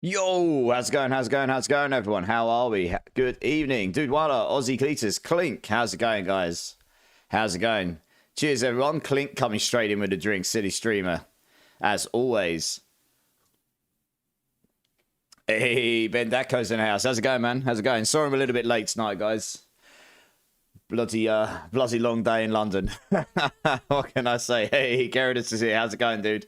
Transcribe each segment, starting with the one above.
Yo, how's it going? How's it going? How's it going, everyone? How are we? Good evening. Dude, Walla, Aussie Cletus, Clink. How's it going, guys? How's it going? Cheers, everyone. Clink coming straight in with a drink. City Streamer, as always. Hey, Ben Daco's in the house. How's it going, man? How's it going? Sorry I'm a little bit late tonight, guys. Bloody long day in London. What can I say? Hey, Gerardus is here. How's it going, dude?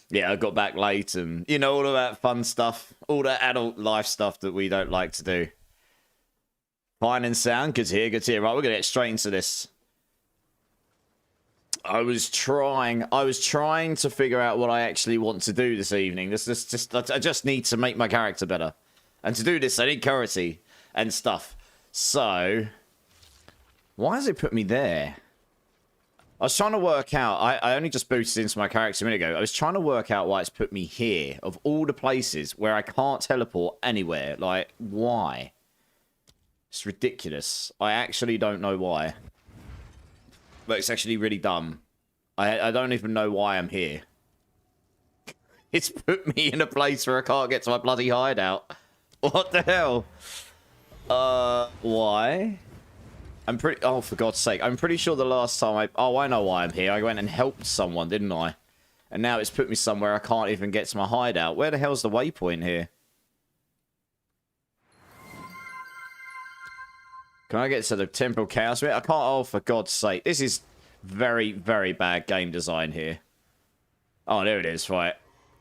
Yeah, I got back late and, you know, all of that fun stuff. All that adult life stuff that we don't like to do. Fine and sound. Good to hear, good to hear. Right, we're going to get straight into this. I was trying to figure out what I actually want to do this evening. I just need to make my character better. And to do this, I need currency and stuff. So, why has it put me there? I was trying to work out, I only just boosted into my character a minute ago. I was trying to work out why it's put me here, of all the places where I can't teleport anywhere. Like, why? It's ridiculous. I actually don't know why. But it's actually really dumb. I don't even know why I'm here. It's put me in a place where I can't get to my bloody hideout. What the hell? Why? I'm pretty... Oh, for God's sake. I'm pretty sure the last time I... Oh, I know why I'm here. I went and helped someone, didn't I? And now it's put me somewhere I can't even get to my hideout. Where the hell's the waypoint here? Can I get to the Temporal Chaos bit? I can't... Oh, for God's sake. This is very, very bad game design here. Oh, there it is. Right.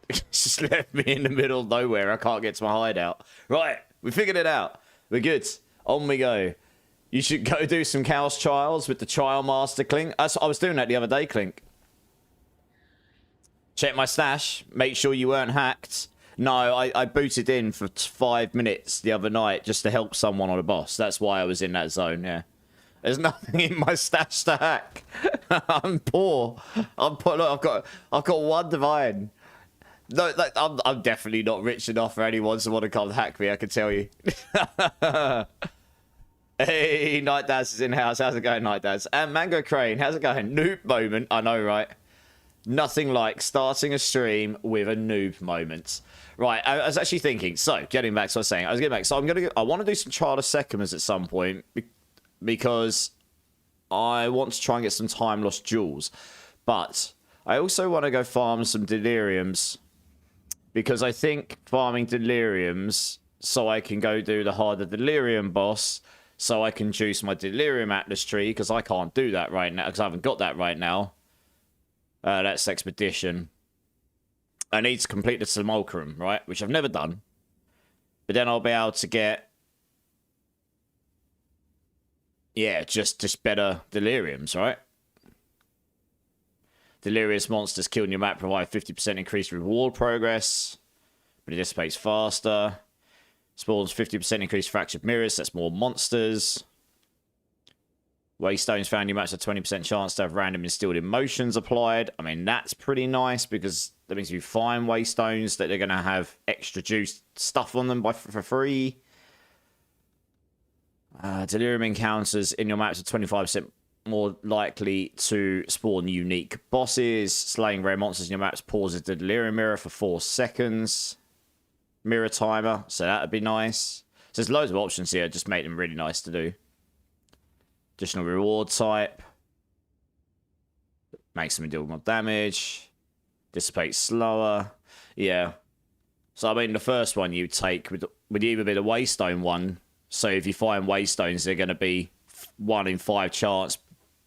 It's just left me in the middle of nowhere. I can't get to my hideout. Right. We figured it out. We're good. On we go. You should go do some Chaos Trials with the Trial Master, Clink. I was doing that the other day, Clink. Check my stash. Make sure you weren't hacked. No, I booted in for 5 minutes the other night just to help someone on a boss. That's why I was in that zone, yeah. There's nothing in my stash to hack. I'm poor. I'm poor. Look, I've got one divine. No, like, I'm definitely not rich enough for anyone to want to come hack me, I can tell you. Hey, Night Daz is in house. How's it going, Night Daz? And Mango Crane, how's it going? Noob moment. I know, right? Nothing like starting a stream with a noob moment. Right, I was actually thinking. So, getting back to what I was saying. So, I want to do some Trial of Secumas at some point because I want to try and get some time lost jewels. But I also want to go farm some deliriums because I think farming deliriums so I can go do the harder delirium boss. So I can juice my Delirium Atlas tree, because I can't do that right now, because I haven't got that right now. That's Expedition. I need to complete the Simulacrum, right? Which I've never done. But then I'll be able to get... Yeah, just better Deliriums, right? Delirious monsters killed in your map provide 50% increased reward progress. But it dissipates faster. Spawns 50% increased fractured mirrors. That's more monsters. Waystones found in your match a 20% chance to have random instilled emotions applied. I mean, that's pretty nice because that means if you find waystones that they're going to have extra juice stuff on them for free. Delirium encounters in your maps are 25% more likely to spawn unique bosses. Slaying rare monsters in your maps pauses the Delirium mirror for 4 seconds. Mirror timer, so that'd be nice. So there's loads of options here, just make them really nice to do. Additional reward type. Makes them deal more damage. Dissipates slower. Yeah. So I mean the first one you take would either be the Waystone one. So if you find Waystones, they're going to be 1 in 5 chance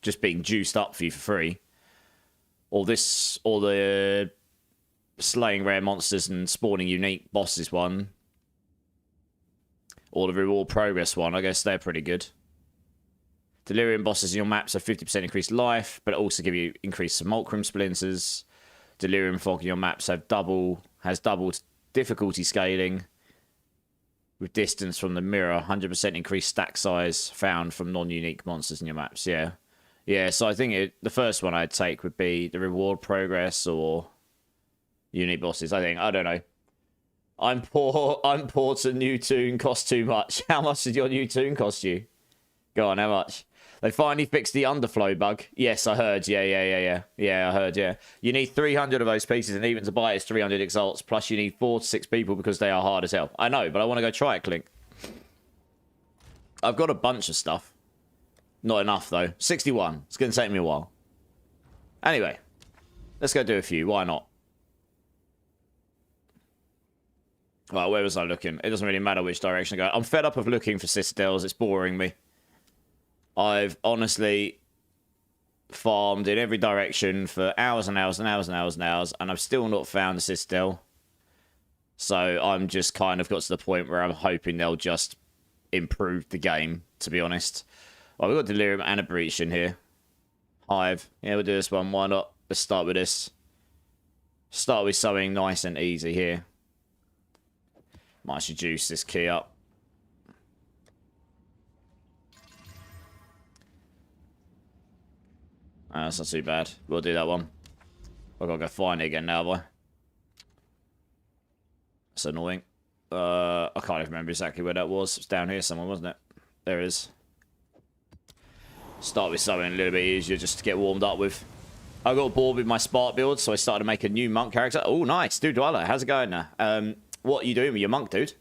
just being juiced up for you for free. Or the slaying rare monsters and spawning unique bosses one. Or the reward progress one. I guess they're pretty good. Delirium bosses in your maps have 50% increased life, but also give you increased Simulacrum splinters. Delirium fog in your maps has double difficulty scaling. With distance from the mirror, 100% increased stack size found from non-unique monsters in your maps. Yeah. Yeah, so I think the first one I'd take would be the reward progress or unique bosses, I think. I don't know. I'm poor to new tune cost too much. How much did your new tune cost you? Go on, how much? They finally fixed the underflow bug. Yes, I heard. Yeah, I heard, yeah. You need 300 of those pieces, and even to buy it is 300 exalts, plus you need 4 to 6 people because they are hard as hell. I know, but I want to go try it, Clink. I've got a bunch of stuff. Not enough, though. 61. It's going to take me a while. Anyway, let's go do a few. Why not? Right, where was I looking? It doesn't really matter which direction I go. I'm fed up of looking for citadels. It's boring me. I've honestly farmed in every direction for hours and hours and hours and hours and hours, and I've still not found a citadel. So I'm just kind of got to the point where I'm hoping they'll just improve the game, to be honest. Well, we've got Delirium and a Breach in here. Hive. Yeah, we'll do this one. Why not? Let's start with this. Start with something nice and easy here. Might should juice this key up. That's not too bad. We'll do that one. I've got to go find it again now, boy. That's annoying. I can't even remember exactly where that was. It's down here somewhere, wasn't it? There it is. Start with something a little bit easier just to get warmed up with. I got bored with my Spark build, so I started to make a new monk character. Oh, nice. Dude, Dweller, how's it going now? What are you doing with your monk, dude?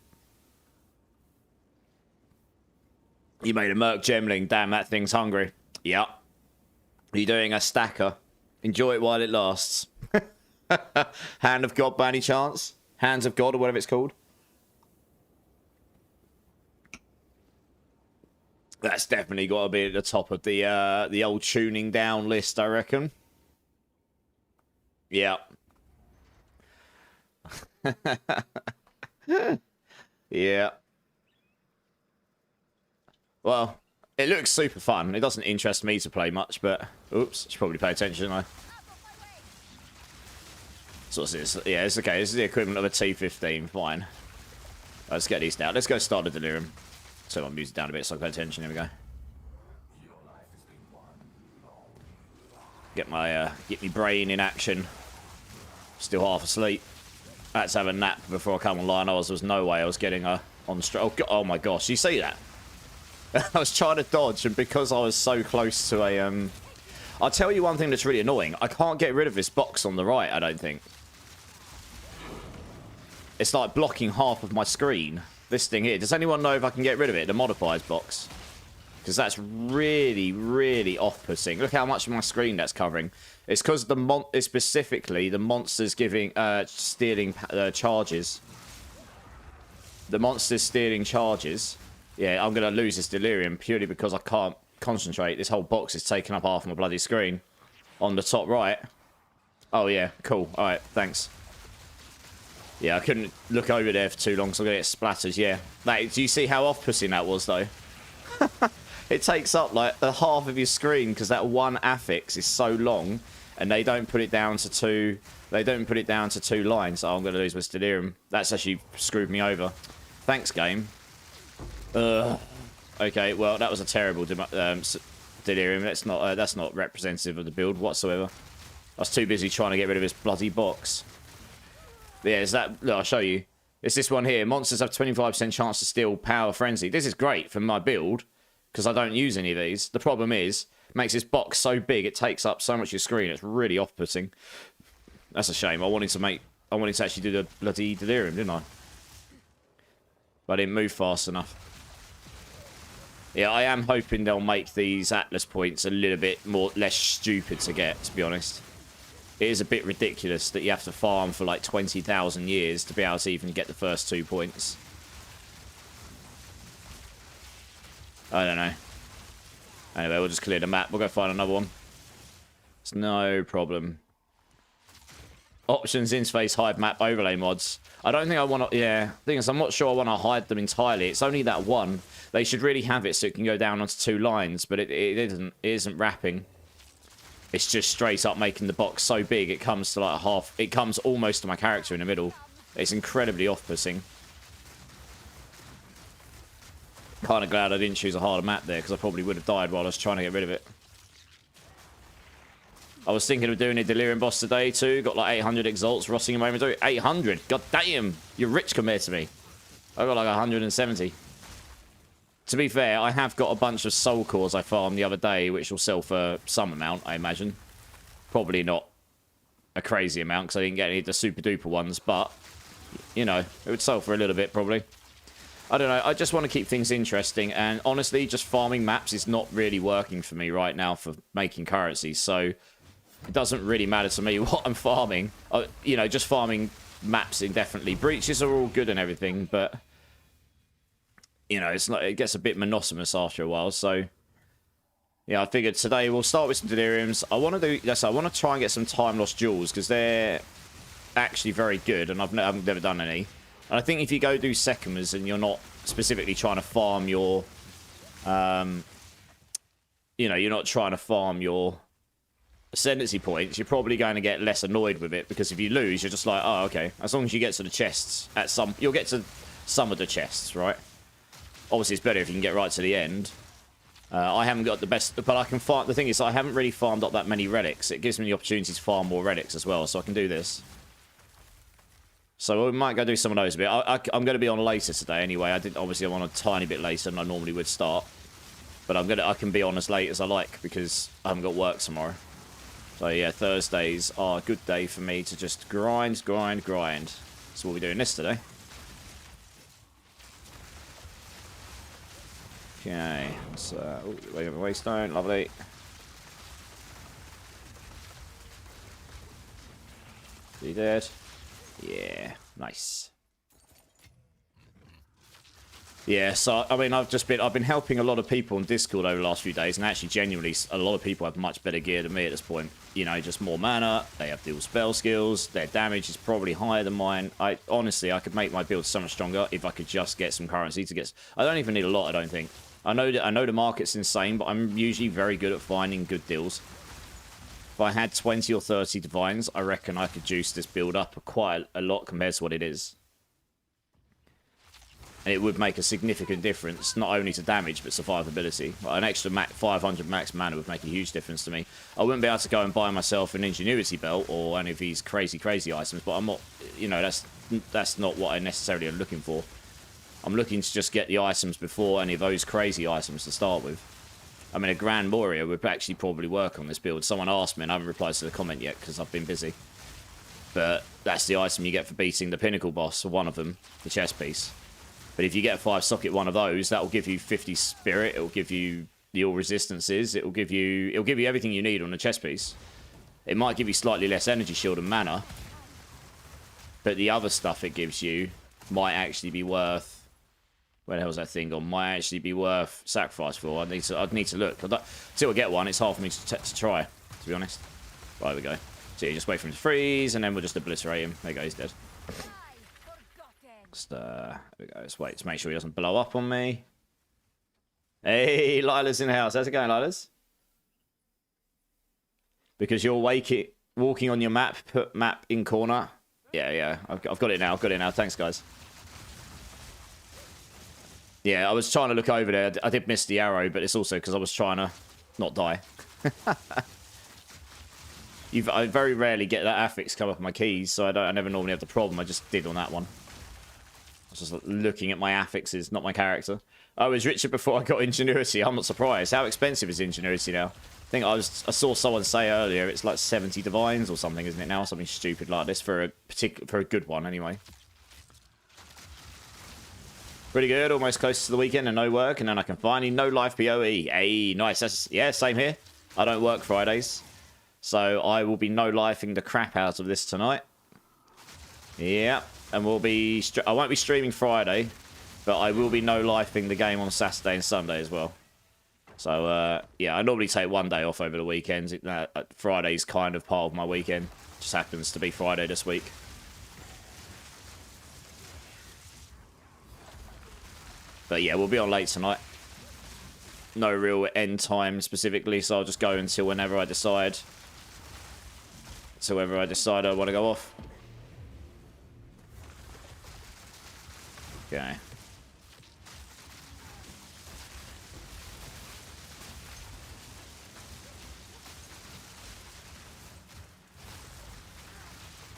You made a Merc Gemling. Damn, that thing's hungry. Yep. Are you doing a stacker? Enjoy it while it lasts. Hand of God by any chance? Hands of God or whatever it's called? That's definitely got to be at the top of the old tuning down list, I reckon. Yeah. Yeah. Well, it looks super fun. It doesn't interest me to play much, but... Oops, I should probably pay attention, shouldn't I? So what's this? Yeah, it's okay. This is the equivalent of a T15. Fine. Let's get these down. Let's go start the Delirium. Turn my music down a bit so I pay attention. Here we go. Get my brain in action. Still half asleep. I had to have a nap before I come online. There was no way I was getting on the oh my gosh, you see that? I was trying to dodge, and because I was so close to a I'll tell you one thing that's really annoying. I can't get rid of this box on the right, I don't think. It's like blocking half of my screen. This thing here. Does anyone know if I can get rid of it? The modifiers box. Because that's really, really off-putting. Look how much of my screen that's covering. It's because it's specifically the monsters giving stealing charges. The monsters stealing charges. Yeah, I'm going to lose this Delirium purely because I can't concentrate. This whole box is taking up half my bloody screen. On the top right. Oh, yeah. Cool. All right. Thanks. Yeah, I couldn't look over there for too long, so I'm going to get splattered. Yeah. Do you see how off-putting that was, though? It takes up, like, the half of your screen because that one affix is so long, and they don't put it down to two... They don't put it down to 2 lines. Oh, I'm going to lose my Delirium. That's actually screwed me over. Thanks, game. Okay, well, that was a terrible Delirium. That's not representative of the build whatsoever. I was too busy trying to get rid of this bloody box. But yeah, is that... Look, I'll show you. It's this one here. Monsters have 25% chance to steal Power Frenzy. This is great for my build, because I don't use any of these. The problem is, it makes this box so big, it takes up so much of your screen. It's really off-putting. That's a shame. I wanted to actually do the bloody Delirium, didn't I? But I didn't move fast enough. Yeah, I am hoping they'll make these Atlas points a little bit less stupid to get, to be honest. It is a bit ridiculous that you have to farm for like 20,000 years to be able to even get the first 2 points. I don't know. Anyway, we'll just clear the map. We'll go find another one. It's no problem. Options, interface, hide map, overlay mods. I don't think I want to... Yeah, thing is, I'm not sure I want to hide them entirely. It's only that one. They should really have it so it can go down onto 2 lines, but it isn't wrapping. It's just straight up making the box so big it comes to like half... It comes almost to my character in the middle. It's incredibly off-putting. Kind of glad I didn't choose a harder map there, because I probably would have died while I was trying to get rid of it. I was thinking of doing a Delirium boss today too. Got like 800 exalts, rossing a moment ago. 800! God damn! You're rich compared to me. I got like 170. To be fair, I have got a bunch of soul cores I farmed the other day, which will sell for some amount, I imagine. Probably not a crazy amount, because I didn't get any of the super duper ones, but, you know, it would sell for a little bit, probably. I don't know, I just want to keep things interesting, and honestly, just farming maps is not really working for me right now for making currency, so it doesn't really matter to me what I'm farming. You know, just farming maps indefinitely. Breaches are all good and everything, but, you know, it's not, it gets a bit monotonous after a while, so... Yeah, I figured today we'll start with some Deliriums. I want to do... Yes, I want to try and get some Time Lost Jewels, because they're actually very good, and I've never done any. And I think if you go do Sekimas and you're not specifically trying to farm your... you know, you're not trying to farm your Ascendancy points, you're probably going to get less annoyed with it, because if you lose, you're just like, oh, okay. As long as you get to the chests at some... You'll get to some of the chests, right? Obviously, it's better if you can get right to the end. I haven't got the best, but I can farm. The thing is, I haven't really farmed up that many relics. It gives me the opportunity to farm more relics as well, so I can do this. So we might go do some of those a bit. I'm going to be on later today anyway. Obviously I'm on a tiny bit later than I normally would start, but I can be on as late as I like because I haven't got work tomorrow. So yeah, Thursdays are a good day for me to just grind. So we'll be doing this today. Okay, so we have a waystone, lovely. Is he dead? Yeah, nice. Yeah, so I mean, I've been helping a lot of people on Discord over the last few days, and actually, genuinely, a lot of people have much better gear than me at this point. You know, just more mana. They have dual spell skills. Their damage is probably higher than mine. Honestly, I could make my build so much stronger if I could just get some currency to get. I don't even need a lot. I don't think. I know the market's insane, but I'm usually very good at finding good deals. If I had 20 or 30 divines, I reckon I could juice this build up quite a lot compared to what it is. And it would make a significant difference, not only to damage, but survivability. Like an extra 500 max mana would make a huge difference to me. I wouldn't be able to go and buy myself an Ingenuity Belt or any of these crazy items, but I'm not, you know, that's not what I necessarily am looking for. I'm looking to just get the items before any of those crazy items to start with. I mean, a Grand Moria would actually probably work on this build. Someone asked me, and I haven't replied to the comment yet because I've been busy. But that's the item you get for beating the Pinnacle boss, or one of them, the chest piece. But if you get a 5-socket one of those, that will give you 50 spirit. It will give you the all resistances. It'll give you everything you need on the chest piece. It might give you slightly less energy shield and mana, but the other stuff it gives you might actually be worth. Where the hell's that thing gone? Might actually be worth sacrifice for. I'd need to look. Until I get one, it's hard for me to try, to be honest. Right, we go. So you just wait for him to freeze, and then we'll just obliterate him. There you go, he's dead. Just, there we go. Just wait to make sure he doesn't blow up on me. Hey, Lila's in the house. How's it going, Lila's? Because you're walking on your map, put map in corner. Yeah. I've got it now. Thanks, guys. Yeah, I was trying to look over there. I did miss the arrow, but it's also because I was trying to not die. I very rarely get that affix come up on my keys, so I never normally have the problem. I just did on that one. I was just looking at my affixes, not my character. I was richer before I got Ingenuity. I'm not surprised. How expensive is Ingenuity now? I think I saw someone say earlier it's like 70 divines or something, isn't it now? Something stupid like this for a good one, anyway. Pretty good, almost close to the weekend and no work, and then I can finally no life PoE. Hey, nice. Yeah, same here. I don't work Fridays, so I will be no lifing the crap out of this tonight. Yeah, and I won't be streaming Friday, but I will be no lifing the game on Saturday and Sunday as well. So yeah, I normally take one day off over the weekends. Friday's kind of part of my weekend. Just happens to be Friday this week. But yeah, we'll be on late tonight. No real end time specifically, so I'll just go until whenever I decide. I want to go off. Okay.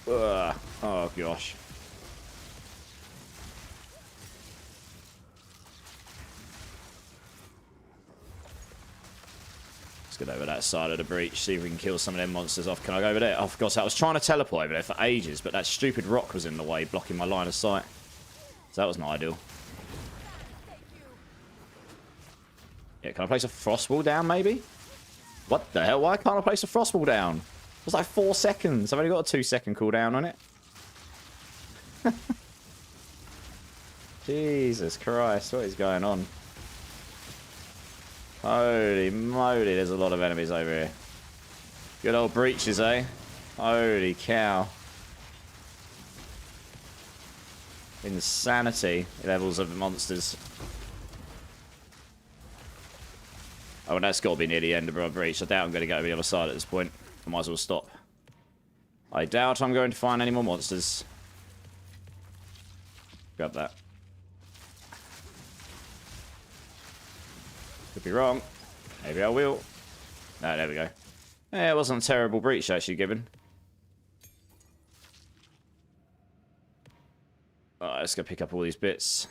Ugh. Oh gosh. get over that side of the breach, see if we can kill some of them monsters off. Can I go over there? Oh, of course, I was trying to teleport over there for ages, but that stupid rock was in the way, blocking my line of sight. So that was not ideal. Yeah, can I place a frost wall down, maybe? What the hell? Why can't I place a frost wall down? It was like 4 seconds. I've only got a 2-second cooldown on it. Jesus Christ, what is going on? Holy moly, there's a lot of enemies over here. Good old breaches, eh? Holy cow. Insanity levels of monsters. Oh, and that's got to be near the end of our breach. I doubt I'm going to go to the other side at this point. I might as well stop. I doubt I'm going to find any more monsters. Grab that. Could be wrong. Maybe I will. No, there we go. Yeah, it wasn't a terrible breach actually given. Alright, let's go pick up all these bits.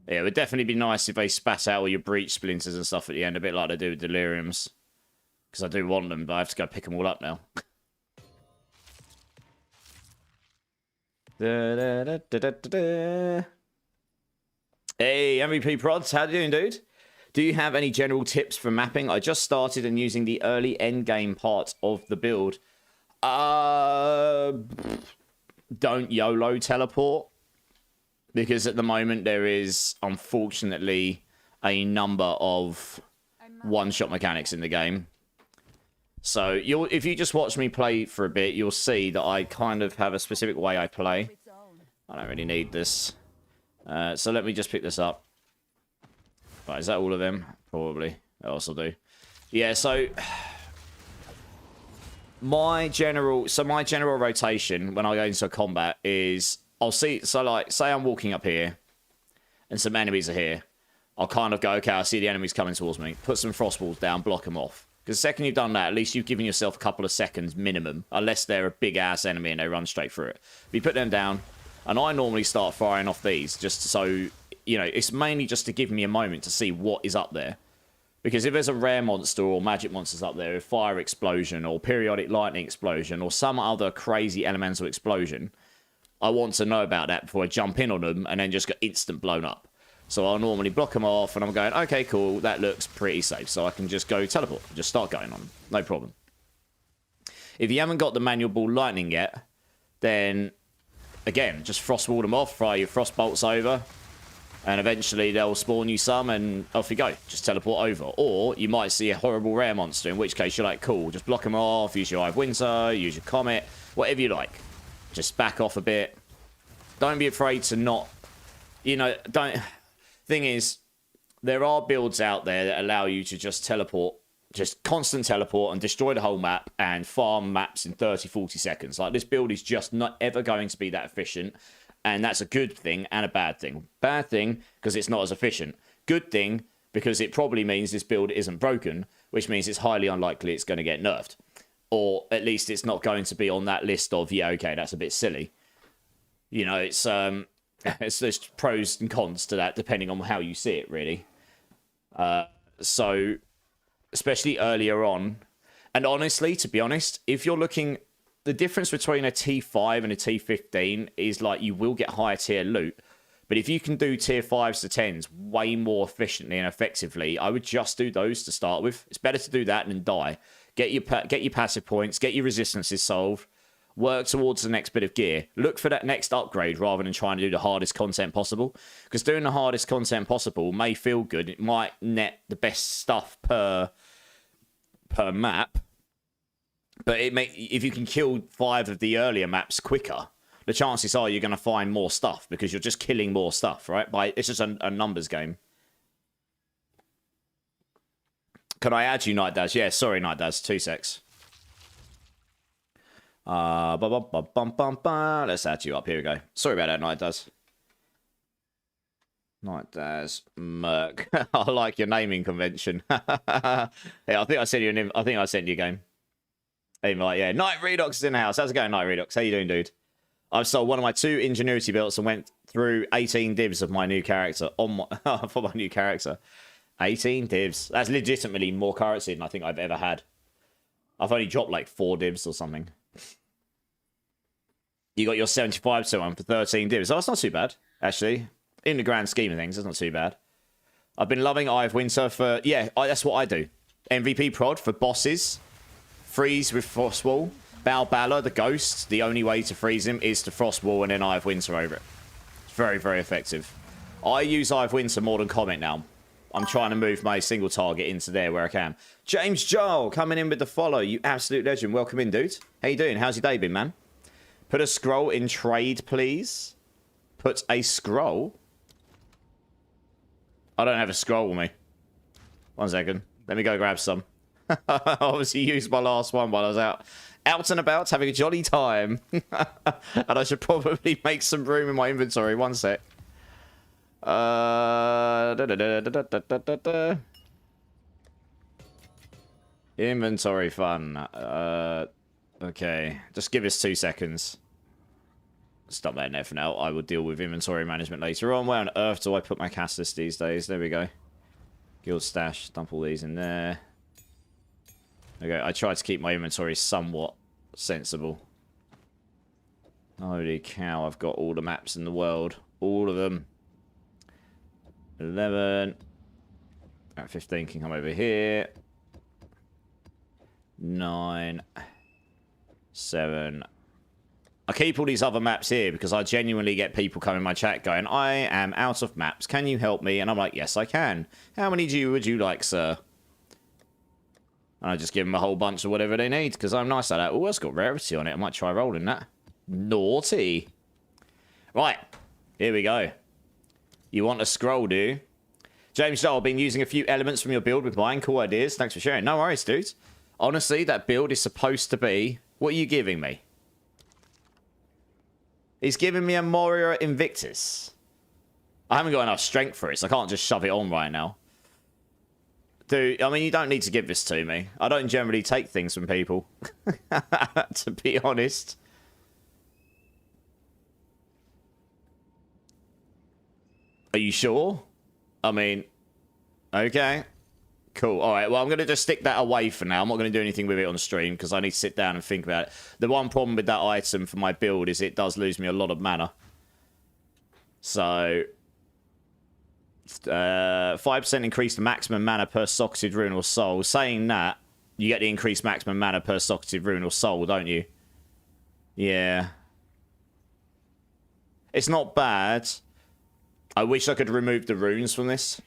Yeah, it would definitely be nice if they spat out all your breach splinters and stuff at the end, a bit like they do with deliriums. Because I do want them, but I have to go pick them all up now. Hey, MVP Prods, how you doing, dude? Do you have any general tips for mapping? I just started and using the early endgame part of the build. Don't YOLO teleport. Because at the moment there is, unfortunately, a number of one-shot mechanics in the game. So if you just watch me play for a bit, you'll see that I kind of have a specific way I play. I don't really need this. So let me just pick this up. Right, is that all of them? Probably. What else will do? Yeah, so my general rotation when I go into a combat is I'll see, so like, say I'm walking up here and some enemies are here. I'll kind of go, okay, I see the enemies coming towards me. Put some frost walls down, block them off. Because the second you've done that, at least you've given yourself a couple of seconds minimum. Unless they're a big-ass enemy and they run straight through it. But you put them down, and I normally start firing off these just so, you know, it's mainly just to give me a moment to see what is up there. Because if there's a rare monster or magic monsters up there, a fire explosion or periodic lightning explosion or some other crazy elemental explosion, I want to know about that before I jump in on them and then just get instant blown up. So I'll normally block them off and I'm going, okay, cool, that looks pretty safe. So I can just go teleport, just start going on them. No problem. If you haven't got the manual ball lightning yet, then again, just frost wall them off, fire your frost bolts over, and eventually they'll spawn you some and off you go. Just teleport over. Or you might see a horrible rare monster, in which case you're like, cool, just block them off, use your Eye of Winter, use your Comet, whatever you like. Just back off a bit. Don't be afraid to not, you know, don't... Thing is, there are builds out there that allow you to just teleport, just constant teleport and destroy the whole map and farm maps in 30, 40 seconds. Like, this build is just not ever going to be that efficient, and that's a good thing and a bad thing. Bad thing, because it's not as efficient. Good thing, because it probably means this build isn't broken, which means it's highly unlikely it's going to get nerfed. Or at least it's not going to be on that list of, yeah, okay, that's a bit silly. You know, it's there's pros and cons to that, depending on how you see it, really. So, especially earlier on, and honestly, to be honest, if you're looking, the difference between a T5 and a T15 is like you will get higher tier loot, but if you can do tier 5s to 10s way more efficiently and effectively, I would just do those to start with. It's better to do that than die. Get your passive points, get your resistances solved, work towards the next bit of gear. Look for that next upgrade rather than trying to do the hardest content possible. Because doing the hardest content possible may feel good. It might net the best stuff per map. But if you can kill 5 of the earlier maps quicker, the chances are you're going to find more stuff because you're just killing more stuff, right? It's just a numbers game. Can I add you, Night Daz? Yeah, sorry, Night Daz. 2 secs. Let's add you up. Here we go. Sorry about that, Night Daz. Night Daz Merc. I like your naming convention. Yeah, I think I sent you a game. Even like, yeah, Night Redox is in the house. How's it going, Night Redox? How you doing, dude? I've sold one of my 2 Ingenuity belts and went through 18 divs of my new character for my new character. 18 divs. That's legitimately more currency than I think I've ever had. I've only dropped like 4 divs or something. You got your 75% one for 13 divs. Oh, that's not too bad, actually. In the grand scheme of things, it's not too bad. I've been loving Eye of Winter for... Yeah, that's what I do. MVP prod for bosses. Freeze with Frostwall. Balbala, the ghost. The only way to freeze him is to Frostwall and then Eye of Winter over it. It's very, very effective. I use Eye of Winter more than Comet now. I'm trying to move my single target into there where I can. James Joel coming in with the follow. You absolute legend. Welcome in, dude. How you doing? How's your day been, man? Put a scroll in trade, please. Put a scroll? I don't have a scroll with me. 1 second. Let me go grab some. I obviously used my last one while I was out and about having a jolly time. And I should probably make some room in my inventory. 1 sec. Inventory fun. Okay. Just give us 2 seconds. Stop that there for now. I will deal with inventory management later on. Where on earth do I put my cast list these days? There we go. Guild stash. Dump all these in there. Okay, I tried to keep my inventory somewhat sensible. Holy cow, I've got all the maps in the world. All of them. 11. Alright, 15 can come over here. 9. 7. I keep all these other maps here because I genuinely get people coming in my chat going, I am out of maps. Can you help me? And I'm like, yes, I can. How many would you like, sir? And I just give them a whole bunch of whatever they need because I'm nice like that. Oh, it's got rarity on it. I might try rolling that. Naughty. Right. Here we go. You want a scroll, do you? James Joel, been using a few elements from your build with mine. Cool ideas. Thanks for sharing. No worries, dude. Honestly, that build is supposed to be... What are you giving me? He's giving me a Moria Invictus. I haven't got enough strength for it, so I can't just shove it on right now. Dude, I mean, you don't need to give this to me. I don't generally take things from people. To be honest. Are you sure? I mean, okay. Cool. All right. Well, I'm going to just stick that away for now. I'm not going to do anything with it on stream because I need to sit down and think about it. The one problem with that item for my build is it does lose me a lot of mana. So, 5% increase the maximum mana per socketed rune or soul. Saying that, you get the increased maximum mana per socketed rune or soul, don't you? Yeah. It's not bad. I wish I could remove the runes from this.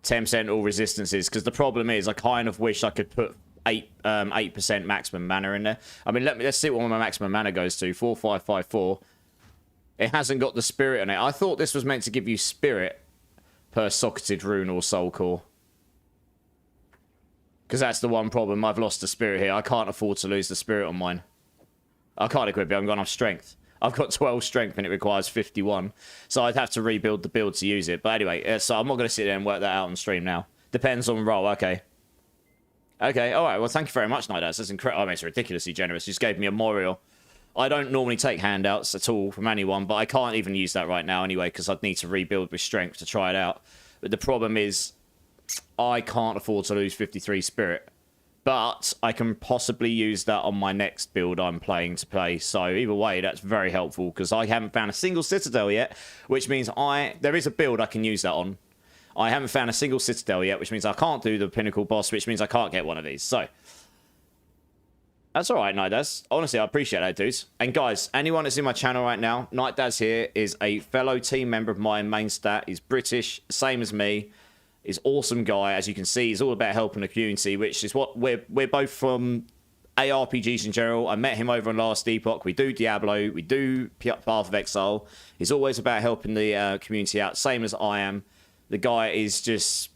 10% all resistances, because the problem is I kind of wish I could put 8% maximum mana in there. I mean, let's see what my maximum mana goes to. 4554. It hasn't got the spirit on it. I thought this was meant to give you spirit per socketed rune or soul core. Because that's the one problem. I've lost the spirit here. I can't afford to lose the spirit on mine. I can't equip it. I haven't got enough strength. I've got 12 strength and it requires 51. So I'd have to rebuild the build to use it. But anyway, so I'm not going to sit there and work that out on stream now. Depends on roll. Okay. Okay, alright. Well, thank you very much, Night Outs. That's incredible. I mean, it's ridiculously generous. You just gave me a Moriel. I don't normally take handouts at all from anyone, but I can't even use that right now anyway because I'd need to rebuild with strength to try it out. But the problem is I can't afford to lose 53 spirit. But I can possibly use that on my next build I'm playing to play. So either way, that's very helpful because I haven't found a single Citadel yet, which means there is a build I can use that on. I haven't found a single Citadel yet, which means I can't do the Pinnacle boss, which means I can't get one of these. So that's all right, Night Daz. Honestly, I appreciate that, dudes. And guys, anyone that's in my channel right now, Night Daz here is a fellow team member of mine, main stat. He's British, same as me. He's an awesome guy. As you can see, he's all about helping the community, which is what we're both from ARPGs in general. I met him over on Last Epoch. We do Diablo. We do Path of Exile. He's always about helping the community out, same as I am. The guy is just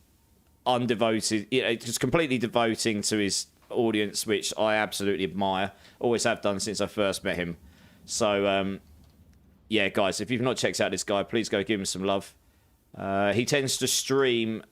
undevoted, just completely devoting to his audience, which I absolutely admire. Always have done since I first met him. So, yeah, guys, if you've not checked out this guy, please go give him some love. He tends to stream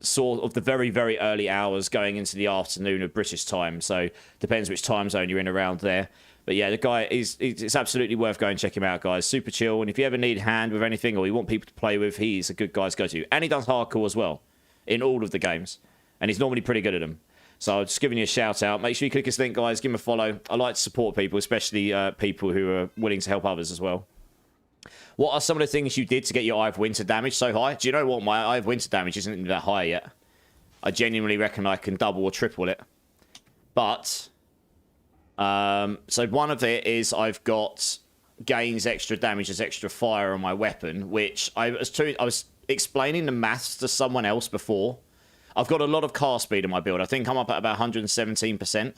sort of the very, very early hours going into the afternoon of British time. So depends which time zone you're in around there. But yeah, the guy it's absolutely worth going and check him out, guys. Super chill. And if you ever need a hand with anything or you want people to play with, he's a good guy to go to. And he does hardcore as well in all of the games. And he's normally pretty good at them. So I'm just giving you a shout out. Make sure you click his link, guys. Give him a follow. I like to support people, especially people who are willing to help others as well. What are some of the things you did to get your Eye of Winter damage so high? Do you know what? My Eye of Winter damage isn't that high yet. I genuinely reckon I can double or triple it. But... so one of it is I've got gains extra damage as extra fire on my weapon, which I was explaining the maths to someone else before. I've got a lot of cast speed in my build. I think I'm up at about 117%.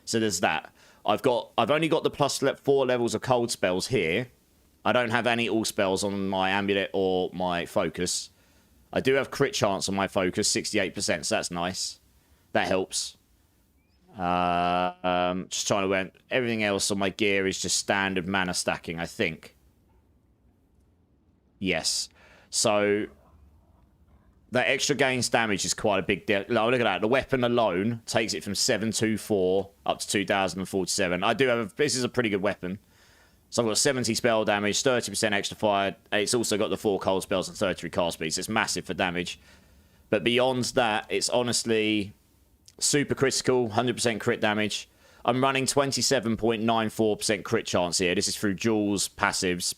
So there's that. I've only got the plus 4 levels of cold spells here. I don't have any all spells on my amulet or my focus. I do have crit chance on my focus, 68%, so that's nice. That helps. Just trying to win. Everything else on my gear is just standard mana stacking, I think. Yes. So that extra gains damage is quite a big deal. Look at that. The weapon alone takes it from 724 up to 2047. This is a pretty good weapon. So I've got 70 spell damage, 30% extra fire. It's also got the 4 cold spells and 33 cast speeds. It's massive for damage. But beyond that, it's honestly super critical, 100% crit damage. I'm running 27.94% crit chance here. This is through jewels, passives,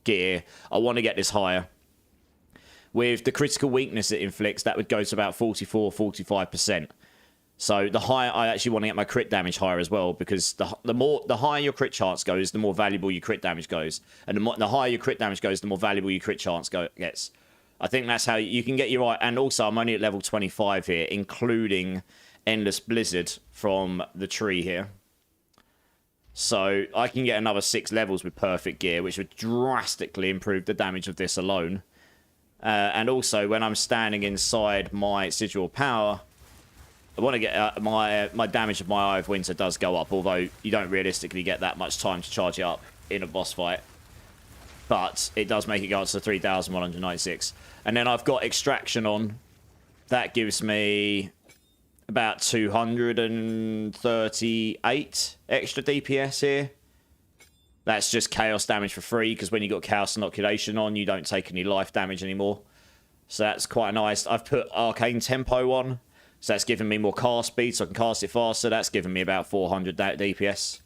gear. I want to get this higher. With the critical weakness it inflicts, that would go to about 44, 45%. So the higher, I actually want to get my crit damage higher as well, because the higher your crit chance goes, the more valuable your crit damage goes. And the higher your crit damage goes, the more valuable your crit chance gets. I think that's how you can get your eye. And also, I'm only at level 25 here, including Endless Blizzard from the tree here. So I can get another 6 levels with perfect gear, which would drastically improve the damage of this alone. And also, when I'm standing inside my Sigil Power, I want to get my damage of my Eye of Winter does go up, although you don't realistically get that much time to charge it up in a boss fight. But it does make it go up to 3,196. And then I've got Extraction on. That gives me about 238 extra DPS here. That's just chaos damage for free, because when you got chaos inoculation on, you don't take any life damage anymore. So that's quite nice. I've put arcane tempo on, so that's giving me more cast speed, so I can cast it faster. That's giving me about 400 DPS.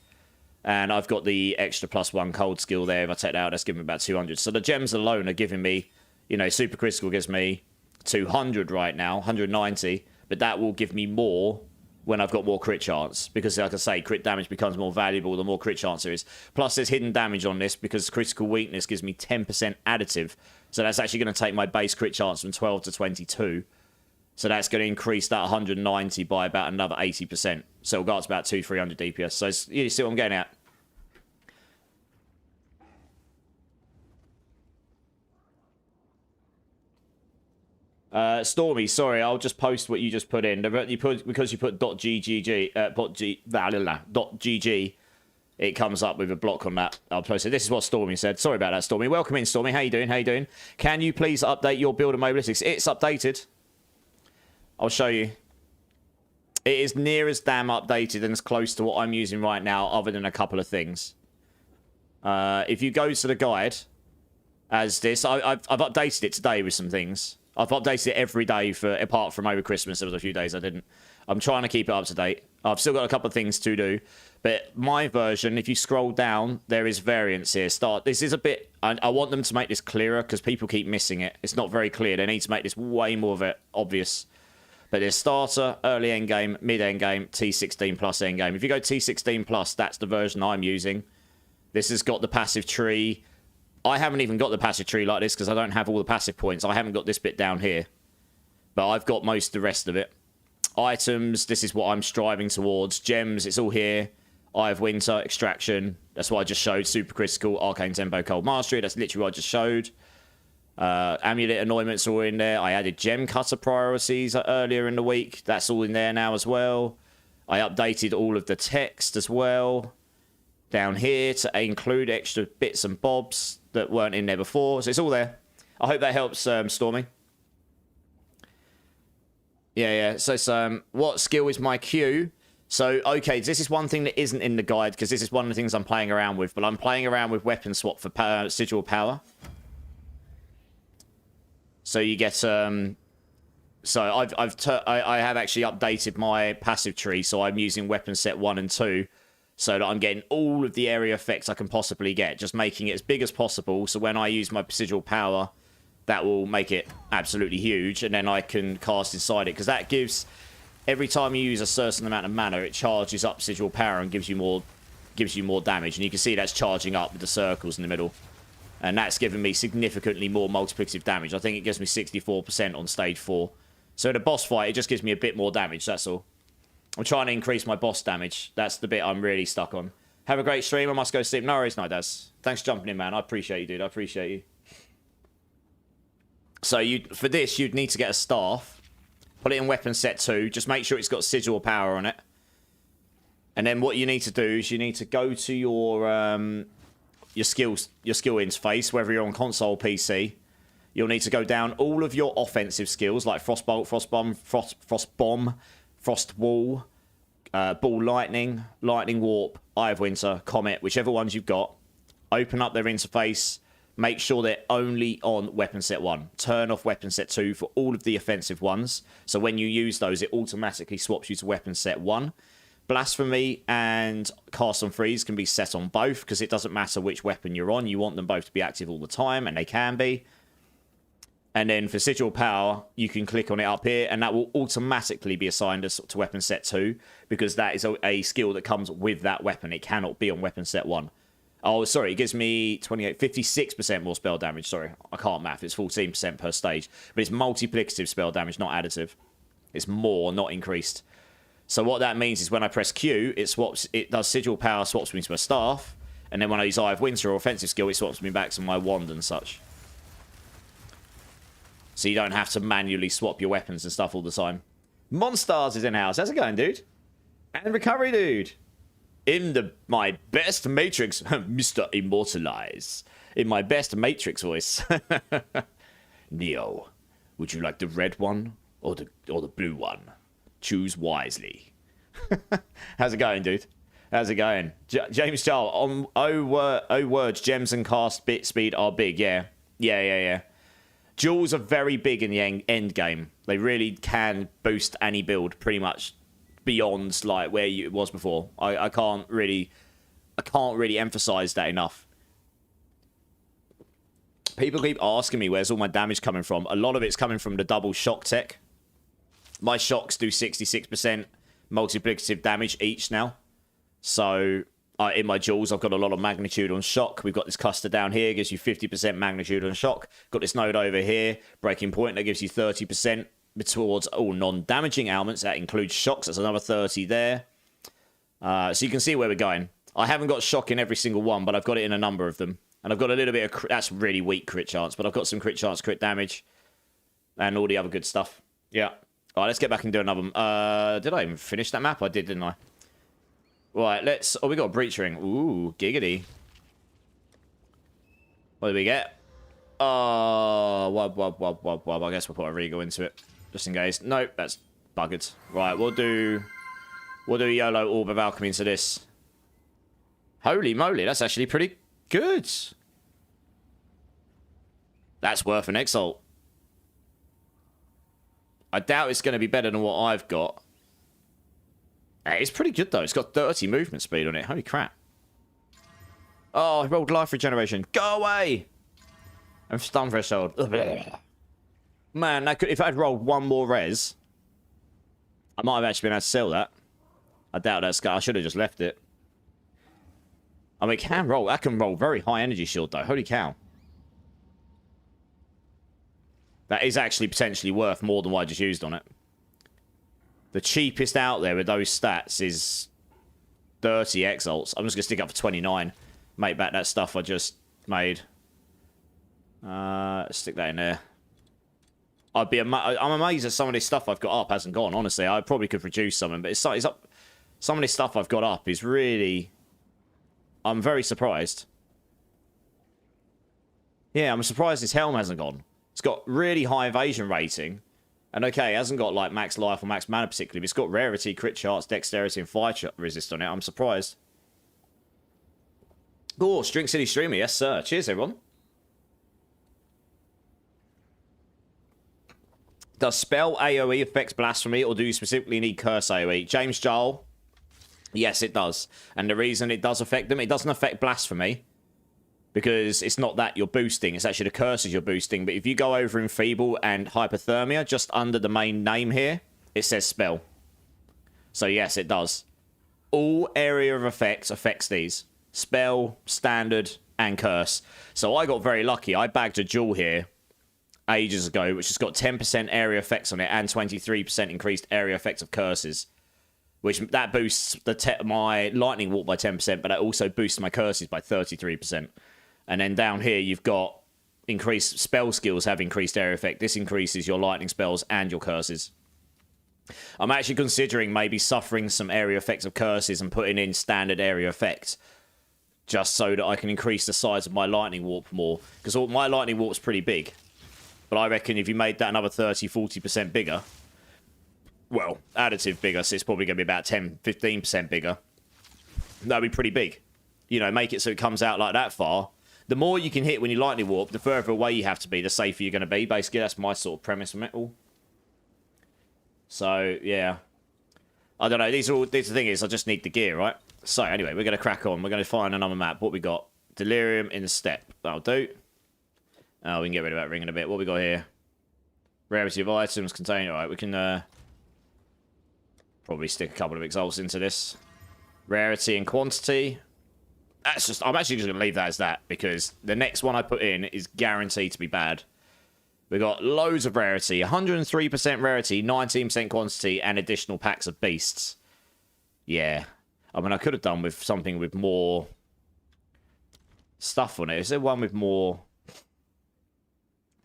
And I've got the extra +1 cold skill there. If I take that out, that's giving me about 200. So the gems alone are giving me, you know, super critical gives me 200 right now, 190. But that will give me more when I've got more crit chance, because like I say, crit damage becomes more valuable the more crit chance there is. Plus there's hidden damage on this, because critical weakness gives me 10% additive, so that's actually going to take my base crit chance from 12 to 22, so that's going to increase that 190 by about another 80%, so it'll go up to about 200-300 DPS. So you see what I'm getting at? Stormy, sorry, I'll just post what you just put in. Because you put .gg, it comes up with a block on that. I'll post it. This is what Stormy said. Sorry about that, Stormy. Welcome in, Stormy. How you doing? How you doing? Can you please update your build and mobilistics? It's updated. I'll show you. It is near as damn updated and as close to what I'm using right now, other than a couple of things. If you go to the guide, as this, I've updated it today with some things. I've updated it every day apart from over Christmas. There was a few days I didn't. I'm trying to keep it up to date. I've still got a couple of things to do. But my version, if you scroll down, there is variance here. This is a bit... I want them to make this clearer, because people keep missing it. It's not very clear. They need to make this way more of it obvious. But there's starter, early endgame, mid endgame, T16 plus endgame. If you go T16 plus, that's the version I'm using. This has got the passive tree. I haven't even got the passive tree like this, because I don't have all the passive points. I haven't got this bit down here. But I've got most of the rest of it. Items, this is what I'm striving towards. Gems, it's all here. Eye of Winter, Extraction. That's what I just showed. Super Critical, Arcane Tempo, Cold Mastery. That's literally what I just showed. Amulet Anointments are all in there. I added Gem Cutter priorities earlier in the week. That's all in there now as well. I updated all of the text as well down here to include extra bits and bobs that weren't in there before. So it's all there. I hope that helps, Stormy. Yeah. So what skill is my Q? So, okay, this is one thing that isn't in the guide, because this is one of the things I'm playing around with, but I'm playing around with weapon swap for sigil power. So you get, so I have actually updated my passive tree, so I'm using weapon set 1 and 2, so that I'm getting all of the area effects I can possibly get, just making it as big as possible, so when I use my sigil power, that will make it absolutely huge, and then I can cast inside it, because that gives... Every time you use a certain amount of mana, it charges up sigil power and gives you more damage. And you can see that's charging up with the circles in the middle. And that's giving me significantly more multiplicative damage. I think it gives me 64% on stage 4. So in a boss fight, it just gives me a bit more damage, that's all. I'm trying to increase my boss damage. That's the bit I'm really stuck on. Have a great stream. I must go sleep. No worries, Night Daz. Thanks for jumping in, man. I appreciate you, dude. I appreciate you. So for this, you'd need to get a staff. Put it in weapon set 2. Just make sure it's got sigil power on it. And then what you need to do is you need to go to your skill interface, whether you're on console or PC. You'll need to go down all of your offensive skills like Frostbolt, Frostbomb, Frost Wall, Ball Lightning, Lightning Warp, Eye of Winter, Comet, whichever ones you've got. Open up their interface. Make sure they're only on weapon set 1. Turn off weapon set 2 for all of the offensive ones. So when you use those, it automatically swaps you to weapon set 1. Blasphemy and Cast on Freeze can be set on both, because it doesn't matter which weapon you're on. You want them both to be active all the time, and they can be. And then for Sigil Power, you can click on it up here, and that will automatically be assigned to weapon set 2, because that is a skill that comes with that weapon. It cannot be on weapon set 1. Oh, sorry, it gives me 56% more spell damage. Sorry, I can't math. It's 14% per stage. But it's multiplicative spell damage, not additive. It's more, not increased. So what that means is when I press Q, it does Sigil Power, swaps me to a staff. And then when I use Eye of Winter or offensive skill, it swaps me back to my wand and such. So you don't have to manually swap your weapons and stuff all the time. Monstars is in-house. How's it going, dude? And Recovery, dude. In my best Matrix, Mr. Immortalize. In my best Matrix voice. Neo, would you like the red one or the blue one? Choose wisely. How's it going, dude? How's it going? James Charles, on words, gems and cast bit speed are big. Yeah. Jewels are very big in the end game. They really can boost any build pretty much beyond like where it was before. I can't really emphasize that enough. People keep asking me where's all my damage coming from. A lot of it's coming from the double shock tech. My shocks do 66% multiplicative damage each now. So in my jewels, I've got a lot of magnitude on shock. We've got this cluster down here, gives you 50% magnitude on shock. Got this node over here, breaking point, that gives you 30% towards all non-damaging elements. That includes shocks. That's another 30 there. So you can see where we're going. I haven't got shock in every single one, but I've got it in a number of them. And I've got a little bit of... That's really weak crit chance, but I've got some crit chance, crit damage, and all the other good stuff. Yeah. All right, let's get back and do another one. Did I even finish that map? I did, didn't I? Right, let's... Oh, we got a breach ring. Ooh, giggity. What do we get? Oh, wub. I guess we'll put a Regal into it. Just in case. Nope, that's buggered. Right, we'll do YOLO Orb of Alchemy into this. Holy moly, that's actually pretty good. That's worth an exalt. I doubt it's going to be better than what I've got. It's pretty good, though. It's got 30 movement speed on it. Holy crap. Oh, I rolled life regeneration. Go away! I'm stun threshold. Man, if I'd rolled one more res, I might have actually been able to sell that. I doubt that's... I should have just left it. I mean, it can roll. That can roll very high energy shield, though. Holy cow. That is actually potentially worth more than what I just used on it. The cheapest out there with those stats is 30 exalts. I'm just going to stick up for 29. Make back that stuff I just made. Stick that in there. I'm amazed that some of this stuff I've got up hasn't gone, honestly. I probably could produce something, but it's up. Some of this stuff I've got up is really... I'm very surprised. Yeah, I'm surprised this helm hasn't gone. It's got really high evasion rating, And okay, it hasn't got like max life or max mana particularly, but it's got rarity, crit chance, dexterity, and fire resist on it. I'm surprised. Oh, String City Streamer, yes sir. Cheers everyone. Does spell AoE affect blasphemy, or do you specifically need curse AoE? James Joel, yes it does. And the reason it does affect them, it doesn't affect blasphemy. Because it's not that you're boosting, it's actually the curses you're boosting. But if you go over Enfeeble and Hypothermia, just under the main name here, it says spell. So yes, it does. All area of effects affects these. Spell, standard, and curse. So I got very lucky. I bagged a jewel here ages ago, which has got 10% area effects on it and 23% increased area effects of curses. Which, that boosts my Lightning Warp by 10%, but that also boosts my curses by 33%. And then down here, you've got increased spell skills have increased area effect. This increases your lightning spells and your curses. I'm actually considering maybe suffering some area effects of curses and putting in standard area effects. Just so that I can increase the size of my lightning warp more. Because my lightning warp's pretty big. But I reckon if you made that another 30-40% bigger, well, additive bigger, so it's probably going to be about 10-15% bigger. That'd be pretty big. You know, make it so it comes out like that far. The more you can hit when you lightning warp, the further away you have to be, the safer you're going to be. Basically, that's my sort of premise from it all. So, yeah. I don't know. This the thing is, I just need the gear, right? So, anyway, we're going to crack on. We're going to find another map. What we got? Delirium in the Steppe. That'll do. Oh, we can get rid of that ring in a bit. What we got here? Rarity of items contained. Alright, we can probably stick a couple of exalts into this. Rarity and quantity. That's just, I'm actually just going to leave that as that, because the next one I put in is guaranteed to be bad. We got loads of rarity, 103% rarity, 19% quantity, and additional packs of beasts. Yeah. I mean, I could have done with something with more stuff on it. Is there one with more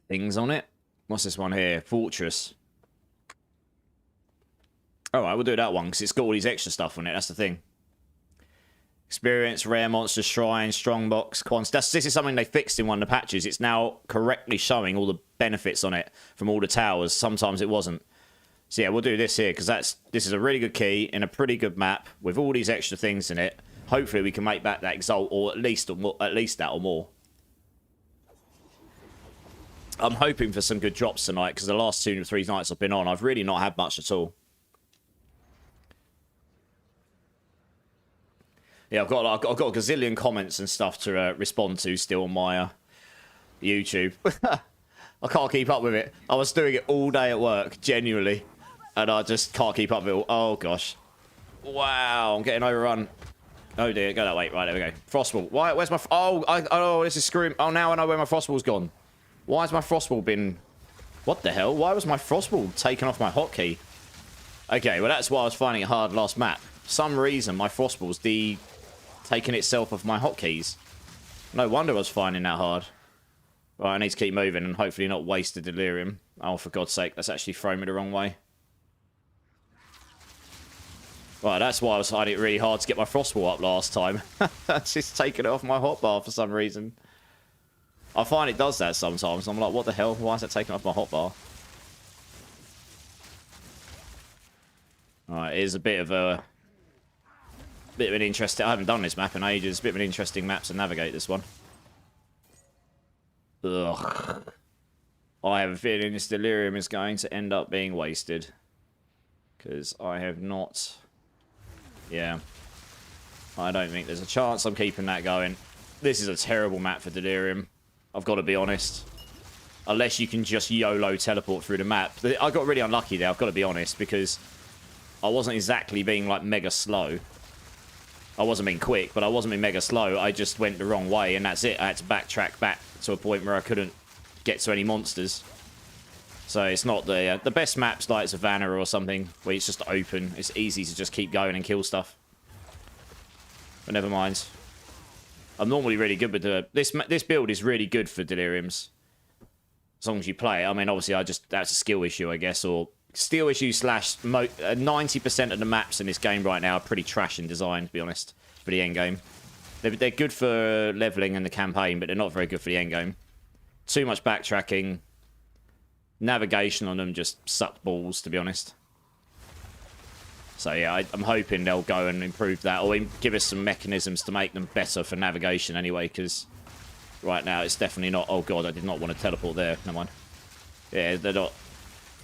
things on it? What's this one here? Fortress. Alright, we'll do that one, because it's got all these extra stuff on it. That's the thing. Experience, rare monster, shrine, strongbox, quantity. This is something they fixed in one of the patches. It's now correctly showing all the benefits on it from all the towers. Sometimes it wasn't. So yeah, we'll do this here, because this is a really good key in a pretty good map with all these extra things in it. Hopefully we can make back that exalt, or at least that or more. I'm hoping for some good drops tonight, because the last 2 or 3 nights I've been on, I've really not had much at all. Yeah, I've got a gazillion comments and stuff to respond to still on my YouTube. I can't keep up with it. I was doing it all day at work, genuinely. And I just can't keep up with it all. Oh, gosh. Wow, I'm getting overrun. Oh, dear. Go that way. Right, there we go. Frostball. Why? Where's my... Oh, this is screwing... Oh, now I know where my Frostball's gone. Why has my Frostball been... What the hell? Why was my Frostball taken off my hotkey? Okay, well, that's why I was finding it hard last map. For some reason, my Frostball's taking itself off my hotkeys. No wonder I was finding that hard. Right, I need to keep moving and hopefully not waste the delirium. Oh, for God's sake, that's actually thrown me the wrong way. Right, that's why I was finding it really hard to get my Frostball up last time. That's just taken it off my hotbar for some reason. I find it does that sometimes. I'm like, what the hell? Why is that taking off my hotbar? Alright, it is a bit of an interesting... I haven't done this map in ages. A bit of an interesting map to navigate, this one. Ugh. I have a feeling this delirium is going to end up being wasted. Because I have not... Yeah. I don't think there's a chance I'm keeping that going. This is a terrible map for delirium. I've got to be honest. Unless you can just YOLO teleport through the map. I got really unlucky there, I've got to be honest, because I wasn't exactly being, like, mega slow. I wasn't being quick, but I wasn't being mega slow. I just went the wrong way, and that's it. I had to backtrack back to a point where I couldn't get to any monsters. So it's not the best maps like Savannah or something, where it's just open. It's easy to just keep going and kill stuff. But never mind. I'm normally really good with this build is really good for deliriums. As long as you play it. I mean, obviously, that's a skill issue, I guess, or skill issue slash 90% of the maps in this game right now are pretty trash in design, to be honest, for the end game. They're good for leveling and the campaign, but they're not very good for the end game. Too much backtracking. Navigation on them just sucked balls, to be honest. So yeah, I'm hoping they'll go and improve that, or give us some mechanisms to make them better for navigation anyway, because right now it's definitely not... Oh god, I did not want to teleport there. Never mind. Yeah, they're not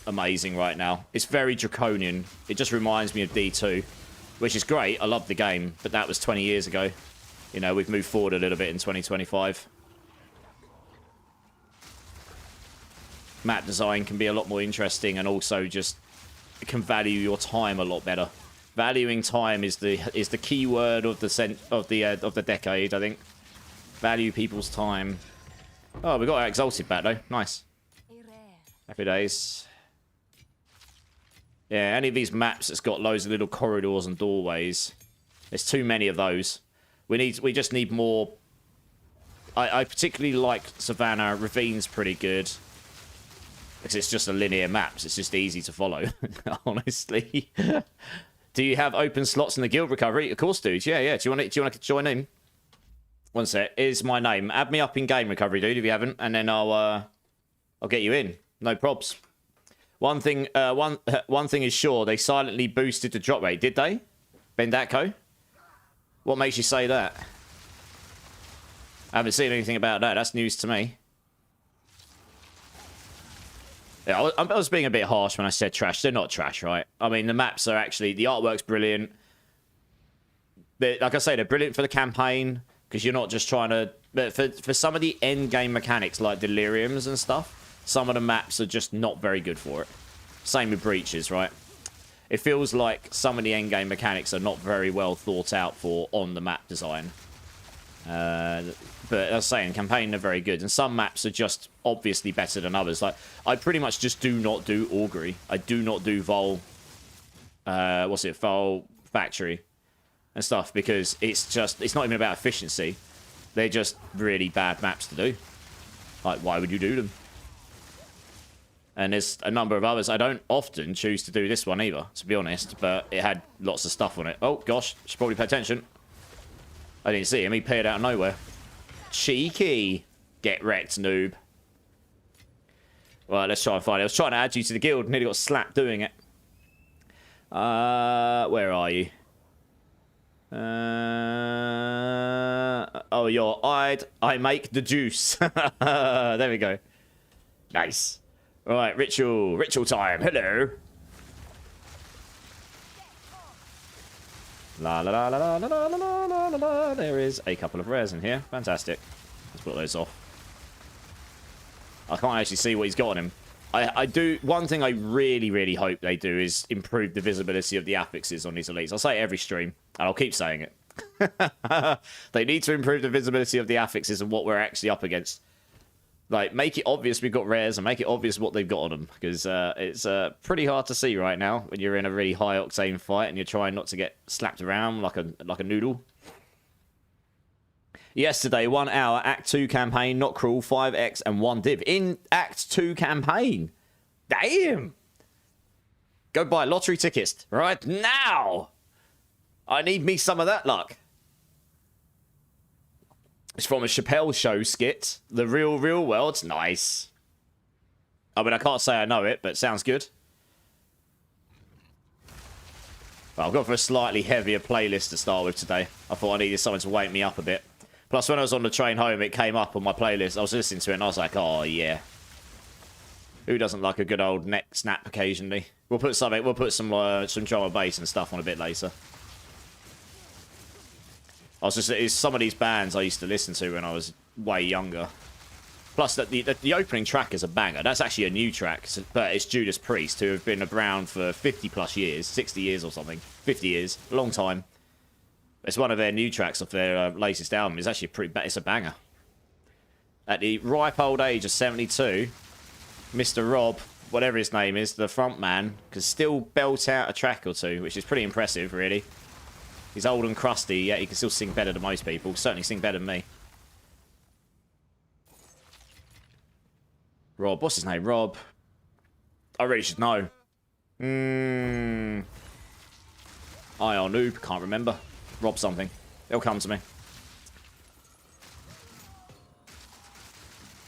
amazing right now. It's very draconian. It just reminds me of D2, which is great. I love the game, but that was 20 years ago. You know, we've moved forward a little bit in 2025. Map design can be a lot more interesting, and also just can value your time a lot better. Valuing time is the key word of the decade, I think. Value people's time. Oh, we got our Exalted back though. Nice. Happy days. Yeah, any of these maps that's got loads of little corridors and doorways. There's too many of those. We just need more. I particularly like Savannah. Ravine's pretty good. Because it's just a linear map, so it's just easy to follow, honestly. Do you have open slots in the guild recovery? Of course, dude. Yeah. Do you want to join in? One sec. Is my name. Add me up in game recovery, dude, if you haven't, and then I'll get you in. No probs. One thing is sure, they silently boosted the drop rate, did they? Bendako? What makes you say that? I haven't seen anything about that. That's news to me. Yeah, I was being a bit harsh when I said trash. They're not trash, right? I mean, the maps are actually... The artwork's brilliant. Like I say, they're brilliant for the campaign, because you're not just trying to... But for some of the endgame mechanics, like Deliriums and stuff, some of the maps are just not very good for it. Same with Breaches, right? It feels like some of the endgame mechanics are not very well thought out for on the map design. But as I was saying, campaign are very good, and some maps are just obviously better than others. Like, I pretty much just do not do Augury. I do not do Vol Factory and stuff, because it's not even about efficiency. They're just really bad maps to do. Like, why would you do them? And there's a number of others. I don't often choose to do this one either, to be honest, but it had lots of stuff on it. Oh gosh, should probably pay attention. I didn't see him. He appeared out of nowhere. Cheeky. Get wrecked, noob. Right, let's try and find it. I was trying to add you to the guild. Nearly got slapped doing it. Where are you? Oh, you're eyed. I make the juice. There we go. Nice. Right, ritual. Ritual time. Hello. La la la la la la la la la la. There is a couple of rares in here. Fantastic. Let's put those off. I can't actually see what he's got on him. I do... One thing I really, really hope they do is improve the visibility of the affixes on these elites. I'll say it every stream, and I'll keep saying it. They need to improve the visibility of the affixes and what we're actually up against. Like, make it obvious we've got rares, and make it obvious what they've got on them. Because it's pretty hard to see right now when you're in a really high-octane fight and you're trying not to get slapped around like a noodle. Yesterday, 1 hour, Act 2 campaign, not cruel, 5x, and 1 div. In Act 2 campaign. Damn! Go buy lottery tickets right now! I need me some of that luck. It's from a Chappelle Show skit. The real world. Nice. I mean, I can't say I know it, but it sounds good. Well, I've gone for a slightly heavier playlist to start with today. I thought I needed something to wake me up a bit. Plus, when I was on the train home, it came up on my playlist. I was listening to it, and I was like, oh, yeah. Who doesn't like a good old neck snap occasionally? We'll put some drum and bass and stuff on a bit later. It's some of these bands I used to listen to when I was way younger. Plus, the opening track is a banger. That's actually a new track, but it's Judas Priest, who have been around for 50+ years, 60 years or something. 50 years, a long time. It's one of their new tracks off their latest album. It's actually it's a banger. At the ripe old age of 72, Mr. Rob, whatever his name is, the front man, can still belt out a track or two, which is pretty impressive, really. He's old and crusty, yet he can still sing better than most people. Certainly sing better than me. Rob, what's his name? Rob. I really should know. IR Noob, can't remember. Rob something. It'll come to me.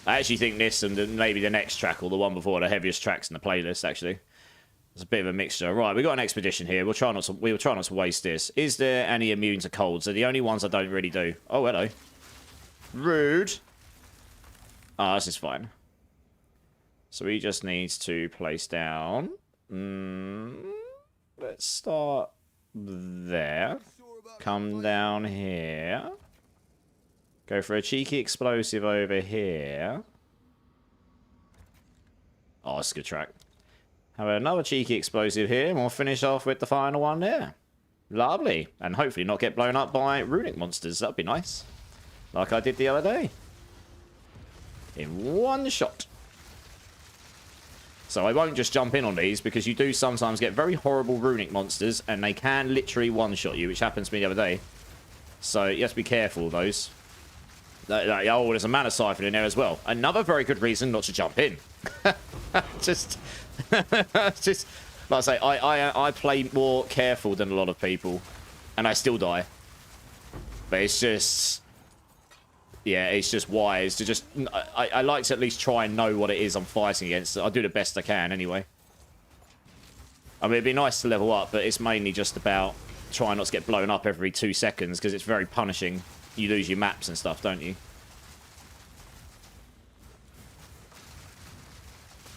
I actually think this and maybe the next track or the one before the heaviest tracks in the playlist, actually. It's a bit of a mixture. Right, we got an expedition here. We'll try not to waste this. Is there any immune to colds? They're the only ones I don't really do. Oh, hello. Rude. Ah, this is fine. So we just need to place down. Let's start there. Come down here. Go for a cheeky explosive over here. Oh, it's a good track. Have another cheeky explosive here, and we'll finish off with the final one there. Lovely. And hopefully not get blown up by runic monsters. That'd be nice. Like I did the other day. In one shot. So I won't just jump in on these, because you do sometimes get very horrible runic monsters, and they can literally one-shot you, which happened to me the other day. So you have to be careful of those. Oh, there's a mana siphon in there as well. Another very good reason not to jump in. just like I say, I play more careful than a lot of people, and I still die. But it's just, yeah, it's just wise to just. I like to at least try and know what it is I'm fighting against. I do the best I can anyway. I mean, it'd be nice to level up, but it's mainly just about trying not to get blown up every 2 seconds, because it's very punishing. You lose your maps and stuff, don't you?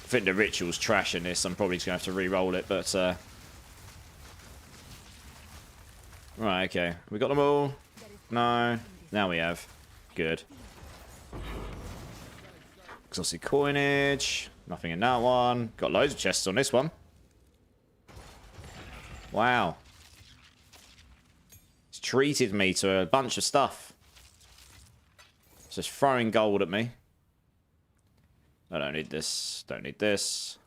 I think the ritual's trash in this. I'm probably just going to have to re-roll it, but... Right, okay. We got them all? No. Now we have. Good. Exhausted coinage. Nothing in that one. Got loads of chests on this one. Wow. It's treated me to a bunch of stuff. It's just throwing gold at me. I don't need this. Don't need this.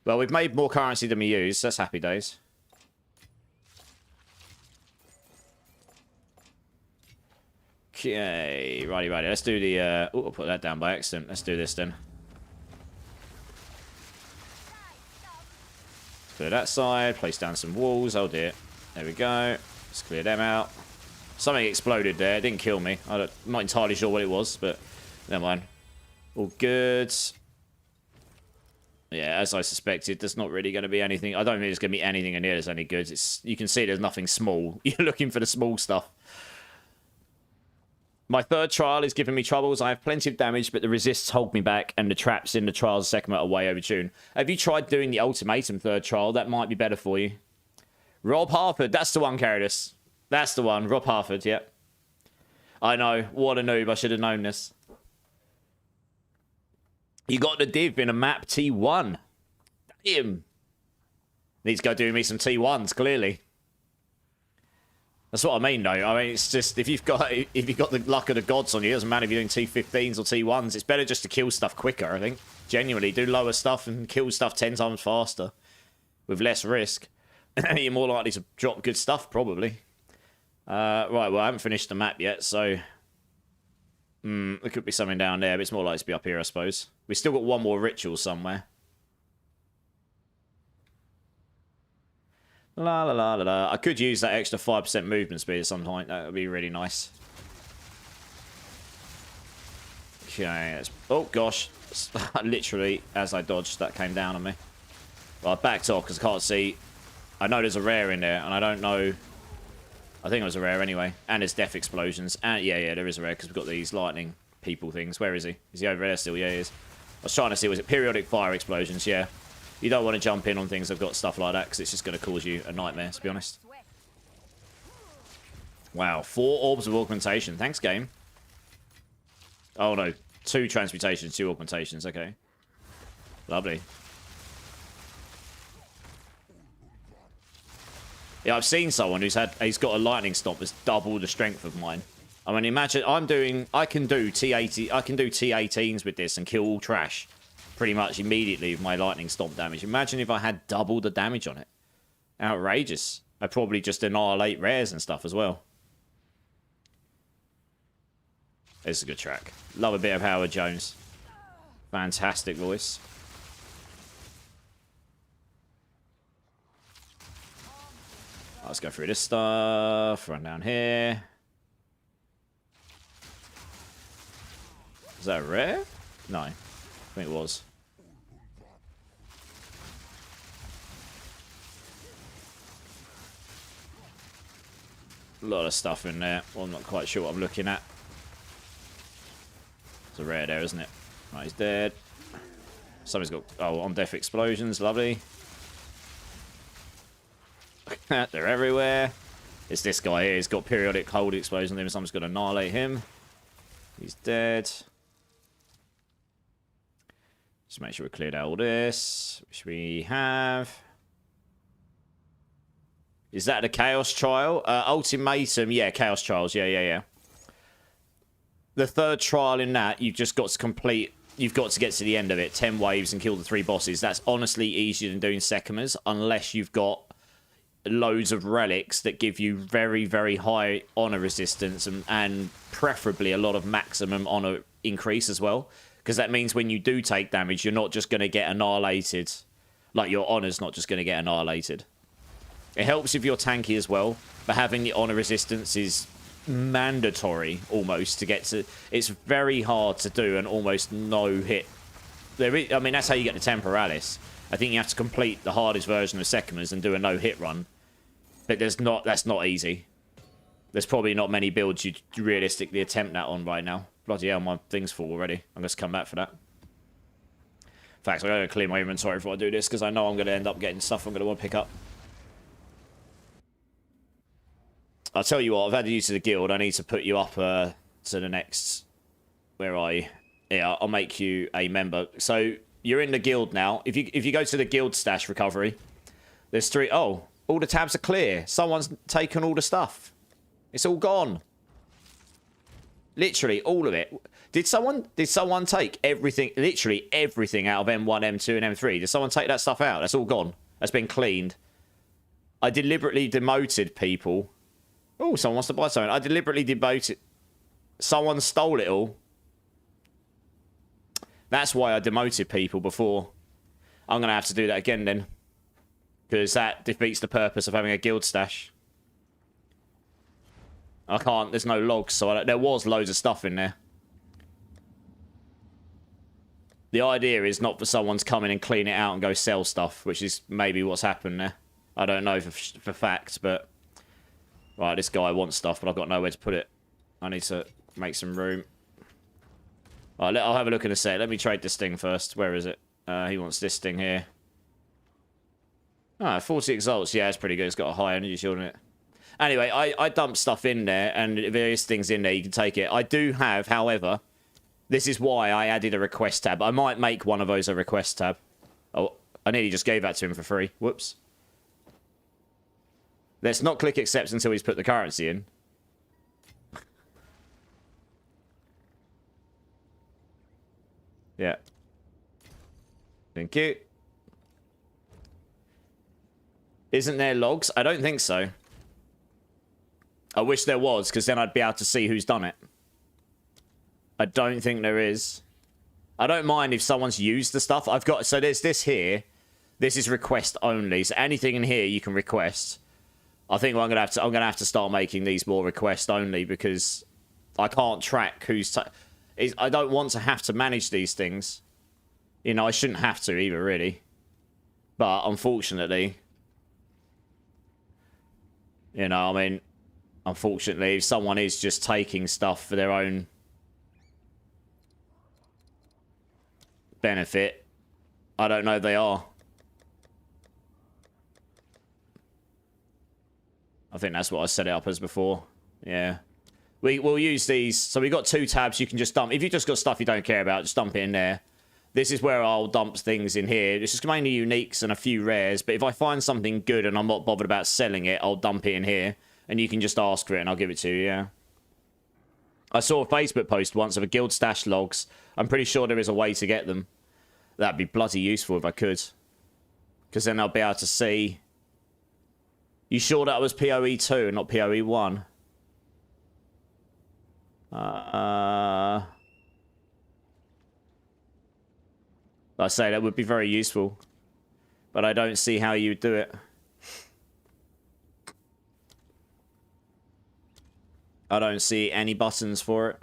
Well, we've made more currency than we use. That's happy days. Okay. Righty. Let's do the... oh, I'll put that down by accident. Let's do this then. Clear that side. Place down some walls. Oh, dear. There we go. Let's clear them out. Something exploded there. It didn't kill me. I'm not entirely sure what it was, but never mind. All good. Yeah, as I suspected, there's not really going to be anything. I don't think there's going to be anything in here that's any good. You can see there's nothing small. You're looking for the small stuff. My third trial is giving me troubles. I have plenty of damage, but the resists hold me back, and the traps in the trials segment are way overtuned. Have you tried doing the ultimatum third trial? That might be better for you. Rob Harford, that's the one, Caridus. That's the one, Rob Harford, yep. I know, what a noob, I should have known this. You got the div in a map T1. Damn. Needs to go do me some T1s, clearly. That's what I mean, though. I mean, it's just, if you've got the luck of the gods on you, it doesn't matter if you're doing T15s or T1s, it's better just to kill stuff quicker, I think. Genuinely, do lower stuff and kill stuff 10 times faster. With less risk. You're more likely to drop good stuff, probably. Right, well, I haven't finished the map yet, so... there could be something down there, but it's more likely to be up here, I suppose. We've still got one more ritual somewhere. La la la la la. I could use that extra 5% movement speed at some point. That would be really nice. Okay. Oh, gosh. Literally, as I dodged, that came down on me. Well, I backed off because I can't see. I know there's a rare in there, and I don't know... I think it was a rare anyway. And there's death explosions. And yeah, there is a rare because we've got these lightning people things. Where is he? Is he over there still? Yeah, he is. I was trying to see, was it periodic fire explosions? Yeah. You don't want to jump in on things that have got stuff like that because it's just going to cause you a nightmare, to be honest. Wow, 4 orbs of augmentation. Thanks, game. Oh, no. 2 transmutations, 2 augmentations. Okay. Lovely. Yeah, I've seen someone he's got a lightning stomp that's double the strength of mine. I mean, imagine I can do T18s with this and kill all trash pretty much immediately with my lightning stomp damage. Imagine if I had double the damage on it. Outrageous. I'd probably just annihilate rares and stuff as well. It's a good track. Love a bit of Howard Jones. Fantastic voice. Let's go through this stuff. Run down here. Is that rare? No. I think it was. A lot of stuff in there. Well, I'm not quite sure what I'm looking at. It's a rare there, isn't it? Right, he's dead. Somebody's got... Oh, on-death explosions. Lovely. They're everywhere. It's this guy here. He's got periodic hold explosions on him. Someone's going to annihilate him. He's dead. Just make sure we cleared out all this. Which we have. Is that the Chaos Trial? Ultimatum. Yeah, Chaos Trials. Yeah. The third trial in that, you've just got to complete... You've got to get to the end of it. 10 waves and kill the 3 bosses. That's honestly easier than doing Sekimas, unless you've got loads of relics that give you very, very high honor resistance and preferably a lot of maximum honor increase as well. Because that means when you do take damage, you're not just going to get annihilated. Like, your honor's not just going to get annihilated. It helps if you're tanky as well, but having the honor resistance is mandatory almost to get to. It's very hard to do an almost no hit. I mean, that's how you get the Temporalis. I think you have to complete the hardest version of Sekimas and do a no hit run, but that's not easy. There's probably not many builds you'd realistically attempt that on right now. Bloody hell, my thing's full already. I'm going to come back for that. In fact, I'm going to clear my inventory before I do this because I know I'm going to end up getting stuff I'm going to want to pick up. I'll tell you what, I've had the use of the guild. I need to put you up to the next... Where are you? Yeah, I'll make you a member. So, you're in the guild now. If you go to the guild stash recovery, there's 3... Oh, all the tabs are clear. Someone's taken all the stuff. It's all gone. Literally, all of it. Did someone take everything, literally everything out of M1, M2, and M3? Did someone take that stuff out? That's all gone. That's been cleaned. I deliberately demoted people... Oh, someone wants to buy something. I deliberately demoted... Someone stole it all. That's why I demoted people before. I'm going to have to do that again then. Because that defeats the purpose of having a guild stash. I can't... There's no logs, so there was loads of stuff in there. The idea is not for someone to come in and clean it out and go sell stuff, which is maybe what's happened there. I don't know for fact, but... Right, this guy wants stuff, but I've got nowhere to put it. I need to make some room. Right, I'll have a look in a sec. Let me trade this thing first. Where is it? He wants this thing here. Ah, 40 exalts. Yeah, it's pretty good. It's got a high energy shield in it. Anyway, I dumped stuff in there, and various things in there. You can take it. I do have, however, this is why I added a request tab. I might make one of those a request tab. Oh, I nearly just gave that to him for free. Whoops. Let's not click accept until he's put the currency in. Yeah. Thank you. Isn't there logs? I don't think so. I wish there was, because then I'd be able to see who's done it. I don't think there is. I don't mind if someone's used the stuff. I've got... So there's this here. This is request only. So anything in here you can request. I think I'm gonna have to start making these more request only because I can't track who's. I don't want to have to manage these things. You know, I shouldn't have to either, really. But unfortunately, you know, I mean, unfortunately, if someone is just taking stuff for their own benefit, I don't know if they are. I think that's what I set it up as before. Yeah. We'll use these. So we've got 2 tabs you can just dump. If you've just got stuff you don't care about, just dump it in there. This is where I'll dump things in here. This is mainly uniques and a few rares. But if I find something good and I'm not bothered about selling it, I'll dump it in here. And you can just ask for it and I'll give it to you, yeah. I saw a Facebook post once of a guild stash logs. I'm pretty sure there is a way to get them. That'd be bloody useful if I could. Because then I'll be able to see... You sure that was PoE2 and not PoE1? I say that would be very useful. But I don't see how you would do it. I don't see any buttons for it.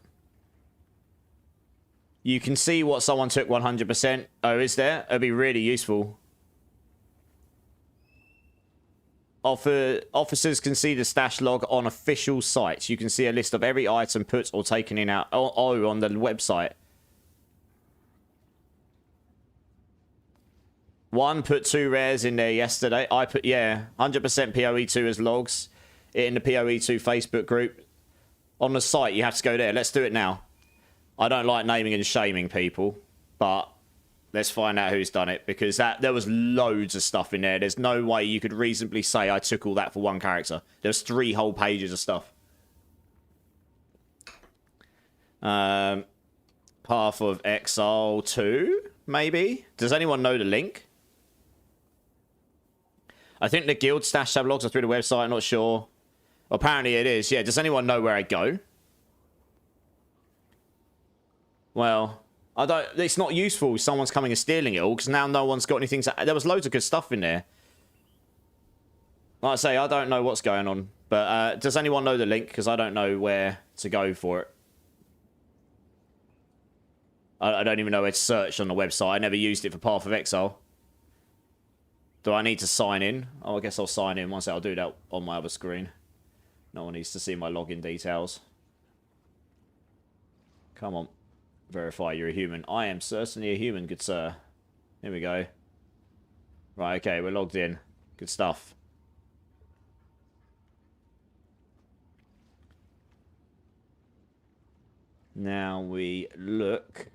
You can see what someone took 100%. Oh, is there? It'd be really useful. Officers can see the stash log on official sites. You can see a list of every item put or taken in out. Oh, on the website. One put 2 rares in there yesterday. I put, yeah, 100% PoE2 as logs in the PoE2 Facebook group. On the site, you have to go there. Let's do it now. I don't like naming and shaming people, but let's find out who's done it, because there was loads of stuff in there. There's no way you could reasonably say I took all that for one character. There's 3 whole pages of stuff. Path of Exile 2, maybe? Does anyone know the link? I think the guild stash tab logs are through the website. I'm not sure. Apparently it is. Yeah, does anyone know where I go? Well, I don't. It's not useful if someone's coming and stealing it all, because now no one's got anything to... There was loads of good stuff in there. Like I say, I don't know what's going on. But does anyone know the link? Because I don't know where to go for it. I don't even know where to search on the website. I never used it for Path of Exile. Do I need to sign in? Oh, I guess I'll sign in. Once I'll do that on my other screen. No one needs to see my login details. Come on. Verify you're a human. I am certainly a human, good sir. Here we go. Right, okay, we're logged in. Good stuff. Now we look.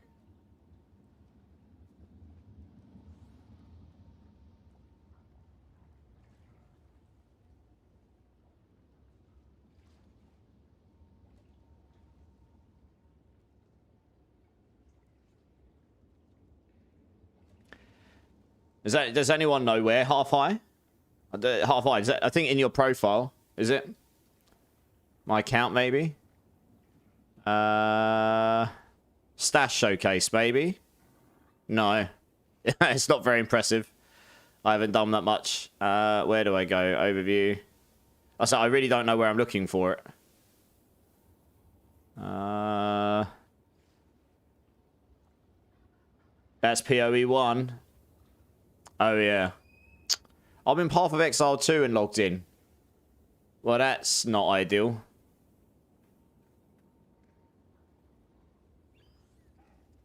Does anyone know where? Half high? Half high. Is that, I think in your profile. Is it? My account, maybe? Stash showcase, maybe? No. It's not very impressive. I haven't done that much. Where do I go? Overview. I said I really don't know where I'm looking for it. That's PoE1. Oh, yeah. I'm in Path of Exile 2 and logged in. Well, that's not ideal.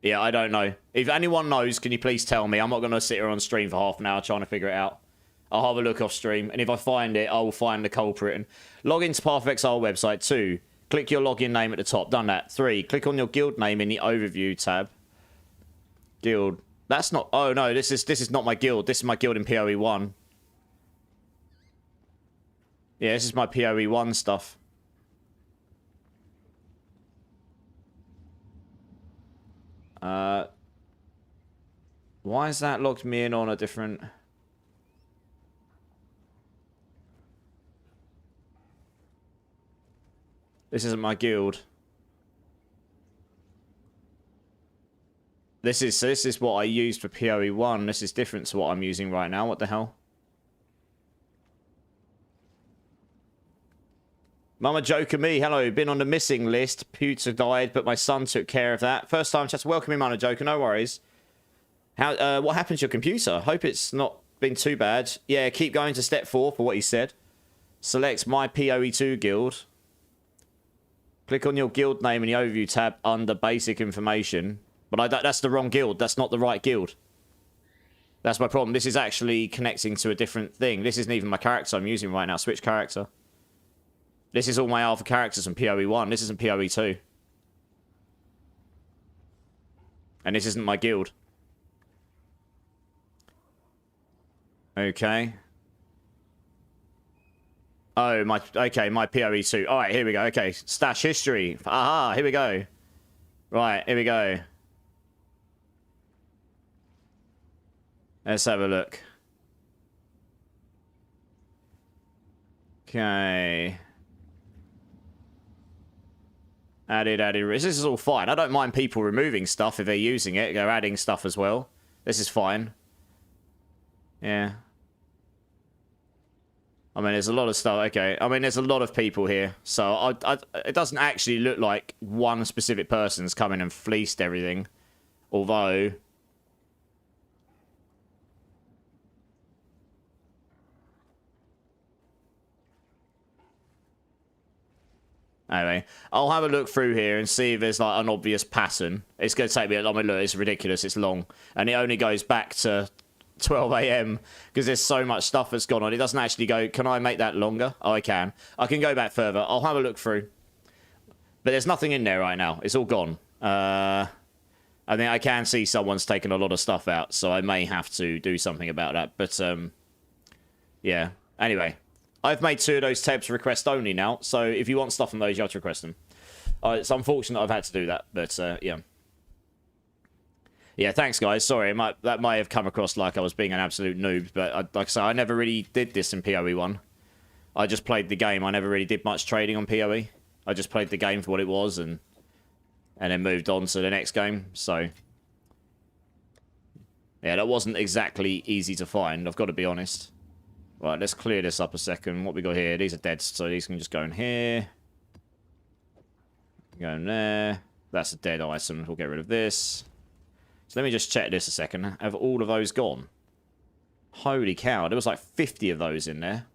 Yeah, I don't know. If anyone knows, can you please tell me? I'm not going to sit here on stream for half an hour trying to figure it out. I'll have a look off stream, and if I find it, I will find the culprit. And log into Path of Exile website. 2. Click your login name at the top. Done that. 3. Click on your guild name in the overview tab. Guild. That's not... Oh, no. This is not my guild. This is my guild in PoE1. Yeah, this is my PoE1 stuff. Why is that logged me in on a different... This isn't my guild. This is what I used for PoE1. This is different to what I'm using right now. What the hell? Mama Joker me, hello. Been on the missing list. Pewter died, but my son took care of that. First time just welcome me, Mama Joker. No worries. How? What happened to your computer? Hope it's not been too bad. Yeah, keep going to step 4 for what he said. Select my PoE2 guild. Click on your guild name in the overview tab under basic information. But that's the wrong guild. That's not the right guild. That's my problem. This is actually connecting to a different thing. This isn't even my character I'm using right now. Switch character. This is all my alpha characters from PoE1. This isn't PoE2. And this isn't my guild. Okay. Oh, okay, my PoE2. Alright, here we go. Okay, stash history. Aha, here we go. Right, here we go. Let's have a look. Okay. Added. This is all fine. I don't mind people removing stuff if they're using it. They're adding stuff as well. This is fine. Yeah. I mean, there's a lot of stuff. Okay. I mean, there's a lot of people here. So it doesn't actually look like one specific person's come in and fleeced everything. Although... Anyway, I'll have a look through here and see if there's like an obvious pattern. It's going to take me a long look. It's ridiculous. It's long. And it only goes back to 12 a.m. because there's so much stuff that's gone on. It doesn't actually go, can I make that longer? Oh, I can. I can go back further. I'll have a look through. But there's nothing in there right now. It's all gone. I think I can see someone's taken a lot of stuff out, so I may have to do something about that. But, yeah. Anyway. I've made 2 of those tabs request only now, so if you want stuff on those, you have to request them. It's unfortunate I've had to do that, but yeah. Yeah, thanks, guys. Sorry, that might have come across like I was being an absolute noob, but like I say, I never really did this in PoE1. I just played the game. I never really did much trading on PoE. I just played the game for what it was and then moved on to the next game, so... Yeah, that wasn't exactly easy to find, I've got to be honest. Right, let's clear this up a second. What we got here? These are dead, so these can just go in here. Go in there. That's a dead item. We'll get rid of this. So let me just check this a second. Have all of those gone? Holy cow, there was like 50 of those in there.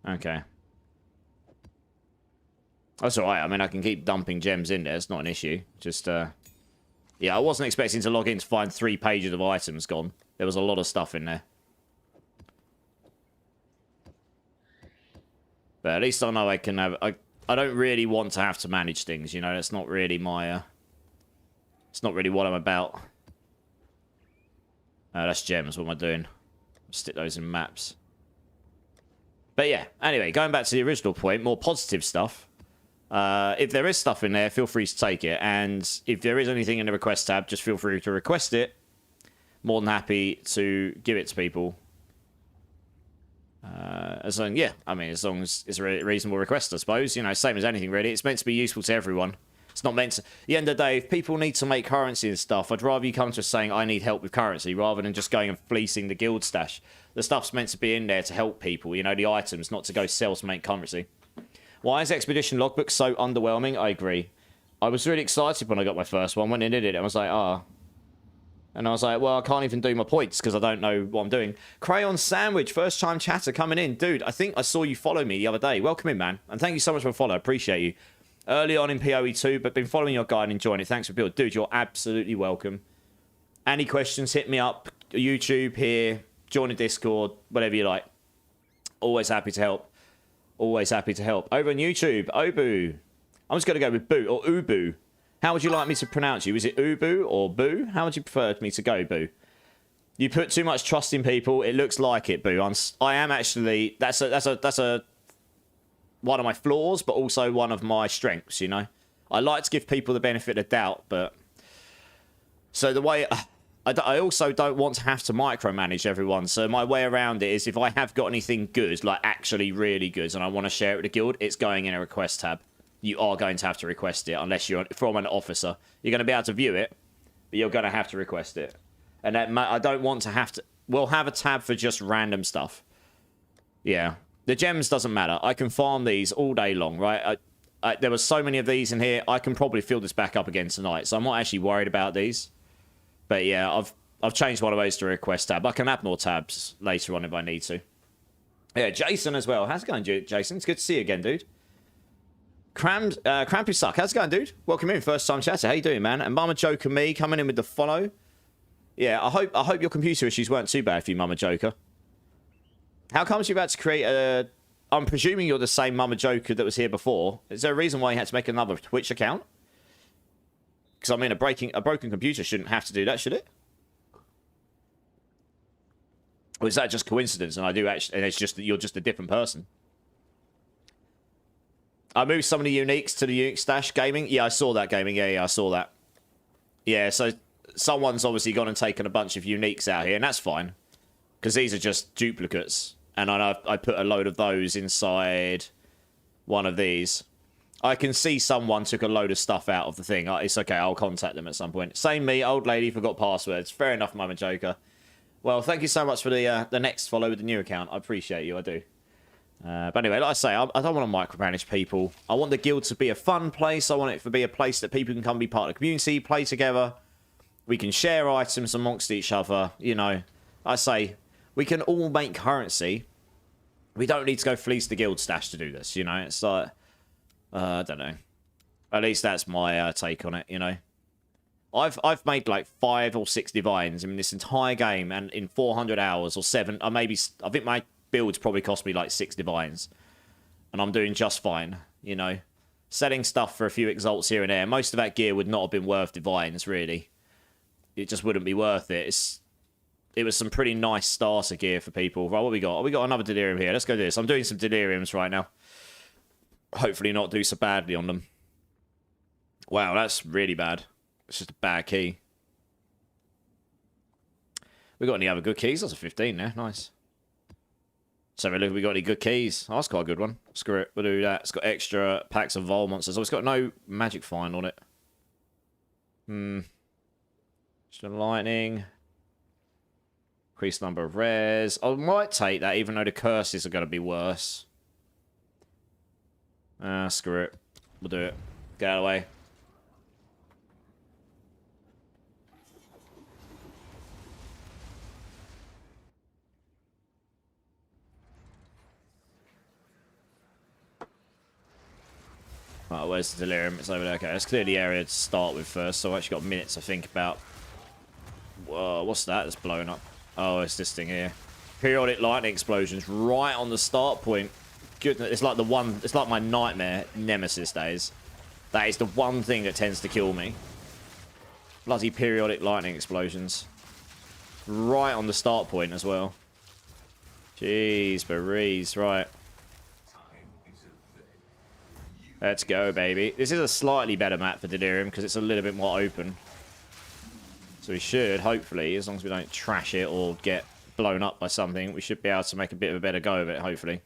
Okay. That's alright. I mean, I can keep dumping gems in there. It's not an issue. Just, yeah, I wasn't expecting to log in to find 3 pages of items gone. There was a lot of stuff in there. But at least I know I can have... I don't really want to have to manage things, you know? That's not really my... it's not really what I'm about. That's gems. What am I doing? Stick those in maps. But yeah, anyway, going back to the original point, more positive stuff. If there is stuff in there, feel free to take it. And if there is anything in the request tab, just feel free to request it. More than happy to give it to people. As long, yeah, I mean, as long as it's a reasonable request, I suppose. You know, same as anything, really. It's meant to be useful to everyone. It's not meant to... At the end of the day, if people need to make currency and stuff, I'd rather you come to us saying, I need help with currency, rather than just going and fleecing the guild stash. The stuff's meant to be in there to help people, you know, the items, not to go sell to make currency. Why is Expedition Logbook so underwhelming? I agree. I was really excited when I got my first one. Went and did it, and I was like, ah... And I was like, well, I can't even do my points because I don't know what I'm doing. Crayon Sandwich, first time chatter coming in. Dude, I think I saw you follow me the other day. Welcome in, man. And thank you so much for the follow. I appreciate you. Early on in PoE2, but been following your guide and enjoying it. Thanks for build. Dude, you're absolutely welcome. Any questions, hit me up. YouTube here. Join the Discord. Whatever you like. Always happy to help. Always happy to help. Over on YouTube, Obu. I'm just going to go with Boo or Ubu. How would you like me to pronounce you? Is it Ubu or Boo? How would you prefer me to go, Boo? You put too much trust in people. It looks like it, Boo. I am actually... That's a one of my flaws, but also one of my strengths, you know? I like to give people the benefit of doubt, but... So the way... I also don't want to have to micromanage everyone, so my way around it is if I have got anything good, like actually really good, and I want to share it with the guild, it's going in a request tab. You are going to have to request it unless you're from an officer. You're going to be able to view it, but you're going to have to request it. And that, I don't want to have to... We'll have a tab for just random stuff. Yeah. The gems doesn't matter. I can farm these all day long, right? There were so many of these in here. I can probably fill this back up again tonight, so I'm not actually worried about these. But yeah, I've changed one of those to a request tab. I can add more tabs later on if I need to. Yeah, Jason as well. How's it going, Jason? It's good to see you again, dude. Crampy Suck. How's it going, dude? Welcome in, first time chatter. How you doing, man? And Mama Joker me coming in with the follow. Yeah, I hope your computer issues weren't too bad for you, Mama Joker. How comes you've had to create a... I'm presuming you're the same Mama Joker that was here before. Is there a reason why you had to make another Twitch account? Because, I mean, a broken computer shouldn't have to do that, should it? Or is that just coincidence and I do actually... And it's just that you're just a different person? I moved some of the uniques to the unique stash gaming. Yeah, I saw that gaming. Yeah, I saw that. Yeah, so someone's obviously gone and taken a bunch of uniques out here, and that's fine. Because these are just duplicates. And I put a load of those inside one of these. I can see someone took a load of stuff out of the thing. It's okay, I'll contact them at some point. Same me, old lady, forgot passwords. Fair enough, Mama Joker. Well, thank you so much for the next follow with the new account. I appreciate you, I do. But anyway, like I say, I don't want to micromanage people. I want the guild to be a fun place. I want it to be a place that people can come be part of the community, play together. We can share items amongst each other. You know, I say, we can all make currency. We don't need to go fleece the guild stash to do this, you know? It's like, I don't know. At least that's my take on it, you know? I've made like 5 or 6 divines in this entire game, and in 400 hours or 7, or maybe, I think my builds probably cost me like 6 divines. And I'm doing just fine, you know? Selling stuff for a few exalts here and there. Most of that gear would not have been worth divines, really. It just wouldn't be worth it. It was some pretty nice starter gear for people. Right, what we got? Oh, we got another delirium here. Let's go do this. I'm doing some deliriums right now. Hopefully not do so badly on them. Wow, that's really bad. It's just a bad key. We got any other good keys? That's a 15 there. Nice. So look, we got any good keys? Oh, that's quite a good one. Screw it. We'll do that. It's got extra packs of Vol monsters. Oh, it's got no magic find on it. Just a lightning. Increased number of rares. I might take that, even though the curses are going to be worse. Screw it. We'll do it. Get out of the way. Oh, where's the delirium? It's over there. Okay, let's clear the area to start with first. So I've actually got minutes to think about. Whoa, what's that that's blowing up? Oh, it's this thing here. Periodic lightning explosions right on the start point. Goodness, it's like it's like my nightmare nemesis days. That is the one thing that tends to kill me. Bloody periodic lightning explosions. Right on the start point as well. Jeez, Berees, right. Let's go, baby. This is a slightly better map for Delirium because it's a little bit more open. So we should, hopefully, as long as we don't trash it or get blown up by something, we should be able to make a bit of a better go of it, hopefully.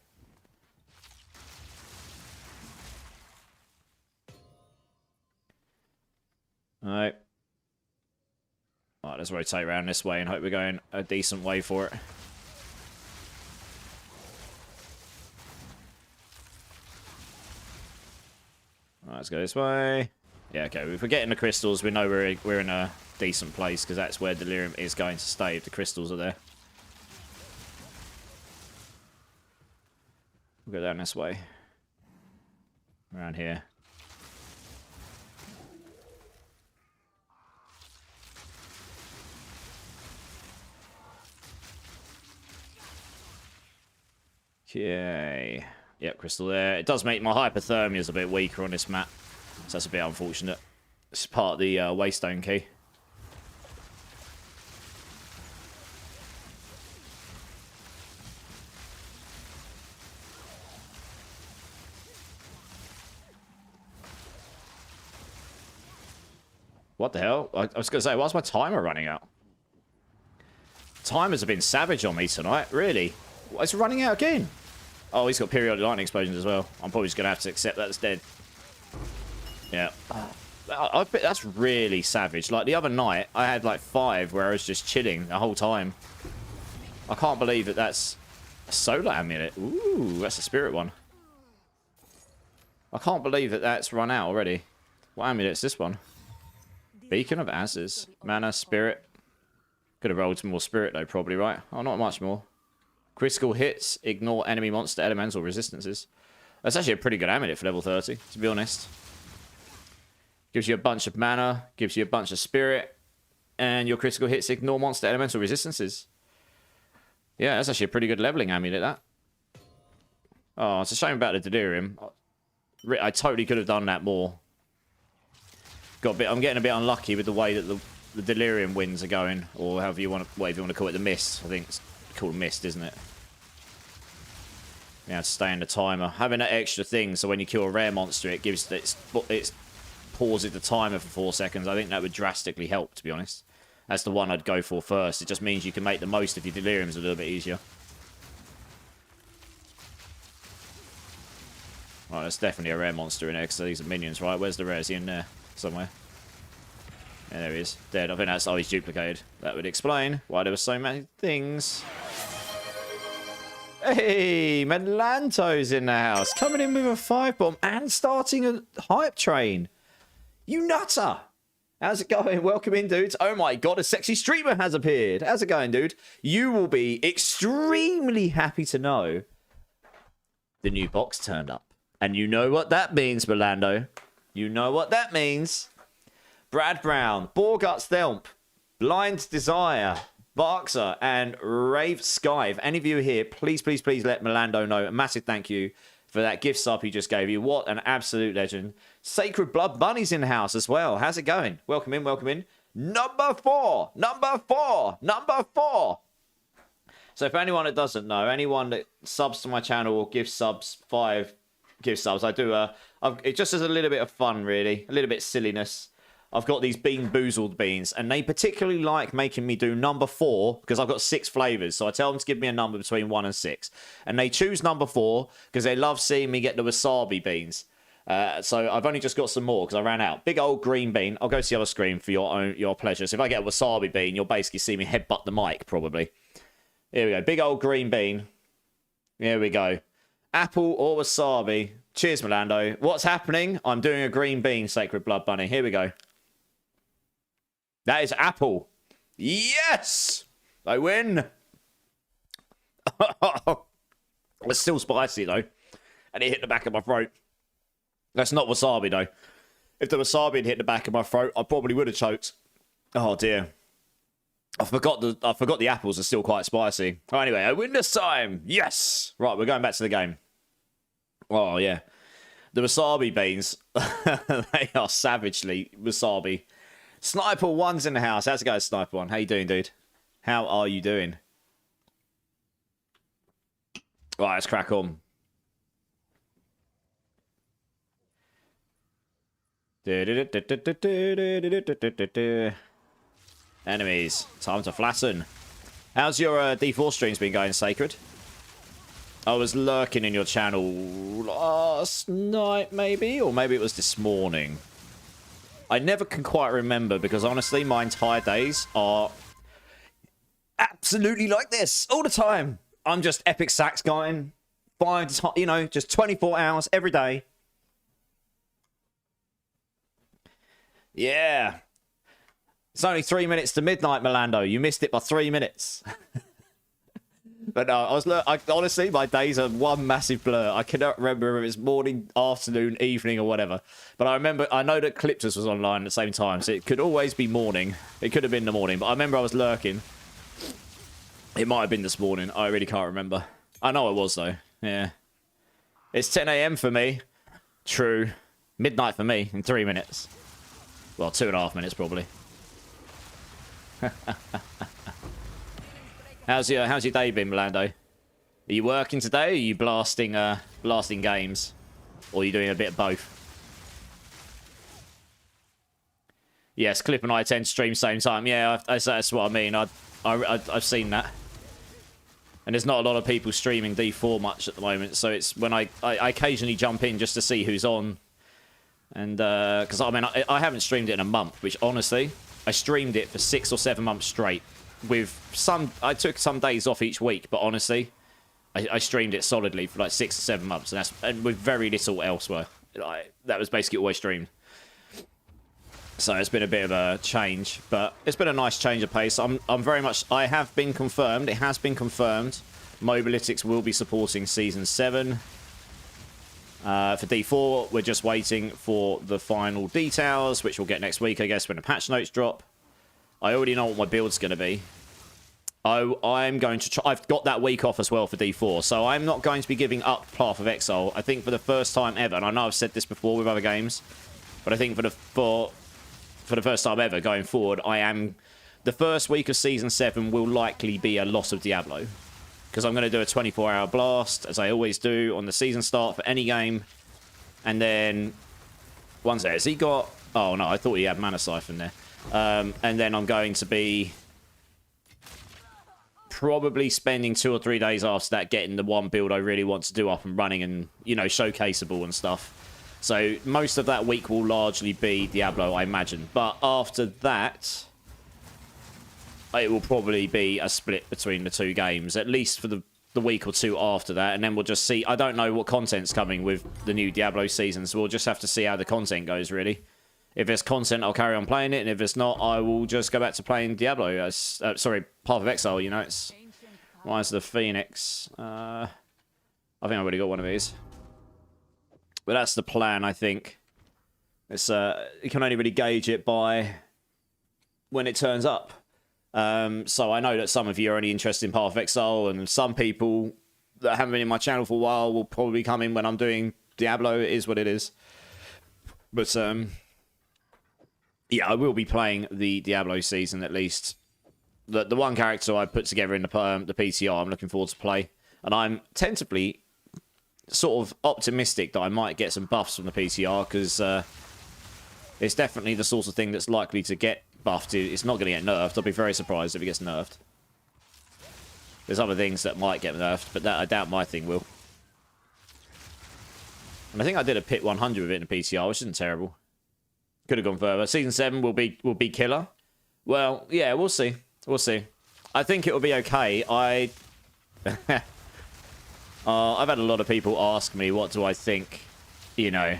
Alright. Alright, let's rotate around this way and hope we're going a decent way for it. Alright, let's go this way. Yeah, okay, if we're getting the crystals, we know we're in a decent place, because that's where Delirium is going to stay if the crystals are there. We'll go down this way. Around here. Okay. Yep, crystal there. It does make my hypothermia is a bit weaker on this map. So that's a bit unfortunate. It's part of the Waystone key. What the hell? I was going to say, why's my timer running out? Timers have been savage on me tonight. Really? It's running out again. Oh, he's got periodic lightning explosions as well. I'm probably just going to have to accept that it's dead. Yeah. I bet that's really savage. Like, the other night, I had like 5 where I was just chilling the whole time. I can't believe that that's a solar amulet. Ooh, that's a spirit one. I can't believe that that's run out already. What amulet's this one? Beacon of Ashes. Mana, spirit. Could have rolled some more spirit though, probably, right? Oh, not much more. Critical hits, ignore enemy monster elemental resistances. That's actually a pretty good amulet for level 30, to be honest. Gives you a bunch of mana, gives you a bunch of spirit, and your critical hits ignore monster elemental resistances. Yeah, that's actually a pretty good leveling amulet, that. Oh, it's a shame about the Delirium. I totally could have done that more. I'm getting a bit unlucky with the way that the Delirium wins are going, or however you want to call it, the mist. I think it's called mist, isn't it? You have to stay in the timer. Having that extra thing, so when you kill a rare monster, it gives it pauses the timer for 4 seconds. I think that would drastically help, to be honest. That's the one I'd go for first. It just means you can make the most of your Deliriums a little bit easier. Right, there's definitely a rare monster in there, because these are minions, right? Where's the rare? Is he in there? Somewhere. Yeah, there he is. Dead. I think that's how he's duplicated. That would explain why there were so many things. Hey, Melanto's in the house. Coming in with a 5-bomb and starting a hype train. You nutter. How's it going? Welcome in, dudes. Oh my god, a sexy streamer has appeared. How's it going, dude? You will be extremely happy to know the new box turned up. And you know what that means, Melando. You know what that means. Brad Brown, Borgut Thelp, Blind Desire, Barkser, and Rave Sky. If any of you are here, please, please, please let Melando know. A massive thank you for that gift sub he just gave you. What an absolute legend. Sacred Blood Bunny's in the house as well. How's it going? Welcome in, welcome in. Number 4. So if anyone that doesn't know, anyone that subs to my channel or gives subs 5 gift subs, I do it just as a little bit of fun, really. A little bit of silliness. I've got these Bean Boozled beans, and they particularly like making me do number 4 because I've got 6 flavors. So I tell them to give me a number between 1 and 6, and they choose number 4 because they love seeing me get the wasabi beans. So I've only just got some more because I ran out. Big old green bean. I'll go to the other screen for your pleasure. So if I get a wasabi bean, you'll basically see me headbutt the mic probably. Here we go. Big old green bean. Here we go. Apple or wasabi. Cheers, Melando. What's happening? I'm doing a green bean, Sacred Blood Bunny. Here we go. That is apple. Yes! I win. It's still spicy, though. And it hit the back of my throat. That's not wasabi, though. If the wasabi had hit the back of my throat, I probably would have choked. Oh, dear. I forgot the apples are still quite spicy. Oh, anyway, I win this time. Yes! Right, we're going back to the game. Oh, yeah. The wasabi beans, they are savagely wasabi. Sniper 1's in the house. How's it going, Sniper 1? How you doing, dude? How are you doing? Right, let's crack on. Enemies. Time to flatten. How's your D4 streams been going, Sacred? I was lurking in your channel last night, maybe? Or maybe it was this morning. I never can quite remember because honestly, my entire days are absolutely like this all the time. I'm just epic sax going, just 24 hours every day. Yeah. It's only 3 minutes to midnight, Melando. You missed it by 3 minutes. But honestly, my days are one massive blur. I cannot remember if it's morning, afternoon, evening, or whatever. But I know that Cliptus was online at the same time, so it could always be morning. It could have been the morning, but I remember I was lurking. It might have been this morning. I really can't remember. I know it was, though. Yeah. It's 10 a.m. for me. True. Midnight for me in 3 minutes. Well, 2.5 minutes, probably. How's your day been, Melando? Are you working today? Or are you blasting games? Or are you doing a bit of both? Yes, Clip and I tend to stream same time. Yeah, that's what I mean. I've seen that. And there's not a lot of people streaming D4 much at the moment, so it's when I occasionally jump in just to see who's on. And because I mean I haven't streamed it in a month, which honestly I streamed it for 6 or 7 months straight. I took some days off each week, but honestly, I streamed it solidly for like 6 or 7 months, and with very little elsewhere. That was basically always streamed. So it's been a bit of a change, but it's been a nice change of pace. I have been confirmed. It has been confirmed. Mobalytics will be supporting Season 7. For D4, we're just waiting for the final details, which we'll get next week, I guess, when the patch notes drop. I already know what my build's going to be. I'm going to try... I've got that week off as well for D4, so I'm not going to be giving up Path of Exile. I think for the first time ever, and I know I've said this before with other games, but I think for the first time ever going forward, the first week of Season 7 will likely be a loss of Diablo. Because I'm going to do a 24-hour blast, as I always do, on the season start for any game. And then... One's there. Has he got... Oh, no, I thought he had Mana Siphon there. And then I'm going to be probably spending 2 or 3 days after that getting the one build I really want to do up and running and, showcaseable and stuff. So most of that week will largely be Diablo, I imagine. But after that, it will probably be a split between the 2 games, at least for the the week or two after that, and then we'll just see. I don't know what content's coming with the new Diablo season, so we'll just have to see how the content goes, really. If there's content, I'll carry on playing it, and if it's not, I will just go back to playing Diablo. Sorry, Path of Exile, you know, it's Rise of the Phoenix. I think I've already got one of these. But that's the plan, I think. It's you can only really gauge it by when it turns up. So I know that some of you are only interested in Path of Exile, and some people that haven't been in my channel for a while will probably come in when I'm doing Diablo. It is what it is. But yeah, I will be playing the Diablo season at least. The one character I put together in the PTR, I'm looking forward to play, and I'm tentatively sort of optimistic that I might get some buffs from the PTR, because it's definitely the sort of thing that's likely to get buffed. It's not going to get nerfed. I'll be very surprised if it gets nerfed. There's other things that might get nerfed, but I doubt my thing will. And I think I did a pit 100 with it in the PTR, which isn't terrible. Could have gone further. Season 7 will be killer. Well, yeah, we'll see. We'll see. I think it will be okay. I've had a lot of people ask me, what do I think, you know,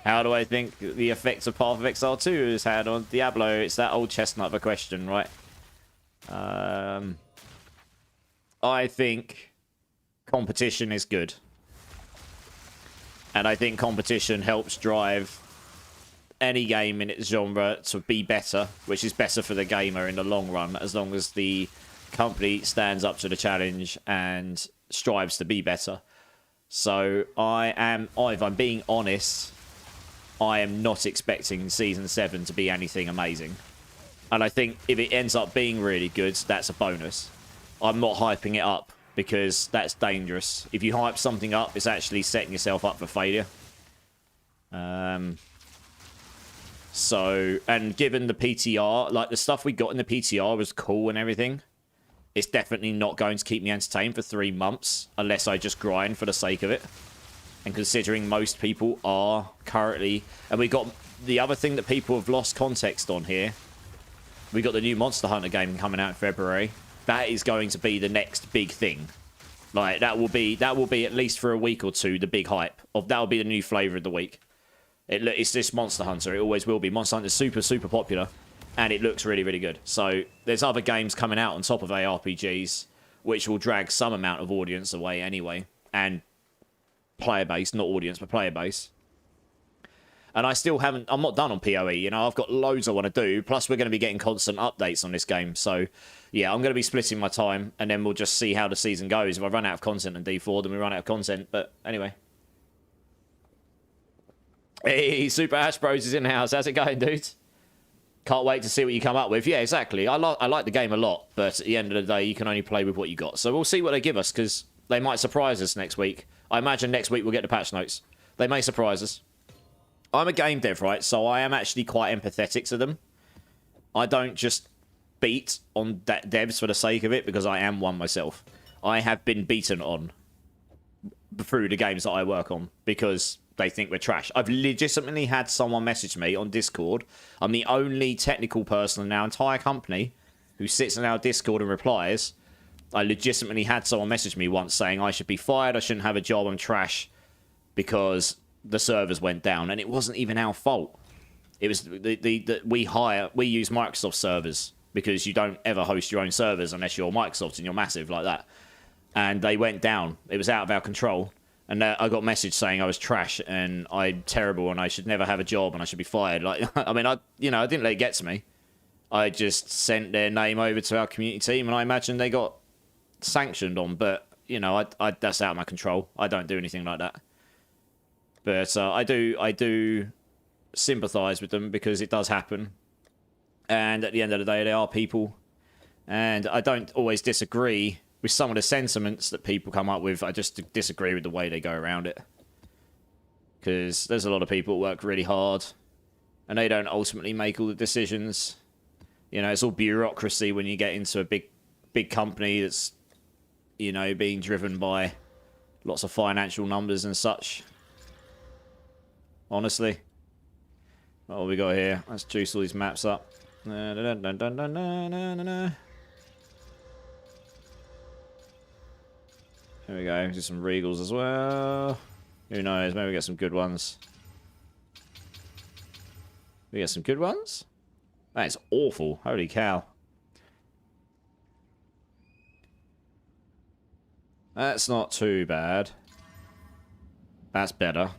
how do I think the effects of Path of Exile 2 has had on Diablo? It's that old chestnut of a question, right? I think competition is good. And I think competition helps drive any game in its genre to be better, which is better for the gamer in the long run, as long as the company stands up to the challenge and strives to be better. So if I'm being honest, I am not expecting Season 7 to be anything amazing. And I think if it ends up being really good, that's a bonus. I'm not hyping it up, because that's dangerous. If you hype something up, it's actually setting yourself up for failure. So, and given the PTR, like the stuff we got in the PTR was cool and everything, it's definitely not going to keep me entertained for 3 months unless I just grind for the sake of it. And considering most people are currently... And we got the other thing that people have lost context on here. We got the new Monster Hunter game coming out in February. That is going to be the next big thing. Like, that will be at least for a week or two, the big hype. That will be the new flavour of the week. It's this Monster Hunter. It always will be. Monster Hunter is super, super popular. And it looks really, really good. So, there's other games coming out on top of ARPGs, which will drag some amount of audience away anyway. And player base, not audience, but player base. And I'm not done on PoE, you know, I've got loads I want to do, plus we're going to be getting constant updates on this game, so yeah, I'm going to be splitting my time, and then we'll just see how the season goes. If I run out of content on D4, then we run out of content, but anyway. Hey, Super Ash Bros is in the house, how's it going, dude? Can't wait to see what you come up with. Yeah, exactly, I like the game a lot, but at the end of the day, you can only play with what you got, so we'll see what they give us, because they might surprise us next week. I imagine next week we'll get the patch notes. They may surprise us. I'm a game dev, right? So I am actually quite empathetic to them. I don't just beat on devs for the sake of it, because I am one myself. I have been beaten on through the games that I work on because they think we're trash. I've legitimately had someone message me on Discord. I'm the only technical person in our entire company who sits in our Discord and replies. I legitimately had someone message me once saying I should be fired, I shouldn't have a job, I'm trash, because the servers went down, and it wasn't even our fault. It was we use Microsoft servers, because you don't ever host your own servers unless you're Microsoft and you're massive like that. And they went down. It was out of our control. And I got a message saying I was trash and I'm terrible and I should never have a job and I should be fired. Like, I mean, I didn't let it get to me. I just sent their name over to our community team, and I imagine they got sanctioned on. But you know, that's out of my control. I don't do anything like that. But I do sympathise with them, because it does happen. And at the end of the day, they are people. And I don't always disagree with some of the sentiments that people come up with. I just disagree with the way they go around it. Because there's a lot of people who work really hard, and they don't ultimately make all the decisions. You know, it's all bureaucracy when you get into a big company that's, you know, being driven by lots of financial numbers and such. Honestly. What have we got here? Let's juice all these maps up. There we go. Do some Regals as well. Who knows? Maybe we get some good ones. We get some good ones? That's awful. Holy cow. That's not too bad. That's better.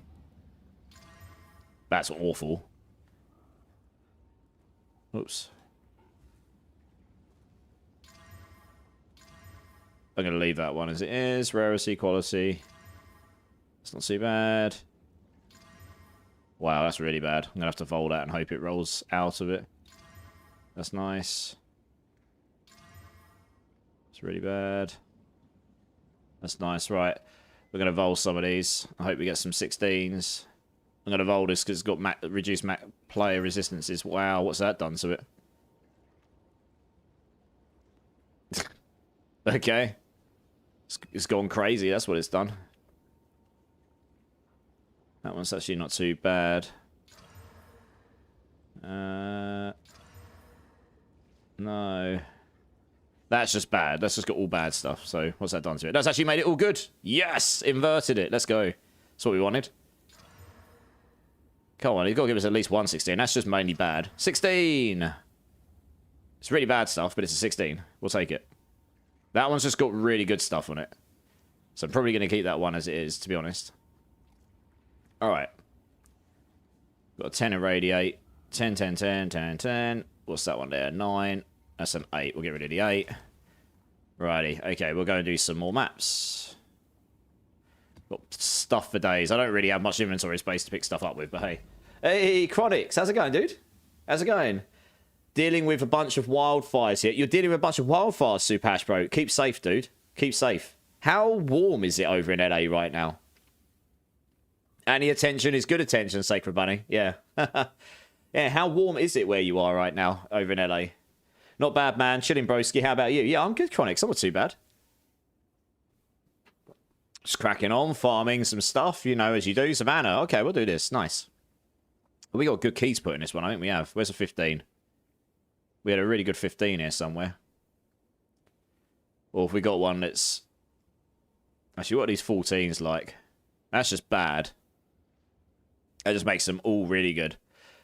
That's awful. Oops. I'm going to leave that one as it is. Rarity, quality. It's not too bad. Wow, that's really bad. I'm going to have to fold that and hope it rolls out of it. That's nice. It's really bad. That's nice. Right. We're going to vol some of these. I hope we get some 16s. I'm going to vol this because it's got reduced player resistances. Wow, what's that done to it? Okay. It's gone crazy. That's what it's done. That one's actually not too bad. No. That's just bad. That's just got all bad stuff. So, what's that done to it? That's actually made it all good. Yes! Inverted it. Let's go. That's what we wanted. Come on, he's got to give us at least one 16. That's just mainly bad. 16! It's really bad stuff, but it's a 16. We'll take it. That one's just got really good stuff on it. So I'm probably going to keep that one as it is, to be honest. Alright. Got a 10 irradiate. 10, 10, 10, 10, 10. What's that one there? 9. That's an 8. We'll get rid of the 8. Righty. Okay, we're going to do some more maps. Got stuff for days. I don't really have much inventory space to pick stuff up with, but hey. Hey, Chronix. How's it going, dude? How's it going? Dealing with a bunch of wildfires here. You're dealing with a bunch of wildfires, Supash, bro. Keep safe, dude. Keep safe. How warm is it over in LA right now? Any attention is good attention, Sacred Bunny. Yeah. Yeah, how warm is it where you are right now over in LA? Not bad, man. Chilling, broski. How about you? Yeah, I'm good, Chronix. I'm not too bad. Just cracking on, farming some stuff, you know, as you do. Savannah. Okay, we'll do this. Nice. We got good keys put in this one. I think we have. Where's the 15? We had a really good 15 here somewhere. Or if we got one that's... Actually, what are these 14s like? That's just bad. That just makes them all really good.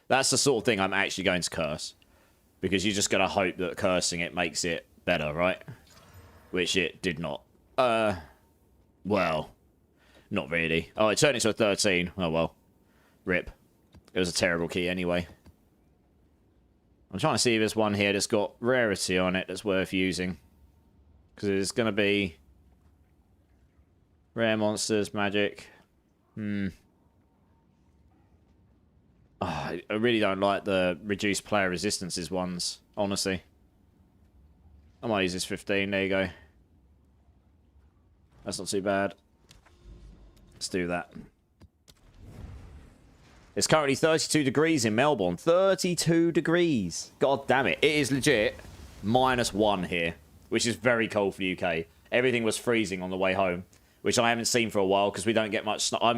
That's the sort of thing I'm actually going to curse. Because you're just going to hope that cursing it makes it better, right? Which it did not. Well, not really. Oh, it turned into a 13. Oh, well. Rip. It was a terrible key anyway. I'm trying to see if there's one here that's got rarity on it that's worth using. Because it's going to be... Rare monsters, magic. Oh, I really don't like the reduced player resistances ones, honestly. I might use this 15. There you go. That's not too bad. Let's do that. It's currently 32 degrees in Melbourne. 32 degrees. God damn it. It is legit -1 here, which is very cold for the UK. Everything was freezing on the way home, which I haven't seen for a while because we don't get much snow. I'm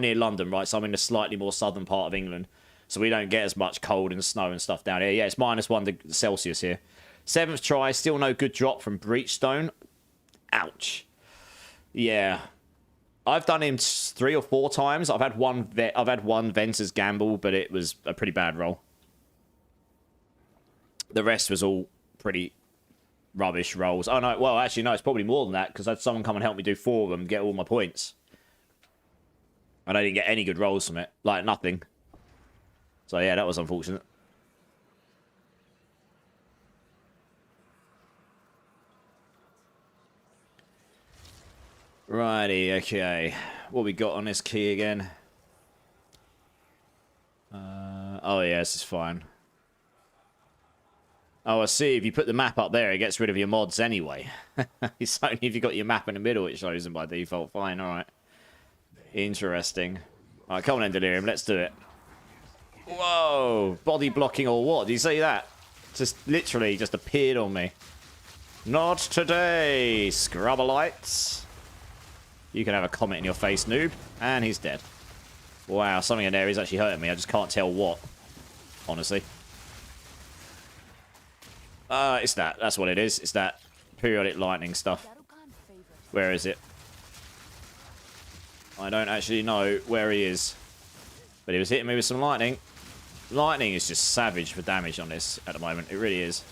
near London, right? So I'm in the slightly more southern part of England. So we don't get as much cold and snow and stuff down here. Yeah, it's -1 Celsius here. 7th try, still no good drop from Breachstone. Ouch. Yeah. I've done him 3 or 4 times. I've had one Venter's Gamble, but it was a pretty bad roll. The rest was all pretty rubbish rolls. Oh, no. Well, actually, no. It's probably more than that, because I had someone come and help me do 4 of them and get all my points. And I didn't get any good rolls from it. Like, nothing. So, yeah, that was unfortunate. Righty, okay. What we got on this key again? Oh, yeah, this is fine. Oh, I see. If you put the map up there, it gets rid of your mods anyway. It's only if you got your map in the middle, it shows them by default. Fine, alright. Interesting. Alright, come on then, Delirium. Let's do it. Whoa! Body blocking or what? Do you see that? Just literally just appeared on me. Not today, Scrubberlights. You can have a comment in your face, noob. And he's dead. Wow, something in there is actually hurting me. I just can't tell what. Honestly. It's that. That's what it is. It's that periodic lightning stuff. Where is it? I don't actually know where he is. But he was hitting me with some lightning. Lightning is just savage for damage on this at the moment. It really is.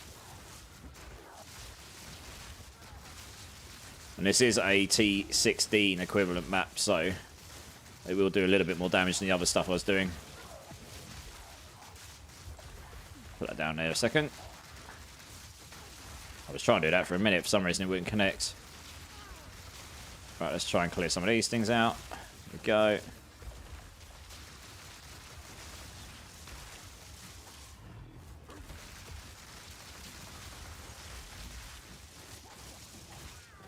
And this is a T16 equivalent map, so it will do a little bit more damage than the other stuff I was doing. Put that down there a second. I was trying to do that for a minute. For some reason, it wouldn't connect. Right, let's try and clear some of these things out. There we go.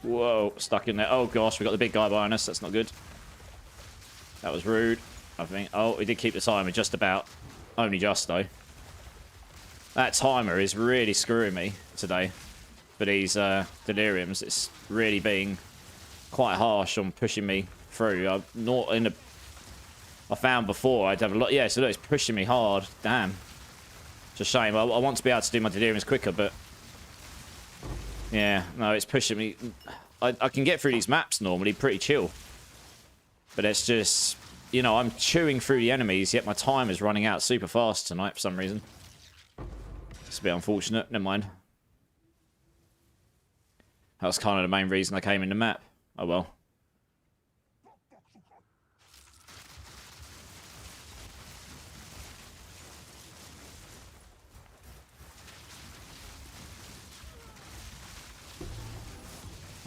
Whoa, stuck in there. Oh gosh, we got the big guy behind us. That's not good. That was rude, I think. Oh, we did keep the timer just about. Only just, though. That timer is really screwing me today. For these deliriums, it's really being quite harsh on pushing me through. I'm not in a... I found before I'd have a lot... Yeah, so look, it's pushing me hard. Damn. It's a shame. I want to be able to do my deliriums quicker, but... Yeah, no, it's pushing me. I can get through these maps normally pretty chill. But it's just, you know, I'm chewing through the enemies, yet my time is running out super fast tonight for some reason. It's a bit unfortunate. Never mind. That was kind of the main reason I came in the map. Oh well.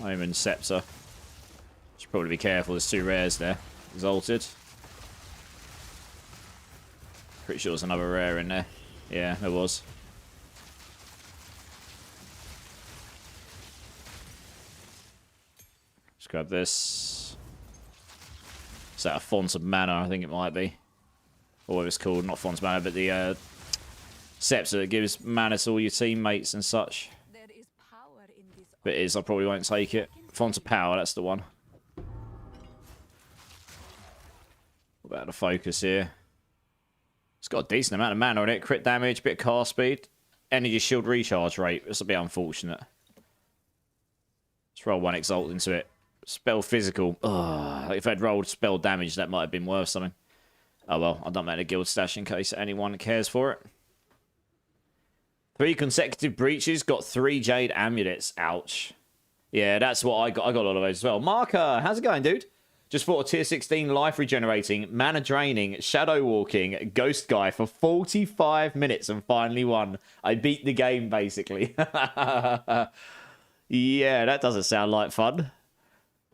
Omen Scepter. Should probably be careful, there's 2 rares there. Exalted. Pretty sure there's another rare in there. Yeah, there was. Let's grab this. Is that a Font of Mana? I think it might be. Or what it's called, not Font of Mana, but the Scepter that gives mana to all your teammates and such. But it is, I probably won't take it. Font of Power, that's the one. What about the focus here? It's got a decent amount of mana on it. Crit damage, bit of cast speed. Energy shield recharge rate. That's a bit unfortunate. Let's roll 1 Exalt into it. Spell physical. Ugh, if I'd rolled spell damage, that might have been worth something. Oh well, I'll dump that in a guild stash in case anyone cares for it. 3 consecutive breaches, got 3 Jade Amulets. Ouch. Yeah, that's what I got. I got a lot of those as well. Marker, how's it going, dude? Just fought a tier 16 life regenerating, mana draining, shadow walking, ghost guy for 45 minutes and finally won. I beat the game, basically. Yeah, that doesn't sound like fun.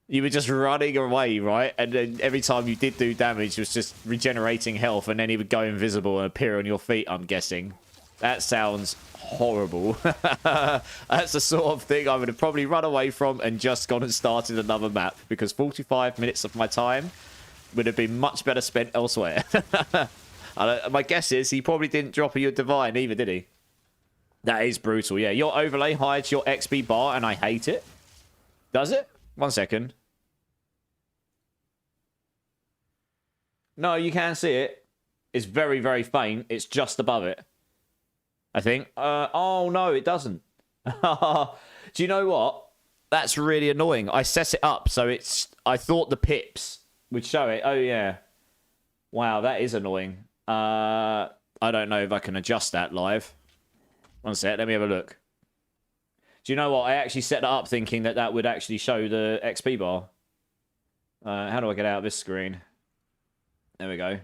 You were just running away, right? And then every time you did do damage, it was just regenerating health, and then he would go invisible and appear on your feet, I'm guessing. That sounds horrible. That's the sort of thing I would have probably run away from and just gone and started another map, because 45 minutes of my time would have been much better spent elsewhere. My guess is he probably didn't drop your divine either, did he? That is brutal, yeah. Your overlay hides your XP bar and I hate it. Does it? 1 second. No, you can see it. It's very, very faint. It's just above it, I think. Oh, no, it doesn't. Do you know what? That's really annoying. I set it up so it's... I thought the pips would show it. Oh, yeah. Wow, that is annoying. I don't know if I can adjust that live. 1 sec, let me have a look. Do you know what? I actually set that up thinking that that would actually show the XP bar. How do I get out of this screen? There we go.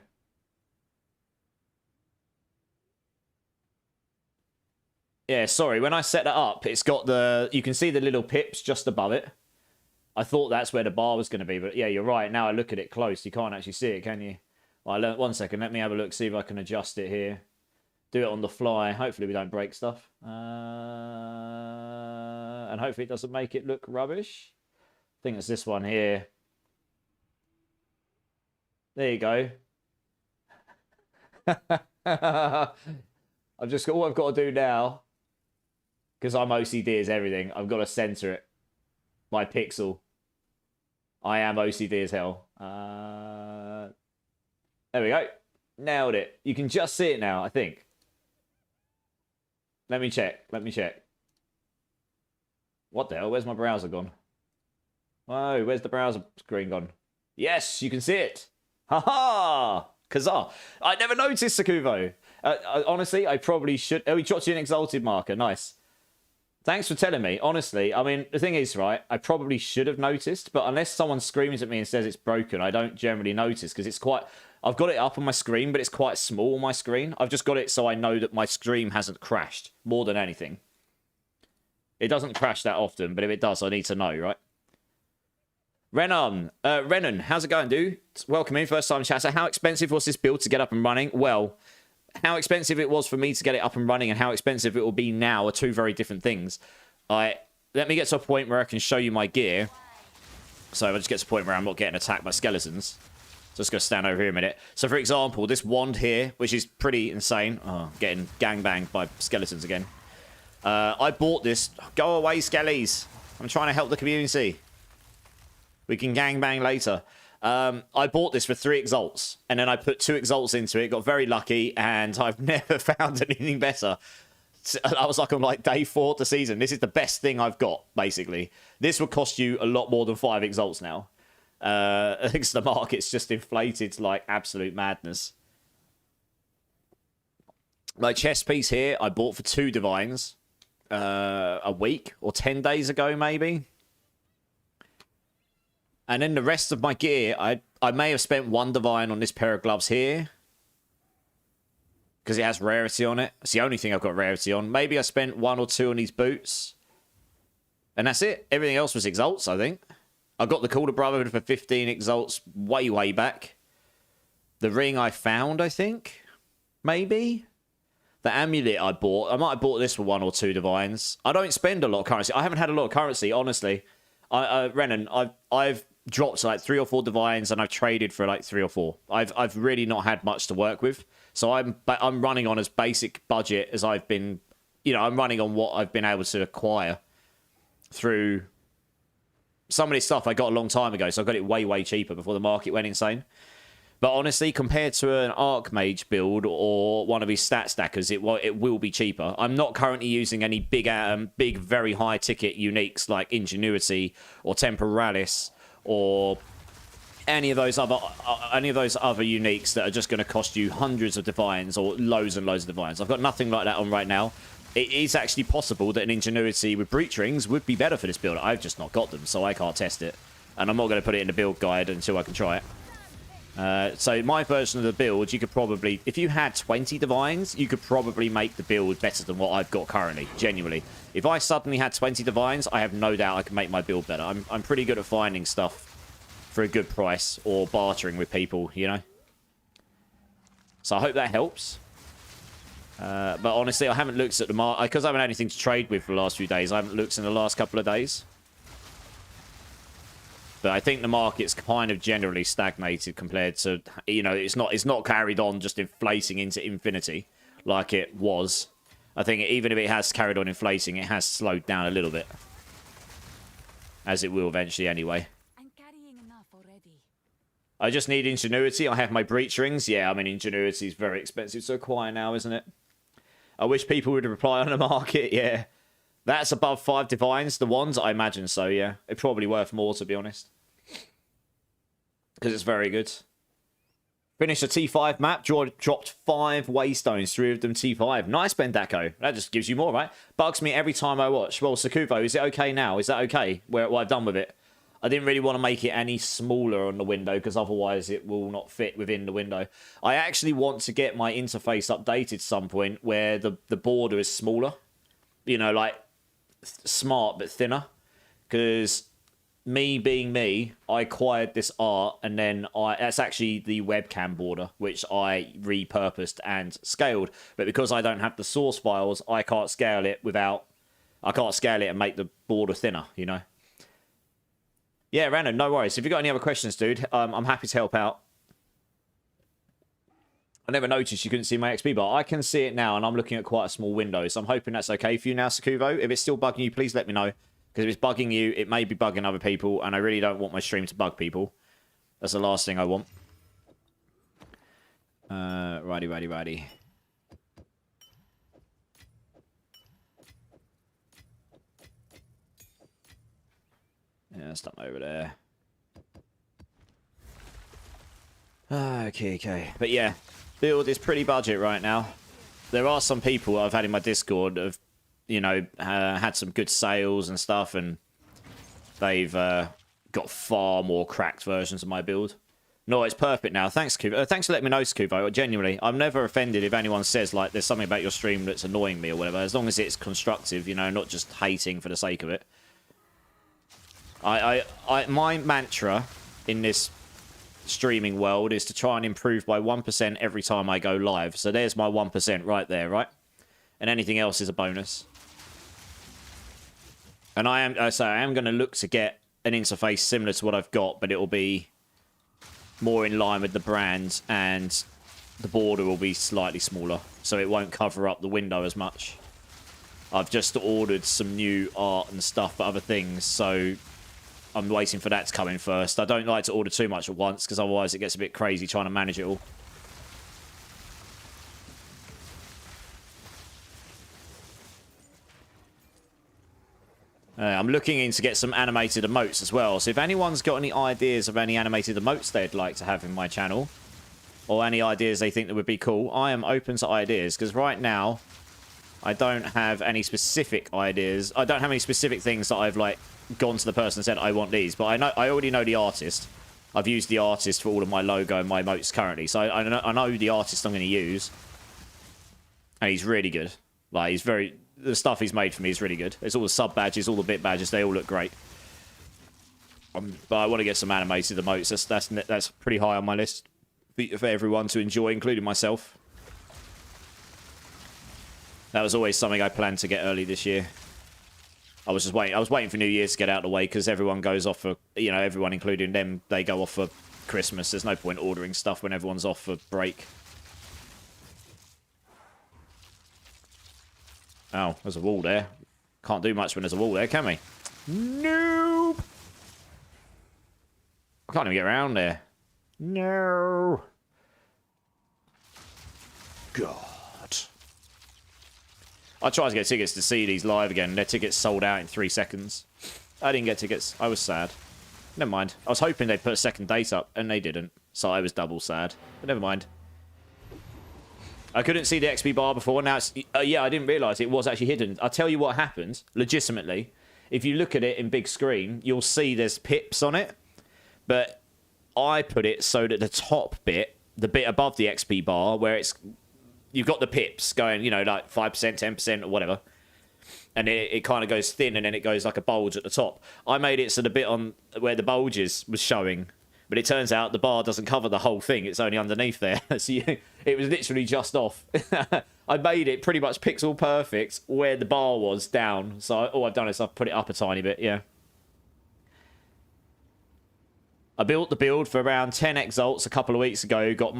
Yeah, sorry. When I set that up, it's got the... You can see the little pips just above it. I thought that's where the bar was going to be, but yeah, you're right. Now I look at it close. You can't actually see it, can you? Well, 1 second. Let me have a look, see if I can adjust it here. Do it on the fly. Hopefully we don't break stuff. And hopefully it doesn't make it look rubbish. I think it's this one here. There you go. I've just got... All I've got to do now... Because I'm OCD as everything. I've got to center it. My pixel. I am OCD as hell. There we go. Nailed it. You can just see it now, I think. Let me check. Let me check. What the hell? Where's my browser gone? Whoa, where's the browser screen gone? Yes, you can see it. Haha! Kazaa. I never noticed, Sakuvo. Honestly, I probably should... Oh, he dropped you an exalted marker. Nice. Thanks for telling me. Honestly, I mean, the thing is, right, I probably should have noticed, but unless someone screams at me and says it's broken, I don't generally notice, because it's quite... I've got it up on my screen, but it's quite small on my screen. I've just got it so I know that my stream hasn't crashed, more than anything. It doesn't crash that often, but if it does, I need to know, right? Renan, how's it going, dude? Welcome in, first time chatter. How expensive was this build to get up and running? Well, how expensive it was for me to get it up and running and how expensive it will be now are two very different things. Let me get to a point where I can show you my gear. So I just get to a point where I'm not getting attacked by skeletons. Just gonna stand over here a minute. So for example, this wand here, which is pretty insane. Oh, getting gangbanged by skeletons again. I bought this. Go away, skellies. I'm trying to help the community. We can gangbang later. I bought this for 3 exalts, and then I put 2 exalts into it, got very lucky, and I've never found anything better. I was like on like day 4 of the season. This is the best thing I've got, basically. This would cost you a lot more than 5 exalts now. I think the market's just inflated to like absolute madness. My chest piece here, I bought for 2 divines a week or 10 days ago, maybe. And then the rest of my gear, I may have spent 1 divine on this pair of gloves here. Because it has rarity on it. It's the only thing I've got rarity on. Maybe I spent 1 or 2 on these boots. And that's it. Everything else was exalts, I think. I got the Calder Brotherhood for 15 exalts way, way back. The ring I found, I think. Maybe. The amulet I bought. I might have bought this for 1 or 2 divines. I don't spend a lot of currency. I haven't had a lot of currency, honestly. Renan, I've dropped like 3 or 4 divines and I've traded for like 3 or 4. I've really not had much to work with. So I'm running on as basic budget as I've been, you know, I'm running on what I've been able to acquire through some of this stuff I got a long time ago. So I got it way, way cheaper before the market went insane. But honestly, compared to an Archmage build or one of his stat stackers, it will be cheaper. I'm not currently using any big, very high ticket uniques like Ingenuity or Temporalis or any of those other uniques that are just going to cost you hundreds of divines or loads and loads of divines. I've got nothing like that on right now. It is actually possible that an Ingenuity with breach rings would be better for this build. I've just not got them, so I can't test it. And I'm not going to put it in the build guide until I can try it. So my version of the build, you could probably, if you had 20 divines, you could probably make the build better than what I've got currently, genuinely. If I suddenly had 20 divines, I have no doubt I can make my build better. I'm pretty good at finding stuff for a good price or bartering with people, you know. So I hope that helps. But honestly, I haven't looked at the market, because I haven't had anything to trade with for the last few days. I haven't looked in the last couple of days. But I think the market's kind of generally stagnated compared to, you know, it's not carried on just inflating into infinity like it was. I think even if it has carried on inflating, it has slowed down a little bit. As it will eventually anyway. I'm carrying enough already. I just need Ingenuity. I have my breach rings. Yeah, I mean, Ingenuity is very expensive to acquire now, isn't it? I wish people would reply on the market. Yeah. That's above 5 divines. The ones, I imagine so, yeah. It's probably worth more, to be honest. Because it's very good. Finished a T5 map. Dropped 5 waystones. 3 of them T5. Nice, Bendako. That just gives you more, right? Bugs me every time I watch. Well, Sakuvo, is it okay now? Is that okay? What I've done with it? I didn't really want to make it any smaller on the window because otherwise it will not fit within the window. I actually want to get my interface updated some point where the border is smaller. You know, like smart but thinner. Because me being me, I acquired this art and then that's actually the webcam border, which I repurposed and scaled. But because I don't have the source files, I can't scale it and make the border thinner, you know. Yeah, Random, no worries. If you've got any other questions, dude, I'm happy to help out. I never noticed you couldn't see my XP bar. I can see it now, and I'm looking at quite a small window, so I'm hoping that's okay for you now, Sakuvo. If it's still bugging you, please let me know. Because if it's bugging you, it may be bugging other people, and I really don't want my stream to bug people. That's the last thing I want. Righty. Yeah, That's done over there. Okay. But yeah, build is pretty budget right now. There are some people I've had in my Discord that have, you know, had some good sales and stuff, and they've got far more cracked versions of my build. No, it's perfect now. Thanks, Kuvo. Thanks for letting me know, Kuvo. Genuinely, I'm never offended if anyone says, like, there's something about your stream that's annoying me or whatever, as long as it's constructive, you know, not just hating for the sake of it. My mantra in this streaming world is to try and improve by 1% every time I go live. So there's my 1% right there, right? And anything else is a bonus. And I am going to look to get an interface similar to what I've got, but it will be more in line with the brand, and the border will be slightly smaller, so it won't cover up the window as much. I've just ordered some new art and stuff for other things, so I'm waiting for that to come in first. I don't like to order too much at once, because otherwise it gets a bit crazy trying to manage it all. I'm looking in to get some animated emotes as well. So if anyone's got any ideas of any animated emotes they'd like to have in my channel, or any ideas they think that would be cool, I am open to ideas. Because right now, I don't have any specific ideas. I don't have any specific things that I've like gone to the person and said I want these. But I already know the artist. I've used the artist for all of my logo and my emotes currently. So I know the artist I'm going to use, and he's really good. Like he's very. The stuff he's made for me is really good. It's all the sub badges, all the bit badges. They all look great. But I want to get some animated emotes. That's pretty high on my list for everyone to enjoy, including myself. That was always something I planned to get early this year. I was waiting for New Year's to get out of the way, because everyone goes off for, you know, everyone including them, they go off for Christmas. There's no point ordering stuff when everyone's off for break. Oh, there's a wall there. Can't do much when there's a wall there, can we? Nope. I can't even get around there. No. God. I tried to get tickets to see these live again. Their tickets sold out in 3 seconds. I didn't get tickets. I was sad. Never mind. I was hoping they'd put a second date up, and they didn't. So I was double sad. But never mind. I couldn't see the XP bar before. Now it's... yeah, I didn't realise it was actually hidden. I'll tell you what happened, legitimately. If you look at it in big screen, you'll see there's pips on it. But I put it so that the top bit, the bit above the XP bar, where it's... You've got the pips going, you know, like 5%, 10% or whatever. And it kind of goes thin, and then it goes like a bulge at the top. I made it so the bit on where the bulges was showing... But it turns out the bar doesn't cover the whole thing. It's only underneath there. So it was literally just off. I made it pretty much pixel perfect where the bar was down. So all I've done is I've put it up a tiny bit, yeah. I built the build for around 10 exalts a couple of weeks ago. Got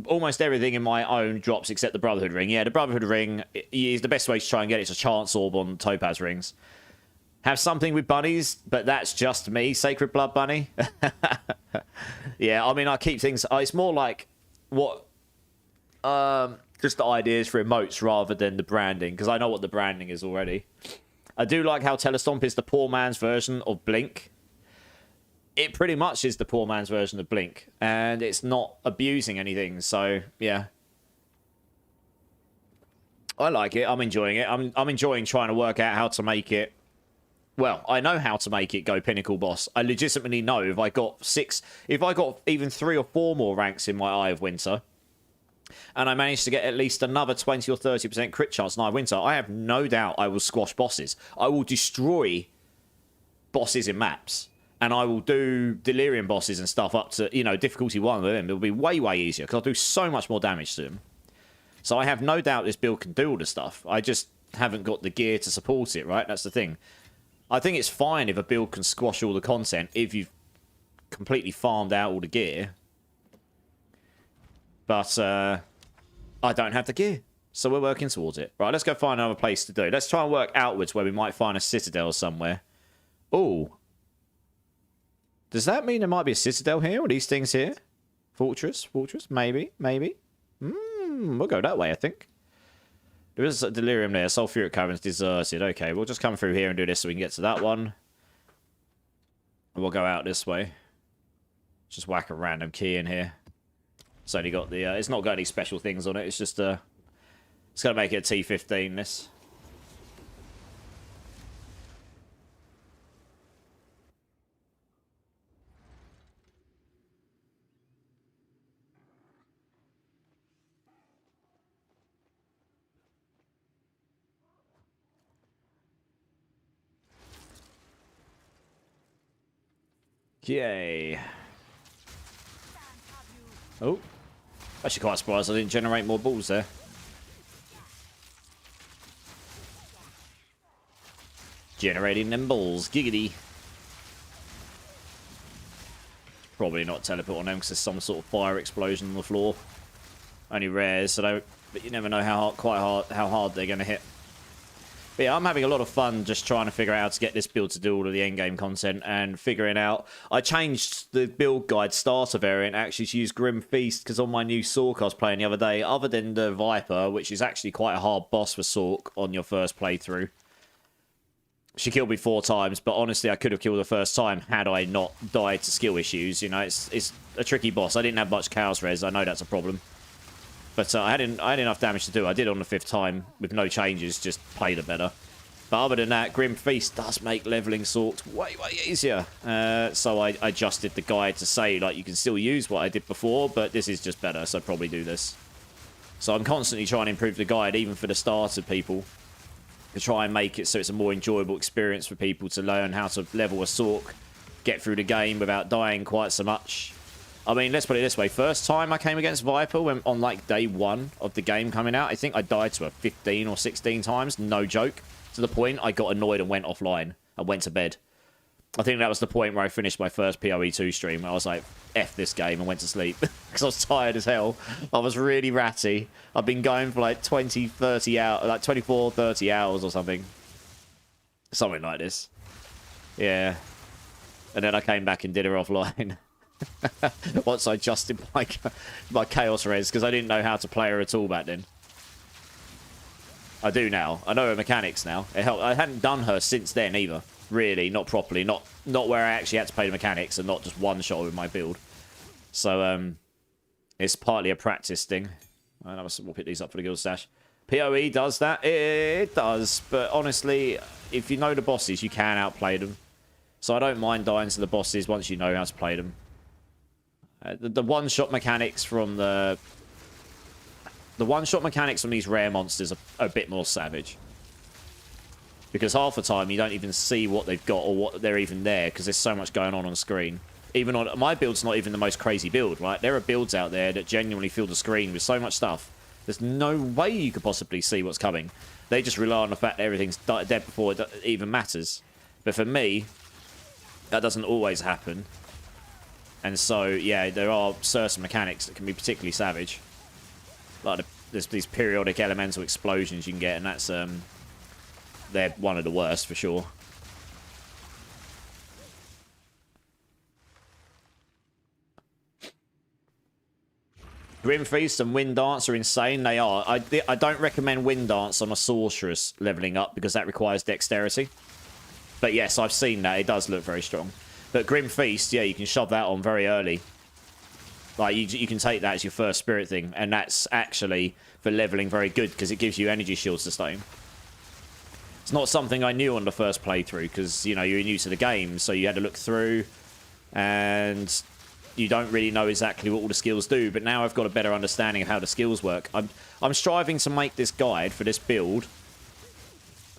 almost everything in my own drops except the Brotherhood ring. Yeah, the Brotherhood ring is the best way to try and get it to Chance Orb on Topaz rings. Have something with bunnies, but that's just me, Sacred Blood Bunny. Yeah, I mean, I keep things... it's more like what... just the ideas for emotes rather than the branding, because I know what the branding is already. I do like how Telestomp is the poor man's version of Blink. It pretty much is the poor man's version of Blink, and it's not abusing anything, so, yeah. I like it. I'm enjoying it. I'm enjoying trying to work out how to make it. Well, I know how to make it go Pinnacle Boss. I legitimately know if I got even 3 or 4 more ranks in my Eye of Winter, and I managed to get at least another 20 or 30% crit chance in Eye of Winter, I have no doubt I will squash bosses. I will destroy bosses in maps, and I will do Delirium bosses and stuff up to, you know, difficulty 1 with them. It'll be way, way easier, because I'll do so much more damage to them. So I have no doubt this build can do all the stuff. I just haven't got the gear to support it, right? That's the thing. I think it's fine if a build can squash all the content if you've completely farmed out all the gear. But I don't have the gear, so we're working towards it. Right, let's go find another place to do. Let's try and work outwards where we might find a Citadel somewhere. Oh. Does that mean there might be a Citadel here? Or these things here? Fortress? Maybe. We'll go that way, I think. There is a Delirium there. Sulfuric Caverns deserted. Okay, we'll just come through here and do this so we can get to that one. We'll go out this way. Just whack a random key in here. It's only got the... it's not got any special things on it. It's just... it's going to make it a T15, this. Yay. Oh. Actually quite surprised I didn't generate more balls there. Generating them balls. Giggity. Probably not teleport on them because there's some sort of fire explosion on the floor. Only rares, so but you never know how hard they're going to hit. But yeah, I'm having a lot of fun just trying to figure out how to get this build to do all of the endgame content and figuring out... I changed the build guide starter variant actually to use Grim Feast because on my new Sork I was playing the other day, other than the Viper, which is actually quite a hard boss for Sork on your first playthrough. She killed me 4 times, but honestly I could have killed her first time had I not died to skill issues. You know, it's a tricky boss. I didn't have much chaos res, I know that's a problem. But I had enough damage to do. I did on the 5th time with no changes, just played her better. But other than that, Grim Feast does make leveling Sorks way easier. So I adjusted the guide to say, like, you can still use what I did before, but this is just better, so I'd probably do this. So I'm constantly trying to improve the guide, even for the starter people, to try and make it so it's a more enjoyable experience for people to learn how to level a Sork, get through the game without dying quite so much. I mean, let's put it this way. First time I came against Viper, when on like day 1 of the game coming out, I think I died to her 15 or 16 times. No joke. To the point I got annoyed and went offline. I went to bed. I think that was the point where I finished my first PoE2 stream. I was like, F this game, and went to sleep. Because I was tired as hell. I was really ratty. I've been going for like 20, 30 hours, like 24, 30 hours or something. Something like this. Yeah. And then I came back and did her offline. Once I adjusted my chaos res, because I didn't know how to play her at all back then. I do now. I know her mechanics now. It helped. I hadn't done her since then either. Really, not properly. Not where I actually had to play the mechanics and not just one shot with my build. So it's partly a practice thing. We'll pick these up for the guild stash. PoE does that. It does, but honestly, if you know the bosses, you can outplay them. So I don't mind dying to the bosses once you know how to play them. The one-shot mechanics from the one-shot mechanics from these rare monsters are a bit more savage. Because half the time you don't even see what they've got or what they're even there because there's so much going on screen. Even on my build's not even the most crazy build, right? There are builds out there that genuinely fill the screen with so much stuff. There's no way you could possibly see what's coming. They just rely on the fact that everything's dead before it even matters. But for me, that doesn't always happen. And so, yeah, there are certain mechanics that can be particularly savage. Like there's these periodic elemental explosions you can get, and that's they're one of the worst for sure. Grim Feast and Wind Dance are insane. They are. I don't recommend Wind Dance on a Sorceress leveling up because that requires dexterity. But yes, I've seen that. It does look very strong. But Grim Feast, yeah, you can shove that on very early. Like, you can take that as your first spirit thing. And that's actually, for leveling, very good because it gives you energy shield sustain. It's not something I knew on the first playthrough because, you know, you're new to the game. So you had to look through and you don't really know exactly what all the skills do. But now I've got a better understanding of how the skills work. I'm striving to make this guide for this build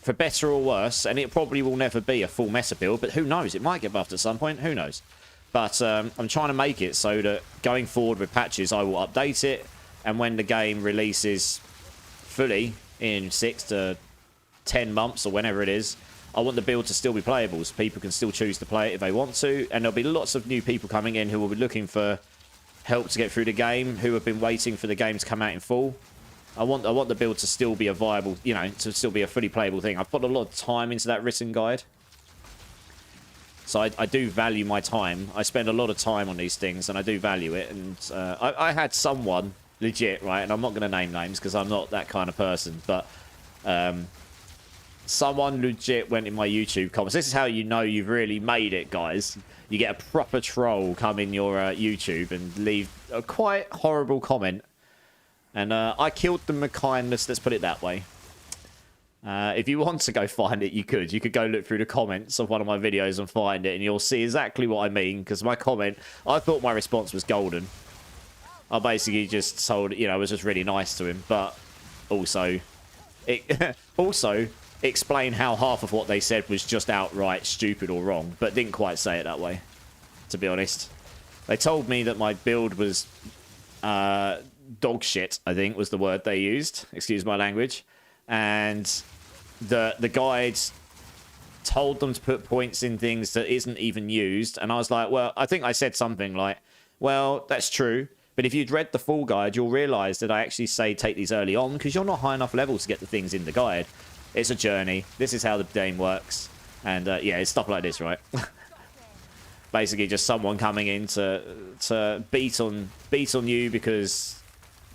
for better or worse, and it probably will never be a full meta build, but who knows? It might get buffed at some point, who knows? But I'm trying to make it so that going forward with patches, I will update it, and when the game releases fully in 6 to 10 months or whenever it is, I want the build to still be playable, so people can still choose to play it if they want to, and there'll be lots of new people coming in who will be looking for help to get through the game, who have been waiting for the game to come out in full. I want the build to still be a viable, you know, to still be a fully playable thing. I've put a lot of time into that written guide. So I do value my time. I spend a lot of time on these things, and I do value it. And I had someone, legit, right, and I'm not going to name names because I'm not that kind of person, but Someone legit went in my YouTube comments. This is how you know you've really made it, guys. You get a proper troll come in your YouTube and leave a quite horrible comment. And I killed them with kindness, let's put it that way. If you want to go find it, you could. You could go look through the comments of one of my videos and find it, and you'll see exactly what I mean. Because my comment, I thought my response was golden. I basically just told, you know, I was just really nice to him. But also, also explain how half of what they said was just outright stupid or wrong, but didn't quite say it that way, to be honest. They told me that my build was dog shit, I think was the word they used, excuse my language, and the guides told them to put points in things that isn't even used, and I was like, well, I think I said something like, well, that's true, but if you'd read the full guide, you'll realise that I actually say take these early on, because you're not high enough level to get the things in the guide. It's a journey. This is how the game works. And, yeah, it's stuff like this, right? Basically, just someone coming in to beat on you because,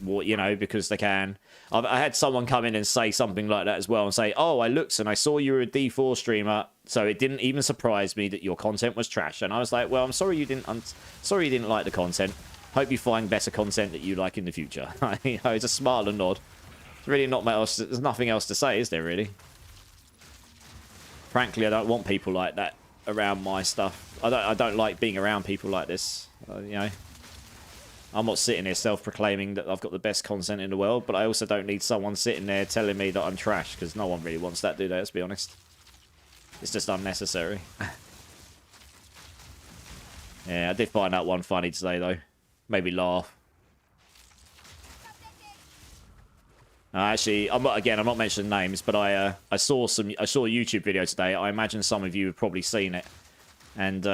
well, you know, because they can. I had someone come in and say something like that as well and say, oh, I looked and I saw you were a D4 streamer, so it didn't even surprise me that your content was trash. And I was like, well, I'm sorry you didn't like the content. Hope you find better content that you like in the future. You know, it's a smile and nod. Really not much else. There's nothing else to say, is there, really? Frankly, I don't want people like that around my stuff. I don't like being around people like this. You know, I'm not sitting here self-proclaiming that I've got the best content in the world, but I also don't need someone sitting there telling me that I'm trash, because no one really wants that, do they? Let's be honest. It's just unnecessary. Yeah, I did find that one funny today, though. Made me laugh. Actually, I'm not mentioning names, but I saw a YouTube video today. I imagine some of you have probably seen it, and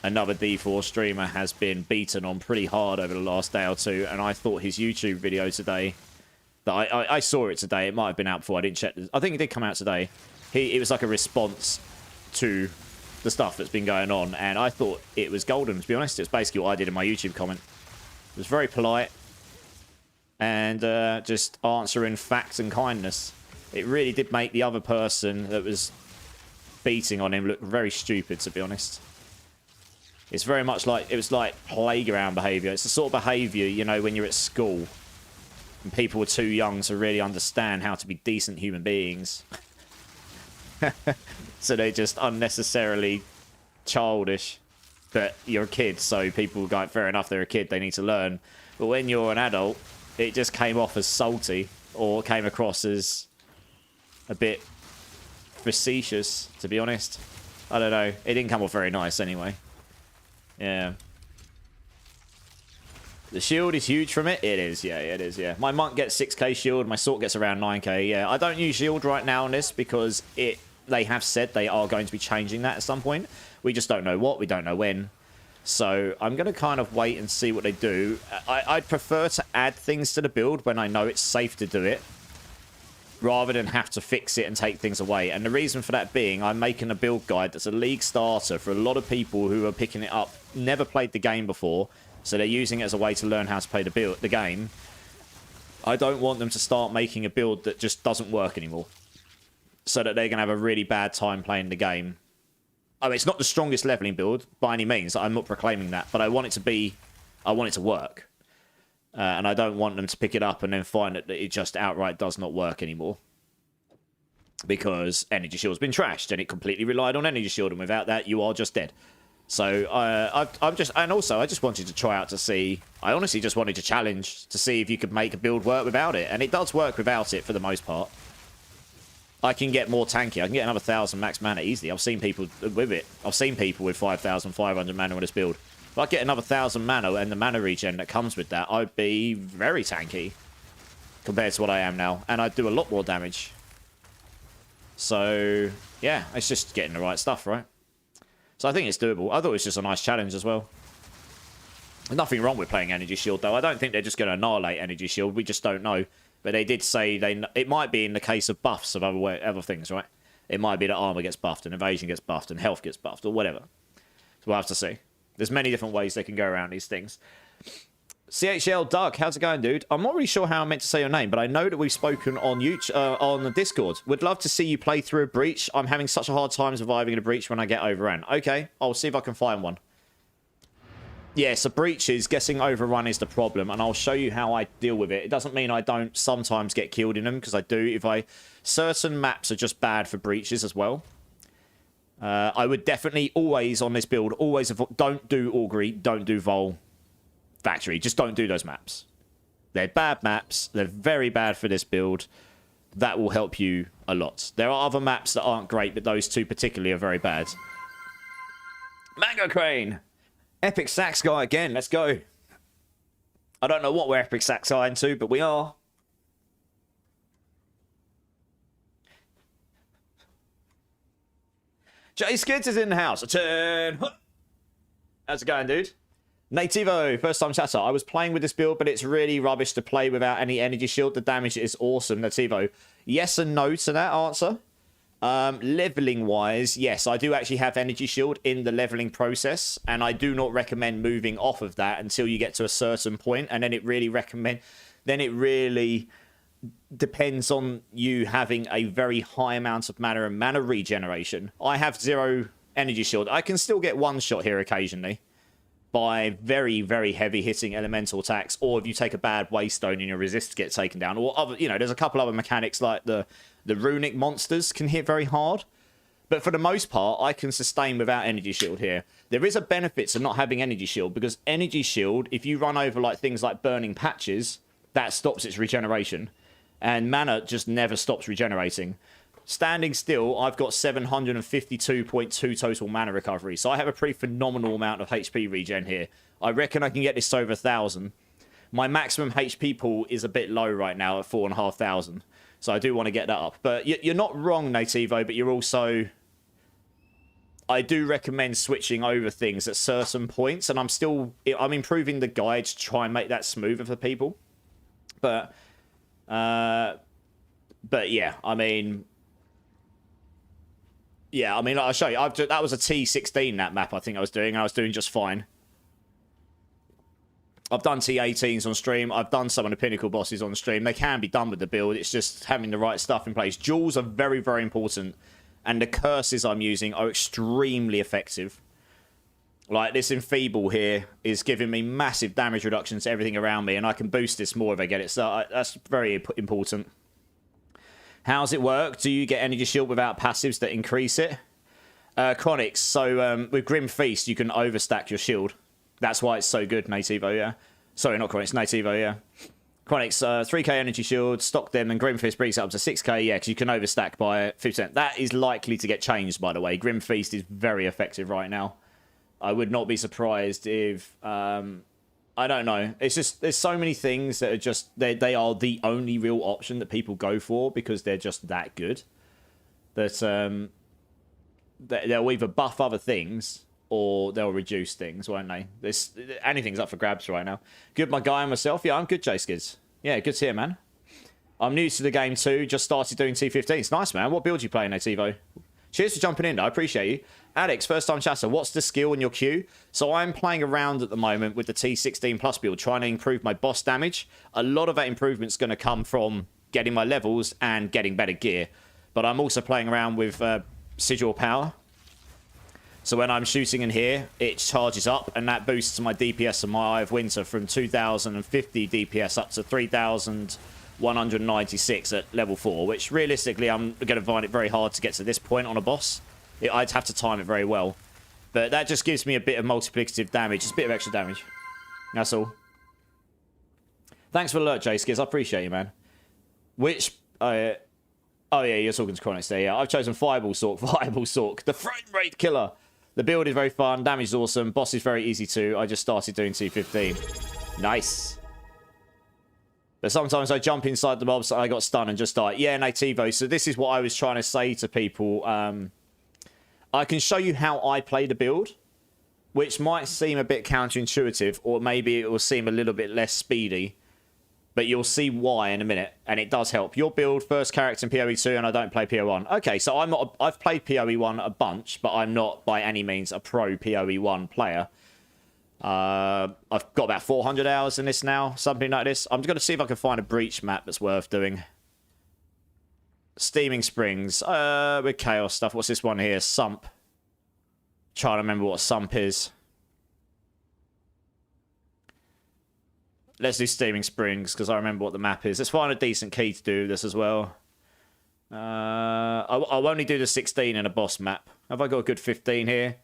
another D4 streamer has been beaten on pretty hard over the last day or two. And I thought his YouTube video today, that I saw it today. It might have been out before. I didn't check. I think it did come out today. It was like a response to the stuff that's been going on, and I thought it was golden. To be honest, it's basically what I did in my YouTube comment. It was very polite. And just answering facts and kindness. It really did make the other person that was beating on him look very stupid, to be honest. It's very much like, it was like playground behaviour. It's the sort of behaviour, you know, when you're at school and people were too young to really understand how to be decent human beings. So they're just unnecessarily childish. But you're a kid, so people go, fair enough, they're a kid, they need to learn. But when you're an adult, it just came off as salty, or came across as a bit facetious, to be honest. I don't know. It didn't come off very nice anyway. Yeah. The shield is huge from it? It is, yeah, it is, yeah. My monk gets 6k shield, my sword gets around 9k, yeah. I don't use shield right now on this because they have said they are going to be changing that at some point. We just don't know what, we don't know when. So I'm going to kind of wait and see what they do. I'd prefer to add things to the build when I know it's safe to do it, rather than have to fix it and take things away. And the reason for that being, I'm making a build guide that's a league starter for a lot of people who are picking it up, never played the game before, so they're using it as a way to learn how to play the game. I don't want them to start making a build that just doesn't work anymore, so that they're going to have a really bad time playing the game. I mean, it's not the strongest leveling build by any means. I'm not proclaiming that, but I want it to be. I want it to work, and I don't want them to pick it up and then find that it just outright does not work anymore because Energy Shield's been trashed and it completely relied on Energy Shield, and without that, you are just dead. So I'm just, and also I just wanted to try out to see. I honestly just wanted to challenge to see if you could make a build work without it, and it does work without it for the most part. I can get more tanky. I can get another 1,000 max mana easily. I've seen people with it. I've seen people with 5,500 mana on this build. If I get another 1,000 mana and the mana regen that comes with that, I'd be very tanky compared to what I am now. And I'd do a lot more damage. So, yeah, it's just getting the right stuff, right? So I think it's doable. I thought it was just a nice challenge as well. There's nothing wrong with playing Energy Shield, though. I don't think they're just going to annihilate Energy Shield. We just don't know. But they did say it might be in the case of buffs of other things, right? It might be that armor gets buffed and evasion gets buffed and health gets buffed or whatever. So we'll have to see. There's many different ways they can go around these things. CHL Doug, how's it going, dude? I'm not really sure how I'm meant to say your name, but I know that we've spoken on YouTube, on the Discord. Would love to see you play through a breach. I'm having such a hard time surviving a breach when I get overrun. Okay, I'll see if I can find one. Yeah, so breaches, getting overrun is the problem, and I'll show you how I deal with it. It doesn't mean I don't sometimes get killed in them, because I do. Certain maps are just bad for breaches as well. I would definitely always, on this build, don't do Augury, don't do Vol. Factory. Just don't do those maps. They're bad maps. They're very bad for this build. That will help you a lot. There are other maps that aren't great, but those two particularly are very bad. Mango Crane! Epic Sax guy again. Let's go. I don't know what we're Epic Sax are into, but we are. Jay Skids is in the house. A turn. How's it going, dude? Nativo, first time chatter. I was playing with this build, but it's really rubbish to play without any energy shield. The damage is awesome, Nativo. Yes and no to that answer. Leveling wise, yes, I do actually have energy shield in the leveling process, and I do not recommend moving off of that until you get to a certain point, and then it really depends on you having a very high amount of mana and mana regeneration. I have 0 energy shield. I can still get one shot here occasionally by very, very heavy hitting elemental attacks, or if you take a bad waystone and your resist gets taken down, or other, there's a couple other mechanics like the runic monsters can hit very hard. But for the most part, I can sustain without energy shield here. There is a benefit to not having energy shield, because energy shield, if you run over like things like burning patches, that stops its regeneration. And mana just never stops regenerating. Standing still, I've got 752.2 total mana recovery. So I have a pretty phenomenal amount of HP regen here. I reckon I can get this to over 1,000. My maximum HP pool is a bit low right now at 4,500. So I do want to get that up. But you're not wrong, Nativo, but you're also... I do recommend switching over things at certain points. And I'm improving the guide to try and make that smoother for people. But yeah, I mean... Yeah, I mean, I'll show you. That was a T16, that map I think I was doing, and I was doing just fine. I've done T18s on stream. I've done some of the Pinnacle bosses on stream. They can be done with the build. It's just having the right stuff in place. Jewels are very, very important, and the curses I'm using are extremely effective. Like, this Enfeeble here is giving me massive damage reductions to everything around me, and I can boost this more if I get it. So that's very important. How's it work? Do you get energy shield without passives that increase it? Chronics. So with Grim Feast, you can overstack your shield. That's why it's so good, Nativo, yeah. Sorry, not Chronics, Nativo, yeah. Chronics, 3k energy shield, stock them, and Grim Feast brings it up to 6k, yeah, because you can overstack by 50%. That is likely to get changed, by the way. Grim Feast is very effective right now. I would not be surprised if... I don't know. It's just, there's so many things that are just, they are the only real option that people go for because they're just that good. That they'll either buff other things or they'll reduce things, won't they? Anything's up for grabs right now. Good, my guy and myself. Yeah, I'm good, J-Skids. Yeah, good to hear, man. I'm new to the game too. Just started doing T15s. Nice, man. What build you playing, Nativo? Cheers for jumping in. I appreciate you. Alex, first time chatter, what's the skill in your queue? So I'm playing around at the moment with the T16 plus build, trying to improve my boss damage. A lot of that improvement's going to come from getting my levels and getting better gear. But I'm also playing around with Sigil Power. So when I'm shooting in here, it charges up, and that boosts my DPS and my Eye of Winter from 2,050 DPS up to 3,196 at level 4, which realistically I'm going to find it very hard to get to this point on a boss. I'd have to time it very well. But that just gives me a bit of multiplicative damage. Just a bit of extra damage. That's all. Thanks for the alert, J-Skiz. I appreciate you, man. Which... oh, yeah, you're talking to Chronics there. Yeah, I've chosen Fireball Sork. Fireball Sork. The frame rate killer. The build is very fun. Damage is awesome. Boss is very easy too. I just started doing T15. Nice. But sometimes I jump inside the mobs. I got stunned and just died. Yeah, Nativo. So this is what I was trying to say to people. I can show you how I play the build, which might seem a bit counterintuitive, or maybe it will seem a little bit less speedy. But you'll see why in a minute, and it does help. Your build, first character in PoE2, and I don't play PoE1. Okay, so I've played PoE1 a bunch, but I'm not by any means a pro PoE1 player. I've got about 400 hours in this now, something like this. I'm just going to see if I can find a breach map that's worth doing. Steaming Springs, with chaos stuff. What's this one here? Sump. Trying to remember what Sump is. Let's do Steaming Springs, because I remember what the map is. Let's find a decent key to do this as well. I'll only do the 16 in a boss map. Have I got a good 15 here?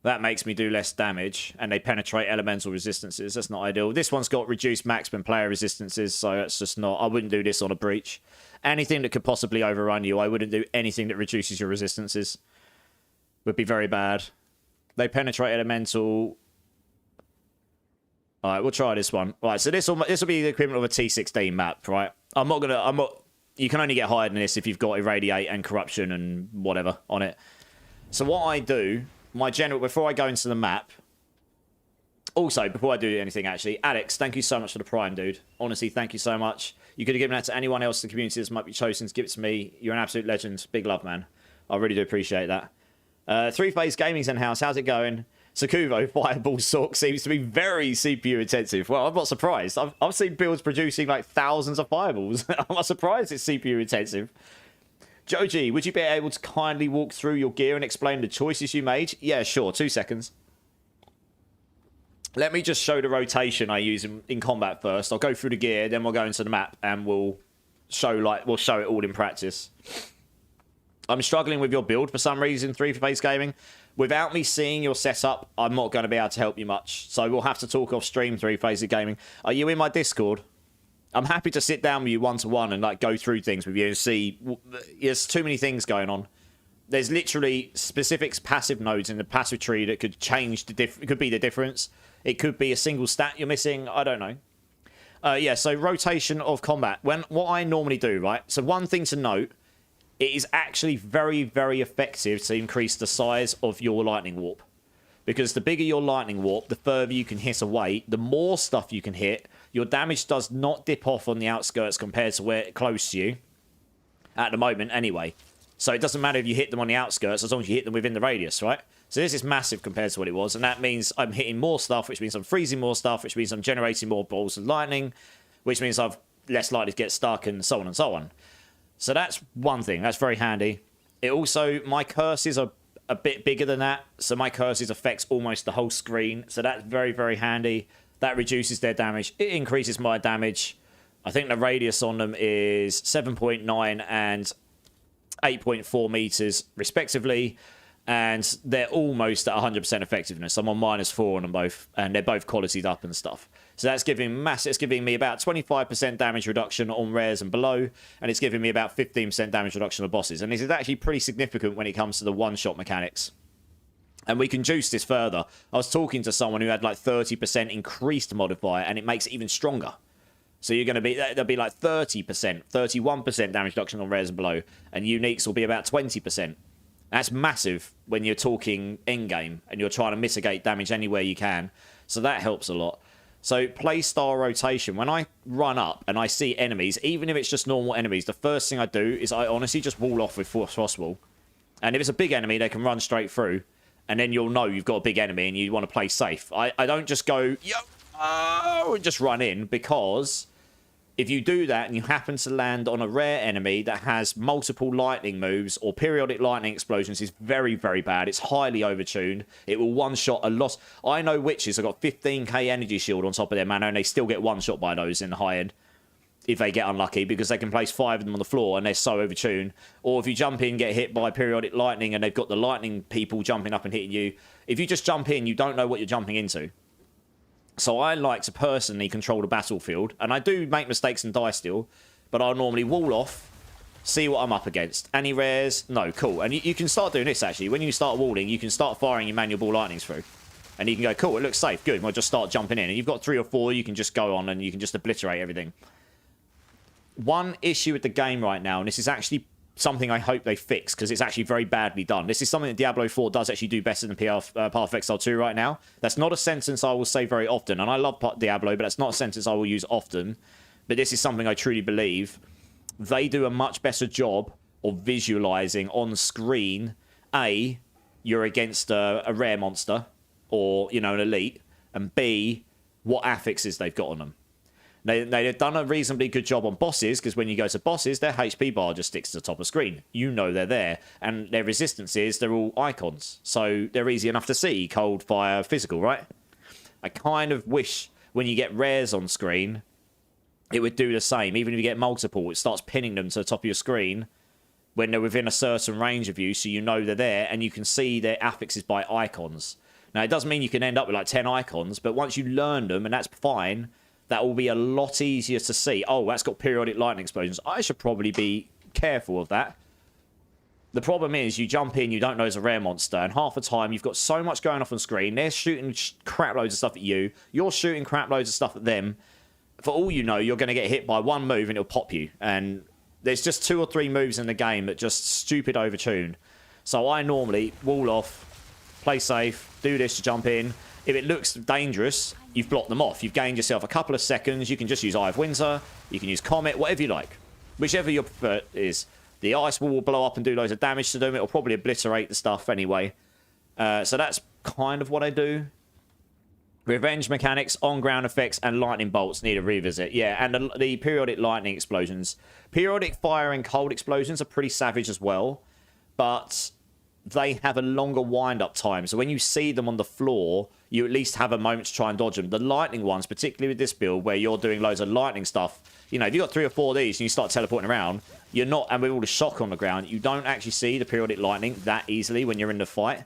That makes me do less damage, and they penetrate elemental resistances. That's not ideal. This one's got reduced maximum player resistances, so that's just not... I wouldn't do this on a breach. Anything that could possibly overrun you, I wouldn't do anything that reduces your resistances. Would be very bad. They penetrate elemental... Alright, we'll try this one. Right, so this will be the equivalent of a T16 map, right? You can only get higher than this if you've got Irradiate and Corruption and whatever on it. So what I do... before I go into the map, also, before I do anything, actually, Alex, thank you so much for the Prime, dude. Honestly, thank you so much. You could have given that to anyone else in the community that might be chosen to give it to me. You're an absolute legend. Big love, man. I really do appreciate that. Three-Phase Gaming's in house. How's it going? Sakuvo, Fireball Sork seems to be very CPU intensive. Well, I'm not surprised. I've seen builds producing like thousands of fireballs. I'm not surprised it's CPU intensive. Joji, would you be able to kindly walk through your gear and explain the choices you made? Yeah, sure. 2 seconds. Let me just show the rotation I use in combat first. I'll go through the gear, then we'll go into the map, and we'll show it all in practice. I'm struggling with your build for some reason, 3-Phase Gaming. Without me seeing your setup, I'm not going to be able to help you much. So we'll have to talk off stream, 3-Phase Gaming. Are you in my Discord? I'm happy to sit down with you one-to-one and like go through things with you and see. There's too many things going on. There's literally specific passive nodes in the passive tree that could change it could be the difference. It could be a single stat you're missing. I don't know. Yeah, so rotation of combat. What I normally do, right? So one thing to note, it is actually very, very effective to increase the size of your lightning warp. Because the bigger your lightning warp, the further you can hit away, the more stuff you can hit. Your damage does not dip off on the outskirts compared to where it's close to you. At the moment, anyway. So it doesn't matter if you hit them on the outskirts, as long as you hit them within the radius, right? So this is massive compared to what it was. And that means I'm hitting more stuff, which means I'm freezing more stuff, which means I'm generating more balls of lightning, which means I'm less likely to get stuck, and so on and so on. So that's one thing. That's very handy. It also, my curses are a bit bigger than that. So my curses affects almost the whole screen. So that's very, very handy. That reduces their damage. It increases my damage. I think the radius on them is 7.9 and 8.4 meters, respectively. And they're almost at 100% effectiveness. I'm on -4 on them both. And they're both qualitied up and stuff. So that's giving it's giving me about 25% damage reduction on rares and below. And it's giving me about 15% damage reduction on bosses. And this is actually pretty significant when it comes to the one-shot mechanics. And we can juice this further. I was talking to someone who had like 30% increased modifier, and it makes it even stronger. So you're going to be, there'll be like 30%, 31% damage reduction on rares and below, and uniques will be about 20%. That's massive when you're talking endgame, and you're trying to mitigate damage anywhere you can. So that helps a lot. So playstyle rotation. When I run up and I see enemies, even if it's just normal enemies, the first thing I do is I honestly just wall off with Frost Wall. And if it's a big enemy, they can run straight through. And then you'll know you've got a big enemy and you want to play safe. I don't just go, yo, oh, and just run in, because if you do that and you happen to land on a rare enemy that has multiple lightning moves or periodic lightning explosions, it's very, very bad. It's highly overtuned. It will one-shot a lot. I know witches have got 15k energy shield on top of their mana, and they still get one-shot by those in the high end. If they get unlucky, because they can place 5 of them on the floor and they're so overtuned. Or if you jump in, get hit by periodic lightning, and they've got the lightning people jumping up and hitting you. If you just jump in, you don't know what you're jumping into. So I like to personally control the battlefield. And I do make mistakes and die still. But I'll normally wall off, see what I'm up against. Any rares? No, cool. And you can start doing this, actually. When you start walling, you can start firing your manual ball lightnings through. And you can go, cool, it looks safe, good. We'll just start jumping in. And you've got 3 or 4, you can just go on and you can just obliterate everything. One issue with the game right now, and this is actually something I hope they fix, because it's actually very badly done. This is something that Diablo 4 does actually do better than Path of Exile 2 right now. That's not a sentence I will say very often, and I love Diablo, but that's not a sentence I will use often. But this is something I truly believe. They do a much better job of visualizing on screen, A, you're against a rare monster or, you know, an elite, and B, what affixes they've got on them. They've done a reasonably good job on bosses, because when you go to bosses, their HP bar just sticks to the top of the screen. You know they're there. And their resistances, they're all icons. So they're easy enough to see. Cold, fire, physical, right? I kind of wish when you get rares on screen, it would do the same. Even if you get multiple, it starts pinning them to the top of your screen when they're within a certain range of you, so you know they're there, and you can see their affixes by icons. Now, it doesn't mean you can end up with like 10 icons, but once you learn them, and that's fine, that will be a lot easier to see. Oh, that's got periodic lightning explosions. I should probably be careful of that. The problem is, you jump in, you don't know it's a rare monster, and half the time you've got so much going off on screen. They're shooting crap loads of stuff at you. You're shooting crap loads of stuff at them. For all you know, you're going to get hit by one move and it'll pop you. And there's just 2 or 3 moves in the game that just stupid overtuned. So I normally wall off, play safe, do this to jump in. If it looks dangerous, you've blocked them off. You've gained yourself a couple of seconds. You can just use Eye of Windsor. You can use Comet, whatever you like. Whichever your preferred is. The ice wall will blow up and do loads of damage to them. It'll probably obliterate the stuff anyway. So that's kind of what I do. Revenge mechanics, on-ground effects, and lightning bolts need a revisit. Yeah, and the periodic lightning explosions. Periodic fire and cold explosions are pretty savage as well. But they have a longer wind-up time. So when you see them on the floor, you at least have a moment to try and dodge them. The lightning ones, particularly with this build, where you're doing loads of lightning stuff, you know, if you've got 3 or 4 of these and you start teleporting around, you're not, and with all the shock on the ground, you don't actually see the periodic lightning that easily when you're in the fight.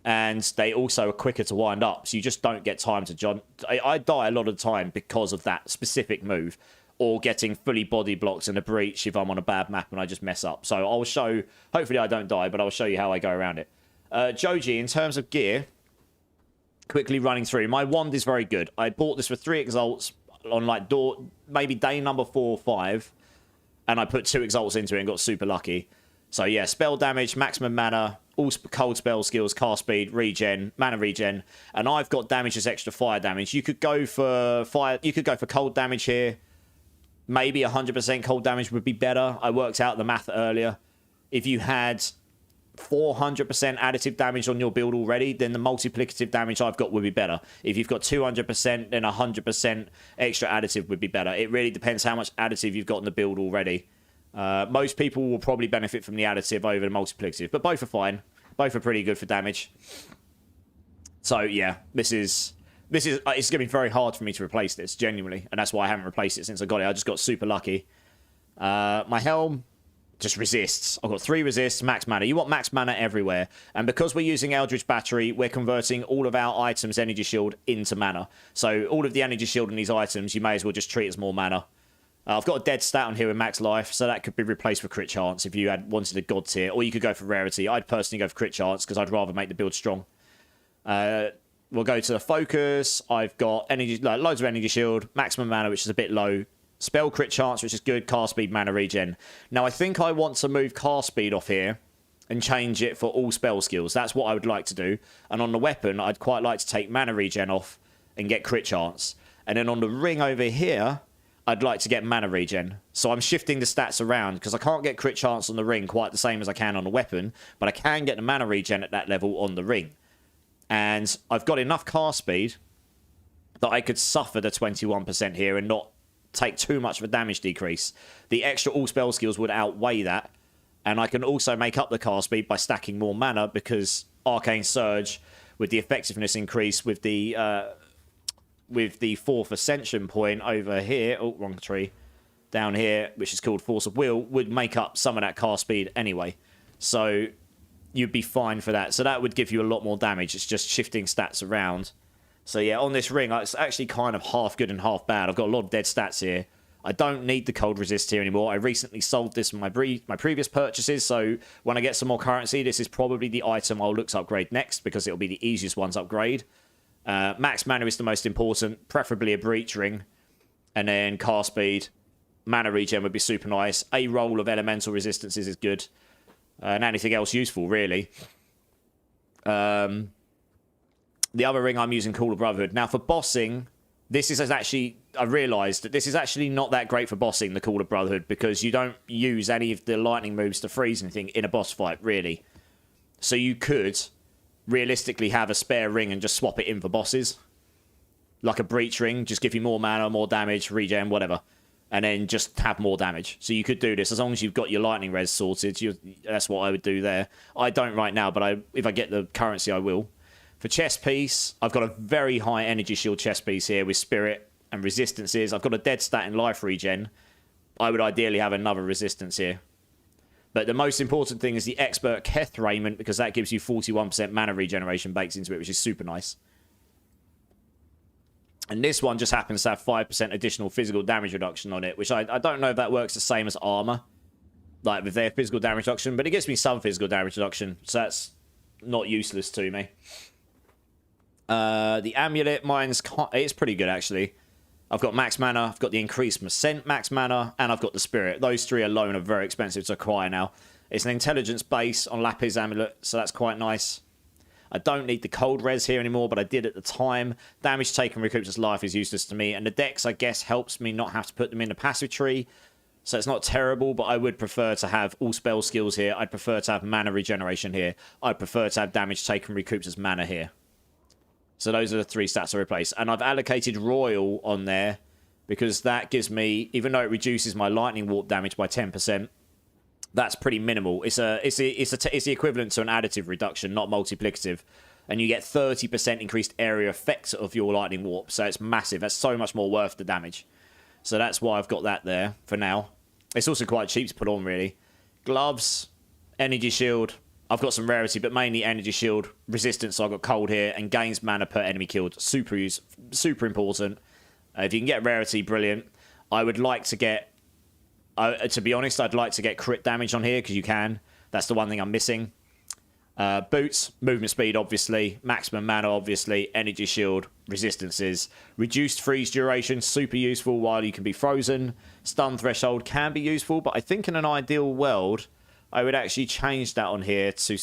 And they also are quicker to wind up, so you just don't get time to jump. I die a lot of the time because of that specific move, or getting fully body blocked in a breach if I'm on a bad map and I just mess up. So I'll show, hopefully I don't die, but I'll show you how I go around it. Joji, in terms of gear, quickly running through, my wand is very good. I bought this for 3 exalts on like maybe day number 4 or 5, and I put 2 exalts into it and got super lucky. So yeah, spell damage, maximum mana, all cold spell skills, cast speed, regen, mana regen, and I've got damage as extra fire damage. You could go for fire, you could go for cold damage here. Maybe 100% cold damage would be better. I worked out the math earlier. If you had 400% additive damage on your build already, then the multiplicative damage I've got would be better. If you've got 200%, then 100% extra additive would be better. It really depends how much additive you've got in the build already. Most people will probably benefit from the additive over the multiplicative, but both are fine. Both are pretty good for damage. So yeah, this is it's going to be very hard for me to replace this, genuinely, and that's why I haven't replaced it since I got it. I just got super lucky. My helm just resists. I've got 3 resists, max mana. You want max mana everywhere, and because we're using Eldritch Battery, we're converting all of our items' energy shield into mana. So all of the energy shield in these items, you may as well just treat as more mana. I've got a dead stat on here with max life, so that could be replaced with crit chance if you had wanted a god tier, or you could go for rarity. I'd personally go for crit chance because I'd rather make the build strong. We'll go to the focus. I've got energy, like loads of energy shield, maximum mana, which is a bit low. Spell crit chance, which is good. Cast speed, mana regen. Now, I think I want to move cast speed off here and change it for all spell skills. That's what I would like to do. And on the weapon, I'd quite like to take mana regen off and get crit chance. And then on the ring over here, I'd like to get mana regen. So I'm shifting the stats around because I can't get crit chance on the ring quite the same as I can on the weapon, but I can get the mana regen at that level on the ring. And I've got enough cast speed that I could suffer the 21% here and not take too much of a damage decrease. The extra all spell skills would outweigh that. And I can also make up the cast speed by stacking more mana because Arcane Surge, with the effectiveness increase with the 4th Ascension point over here, oh, wrong tree, down here, which is called Force of Will, would make up some of that cast speed anyway. So you'd be fine for that. So that would give you a lot more damage. It's just shifting stats around. So yeah, on this ring, it's actually kind of half good and half bad. I've got a lot of dead stats here. I don't need the cold resist here anymore. I recently sold this from my previous purchases, so when I get some more currency, this is probably the item I'll look to upgrade next because it'll be the easiest one to upgrade. Max mana is the most important, preferably a breach ring. And then cast speed, mana regen would be super nice. A roll of elemental resistances is good. And anything else useful, really. The other ring I'm using, Call of Brotherhood. Now, for bossing, this is actually... I realised that this is actually not that great for bossing, the Call of Brotherhood, because you don't use any of the lightning moves to freeze anything in a boss fight, really. So you could realistically have a spare ring and just swap it in for bosses. Like a breach ring, just give you more mana, more damage, regen, whatever. And then just have more damage. So you could do this as long as you've got your lightning res sorted. That's what I would do there. I don't right now, but if I get the currency, I will. For chest piece, I've got a very high energy shield chest piece here with spirit and resistances. I've got a dead stat in life regen. I would ideally have another resistance here. But the most important thing is the expert Keth raiment, because that gives you 41% mana regeneration baked into it, which is super nice. And this one just happens to have 5% additional physical damage reduction on it, which I don't know if that works the same as armor, like with their physical damage reduction, but it gives me some physical damage reduction, so that's not useless to me. The amulet, it's pretty good actually. I've got max mana, I've got the increased percent max mana, and I've got the spirit. Those three alone are very expensive to acquire now. It's an intelligence base on Lapis amulet, so that's quite nice. I don't need the cold res here anymore, but I did at the time. Damage taken recoups as life is useless to me. And the dex, I guess, helps me not have to put them in the passive tree. So it's not terrible, but I would prefer to have all spell skills here. I'd prefer to have mana regeneration here. I'd prefer to have damage taken recoups as mana here. So those are the three stats I replace. And I've allocated Royal on there because that gives me, even though it reduces my lightning warp damage by 10%, that's pretty minimal. It's the equivalent to an additive reduction, not multiplicative. And you get 30% increased area effect of your lightning warp. So it's massive. That's so much more worth the damage. So that's why I've got that there for now. It's also quite cheap to put on, really. Gloves, energy shield. I've got some rarity, but mainly energy shield. Resistance, so I've got cold here. And gains mana per enemy killed. Super important. If you can get rarity, brilliant. I would like to get... to be honest, I'd like to get crit damage on here, because you can. That's the one thing I'm missing. Boots, movement speed, obviously. Maximum mana, obviously. Energy shield, resistances. Reduced freeze duration, super useful while you can be frozen. Stun threshold can be useful, but I think in an ideal world, I would actually change that on here to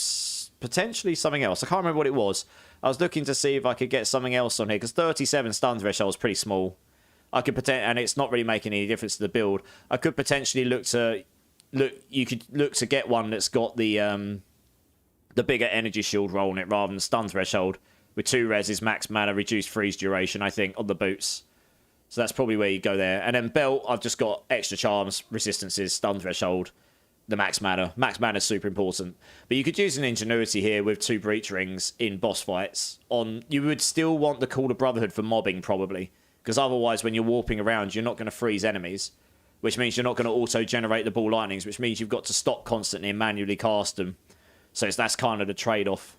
potentially something else. I can't remember what it was. I was looking to see if I could get something else on here, because 37 stun threshold is pretty small. I could and it's not really making any difference to the build. I could potentially you could look to get one that's got the bigger energy shield roll on it rather than stun threshold with 2 reses, max mana, reduced freeze duration, I think, on the boots. So that's probably where you go there. And then belt, I've just got extra charms, resistances, stun threshold, the max mana. Max mana is super important. But you could use an ingenuity here with 2 breach rings in boss fights. You would still want the Call of Brotherhood for mobbing, probably. Because otherwise, when you're warping around, you're not going to freeze enemies. Which means you're not going to auto-generate the ball lightnings. Which means you've got to stop constantly and manually cast them. So that's kind of the trade-off.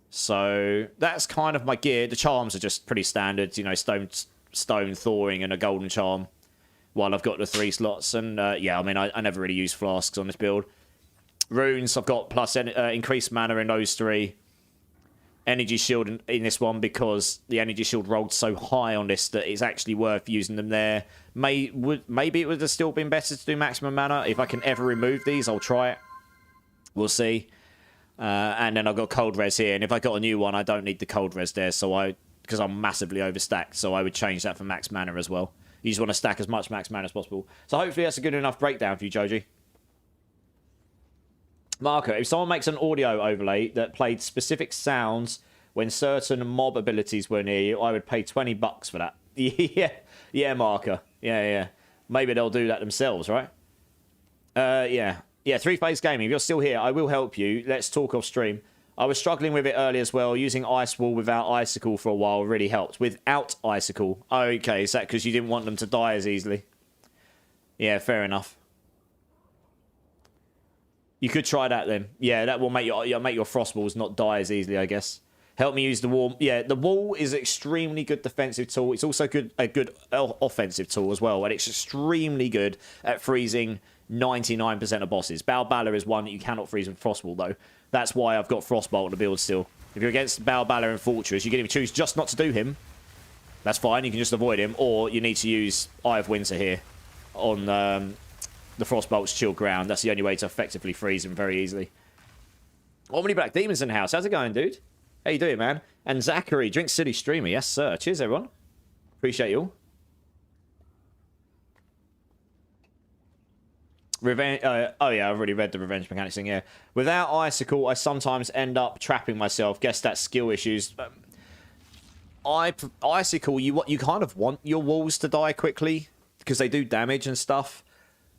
So that's kind of my gear. The charms are just pretty standard. You know, stone thawing and a golden charm. While I've got the 3 slots. And yeah, I mean, I never really use flasks on this build. Runes, I've got plus increased mana in those 3. Energy shield in this one because the energy shield rolled so high on this that it's actually worth using them there. Maybe it would have still been better to do maximum mana. If I can ever remove these, I'll try it. We'll see. And then I've got cold res here. And if I got a new one, I don't need the cold res there. Because I'm massively overstacked. So I would change that for max mana as well. You just want to stack as much max mana as possible. So hopefully that's a good enough breakdown for you, Joji. Marker, if someone makes an audio overlay that played specific sounds when certain mob abilities were near you, I would pay $20 for that. Yeah, Marker. Yeah. Maybe they'll do that themselves, right? Yeah, 3-Phase Gaming, if you're still here, I will help you. Let's talk off stream. I was struggling with it earlier as well. Using Ice Wall without Icicle for a while really helped. Without Icicle. Okay, is that because you didn't want them to die as easily? Yeah, fair enough. You could try that then. Yeah, that will make your frost balls not die as easily, I guess. Help me use the wall. Yeah, the wall is an extremely good defensive tool. It's also a good offensive tool as well. And it's extremely good at freezing 99% of bosses. Balbala is one that you cannot freeze with Frostball, though. That's why I've got Frostbolt on the build still. If you're against Balbala in Fortress, you can either choose just not to do him. That's fine. You can just avoid him. Or you need to use Eye of Winter here on the Frostbolt's Chilled Ground. That's the only way to effectively freeze him very easily. Omni Black Demons in the house. How's it going, dude? How you doing, man? And Zachary, Drink City Streamer. Yes, sir. Cheers, everyone. Appreciate you all. Revenge. Oh yeah, I've already read the revenge mechanics thing. Yeah. Without icicle, I sometimes end up trapping myself. Guess that's skill issues. Icicle, you kind of want your walls to die quickly because they do damage and stuff.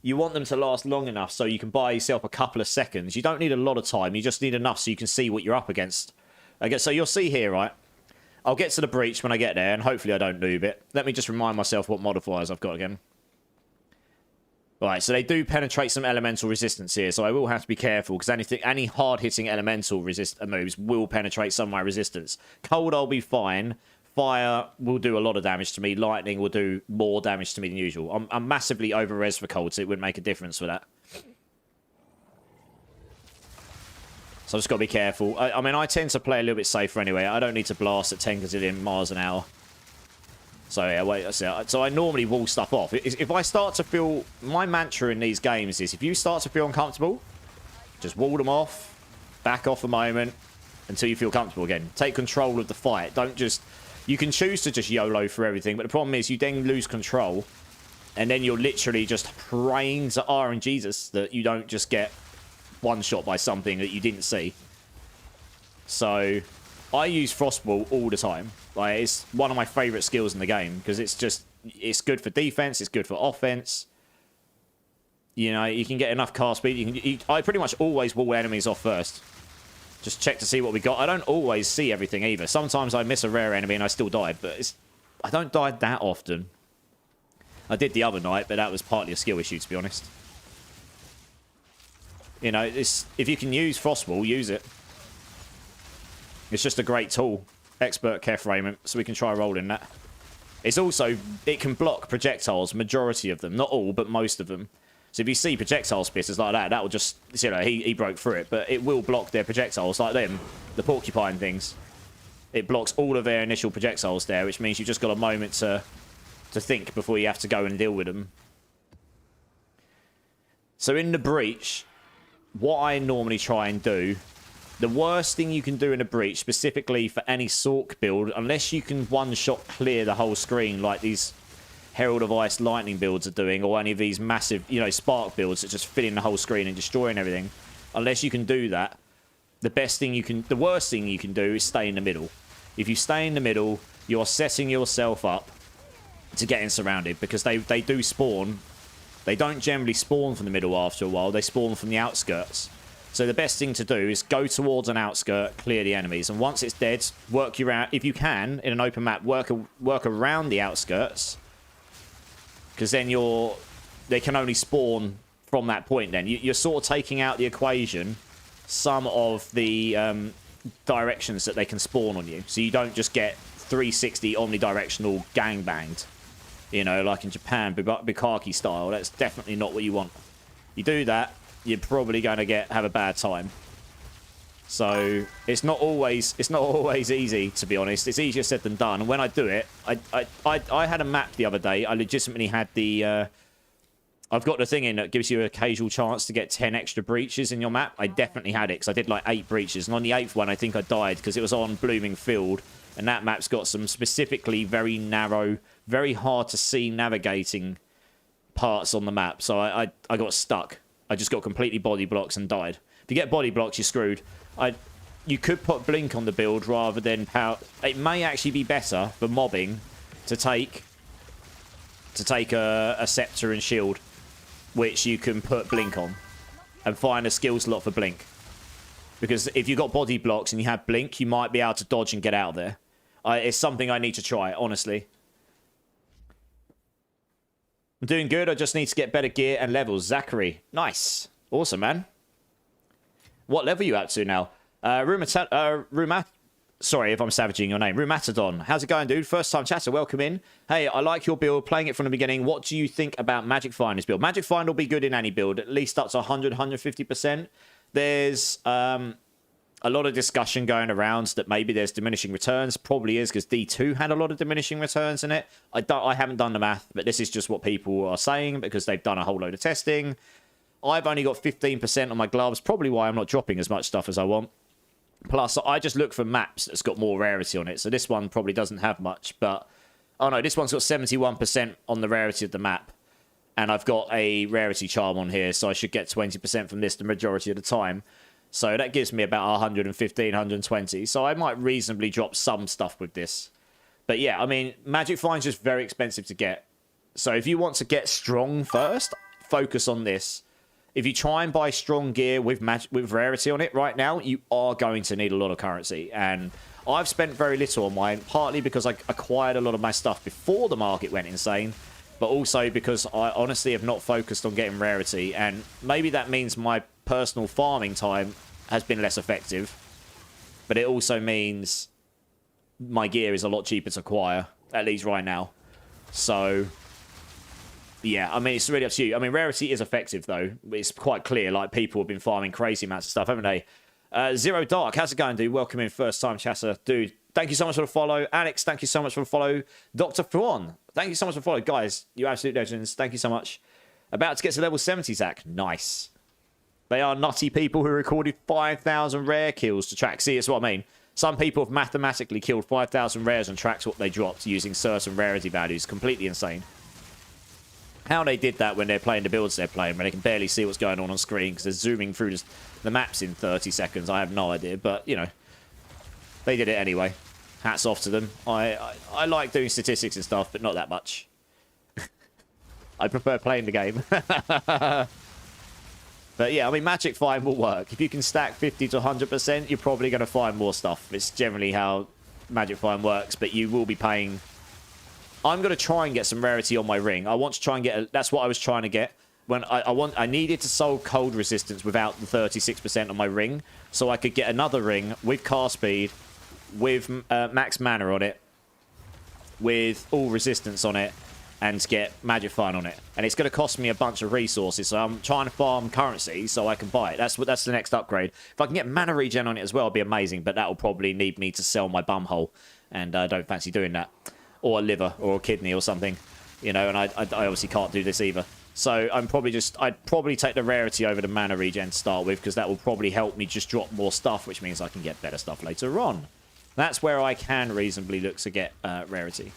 You want them to last long enough so you can buy yourself a couple of seconds. You don't need a lot of time. You just need enough so you can see what you're up against. Okay, so you'll see here, right? I'll get to the breach when I get there, and hopefully I don't noob it. Let me just remind myself what modifiers I've got again. Right, so they do penetrate some elemental resistance here, so I will have to be careful, because any hard-hitting elemental moves will penetrate some of my resistance. Cold, I'll be fine. Fire will do a lot of damage to me. Lightning will do more damage to me than usual. I'm massively over-res for cold, so it wouldn't make a difference for that. So I've just got to be careful. I mean, I tend to play a little bit safer anyway. I don't need to blast at 10 gazillion miles an hour. So yeah, wait, so I normally wall stuff off. If I start to feel... My mantra in these games is, if you start to feel uncomfortable, just wall them off, back off a moment, until you feel comfortable again. Take control of the fight. Don't just... You can choose to just YOLO for everything, but the problem is you then lose control, and then you're literally just praying to RNGesus that you don't just get one shot by something that you didn't see. So I use Frostball all the time. Like, it's one of my favorite skills in the game because it's good for defense, it's good for offense. You know, you can get enough cast speed. I pretty much always wall enemies off first. Just check to see what we got. I don't always see everything either. Sometimes I miss a rare enemy and I still died, but I don't die that often. I did the other night, but that was partly a skill issue, to be honest. You know, if you can use Frostball, use it. It's just a great tool. Expert Kefraiment, so we can try rolling that. It's also, it can block projectiles, majority of them. Not all, but most of them. So if you see projectile spitters like that, that will just, you know, he broke through it. But it will block their projectiles like them, the porcupine things. It blocks all of their initial projectiles there, which means you've just got a moment to think before you have to go and deal with them. So in the breach, what I normally try and do, the worst thing you can do in a breach, specifically for any Sork build, unless you can one-shot clear the whole screen like these Herald of Ice lightning builds are doing, or any of these massive, you know, Spark builds that just fill in the whole screen and destroying everything, unless you can do that, the worst thing you can do is stay in the middle. If you stay in the middle, you're setting yourself up to getting surrounded, because they do spawn. They don't generally spawn from the middle after a while. They spawn from the outskirts. So the best thing to do is go towards an outskirt, clear the enemies, and once it's dead, work you around. If you can, in an open map, work around the outskirts, because then they can only spawn from that point. Then you're sort of taking out the equation some of the directions that they can spawn on you, so you don't just get 360 omnidirectional gangbanged. You know, like in Japan, Bukaki style. That's definitely not what you want. You do that, you're probably going to have a bad time. So it's not always easy, to be honest. It's easier said than done. And when I do it, I had a map the other day. I legitimately had the I've got the thing in that gives you a casual chance to get 10 extra breaches in your map. I definitely had it because I did like 8 breaches, and on the 8th one I think I died because it was on Blooming Field, and that map's got some specifically very narrow, very hard to see navigating parts on the map. So I got stuck. I just got completely body blocks and died. If you get body blocks, you're screwed. You could put Blink on the build rather than power. It may actually be better for mobbing to take a Scepter and Shield, which you can put Blink on, and find a skill slot for Blink. Because if you've got body blocks and you have Blink, you might be able to dodge and get out of there. It's something I need to try, honestly. I'm doing good. I just need to get better gear and levels. Zachary. Nice. Awesome, man. What level are you up to now? Sorry if I'm savaging your name. Rheumatodon. How's it going, dude? First time chatter. Welcome in. Hey, I like your build. Playing it from the beginning. What do you think about Magic Finder's build? Magic Finder will be good in any build. At least up to 100, 150%. There's a lot of discussion going around that maybe there's diminishing returns. Probably is, because D2 had a lot of diminishing returns in it. I haven't done the math, but this is just what people are saying because they've done a whole load of testing. I've only got 15% on my gloves, probably why I'm not dropping as much stuff as I want. Plus, I just look for maps that's got more rarity on it. So this one probably doesn't have much, but... Oh no, this one's got 71% on the rarity of the map. And I've got a rarity charm on here, so I should get 20% from this the majority of the time. So that gives me about 115, 120. So I might reasonably drop some stuff with this. But yeah, I mean, Magic Find's just very expensive to get. So if you want to get strong first, focus on this. If you try and buy strong gear with rarity on it right now, you are going to need a lot of currency. And I've spent very little on mine, partly because I acquired a lot of my stuff before the market went insane, but also because I honestly have not focused on getting rarity. And maybe that means my personal farming time has been less effective, but it also means my gear is a lot cheaper to acquire, at least right now. So yeah, I mean, it's really up to you. I mean, rarity is effective, though. It's quite clear. Like, people have been farming crazy amounts of stuff, haven't they? Zero Dark, how's it going, dude? Welcome in, first-time chatter. Dude, thank you so much for the follow. Alex, thank you so much for the follow. Dr. Fuon, thank you so much for the follow. Guys, you absolute legends. Thank you so much. About to get to level 70, Zach. Nice. They are nutty people who recorded 5,000 rare kills to track. See, that's what I mean. Some people have mathematically killed 5,000 rares and tracked what they dropped using certain rarity values. Completely insane. How they did that when they're playing the builds they're playing, when they can barely see what's going on screen because they're zooming through the maps in 30 seconds, I have no idea. But, you know, they did it anyway. Hats off to them. I like doing statistics and stuff, but not that much. I prefer playing the game. But yeah, I mean, Magic Find will work. If you can stack 50 to 100%, you're probably going to find more stuff. It's generally how Magic Find works, but you will be paying... I'm going to try and get some rarity on my ring. I want to try and get... That's what I was trying to get. When I needed to solve cold resistance without the 36% on my ring, so I could get another ring with cast speed, with max mana on it, with all resistance on it, and get Magic Find on it. And it's going to cost me a bunch of resources, so I'm trying to farm currency so I can buy it. That's the next upgrade. If I can get mana regen on it as well, it'll be amazing, but that will probably need me to sell my bumhole, and I don't fancy doing that. Or a liver, or a kidney, or something. You know, and I obviously can't do this either. So I'd probably take the rarity over the mana regen to start with, because that will probably help me just drop more stuff, which means I can get better stuff later on. That's where I can reasonably look to get rarity.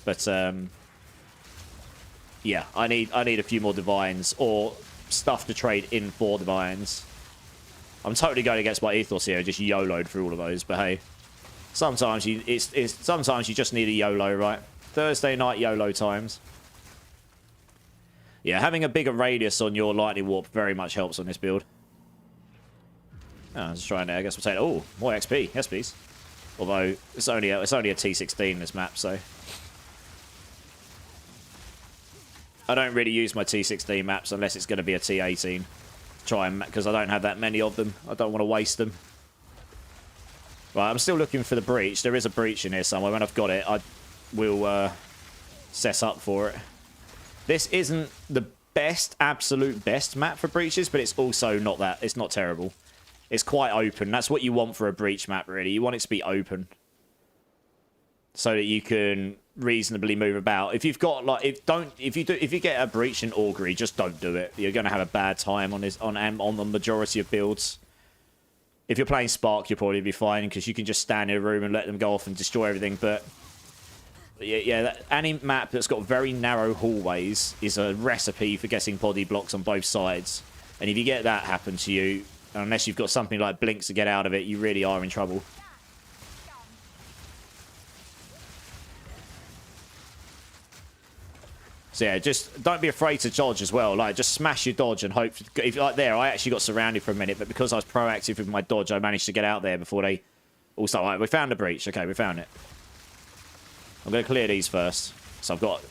But yeah, I need a few more divines or stuff to trade in for divines. I'm totally going against my ethos here, just YOLO'd through all of those, but hey, sometimes you just need a YOLO, right? Thursday night YOLO times. Yeah, having a bigger radius on your lightning warp very much helps on this build. Oh, let's try it. I guess we'll take... Oh, more XP. Yes, please. Although it's only a T16 this map, so I don't really use my T16 maps unless it's going to be a T18. Try and, because I don't have that many of them. I don't want to waste them. Right, I'm still looking for the breach. There is a breach in here somewhere. When I've got it, I will set up for it. This isn't the best, absolute best map for breaches, but it's also not that. It's not terrible. It's quite open. That's what you want for a breach map, really. You want it to be open, so that you can reasonably move about. If you've got like, if you get a breach in augury, just don't do it. You're going to have a bad time on this on the majority of builds. If you're playing Spark, you'll probably be fine because you can just stand in a room and let them go off and destroy everything. But yeah, any map that's got very narrow hallways is a recipe for getting body blocks on both sides. And if you get that happen to you, unless you've got something like Blinks to get out of it, you really are in trouble. So yeah, just don't be afraid to dodge as well. Like, just smash your dodge and hope. If like there, I actually got surrounded for a minute, but because I was proactive with my dodge, I managed to get out there before they all start. Right, we found a breach. Okay, we found it. I'm going to clear these first. So I've got...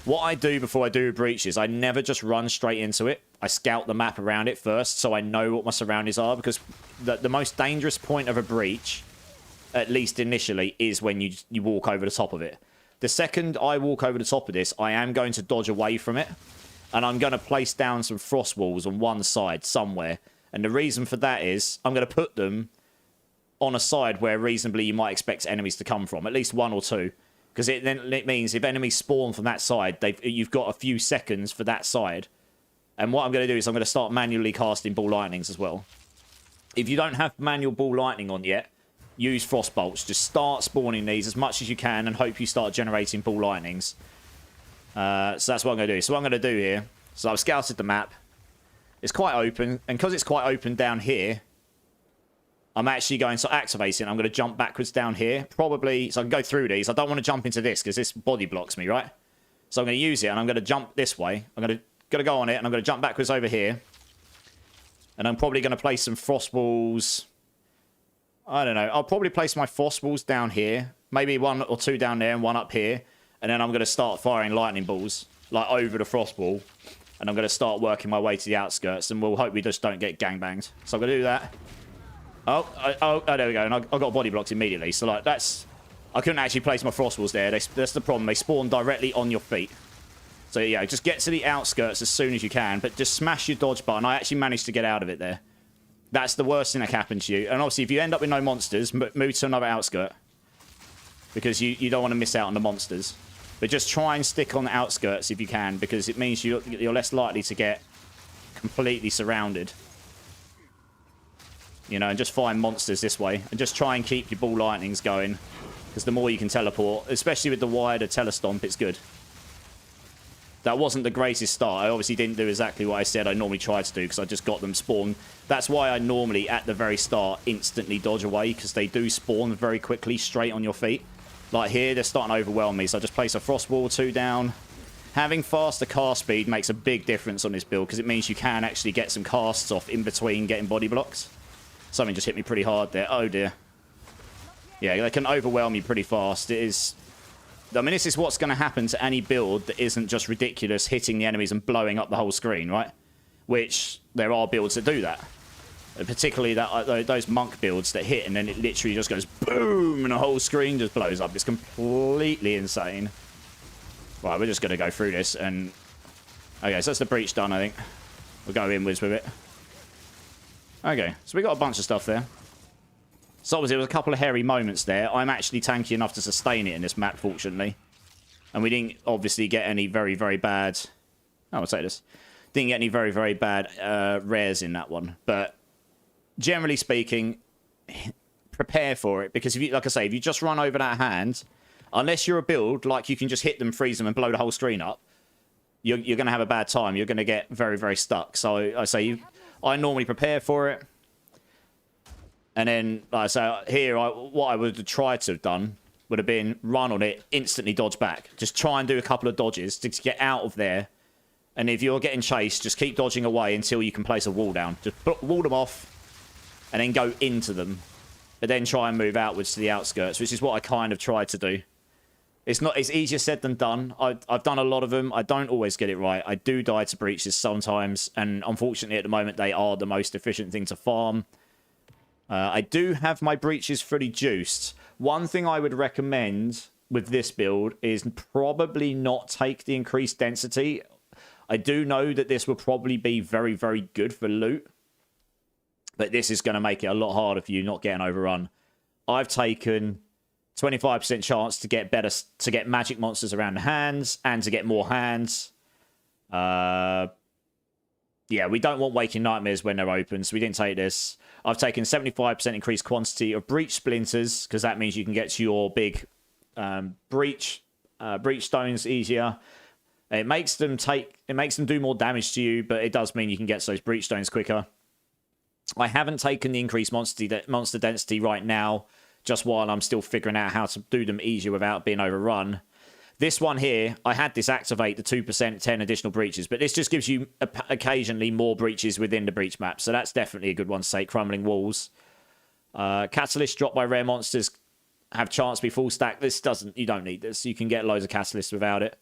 What I do before I do breaches, I never just run straight into it. I scout the map around it first, so I know what my surroundings are, because the most dangerous point of a breach, at least initially, is when you walk over the top of it. The second I walk over the top of this, I am going to dodge away from it, and I'm going to place down some frost walls on one side somewhere. And the reason for that is I'm going to put them on a side where reasonably you might expect enemies to come from, at least one or two. Because it means if enemies spawn from that side, you've got a few seconds for that side. And what I'm going to do is I'm going to start manually casting ball lightnings as well. If you don't have manual ball lightning on yet, use frost bolts. Just start spawning these as much as you can and hope you start generating ball lightnings. So that's what I'm going to do. So what I'm going to do here, so I've scouted the map. It's quite open, and because it's quite open down here, I'm actually going to activate it. I'm going to jump backwards down here, probably, so I can go through these. I don't want to jump into this because this body blocks me, right? So I'm going to use it, and I'm going to jump this way. I'm going to go on it, and I'm going to jump backwards over here. And I'm probably going to place some frost balls. I don't know. I'll probably place my frost balls down here. Maybe 1 or 2 down there and 1 up here. And then I'm going to start firing lightning balls, like over the frost ball. And I'm going to start working my way to the outskirts. And we'll hope we just don't get gangbanged. So I'm going to do that. Oh, there we go. And I got body blocked immediately. So, like, that's... I couldn't actually place my frost balls there. That's the problem. They spawn directly on your feet. So, yeah, just get to the outskirts as soon as you can. But just smash your dodge button. I actually managed to get out of it there. That's the worst thing that can happen to you. And obviously, if you end up with no monsters, move to another outskirt. Because you don't want to miss out on the monsters. But just try and stick on the outskirts if you can. Because it means you're less likely to get completely surrounded. You know, and just find monsters this way. And just try and keep your ball lightnings going. Because the more you can teleport, especially with the wider telestomp, it's good. That wasn't the greatest start. I obviously didn't do exactly what I said I normally try to do. Because I just got them spawn. That's why I normally, at the very start, instantly dodge away. Because they do spawn very quickly, straight on your feet. Like here, they're starting to overwhelm me. So I just place a frost wall or 2 down. Having faster cast speed makes a big difference on this build. Because it means you can actually get some casts off in between getting body blocks. Something just hit me pretty hard there. Oh, dear. Yeah, they can overwhelm you pretty fast. It is... I mean, this is what's going to happen to any build that isn't just ridiculous, hitting the enemies and blowing up the whole screen, right? Which, there are builds that do that. Particularly those monk builds that hit and then it literally just goes boom and the whole screen just blows up. It's completely insane. Right, we're just going to go through this and... Okay, so that's the breach done, I think. We'll go inwards with it. Okay, so we got a bunch of stuff there. So obviously there was a couple of hairy moments there. I'm actually tanky enough to sustain it in this map, fortunately. And we didn't obviously get any very, very bad... Oh, I'll say this. Didn't get any very, very bad rares in that one. But generally speaking, prepare for it. Because, if you, like I say, if you just run over that hand, unless you're a build, like you can just hit them, freeze them, and blow the whole screen up, you're going to have a bad time. You're going to get very, very stuck. So I say... I normally prepare for it. And then, like I say, here, what I would have tried to have done would have been run on it, instantly dodge back. Just try and do a couple of dodges to get out of there. And if you're getting chased, just keep dodging away until you can place a wall down. Just wall them off and then go into them. But then try and move outwards to the outskirts, which is what I kind of tried to do. It's easier said than done. I've done a lot of them. I don't always get it right. I do die to breaches sometimes. And unfortunately, at the moment, they are the most efficient thing to farm. I do have my breaches fully juiced. One thing I would recommend with this build is probably not take the increased density. I do know that this will probably be very, very good for loot. But this is going to make it a lot harder for you not getting overrun. I've taken... 25% chance to get magic monsters around the hands and to get more hands. Yeah, we don't want waking nightmares when they're open, so we didn't take this. I've taken 75% increased quantity of breach splinters because that means you can get to your big breach stones easier. It makes them do more damage to you, but it does mean you can get to those breach stones quicker. I haven't taken the increased monster density right now. Just while I'm still figuring out how to do them easier without being overrun. This one here, I had this activate the 2%, 10 additional breaches, but this just gives you occasionally more breaches within the breach map, so that's definitely a good one to say. Crumbling walls. Catalyst dropped by rare monsters have chance to be full stack. You don't need this. You can get loads of catalysts without it.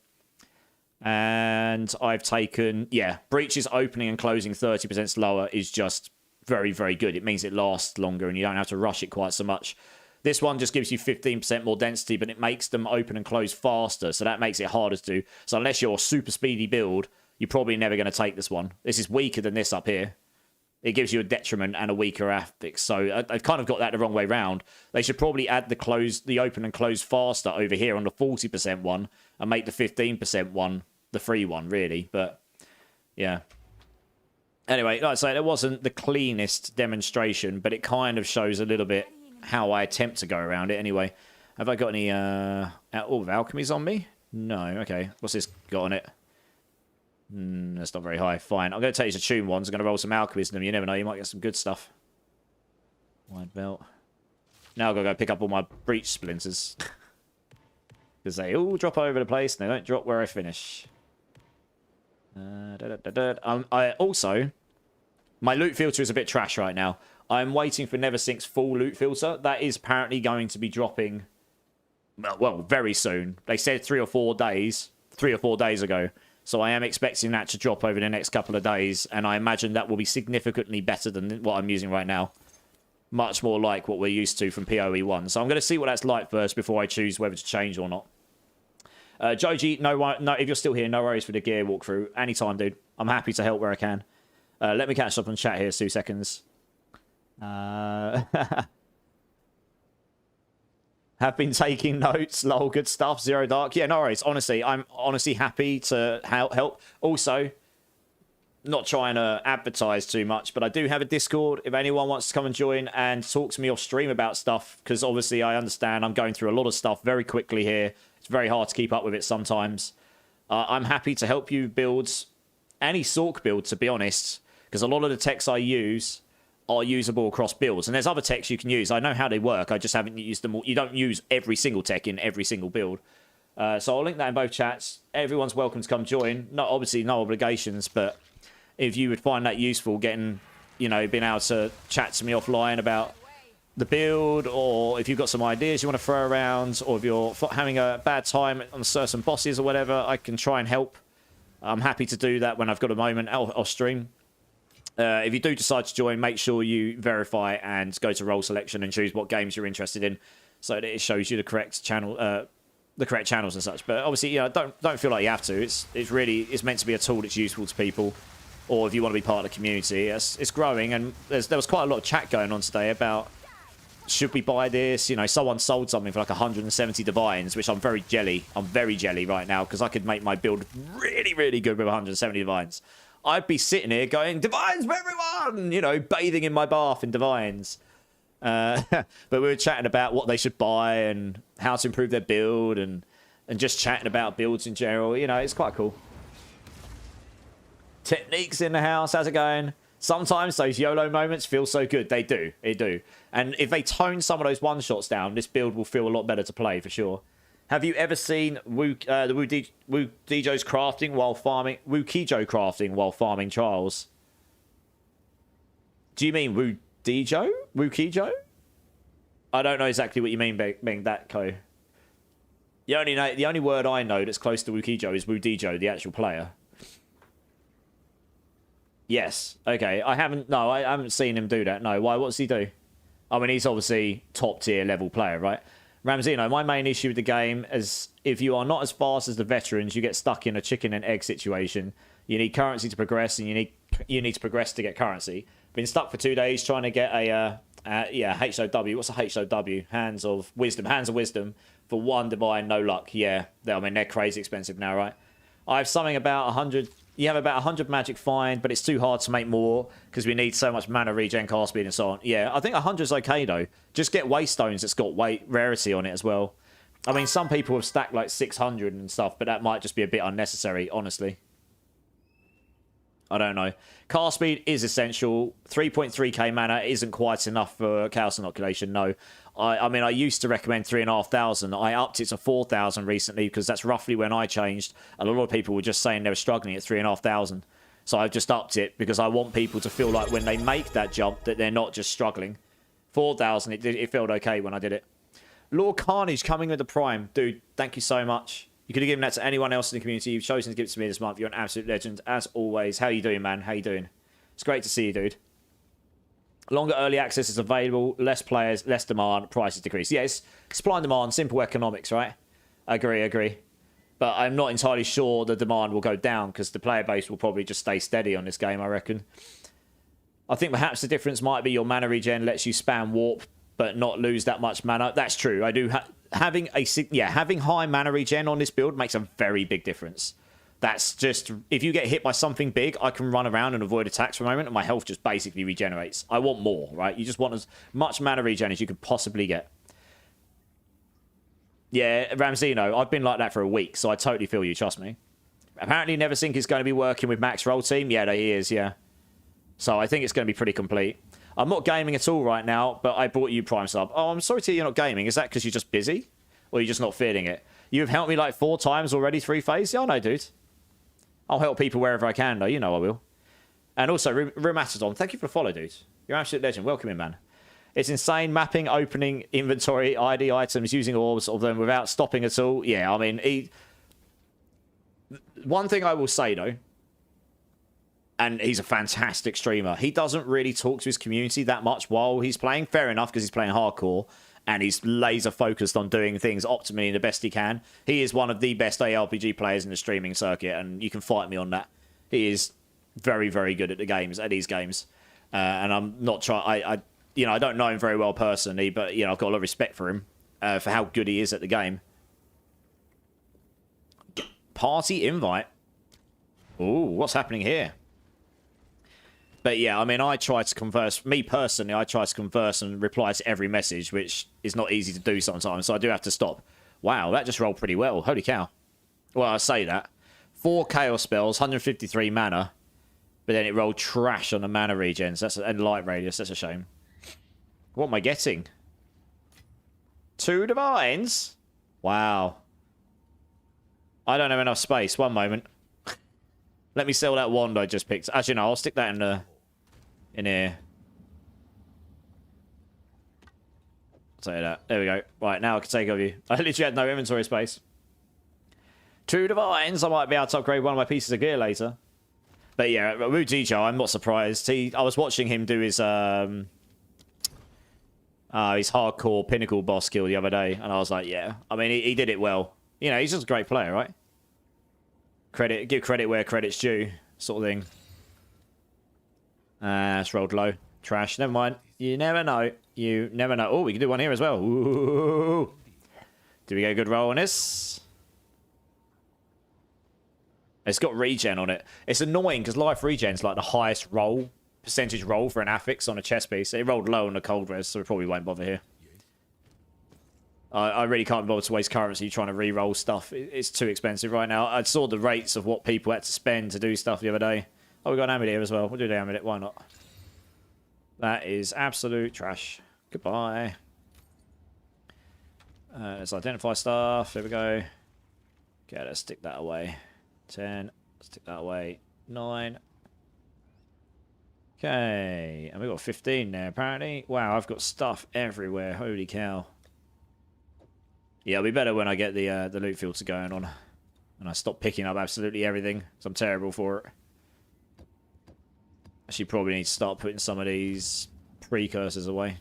And I've taken, breaches opening and closing 30% slower is just very, very good. It means it lasts longer and you don't have to rush it quite so much. This one just gives you 15% more density, but it makes them open and close faster, so that makes it harder to do. So unless you're a super speedy build, you're probably never going to take this one. This is weaker than this up here. It gives you a detriment and a weaker affix, so I've kind of got that the wrong way round. They should probably add the open and close faster over here on the 40% one, and make the 15% one the free one, really. But, yeah. Anyway, like I say, it wasn't the cleanest demonstration, but it kind of shows a little bit how I attempt to go around it anyway. Have I got any alchemies on me? No, okay. What's this got on it? That's not very high. Fine. I'm going to take these attuned ones. I'm going to roll some alchemism. You never know. You might get some good stuff. Wide belt. Now I've got to go pick up all my breach splinters. Because they all drop over the place and they don't drop where I finish. I also... My loot filter is a bit trash right now. I'm waiting for Neversink's full loot filter. That is apparently going to be dropping... Well, very soon. They said 3 or 4 days. 3 or 4 days ago. So I am expecting that to drop over the next couple of days. And I imagine that will be significantly better than what I'm using right now. Much more like what we're used to from PoE1. So I'm going to see what that's like first before I choose whether to change or not. Joji, no, if you're still here, no worries for the gear walkthrough. Anytime, dude. I'm happy to help where I can. Let me catch up on chat here, 2 seconds. Have been taking notes. Lol, good stuff. Zero Dark. Yeah, no worries. Honestly, I'm honestly happy to help. Also, not trying to advertise too much, but I do have a Discord if anyone wants to come and join and talk to me off stream about stuff, because obviously I understand I'm going through a lot of stuff very quickly here. It's very hard to keep up with it sometimes. I'm happy to help you build any Sork build, to be honest, because a lot of the techs I use are usable across builds, and there's other techs you can use. I know how they work. I just haven't used them all. You don't use every single tech in every single build. So I'll link that in both chats. Everyone's welcome to come join. Not obviously no obligations, but if you would find that useful, being able to chat to me offline about the build, or if you've got some ideas you want to throw around, or if you're having a bad time on certain bosses or whatever, I can try and help. I'm happy to do that when I've got a moment off stream. If you do decide to join, make sure you verify and go to role selection and choose what games you're interested in, so that it shows you the correct channel, the correct channels and such. But obviously, don't feel like you have to. It's meant to be a tool that's useful to people, or if you want to be part of the community. It's growing, and there was quite a lot of chat going on today about should we buy this. Someone sold something for like 170 divines, which I'm very jelly. I'm very jelly right now because I could make my build really, really good with 170 divines. I'd be sitting here going, divines for everyone! Bathing in my bath in divines. But we were chatting about what they should buy and how to improve their build, and just chatting about builds in general. It's quite cool. Techniques in the house, how's it going? Sometimes those YOLO moments feel so good. They do. And if they tone some of those one-shots down, this build will feel a lot better to play, for sure. Have you ever seen the Wukijo's crafting while farming... Wukijo crafting while farming trials? Do you mean Wukijo? Wukijo? I don't know exactly what you mean by that, Ko. The only word I know that's close to Wukijo is Wudijo, the actual player. Yes. Okay. I haven't seen him do that. No. Why? What's he do? I mean, he's obviously top tier level player, right? Ramsino, my main issue with the game is if you are not as fast as the veterans, you get stuck in a chicken and egg situation. You need currency to progress, and you need to progress to get currency. Been stuck for 2 days trying to get a HOW. What's a HOW? Hands of Wisdom for 1 divine. No luck. Yeah, they're crazy expensive now, right? I have something about 100. You have about 100 magic find, but it's too hard to make more because we need so much mana regen, cast speed, and so on. Yeah, I think 100 is okay, though. Just get Waystones that's got rarity on it as well. I mean, some people have stacked like 600 and stuff, but that might just be a bit unnecessary, honestly. I don't know. Cast speed is essential. 3.3k mana isn't quite enough for Chaos Inoculation, no. I mean, I used to recommend 3,500. I upped it to 4,000 recently because that's roughly when I changed. A lot of people were just saying they were struggling at 3,500. So I've just upped it because I want people to feel like when they make that jump that they're not just struggling. 4,000, it felt okay when I did it. Lord Carnage coming with the Prime. Dude, thank you so much. You could have given that to anyone else in the community. You've chosen to give it to me this month. You're an absolute legend, as always. How you doing, man? How you doing? It's great to see you, dude. Longer early access is available. Less players, less demand. Prices decrease. Yeah, it's supply and demand. Simple economics, right? Agree. But I'm not entirely sure the demand will go down because the player base will probably just stay steady on this game, I reckon. I think perhaps the difference might be your mana regen lets you spam warp but not lose that much mana. That's true. I do having high mana regen on this build makes a very big difference. That's just, if you get hit by something big, I can run around and avoid attacks for a moment, and my health just basically regenerates. I want more, right? You just want as much mana regen as you could possibly get. Yeah, Ramsino, I've been like that for a week, so I totally feel you, trust me. Apparently Neversink is going to be working with Max Roll Team. Yeah, he is, yeah. So I think it's going to be pretty complete. I'm not gaming at all right now, but I bought you Prime Sub. Oh, I'm sorry to hear you're not gaming. Is that because you're just busy? Or you're just not feeling it? You've helped me like 4 times already, 3 phase? Yeah, I know, dude. I'll help people wherever I can, though. You know I will. And also, Rheumatodon, thank you for the follow, dude. You're an absolute legend. Welcome in, man. It's insane mapping, opening, inventory, ID items, using orbs of them without stopping at all. Yeah, I mean, one thing I will say, though, and he's a fantastic streamer, he doesn't really talk to his community that much while he's playing. Fair enough, because he's playing hardcore, and he's laser focused on doing things optimally the best he can. He is one of the best ARPG players in the streaming circuit, and you can fight me on that. He is very, very good at these games. And I'm not trying... I don't know him very well personally, but, I've got a lot of respect for him, for how good he is at the game. Party invite. Ooh, what's happening here? But yeah, I mean, I try to converse, me personally, I try to converse and reply to every message, which is not easy to do sometimes, so I do have to stop. Wow, that just rolled pretty well. Holy cow. Well, I say that. 4 Chaos spells, 153 mana, but then it rolled trash on the mana regens. And light radius, that's a shame. What am I getting? 2 divines? Wow. I don't have enough space. One moment. Let me sell that wand I just picked. Actually, no, I'll stick that in here. I'll tell you that. There we go. Right, now I can take over you. I literally had no inventory space. 2 divines. I might be able to upgrade one of my pieces of gear later. But yeah, Mujicho, I'm not surprised. I was watching him do his hardcore pinnacle boss kill the other day, and I was like, yeah. I mean, he did it well. He's just a great player, right? Give credit where credit's due, sort of thing. It's rolled low. Trash. Never mind. You never know. You never know. Oh, we can do one here as well. Ooh. Do we get a good roll on this? It's got regen on it. It's annoying because life regen's like the highest percentage roll for an affix on a chest piece. It rolled low on the cold res, so we probably won't bother here. I really can't bother to waste currency trying to re-roll stuff. It's too expensive right now. I saw the rates of what people had to spend to do stuff the other day. Oh, we got an amulet here as well. We'll do the amulet. Why not? That is absolute trash. Goodbye. Let's identify stuff. There we go. Okay, let's stick that away. 10. Stick that away. 9. Okay. And we've got 15 there, apparently. Wow, I've got stuff everywhere. Holy cow. Yeah, it'll be better when I get the loot filter going on. And I stop picking up absolutely everything. Because I'm terrible for it. Actually, probably need to start putting some of these precursors away.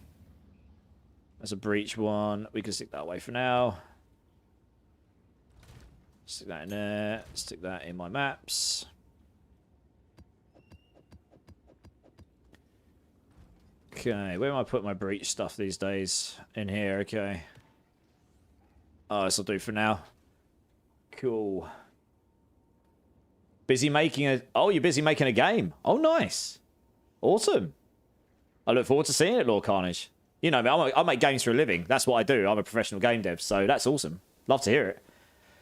That's a breach one. We can stick that away for now. Stick that in there. Stick that in my maps. Okay, where am I putting my breach stuff these days? In here, okay. Oh, this'll do for now. Cool. Busy making a... Oh, you're busy making a game. Oh, nice. Awesome. I look forward to seeing it, Lord Carnage. You know me, I make games for a living. That's what I do. I'm a professional game dev, so that's awesome. Love to hear it.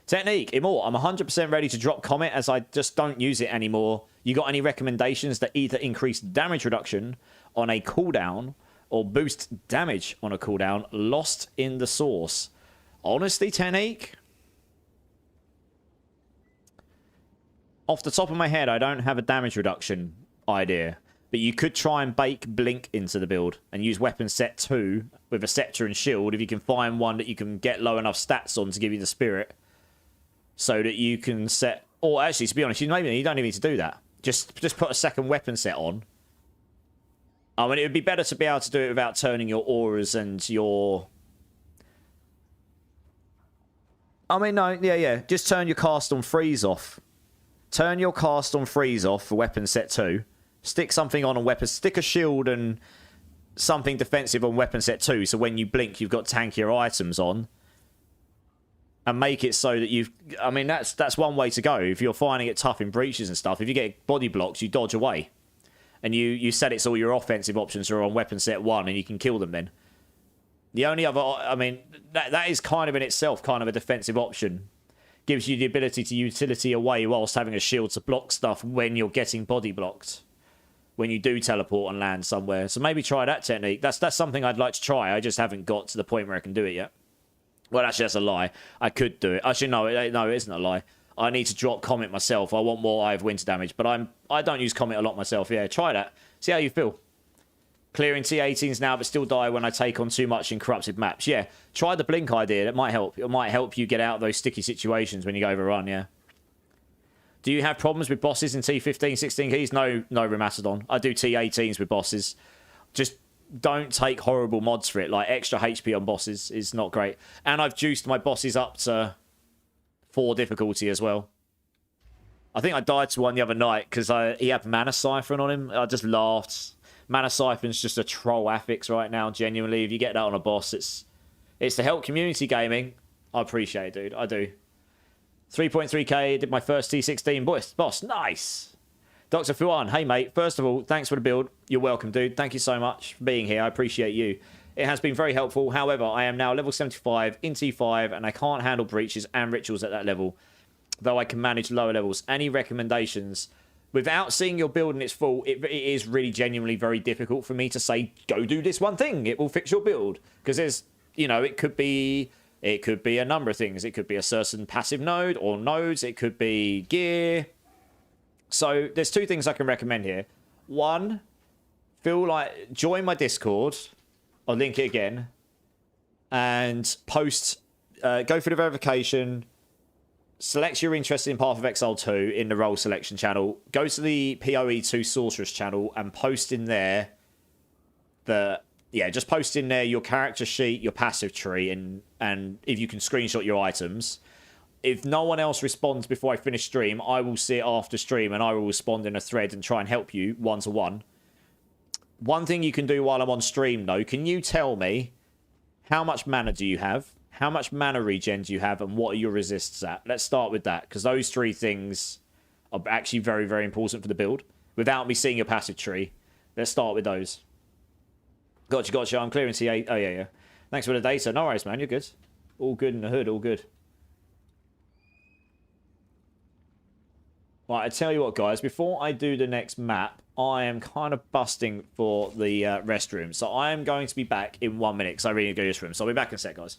Technique, Immort. I'm 100% ready to drop Comet as I just don't use it anymore. You got any recommendations that either increase damage reduction on a cooldown or boost damage on a cooldown? Lost in the source. Honestly, Technique? Off the top of my head, I don't have a damage reduction idea. But you could try and bake Blink into the build and use weapon set 2 with a Scepter and Shield if you can find one that you can get low enough stats on to give you the Spirit. So that you can set... Or actually, to be honest, you don't even need to do that. Just put a second weapon set on. I mean, it would be better to be able to do it without turning your auras and your... I mean, no, yeah. Just turn your cast on freeze off. Turn your cast on freeze off for weapon set 2. Stick something on weapon. Stick a shield and something defensive on weapon set 2. So when you blink, you've got tankier items on. And make it so that you've... I mean, that's one way to go. If you're finding it tough in breaches and stuff, if you get body blocks, you dodge away. And you set it so all your offensive options are on weapon set 1 and you can kill them then. The only other, I mean, that is kind of in itself kind of a defensive option. Gives you the ability to utility away whilst having a shield to block stuff when you're getting body blocked. When you do teleport and land somewhere. So maybe try that technique. That's something I'd like to try. I just haven't got to the point where I can do it yet. Well, actually, that's a lie. I could do it. Actually, no, it isn't a lie. I need to drop Comet myself. I want more Eye of Winter damage, but I don't use Comet a lot myself. Yeah, try that. See how you feel. Clearing T18s now, but still die when I take on too much in corrupted maps. Yeah, try the blink idea. That might help. It might help you get out of those sticky situations when you go overrun, yeah. Do you have problems with bosses in T15, 16 keys? No, Ramatodon. I do T18s with bosses. Just don't take horrible mods for it. Like, extra HP on bosses is not great. And I've juiced my bosses up to 4 difficulty as well. I think I died to one the other night because he had Mana Siphon on him. I just laughed. Mana Siphon's just a troll affix right now, genuinely. If you get that on a boss, it's to help community gaming. I appreciate it, dude. I do. 3.3k, did my first T16 boss. Nice. Dr. Fuan, hey mate. First of all, thanks for the build. You're welcome, dude. Thank you so much for being here. I appreciate you. It has been very helpful. However, I am now level 75 in T5 and I can't handle breaches and rituals at that level, though I can manage lower levels. Any recommendations? Without seeing your build in its full, it is really genuinely very difficult for me to say, go do this one thing. It will fix your build. Because there's, you know, it could be a number of things. It could be a certain passive node or nodes. It could be gear. So there's 2 things I can recommend here. One, join my Discord. I'll link it again. And post, go for the verification. Select you're interested in Path of Exile 2 in the role selection channel. Go to the PoE2 Sorceress channel and post in there just post in there your character sheet, your passive tree, and if you can screenshot your items. If no one else responds before I finish stream, I will see it after stream and I will respond in a thread and try and help you one-to-one. One thing you can do while I'm on stream, though, can you tell me how much mana do you have? How much mana regen do you have, and what are your resists at? Let's start with that, because those 3 things are actually very, very important for the build. Without me seeing your passive tree, let's start with those. Gotcha. I'm clearing T8. Oh, yeah. Thanks for the data. No worries, man. You're good. All good in the hood. All good. Right, I tell you what, guys. Before I do the next map, I am kind of busting for the restroom. So I am going to be back in 1 minute, because I really need to go to this room. So I'll be back in a sec, guys.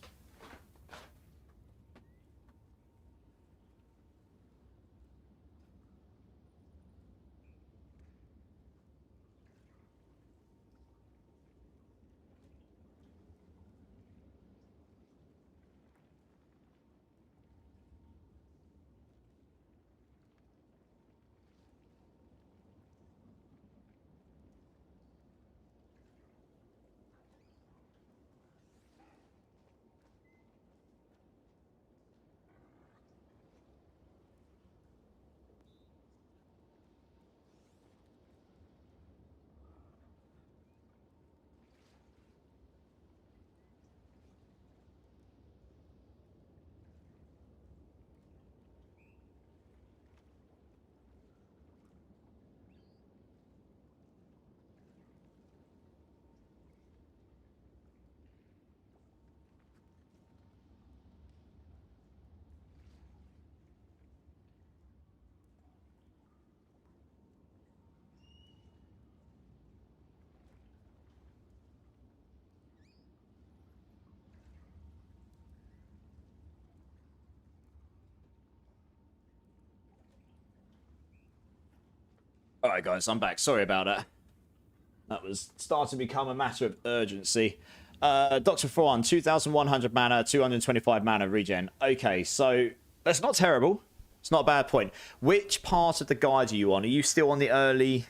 Alright, guys, I'm back. Sorry about that. That was starting to become a matter of urgency. Dr. Thrawn, 2,100 mana, 225 mana regen. Okay, so that's not terrible. It's not a bad point. Which part of the guide are you on? Are you still on the early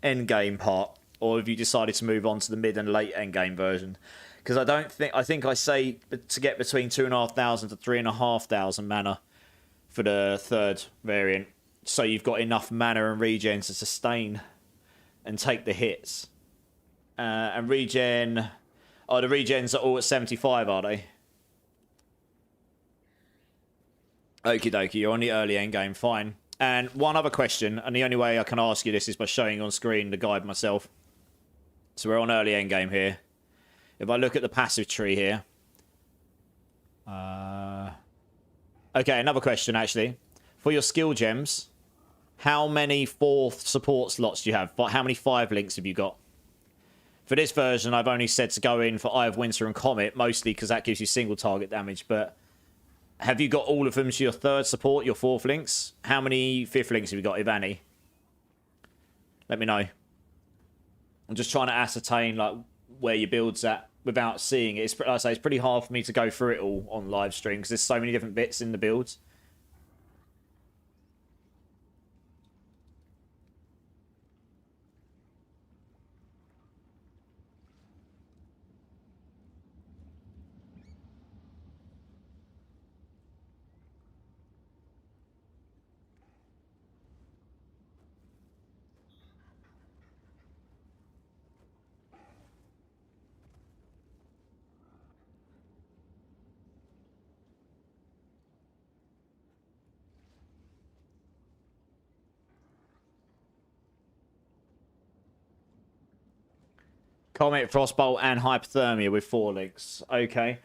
endgame part? Or have you decided to move on to the mid and late endgame version? Because I think I say to get between 2,500 to 3,500 mana for the 3rd variant. So you've got enough mana and regen to sustain and take the hits. And regen... Oh, the regens are all at 75, are they? Okie dokie, you're on the early end game, fine. And one other question, and the only way I can ask you this is by showing on screen the guide myself. So we're on early end game here. If I look at the passive tree here. Okay, another question, actually. For your skill gems, how many 4th support slots do you have? How many 5 links have you got? For this version, I've only said to go in for Eye of Winter and Comet, mostly because that gives you single target damage, but have you got all of them to your 3rd support, your 4th links? How many 5th links have you got, if any? Let me know. I'm just trying to ascertain like where your build's at without seeing it. It's, like I say, it's pretty hard for me to go through it all on live stream because there's so many different bits in the builds. Comet, Frostbolt, and Hypothermia with 4 links. Okay.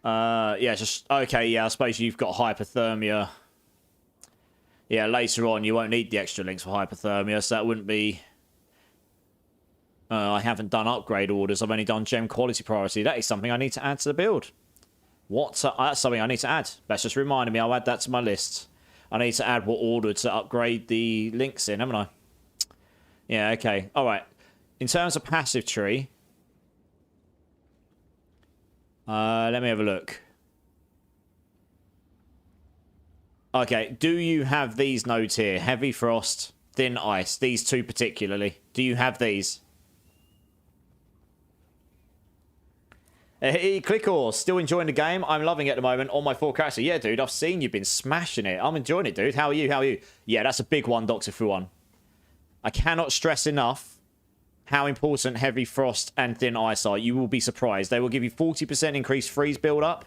Yeah, just... Okay, yeah, I suppose you've got Hypothermia. Yeah, later on, you won't need the extra links for Hypothermia, so that wouldn't be... I haven't done upgrade orders. I've only done gem quality priority. That is something I need to add to the build. What? That's something I need to add. That's just reminding me. I'll add that to my list. I need to add what order to upgrade the links in, haven't I? Yeah, okay. All right. In terms of passive tree... let me have a look. Okay, do you have these nodes here? Heavy Frost, Thin Ice, these 2 particularly. Do you have these? Hey, Clickor, still enjoying the game? I'm loving it at the moment on my 4 character. Yeah, dude, I've seen you've been smashing it. I'm enjoying it, dude. How are you? How are you? Yeah, that's a big one, Dr. Fuan. I cannot stress enough how important Heavy Frost and Thin Ice are. You will be surprised. They will give you 40% increased freeze build-up.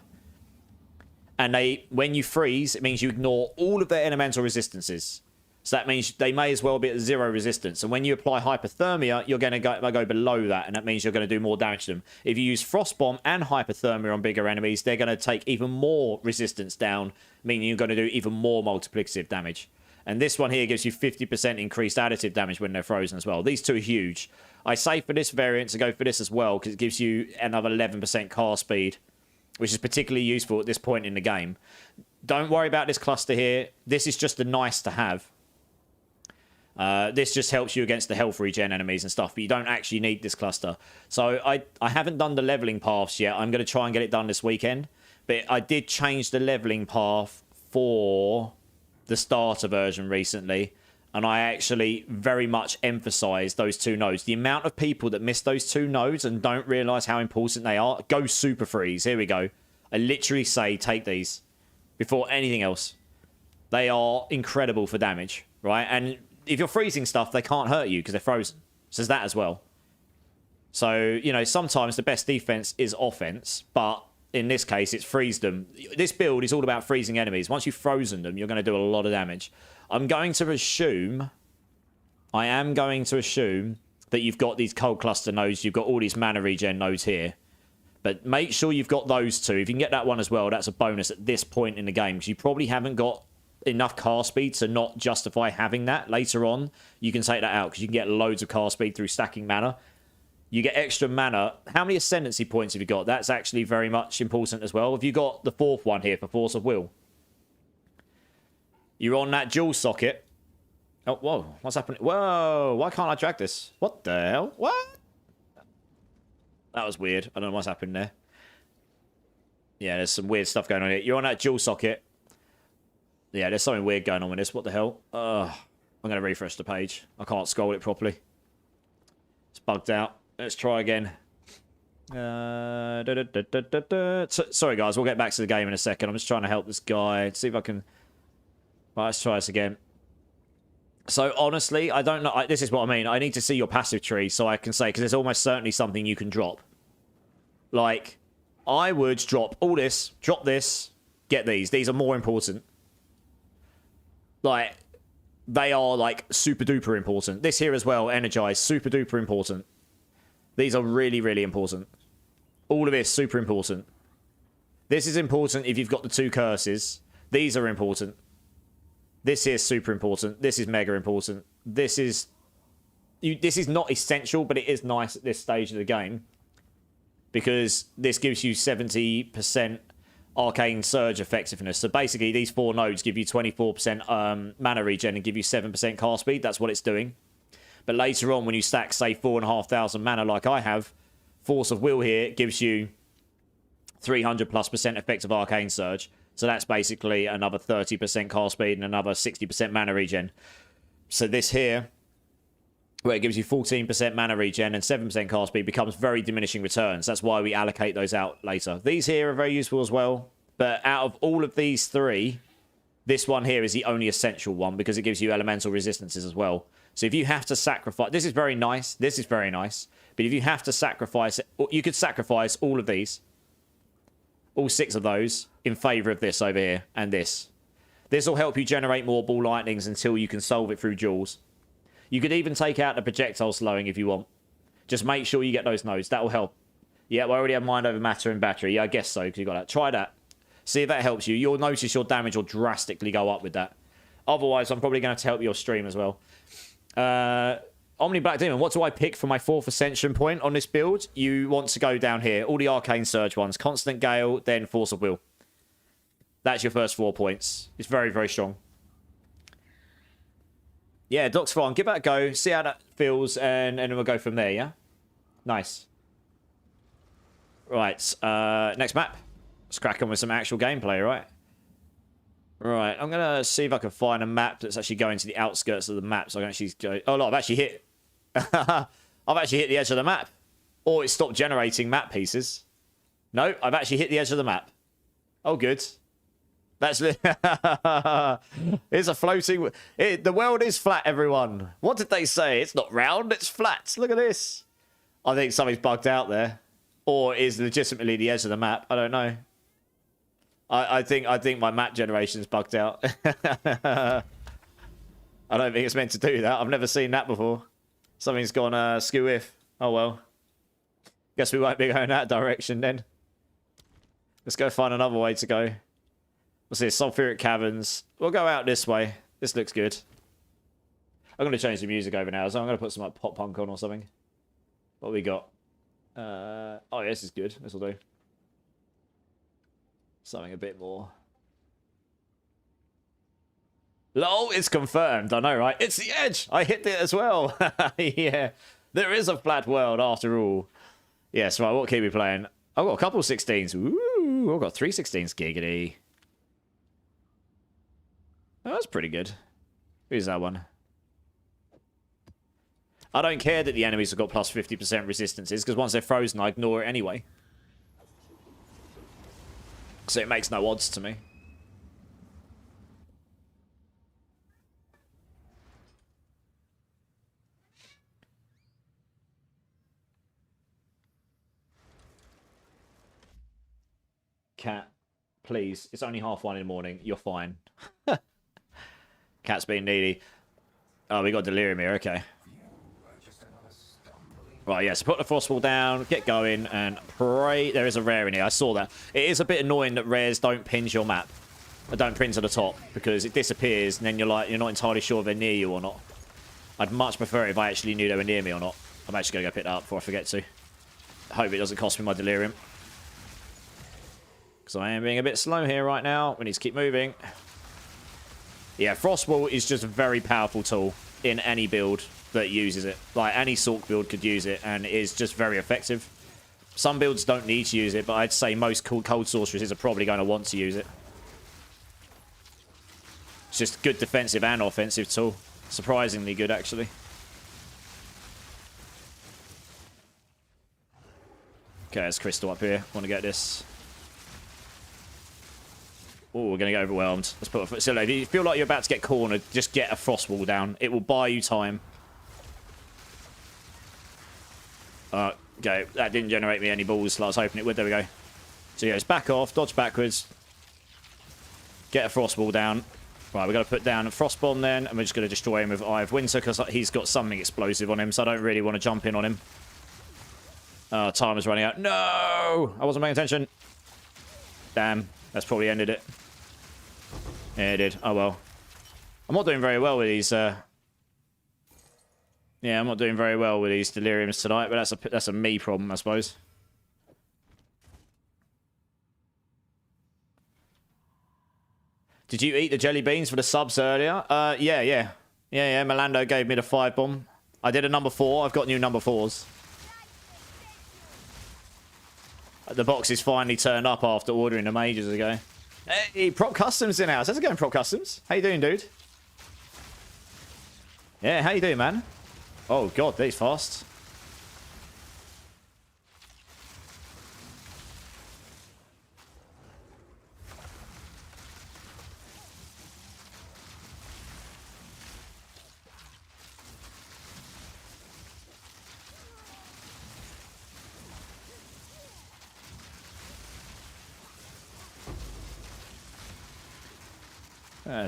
And when you freeze, it means you ignore all of their elemental resistances. So that means they may as well be at 0 resistance. And when you apply Hypothermia, you're going to go below that. And that means you're going to do more damage to them. If you use Frost Bomb and Hypothermia on bigger enemies, they're going to take even more resistance down, meaning you're going to do even more multiplicative damage. And this one here gives you 50% increased additive damage when they're frozen as well. These 2 are huge. I say for this variant to go for this as well, because it gives you another 11% cast speed, which is particularly useful at this point in the game. Don't worry about this cluster here. This is just a nice to have. This just helps you against the health regen enemies and stuff, but you don't actually need this cluster. So I haven't done the leveling paths yet. I'm going to try and get it done this weekend. But I did change the leveling path for the starter version recently, and I actually very much emphasise those 2 nodes. The amount of people that miss those 2 nodes and don't realise how important they are, go Super Freeze. Here we go. I literally say take these before anything else. They are incredible for damage, right? And if you're freezing stuff, they can't hurt you because they're frozen. So there's that as well. So, you know, sometimes the best defense is offense, but in this case, it's freeze them. This build is all about freezing enemies. Once you've frozen them, you're going to do a lot of damage. I am going to assume that you've got these cold cluster nodes. You've got all these mana regen nodes here. But make sure you've got those 2. If you can get that one as well, that's a bonus at this point in the game. Because you probably haven't got enough cast speed to not justify having that. Later on, you can take that out because you can get loads of cast speed through stacking mana. You get extra mana. How many ascendancy points have you got? That's actually very much important as well. Have you got the 4th one here for Force of Will? You're on that dual socket. Oh, whoa. What's happening? Whoa. Why can't I drag this? What the hell? What? That was weird. I don't know what's happened there. Yeah, there's some weird stuff going on here. You're on that dual socket. Yeah, there's something weird going on with this. What the hell? I'm going to refresh the page. I can't scroll it properly. It's bugged out. Let's try again. Sorry, guys. We'll get back to the game in a second. I'm just trying to help this guy. See if I can... Right, let's try this again. So, honestly, I don't know. This is what I mean. I need to see your passive tree so I can say... Because there's almost certainly something you can drop. Like, I would drop all this, drop this, get these. These are more important. Like, they are, like, super duper important. This here as well, Energize, super duper important. These are really, really important. All of this, super important. This is important if you've got the 2 curses. These are important. This here is super important. This is mega important. This is not essential, but it is nice at this stage of the game. Because this gives you 70% Arcane Surge effectiveness. So basically, these 4 nodes give you 24% mana regen and give you 7% cast speed. That's what it's doing. But later on, when you stack, say, 4,500 mana like I have, Force of Will here gives you 300+% effective Arcane Surge. So that's basically another 30% cast speed and another 60% mana regen. So this here, where it gives you 14% mana regen and 7% cast speed, becomes very diminishing returns. That's why we allocate those out later. These here are very useful as well. But out of all of these 3, this one here is the only essential one because it gives you elemental resistances as well. So if you have to sacrifice... This is very nice. This is very nice. But if you have to sacrifice... You could sacrifice all of these. All 6 of those in favour of this over here and this. This will help you generate more ball lightnings until you can solve it through duels. You could even take out the projectile slowing if you want. Just make sure you get those nodes. That will help. Yeah, we already have mind over matter and battery. Yeah, I guess so, because you got that. Try that. See if that helps you. You'll notice your damage will drastically go up with that. Otherwise, I'm probably going to help your stream as well. Omni Black Demon, what do I pick for my 4th Ascension point on this build? You want to go down here. All the Arcane Surge ones. Constant Gale, then Force of Will. That's your first 4 points. It's very, very strong. Yeah, Doc's fine. Give that a go. See how that feels, and then we'll go from there, yeah? Nice. Right, next map. Let's crack on with some actual gameplay, right? Right, I'm going to see if I can find a map that's actually going to the outskirts of the map, so I can actually go... Oh, no, I've actually hit... I've actually hit the edge of the map. Or it stopped generating map pieces. No, I've actually hit the edge of the map. Oh, good. That's... It's a floating... the world is flat, everyone. What did they say? It's not round, it's flat. Look at this. I think something's bugged out there. Or is legitimately the edge of the map. I don't know. I think my map generation's bugged out. I don't think it's meant to do that. I've never seen that before. Something's gone skew if. Oh well. Guess we won't be going that direction then. Let's go find another way to go. What's this? Sulfuric Caverns. We'll go out this way. This looks good. I'm going to change the music over now, so I'm going to put some like pop punk on or something. What we got? Oh yeah, this is good. This will do. Something a bit more. LOL, it's confirmed. I know, right? It's the edge. I hit it as well. Yeah. There is a flat world after all. Yes, right. What keep we playing? I've got a couple of 16s. Ooh, I've got 3 16s. Giggity. Oh, that's pretty good. Who's that one? I don't care that the enemies have got plus 50% resistances, because once they're frozen, I ignore it anyway. So it makes no odds to me. Cat, please. It's only 1:30 in the morning. You're fine. Cat's being needy. Oh, we got delirium here. Okay. Right, yeah, so put the frostball down, get going, and pray. There is a rare in here. I saw that. It is a bit annoying that rares don't pin your map. Or don't pin to the top, because it disappears, and then you're like, you're not entirely sure if they're near you or not. I'd much prefer it if I actually knew they were near me or not. I'm actually going to go pick that up before I forget to. I hope it doesn't cost me my delirium. Because I am being a bit slow here right now. We need to keep moving. Yeah, frostball is just a very powerful tool in any build that uses it. Like, any Sork build could use it, and it is just very effective. Some builds don't need to use it, but I'd say most cold sorceresses are probably going to want to use it. It's just good defensive and offensive tool. Surprisingly good, actually. Okay, there's Crystal up here. Want to get this. Oh, we're going to get overwhelmed. Let's put a foot. So if you feel like you're about to get cornered, just get a frost wall down. It will buy you time. Okay, that didn't generate me any balls like I was hoping it would. There we go. So yeah, it's back off, dodge backwards. Get a frost wall down. Right, we've got to put down a frost bomb then, and we're just going to destroy him with Eye of Winter because he's got something explosive on him, so I don't really want to jump in on him. Oh, time is running out. No! I wasn't paying attention. Damn. That's probably ended it. Yeah, it did. Oh, well. I'm not doing very well with these, Yeah, I'm not doing very well with these deliriums tonight, but that's a me problem, I suppose. Did you eat the jelly beans for the subs earlier? Yeah. Melando gave me the 5 bomb. I did a number 4. I've got new number 4s. The box is finally turned up after ordering them ages ago. Hey, Prop Customs in house. How's it going, Prop Customs? How you doing, dude? Yeah, how you doing, man? Oh, God, these fast.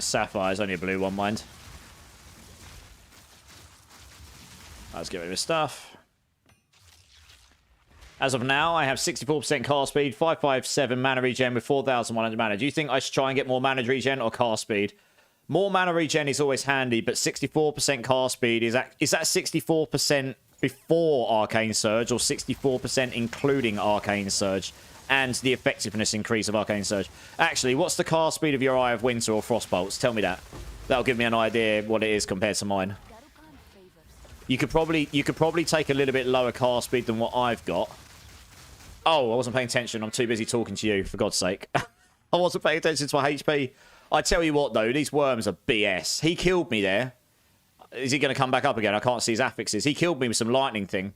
Sapphire's only a blue one, mind. Let's get rid of his stuff. As of now, I have 64% cast speed, 557 mana regen with 4,100 mana. Do you think I should try and get more mana regen or cast speed? More mana regen is always handy, but 64% cast speed, is that 64% before Arcane Surge or 64% including Arcane Surge? And the effectiveness increase of Arcane Surge. Actually, what's the cast speed of your Eye of Winter or Frostbolts? Tell me that. That'll give me an idea what it is compared to mine. You could probably take a little bit lower cast speed than what I've got. Oh, I wasn't paying attention. I'm too busy talking to you, for God's sake. I wasn't paying attention to my HP. I tell you what, though, these worms are BS. He killed me there. Is he going to come back up again? I can't see his affixes. He killed me with some lightning thing.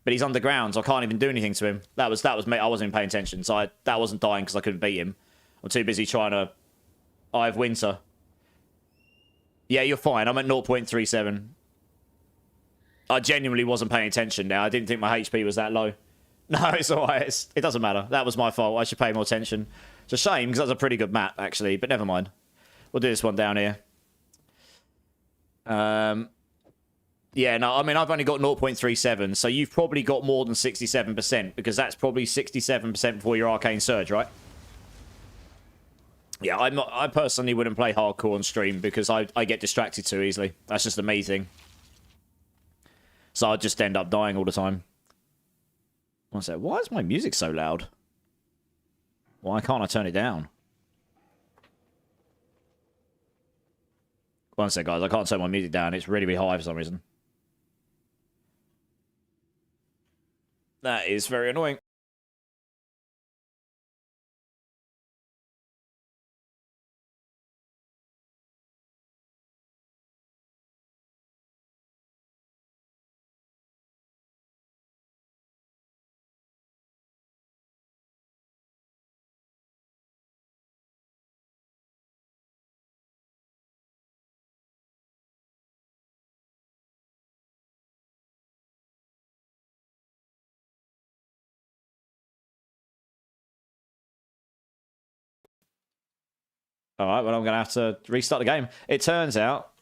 But he's underground, so I can't even do anything to him. That was me. I wasn't even paying attention, so that wasn't dying because I couldn't beat him. I'm too busy trying to Eye of Winter. Yeah, you're fine. I'm at 0.37. I genuinely wasn't paying attention now. I didn't think my HP was that low. No, it's alright. It doesn't matter. That was my fault. I should pay more attention. It's a shame because that's a pretty good map, actually. But never mind. We'll do this one down here. Yeah, no, I mean, I've only got 0.37, so you've probably got more than 67%, because that's probably 67% before your Arcane Surge, right? Yeah, I personally wouldn't play hardcore on stream, because I get distracted too easily. That's just a me thing. So I'd just end up dying all the time. One sec, why is my music so loud? Why can't I turn it down? One sec, guys, I can't turn my music down. It's really, really high for some reason. That is very annoying. All right, well, I'm going to have to restart the game. It turns out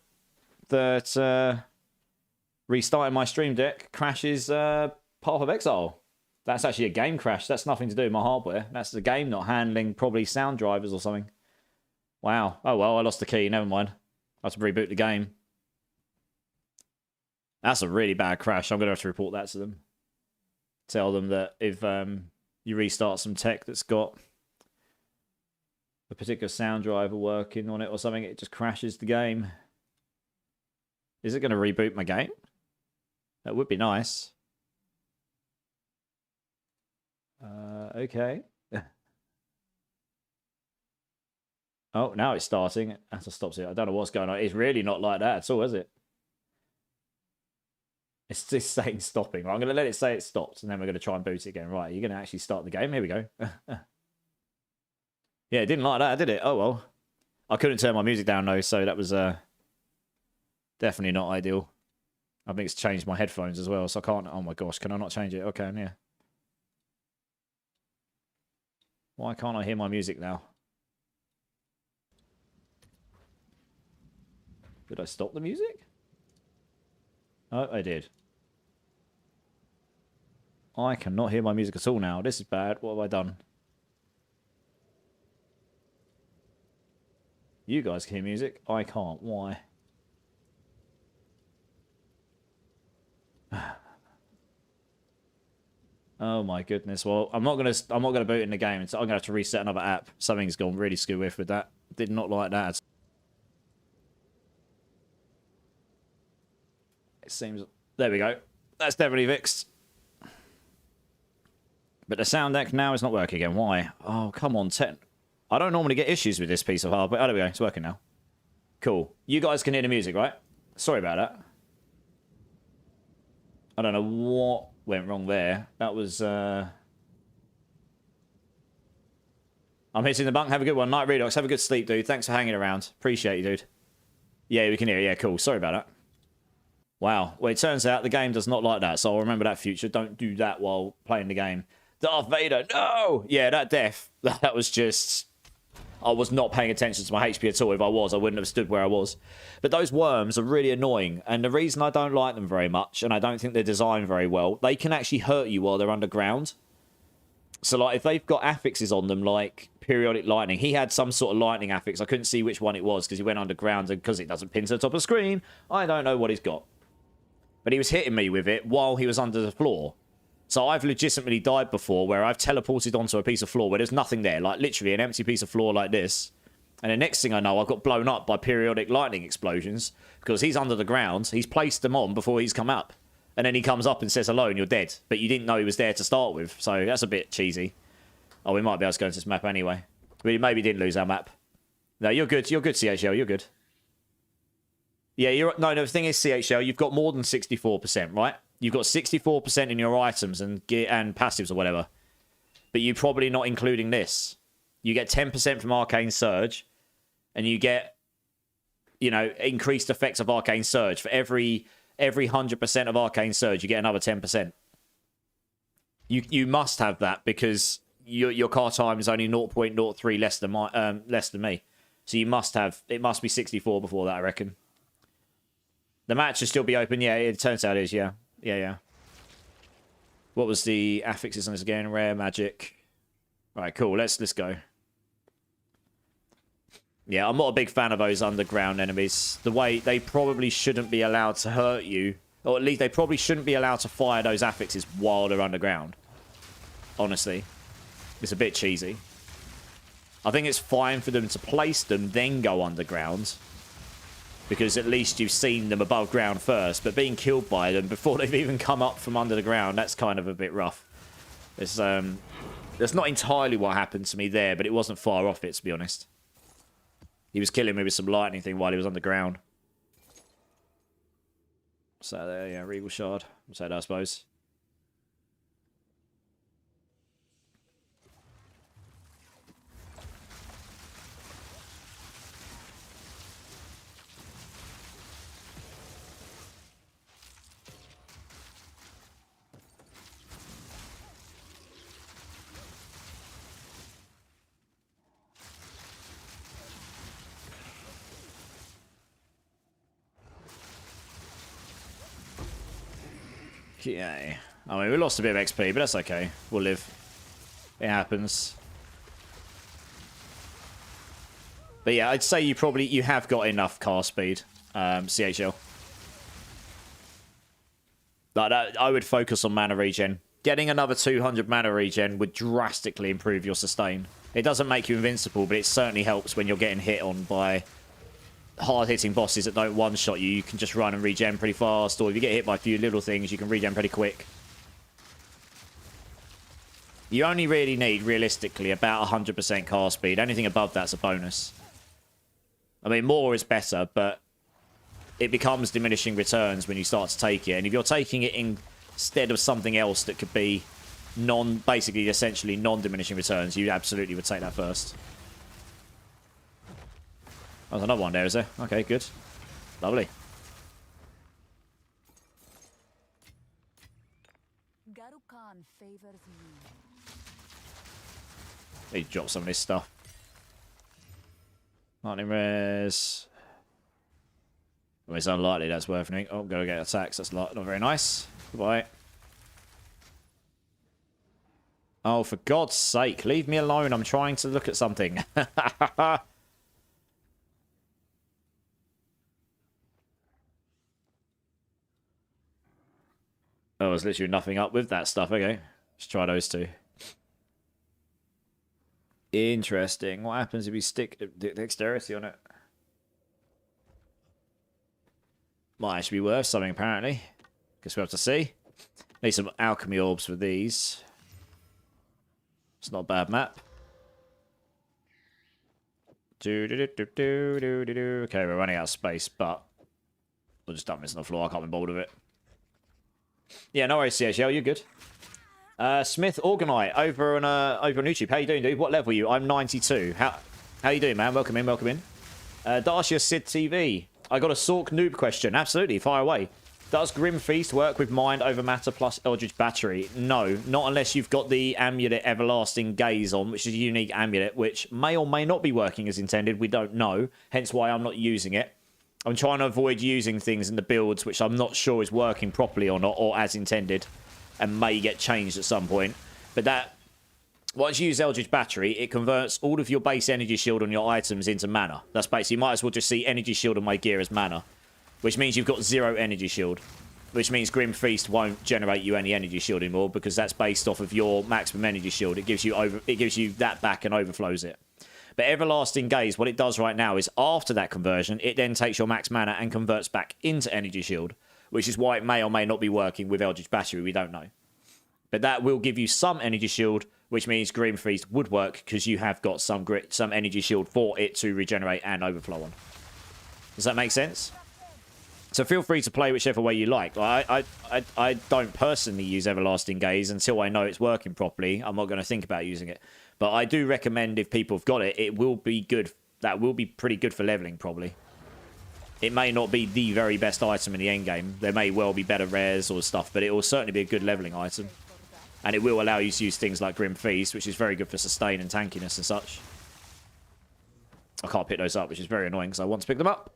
that restarting my stream deck crashes Path of Exile. That's actually a game crash. That's nothing to do with my hardware. That's the game not handling probably sound drivers or something. Wow. Oh, well, I lost the key. Never mind. I have to reboot the game. That's a really bad crash. I'm going to have to report that to them. Tell them that if you restart some tech that's got a particular sound driver working on it or something, it just crashes the game. Is it going to reboot my game? That would be nice. Okay. Oh, now it's starting. I have to stop it. I don't know what's going on. It's really not like that at all, is it? It's just saying stopping. I'm going to let it say it stopped, and then we're going to try and boot it again. Right, you're going to actually start the game. Here we go. Yeah, it didn't like that, did it? Oh, well. I couldn't turn my music down, though, so that was definitely not ideal. I think it's changed my headphones as well, so I can't... Oh, my gosh, can I not change it? Okay, yeah. Why can't I hear my music now? Did I stop the music? Oh, I did. I cannot hear my music at all now. This is bad. What have I done? You guys can hear music. I can't. Why? Oh my goodness. Well, I'm not gonna boot in the game. So I'm gonna have to reset another app. Something's gone really skew with that. Did not like that. It seems. There we go. That's definitely fixed. But the sound deck now is not working again. Why? Oh, come on, 10. I don't normally get issues with this piece of hardware. Oh, there we go. It's working now. Cool. You guys can hear the music, right? Sorry about that. I don't know what went wrong there. That was, I'm hitting the bunk. Have a good one. Night Redox. Have a good sleep, dude. Thanks for hanging around. Appreciate you, dude. Yeah, we can hear. Yeah, cool. Sorry about that. Wow. Well, it turns out the game does not like that, so I'll remember that future. Don't do that while playing the game. Darth Vader, no! Yeah, that death. That was just... I was not paying attention to my HP at all. If I was, I wouldn't have stood where I was. But those worms are really annoying. And the reason I don't like them very much, and I don't think they're designed very well, they can actually hurt you while they're underground. So, like, if they've got affixes on them, like periodic lightning. He had some sort of lightning affix. I couldn't see which one it was because he went underground. And because it doesn't pin to the top of the screen, I don't know what he's got. But he was hitting me with it while he was under the floor. So I've legitimately died before where I've teleported onto a piece of floor where there's nothing there. Like, literally an empty piece of floor like this. And the next thing I know, I got blown up by periodic lightning explosions. Because he's under the ground. He's placed them on before he's come up. And then he comes up and says hello and you're dead. But you didn't know he was there to start with. So that's a bit cheesy. Oh, we might be able to go into this map anyway. We maybe didn't lose our map. No, you're good. You're good, CHL. You're good. Yeah, you're... No, the thing is, CHL, you've got more than 64%, right? You've got 64% in your items and gear and passives or whatever. But you're probably not including this. You get 10% from Arcane Surge. And you get, you know, increased effects of Arcane Surge. For every 100% of Arcane Surge, you get another 10%. You must have that because your car time is only 0.03 less than me. So you must have... It must be 64 before that, I reckon. The match should still be open. Yeah, it turns out it is, yeah. Yeah. What was the affixes on this again? Rare, magic. Alright, cool. Let's go. Yeah, I'm not a big fan of those underground enemies. The way they probably shouldn't be allowed to hurt you. Or at least they probably shouldn't be allowed to fire those affixes while they're underground. Honestly. It's a bit cheesy. I think it's fine for them to place them, then go underground. Because at least you've seen them above ground first. But being killed by them before they've even come up from under the ground, that's kind of a bit rough. It's, that's not entirely what happened to me there, but it wasn't far off it, to be honest. He was killing me with some lightning thing while he was underground. So there, yeah, Regal Shard. So that, I suppose. Okay. I mean, we lost a bit of XP, but that's okay. We'll live. It happens. But yeah, I'd say you have got enough car speed, CHL. Like that, I would focus on mana regen. Getting another 200 mana regen would drastically improve your sustain. It doesn't make you invincible, but it certainly helps when you're getting hit on by hard-hitting bosses that don't one-shot you. You can just run and regen pretty fast, or if you get hit by a few little things, you can regen pretty quick. You only really need, realistically, about 100% car speed. Anything above that's a bonus. I mean, more is better, but it becomes diminishing returns when you start to take it. And if you're taking it instead of something else that could be basically, essentially non-diminishing returns, you absolutely would take that first. Oh, there's another one there, is there? Okay, good. Lovely. Garukan favors me. Need to drop some of this stuff. Lightning res. Well, it's unlikely that's worth anything. Oh, gotta get attacks. That's not very nice. Goodbye. Oh, for God's sake, leave me alone. I'm trying to look at something. Oh, there's literally nothing up with that stuff. Okay, let's try those two. Interesting. What happens if you stick dexterity on it? Might actually be worth something, apparently. Guess we'll have to see. Need some alchemy orbs for these. It's not a bad map. Okay, we're running out of space, but we'll just dump this on the floor. I can't be bothered with it. Yeah, no worries, CHL. You're good. Smith Orgonite over on YouTube. How you doing, dude? What level are you? I'm 92. How you doing, man? Welcome in, welcome in. Darcia Sid TV. I got a Sork noob question. Absolutely, fire away. Does Grim Feast work with Mind over Matter plus Eldritch Battery? No, not unless you've got the Amulet Everlasting Gaze on, which is a unique amulet, which may or may not be working as intended. We don't know, hence why I'm not using it. I'm trying to avoid using things in the builds which I'm not sure is working properly or not, or as intended, and may get changed at some point. But that, once you use Eldritch Battery, it converts all of your base energy shield on your items into mana. That's basically, you might as well just see energy shield on my gear as mana, which means you've got 0 energy shield, which means Grim Feast won't generate you any energy shield anymore because that's based off of your maximum energy shield. It gives you that back and overflows it. But Everlasting Gaze, what it does right now is after that conversion, it then takes your max mana and converts back into energy shield, which is why it may or may not be working with Eldritch Battery. We don't know. But that will give you some energy shield, which means Grim Feast would work because you have got some energy shield for it to regenerate and overflow on. Does that make sense? So feel free to play whichever way you like. I don't personally use Everlasting Gaze until I know it's working properly. I'm not going to think about using it. But I do recommend if people have got it, it will be good. That will be pretty good for leveling, probably. It may not be the very best item in the endgame. There may well be better rares or stuff, but it will certainly be a good leveling item. And it will allow you to use things like Grim Feast, which is very good for sustain and tankiness and such. I can't pick those up, which is very annoying because I want to pick them up.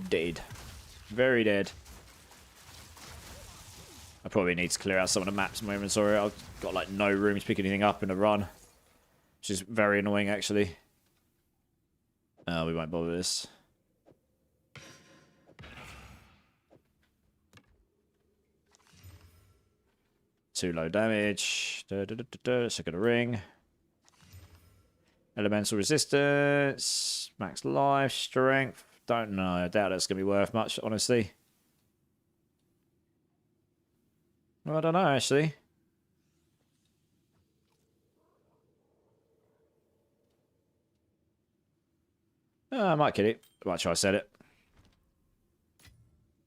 Dead. Very dead. I probably need to clear out some of the maps in my inventory. I've got like no room to pick anything up in a run. Which is very annoying actually. We won't bother with this. Too low damage. Let's look at a ring. Elemental resistance. Max life. Strength. Don't know. I doubt that's going to be worth much, honestly. Well, I don't know, actually. I might get it. I might try to set it.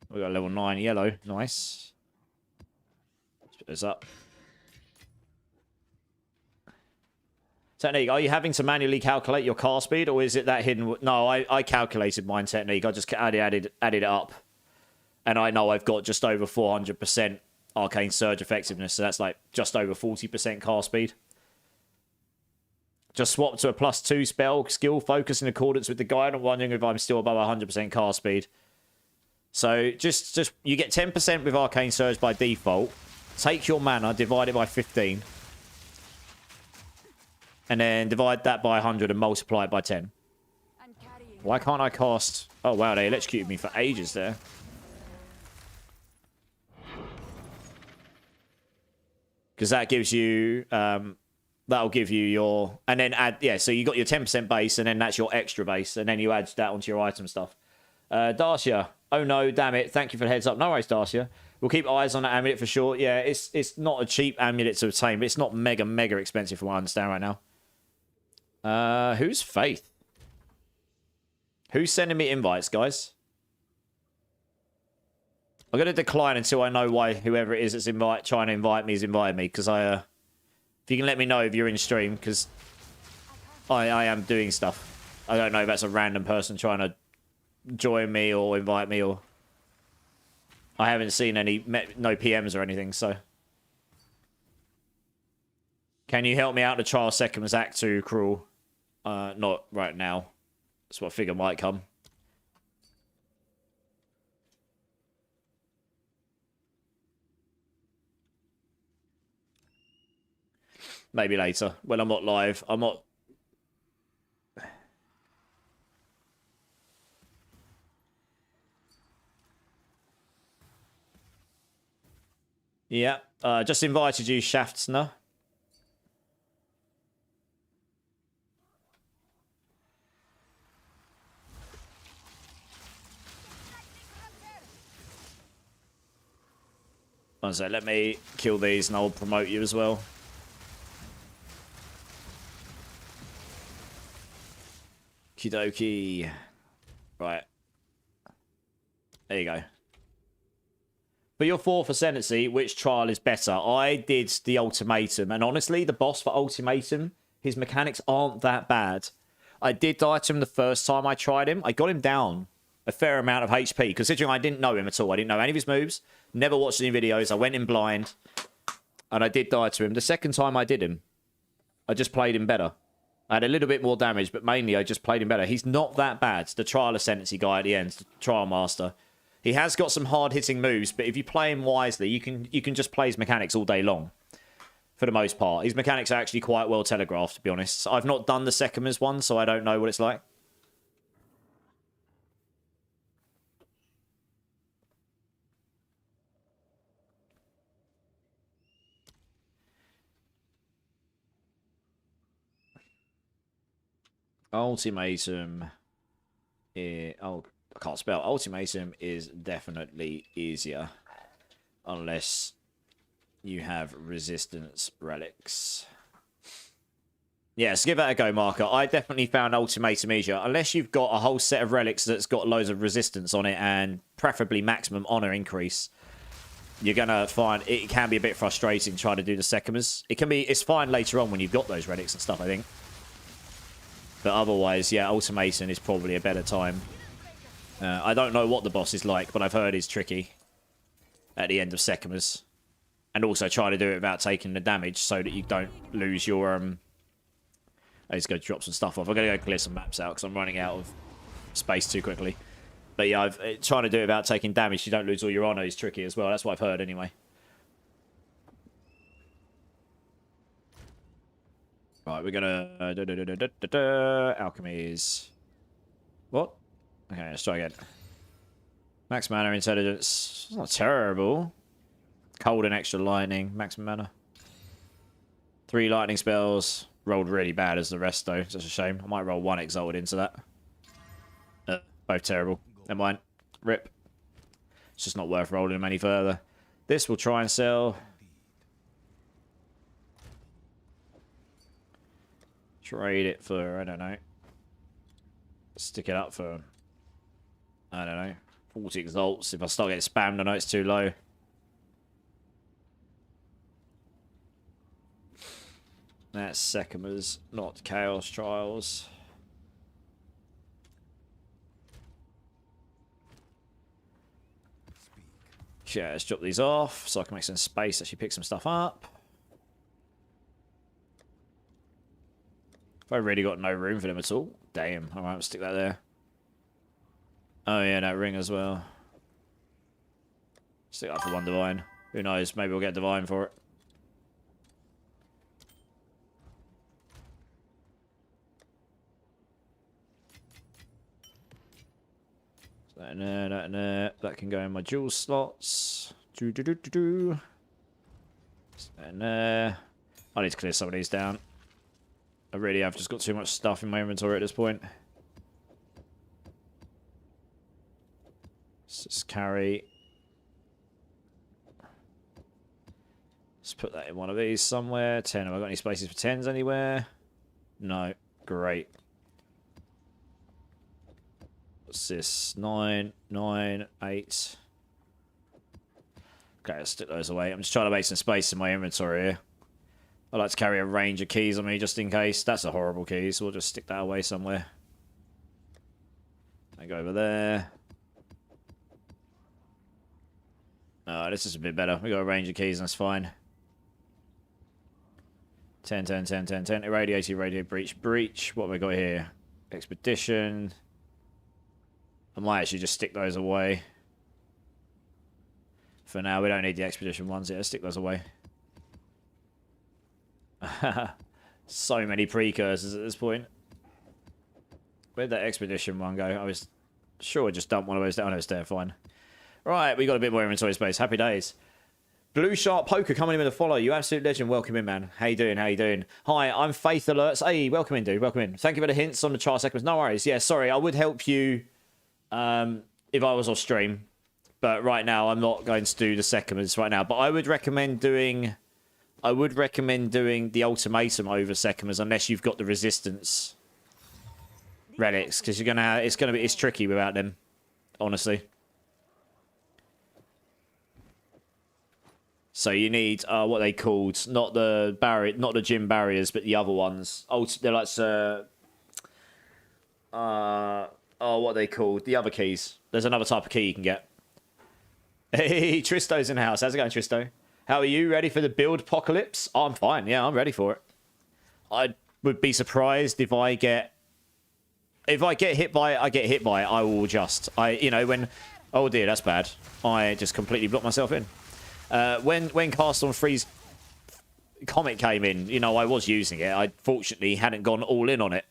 We got level 9 yellow. Nice. Let's put this up. Technique, are you having to manually calculate your car speed, or is it that hidden? No, I calculated mine, Technique. I just added it up. And I know I've got just over 400% Arcane Surge effectiveness, so that's like just over 40% car speed. Just swapped to a +2 spell skill focus in accordance with the guide. I'm wondering if I'm still above 100% car speed. So just you get 10% with Arcane Surge by default. Take your mana, divide it by 15. And then divide that by 100 and multiply it by 10. Why can't I cast... Oh, wow, they electrocuted me for ages there. Because that gives you... that'll give you your... And then add... Yeah, so you got your 10% base, and then that's your extra base. And then you add that onto your item stuff. Darcia. Oh, no, damn it. Thank you for the heads up. No worries, Darcia. We'll keep eyes on that amulet for sure. Yeah, it's not a cheap amulet to obtain, but it's not mega expensive from what I understand right now. Who's Faith? Who's sending me invites, guys? I'm going to decline until I know why whoever it is that's trying to invite me has invited me, because if you can let me know if you're in stream, because I am doing stuff. I don't know if that's a random person trying to join me or invite me, or... I haven't seen no PMs or anything, so... Can you help me out to trial Seconds Act 2, Cruel? Not right now. That's what I figure might come. Maybe later. When I'm not live. I'm not... Yeah. Just invited you, Shaftner. One sec, let me kill these and I'll promote you as well. Kidoki. Right. There you go. For your 4th Ascendancy, which trial is better? I did the Ultimatum, and honestly, the boss for Ultimatum, his mechanics aren't that bad. I did die to him the first time I tried him. I got him down a fair amount of HP, considering I didn't know him at all. I didn't know any of his moves, never watched any videos. I went in blind, and I did die to him. The second time I did him, I just played him better. I had a little bit more damage, but mainly I just played him better. He's not that bad. The Trial Ascendancy guy at the end, the Trial Master. He has got some hard-hitting moves, but if you play him wisely, you can just play his mechanics all day long. For the most part. His mechanics are actually quite well telegraphed, to be honest. I've not done the Sekimas one, so I don't know what it's like. Ultimatum. Oh, I can't spell. Ultimatum is definitely easier. Unless you have resistance relics. Yes, give that a go, Marker. I definitely found Ultimatum easier. Unless you've got a whole set of relics that's got loads of resistance on it and preferably maximum honor increase. You're going to find it can be a bit frustrating trying to do the Sekimas. It's fine later on when you've got those relics and stuff, I think. But otherwise, yeah, Ultimatum is probably a better time. I don't know what the boss is like, but I've heard it's tricky at the end of Sekimas. And also try to do it without taking the damage so that you don't lose your... I just go drop some stuff off. I'm going to go clear some maps out because I'm running out of space too quickly. But yeah, trying to do it without taking damage so you don't lose all your honor is tricky as well. That's what I've heard anyway. Right, we're going to... Alchemies. What? Okay, let's try again. Max mana, intelligence. It's not terrible. Cold and extra lightning. Maximum mana. 3 lightning spells. Rolled really bad as the rest, though. It's just a shame. I might roll 1 exalted into that. Both terrible. Never mind. Rip. It's just not worth rolling them any further. This we'll try and sell. Trade it for, I don't know. Stick it up for, I don't know, 40 exalts. If I start getting spammed, I know it's too low. That's Sekimas, not Chaos Trials. Yeah, let's drop these off so I can make some space, actually pick some stuff up. I've really got no room for them at all. Damn, I might stick that there. Oh yeah, that ring as well. Stick that for 1 divine. Who knows, maybe we'll get divine for it. So that in there, that in there. That can go in my jewel slots. That in there. I need to clear some of these down. I really have just got too much stuff in my inventory at this point. Let's just carry. Let's put that in one of these somewhere. 10. Have I got any spaces for 10s anywhere? No. Great. What's this? 9, 9, 8. Okay, let's stick those away. I'm just trying to make some space in my inventory here. I like to carry a range of keys on me just in case. That's a horrible key, so we'll just stick that away somewhere. I go over there. This is a bit better. We got a range of keys and that's fine. 10, 10, 10, 10, 10. Irradiate, irradiate, breach, breach. What have we got here? Expedition. I might actually just stick those away. For now, we don't need the expedition ones. Yeah, stick those away. So many precursors at this point. Where'd that expedition one go? I was sure I just dumped one of those down. No, it's there, fine. Right, we got a bit more inventory space. Happy days. Blue Shark Poker coming in with a follow. You absolute legend. Welcome in, man. How you doing? How you doing? Hi, I'm Faith Alerts. Hey, welcome in, dude. Welcome in. Thank you for the hints on the chart segments. No worries. Yeah, sorry. I would help you if I was off stream. But right now, I'm not going to do the segments right now. But I would recommend doing the ultimatum over segments unless you've got the resistance relics, because it's tricky without them, honestly. So you need what they called, not the gym barriers, but the other ones. They're like what are they called? The other keys. There's another type of key you can get. Hey, Tristo's in the house. How's it going, Tristo? How are you? Ready for the build apocalypse? Oh, I'm fine. Yeah, I'm ready for it. I would be surprised if I get hit by it. I get hit by it. I will adjust. Oh dear, that's bad. I just completely blocked myself in. When Cast on Freeze Comet came in, I was using it. I fortunately hadn't gone all in on it.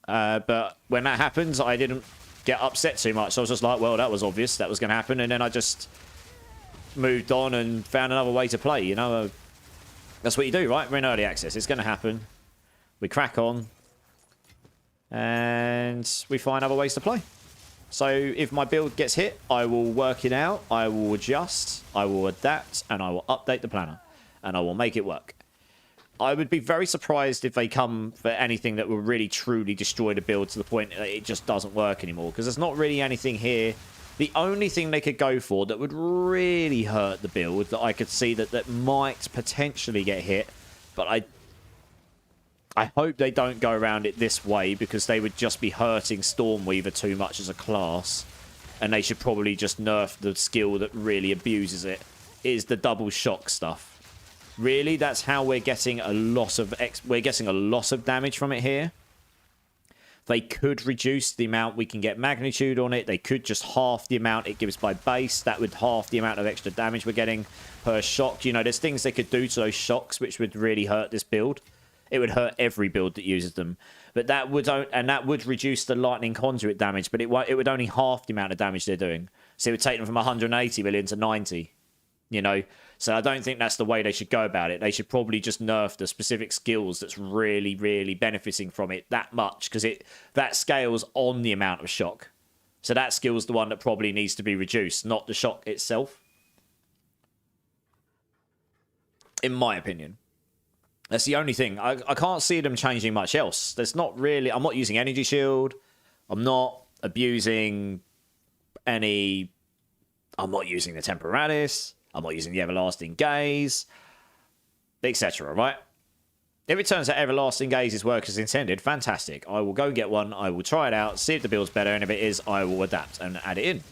But when that happened, I didn't get upset too much. I was just like, well, that was obvious. That was going to happen. And then I just moved on and found another way to play, That's what you do, right? We're in early access. It's going to happen. We crack on. And we find other ways to play. So if my build gets hit, I will work it out, I will adjust, I will adapt, and I will update the planner. And I will make it work. I would be very surprised if they come for anything that will really truly destroy the build to the point that it just doesn't work anymore. Because there's not really anything here. The only thing they could go for that would really hurt the build that I could see that might potentially get hit. But I hope they don't go around it this way, because they would just be hurting Stormweaver too much as a class. And they should probably just nerf the skill that really abuses it, is the double shock stuff. Really, that's how we're getting a lot of damage from it here. They could reduce the amount we can get magnitude on it. They could just half the amount it gives by base. That would half the amount of extra damage we're getting per shock. There's things they could do to those shocks which would really hurt this build. It would hurt every build that uses them. But that would reduce the lightning conduit damage, but it would only half the amount of damage they're doing. So it would take them from 180 million to 90. So I don't think that's the way they should go about it. They should probably just nerf the specific skills that's really, really benefiting from it that much, because that scales on the amount of shock. So that skill's the one that probably needs to be reduced, not the shock itself. In my opinion. That's the only thing. I can't see them changing much else. There's not really... I'm not using Energy Shield. I'm not abusing any... I'm not using the Temporalis. I'm not using the Everlasting Gaze. Etc., right? If it turns out Everlasting Gaze's work as intended, fantastic. I will go get one. I will try it out, see if the build's better, and if it is, I will adapt and add it in.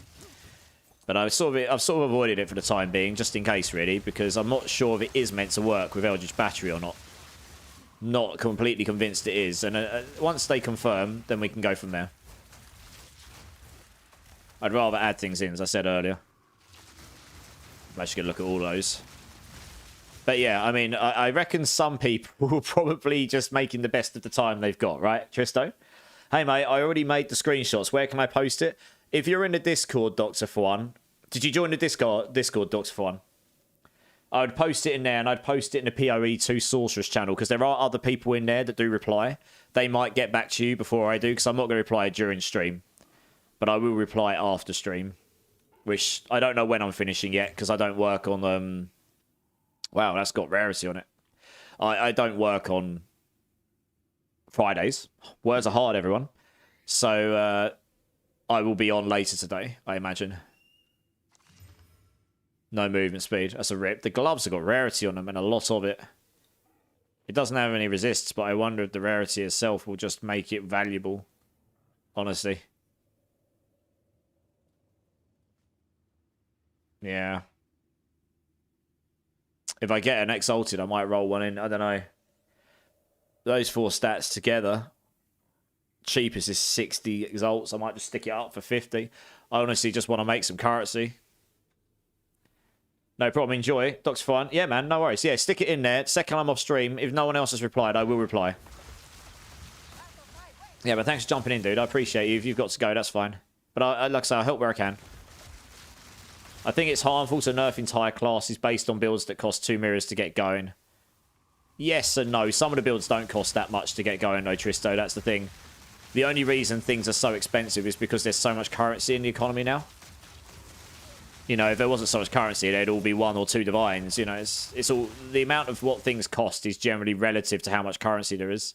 But I've sort of avoided it for the time being, just in case, really, because I'm not sure if it is meant to work with Eldritch Battery or not. Not completely convinced it is. And once they confirm, then we can go from there. I'd rather add things in, as I said earlier. I'm actually going to look at all those. But yeah, I mean, I reckon some people will probably just making the best of the time they've got, right, Tristo? Hey, mate, I already made the screenshots. Where can I post it? If you're in the Discord, Doctor for one. Did you join the Discord, Doctor for one? I would post it in there, and I'd post it in the PoE2 Sorceress channel, because there are other people in there that do reply. They might get back to you before I do, because I'm not going to reply during stream. But I will reply after stream. Which, I don't know when I'm finishing yet, because I don't work on... Wow, that's got rarity on it. I don't work on Fridays. Words are hard, everyone. So, I will be on later today, I imagine. No movement speed. That's a rip. The gloves have got rarity on them, and a lot of it. It doesn't have any resists, but I wonder if the rarity itself will just make it valuable. Honestly. Yeah. If I get an Exalted, I might roll one in. I don't know. those 4 stats together, cheapest is 60 exalts. I might just stick it up for 50. I honestly just want to make some currency. No problem, enjoy. Doc's fine. Yeah, man, no worries. Yeah, stick it in there. Second I'm off stream, if no one else has replied, I will reply. Yeah, but thanks for jumping in, dude. I appreciate you. If you've got to go, that's fine. But like I say, I'll help where I can. I think it's harmful to nerf entire classes based on builds that cost 2 mirrors to get going. Yes and no. Some of the builds don't cost that much to get going, though, Tristo. That's the thing. The only reason things are so expensive is because there's so much currency in the economy now. You know, if there wasn't so much currency, they'd all be 1 or 2 divines. You know, it's all... The amount of what things cost is generally relative to how much currency there is.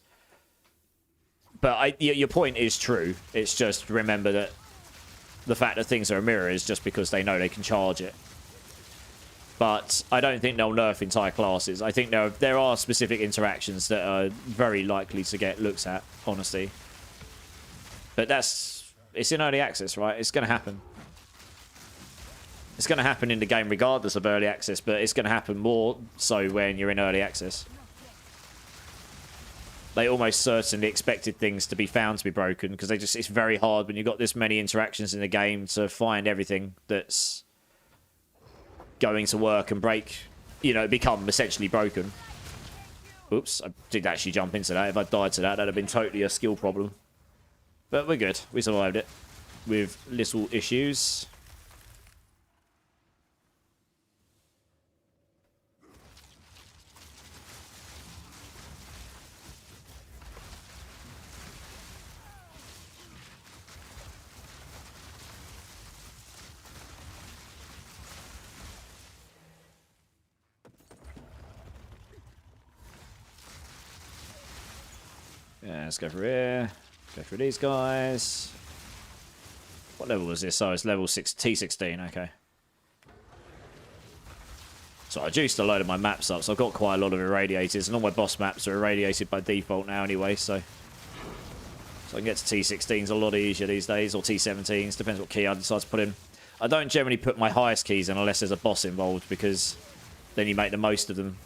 But your point is true. It's just remember that the fact that things are a mirror is just because they know they can charge it. But I don't think they'll nerf entire classes. I think there are specific interactions that are very likely to get looked at, honestly. But it's in early access, right? It's going to happen. It's going to happen in the game regardless of early access, but it's going to happen more so when you're in early access. They almost certainly expected things to be found to be broken because it's very hard when you've got this many interactions in the game to find everything that's going to work and break, you know, become essentially broken. Oops, I did actually jump into that. If I died to that, that'd have been totally a skill problem. But we're good. We survived it with little issues. Yeah, let's go through here. Go through these guys. What level was this? Oh, it's level 6, T16, okay. So I juiced a load of my maps up, so I've got quite a lot of irradiators, and all my boss maps are irradiated by default now anyway, so I can get to T16s a lot easier these days, or T17s, depends what key I decide to put in. I don't generally put my highest keys in unless there's a boss involved, because then you make the most of them.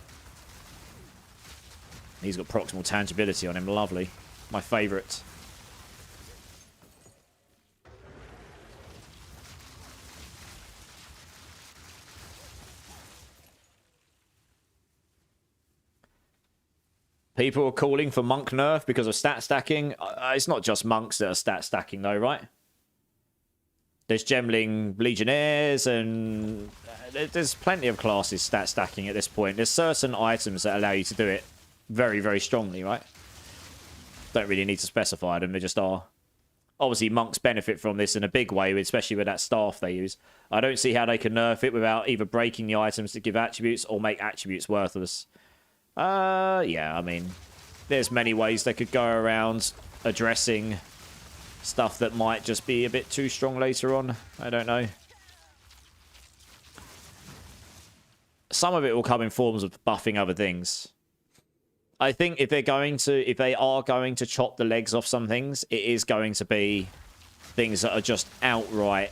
He's got proximal tangibility on him. Lovely. My favourite. People are calling for monk nerf because of stat stacking. It's not just monks that are stat stacking though, right? There's Gemling Legionnaires and there's plenty of classes stat stacking at this point. There's certain items that allow you to do it very, very strongly, right? Don't really need to specify them, they just are. Obviously, monks benefit from this in a big way, especially with that staff they use. I don't see how they can nerf it without either breaking the items that give attributes or make attributes worthless. Yeah, I mean, there's many ways they could go around addressing stuff that might just be a bit too strong later on. I don't know. Some of it will come in forms of buffing other things. I think if they are going to chop the legs off some things, it is going to be things that are just outright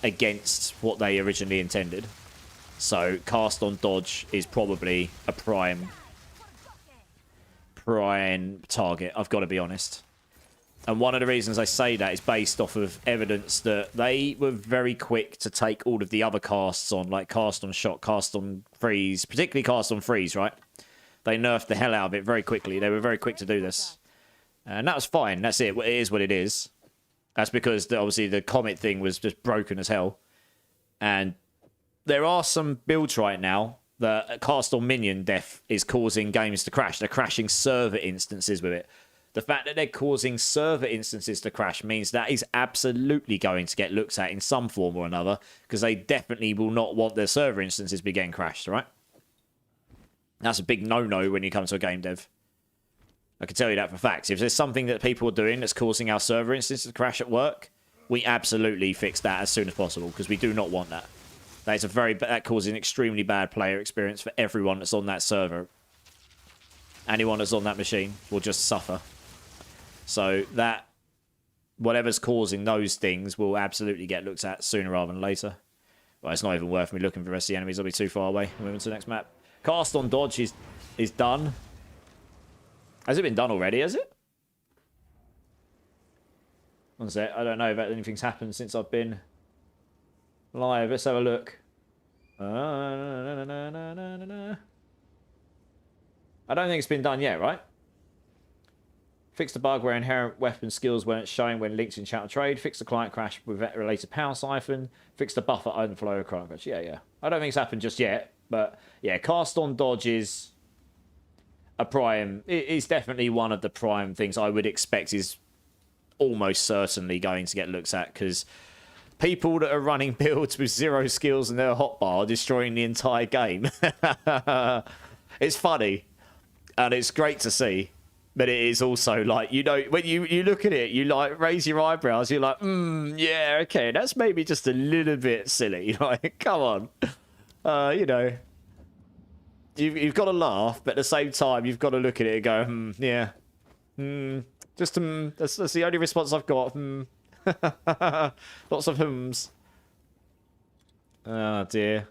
against what they originally intended. So cast on dodge is probably a prime target, I've got to be honest. And one of the reasons I say that is based off of evidence that they were very quick to take all of the other casts on, like cast on shock, cast on freeze, particularly cast on freeze, right? They nerfed the hell out of it very quickly. They were very quick to do this. And that was fine. That's it. It is what it is. That's because, obviously, the Comet thing was just broken as hell. And there are some builds right now that cast on minion death is causing games to crash. They're crashing server instances with it. The fact that they're causing server instances to crash means that is absolutely going to get looked at in some form or another, because they definitely will not want their server instances to be getting crashed, right? That's a big no-no when you come to a game dev. I can tell you that for facts. If there's something that people are doing that's causing our server instances to crash at work, we absolutely fix that as soon as possible, because we do not want that. That causes an extremely bad player experience for everyone that's on that server. Anyone that's on that machine will just suffer. So that, whatever's causing those things will absolutely get looked at sooner rather than later. Well, it's not even worth me looking for the rest of the enemies. I'll be too far away. Moving to the next map. Cast on dodge is done. Has it been done already, has it? One sec, I don't know if anything's happened since I've been live. Let's have a look. I don't think it's been done yet, right? Fix the bug where inherent weapon skills weren't showing when linked in chat or trade. Fix the client crash with related power siphon. Fix the buffer overflow of client crash. Yeah. I don't think it's happened just yet, but yeah, cast on dodge is a prime. It is definitely one of the prime things I would expect is almost certainly going to get looked at, because people that are running builds with 0 skills in their hotbar are destroying the entire game. It's funny and it's great to see, but it is also like, you know, when you look at it, you like raise your eyebrows, you're like, yeah, okay, that's maybe just a little bit silly. Like, come on. You know, you've got to laugh, but at the same time you've got to look at it and go, yeah, just that's the only response I've got. Lots of hums. Oh dear.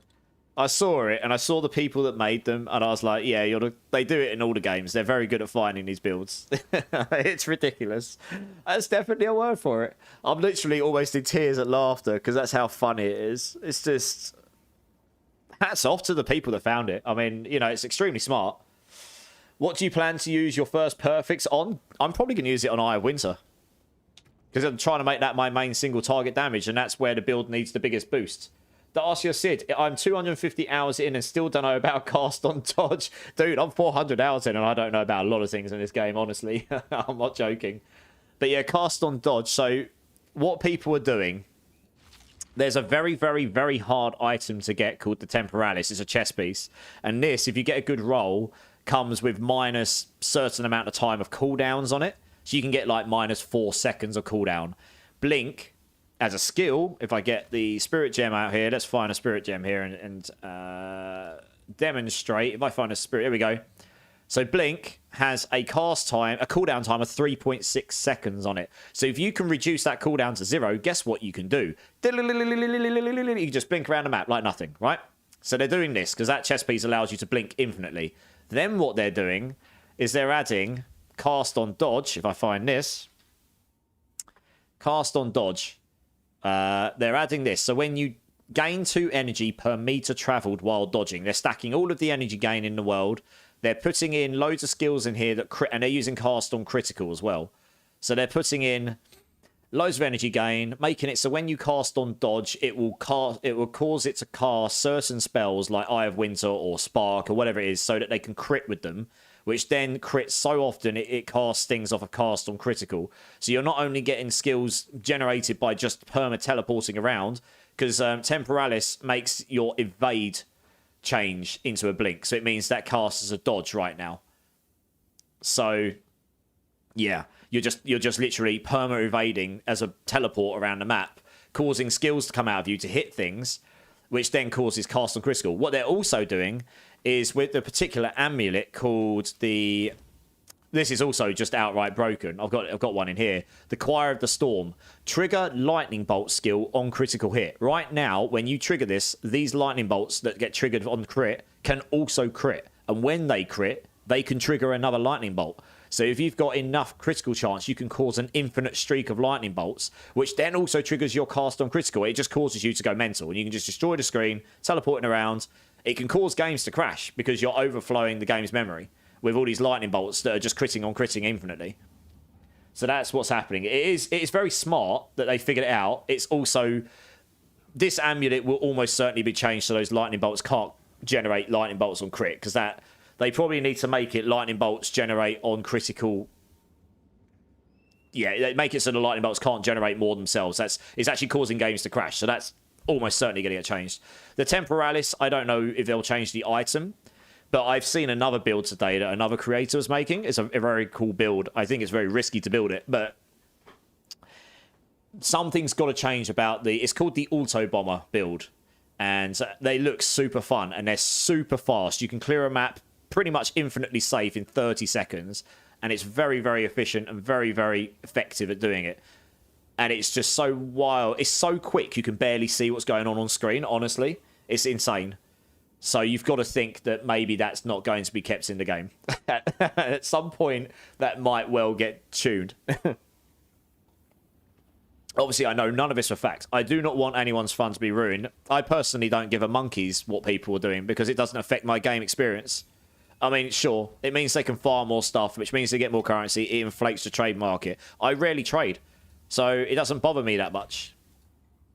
I saw it and I saw the people that made them and I was like, yeah, they do it in all the games. They're very good at finding these builds. It's ridiculous. That's definitely a word for it. I'm literally almost in tears at laughter because that's how funny it is. It's just hats off to the people that found it. I mean, you know, it's extremely smart. What do you plan to use your first perfects on? I'm probably going to use it on Eye of Winter, because I'm trying to make that my main single target damage, and that's where the build needs the biggest boost. The Arceus Sid, I'm 250 hours in and still don't know about cast on dodge. Dude, I'm 400 hours in and I don't know about a lot of things in this game, honestly. I'm not joking. But yeah, cast on dodge. So what people are doing, there's a very, very, very hard item to get called the Temporalis. It's a chess piece. And this, if you get a good roll, comes with minus certain amount of time of cooldowns on it. So you can get like minus 4 seconds of cooldown. Blink, as a skill, if I get the Spirit Gem out here, let's find a Spirit Gem here and demonstrate. If I find a Spirit, here we go. So Blink has a cooldown time of 3.6 seconds on it. So if you can reduce that cooldown to 0, guess what you can do? You can just blink around the map like nothing, right? So they're doing this because that chess piece allows you to blink infinitely. Then what they're doing is they're adding cast on dodge. If I find this, cast on dodge. They're adding this. So when you gain 2 energy per meter traveled while dodging, they're stacking all of the energy gain in the world. They're putting in loads of skills in here that and they're using cast on critical as well. So they're putting in loads of energy gain, making it so when you cast on dodge, it will cause it to cast certain spells like Eye of Winter or Spark or whatever it is, so that they can crit with them, which then crits so often it casts things off a cast on critical. So you're not only getting skills generated by just perma-teleporting around, because Temporalis makes your evade change into a blink. So it means that casts as a dodge right now. So, yeah, you're just literally perma-evading as a teleport around the map, causing skills to come out of you to hit things, which then causes cast on critical. What they're also doing is with the particular amulet called the... This is also just outright broken. I've got one in here. The Choir of the Storm. Trigger lightning bolt skill on critical hit. Right now, when you trigger this, these lightning bolts that get triggered on crit can also crit. And when they crit, they can trigger another lightning bolt. So if you've got enough critical chance, you can cause an infinite streak of lightning bolts, which then also triggers your cast on critical. It just causes you to go mental. And you can just destroy the screen, teleporting around. It can cause games to crash because you're overflowing the game's memory with all these lightning bolts that are just critting on critting infinitely. So that's what's happening. It is very smart that they figured it out. It's also... This amulet will almost certainly be changed so those lightning bolts can't generate lightning bolts on crit, because that... They probably need to make it lightning bolts generate on critical... Yeah, they make it so the lightning bolts can't generate more themselves. It's actually causing games to crash. So that's almost certainly going to get changed. The Temporalis, I don't know if they'll change the item, but I've seen another build today that another creator was making. It's a very cool build. I think it's very risky to build it, but something's got to change about the... It's called the Auto Bomber build, and they look super fun, and they're super fast. You can clear a map pretty much infinitely safe in 30 seconds, and it's very, very efficient and very, very effective at doing it. And it's just so wild. It's so quick, you can barely see what's going on screen, honestly. It's insane. So you've got to think that maybe that's not going to be kept in the game. At some point, that might well get tuned. Obviously, I know none of this for facts. I do not want anyone's fun to be ruined. I personally don't give a monkey's what people are doing because it doesn't affect my game experience. I mean, sure, it means they can farm more stuff, which means they get more currency. It inflates the trade market. I rarely trade, so it doesn't bother me that much.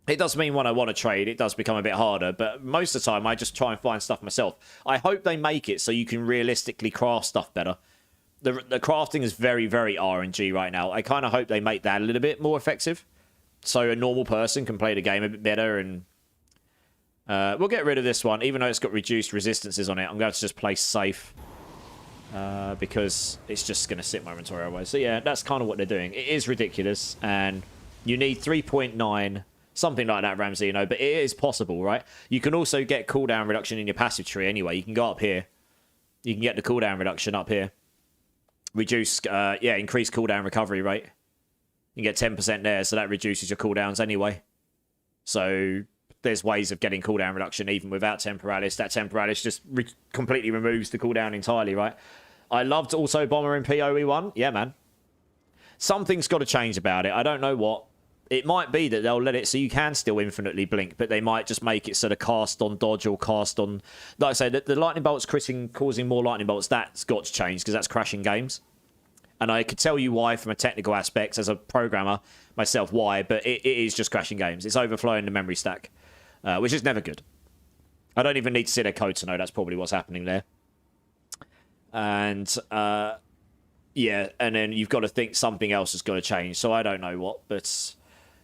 It does mean when I want to trade, it does become a bit harder, but most of the time, I just try and find stuff myself. I hope they make it so you can realistically craft stuff better. The crafting is very, very RNG right now. I kind of hope they make that a little bit more effective, so a normal person can play the game a bit better, and we'll get rid of this one, even though it's got reduced resistances on it. I'm going to just play safe because it's just going to sit in my inventory otherwise. So yeah, that's kind of what they're doing. It is ridiculous, and you need 3.9, something like that, Ramsey, you know, but it is possible, right? You can also get cooldown reduction in your passive tree anyway. You can go up here. You can get the cooldown reduction up here. Reduce, increase cooldown recovery rate. You get 10% there, so that reduces your cooldowns anyway. So there's ways of getting cooldown reduction even without Temporalis. That Temporalis just completely removes the cooldown entirely, right? I loved Auto Bomber in PoE1. Yeah, man. Something's got to change about it. I don't know what. It might be that they'll let it so you can still infinitely blink, but they might just make it sort of cast on dodge or cast on... Like I say, the lightning bolts causing more lightning bolts, that's got to change because that's crashing games. And I could tell you why from a technical aspect as a programmer myself, why, but it is just crashing games. It's overflowing the memory stack, which is never good. I don't even need to see their code to know that's probably what's happening there. And, yeah, and then you've got to think something else has got to change. So I don't know what, but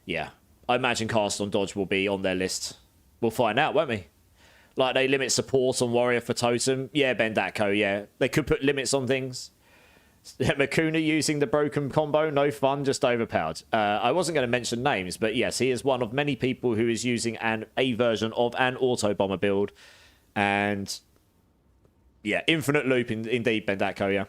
yeah. I imagine cast on dodge will be on their list. We'll find out, won't we? Like, they limit support on warrior for totem. Yeah, Bendako, yeah. They could put limits on things. Makuna using the broken combo, no fun, just overpowered. I wasn't going to mention names, but yes, he is one of many people who is using a version of an auto bomber build. And yeah, infinite loop indeed, Bendako, yeah.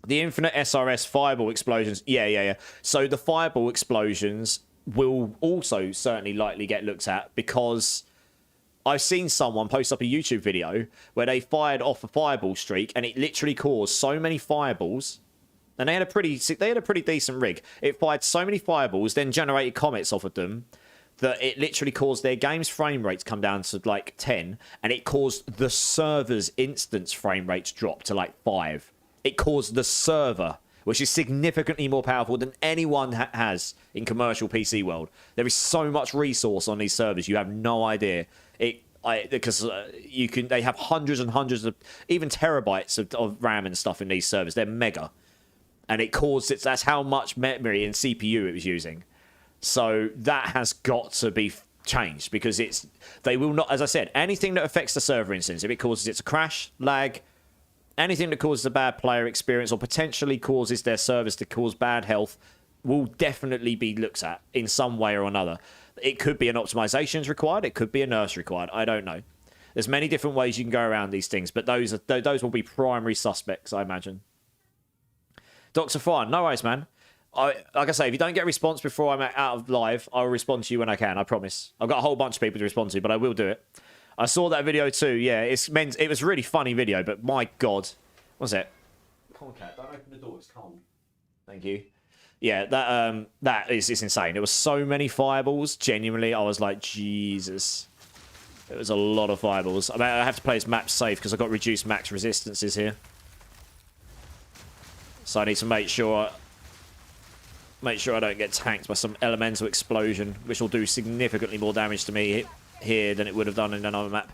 The infinite SRS fireball explosions, yeah. So the fireball explosions will also certainly likely get looked at because I've seen someone post up a YouTube video where they fired off a fireball streak and it literally caused so many fireballs, and they had a pretty decent rig. It fired so many fireballs, then generated comets off of them, that it literally caused their game's frame rate to come down to like 10, and it caused the server's instance frame rate to drop to like 5. It caused the server, which is significantly more powerful than anyone has in commercial PC world. There is so much resource on these servers, you have no idea. Because they have hundreds and hundreds of, even terabytes of RAM and stuff in these servers. They're mega, and that's how much memory and CPU it was using. So that has got to be changed because they will not, as I said, anything that affects the server instance, if it causes it to crash, lag, anything that causes a bad player experience or potentially causes their servers to cause bad health, will definitely be looked at in some way or another. It could be an optimizations required. It could be a nurse required. I don't know. There's many different ways you can go around these things, but those will be primary suspects, I imagine. Dr. Fine, no worries, man. Like I say, if you don't get a response before I'm out of live, I'll respond to you when I can, I promise. I've got a whole bunch of people to respond to, but I will do it. I saw that video too, yeah. It was a really funny video, but my God. What's it? Come on, cat, don't open the door, it's cold. Thank you. Yeah, that is insane. There was so many fireballs. Genuinely, I was like, Jesus. It was a lot of fireballs. I mean, I have to play this map safe because I've got reduced max resistances here. So I need to make sure I don't get tanked by some elemental explosion, which will do significantly more damage to me here than it would have done in another map.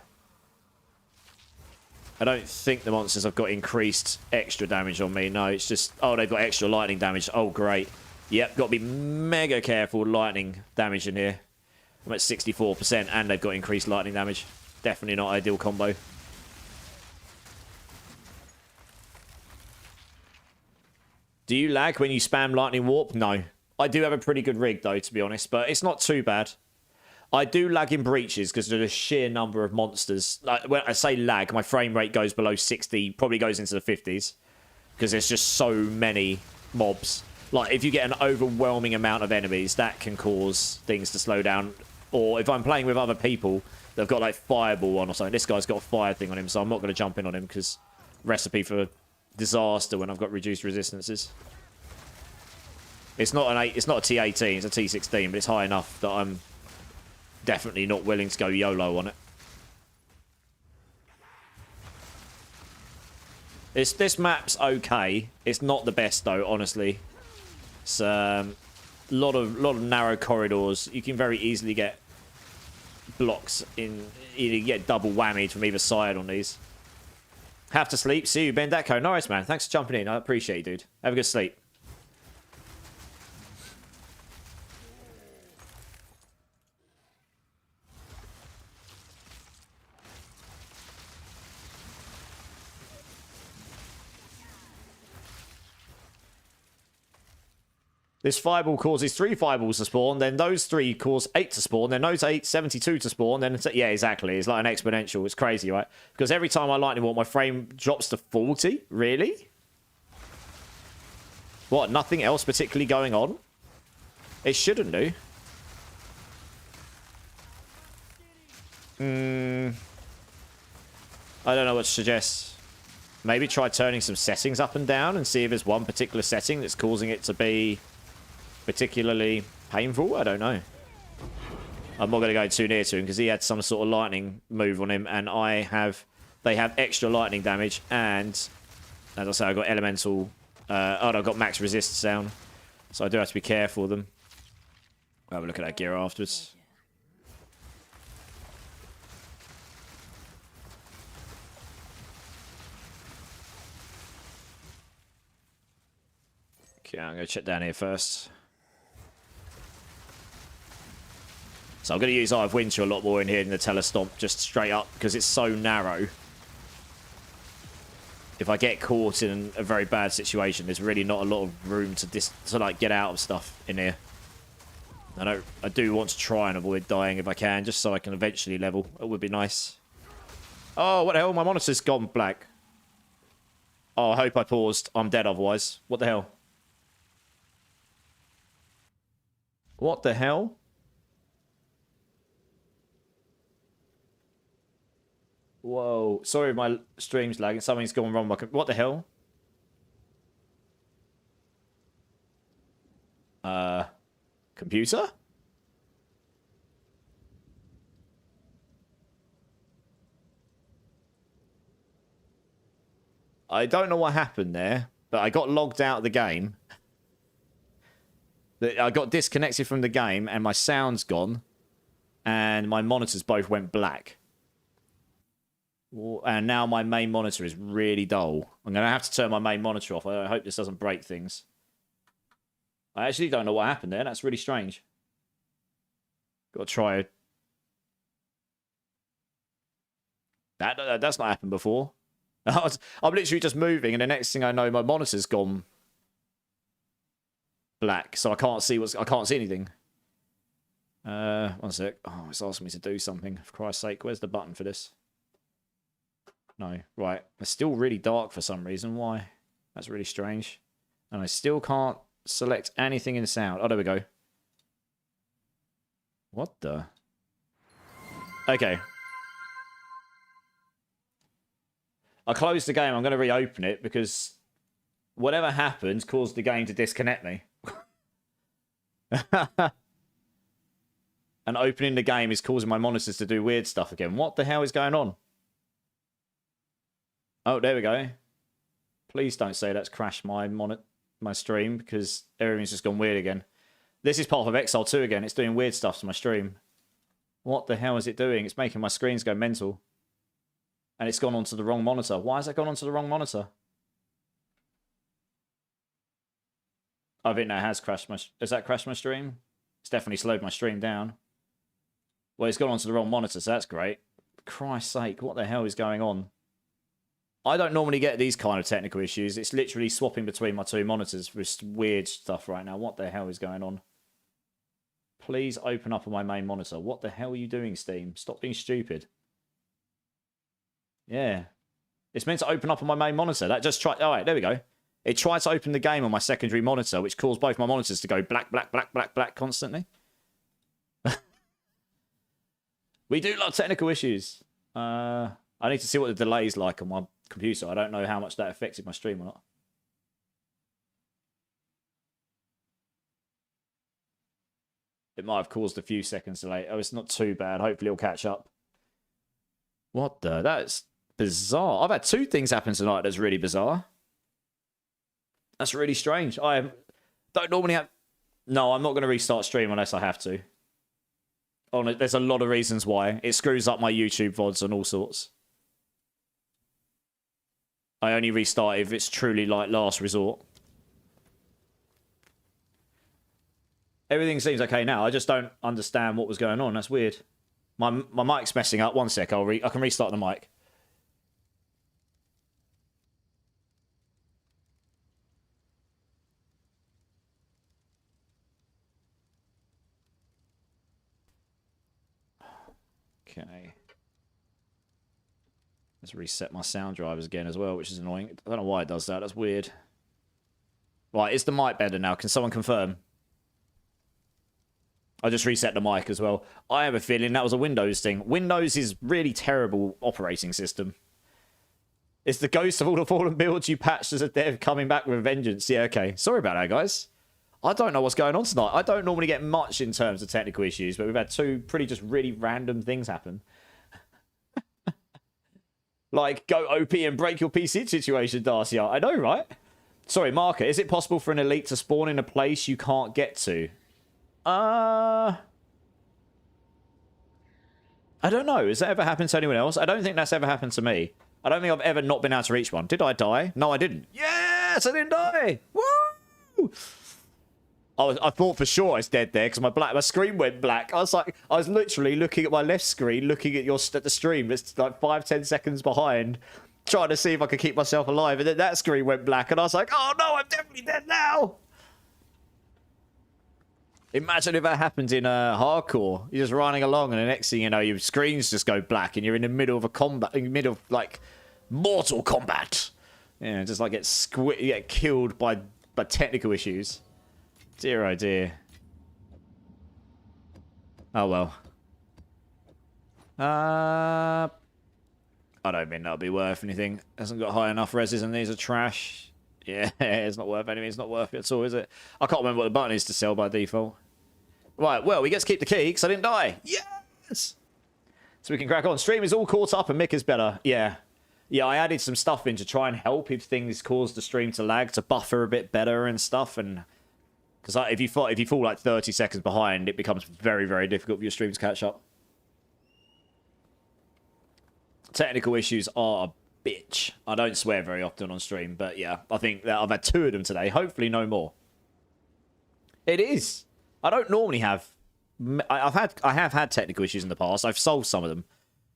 I don't think the monsters have got increased extra damage on me. No, it's just... Oh, they've got extra lightning damage. Oh, great. Yep, got to be mega careful with lightning damage in here. I'm at 64%, and they've got increased lightning damage. Definitely not ideal combo. Do you lag when you spam lightning warp? No. I do have a pretty good rig, though, to be honest, but it's not too bad. I do lag in breaches because of the sheer number of monsters. Like, when I say lag, my frame rate goes below 60, probably goes into the 50s. Because there's just so many mobs. Like, if you get an overwhelming amount of enemies, that can cause things to slow down. Or if I'm playing with other people They've got like fireball on or something. This guy's got a fire thing on him, so I'm not going to jump in on him because recipe for disaster when I've got reduced resistances. It's not it's not a T18, it's a T16, but it's high enough that I'm definitely not willing to go YOLO on it. This map's okay. It's not the best though, honestly. It's a lot of narrow corridors. You can very easily get blocks in. You get double whammied from either side on these. Have to sleep. See you, Bendeko. Nice, man. Thanks for jumping in. I appreciate you, dude. Have a good sleep. This fireball causes 3 fireballs to spawn, then those 3 cause 8 to spawn, then those 8, 72 to spawn, then it's, yeah, exactly. It's like an exponential. It's crazy, right? Because every time I lightning bolt, my frame drops to 40? Really? What, nothing else particularly going on? It shouldn't do. I don't know what to suggest. Maybe try turning some settings up and down and see if there's one particular setting that's causing it to be particularly painful. I don't know. I'm not going to go too near to him because he had some sort of lightning move on him, and they have extra lightning damage, and as I say, I got elemental. I've got max resist down, so I do have to be careful of them. I'll have a look at that gear afterwards. Okay, I'm going to check down here first. So I'm going to use Eye of Winter a lot more in here than the Telestomp, just straight up, because it's so narrow. If I get caught in a very bad situation, there's really not a lot of room to like get out of stuff in here. I do want to try and avoid dying if I can, just so I can eventually level. It would be nice. Oh, what the hell? My monitor's gone black. Oh, I hope I paused. I'm dead otherwise. What the hell? What the hell? Whoa. Sorry, my stream's lagging. Something's gone wrong. What the hell? Computer? I don't know what happened there, but I got logged out of the game. I got disconnected from the game, and my sound's gone, and my monitors both went black. And now my main monitor is really dull. I'm going to have to turn my main monitor off. I hope this doesn't break things. I actually don't know what happened there. That's really strange. Got to try it. That's not happened before. I'm literally just moving, and the next thing I know, my monitor's gone black, so I can't see anything. One sec. Oh, it's asking me to do something. For Christ's sake, where's the button for this? No, right. It's still really dark for some reason. Why? That's really strange. And I still can't select anything in sound. Oh, there we go. What the? Okay. I closed the game. I'm going to reopen it because whatever happened caused the game to disconnect me. And opening the game is causing my monitors to do weird stuff again. What the hell is going on? Oh, there we go. Please don't say that's crashed my stream, because everything's just gone weird again. This is Path of Exile 2 again. It's doing weird stuff to my stream. What the hell is it doing? It's making my screens go mental. And it's gone onto the wrong monitor. Why has it gone onto the wrong monitor? I think that has crashed my... Has that crashed my stream? It's definitely slowed my stream down. Well, it's gone onto the wrong monitor, so that's great. For Christ's sake, what the hell is going on? I don't normally get these kind of technical issues. It's literally swapping between my 2 monitors with weird stuff right now. What the hell is going on? Please open up on my main monitor. What the hell are you doing, Steam? Stop being stupid. Yeah. It's meant to open up on my main monitor. That just tried... Alright, there we go. It tried to open the game on my secondary monitor, which caused both my monitors to go black, black, black, black, black constantly. We do love technical issues. I need to see what the delay's like on my computer. I don't know how much that affected my stream or not. It might have caused a few seconds delay. Oh, it's not too bad. Hopefully it'll catch up. What the? That's bizarre. I've had 2 things happen tonight that's really bizarre. That's really strange. I don't normally have... No, I'm not going to restart stream unless I have to. Oh, there's a lot of reasons why. It screws up my YouTube VODs and all sorts. I only restart if it's truly like last resort. Everything seems okay now. I just don't understand what was going on. That's weird. My mic's messing up. One sec. I can restart the mic. Okay. Let's reset my sound drivers again as well, which is annoying. I don't know why it does that. That's weird. Right, is the mic better now? Can someone confirm? I just reset the mic as well. I have a feeling that was a Windows thing. Windows is really terrible operating system. It's the ghost of all the fallen builds you patched as a dev coming back with a vengeance. Yeah, okay. Sorry about that, guys. I don't know what's going on tonight. I don't normally get much in terms of technical issues, but we've had 2 pretty just really random things happen. Like, go OP and break your PC situation, Darcy. I know, right? Sorry, Marker. Is it possible for an elite to spawn in a place you can't get to? I don't know. Has that ever happened to anyone else? I don't think that's ever happened to me. I don't think I've ever not been able to reach one. Did I die? No, I didn't. Yes, I didn't die. Woo! I thought for sure I was dead there because my screen went black. I was literally looking at my left screen, looking at the stream. It's like 5-10 seconds behind, trying to see if I could keep myself alive. And then that screen went black, and I was like, "Oh no, I'm definitely dead now." Imagine if that happened in hardcore. You're just running along, and the next thing you know, your screens just go black, and you're in the middle of a combat, in the middle of like Mortal Kombat. Yeah, just like get killed by technical issues. Dear oh dear. Oh well. I don't think that'll be worth anything. Hasn't got high enough reses, and these are trash. Yeah, it's not worth anything. It's not worth it at all, is it? I can't remember what the button is to sell by default. Right, well, we get to keep the key because I didn't die. Yes! So we can crack on. Stream is all caught up and Mick is better. Yeah. Yeah, I added some stuff in to try and help if things cause the stream to lag, to buffer a bit better and stuff. And because if you fall like 30 seconds behind, it becomes very, very difficult for your stream to catch up. Technical issues are a bitch. I don't swear very often on stream, but yeah, I think that I've had 2 of them today. Hopefully no more. It is. I don't normally have... I have had technical issues in the past. I've solved some of them.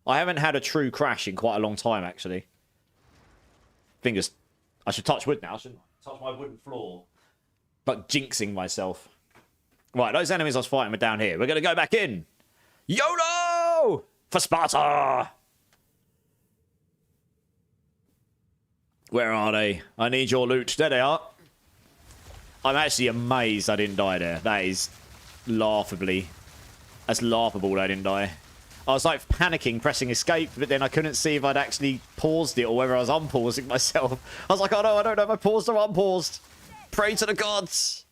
I haven't had a true crash in quite a long time, actually. Fingers... I should touch wood now, shouldn't I? Touch my wooden floor. But jinxing myself. Right, those enemies I was fighting were down here. We're going to go back in. YOLO! For Sparta! Where are they? I need your loot. There they are. I'm actually amazed I didn't die there. That is laughably... That's laughable that I didn't die. I was like panicking, pressing escape, but then I couldn't see if I'd actually paused it or whether I was unpausing myself. I was like, oh no, I don't know if I paused or unpaused. Pray to the gods.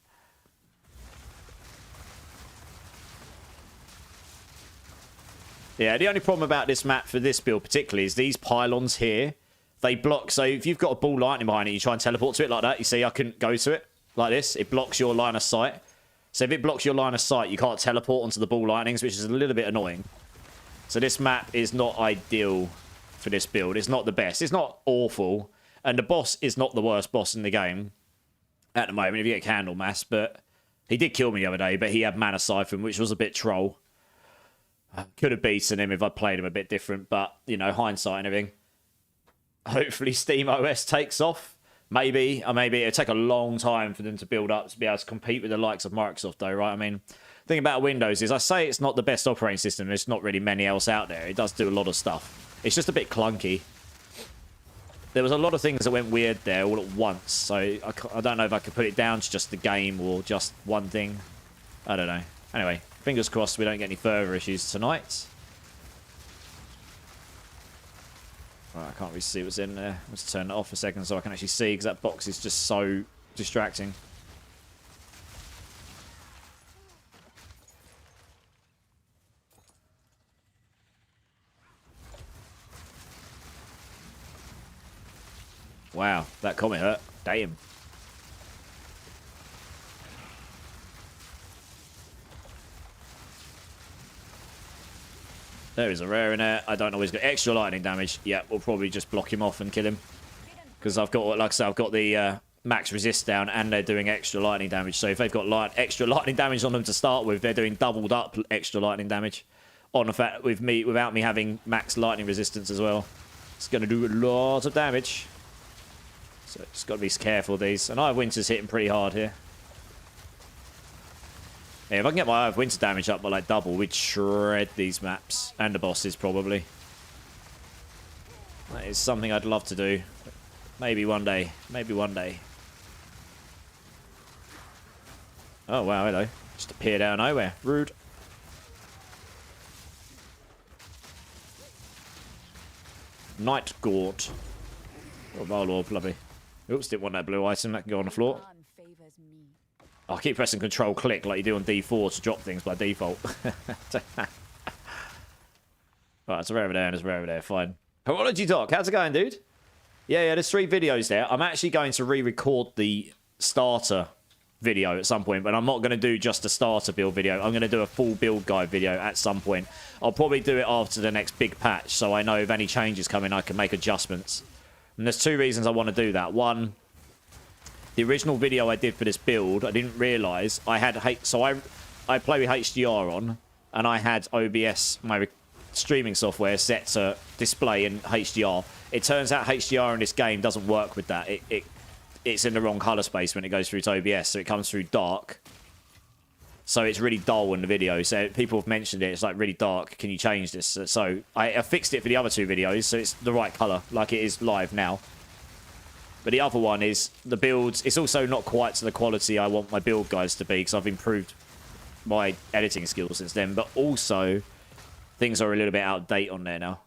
Yeah, the only problem about this map for this build particularly is these pylons here. They block, so if you've got a ball lightning behind it, you try and teleport to it like that. You see, I couldn't go to it like this. It blocks your line of sight. So if it blocks your line of sight, you can't teleport onto the ball lightnings, which is a little bit annoying. So this map is not ideal for this build. It's not the best. It's not awful. And the boss is not the worst boss in the game at the moment, if you get Candlemass. But he did kill me the other day, but he had Mana Siphon, which was a bit troll. I could have beaten him if I played him a bit different, but, you know, hindsight and everything. Hopefully Steam OS takes off. Maybe it'll take a long time for them to build up to be able to compete with the likes of Microsoft, though, right? I mean, the thing about Windows is I say it's not the best operating system. There's not really many else out there. It does do a lot of stuff. It's just a bit clunky. There was a lot of things that went weird there all at once, so I don't know if I could put it down to just the game or just one thing. I don't know. Anyway, fingers crossed we don't get any further issues tonight. Right, I can't really see what's in there. Let's turn it off a second so I can actually see, because that box is just so distracting. Wow, that comet hurt. Damn. There is a rare in there. I don't know. He's got extra lightning damage. Yeah, we'll probably just block him off and kill him. Because I've got, like I said, I've got the max resist down and they're doing extra lightning damage. So if they've got extra lightning damage on them to start with, they're doing doubled up extra lightning damage. On the fact with me, without me having max lightning resistance as well. It's going to do a lot of damage. So just got to be careful of these. And Eye of Winter's hitting pretty hard here. Yeah, if I can get my Eye of Winter damage up by like double, we'd shred these maps. And the bosses, probably. That is something I'd love to do. Maybe one day. Maybe one day. Oh, wow, hello. Just appeared out of nowhere. Rude. Night Gaunt. Oh, my lord, lovely. Oops, didn't want that blue item. That can go on the floor. I'll keep pressing Control click like you do on D4 to drop things by default. Right, it's a rare over there and it's a rare over there. Fine. Horology Doc, how's it going, dude? Yeah, there's 3 videos there. I'm actually going to re-record the starter video at some point, but I'm not going to do just a starter build video. I'm going to do a full build guide video at some point. I'll probably do it after the next big patch, so I know if any changes come in, I can make adjustments. And there's 2 reasons I want to do that. One, the original video I did for this build, I didn't realise I had... So I play with HDR on, and I had OBS, my streaming software, set to display in HDR. It turns out HDR in this game doesn't work with that. It's in the wrong colour space when it goes through to OBS, so it comes through dark. So it's really dull in the video. So people have mentioned it. It's like really dark. Can you change this? So I fixed it for the other 2 videos, so it's the right colour, like it is live now. But the other one is the builds. It's also not quite to the quality I want my build guides to be, because I've improved my editing skills since then. But also, things are a little bit out of date on there now.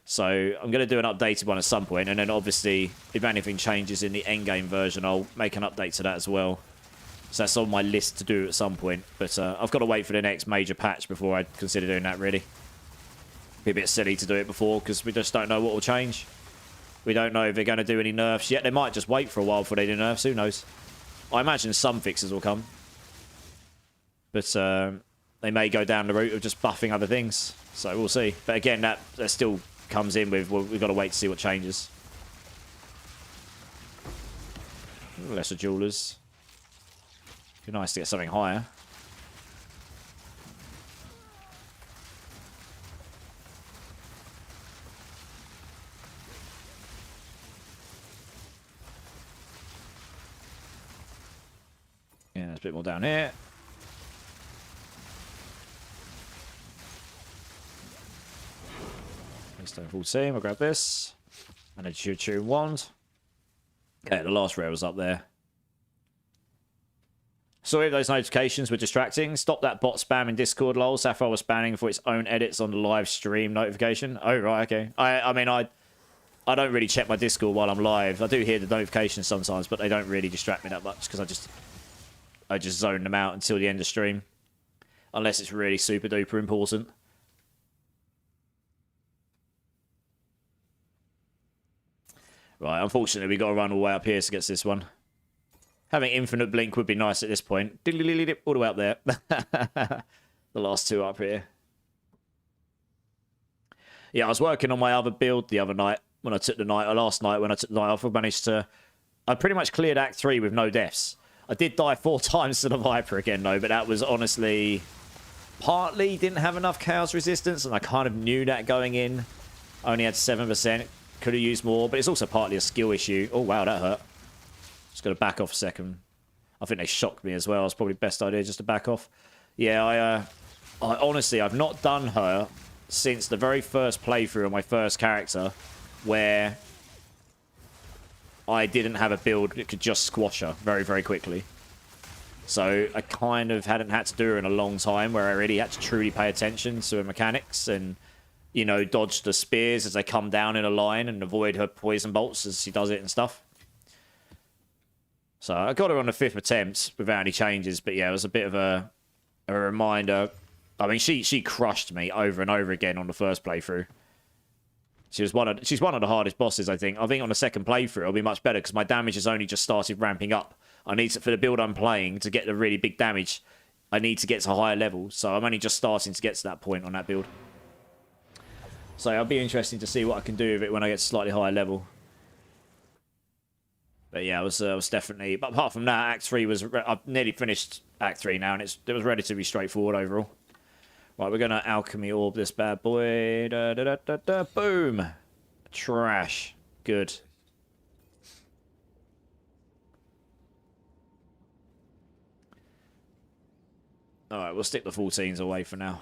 So I'm going to do an updated one at some point, and then obviously, if anything changes in the Endgame version, I'll make an update to that as well. So that's on my list to do at some point. But I've got to wait for the next major patch before I consider doing that, really. Be a bit silly to do it before, because we just don't know what will change. We don't know if they're going to do any nerfs yet. They might just wait for a while before they do nerfs. Who knows? I imagine some fixes will come. But they may go down the route of just buffing other things. So we'll see. But again, that still comes in with, well, we've got to wait to see what changes. Lesser jewelers. Be nice to get something higher. Yeah, there's a bit more down here. Stone full team. I'll grab this. And a choo-choo wand. Okay, the last rare was up there. Sorry if those notifications were distracting. Stop that bot spam in Discord, lol. Sapphire was spamming for its own edits on the live stream notification. Oh, right, okay. I mean, I don't really check my Discord while I'm live. I do hear the notifications sometimes, but they don't really distract me that much, because I just zone them out until the end of stream. Unless it's really super duper important. Right, unfortunately, we got to run all the way up here to get this one. Having infinite blink would be nice at this point. All the way up there. The last 2 up here. Yeah, I was working on my other build the other night. When I took the night, or last night when I took the night off, I pretty much cleared Act 3 with no deaths. I did die 4 times to the Viper again, though, but that was honestly... Partly didn't have enough chaos resistance, and I kind of knew that going in. I only had 7%. Could have used more, but it's also partly a skill issue. Oh, wow, that hurt. Just got to back off a second. I think they shocked me as well. It's probably the best idea just to back off. Yeah, I honestly, I've not done her since the very first playthrough of my first character, where I didn't have a build that could just squash her very, very quickly. So I kind of hadn't had to do her in a long time, where I really had to truly pay attention to her mechanics and you know, dodge the spears as they come down in a line and avoid her poison bolts as she does it and stuff. So I got her on the 5th attempt without any changes, but yeah, it was a bit of a reminder. I mean, she crushed me over and over again on the first playthrough. She's one of the hardest bosses, I think. I think on the second playthrough it'll be much better because my damage has only just started ramping up. I need to, for the build I'm playing, to get the really big damage, I need to get to higher levels. So I'm only just starting to get to that point on that build. So it'll be interesting to see what I can do with it when I get to slightly higher level. But yeah, it was definitely... But apart from that, Act 3 was... I've nearly finished Act 3 now, and it was relatively straightforward overall. Right, we're going to Alchemy Orb this bad boy. Boom! Trash. Good. Alright, we'll stick the 14s away for now.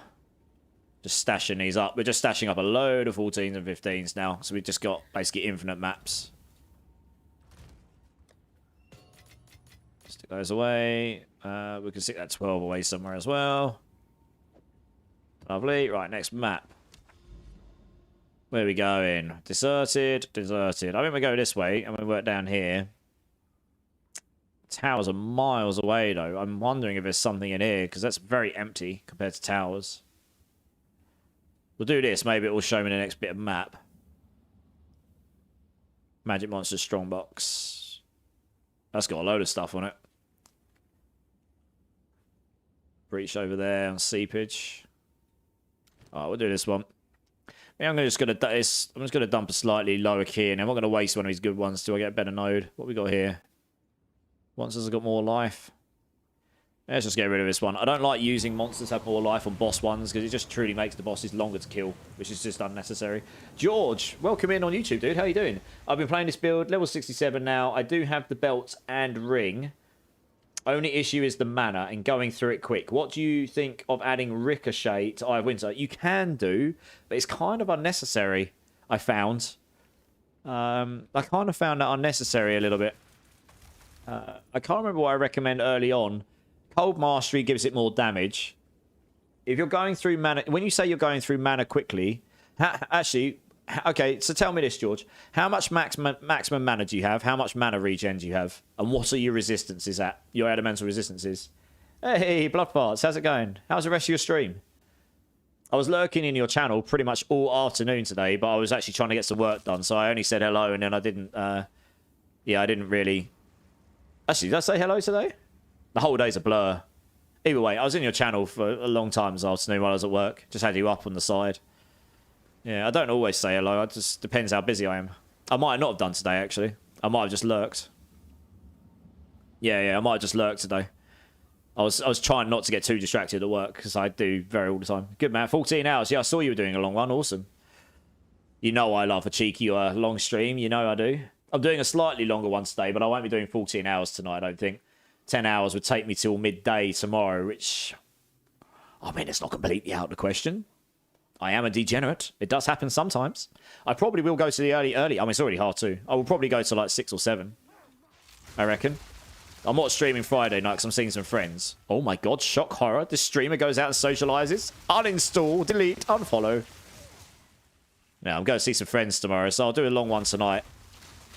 Just stashing these up. We're just stashing up a load of 14s and 15s now. So we've just got basically infinite maps. Stick those away. We can stick that 12 away somewhere as well. Lovely. Right, next map. Where are we going? Deserted, deserted. I think we go this way and we work down here. Towers are miles away though. I'm wondering if there's something in here because that's very empty compared to towers. We'll do this. Maybe it will show me the next bit of map. Magic Monsters Strongbox. That's got a load of stuff on it. Breach over there and seepage. Alright, we'll do this one. I'm just gonna dump a slightly lower key, and I'm not gonna waste one of these good ones till I get a better node. What we got here? Monsters have got more life. Let's just get rid of this one. I don't like using monsters have more life on boss ones because it just truly makes the bosses longer to kill, which is just unnecessary. George, welcome in on YouTube, dude. How you doing? I've been playing this build, level 67 now. I do have the belt and ring. Only issue is the mana and going through it quick. What do you think of adding Ricochet to Eye of Winter? You can do, but it's kind of unnecessary, I found. I kind of found that unnecessary a little bit. I can't remember what I recommend early on. Cold Mastery gives it more damage. If you're going through mana... When you say you're going through mana quickly... Actually... Okay, so tell me this, George. How much maximum mana do you have? How much mana regen do you have? And what are your resistances at? Your elemental resistances? Hey, Blood Farts, how's it going? How's the rest of your stream? I was lurking in your channel pretty much all afternoon today, but I was actually trying to get some work done, so I only said hello, and then I didn't... yeah, I didn't really... Actually, did I say hello today? The whole day's a blur. Either way, I was in your channel for a long time this afternoon while I was at work. Just had you up on the side. Yeah, I don't always say hello. It just depends how busy I am. I might not have done today, actually. I might have just lurked. Yeah, I might have just lurked today. I was trying not to get too distracted at work, because I do very all the time. Good, man. 14 hours. Yeah, I saw you were doing a long one. Awesome. You know I love a cheeky long stream. You know I do. I'm doing a slightly longer one today, but I won't be doing 14 hours tonight, I don't think. 10 hours would take me till midday tomorrow, which... I mean, it's not completely out of the question. I am a degenerate. It does happen sometimes. I probably will go to the early. I mean, it's already hard too. I will probably go to like 6 or 7. I reckon. I'm not streaming Friday night because I'm seeing some friends. Oh my god, shock horror. This streamer goes out and socializes. Uninstall, delete, unfollow. Now, I'm going to see some friends tomorrow, so I'll do a long one tonight.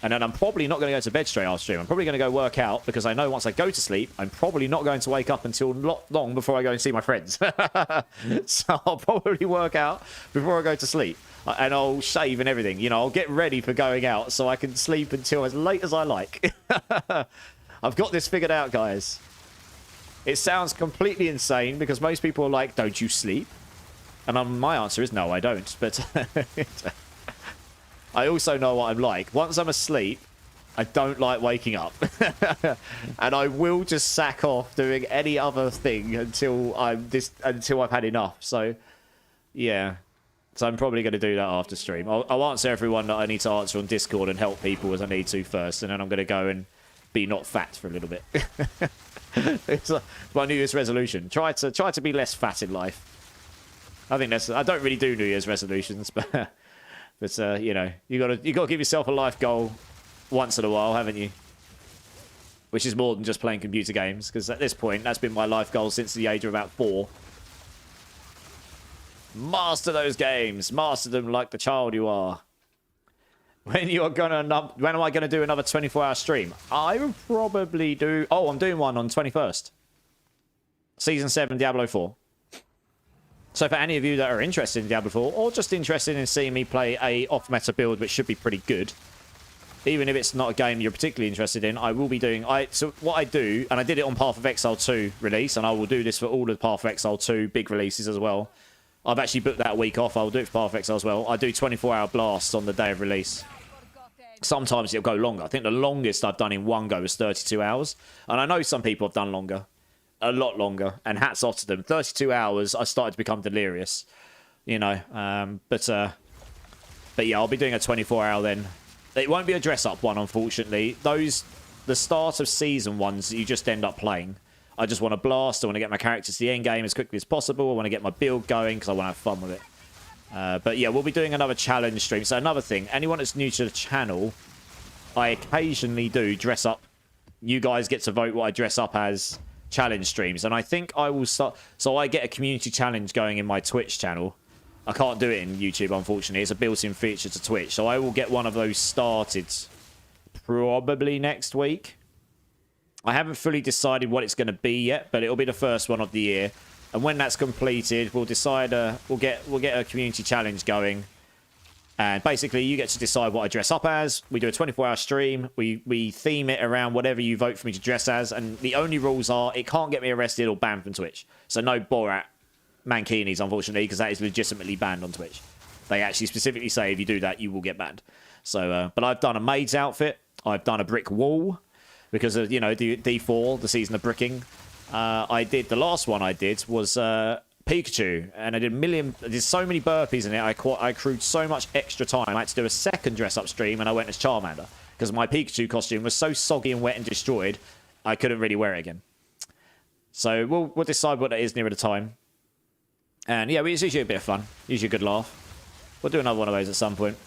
And then I'm probably not going to go to bed straight after stream. I'm probably going to go work out because I know once I go to sleep, I'm probably not going to wake up until long before I go and see my friends. So I'll probably work out before I go to sleep. And I'll shave and everything. You know, I'll get ready for going out so I can sleep until as late as I like. I've got this figured out, guys. It sounds completely insane because most people are like, don't you sleep? And my answer is no, I don't. But... I also know what I'm like. Once I'm asleep, I don't like waking up. And I will just sack off doing any other thing until I've had enough. So, yeah. So I'm probably going to do that after stream. I'll answer everyone that I need to answer on Discord and help people as I need to first. And then I'm going to go and be not fat for a little bit. It's my New Year's resolution. Try to be less fat in life. I think I don't really do New Year's resolutions, but... But, you know, you got to give yourself a life goal once in a while, haven't you? Which is more than just playing computer games, because at this point, that's been my life goal since the age of about 4. Master those games. Master them like the child you are. When am I gonna do another 24-hour stream? I will probably do. Oh, I'm doing one on 21st. Season 7 Diablo 4. So for any of you that are interested in Diablo 4, or just interested in seeing me play a off-meta build, which should be pretty good, even if it's not a game you're particularly interested in, I will be doing. So what I do, and I did it on Path of Exile 2 release, and I will do this for all of the Path of Exile 2 big releases as well. I've actually booked that week off. I'll do it for Path of Exile as well. I do 24-hour blasts on the day of release. Sometimes it'll go longer. I think the longest I've done in one go was 32 hours. And I know some people have done longer. A lot longer. And hats off to them. 32 hours, I started to become delirious. You know. But yeah, I'll be doing a 24-hour then. It won't be a dress-up one, unfortunately. The start of season ones, you just end up playing. I just want to blast. I want to get my characters to the end game as quickly as possible. I want to get my build going because I want to have fun with it. But yeah, we'll be doing another challenge stream. So another thing, anyone that's new to the channel, I occasionally do dress up. You guys get to vote what I dress up as challenge streams. And I think I will start. So I get a community challenge going in my Twitch channel. I can't do it in YouTube, unfortunately. It's a built-in feature to Twitch. So I will get one of those started probably next week. I haven't fully decided what it's going to be yet, but it'll be the first one of the year. And when that's completed, we'll decide. We'll get a community challenge going, and basically you get to decide what I dress up as. We do a 24-hour stream. We theme it around whatever you vote for me to dress as, and the only rules are it can't get me arrested or banned from Twitch. So no Borat mankinis, unfortunately, because that is legitimately banned on Twitch. They actually specifically say if you do that, you will get banned. So, but I've done a maid's outfit. I've done a brick wall because of, you know, D4, the season of bricking. I did the last one I did was Pikachu, and I did so many burpees in it. I accrued so much extra time. I had to do a second dress up stream, and I went as Charmander because my Pikachu costume was so soggy and wet and destroyed, I couldn't really wear it again. So we'll decide what that is nearer the time. And yeah, it's usually a bit of fun, usually a good laugh. We'll do another one of those at some point.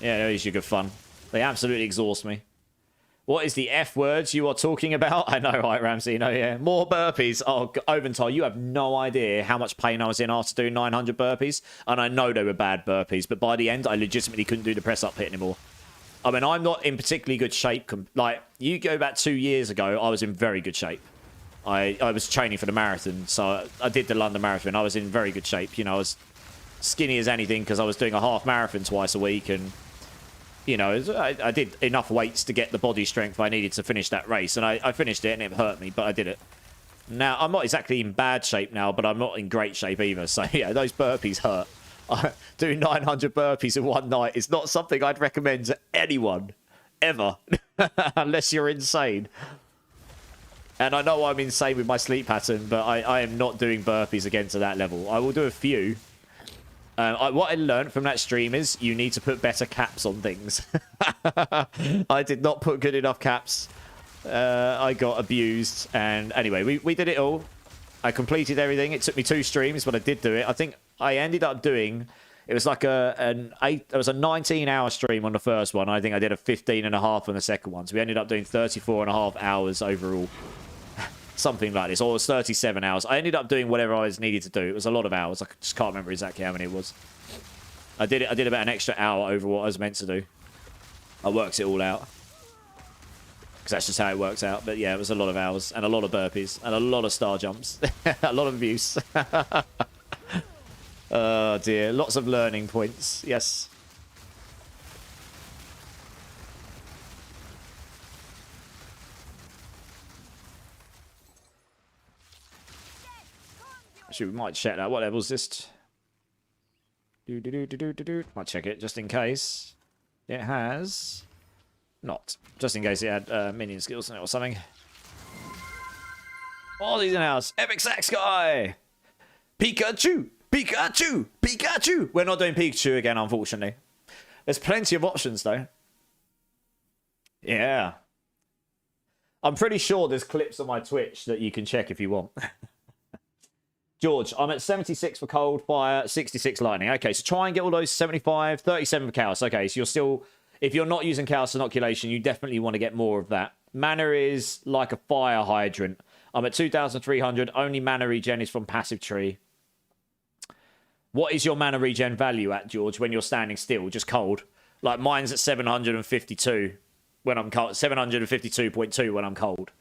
Yeah, they're usually good fun. They absolutely exhaust me. What is the F words you are talking about? I know, right, Ramsey? No, yeah. More burpees. Oh, Ovental, you have no idea how much pain I was in after doing 900 burpees. And I know they were bad burpees, but by the end, I legitimately couldn't do the press-up hit anymore. I mean, I'm not in particularly good shape. Like, you go back 2 years ago, I was in very good shape. I was training for the marathon, so I did the London Marathon. I was in very good shape. You know, I was skinny as anything because I was doing a half marathon twice a week, and you know, I did enough weights to get the body strength I needed to finish that race. And I finished it, and it hurt me, but I did it. Now, I'm not exactly in bad shape now, but I'm not in great shape either. So, yeah, those burpees hurt. Doing 900 burpees in one night is not something I'd recommend to anyone, ever. Unless you're insane. And I know I'm insane with my sleep pattern, but I am not doing burpees again to that level. I will do a few. What I learned from that stream is you need to put better caps on things. I did not put good enough caps. I got abused. And anyway, we did it all. I completed everything. It took me 2 streams, but I did do it. I think I ended up doing... It was like a 19-hour stream on the first one. I think I did a 15.5 on the second one. So we ended up doing 34.5 hours overall. Something like this. Or it was 37 hours. I ended up doing whatever I was needed to do. It was a lot of hours. I just can't remember exactly how many it was. I did about an extra hour over what I was meant to do. I worked it all out. Because that's just how it works out. But yeah, it was a lot of hours. And a lot of burpees. And a lot of star jumps. A lot of abuse. Oh dear. Lots of learning points. Yes. Actually, we might check that. What level is this? Might check it just in case. It has not. Just in case it had minion skills in it or something. Oh, he's in house. Epic Sax guy. Pikachu. Pikachu. Pikachu. We're not doing Pikachu again, unfortunately. There's plenty of options, though. Yeah. I'm pretty sure there's clips on my Twitch that you can check if you want. George, I'm at 76 for Cold Fire, 66 Lightning. Okay, so try and get all those 75, 37 for Chaos. Okay, so you're still... If you're not using Chaos Inoculation, you definitely want to get more of that. Mana is like a fire hydrant. I'm at 2,300. Only mana regen is from passive tree. What is your mana regen value at, George, when you're standing still, just cold? Like, mine's at 752 when I'm cold. 752.2 when I'm cold,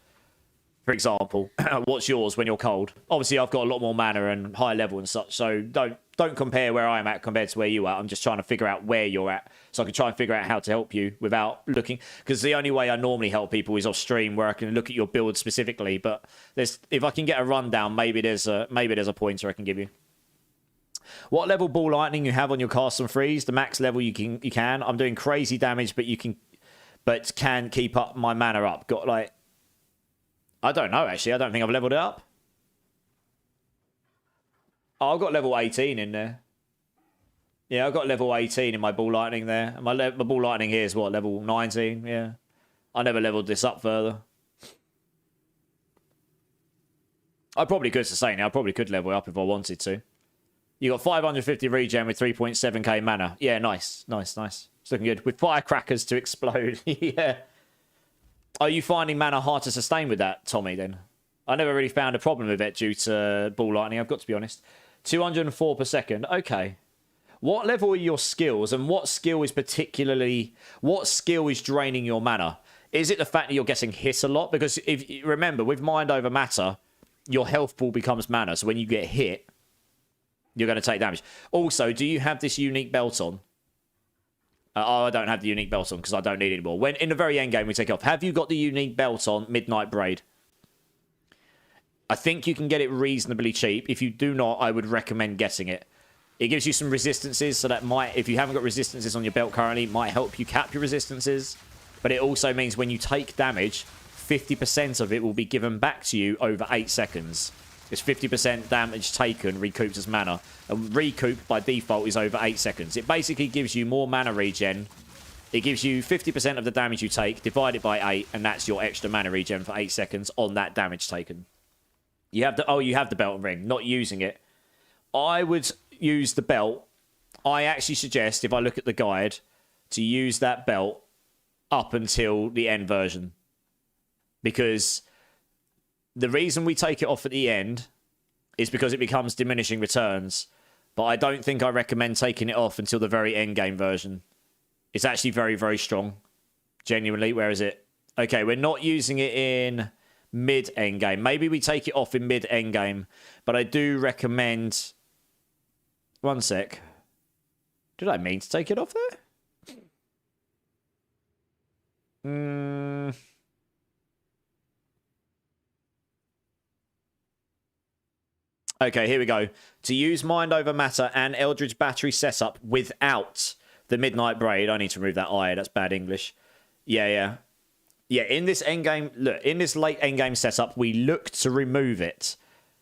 for example. What's yours when you're cold? Obviously, I've got a lot more mana and high level and such, so don't compare where I'm at compared to where you are. I'm just trying to figure out where you're at, so I can try and figure out how to help you without looking. Because the only way I normally help people is off stream, where I can look at your build specifically. But if I can get a rundown, maybe there's a pointer I can give you. What level ball lightning you have on your cast and freeze? The max level you can. I'm doing crazy damage, but can keep up my mana up. Got like, I don't know actually. I don't think I've leveled it up. Oh, I've got level 18 in there. Yeah, I've got level 18 in my ball lightning there. And my ball lightning here is what, level 19? Yeah. I never leveled this up further. I probably could sustain it. I probably could level it up if I wanted to. You got 550 regen with 3.7k mana. Yeah, nice. It's looking good. With firecrackers to explode. Yeah. Are you finding mana hard to sustain with that, Tommy, then? I never really found a problem with it due to ball lightning, I've got to be honest. 204 per second. Okay. What level are your skills, and what skill is draining your mana? Is it the fact that you're getting hit a lot? Because if remember, with mind over matter, your health pool becomes mana. So when you get hit, you're going to take damage. Also, do you have this unique belt on? I don't have the unique belt on because I don't need it anymore. When in the very end game we take it off. Have you got the unique belt on, Midnight Braid? I think you can get it reasonably cheap. If you do not, I would recommend getting it. It gives you some resistances, so that might, if you haven't got resistances on your belt currently, might help you cap your resistances. But it also means when you take damage, 50% of it will be given back to you over 8 seconds. It's 50% damage taken recouped as mana. And recoup by default is over 8 seconds. It basically gives you more mana regen. It gives you 50% of the damage you take, divided by 8, and that's your extra mana regen for 8 seconds on that damage taken. You have the belt and ring, not using it. I would use the belt. I actually suggest, if I look at the guide, to use that belt up until the end version. Because the reason we take it off at the end is because it becomes diminishing returns. But I don't think I recommend taking it off until the very end game version. It's actually very, very strong. Genuinely. Where is it? Okay, we're not using it in mid-end game. Maybe we take it off in mid-end game. But I do recommend... One sec. Did I mean to take it off there? Okay, here we go. To use Mind Over Matter and Eldritch Battery setup without the Midnight Braid. I need to remove that I. That's bad English. Yeah, in this endgame... Look, in this late endgame setup, we look to remove it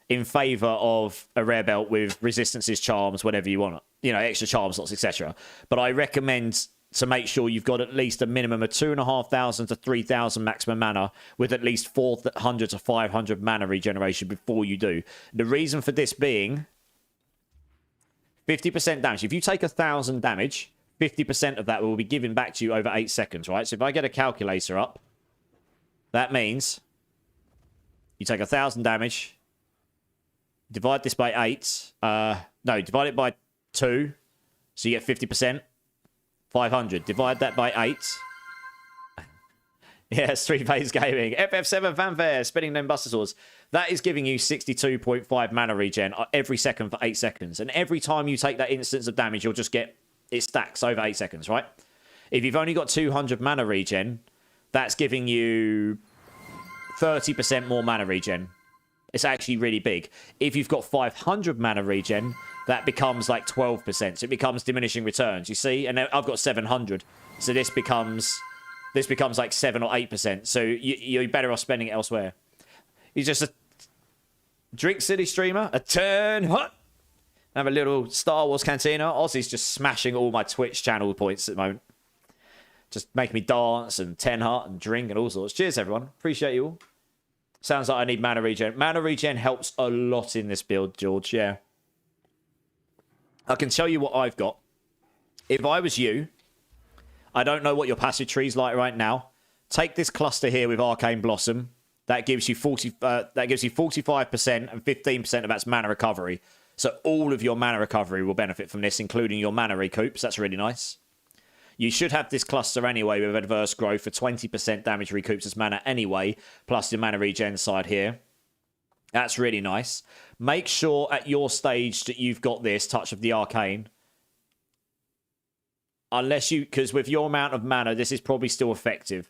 in favour of a rare belt with resistances, charms, whatever you want. You know, extra charm slots, etc. But I recommend to make sure you've got at least a minimum of 2,500 to 3,000 maximum mana with at least 400 to 500 mana regeneration before you do. The reason for this being 50% damage. If you take 1,000 damage, 50% of that will be given back to you over 8 seconds, right? So if I get a calculator up, that means you take 1,000 damage, divide this by 8. No, divide it by 2, so you get 50%. 500. Divide that by 8. Yes, 3-phase gaming. FF7 fanfare. Spinning them Buster Swords. That is giving you 62.5 mana regen every second for 8 seconds. And every time you take that instance of damage, you'll just get... It stacks over 8 seconds, right? If you've only got 200 mana regen, that's giving you 30% more mana regen. It's actually really big. If you've got 500 mana regen... that becomes like 12%. So it becomes diminishing returns, you see? And I've got 700. So this becomes like 7 or 8%. So you're better off spending it elsewhere. He's just a Drink City streamer. A turn hot. Have a little Star Wars Cantina. Ozzy's just smashing all my Twitch channel points at the moment. Just making me dance and 10 heart and drink and all sorts. Cheers, everyone. Appreciate you all. Sounds like I need mana regen. Mana regen helps a lot in this build, George. Yeah. I can tell you what I've got. If I was you, I don't know what your passage tree's like right now. Take this cluster here with Arcane Blossom. That gives you 45% and 15% of that's mana recovery. So all of your mana recovery will benefit from this, including your mana recoups. That's really nice. You should have this cluster anyway with adverse growth for 20% damage recoups as mana anyway, plus your mana regen side here. That's really nice. Make sure at your stage that you've got this Touch of the Arcane. Unless you, because with your amount of mana, this is probably still effective.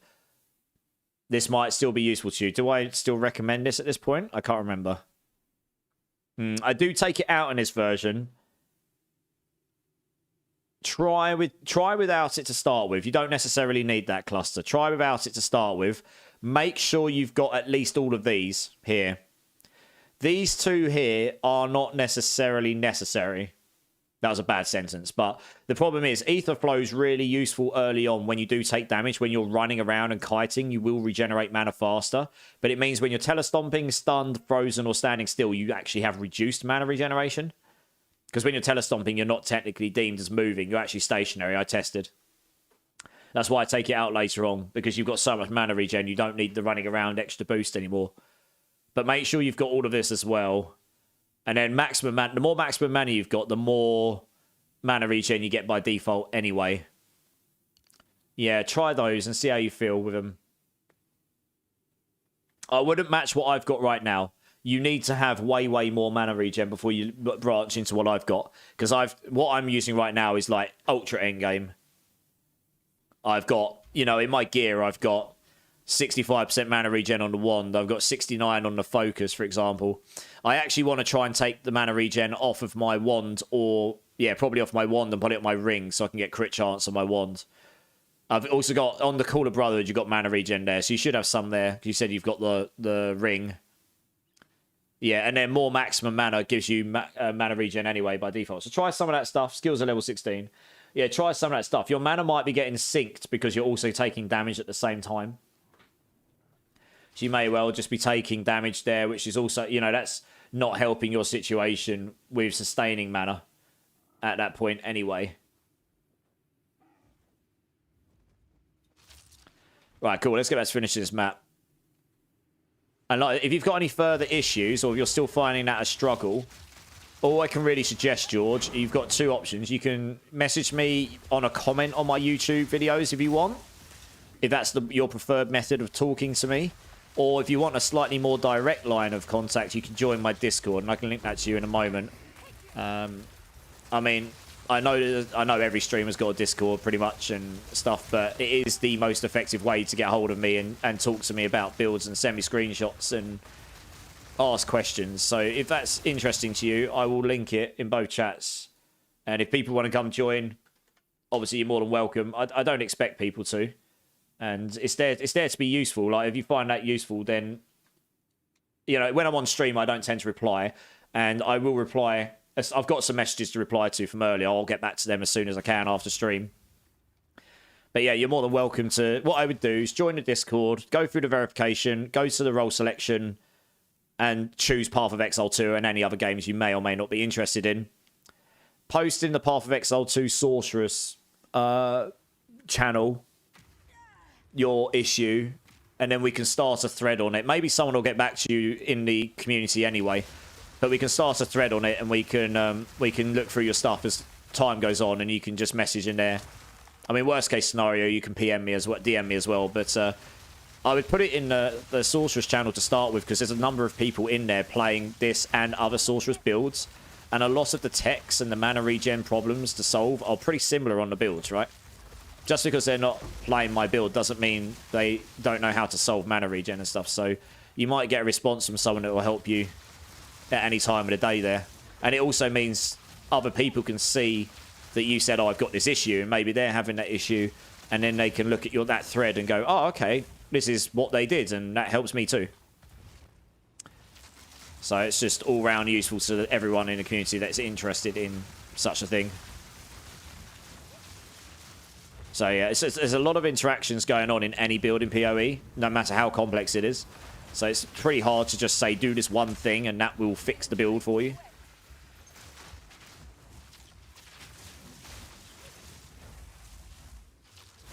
This might still be useful to you. Do I still recommend this at this point? I can't remember. I do take it out in this version. Try without it to start with. You don't necessarily need that cluster. Try without it to start with. Make sure you've got at least all of these here. These two here are not necessarily necessary. That was a bad sentence, but the problem is Ether Flow is really useful early on when you do take damage. When you're running around and kiting, you will regenerate mana faster, but it means when you're telestomping, stunned, frozen, or standing still, you actually have reduced mana regeneration. Because when you're telestomping, you're not technically deemed as moving. You're actually stationary. I tested. That's why I take it out later on, because you've got so much mana regen, you don't need the running around extra boost anymore. But make sure you've got all of this as well. And then maximum mana, the more maximum mana you've got, the more mana regen you get by default anyway. Yeah, try those and see how you feel with them. I wouldn't match what I've got right now. You need to have way more mana regen before you branch into what I've got. Because what I'm using right now is like ultra endgame. I've got, you know, in my gear, I've got 65% mana regen on the wand. I've got 69 on the focus, for example. I actually want to try and take the mana regen off of my wand, or, yeah, probably off my wand and put it on my ring so I can get crit chance on my wand. I've also got, on the Call of Brotherhood, you've got mana regen there, so you should have some there. You said you've got the ring. Yeah, and then more maximum mana gives you mana regen anyway by default. So try some of that stuff. Skills are level 16. Yeah, try some of that stuff. Your mana might be getting synced because you're also taking damage at the same time. So you may well just be taking damage there, which is also, you know, that's not helping your situation with sustaining mana at that point anyway. Right, cool. Let's get back to finishing this map. And like, if you've got any further issues, or if you're still finding that a struggle, all I can really suggest, George, you've got two options. You can message me on a comment on my YouTube videos if you want, if that's your preferred method of talking to me. Or if you want a slightly more direct line of contact, you can join my Discord, and I can link that to you in a moment. I mean, I know every streamer's got a Discord pretty much and stuff, but it is the most effective way to get hold of me and talk to me about builds and send me screenshots and ask questions. So if that's interesting to you, I will link it in both chats. And if people want to come join, obviously you're more than welcome. I don't expect people to. And it's there to be useful. Like, if you find that useful, then, you know, when I'm on stream, I don't tend to reply. And I will reply. I've got some messages to reply to from earlier. I'll get back to them as soon as I can after stream. But yeah, you're more than welcome to... What I would do is join the Discord, go through the verification, go to the role selection, and choose Path of Exile 2 and any other games you may or may not be interested in. Post in the Path of Exile 2 Sorceress channel your issue, and then we can start a thread on it. Maybe someone will get back to you in the community anyway, but we can start a thread on it, and we can look through your stuff as time goes on, and you can just message in there. I mean, worst case scenario, you can PM me as well, DM me as well, but I would put it in the Sorceress channel to start with, because there's a number of people in there playing this and other Sorceress builds, and a lot of the techs and the mana regen problems to solve are pretty similar on the builds, right? Just because they're not playing my build doesn't mean they don't know how to solve mana regen and stuff. So you might get a response from someone that will help you at any time of the day there. And it also means other people can see that you said, oh, I've got this issue, and maybe they're having that issue, and then they can look at that thread and go, oh, okay, this is what they did, and that helps me too. So it's just all round useful to everyone in the community that's interested in such a thing. So yeah, there's a lot of interactions going on in any build in PoE, no matter how complex it is. So it's pretty hard to just say, do this one thing, and that will fix the build for you.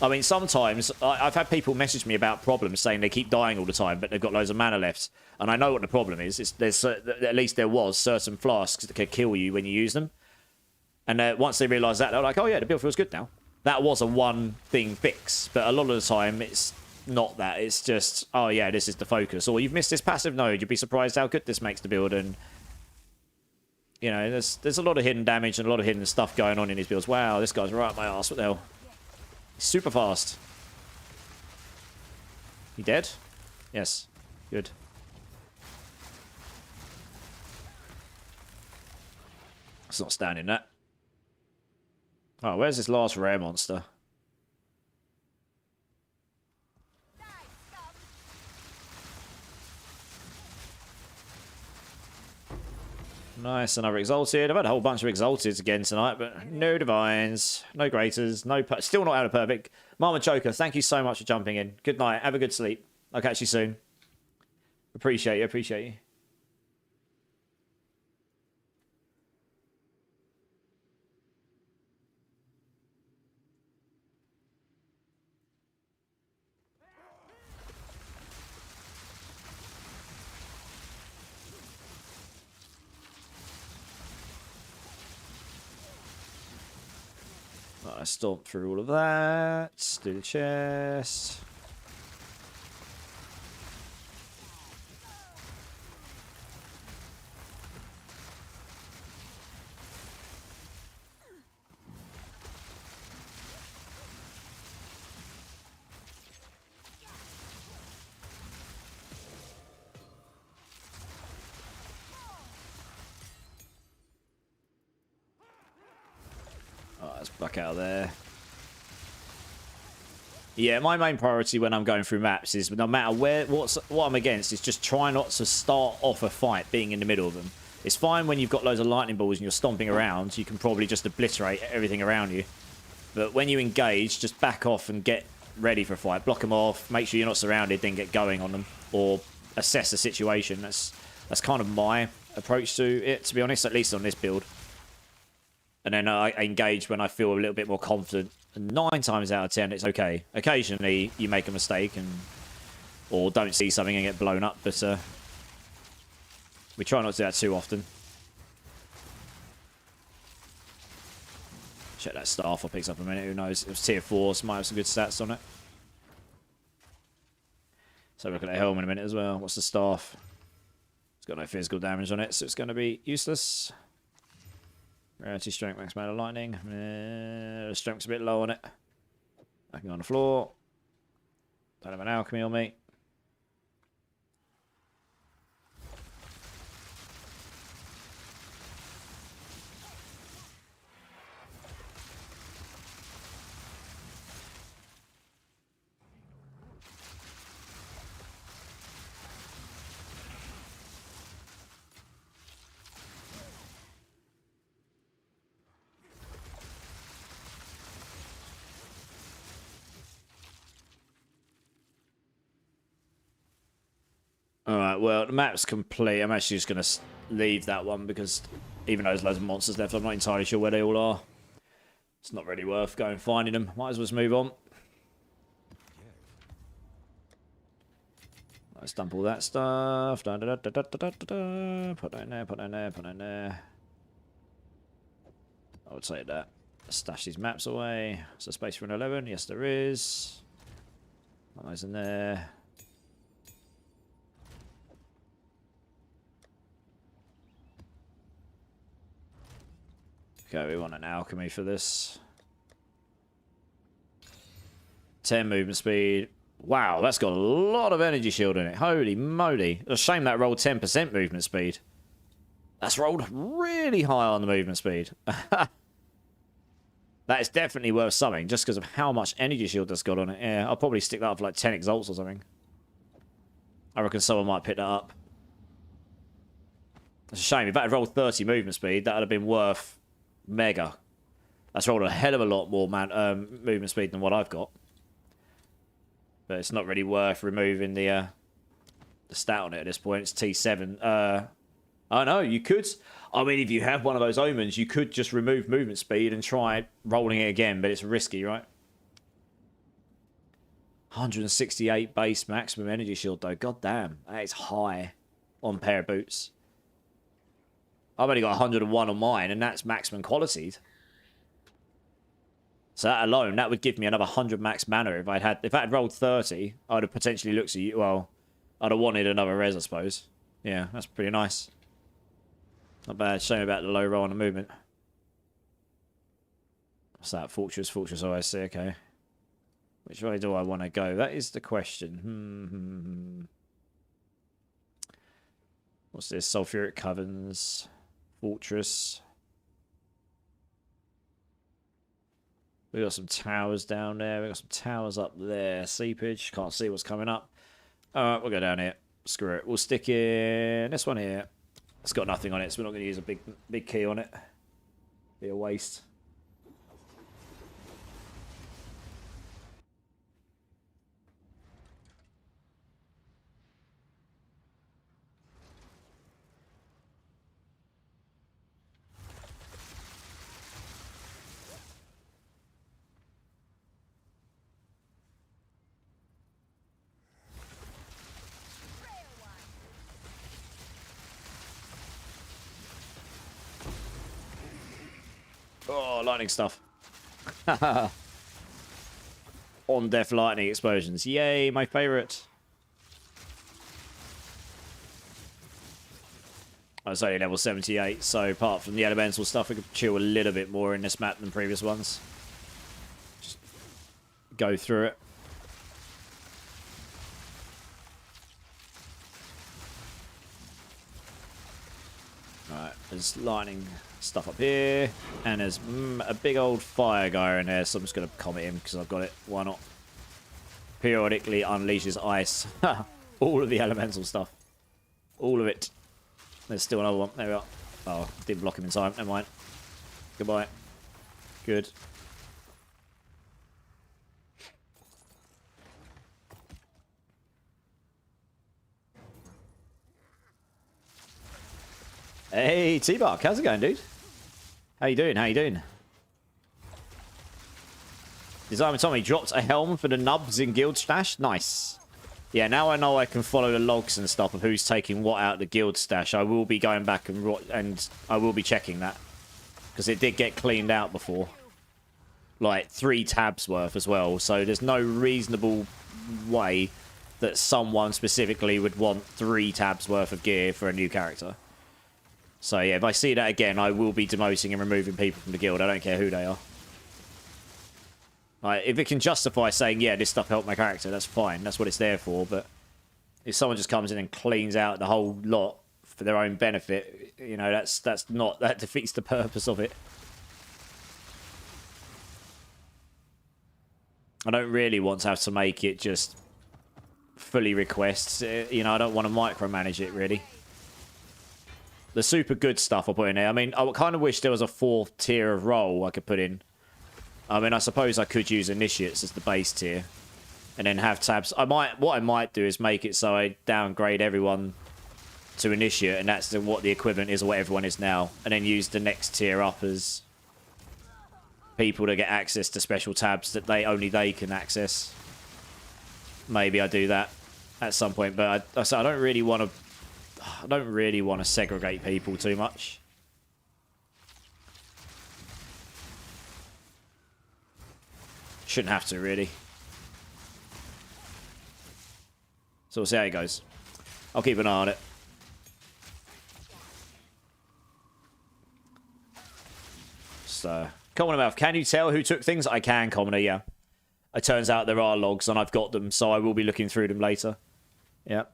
I mean, sometimes I've had people message me about problems saying they keep dying all the time, but they've got loads of mana left. And I know what the problem is. There's at least there was certain flasks that could kill you when you use them. And once they realise that, they're like, oh yeah, the build feels good now. That was a one-thing fix. But a lot of the time, it's not that. It's just, oh yeah, this is the focus. Or you've missed this passive node. You'd be surprised how good this makes the build. And, you know, there's a lot of hidden damage and a lot of hidden stuff going on in his builds. Wow, this guy's right up my arse. What the hell? Super fast. He dead? Yes. Good. It's not standing that. Oh, where's this last rare monster? Nice, another Exalted. I've had a whole bunch of Exalteds again tonight, but no Divines, no Greaters, still not out of perfect. Mama Joker, thank you so much for jumping in. Good night, have a good sleep. I'll catch you soon. Appreciate you, appreciate you. I stomp through all of that. Do the chest. Let's back out of there. Yeah, my main priority when I'm going through maps is no matter what I'm against is just try not to start off a fight being in the middle of them. It's fine when you've got loads of lightning balls and you're stomping around. You can probably just obliterate everything around you. But when you engage, just back off and get ready for a fight. Block them off. Make sure you're not surrounded. Then get going on them or assess the situation. That's kind of my approach to it, to be honest. At least on this build. And then I engage when I feel a little bit more confident. And 9 times out of 10, it's okay. Occasionally, you make a mistake or don't see something and get blown up. But we try not to do that too often. Check that staff I picked up a minute. Who knows? It was tier 4, so might have some good stats on it. So look at the helm in a minute as well. What's the staff? It's got no physical damage on it, so it's going to be useless. Rarity, strength, max amount of lightning. The strength's a bit low on it. I can go on the floor. Don't have an alchemy on me. Alright, well, the map's complete. I'm actually just going to leave that one because even though there's loads of monsters left, I'm not entirely sure where they all are. It's not really worth going finding them. Might as well just move on. Let's dump all that stuff. Put that in there, put that in there, put that in there. I would say that. Let's stash these maps away. Is there space for an 11? Yes, there is. Put those in there. Okay, we want an alchemy for this. 10 movement speed. Wow, that's got a lot of energy shield in it. Holy moly. It's a shame that rolled 10% movement speed. That's rolled really high on the movement speed. That is definitely worth something, just because of how much energy shield that's got on it. Yeah, I'll probably stick that up for like 10 exalts or something. I reckon someone might pick that up. It's a shame. If that had rolled 30 movement speed, that would have been worth mega. That's rolled a hell of a lot more movement speed than what I've got. But it's not really worth removing the stat on it at this point. It's T7. I know, you could... I mean, if you have one of those omens, you could just remove movement speed and try rolling it again, but it's risky, right? 168 base maximum energy shield though. God damn, that is high on pair of boots. I've only got 101 on mine, and that's maximum qualities. So that alone, that would give me another 100 max mana if I had rolled 30. I'd have potentially looked at you. Well, I'd have wanted another res, I suppose. Yeah, that's pretty nice. Not bad. Shame about the low roll on the movement. What's that? Fortress, OSC. Okay. Which way do I want to go? That is the question. What's this? Sulfuric Caverns. Fortress. We got some towers down there. We got some towers up there. Seepage. Can't see what's coming up. Alright, we'll go down here. Screw it. We'll stick in this one here. It's got nothing on it, so we're not going to use a big key on it. Be a waste. Oh, lightning stuff. On death lightning explosions. Yay, my favorite. I was only level 78, so apart from the elemental stuff, we could chill a little bit more in this map than previous ones. Just go through it. Alright, there's lightning stuff up here, and there's a big old fire guy in there, so I'm just going to comet him because I've got it. Why not? Periodically unleashes ice. All of the elemental stuff. All of it. There's still another one. There we are. Oh, didn't block him in time. Never mind. Goodbye. Good. Hey, T-Bark. How's it going, dude? How you doing? How you doing? Designer Tommy dropped a helm for the nubs in Guild Stash. Nice. Yeah, now I know I can follow the logs and stuff of who's taking what out of the Guild Stash. I will be going back and I will be checking that. Because it did get cleaned out before. Like 3 tabs worth as well. So there's no reasonable way that someone specifically would want 3 tabs worth of gear for a new character. So yeah, if I see that again, I will be demoting and removing people from the guild. I don't care who they are. Like, if it can justify saying, yeah, this stuff helped my character, that's fine. That's what it's there for. But if someone just comes in and cleans out the whole lot for their own benefit, you know, that defeats the purpose of it. I don't really want to have to make it just fully requests. You know, I don't want to micromanage it, really. The super good stuff I'll put in there. I mean, I kind of wish there was a 4th tier of role I could put in. I mean, I suppose I could use initiates as the base tier. And then have tabs. What I might do is make it so I downgrade everyone to initiate. And that's what the equivalent is of what everyone is now. And then use the next tier up as people to get access to special tabs that only they can access. Maybe I do that at some point. But I don't really want to segregate people too much. Shouldn't have to, really. So we'll see how it goes. I'll keep an eye on it. So, Commoner Mouth, can you tell who took things? I can, Commoner, yeah. It turns out there are logs and I've got them, so I will be looking through them later. Yeah.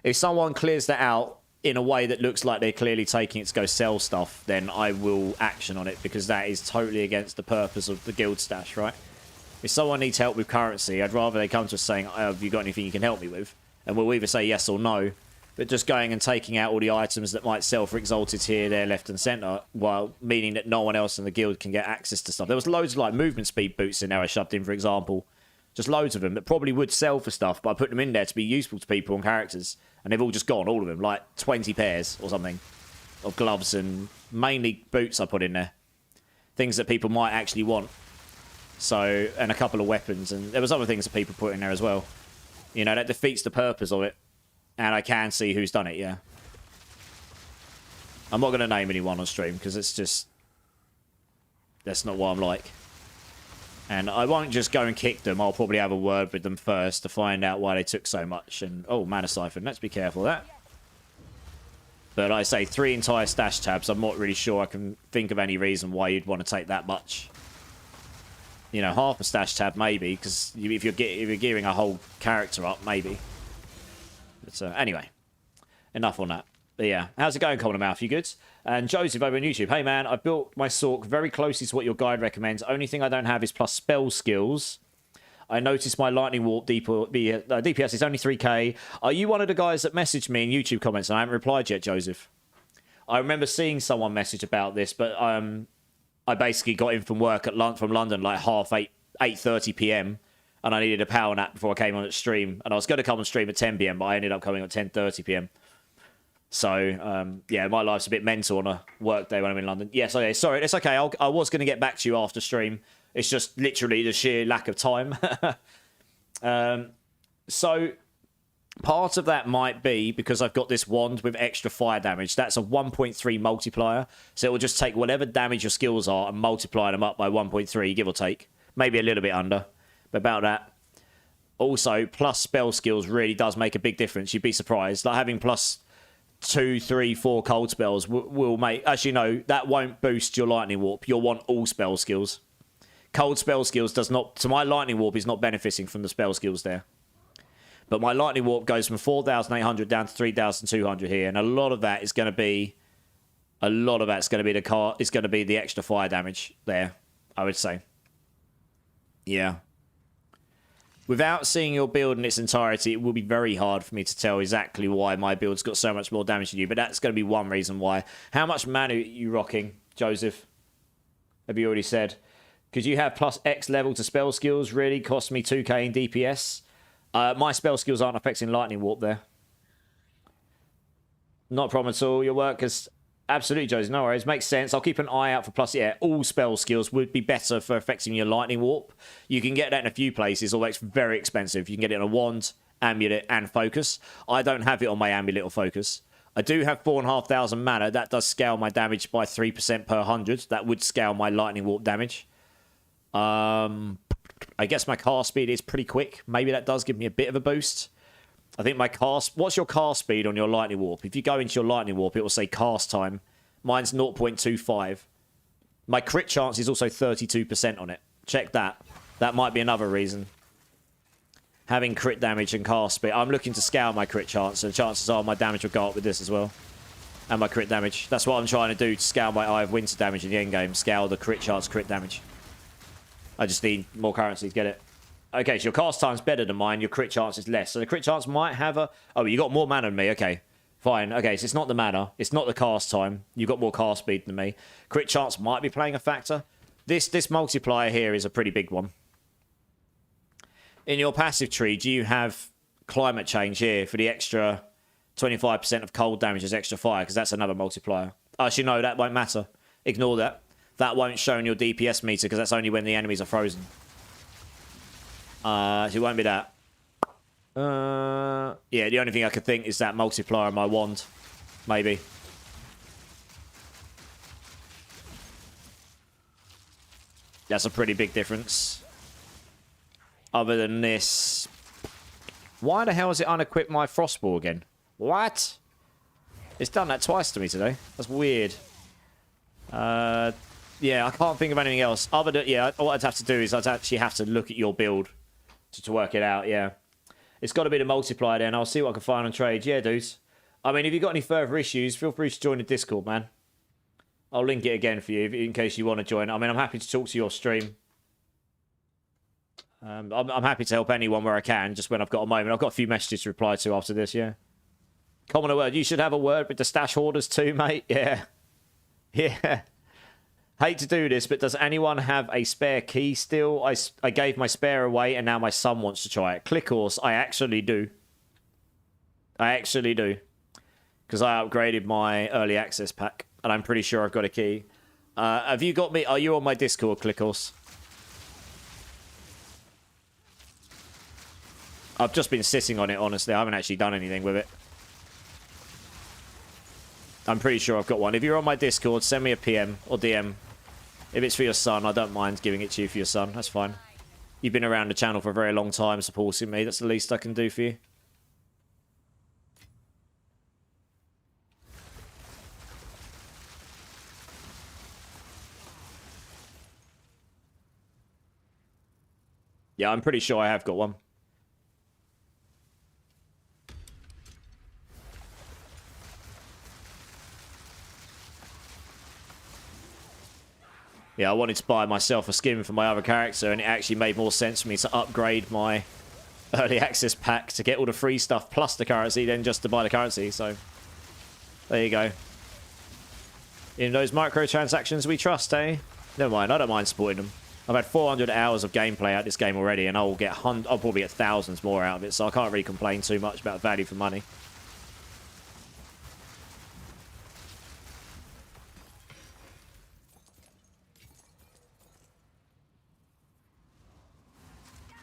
If someone clears that out in a way that looks like they're clearly taking it to go sell stuff, then I will action on it, because that is totally against the purpose of the guild stash, right? If someone needs help with currency, I'd rather they come to us saying, have you got anything you can help me with? And we'll either say yes or no. But just going and taking out all the items that might sell for Exalted here, there, left and centre, while meaning that no one else in the guild can get access to stuff. There was loads of like movement speed boots in there I shoved in, for example. Just loads of them that probably would sell for stuff, but I put them in there to be useful to people and characters. And they've all just gone, all of them. Like 20 pairs or something of gloves, and mainly boots I put in there. Things that people might actually want. So, and a couple of weapons, and there was other things that people put in there as well. You know, that defeats the purpose of it. And I can see who's done it, yeah. I'm not going to name anyone on stream, because it's just... That's not what I'm like. And I won't just go and kick them. I'll probably have a word with them first to find out why they took so much. And, oh, Mana Siphon. Let's be careful of that. But I say 3 entire stash tabs. I'm not really sure I can think of any reason why you'd want to take that much. You know, half a stash tab maybe, because if you're gearing a whole character up, maybe. But anyway, enough on that. But yeah, how's it going, Common Mouth? You good? And Joseph over on YouTube. Hey man, I built my Sork very closely to what your guide recommends. Only thing I don't have is plus spell skills. I noticed my Lightning Warp DPS is only 3k. Are you one of the guys that messaged me in YouTube comments? And I haven't replied yet, Joseph. I remember seeing someone message about this, but I basically got in from work from London like 8:30 p.m. and I needed a power nap before I came on at stream. And I was going to come on stream at 10 p.m, but I ended up coming at 10:30 p.m. So, yeah, my life's a bit mental on a work day when I'm in London. Yes, okay, sorry, it's okay. I was going to get back to you after stream. It's just literally the sheer lack of time. So, part of that might be because I've got this wand with extra fire damage. That's a 1.3 multiplier. So, it will just take whatever damage your skills are and multiply them up by 1.3, give or take. Maybe a little bit under, but about that. Also, plus spell skills really does make a big difference. You'd be surprised. Like having plus 2, 3, 4 cold spells will make... Actually, no, that won't boost your Lightning Warp. You'll want all spell skills. Cold spell skills does not... So my Lightning Warp is not benefiting from the spell skills there. But my Lightning Warp goes from 4,800 down to 3,200 here. And a lot of that is going to be... A lot of that's going to be it's going to be the extra fire damage there, I would say. Yeah. Without seeing your build in its entirety, it will be very hard for me to tell exactly why my build's got so much more damage than you. But that's going to be one reason why. How much mana are you rocking, Joseph? Have you already said? Because you have plus X level to spell skills. Really cost me 2k in DPS. My spell skills aren't affecting Lightning Warp there. Not a problem at all. Your work is... Absolutely, Joseph. No worries. Makes sense. I'll keep an eye out for plus... Yeah, all spell skills would be better for affecting your Lightning Warp. You can get that in a few places, although it's very expensive. You can get it in a wand, amulet, and focus. I don't have it on my amulet or focus. I do have 4,500 mana. That does scale my damage by 3% per 100. That would scale my Lightning Warp damage. I guess my cast speed is pretty quick. Maybe that does give me a bit of a boost. I think my cast... What's your cast speed on your Lightning Warp? If you go into your Lightning Warp, it will say cast time. Mine's 0.25. My crit chance is also 32% on it. Check that. That might be another reason. Having crit damage and cast speed. I'm looking to scale my crit chance, so chances are my damage will go up with this as well. And my crit damage. That's what I'm trying to do to scale my Eye of Winter damage in the endgame. Scale the crit chance, crit damage. I just need more currency to get it. Okay, so your cast time's better than mine. Your crit chance is less. So the crit chance might have a... Oh, you got more mana than me. Okay, fine. Okay, so it's not the mana. It's not the cast time. You've got more cast speed than me. Crit chance might be playing a factor. This multiplier here is a pretty big one. In your passive tree, do you have climate change here for the extra 25% of cold damage as extra fire? Because that's another multiplier. Actually, no, that won't matter. Ignore that. That won't show in your DPS meter because that's only when the enemies are frozen. So it won't be that. Yeah, the only thing I could think is that multiplier on my wand. Maybe. That's a pretty big difference. Other than this... Why the hell has it unequipped my Frostball again? What? It's done that twice to me today. That's weird. Yeah, I can't think of anything else. Other than... Yeah, what I'd have to do is I'd actually have to look at your build to work it out, yeah. It's got to be the multiplier then. I'll see what I can find on trade. Yeah, dudes. I mean, if you've got any further issues, feel free to join the Discord, man. I'll link it again for you in case you want to join. I mean, I'm happy to talk to your stream. I'm happy to help anyone where I can, just when I've got a moment. I've got a few messages to reply to after this, yeah. Common word. You should have a word with the stash hoarders too, mate. Yeah. Yeah. Hate to do this, but does anyone have a spare key still? I gave my spare away, and now my son wants to try it. Click horse. I actually do. I actually do. Because I upgraded my early access pack, and I'm pretty sure I've got a key. Have you got me? Are you on my Discord, Click horse? I've just been sitting on it, honestly. I haven't actually done anything with it. I'm pretty sure I've got one. If you're on my Discord, send me a PM or DM. If it's for your son, I don't mind giving it to you for your son. That's fine. You've been around the channel for a very long time supporting me. That's the least I can do for you. Yeah, I'm pretty sure I have got one. Yeah, I wanted to buy myself a skin for my other character, and it actually made more sense for me to upgrade my early access pack to get all the free stuff plus the currency than just to buy the currency, so there you go. In those microtransactions we trust, eh? Never mind, I don't mind supporting them. I've had 400 hours of gameplay out this game already, and I'll probably get thousands more out of it, so I can't really complain too much about value for money.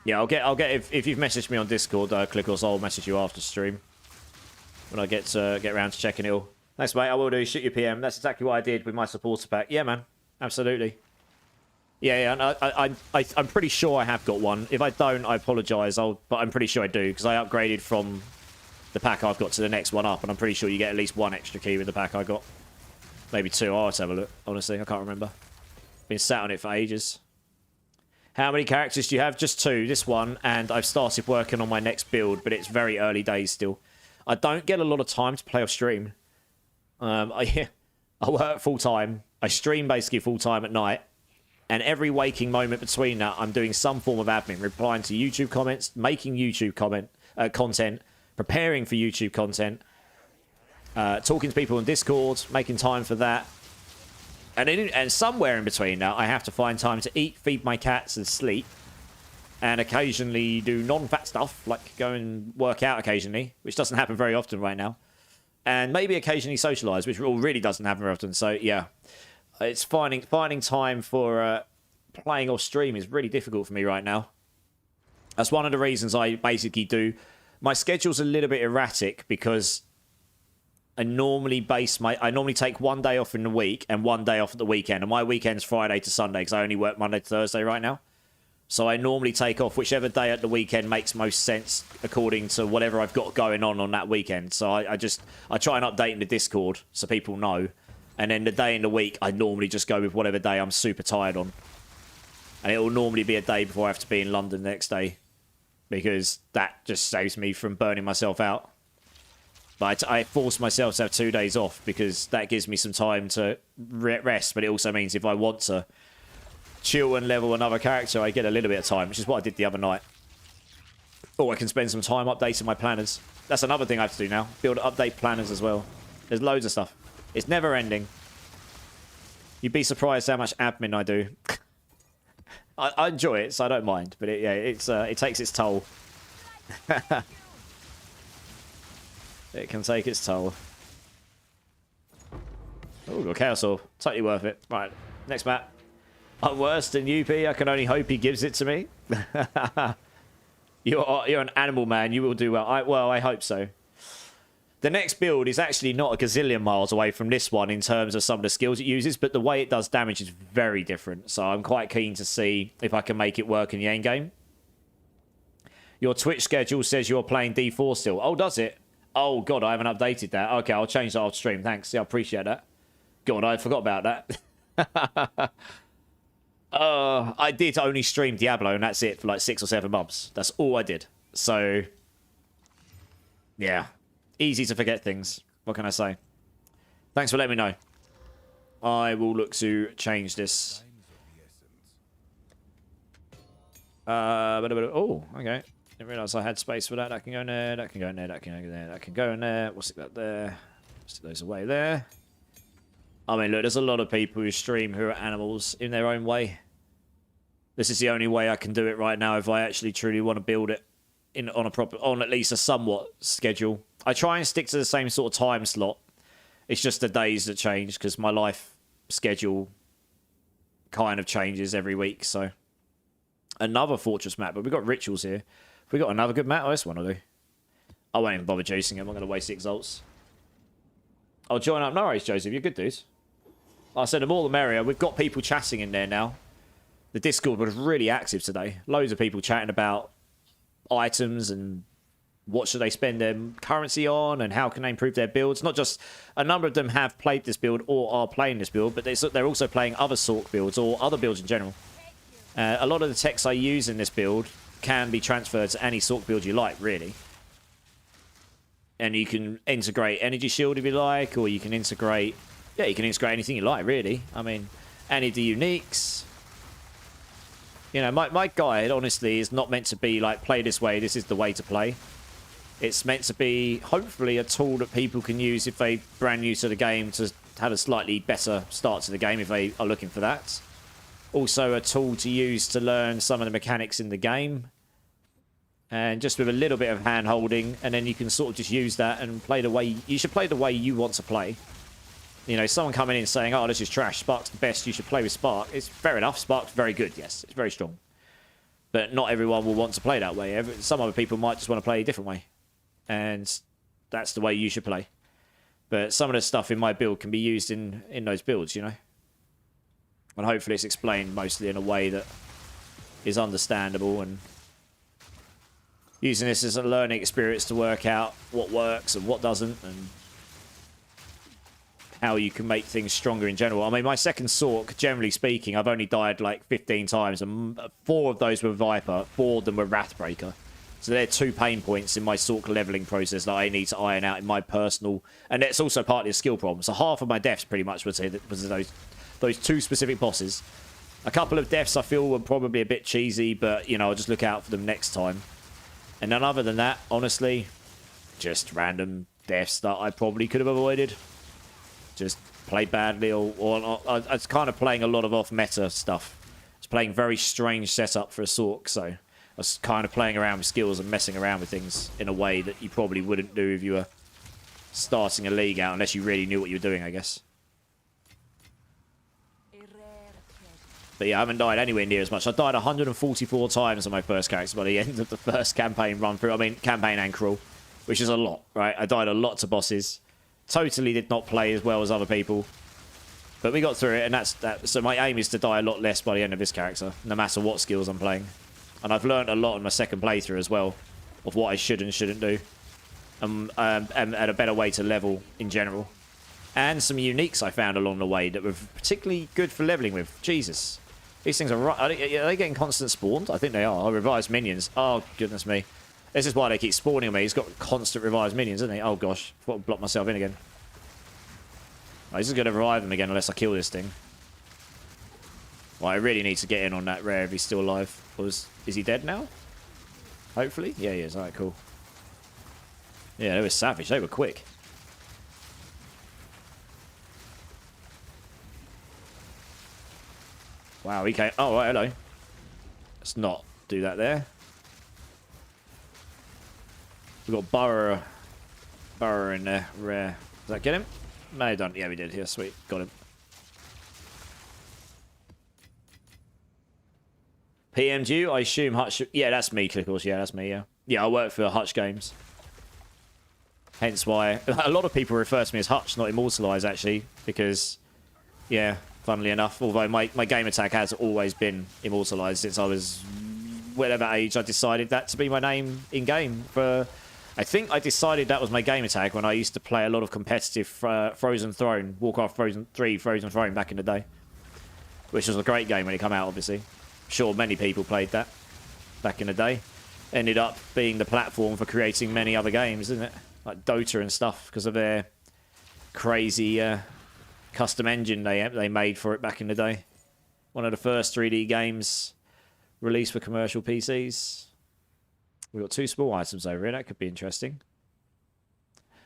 Yeah, I'll get if you've messaged me on Discord, Clickles, I'll message you after stream when I get around to checking it all. Thanks, mate. I will do. Shoot your PM. That's exactly what I did with my supporter pack. Yeah, man. Absolutely. Yeah, and I'm pretty sure I have got one. If I don't, I apologise. But I'm pretty sure I do because I upgraded from the pack I've got to the next one up, and I'm pretty sure you get at least one extra key with the pack I got. Maybe two. I'll have to have a look. Honestly, I can't remember. Been sat on it for ages. How many characters do you have? Just 2, this one, and I've started working on my next build, but it's very early days still. I don't get a lot of time to play off stream. I work full-time. I stream basically full-time at night, and every waking moment between that, I'm doing some form of admin, replying to YouTube comments, making YouTube content, preparing for YouTube content, talking to people on Discord, making time for that. And somewhere in between now, I have to find time to eat, feed my cats, and sleep. And occasionally do non-fat stuff, like go and work out occasionally, which doesn't happen very often right now. And maybe occasionally socialise, which really doesn't happen very often. So, yeah. It's finding time for playing off stream is really difficult for me right now. That's one of the reasons I basically do. My schedule's a little bit erratic because I normally take one day off in the week and one day off at the weekend. And my weekend's Friday to Sunday because I only work Monday to Thursday right now. So I normally take off whichever day at the weekend makes most sense according to whatever I've got going on that weekend. So I try and update in the Discord so people know. And then the day in the week, I normally just go with whatever day I'm super tired on. And it will normally be a day before I have to be in London the next day. Because that just saves me from burning myself out. But I force myself to have 2 days off because that gives me some time to rest. But it also means if I want to chill and level another character, I get a little bit of time, which is what I did the other night. Or I can spend some time updating my planners. That's another thing I have to do now. Update planners as well. There's loads of stuff. It's never ending. You'd be surprised how much admin I do. I enjoy it, so I don't mind. But it takes its toll. It can take its toll. Oh, got Chaos Orb. Totally worth it. Right, next map. I'm worse than UP. I can only hope he gives it to me. You're an animal, man. You will do well. I hope so. The next build is actually not a gazillion miles away from this one in terms of some of the skills it uses, but the way it does damage is very different. So I'm quite keen to see if I can make it work in the end game. Your Twitch schedule says you're playing D4 still. Oh, does it? Oh, God, I haven't updated that. Okay, I'll change that off stream. Thanks. Yeah, I appreciate that. God, I forgot about that. I did only stream Diablo, and that's it for like 6 or 7 months. That's all I did. So, yeah. Easy to forget things. What can I say? Thanks for letting me know. I will look to change this. Oh, okay. Didn't realise I had space for that. That can go in there. That can go in there. That can go in there. That can go in there. We'll stick that there. Stick those away there. I mean, look, there's a lot of people who stream who are animals in their own way. This is the only way I can do it right now if I actually truly want to build it on at least a somewhat schedule. I try and stick to the same sort of time slot. It's just the days that change because my life schedule kind of changes every week. So another fortress map, but we've got rituals here. We got another good map. Oh, this one will do. I won't even bother chasing him. I'm going to waste the exalts. I'll join up. No worries, Joseph. You're good, dudes. Like I said, the more the merrier. We've got people chatting in there now. The Discord was really active today. Loads of people chatting about items and what should they spend their currency on and how can they improve their builds. Not just a number of them have played this build or are playing this build, but they're also playing other Sork builds or other builds in general. A lot of the techs I use in this build can be transferred to any Sork build you like, really. And you can integrate Energy Shield if you like, or you can integrate... Yeah, you can integrate anything you like, really. I mean, any of the uniques. You know, my guide, honestly, is not meant to be like, play this way, this is the way to play. It's meant to be, hopefully, a tool that people can use if they're brand new to the game to have a slightly better start to the game if they are looking for that. Also, a tool to use to learn some of the mechanics in the game. And just with a little bit of hand-holding, and then you can sort of just use that and play the way... You should play the way you want to play. You know, someone coming in saying, oh, this is trash, Spark's the best, you should play with Spark. It's fair enough, Spark's very good, yes, it's very strong. But not everyone will want to play that way. Some other people might just want to play a different way. And that's the way you should play. But some of the stuff in my build can be used in those builds, you know. And hopefully it's explained mostly in a way that is understandable and using this as a learning experience to work out what works and what doesn't and how you can make things stronger in general. I mean, my second Sork, generally speaking, I've only died like 15 times, and 4 of those were Viper, 4 of them were Wrathbreaker. So they're 2 pain points in my Sork leveling process that I need to iron out in my personal... And it's also partly a skill problem. So half of my deaths pretty much was those 2 specific bosses. A couple of deaths I feel were probably a bit cheesy, but, you know, I'll just look out for them next time. And then other than that, honestly, just random deaths that I probably could have avoided. Just played badly, or I was kind of playing a lot of off-meta stuff. I was playing very strange setup for a Sork, so I was kind of playing around with skills and messing around with things in a way that you probably wouldn't do if you were starting a league out, unless you really knew what you were doing, I guess. But yeah, I haven't died anywhere near as much. I died 144 times on my first character by the end of the first campaign run through. I mean, campaign and crawl, which is a lot, right? I died a lot to bosses. Totally did not play as well as other people. But we got through it, and that's that. So my aim is to die a lot less by the end of this character, no matter what skills I'm playing. And I've learned a lot in my second playthrough as well, of what I should and shouldn't do. And a better way to level in general. And some uniques I found along the way that were particularly good for leveling with. Jesus. These things are right. Are they getting constant spawned? I think they are. Oh, revised minions. Oh, goodness me. This is why they keep spawning on me. He's got constant revised minions, isn't he? Oh, gosh. I thought I'd block myself in again. Oh, he's just going to revive them again unless I kill this thing. Well, I really need to get in on that rare if he's still alive. Is he dead now? Hopefully? Yeah, he is. Alright, cool. Yeah, they were savage. They were quick. Wow, he came... Oh, right, hello. Let's not do that there. We've got Burrower in there. Rare. Does that get him? No, don't. Yeah, we did. Yeah, sweet. Got him. PMG, I assume Hutch... Yeah, that's me, Clickles. Yeah, that's me, yeah. Yeah, I work for Hutch Games. Hence why... A lot of people refer to me as Hutch, not Immortalized, actually. Because, yeah, funnily enough, although my gamer tag has always been Immortalized since I was... whatever age I decided that to be my name in-game. I think I decided that was my gamer tag when I used to play a lot of competitive Frozen Throne, Warcraft 3 Frozen Throne back in the day. Which was a great game when it came out, obviously. Sure, many people played that back in the day. Ended up being the platform for creating many other games, isn't it? Like Dota and stuff, because of their crazy custom engine they made for it back in the day. One of the first 3D games released for commercial PCs. We've got 2 small items over here. That could be interesting.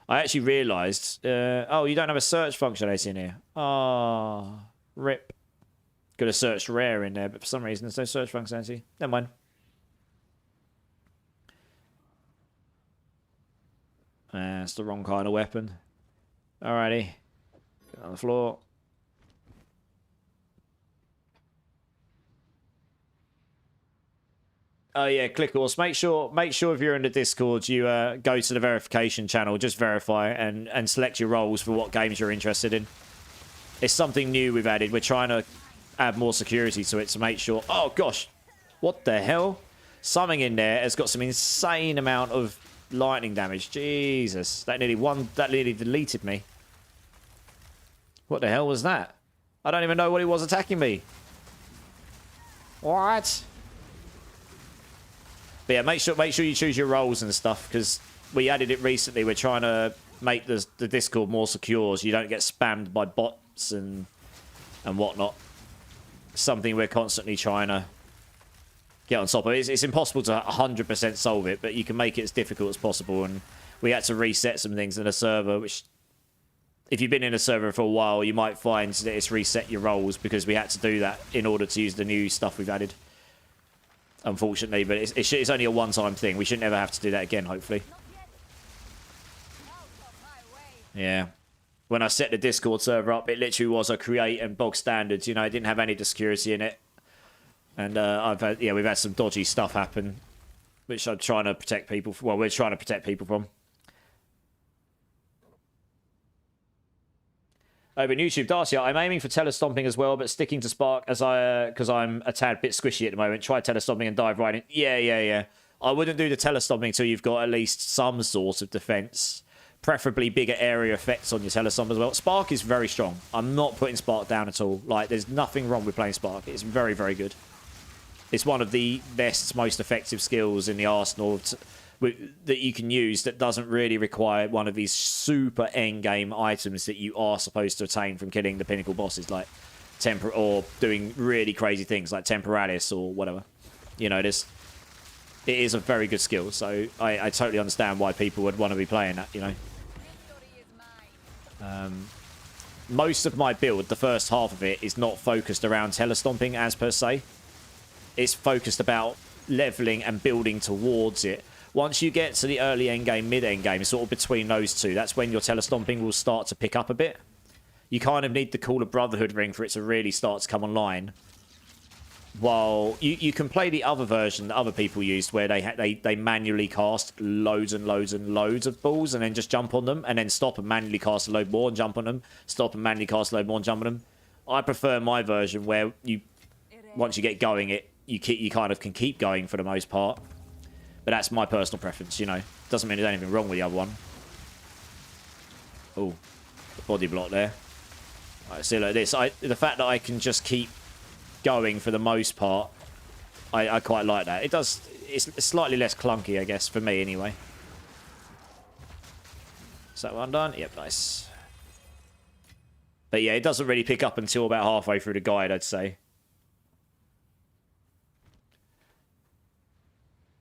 I actually realised... oh, you don't have a search functionality in here. Ah, rip. Could have searched rare in there, but for some reason there's no search functionality. Never mind. That's the wrong kind of weapon. Alrighty. Get on the floor. Oh yeah, click course. Make sure if you're in the Discord, you go to the verification channel, just verify and select your roles for what games you're interested in. It's something new we've added. We're trying to add more security to it to make sure. Oh gosh, what the hell? Something in there has got some insane amount of lightning damage. Jesus, that nearly deleted me. What the hell was that? I don't even know what it was attacking me. What? But yeah, make sure you choose your roles and stuff, because we added it recently. We're trying to make the Discord more secure so you don't get spammed by bots and whatnot. Something we're constantly trying to get on top of. It's impossible to 100% solve it, but you can make it as difficult as possible. And we had to reset some things in the server, which, if you've been in a server for a while, you might find that it's reset your roles, because we had to do that in order to use the new stuff we've added. Unfortunately, but it's only a one-time thing. We shouldn't ever have to do that again, hopefully. Yeah. When I set the Discord server up, it literally was a create and bog standards. You know, it didn't have any security in it. And we've had some dodgy stuff happen, which I'm trying to protect people. Well, we're trying to protect people from. Over on YouTube, Darcy, I'm aiming for telestomping as well, but sticking to Spark because I'm a tad bit squishy at the moment. Try telestomping and dive right in. Yeah. I wouldn't do the telestomping until you've got at least some sort of defense. Preferably bigger area effects on your telestomp as well. Spark is very strong. I'm not putting Spark down at all. Like, there's nothing wrong with playing Spark. It's very, very good. It's one of the best, most effective skills in the arsenal that you can use that doesn't really require one of these super endgame items that you are supposed to attain from killing the pinnacle bosses, like or doing really crazy things like Temporalis or whatever. You know, it is a very good skill, so I totally understand why people would want to be playing that, you know. Most of my build, the first half of it, is not focused around telestomping as per se. It's focused about leveling and building towards it. Once you get to the early endgame, mid-endgame, sort of between those two, that's when your telestomping will start to pick up a bit. You kind of need the Call of Brotherhood ring for it to really start to come online. While you can play the other version that other people used, where they manually cast loads and loads and loads of balls and then just jump on them, and then stop and manually cast a load more and jump on them, stop and manually cast a load more and jump on them. I prefer my version where once you get going, you kind of can keep going for the most part. But that's my personal preference, you know. Doesn't mean there's anything wrong with the other one. Oh, the body block there. Alright, see, like this. The fact that I can just keep going for the most part, I quite like that. It's slightly less clunky, I guess, for me anyway. Is that one done? Yep, nice. But yeah, it doesn't really pick up until about halfway through the guide, I'd say.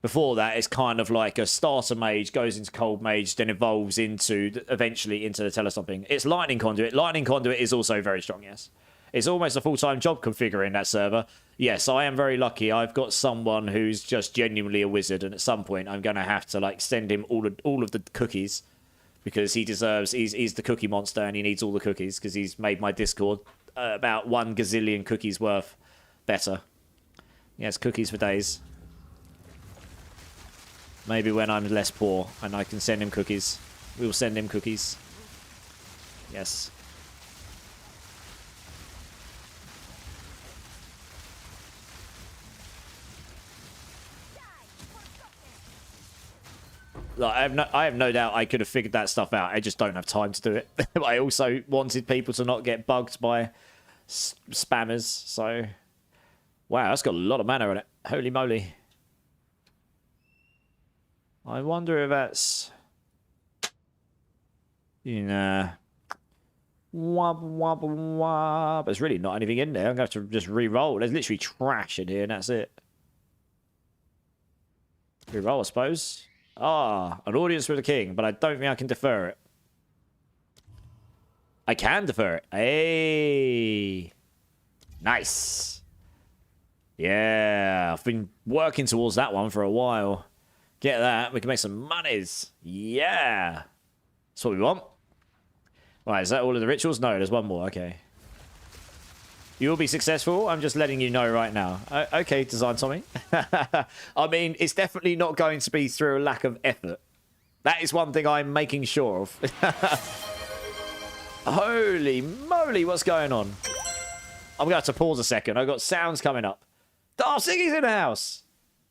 Before that, it's kind of like a starter mage, goes into cold mage, then evolves eventually into the telestomping. It's lightning conduit. Lightning conduit is also very strong, yes. It's almost a full-time job configuring that server. Yes, I am very lucky. I've got someone who's just genuinely a wizard, and at some point I'm going to have to like send him all of the cookies, because he deserves. He's the cookie monster, and he needs all the cookies because he's made my Discord about 1 gazillion cookies worth better. Yes, cookies for days. Maybe when I'm less poor and I can send him cookies. We will send him cookies. Yes. Like, I have no doubt I could have figured that stuff out. I just don't have time to do it. I also wanted people to not get bugged by spammers. So, wow, that's got a lot of mana in it. Holy moly. I wonder if that's... There's really not anything in there. I'm going to have to just re-roll. There's literally trash in here, and that's it. Re-roll, I suppose. Ah, an audience with the king, but I don't think I can defer it. I can defer it. Hey! Nice! Yeah, I've been working towards that one for a while. Get that, we can make some monies. Yeah! That's what we want. Right, is that all of the rituals? No, there's one more, okay. You'll be successful. I'm just letting you know right now. Okay, Design Tommy. I mean, it's definitely not going to be through a lack of effort. That is one thing I'm making sure of. Holy moly, what's going on? I'm going to have to pause a second. I've got sounds coming up. Oh, Siggy's in the house.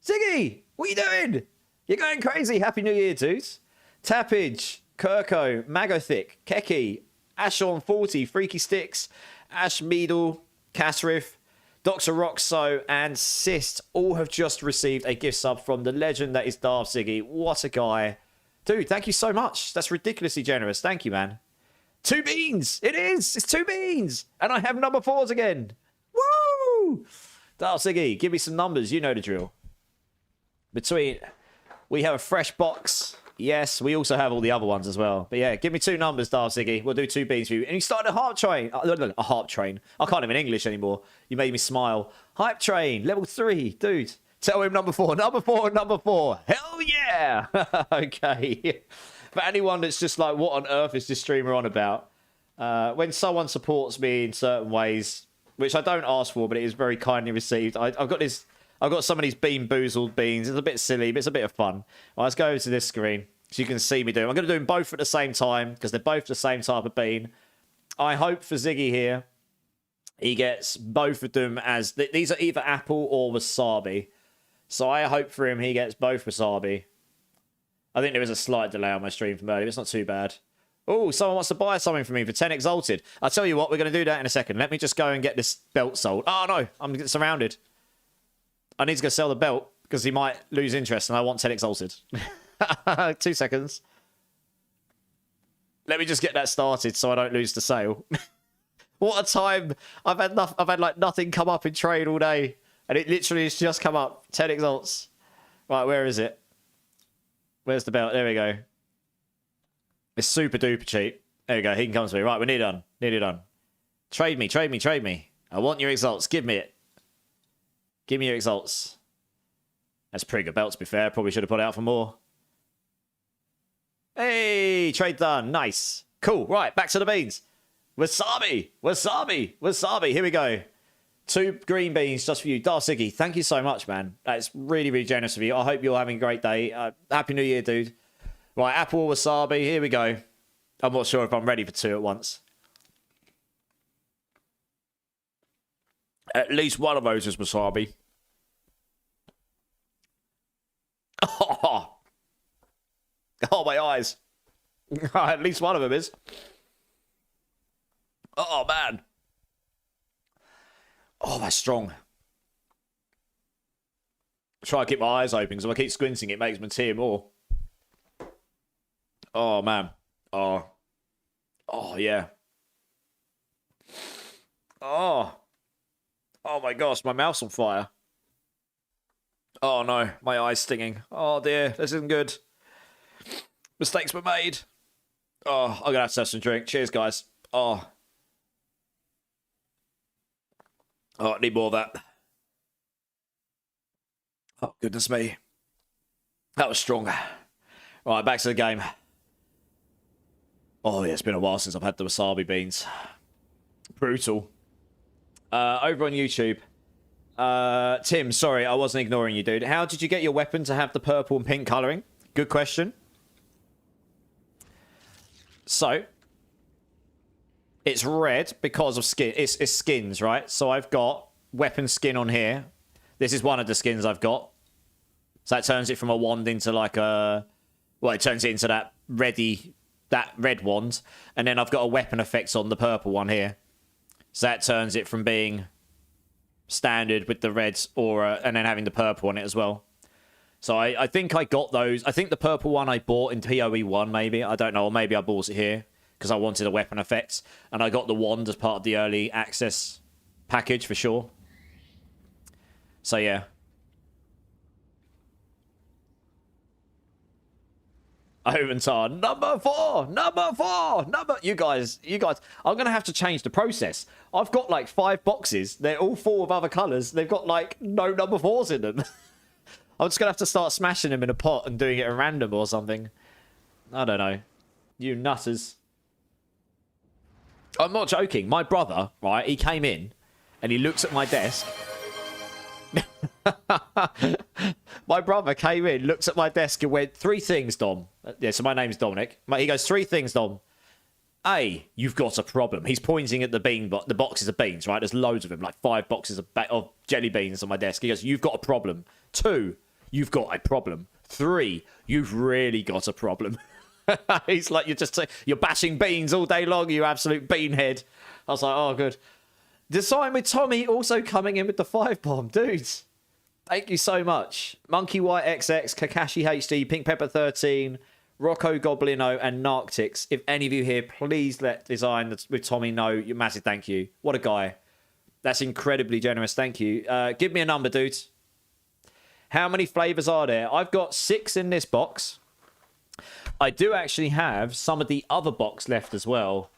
Siggy, what are you doing? You're going crazy. Happy New Year, dudes. Tappage, Kirko, Magothic, Keki, Ashon40, Freaky Sticks, Ash Meadle, Casriff, Dr. Roxo, and Sist all have just received a gift sub from the legend that is Darth Siggy. What a guy. Dude, thank you so much. That's ridiculously generous. Thank you, man. 2 beans. It is. It's 2 beans. And I have number 4s again. Woo! Darth Siggy, give me some numbers. You know the drill. We have a fresh box. Yes, we also have all the other ones as well. But yeah, give me 2 numbers, Darth Siggy. We'll do 2 beans for you. And you started a harp train. A harp train. I can't even English anymore. You made me smile. Hype train, level 3. Dude, tell him number 4. Number 4, number 4. Hell yeah! Okay. For anyone that's just like, what on earth is this streamer on about? When someone supports me in certain ways, which I don't ask for, but it is very kindly received. I've got some of these bean boozled beans. It's a bit silly, but it's a bit of fun. Right, let's go over to this screen so you can see me do them. I'm going to do them both at the same time because they're both the same type of bean. I hope for Ziggy here, he gets both of them as... These are either apple or wasabi. So I hope for him he gets both wasabi. I think there is a slight delay on my stream from earlier. It's not too bad. Oh, someone wants to buy something from me for 10 exalted. I'll tell you what, we're going to do that in a second. Let me just go and get this belt sold. Oh, no, I'm getting surrounded. I need to go sell the belt because he might lose interest and I want 10 exalted. 2 seconds. Let me just get that started so I don't lose the sale. What a time. I've had like nothing come up in trade all day and it literally has just come up. 10 exalts. Right, where is it? Where's the belt? There we go. It's super duper cheap. There we go. He can come to me. Right, we're nearly done. Nearly done. Trade me, trade me, trade me. I want your exalts. Give me it. Give me your exalts. That's a pretty good belt, to be fair. Probably should have put it out for more. Hey, trade done. Nice. Cool. Right, back to the beans. Wasabi. Wasabi. Wasabi. Here we go. 2 green beans just for you. Darth Siggy, thank you so much, man. That's really, really generous of you. I hope you're having a great day. Happy New Year, dude. Right, apple wasabi. Here we go. I'm not sure if I'm ready for 2 at once. At least one of those is wasabi. Oh, my eyes. At least one of them is. Oh, man. Oh, that's strong. Try to keep my eyes open because if I keep squinting, it makes me tear more. Oh, man. Oh. Oh, yeah. Oh. Oh, my gosh. My mouth's on fire. Oh, no. My eye's stinging. Oh, dear. This isn't good. Mistakes were made. Oh, I'm going to have some drink. Cheers, guys. Oh. Oh, I need more of that. Oh, goodness me. That was strong. Right, back to the game. Oh, yeah, it's been a while since I've had the wasabi beans. Brutal. Over on YouTube. Tim, sorry, I wasn't ignoring you, dude. How did you get your weapon to have the purple and pink colouring? Good question. So, it's red because of skin. It's skins, right? So I've got weapon skin on here. This is one of the skins I've got. So that turns it from a wand into like a... Well, it turns it into that red wand. And then I've got a weapon effect on the purple one here. So that turns it from being standard with the red aura and then having the purple on it as well. So I think I got those. I think the purple one I bought in PoE1 maybe. I don't know. Or maybe I bought it here because I wanted a weapon effect. And I got the wand as part of the early access package for sure. So yeah. Oventar, number 4, number 4, you guys, I'm going to have to change the process. I've got like 5 boxes. They're all full of other colours. They've got like no number 4s in them. I'm just going to have to start smashing them in a pot and doing it at random or something. I don't know. You nutters. I'm not joking. My brother, right, he came in and he looks at my desk. My brother came in, looks at my desk and went, 3 things, Dom. Yeah, so my name's Dominic. He goes, 3 things, Dom. A, you've got a problem. He's pointing at the the boxes of beans, right? There's loads of them, like 5 boxes of jelly beans on my desk. He goes, you've got a problem. 2, you've got a problem. 3, you've really got a problem. He's like, you're bashing beans all day long, you absolute beanhead. I was like, oh, good. Design with Tommy also coming in with the 5 bomb. Dudes, thank you so much. Monkey White XX, Kakashi HD, Pink Pepper 13, Rocco Goblino, and Narctics. If any of you here, please let Design with Tommy know. Your massive thank you. What a guy. That's incredibly generous. Thank you. Give me a number, dudes. How many flavors are there? I've got 6 in this box. I do actually have some of the other box left as well.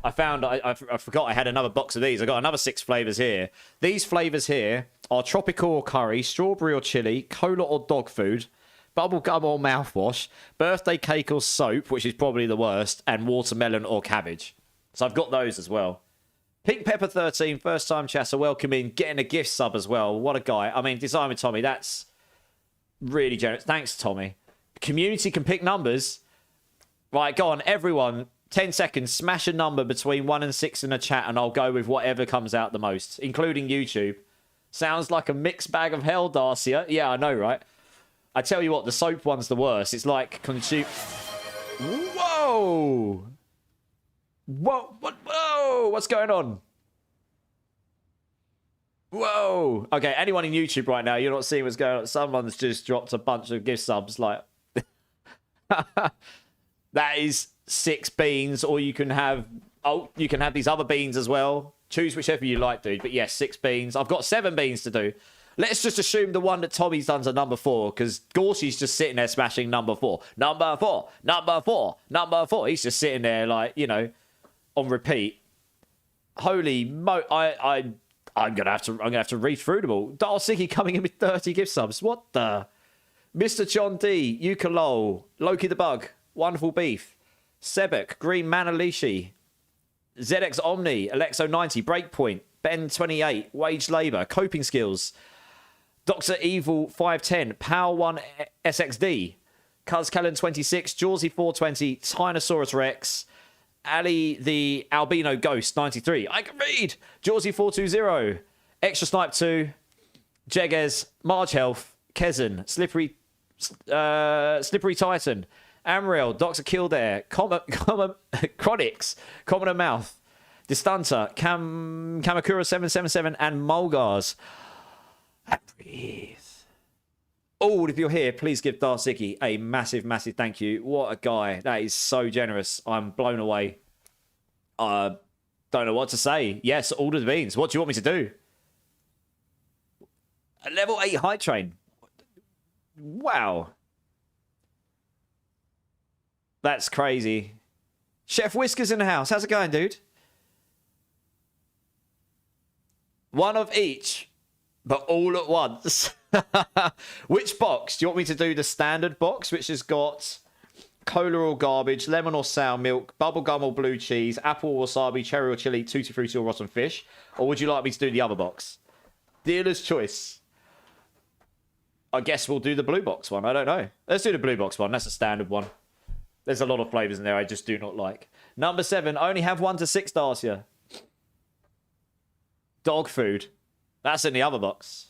I forgot I had another box of these. I got another 6 flavors here. These flavors here are tropical or curry, strawberry or chili, cola or dog food, bubblegum or mouthwash, birthday cake or soap, which is probably the worst, and watermelon or cabbage. So I've got those as well. Pink Pepper 13, first time chatter, welcome in, getting a gift sub as well. What a guy. I mean, Design with Tommy, that's really generous. Thanks, Tommy. Community can pick numbers. Right, go on, everyone. 10 seconds, smash a number between 1 and 6 in the chat, and I'll go with whatever comes out the most, including YouTube. Sounds like a mixed bag of hell, Darcia. Yeah, I know, right? I tell you what, the soap one's the worst. It's like consume. Whoa! Whoa! What's going on? Whoa! Okay, anyone in YouTube right now, you're not seeing what's going on. Someone's just dropped a bunch of gift subs, like. That is 6 beans, or you can have these other beans as well. Choose whichever you like, dude. But yes, 6 beans. I've got 7 beans to do. Let's just assume the one that Tommy's done's a number 4, because Gorshy's just sitting there smashing number 4. Number 4, number 4, number 4. He's just sitting there like, you know, on repeat. Holy I'm gonna have to read through them all. Darsiki coming in with 30 gift subs. What the? Mr. John D, Ukalol, Loki the Bug, Wonderful Beef, Sebek, Green Manalishi, ZX Omni, Alexo 90, Breakpoint, Ben 28, Wage Labour, Coping Skills, Dr. Evil 510, Power 1 SXD, Cuz Callan 26, Jawsy 420, Tyrannosaurus Rex, Ali the Albino Ghost 93, I can read, Jawsy 420, Extra Snipe 2, Jeges, Marge Health, Kezen, Slippery Titan, Amriel, Dr. Kildare, Chronix, Commoner Mouth, Distunter, Kamakura 777, and Mulgars. Breathe. Oh, if you're here, please give Darsiki a massive, massive thank you. What a guy. That is so generous. I'm blown away. Don't know what to say. Yes, order the beans. What do you want me to do? A level 8 high train. Wow. That's crazy. Chef Whiskers in the house. How's it going, dude? One of each, but all at once. Which box? Do you want me to do the standard box, which has got cola or garbage, lemon or sour milk, bubblegum or blue cheese, apple or wasabi, cherry or chili, tutti frutti or rotten fish? Or would you like me to do the other box? Dealer's choice. I guess we'll do the blue box one. I don't know. Let's do the blue box one. That's a standard one. There's a lot of flavours in there I just do not like. Number 7. Only have 1 to 6, Darcia. Dog food. That's in the other box.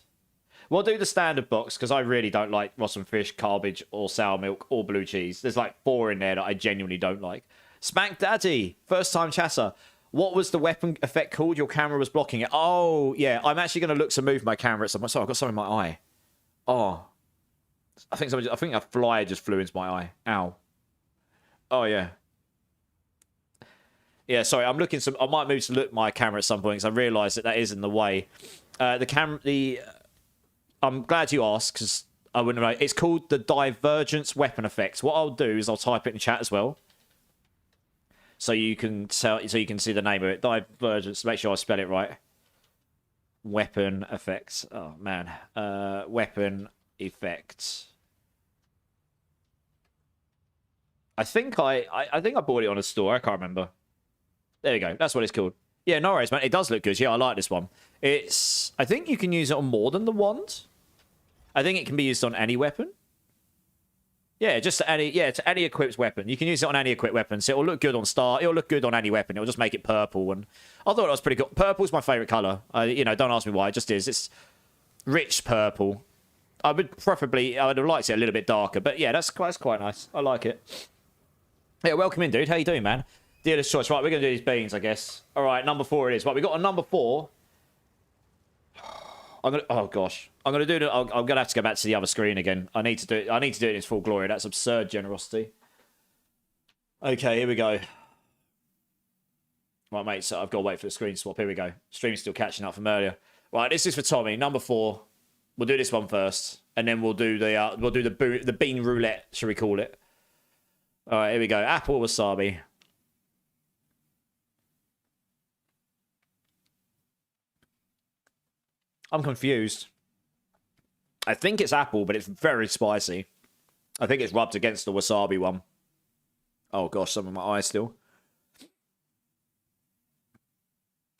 We'll do the standard box, because I really don't like rotten fish, garbage, or sour milk, or blue cheese. There's like 4 in there that I genuinely don't like. Spank Daddy. First time chatter. What was the weapon effect called? Your camera was blocking it. Oh, yeah. I'm actually going to look to move my camera at some point. Sorry, I've got something in my eye. Oh. I think a fly just flew into my eye. Ow. Oh, yeah. Yeah, sorry. I might move to look my camera at some point, because I realise that is in the way. I'm glad you asked, because I wouldn't know. It's called the Divergence Weapon Effect. What I'll do is I'll type it in chat as well, so you can see the name of it. Divergence. Make sure I spell it right. Weapon effects. Oh man. Weapon effects. I think I bought it on a store. I can't remember. There we go. That's what it's called. Yeah, no worries, man. It does look good. Yeah, I like this one. It's... I think you can use it on more than the wand. I think it can be used on any weapon. Yeah, just to any... Yeah, to any equipped weapon. You can use it on any equipped weapon. So it'll look good on star. It'll look good on any weapon. It'll just make it purple. And I thought it was pretty good. Purple's my favourite colour. You know, don't ask me why. It just is. It's rich purple. I would preferably... I would have liked it a little bit darker. But yeah, that's quite nice. I like it. Yeah, welcome in, dude. How you doing, man? Dealer's choice. Right, we're going to do these beans, I guess. All right, number 4 it is. Right, we got a number 4. Oh gosh, I'm gonna do it. I'm gonna have to go back to the other screen again. I need to do it in its full glory. That's absurd generosity. Okay, here we go. Right, mate. So I've got to wait for the screen swap. Here we go. Stream's still catching up from earlier. Right, this is for Tommy. Number 4. We'll do this one first, and then we'll do the bean roulette. Shall we call it? All right, here we go. Apple wasabi. I'm confused. I think it's apple, but it's very spicy. I think it's rubbed against the wasabi one. Oh gosh, some of my eyes still.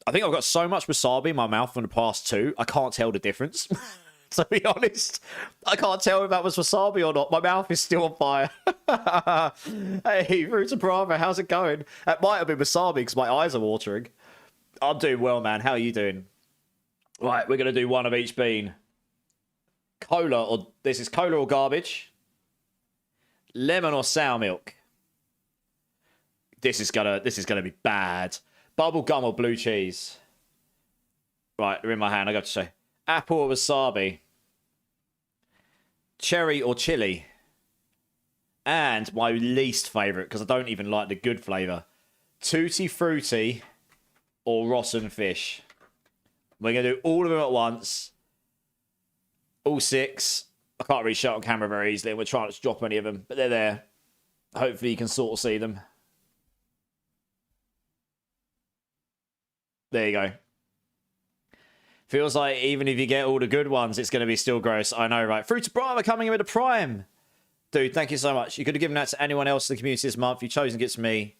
I think I've got so much wasabi in my mouth from the past 2, I can't tell the difference. To be honest, I can't tell if that was wasabi or not. My mouth is still on fire. Hey, Roots of Bravo, how's it going? That might have been wasabi because my eyes are watering. I'm doing well, man. How are you doing? Right, we're going to do one of each bean. Cola, or this is cola or garbage. Lemon or sour milk. This is gonna be bad. Bubble gum or blue cheese. Right, they're in my hand. I got to say, apple or wasabi. Cherry or chili. And my least favourite, because I don't even like the good flavour. Tutti Frutti or rotten fish. We're going to do all of them at once. All 6. I can't really show it on camera very easily. We're trying to drop any of them, but they're there. Hopefully you can sort of see them. There you go. Feels like even if you get all the good ones, it's going to be still gross. I know, right? Fruits of Brava coming in with a prime. Dude, thank you so much. You could have given that to anyone else in the community this month. You've chosen to give it to me.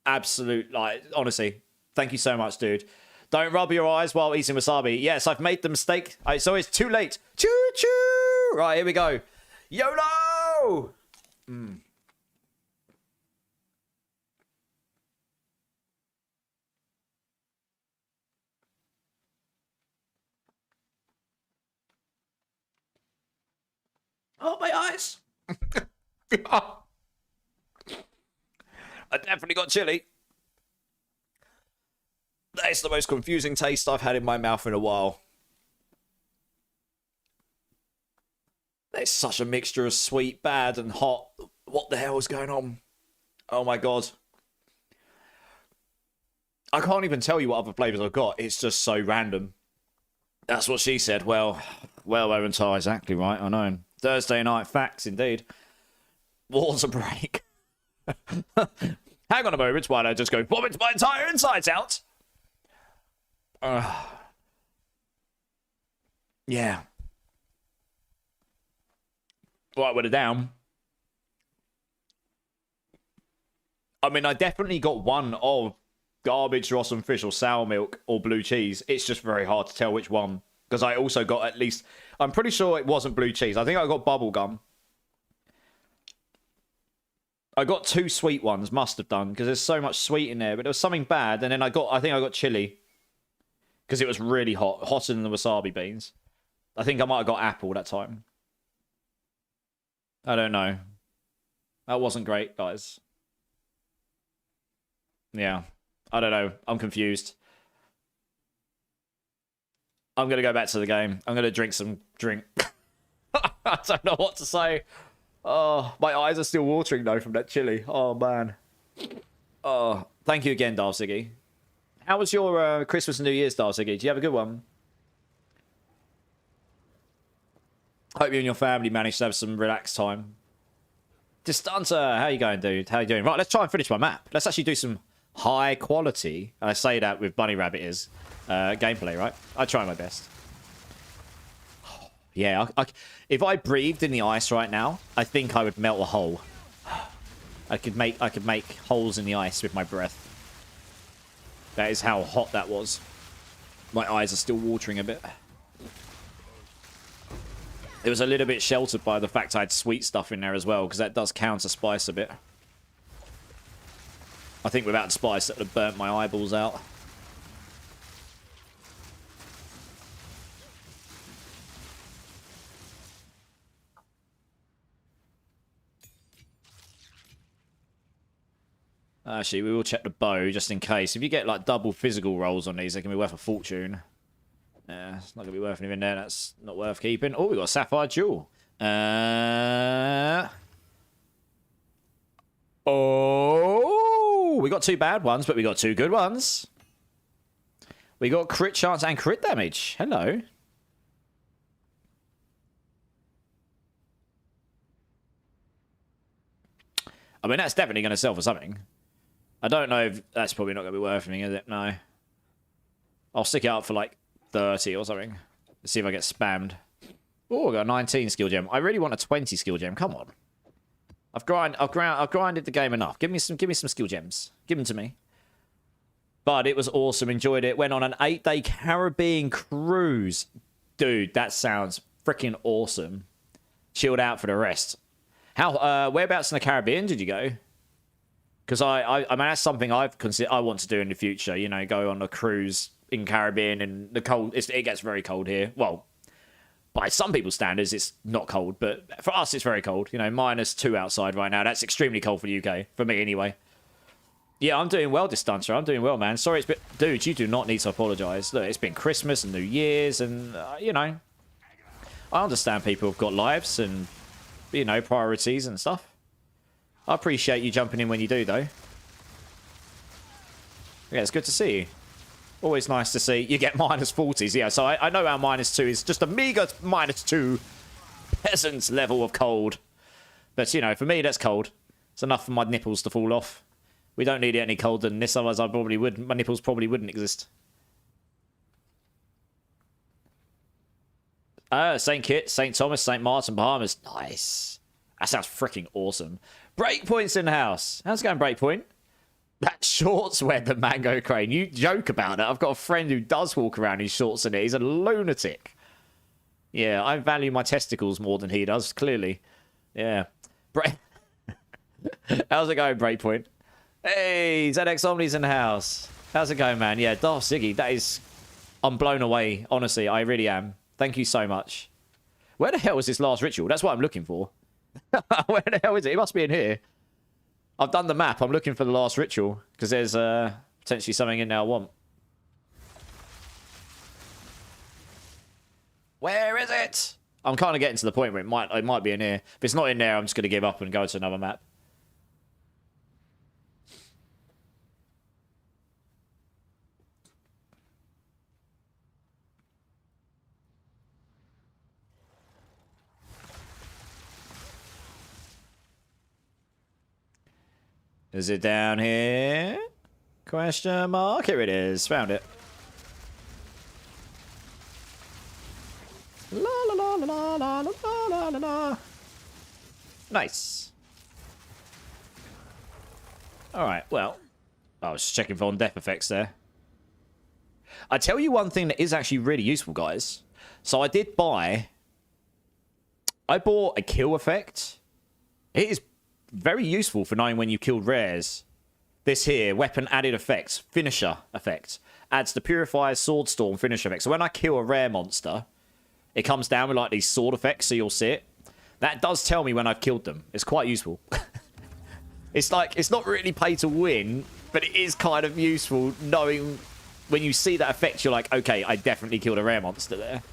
Absolute, like, honestly. Thank you so much, dude. Don't rub your eyes while eating wasabi. Yes, I've made the mistake. It's always too late. Choo-choo! Right, here we go. YOLO! Oh, my eyes. I definitely got chili. That is the most confusing taste I've had in my mouth in a while. It's such a mixture of sweet, bad, and hot. What the hell is going on? Oh my god. I can't even tell you what other flavours I've got. It's just so random. That's what she said. Well, Owentar, exactly right. I know. Thursday night facts, indeed. Water break. Hang on a moment. Why don't I just go vomit my entire insides out? Yeah. Right, we're down. I mean, I definitely got one of garbage, rotten fish, or sour milk, or blue cheese. It's just very hard to tell which one. Because I also got at least... I'm pretty sure it wasn't blue cheese. I think I got bubble gum. I got 2 sweet ones, must have done, because there's so much sweet in there. But there was something bad, and then I think I got chili. Because it was really hot. Hotter than the wasabi beans. I think I might have got apple that time. I don't know. That wasn't great, guys. Yeah. I don't know. I'm confused. I'm going to go back to the game. I'm going to drink some drink. I don't know what to say. Oh, my eyes are still watering, though, from that chili. Oh, man. Oh, thank you again, Darsiggy. How was your Christmas and New Year's, Darsiggy? Did you have a good one? Hope you and your family managed to have some relaxed time. Distanza, how you going, dude? How you doing? Right, let's try and finish my map. Let's actually do some high quality, and I say that with Bunny Rabbit is, gameplay, right? I try my best. Yeah, if I breathed in the ice right now, I think I would melt a hole. I could make holes in the ice with my breath. That is how hot that was. My eyes are still watering a bit. It was a little bit sheltered by the fact I had sweet stuff in there as well, because that does counter spice a bit. I think without spice, that would have burnt my eyeballs out. Actually, we will check the bow just in case. If you get like double physical rolls on these, they can be worth a fortune. Yeah, it's not going to be worth anything there. That's not worth keeping. Oh, we got a Sapphire Jewel. Oh, we got 2 bad ones, but we got 2 good ones. We got crit chance and crit damage. Hello. I mean, that's definitely going to sell for something. I don't know if that's probably not going to be worth anything, is it? No. I'll stick it up for like 30 or something. Let's see if I get spammed. Oh, I got a 19 skill gem. I really want a 20 skill gem. Come on. I've grinded the game enough. Give me some skill gems. Give them to me. But it was awesome. Enjoyed it. Went on an 8-day Caribbean cruise. Dude, that sounds freaking awesome. Chilled out for the rest. How? Whereabouts in the Caribbean did you go? Because I mean, that's something I want to do in the future. You know, go on a cruise in Caribbean and the cold. It gets very cold here. Well, by some people's standards, it's not cold, but for us, it's very cold. You know, -2 outside right now. That's extremely cold for the UK. For me, anyway. Yeah, I'm doing well, Distancer. I'm doing well, man. Sorry, it's been... Dude, you do not need to apologise. Look, it's been Christmas and New Year's, and, you know, I understand people have got lives and, you know, priorities and stuff. I appreciate you jumping in when you do, though. Yeah, it's good to see you. Always nice to see you get -40s. Yeah, so I know our -2 is just a meager -2 peasant's level of cold. But, you know, for me, that's cold. It's enough for my nipples to fall off. We don't need it any colder than this, otherwise my nipples probably wouldn't exist. St. Kitts, St. Thomas, St. Martin, Bahamas. Nice. That sounds freaking awesome. Breakpoint's in the house. How's it going, Breakpoint? That shorts wear the Mango Crane. You joke about it. I've got a friend who does walk around in shorts in it. He's a lunatic. Yeah, I value my testicles more than he does, clearly. Yeah. How's it going, Breakpoint? Hey, ZX Omni's in the house. How's it going, man? Yeah, Darth Ziggy, that is... I'm blown away. Honestly, I really am. Thank you so much. Where the hell is this last ritual? That's what I'm looking for. Where the hell is it? It must be in here. I've done the map. I'm looking for the last ritual. Because there's potentially something in there I want. Where is it? I'm kind of getting to the point where it might be in here. If it's not in there, I'm just going to give up and go to another map. Is it down here? Question mark. Here it is. Found it. La la la la la la la la la. Nice. Alright, well. I was just checking for on-death effects there. I tell you one thing that is actually really useful, guys. So I bought a kill effect. It is very useful for knowing when you killed rares. This here, weapon added effects, finisher effect. Adds the Purifier's Sword Storm finisher effect. So when I kill a rare monster, it comes down with like these sword effects, so you'll see it. That does tell me when I've killed them. It's quite useful. It's like, it's not really pay to win, but it is kind of useful knowing when you see that effect, you're like, okay, I definitely killed a rare monster there.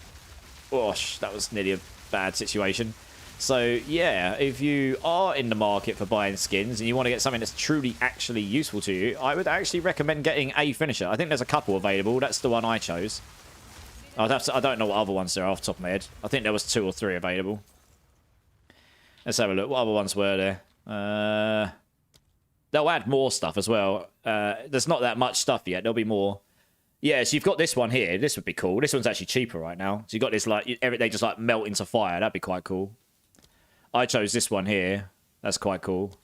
Gosh, that was nearly a bad situation. So, yeah, if you are in the market for buying skins and you want to get something that's truly actually useful to you, I would actually recommend getting a finisher. I think there's a couple available. That's the one I chose. I don't know what other ones there are off the top of my head. I think there was 2 or 3 available. Let's have a look. What other ones were there? They'll add more stuff as well. There's not that much stuff yet. There'll be more. Yeah, so you've got this one here. This would be cool. This one's actually cheaper right now. So you've got this, like, they just, like, melt into fire. That'd be quite cool. I chose this one here. That's quite cool.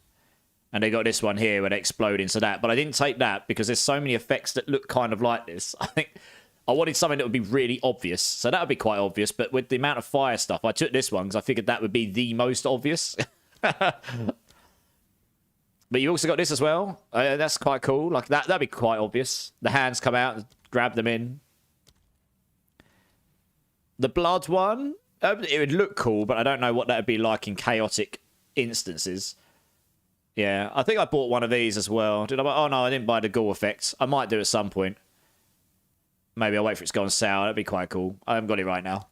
And they got this one here where they explode into that. But I didn't take that because there's so many effects that look kind of like this. I think I wanted something that would be really obvious. So that would be quite obvious. But with the amount of fire stuff, I took this one because I figured that would be the most obvious. But you also got this as well. That's quite cool. Like that'd be quite obvious. The hands come out and grab them in. The blood one, it would look cool, but I don't know what that would be like in chaotic instances. Yeah, I think I bought one of these as well. Did I buy? Oh, no, I didn't buy the ghoul effect. I might do at some point. Maybe I'll wait for it to go on sale. That'd be quite cool. I haven't got it right now.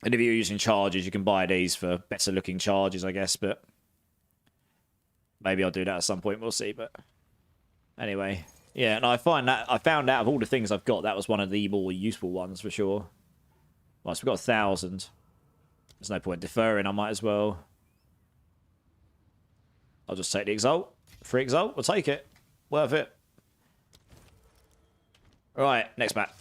And if you're using charges, you can buy these for better looking charges, I guess. But maybe I'll do that at some point. We'll see. But anyway, yeah. And I found out of all the things I've got, that was one of the more useful ones for sure. Well, so we've got 1,000. There's no point deferring. I might as well. I'll just take the Exalt. Free Exalt. We'll take it. Worth it. Right, next map.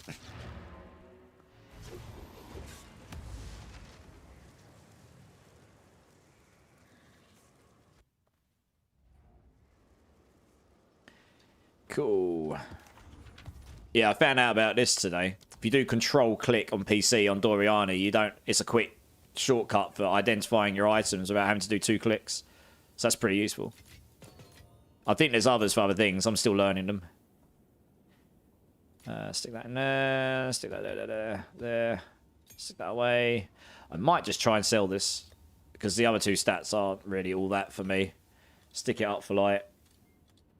Cool. Yeah, I found out about this today. If you do control-click on PC on Doriani, you don't. It's a quick shortcut for identifying your items without having to do 2 clicks. So that's pretty useful. I think there's others for other things. I'm still learning them. Stick that in there. Stick that there. Stick that away. I might just try and sell this. Because the other 2 stats aren't really all that for me. Stick it up for like...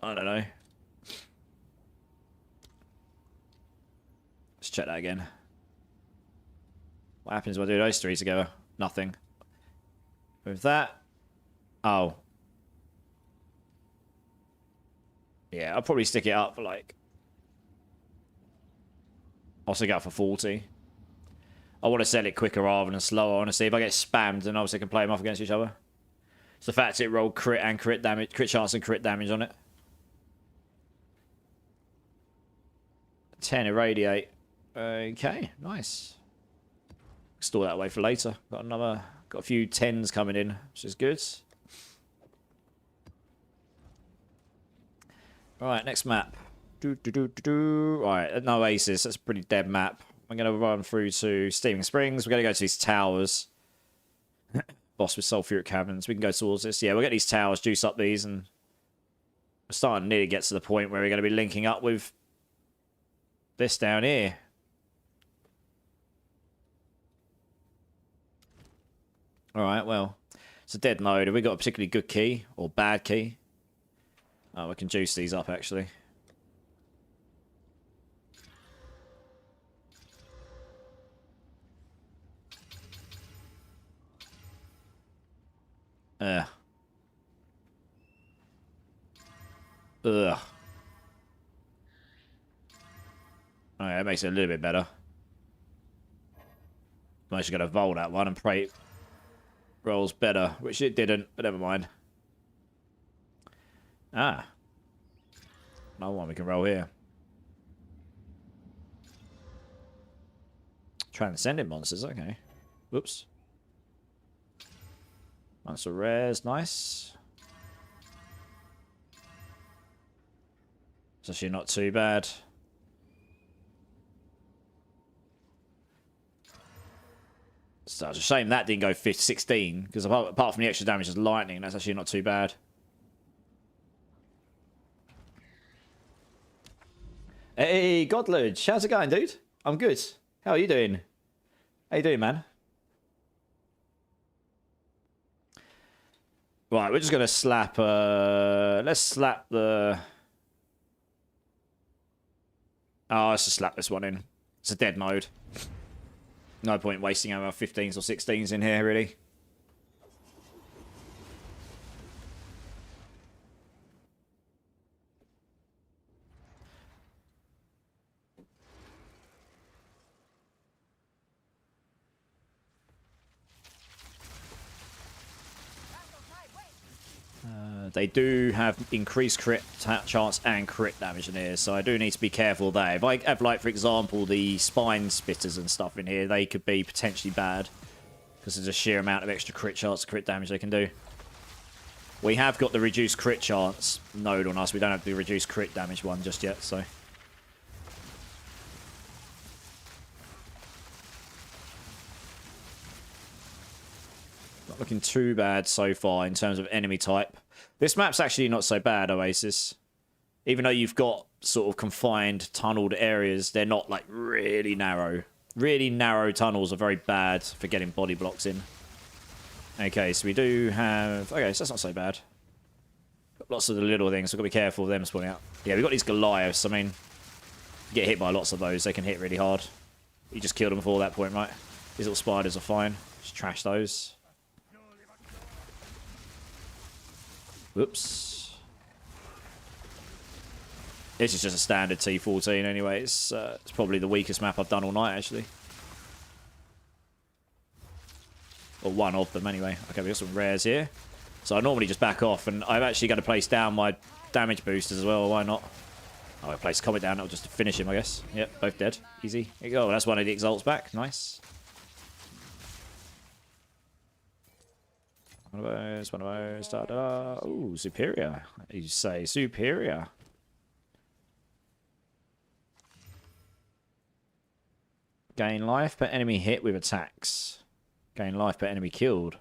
I don't know. Let's check that again. What happens when I do those 3 together? Nothing. With that... Oh. Yeah, I'll probably stick it up for like... I'll stick it up for 40. I want to sell it quicker rather than slower, honestly. If I get spammed, then obviously I can play them off against each other. It's the fact that it rolled crit and crit damage, crit chance and crit damage on it. 10 irradiate. Okay, nice. Store that away for later. Got a few 10s coming in, which is good. Alright, next map. Alright, no Oasis. That's a pretty dead map. I'm going to run through to Steaming Springs. We're going to go to these towers. Boss with sulfuric caverns. We can go towards this. Yeah, we'll get these towers, juice up these, and we're starting to nearly get to the point where we're going to be linking up with this down here. Alright, well, it's a dead mode. Have we got a particularly good key or bad key? Oh, we can juice these up, actually. Ugh. Alright, that makes it a little bit better. I just got to roll that one and pray it rolls better, which it didn't, but never mind. Ah. Another one we can roll here. Transcendent monsters, okay. Whoops. Monster rares, nice. It's actually not too bad. So it's a shame that didn't go 16, because apart from the extra damage as lightning, that's actually not too bad. Hey, Godludge, how's it going, dude? I'm good. How are you doing? How you doing, man? Right, we're just going to slap... let's slap the... Oh, let's just slap this one in. It's a dead mode. No point wasting our 15s or 16s in here, really. They do have increased crit chance and crit damage in here, so I do need to be careful there. If I have, like, for example, the spine spitters and stuff in here, they could be potentially bad. Because there's a sheer amount of extra crit chance and crit damage they can do. We have got the reduced crit chance node on us. We don't have the reduced crit damage one just yet, so... Not looking too bad so far in terms of enemy type. This map's actually not so bad, Oasis. Even though you've got sort of confined, tunneled areas, they're not, like, really narrow. Really narrow tunnels are very bad for getting body blocks in. Okay, so we do have... Okay, so that's not so bad. Got lots of the little things, so we've got to be careful of them spawning out. Yeah, we've got these Goliaths. I mean, you get hit by lots of those. They can hit really hard. You just killed them before that point, right? These little spiders are fine. Just trash those. Whoops. This is just a standard T14 anyway. It's probably the weakest map I've done all night, actually. Or one of them, anyway. Okay, we got some rares here. So I normally just back off, and I'm actually going to place down my damage boosters as well. Why not? Oh, I place Comet down. I'll just finish him, I guess. Yep, both dead. Easy. There you go. That's one of the exalts back. Nice. One of those. One of those. Da, da. Ooh, superior. You say superior. Gain life per enemy hit with attacks. Gain life per enemy killed.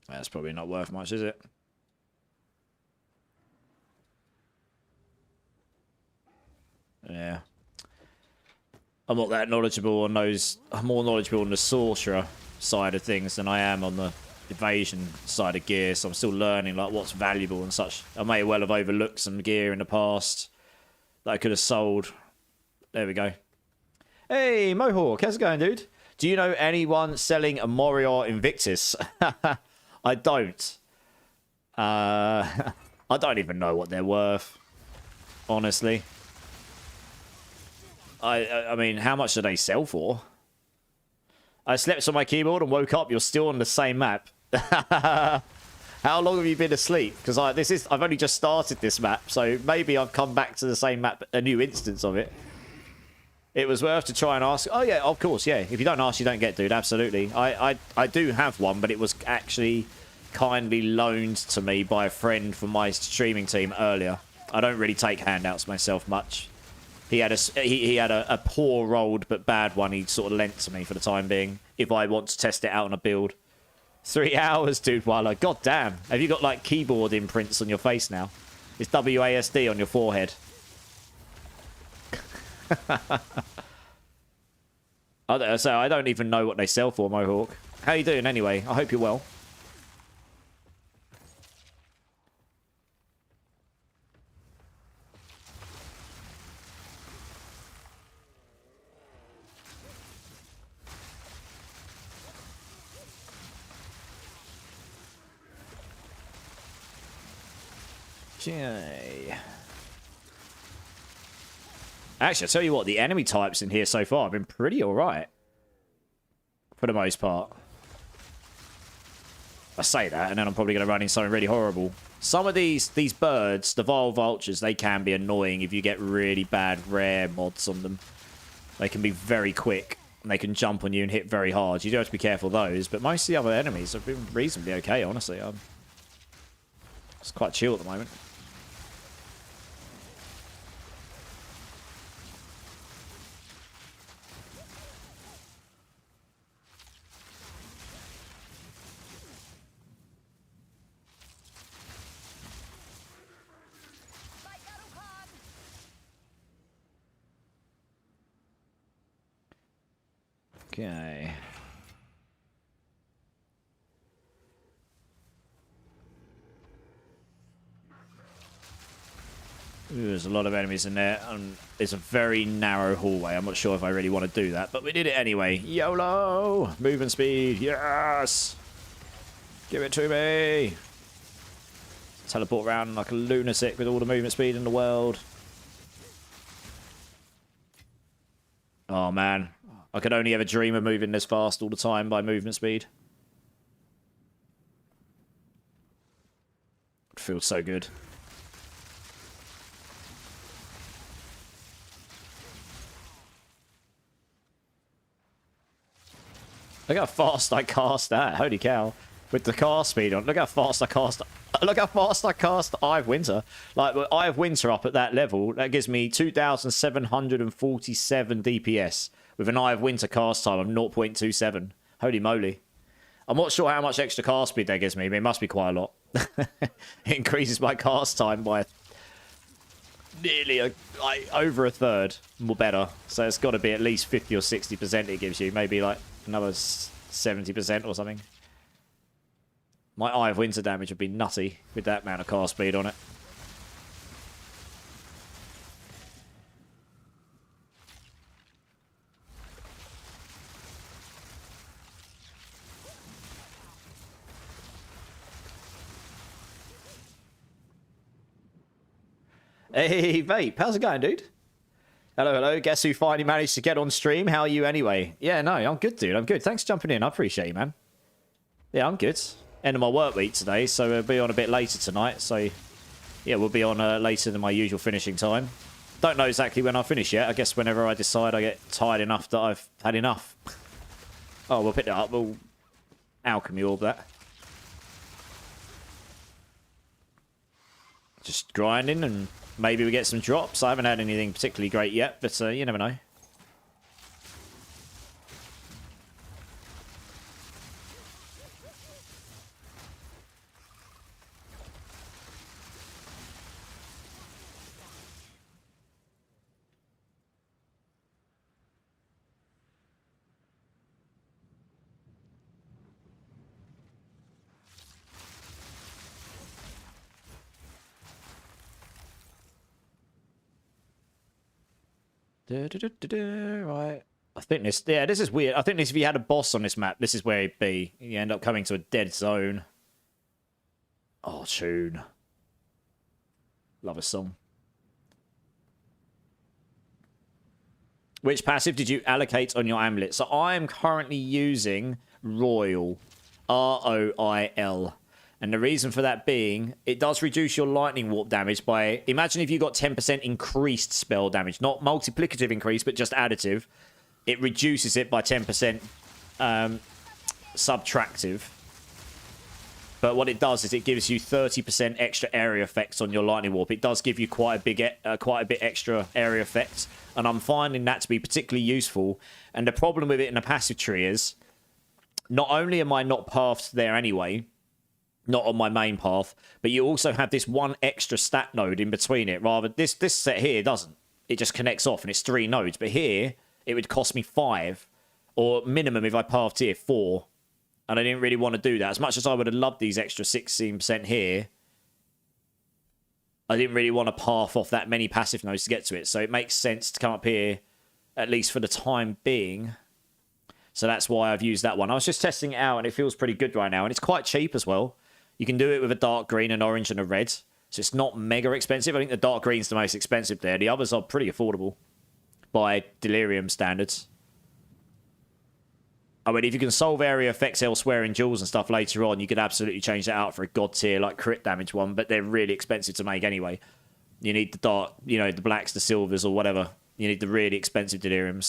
That's probably not worth much, is it? Yeah. I'm not that knowledgeable on those. I'm more knowledgeable on the sorcerer side of things than I am on the evasion side of gear, so I'm still learning like what's valuable and such. I may well have overlooked some gear in the past that I could have sold. There we go. Hey, Mohawk, how's it going, dude? Do you know anyone selling a Morior Invictus? I don't. I don't even know what they're worth, honestly. I mean, how much do they sell for? I slept on my keyboard and woke up. You're still on the same map. How long have you been asleep? Because I've only just started this map, so maybe I've come back to the same map, a new instance of it. It was worth to try and ask. Oh yeah, of course, yeah. If you don't ask, you don't get, dude. Absolutely. I do have one, but it was actually kindly loaned to me by a friend from my streaming team earlier. I don't really take handouts myself much. He had a poor rolled but bad one he sort of lent to me for the time being, if I want to test it out on a build. 3 hours, dude, Wilo. God damn. Have you got, like, keyboard imprints on your face now? It's WASD on your forehead. So I don't even know what they sell for, Mohawk. How you doing, anyway? I hope you're well. Okay. Actually, I'll tell you what, the enemy types in here so far have been pretty alright. For the most part. I say that, and then I'm probably going to run in something really horrible. Some of these birds, the vile vultures, they can be annoying if you get really bad rare mods on them. They can be very quick, and they can jump on you and hit very hard. You do have to be careful of those, but most of the other enemies have been reasonably okay, honestly. It's quite chill at the moment. Okay. Ooh, there's a lot of enemies in there, and it's a very narrow hallway. I'm not sure if I really want to do that, but we did it anyway. YOLO! Movement speed, yes! Give it to me! Teleport around like a lunatic with all the movement speed in the world. Oh, man. I could only ever dream of moving this fast all the time by movement speed. It feels so good. Look how fast I cast that. Holy cow. With the cast speed on. Look how fast I cast. Look how fast I cast Eye of Winter. Like, with Eye of Winter up at that level, that gives me 2,747 DPS with an Eye of Winter cast time of 0.27. Holy moly. I'm not sure how much extra cast speed that gives me, but it must be quite a lot. It increases my cast time by nearly over a third, more better. So it's got to be at least 50 or 60% it gives you. Maybe like another 70% or something. My Eye of Winter damage would be nutty with that amount of cast speed on it. Hey, Vape, how's it going, dude? Hello, hello. Guess who finally managed to get on stream? How are you anyway? Yeah, no, I'm good, dude. I'm good. Thanks for jumping in. I appreciate you, man. Yeah, I'm good. End of my work week today, so we'll be on a bit later tonight. So, yeah, we'll be on later than my usual finishing time. Don't know exactly when I'll finish yet. I guess whenever I decide I get tired enough that I've had enough. Oh, we'll pick that up. We'll alchemy orb that. Just grinding and maybe we get some drops. I haven't had anything particularly great yet, but you never know. Right. I think this... Yeah, this is weird. I think this, if you had a boss on this map, this is where it'd be. You end up coming to a dead zone. Oh, tune. Love a song. Which passive did you allocate on your amulet? So I am currently using Royal. R-O-I-L. And the reason for that being, it does reduce your lightning warp damage by... Imagine if you got 10% increased spell damage. Not multiplicative increase, but just additive. It reduces it by 10% subtractive. But what it does is it gives you 30% extra area effects on your lightning warp. It does give you quite a bit extra area effects. And I'm finding that to be particularly useful. And the problem with it in a passive tree is... Not only am I not pathed there anyway... Not on my main path, but you also have this one extra stat node in between it. Rather, this set here doesn't. It just connects off and it's 3 nodes. But here, it would cost me 5, or minimum if I pathed here 4. And I didn't really want to do that. As much as I would have loved these extra 16% here, I didn't really want to path off that many passive nodes to get to it. So it makes sense to come up here, at least for the time being. So that's why I've used that one. I was just testing it out and it feels pretty good right now. And it's quite cheap as well. You can do it with a dark green, an orange, and a red. So it's not mega expensive. I think the dark green's the most expensive there. The others are pretty affordable by Delirium standards. I mean, if you can solve area effects elsewhere in duels and stuff later on, you could absolutely change that out for a god tier, like crit damage one, but they're really expensive to make anyway. You need the dark, you know, the blacks, the silvers, or whatever. You need the really expensive Deliriums,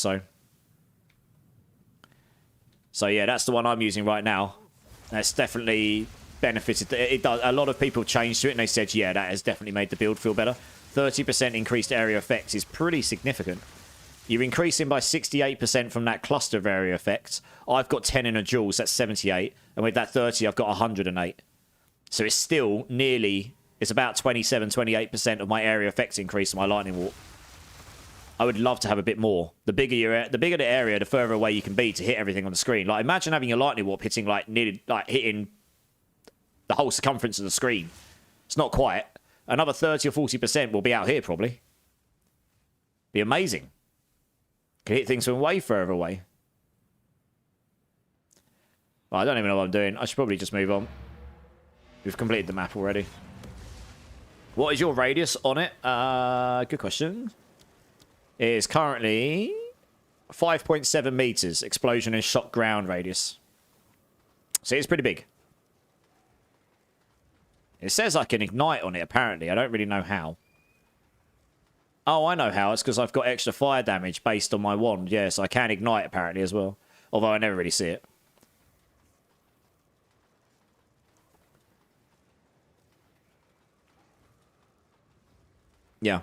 So yeah, that's the one I'm using right now. That's definitely... benefited. It does. A lot of people changed to it and they said, yeah, that has definitely made the build feel better. 30% increased area effects is pretty significant. You're increasing by 68% from that cluster of area effects. I've got 10 in a duel, so that's 78. And with that 30, I've got 108. So it's still nearly... It's about 27, 28% of my area effects increase in my lightning warp. I would love to have a bit more. The bigger the area, the further away you can be to hit everything on the screen. Like, imagine having your lightning warp hitting, like, nearly... Like, hitting... the whole circumference of the screen. It's not quite. Another 30 or 40% will be out here, probably. Be amazing. Could hit things from way further away. Well, I don't even know what I'm doing. I should probably just move on. We've completed the map already. What is your radius on it? Good question. It is currently 5.7 meters. Explosion and shock ground radius. So it's pretty big. It says I can ignite on it, apparently. I don't really know how. Oh, I know how. It's because I've got extra fire damage based on my wand. Yes, I can ignite, apparently, as well. Although I never really see it. Yeah.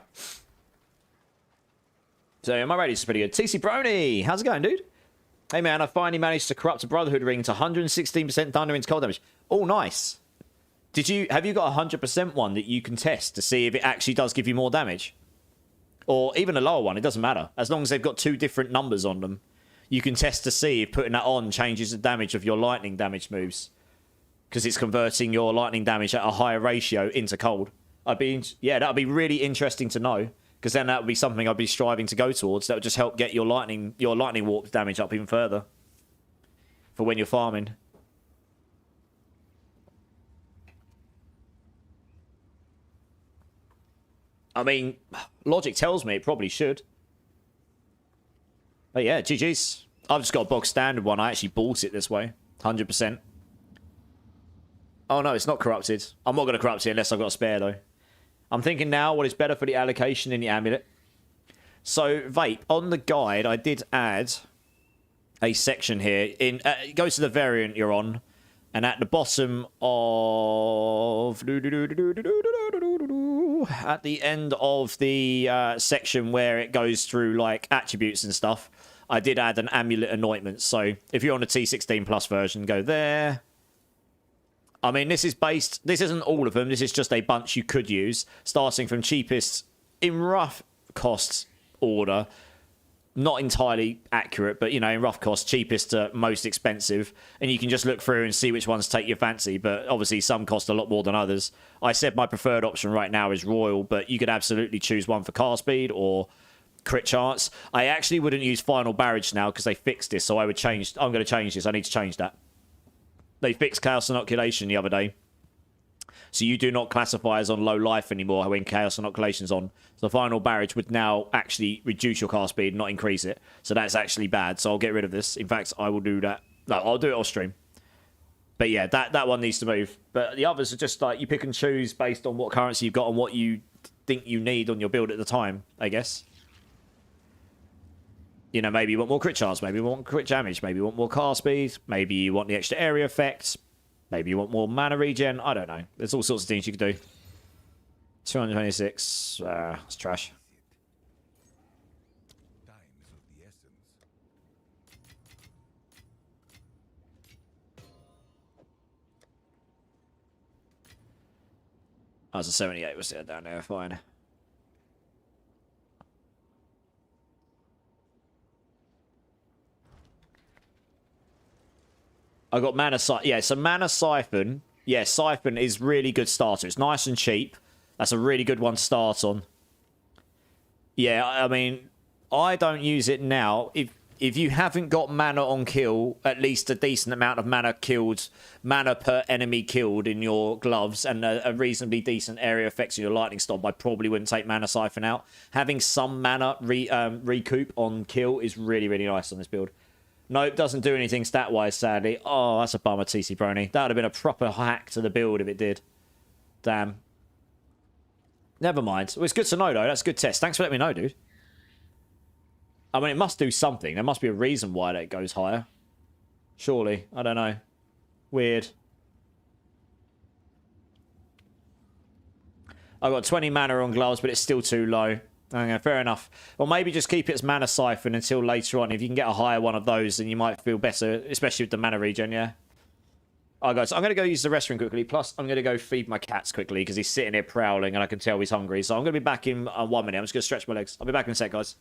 So my radius is pretty good. TC Brony, how's it going, dude? Hey man, I finally managed to corrupt a Brotherhood ring to 116% thunder into cold damage. Oh, nice. Have you got a 100% one that you can test to see if it actually does give you more damage? Or even a lower one, it doesn't matter. As long as they've got 2 different numbers on them, you can test to see if putting that on changes the damage of your lightning damage moves. Because it's converting your lightning damage at a higher ratio into cold. Yeah, that would be really interesting to know. Because then that would be something I'd be striving to go towards. That would just help get your lightning warp damage up even further. For when you're farming. I mean, logic tells me it probably should. But yeah, GG's. I've just got a bog standard one. I actually bought it this way. 100%. Oh no, it's not corrupted. I'm not going to corrupt it unless I've got a spare though. I'm thinking now what is better for the allocation in the amulet. So, Vape, on the guide, I did add a section here. Go to the variant you're on. And at the bottom of... At the end of the section where it goes through, like, attributes and stuff, I did add an amulet anointment. So, if you're on the T16 Plus version, go there. I mean, this isn't all of them. This is just a bunch you could use, starting from cheapest in rough cost order. Not entirely accurate, but, you know, in rough cost, cheapest to most expensive. And you can just look through and see which ones take your fancy. But obviously, some cost a lot more than others. I said my preferred option right now is Royal, but you could absolutely choose one for car speed or crit chance. I actually wouldn't use Final Barrage now because they fixed this, so I'm going to change this. I need to change that. They fixed Chaos Inoculation the other day. So you do not classify as on low life anymore when Chaos Inoculation's on. So Final Barrage would now actually reduce your car speed, not increase it. So that's actually bad. So I'll get rid of this. In fact, I will do that. No, I'll do it off stream. But yeah, that one needs to move. But the others are just like you pick and choose based on what currency you've got and what you think you need on your build at the time, I guess. You know, maybe you want more crit chance, maybe you want crit damage, maybe you want more car speed, maybe you want the extra area effect, maybe you want more mana regen. I don't know. There's all sorts of things you can do. 226. It's trash. Oh, it's a 78 was there down there. Fine. I got Mana Siphon. Yeah, so Mana Siphon. Yeah, Siphon is really good starter. It's nice and cheap. That's a really good one to start on. Yeah, I mean, I don't use it now. If you haven't got mana on kill, at least a decent amount of mana per enemy killed in your gloves, and a reasonably decent area effects in your lightning storm, I probably wouldn't take Mana Siphon out. Having some mana recoup on kill is really, really nice on this build. Nope, doesn't do anything stat-wise, sadly. Oh, that's a bummer, TC Brony. That would have been a proper hack to the build if it did. Damn. Never mind. Well, it's good to know, though. That's a good test. Thanks for letting me know, dude. I mean, it must do something. There must be a reason why that goes higher. Surely. I don't know. Weird. I've got 20 mana on gloves, but it's still too low. Okay, fair enough. Or maybe just keep it as Mana Siphon until later on. If you can get a higher one of those, then you might feel better, especially with the mana regen, yeah? Alright, guys, I'm going to go use the restroom quickly. Plus, I'm going to go feed my cats quickly because he's sitting here prowling and I can tell he's hungry. So I'm going to be back in 1 minute. I'm just going to stretch my legs. I'll be back in a sec, guys.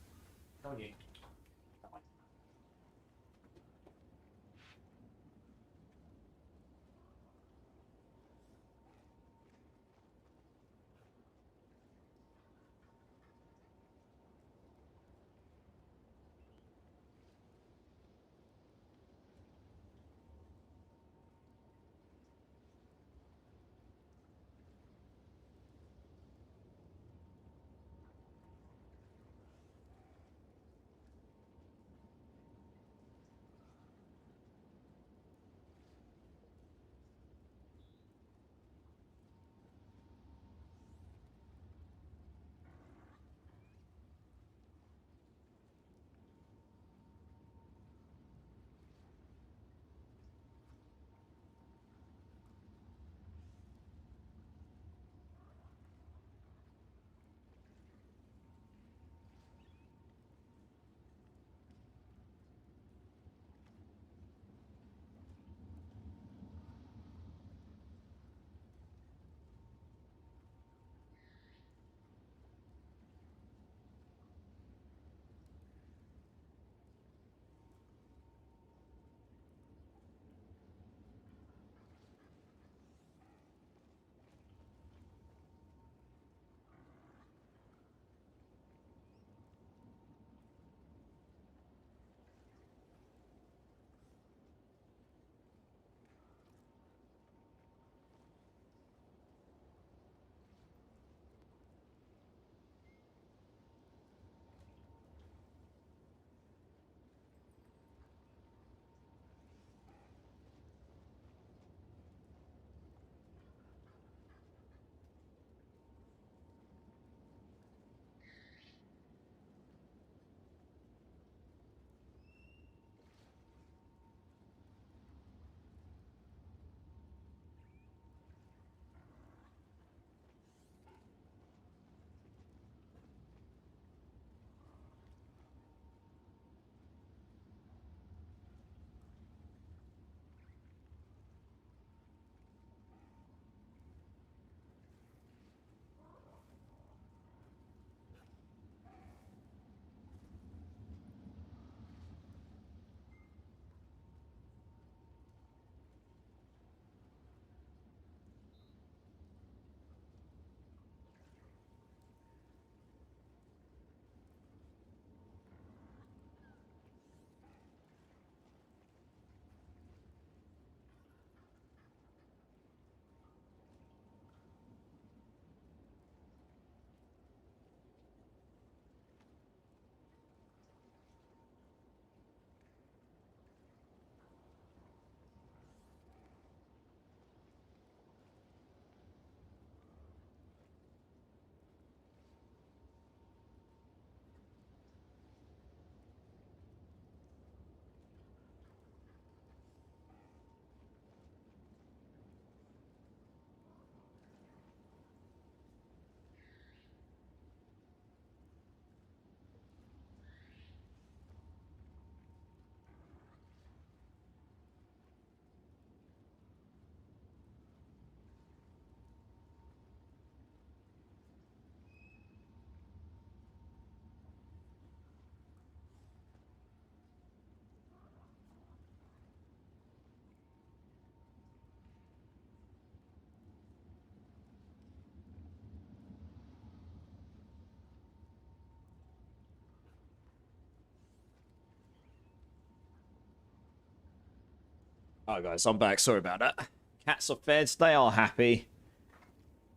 Alright guys, I'm back. Sorry about that. Cats are fed. They are happy.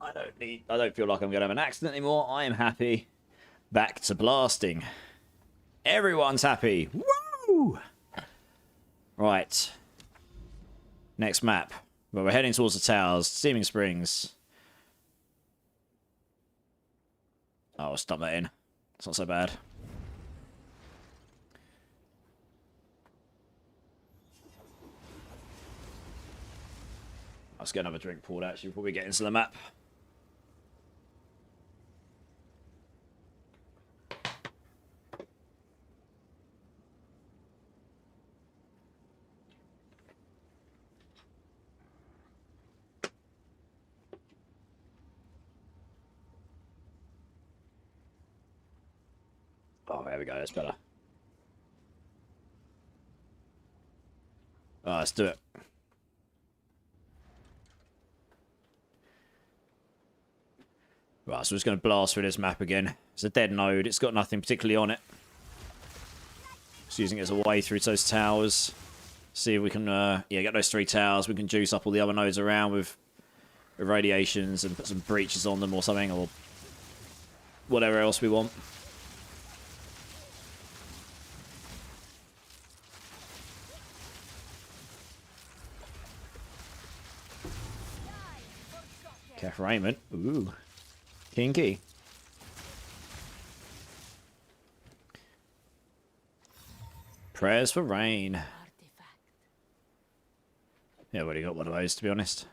I don't feel like I'm gonna have an accident anymore. I am happy. Back to blasting. Everyone's happy. Woo! Right. Next map. Well, we're heading towards the towers. Steaming Springs. Oh, I'll stop that in. It's not so bad. Let's get another drink poured actually before we get into the map. Oh, there we go. That's better. Oh, let's do it. Right, so we're just going to blast through this map again. It's a dead node. It's got nothing particularly on it. Just using it as a way through to those towers. See if we can, yeah, get those 3 towers. We can juice up all the other nodes around with irradiations and put some breaches on them or something, or whatever else we want. Kef Raymond. Ooh. Kinky. Prayers for rain. Yeah, I've already got one of those, to be honest.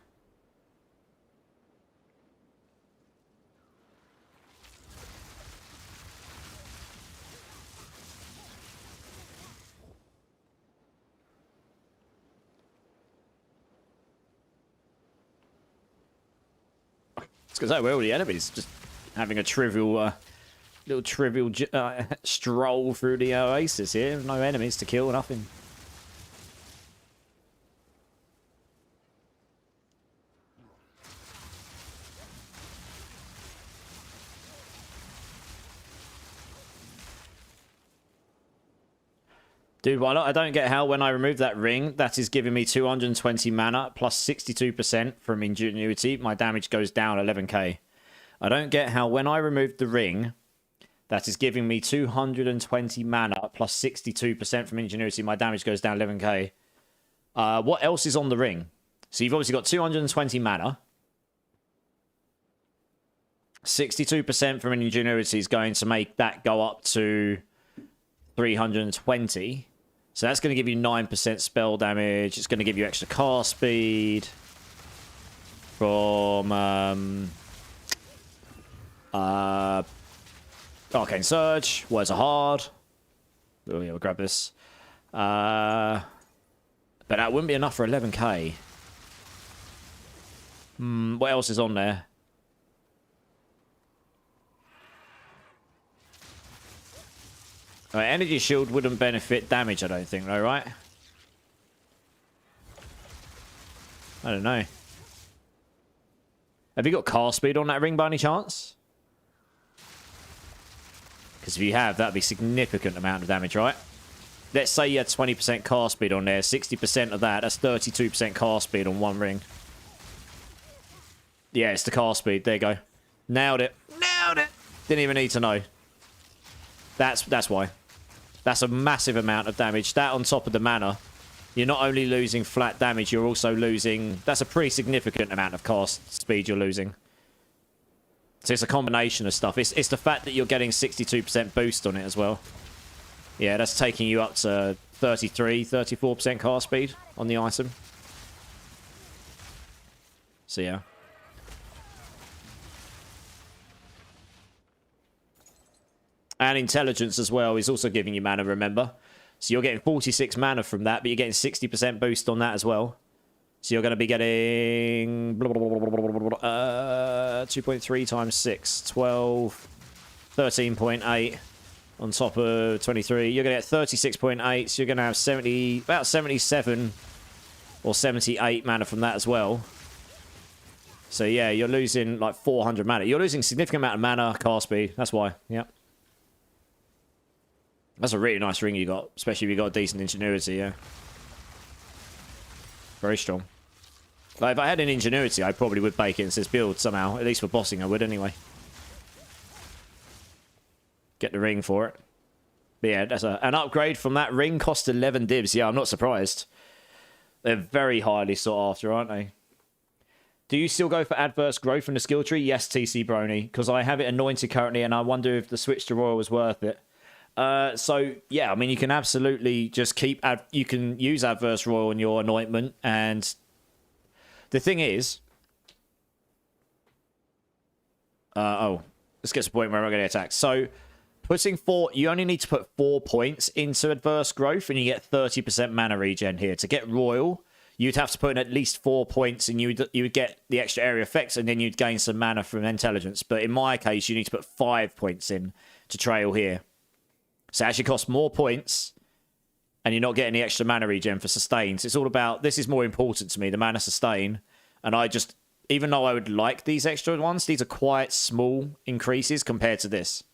It's because we're all the enemies, just having a trivial, little trivial stroll through the oasis here. No enemies to kill, nothing. Dude, why not? I don't get how when I remove that ring, that is giving me 220 mana plus 62% from Ingenuity, my damage goes down 11k. I don't get how when I remove the ring, that is giving me 220 mana plus 62% from Ingenuity, my damage goes down 11k. What else is on the ring? So you've obviously got 220 mana. 62% from Ingenuity is going to make that go up to 320. So that's going to give you 9% spell damage. It's going to give you extra cast speed from Arcane Surge. Words are hard. Oh yeah, we'll grab this. But that wouldn't be enough for 11k. What else is on there? Right, Energy Shield wouldn't benefit damage, I don't think, though, right? I don't know. Have you got cast speed on that ring by any chance? Because if you have, that'd be a significant amount of damage, right? Let's say you had 20% cast speed on there. 60% of that's 32% cast speed on one ring. Yeah, it's the cast speed. There you go. Nailed it. Nailed it! Didn't even need to know. That's why. That's a massive amount of damage. That on top of the mana, you're not only losing flat damage, you're also losing... That's a pretty significant amount of cast speed you're losing. So it's a combination of stuff. It's the fact that you're getting 62% boost on it as well. Yeah, that's taking you up to 33, 34% cast speed on the item. So yeah. And intelligence as well is also giving you mana, remember? So you're getting 46 mana from that, but you're getting 60% boost on that as well. So you're going to be getting 2.3 times 6, 12, 13.8 on top of 23. You're going to get 36.8, so you're going to have about 77 or 78 mana from that as well. So yeah, you're losing like 400 mana. You're losing a significant amount of mana, cast speed. That's why, yeah. That's a really nice ring you got, especially if you got decent Ingenuity, yeah. Very strong. Like, if I had an ingenuity, I probably would bake it into this build somehow. At least for bossing, I would anyway. Get the ring for it. But yeah, that's an upgrade from that ring. Cost 11 divs. Yeah, I'm not surprised. They're very highly sought after, aren't they? Do you still go for adverse growth in the skill tree? Yes, TC Brony. Because I have it anointed currently, and I wonder if the switch to Royal was worth it. So, yeah, I mean, you can absolutely just keep... you can use adverse Royal in your anointment, and... The thing is... let's get to the point where I'm not going to get attacked. So, putting 4... You only need to put 4 points into adverse growth, and you get 30% mana regen here. To get Royal, you'd have to put in at least 4 points, and you would get the extra area effects, and then you'd gain some mana from intelligence. But in my case, you need to put 5 points in to trail here. So it actually costs more points, and you're not getting the extra mana regen for sustains. It's all about... This is more important to me, the mana sustain. And I just... Even though I would like these extra ones, these are quite small increases compared to this.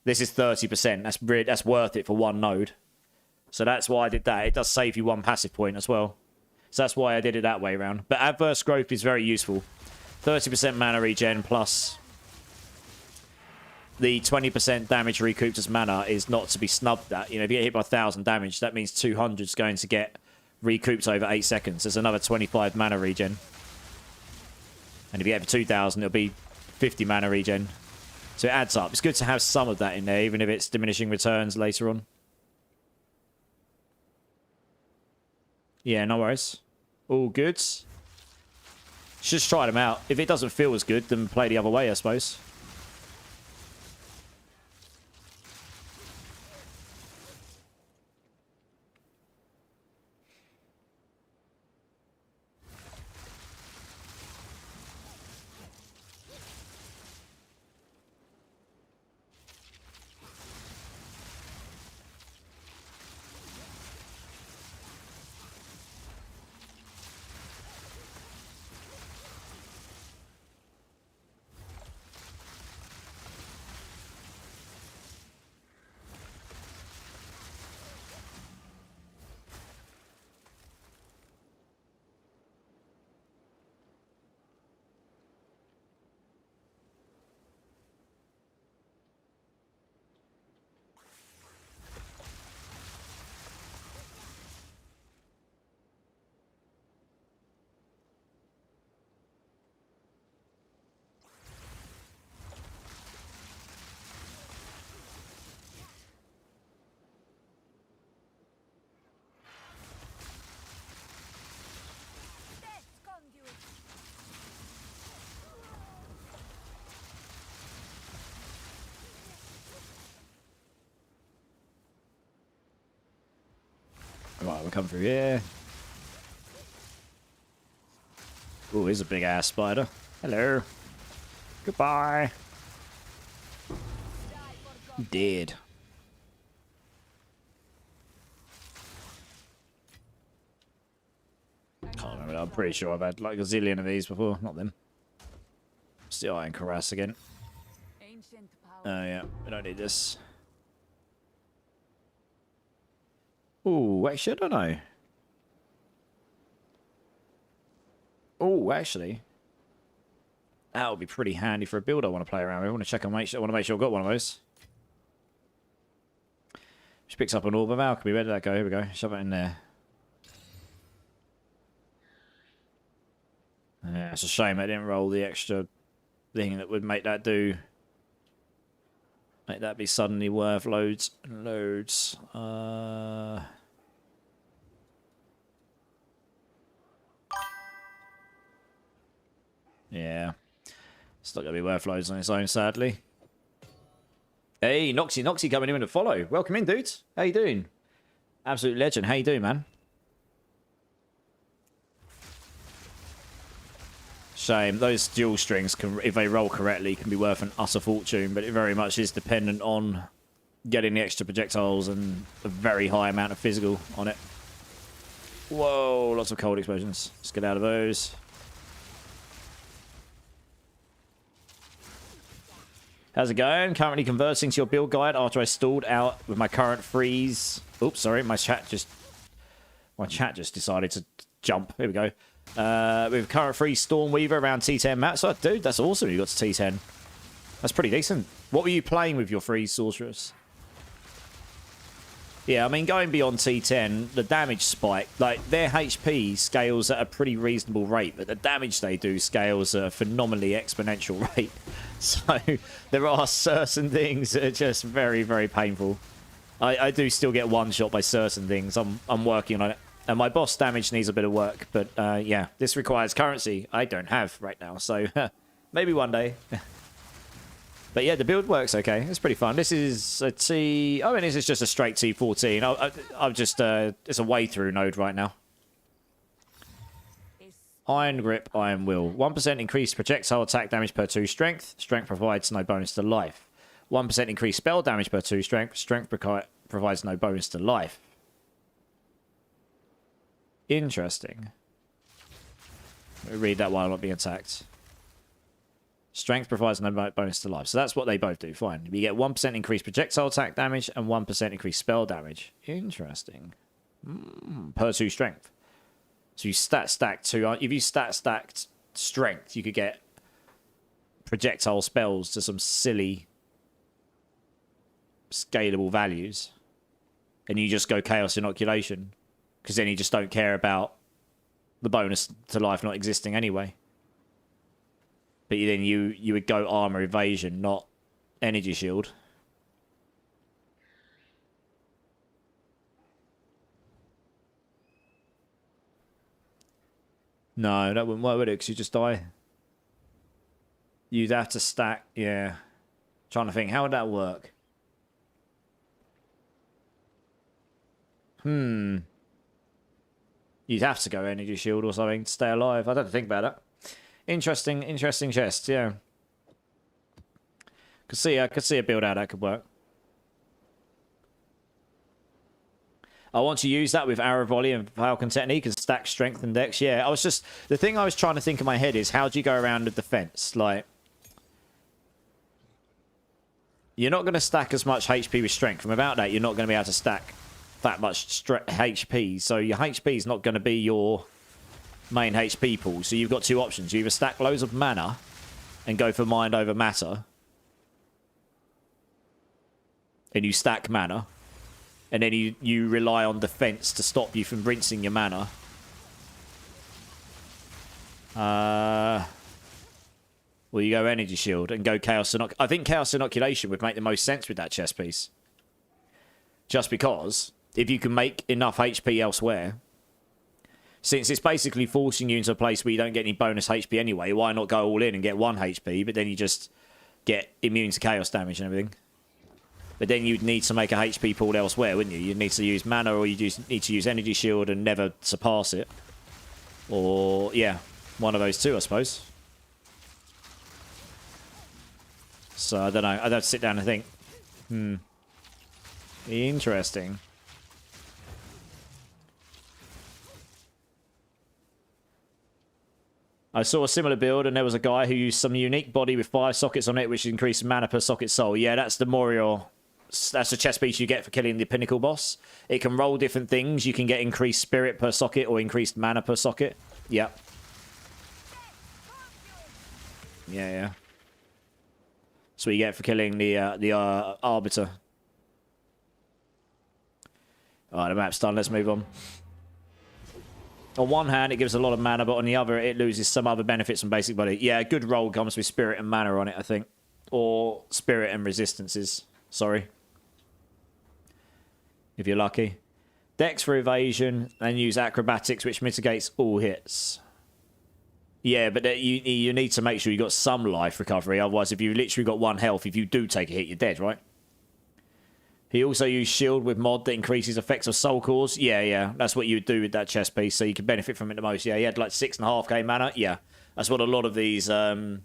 This is 30%. That's worth it for one node. So that's why I did that. It does save you 1 passive point as well. So that's why I did it that way around. But adverse growth is very useful. 30% mana regen plus... The 20% damage recouped as mana is not to be snubbed at. You know, if you get hit by 1,000 damage, that means 200 is going to get recouped over 8 seconds. There's another 25 mana regen. And if you get for 2,000, it'll be 50 mana regen. So it adds up. It's good to have some of that in there, even if it's diminishing returns later on. Yeah, no worries. All good. Just try them out. If it doesn't feel as good, then play the other way, I suppose. Right, we'll come through here. Oh, here's a big ass spider. Hello. Goodbye. Dead. Can't remember. I'm pretty sure I've had like a zillion of these before. Not them. Still Iron Cuirass again. Oh yeah, we don't need this. Oh, actually, I don't know. Oh, actually, that would be pretty handy for a build I want to play around with. I want to check and make sure. I want to make sure I've got one of those. She picks up an orb of alchemy. Where did that go? Here we go. Shove it in there. Yeah, it's a shame I didn't roll the extra thing that would make that do. Make that be suddenly worth loads and loads. Yeah. It's not going to be worth loads on its own, sadly. Hey, Noxy coming in to follow. Welcome in, dudes. How you doing? Absolute legend. How you doing, man? Shame. Those dual strings, can, if they roll correctly, can be worth an utter fortune, but it very much is dependent on getting the extra projectiles and a very high amount of physical on it. Whoa, lots of cold explosions. Let's get out of those. How's it going? Currently converting to your build guide after I stalled out with my current freeze. Oops, sorry, my chat just decided to jump. Here we go. With current free Stormweaver around T10 max. So, dude, that's awesome. You got to T10. That's pretty decent. What were you playing with your free sorceress? Yeah, I mean, going beyond T10, the damage spike, like, their HP scales at a pretty reasonable rate, but the damage they do scales at a phenomenally exponential rate. So, there are certain things that are just very, very painful. I do still get one shot by certain things. I'm working on it. And my boss damage needs a bit of work, but yeah, this requires currency I don't have right now, so maybe one day. But yeah, the build works okay. It's pretty fun. This is a T... Oh, and this is just a straight T14. I've just... it's a way through node right now. Iron Grip, Iron Will. 1% increased projectile attack damage per 2 strength. Strength provides no bonus to life. 1% increased spell damage per 2 strength. Strength provides no bonus to life. Interesting. Let me read that while I'm not being attacked. Strength provides no bonus to life. So that's what they both do. Fine. You get 1% increased projectile attack damage and 1% increased spell damage. Interesting. Per 2 strength. So you stack 2. If you stacked strength, you could get projectile spells to some silly scalable values. And you just go Chaos Inoculation. Because then you just don't care about the bonus to life not existing anyway. But then you would go armor evasion, not energy shield. No, that wouldn't work, would it? Because you just die. You'd have to stack, yeah. Trying to think, how would that work? You'd have to go energy shield or something to stay alive. I'd have to think about that. Interesting chest, yeah. I could see a build out that could work. I want to use that with arrow volley and falcon technique and stack strength and dex. Yeah, the thing I was trying to think in my head is how do you go around the defense? Like, you're not going to stack as much HP with strength. From about that, you're not going to be able to stack that much HP. So your HP is not going to be your main HP pool. So you've got 2 options. You either stack loads of mana and go for mind over matter, and you stack mana, and then you rely on defense to stop you from rinsing your mana. Well, you go energy shield and go chaos inoculation. I think chaos inoculation would make the most sense with that chess piece, just because if you can make enough HP elsewhere, since it's basically forcing you into a place where you don't get any bonus HP anyway, why not go all in and get 1 HP, but then you just get immune to chaos damage and everything. But then you'd need to make a HP pool elsewhere, wouldn't you? You'd need to use mana, or you need to use energy shield and never surpass it. Or, yeah, one of those 2, I suppose. So, I don't know. I'd have to sit down and think. Interesting. I saw a similar build, and there was a guy who used some unique body with 5 sockets on it, which increased mana per socket soul. Yeah, that's the Morior. That's the chess piece you get for killing the pinnacle boss. It can roll different things. You can get increased spirit per socket or increased mana per socket. Yep. Yeah. That's what you get for killing the Arbiter. Alright, the map's done. Let's move on. On one hand, it gives a lot of mana, but on the other, it loses some other benefits from basic body. Yeah, a good roll comes with spirit and mana on it, I think. Or spirit and resistances. Sorry. If you're lucky. Dex for evasion, and use acrobatics, which mitigates all hits. Yeah, but you need to make sure you got some life recovery. Otherwise, if you've literally got 1 health, if you do take a hit, you're dead, right? He also used shield with mod that increases effects of soul cores. Yeah. That's what you would do with that chest piece, so you can benefit from it the most. Yeah, he had like 6.5k mana. Yeah, that's what a lot of these... that's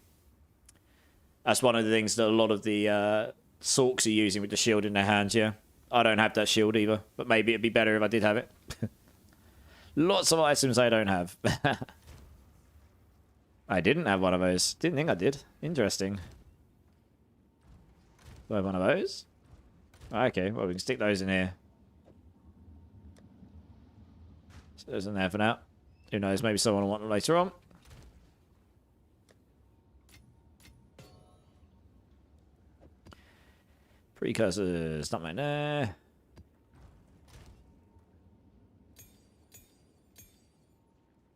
one of the things that a lot of the Sorks are using with the shield in their hands, yeah. I don't have that shield either, but maybe it'd be better if I did have it. Lots of items I don't have. I didn't have one of those. Didn't think I did. Interesting. Do I have one of those? Okay, well, we can stick those in here. So those in there for now. Who knows? Maybe someone will want them later on. Precursors, not right there.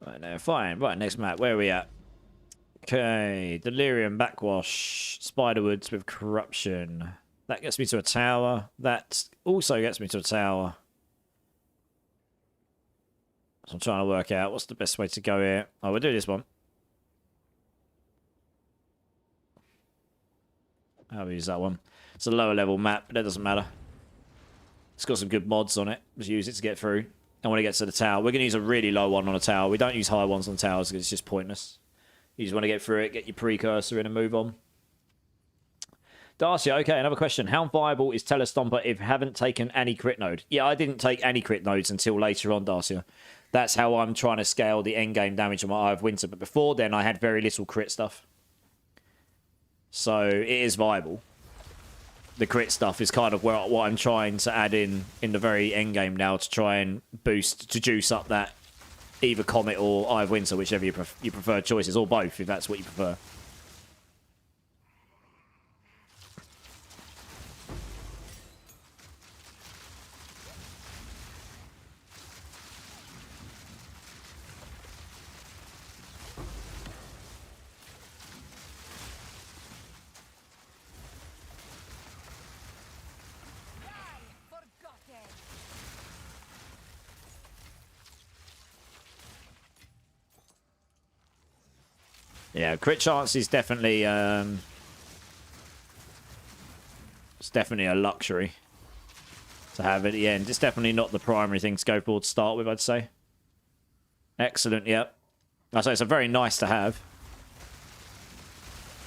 Right there, fine. Right, next map. Where are we at? Okay, Delirium, Backwash, Spiderwoods with Corruption. That gets me to a tower. That also gets me to a tower. So I'm trying to work out what's the best way to go here. Oh, we'll do this one. I'll use that one. It's a lower level map, but that doesn't matter. It's got some good mods on it. Just use it to get through. And when it gets to the tower, we're going to use a really low one on a tower. We don't use high ones on towers because it's just pointless. You just want to get through it, get your precursor in and move on. Darcy, okay, another question. How viable is Telestomper if you haven't taken any crit node? Yeah, I didn't take any crit nodes until later on, Darcy. That's how I'm trying to scale the endgame damage on my Eye of Winter. But before then, I had very little crit stuff. So it is viable. The crit stuff is kind of what I'm trying to add in the very end game now to try and boost, to juice up that either Comet or Eye of Winter, whichever your preferred choices, or both if that's what you prefer. Yeah, crit chance is definitely it's definitely a luxury to have at the end. It's definitely not the primary thing to go for to start with, I'd say. Excellent, yep. I say it's a very nice to have.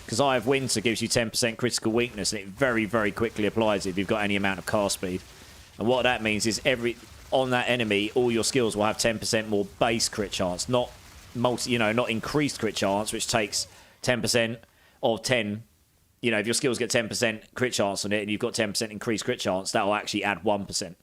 Because Eye of Winter gives you 10% critical weakness, and it very, very quickly applies it if you've got any amount of cast speed. And what that means is on that enemy, all your skills will have 10% more base crit chance, not not increased crit chance, which takes 10% of 10. You know, if your skills get 10% crit chance on it and you've got 10% increased crit chance, that will actually add 1%.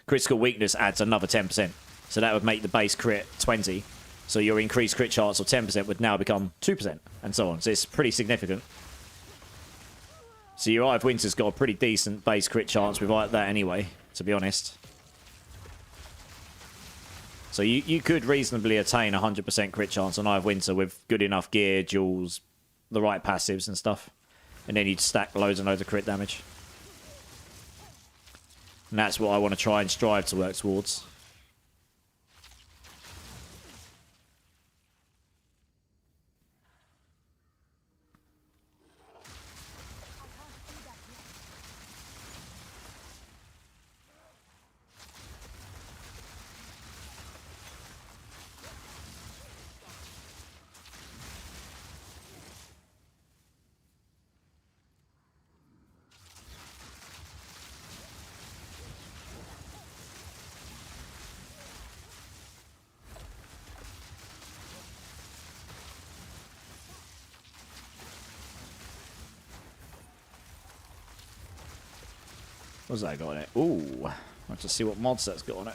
Critical weakness adds another 10%. So that would make the base crit 20. So your increased crit chance of 10% would now become 2%, and so on. So it's pretty significant. So your Eye of Winter's got a pretty decent base crit chance without that anyway, to be honest. So you could reasonably attain 100% crit chance on Eye of Winter with good enough gear, jewels, the right passives and stuff. And then you'd stack loads and loads of crit damage. And that's what I want to try and strive to work towards. What's that got on it? Ooh, let's just see what mods that's got on it.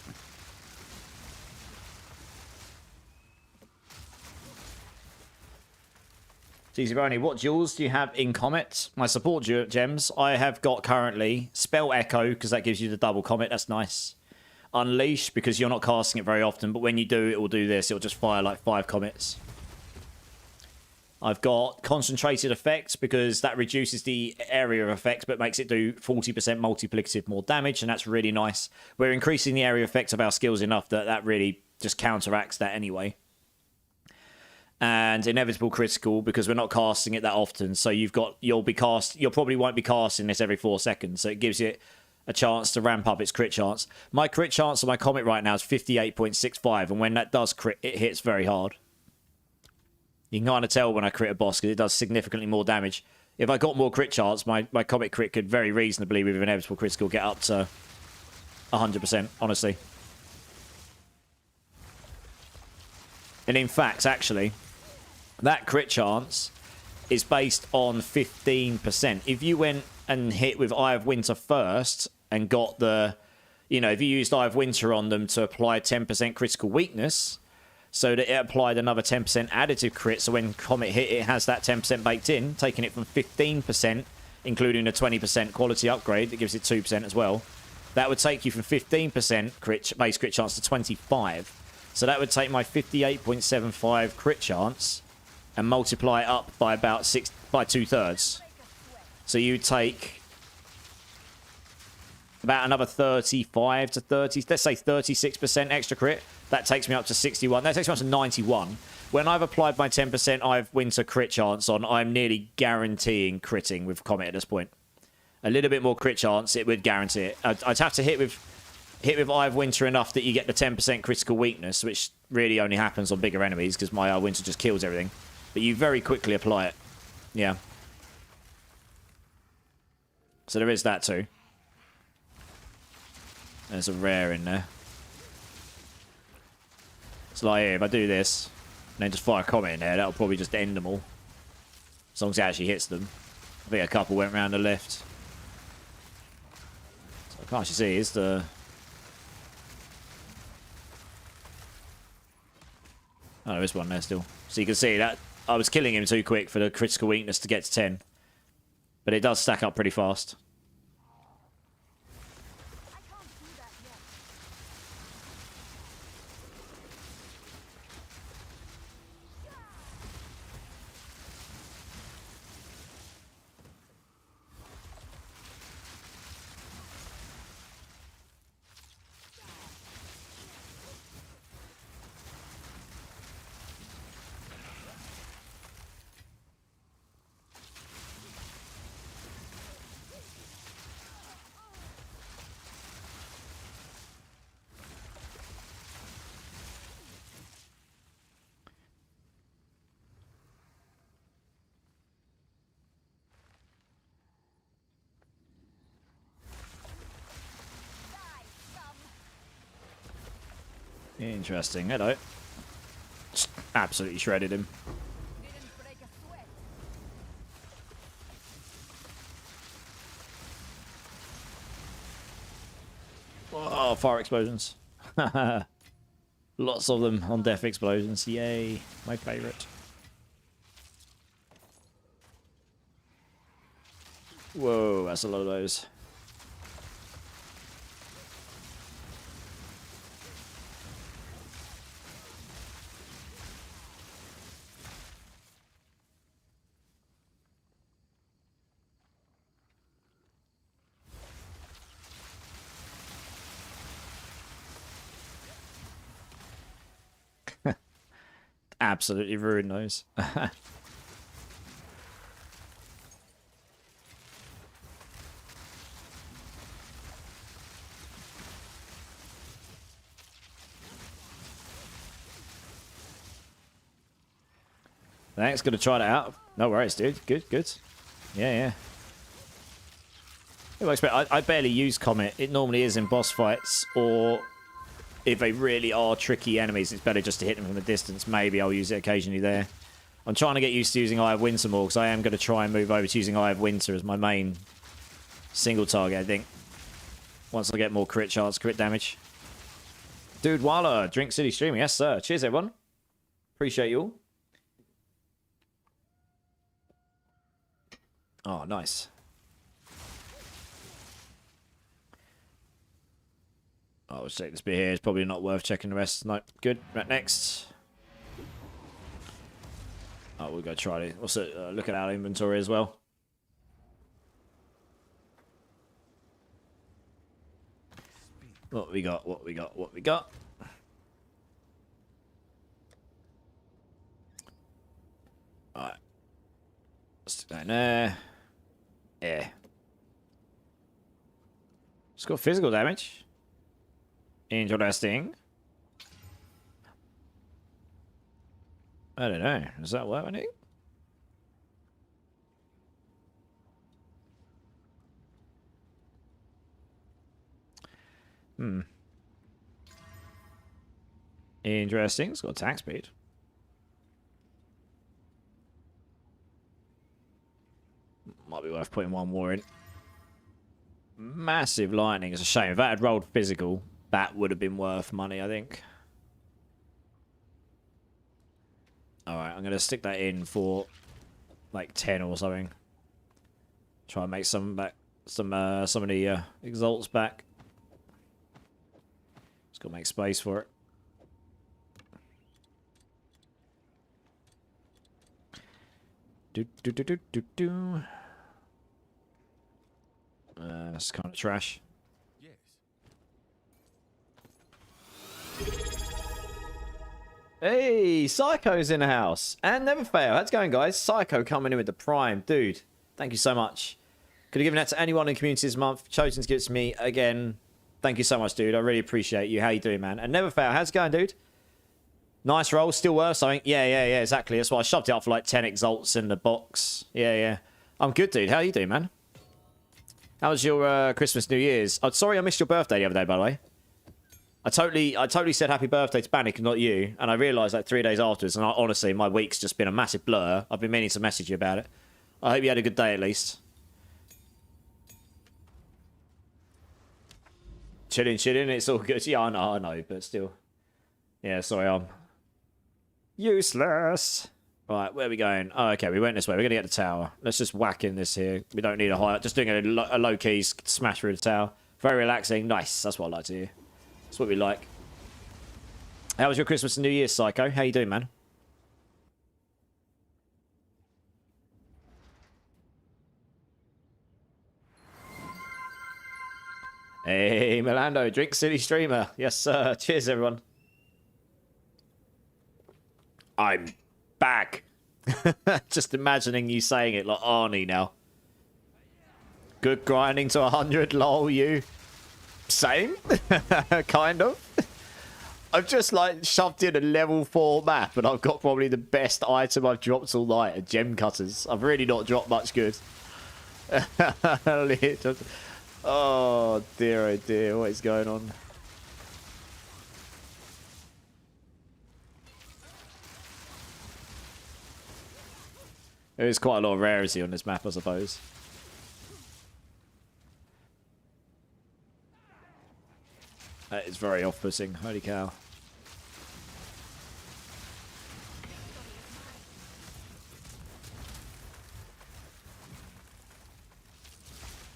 Easy Brownie, what jewels do you have in Comet? My support gems, I have got currently Spell Echo, because that gives you the double Comet, that's nice. Unleash, because you're not casting it very often, but when you do, it will do this. It'll just fire like 5 Comets. I've got Concentrated Effect, because that reduces the area of effect, but makes it do 40% multiplicative more damage, and that's really nice. We're increasing the area effect of our skills enough that that really just counteracts that anyway. And Inevitable Critical, because we're not casting it that often, so you'll probably won't be casting this every 4 seconds, so it gives it a chance to ramp up its crit chance. My crit chance on my Comet right now is 58.65, and when that does crit, it hits very hard. You can kind of tell when I crit a boss because it does significantly more damage. If I got more crit chance, my Comet crit could very reasonably, with Inevitable Critical, get up to 100%, honestly. And in fact, actually, that crit chance is based on 15%. If you went and hit with Eye of Winter first and got the... if you used Eye of Winter on them to apply 10% critical weakness, so that it applied another 10% additive crit. So when Comet hit, it has that 10% baked in, taking it from 15%, including a 20% quality upgrade that gives it 2% as well. That would take you from 15% base crit chance to 25. So that would take my 58.75 crit chance and multiply it up by about 2/3. So you take about another 35 to 30, let's say 36% extra crit. That takes me up to 61. That takes me up to 91. When I've applied my 10% I've winter crit chance on, I'm nearly guaranteeing critting with Comet at this point. A little bit more crit chance, it would guarantee it. I'd have to hit with Eye of Winter enough that you get the 10% critical weakness, which really only happens on bigger enemies because my Eye of Winter just kills everything. But you very quickly apply it. Yeah. So there is that too. There's a rare in there. So like here, if I do this, and then just fire a Comet in there, that'll probably just end them all. As long as it actually hits them. I think a couple went around the left. So I can't actually see, is the... Oh, there is one there still. So you can see that I was killing him too quick for the critical weakness to get to 10. But it does stack up pretty fast. Interesting. Hello. Just absolutely shredded him. Oh, fire explosions. Lots of them on death explosions. Yay. My favourite. Whoa, that's a lot of those. Absolutely ruined those. Thanks, gonna try that out. No worries, dude. Good, good. Yeah, yeah. I barely use Comet. It normally is in boss fights, or if they really are tricky enemies, it's better just to hit them from a distance. Maybe I'll use it occasionally there. I'm trying to get used to using Eye of Winter more, because I am going to try and move over to using Eye of Winter as my main single target, I think. Once I get more crit chance, crit damage. Dude, Walla, Drink City streaming. Yes, sir. Cheers, everyone. Appreciate you all. Oh, nice. I'll check this bit here. It's probably not worth checking the rest. No, good. Right, next. Oh, we'll go try it. Also, look at our inventory as well. What we got? What we got? What we got? All right. Let's go in there. Yeah. It's got physical damage. Interesting. I don't know. Does that work, I think? Interesting. It's got attack speed. Might be worth putting one more in. Massive lightning. It's a shame. If that had rolled physical, that would have been worth money, I think. Alright, I'm going to stick that in for like 10 or something. Try and make some back, some of the exalts back. Just got to make space for it. That's kind of trash. Hey, Psycho's in the house. And never fail. How's it going, guys? Psycho coming in with the prime. Dude, thank you so much. Could have given that to anyone in the community this month. Chosen to give it to me again. Thank you so much, dude. I really appreciate you. How you doing, man? And never fail. How's it going, dude? Nice roll. Still worth something. Yeah, exactly. That's why I shoved it up for like 10 exalts in the box. Yeah. I'm good, dude. How you doing, man? How was your Christmas, New Year's? Oh, sorry I missed your birthday the other day, by the way. I totally said happy birthday to Bannick and not you, and I realised like 3 days afterwards, and honestly, my week's just been a massive blur. I've been meaning to message you about it. I hope you had a good day at least. Chilling, it's all good. Yeah, I know, but still. Yeah, sorry, I'm useless. Right, where are we going? Oh, okay, we went this way. We're going to get the tower. Let's just whack in this here. We don't need a high... Just doing a low-key smash through the tower. Very relaxing. Nice. That's what I like to hear. That's what we like. How was your Christmas and New Year's, Psycho? How you doing, man? Hey, Milando, Drink City Streamer. Yes, sir. Cheers, everyone. I'm back. Just imagining you saying it like Arnie now. Good grinding to 100, lol, you. Same? Kind of. I've just like shoved in a level 4 map and I've got probably the best item I've dropped all night at gem cutters. I've really not dropped much good. Oh dear, what is going on? There is quite a lot of rarity on this map, I suppose. That is very off-putting. Holy cow.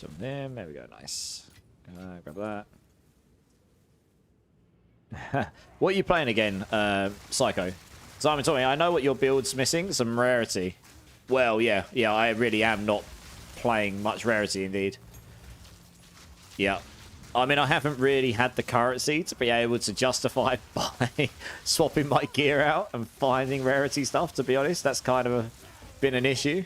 Jump in. There we go. Nice. Grab that. What are you playing again, Psycho? Simon told me, I know what your build's missing. Some rarity. Well, yeah, I really am not playing much rarity indeed. Yeah. I mean, I haven't really had the currency to be able to justify by swapping my gear out and finding rarity stuff, to be honest. That's kind of been an issue.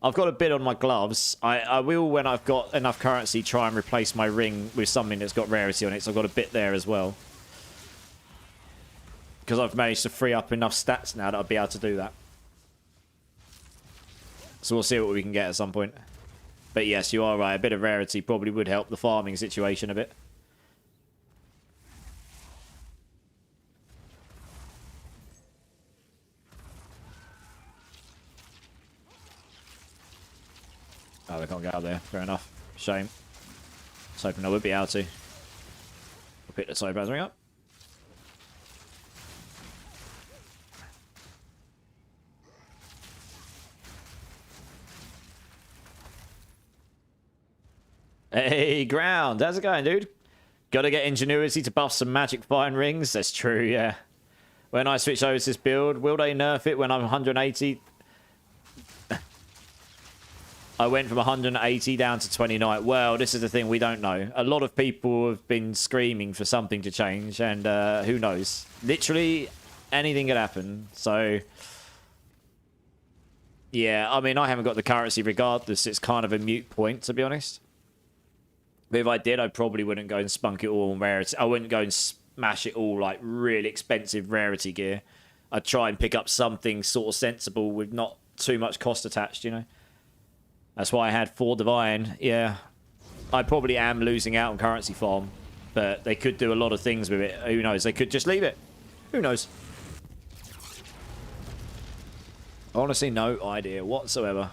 I've got a bit on my gloves. I will, when I've got enough currency, try and replace my ring with something that's got rarity on it, so I've got a bit there as well. Because I've managed to free up enough stats now that I'll be able to do that. So we'll see what we can get at some point. But yes, you are right. A bit of rarity probably would help the farming situation a bit. Oh, they can't get out there. Fair enough. Shame. I was hoping I would be able to. We'll pick the topaz ring up. Hey, Ground. How's it going, dude? Gotta get ingenuity to buff some magic fine rings. That's true, yeah. When I switch over to this build, will they nerf it when I'm 180? I went from 180 down to 29. Well, this is the thing, we don't know. A lot of people have been screaming for something to change, and who knows? Literally, anything could happen. So, yeah, I mean, I haven't got the currency regardless. It's kind of a moot point, to be honest. But if I did, I probably wouldn't go and spunk it all on rarity. I wouldn't go and smash it all like really expensive rarity gear. I'd try and pick up something sort of sensible with not too much cost attached, you know? That's why I had 4 Divine. Yeah, I probably am losing out on currency farm. But they could do a lot of things with it. Who knows? They could just leave it. Who knows? Honestly, no idea whatsoever.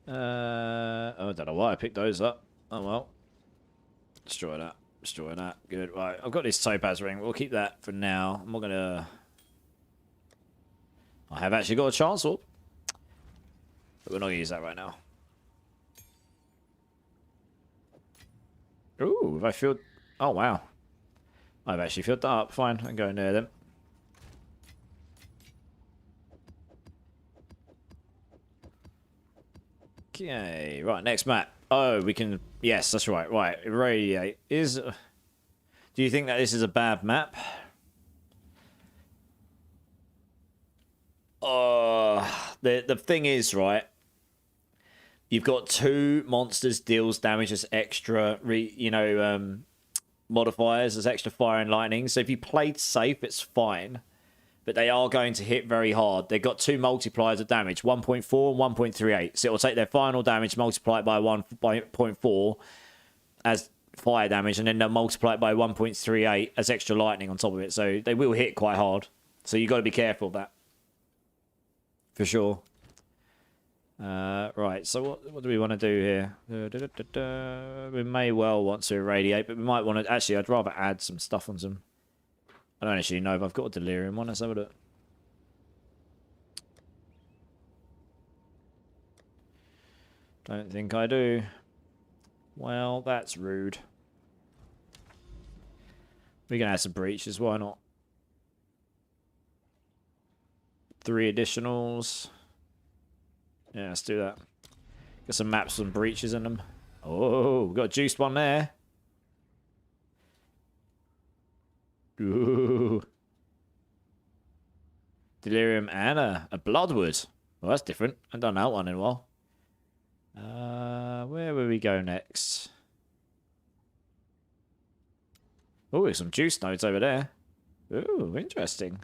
I don't know why I picked those up. Oh well. Destroy that. Destroy that. Good. Right, I've got this topaz ring. We'll keep that for now. I'm not gonna... I have actually got a chance orb. But we're not gonna use that right now. Ooh, have I filled... Oh, wow. I've actually filled that up. Fine, I can go in there then. Okay, right, next map. Oh, we can... Yes, that's right. Right, irradiate is... Do you think that this is a bad map? The thing is, right, you've got 2 monsters deals damage as extra, modifiers as extra fire and lightning. So if you played safe, it's fine. But they are going to hit very hard. They've got 2 multipliers of damage, 1.4 and 1.38. So it will take their final damage, multiply it by 1.4 as fire damage, and then they'll multiply it by 1.38 as extra lightning on top of it. So they will hit quite hard. So you've got to be careful of that. For sure. Right, so what do we want to do here? We may well want to irradiate, but we might want to... Actually, I'd rather add some stuff on some... I don't actually know if I've got a delirium one. Let's have a look. Don't think I do. Well, that's rude. We can add some breaches, why not? 3 additionals. Yeah, let's do that. Got some maps and breaches in them. Oh, we've got a juiced one there. Ooh. Delirium and a Bloodwood. Well, that's different. I haven't done that one in a while. Where will we go next? Oh, there's some juice nodes over there. Ooh, interesting.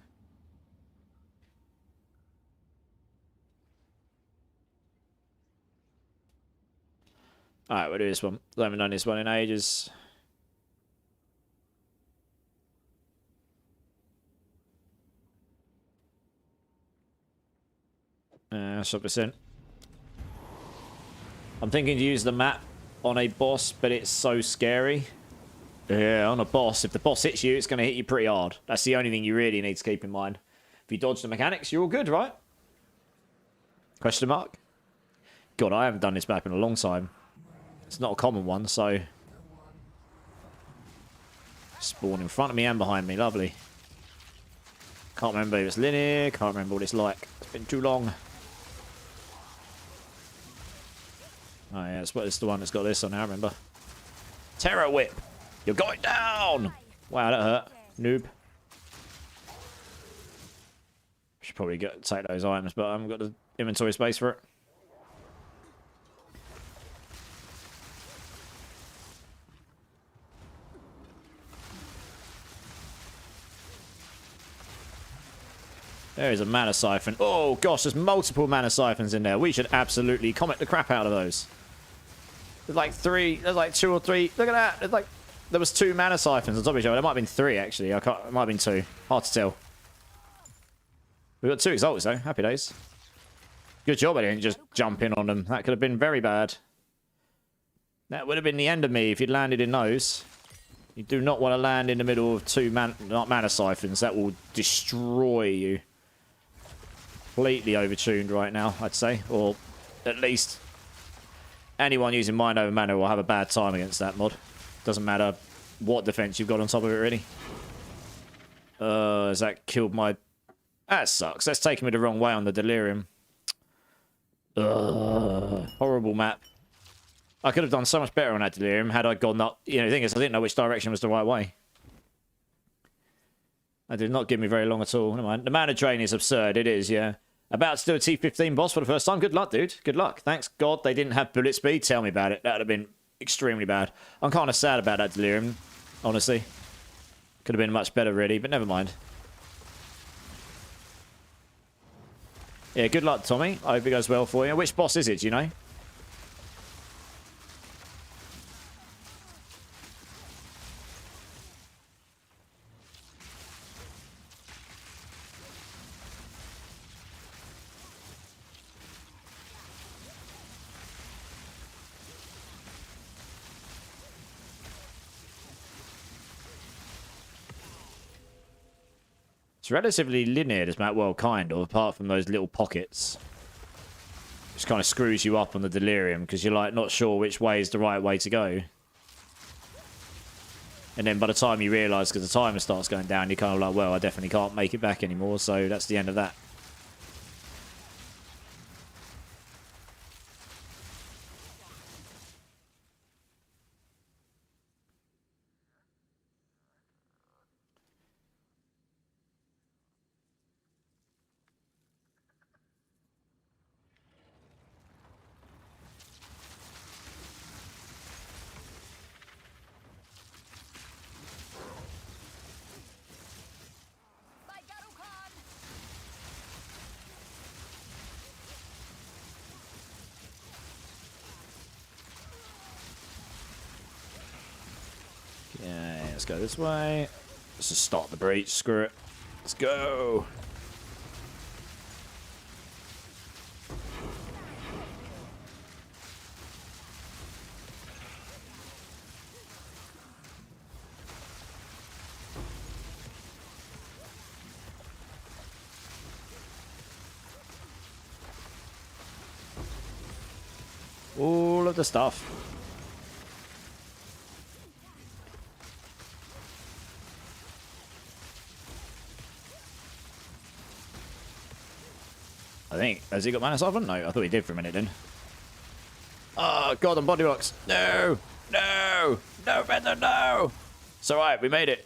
Alright, we'll do this one. I haven't done this one in ages. Shove this in. I'm thinking to use the map on a boss, but it's so scary. Yeah, on a boss. If the boss hits you, it's going to hit you pretty hard. That's the only thing you really need to keep in mind. If you dodge the mechanics, you're all good, right? Question mark? God, I haven't done this map in a long time. It's not a common one, so... Spawn in front of me and behind me. Lovely. Can't remember if it's linear. Can't remember what it's like. It's been too long. Oh yeah, it's the one that's got this on now, I remember. Terror Whip! You're going down! Wow, that hurt. Noob. Should probably take those items, but I haven't got the inventory space for it. There is a mana siphon. Oh gosh, there's multiple mana siphons in there. We should absolutely comet the crap out of those. There's like 3, there's like 2 or 3. Look at that. There's like, there was 2 mana siphons on top of each other. There might have been 3 actually. It might have been 2. Hard to tell. We got 2 exalts though. Happy days. Good job I didn't just jump in on them. That could have been very bad. That would have been the end of me if you'd landed in those. You do not want to land in the middle of 2 mana siphons. That will destroy you. Completely overtuned right now, I'd say. Or at least anyone using Mind Over Mana will have a bad time against that mod. Doesn't matter what defense you've got on top of it, really. Has that killed my... That sucks. That's taking me the wrong way on the Delirium. Horrible map. I could have done so much better on that Delirium had I gone up... You know, the thing is, I didn't know which direction was the right way. That did not give me very long at all. Never mind. The mana drain is absurd. It is, yeah. About to do a T15 boss for the first time. Good luck, dude. Good luck. Thanks God they didn't have bullet speed. Tell me about it. That would have been extremely bad. I'm kind of sad about that Delirium, honestly. Could have been much better, really, but never mind. Yeah, good luck, Tommy. I hope it goes well for you. Which boss is it, do you know? relatively linear, this map. Well, kind of, apart from those little pockets. Just kind of screws you up on the delirium because you're like not sure which way is the right way to go. And then by the time you realise, because the timer starts going down, you're kind of like, well, I definitely can't make it back anymore, so that's the end of that. Yeah, let's go this way. Let's just start the breach. Screw it. Let's go. All of the stuff. I think. Has he got mana siphon? No, I thought he did for a minute then. Oh, God, on body blocks. No! No! No, Bender, no! It's alright, we made it.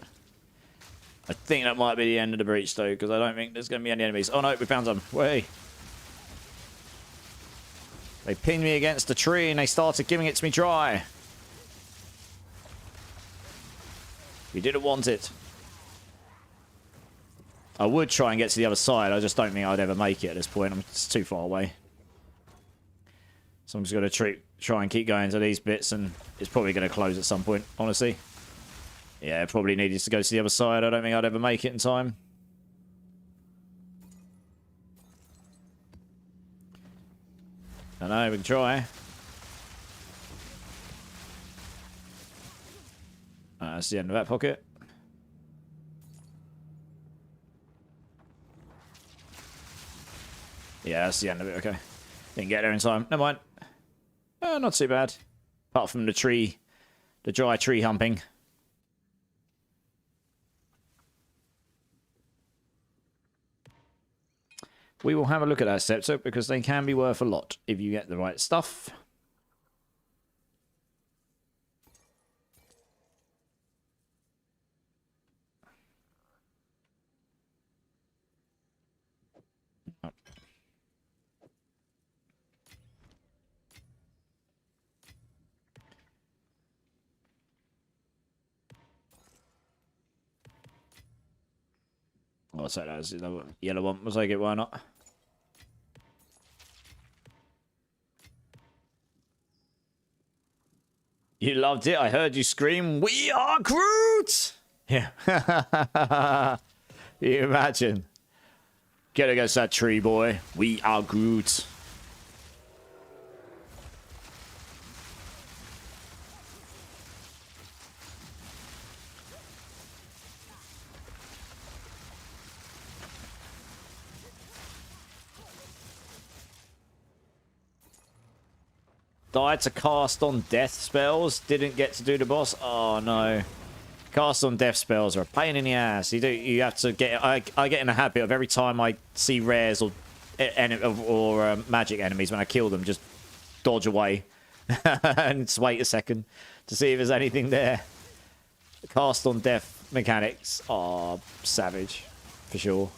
I think that might be the end of the breach, though, because I don't think there's going to be any enemies. Oh, no, we found some. Way. They pinned me against a tree and they started giving it to me dry. We didn't want it. I would try and get to the other side. I just don't think I'd ever make it at this point. It's too far away. So I'm just going to try and keep going to these bits, and it's probably going to close at some point, honestly. Yeah, probably needed to go to the other side. I don't think I'd ever make it in time. I know, we can try. That's the end of that pocket. Yeah, that's the end of it, okay. Didn't get there in time. Never mind. Not too bad. Apart from the tree, the dry tree humping. We will have a look at that scepter because they can be worth a lot if you get the right stuff. I'll say that as the yellow one. We'll take it, why not? You loved it. I heard you scream, "We are Groot!" Yeah. You imagine. Get against that tree, boy. We are Groot. Died to cast on death spells. Didn't get to do the boss. Oh no. Cast on death spells are a pain in the ass. You have to get. I get in the habit of every time I see rares or magic enemies, when I kill them, just dodge away and just wait a second to see if there's anything there. The cast on death mechanics are savage for sure.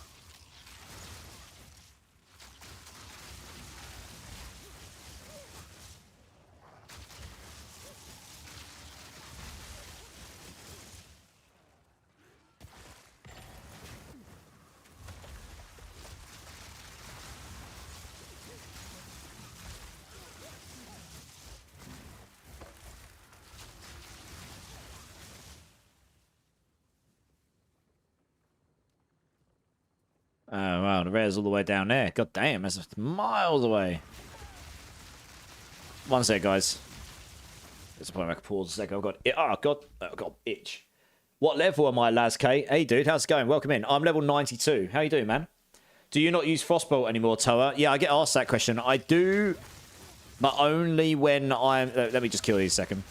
Oh, wow, the rare's all the way down there. God damn, that's miles away. One sec, guys. There's a point where I can pause a sec. I've got... Oh, God. I've got itch. What level am I, Laz K? Hey, dude, how's it going? Welcome in. I'm level 92. How you doing, man? Do you not use Frostbolt anymore, Toa? Yeah, I get asked that question. I do, but only when I'm... let me just kill these a second.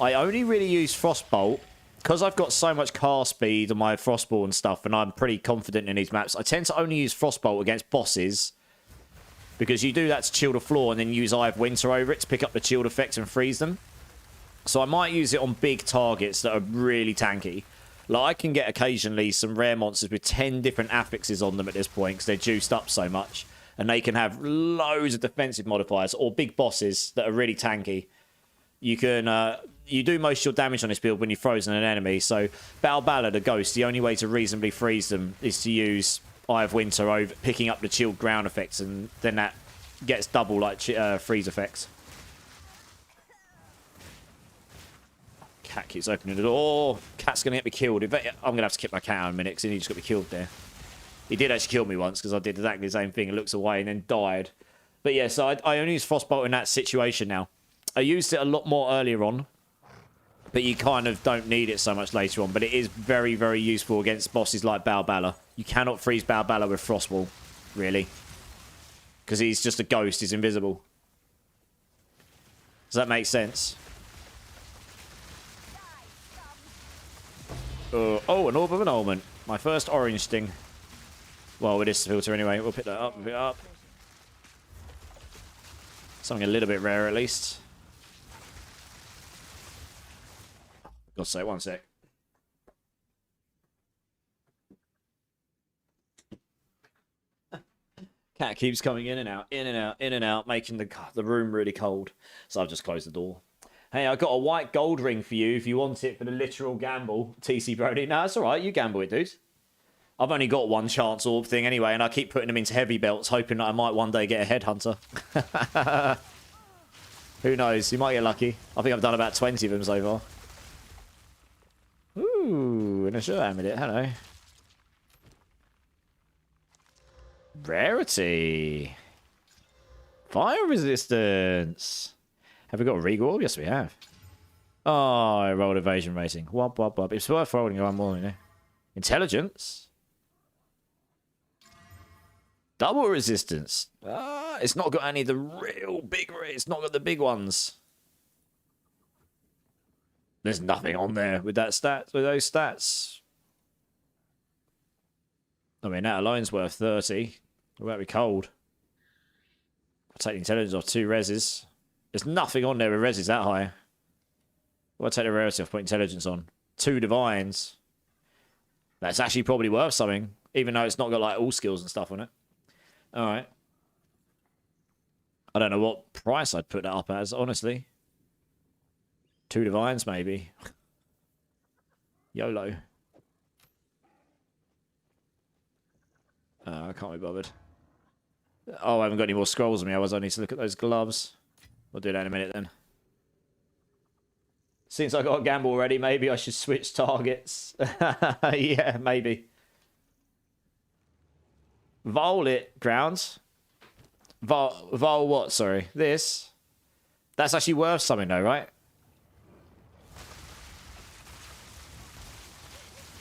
I only really use Frostbolt because I've got so much car speed on my Frostball and stuff, and I'm pretty confident in these maps. I tend to only use Frostbolt against bosses because you do that to chill the floor and then use Eye of Winter over it to pick up the chilled effects and freeze them. So I might use it on big targets that are really tanky. Like, I can get occasionally some rare monsters with 10 different affixes on them at this point because they're juiced up so much. And they can have loads of defensive modifiers, or big bosses that are really tanky. You can, you do most of your damage on this build when you're frozen an enemy. So, Balbala, the ghost, the only way to reasonably freeze them is to use Eye of Winter over picking up the chilled ground effects, and then that gets double, like, freeze effects. Cat keeps opening the door. Cat's going to get me killed. I'm going to have to kick my cat out in a minute because he just got me killed there. He did actually kill me once because I did exactly the same thing. It looks away and then died. But yeah, so I only use Frostbolt in that situation now. I used it a lot more earlier on, but you kind of don't need it so much later on. But it is very, very useful against bosses like Balbala. You cannot freeze Balbala with Frostball, really, because he's just a ghost. He's invisible. Does that make sense? Oh, an Orb of Annulment. My first orange thing. Well, with this filter anyway. We'll pick that up and pick it up. Something a little bit rare at least. God's sake, one sec. Cat keeps coming in and out, in and out, in and out, making the room really cold. So I've just closed the door. Hey, I got a white gold ring for you if you want it for the literal gamble, TC Brody. No, it's alright, you gamble it, dude. I've only got one chance orb thing anyway, and I keep putting them into heavy belts, hoping that I might one day get a headhunter. Who knows, you might get lucky. I think I've done about 20 of them so far. Ooh, and I should have it, hello. Rarity. Fire resistance. Have we got a Regal Orb? Yes, we have. Oh, I rolled evasion rating. Wop, wop, wop. It's worth rolling one more, you know. Intelligence. Double resistance. Ah, it's not got any of the real big... It's not got the big ones. There's nothing on there with that stat, with those stats. I mean, that alone's worth 30. What about be cold? I'll take the intelligence off 2 reses. There's nothing on there with reses that high. I'll take the rarity off, put intelligence on. 2 divines. That's actually probably worth something, even though it's not got like all skills and stuff on it. Alright. I don't know what price I'd put that up as, honestly. 2 divines, maybe. YOLO. I can't be bothered. Oh, I haven't got any more scrolls on me. I need to look at those gloves. We'll do that in a minute then. Since I got a gamble already, maybe I should switch targets. Yeah, maybe. Vol it, Grounds. Vol what, sorry? This. That's actually worth something though, right?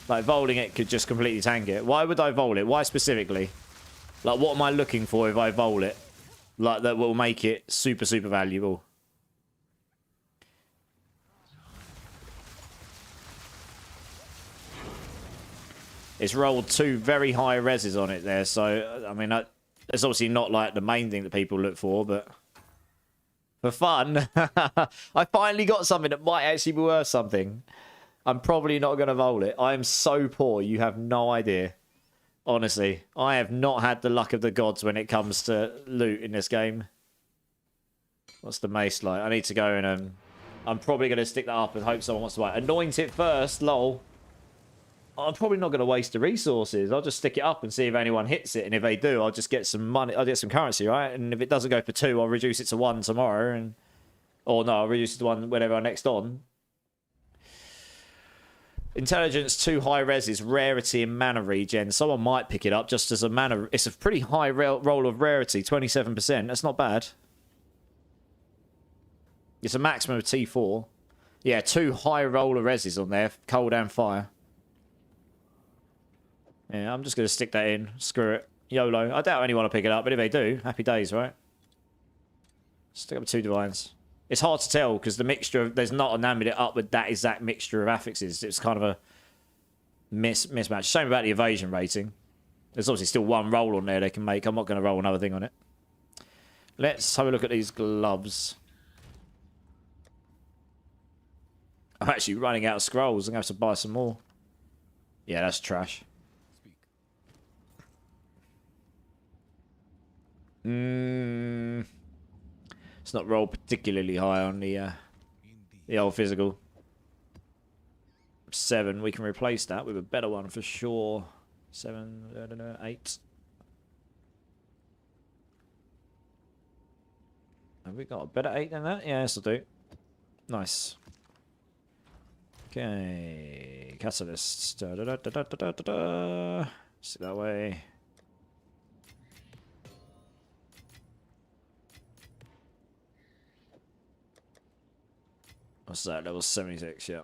Like, voling it could just completely tank it. Why would I vol it? Why specifically? Like, what am I looking for if I vol it? Like, that will make it super, super valuable. It's rolled 2 very high reses on it there, so, I mean, it's obviously not, like, the main thing that people look for, but... For fun, I finally got something that might actually be worth something. I'm probably not going to vol it. I am so poor, you have no idea. Honestly, I have not had the luck of the gods when it comes to loot in this game. What's the mace like? I need to go and... I'm probably going to stick that up and hope someone wants to buy it. Anoint it first, lol. I'm probably not going to waste the resources. I'll just stick it up and see if anyone hits it. And if they do, I'll just get some money. I'll get some currency, right? And if it doesn't go for 2, I'll reduce it to 1 tomorrow. And or no, I'll reduce it to 1 whenever I'm next on. Intelligence 2 high reses, rarity and mana regen. Someone might pick it up just as a mana. It's a pretty high roll of rarity, 27%. That's not bad. It's a maximum of T4. Yeah, 2 high roller reses on there, cold and fire. Yeah, I'm just going to stick that in. Screw it. YOLO. I doubt anyone will pick it up, but if they do, happy days, right? Stick up 2 divines. It's hard to tell because the mixture of... There's not enamored it up with that exact mixture of affixes. It's kind of a mismatch. Same about the evasion rating. There's obviously still one roll on there they can make. I'm not going to roll another thing on it. Let's have a look at these gloves. I'm actually running out of scrolls. I'm going to have to buy some more. Yeah, that's trash. It's not rolled particularly high on the old physical. 7. We can replace that with a better one for sure. 7, I don't know, 8. Have we got a better 8 than that? Yeah, this will do. Nice. Okay, catalyst. Sit that way. What's that? Level 76, yeah.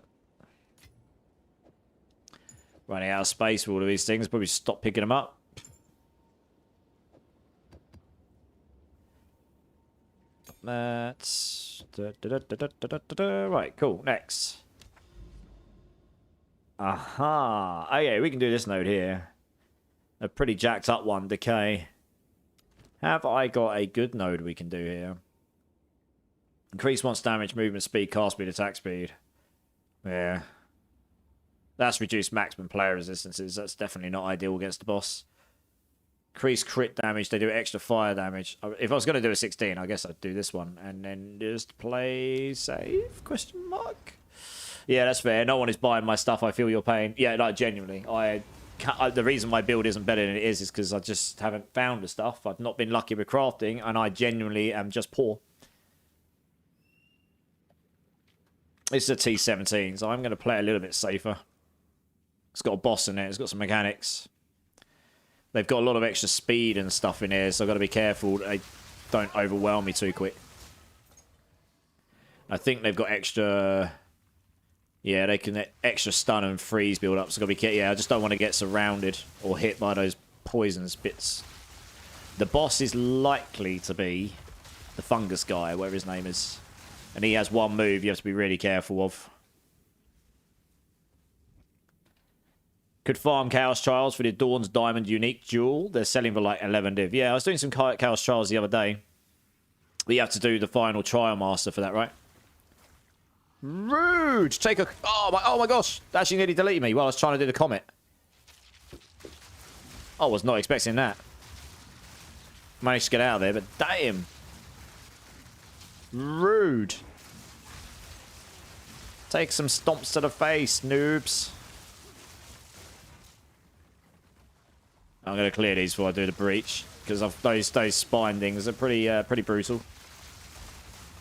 Running out of space for all of these things. Probably stop picking them up. That's... Right, cool. Next. Aha. Oh, yeah, we can do this node here. A pretty jacked up one, Decay. Have I got a good node we can do here? Increase once damage, movement speed, cast speed, attack speed. Yeah. That's reduced maximum player resistances. That's definitely not ideal against the boss. Increase crit damage. They do extra fire damage. If I was going to do a 16, I guess I'd do this one. And then just play save? Question mark? Yeah, that's fair. No one is buying my stuff. I feel your pain. Yeah, like, genuinely. The reason my build isn't better than it is because I just haven't found the stuff. I've not been lucky with crafting, and I genuinely am just poor. This is a T17, so I'm going to play a little bit safer. It's got a boss in it. It's got some mechanics. They've got a lot of extra speed and stuff in here, so I've got to be careful they don't overwhelm me too quick. I think they've got extra... Yeah, they can extra stun and freeze build up, so I've got to be careful. Yeah, I just don't want to get surrounded or hit by those poisonous bits. The boss is likely to be the fungus guy, whatever his name is. And he has one move you have to be really careful of. Could farm Chaos Trials for the Dawn's Diamond Unique Jewel. They're selling for like 11 div. Yeah, I was doing some Chaos Trials the other day. But you have to do the final Trial Master for that, right? Rude! Take a... Oh my gosh! That actually nearly deleted me while I was trying to do the comet. I was not expecting that. Managed to get out of there, but damn! Rude! Take some stomps to the face, noobs. I'm going to clear these before I do the breach, because those spine things are pretty brutal.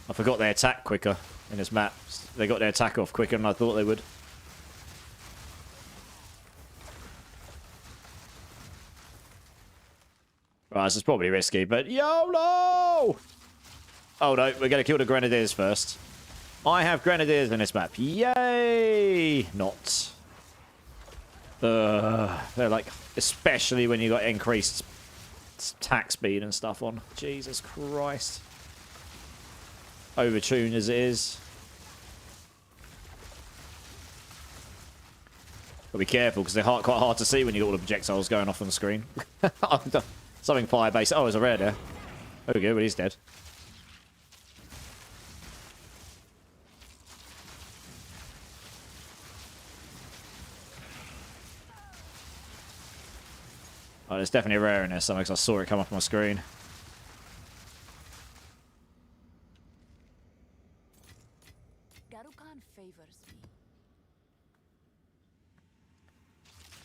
I forgot they attack quicker in this map. They got their attack off quicker than I thought they would. Right, this is probably risky, but YOLO! Oh no, we're going to kill the Grenadiers first. I have Grenadiers in this map. Yay! Not. They're like, especially when you got increased attack speed and stuff on. Jesus Christ. Overtuned as it is. But be careful because they're quite hard to see when you got all the projectiles going off on the screen. Something fire-based. Oh, there's a rare there. There we go, but he's dead. Oh, there's definitely a rare in there somewhere because I saw it come up on my screen.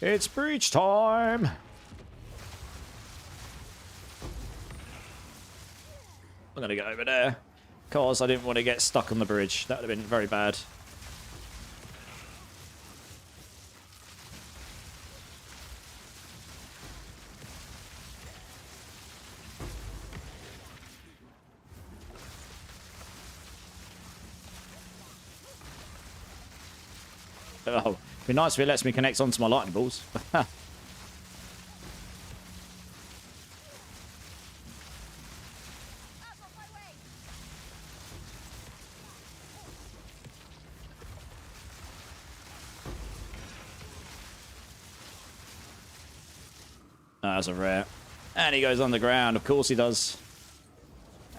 It's breach time! I'm gonna go over there because I didn't want to get stuck on the bridge. That would have been very bad. Oh, it'd be nice if it lets me connect onto my lightning balls. That's a rare. And he goes underground. Of course he does.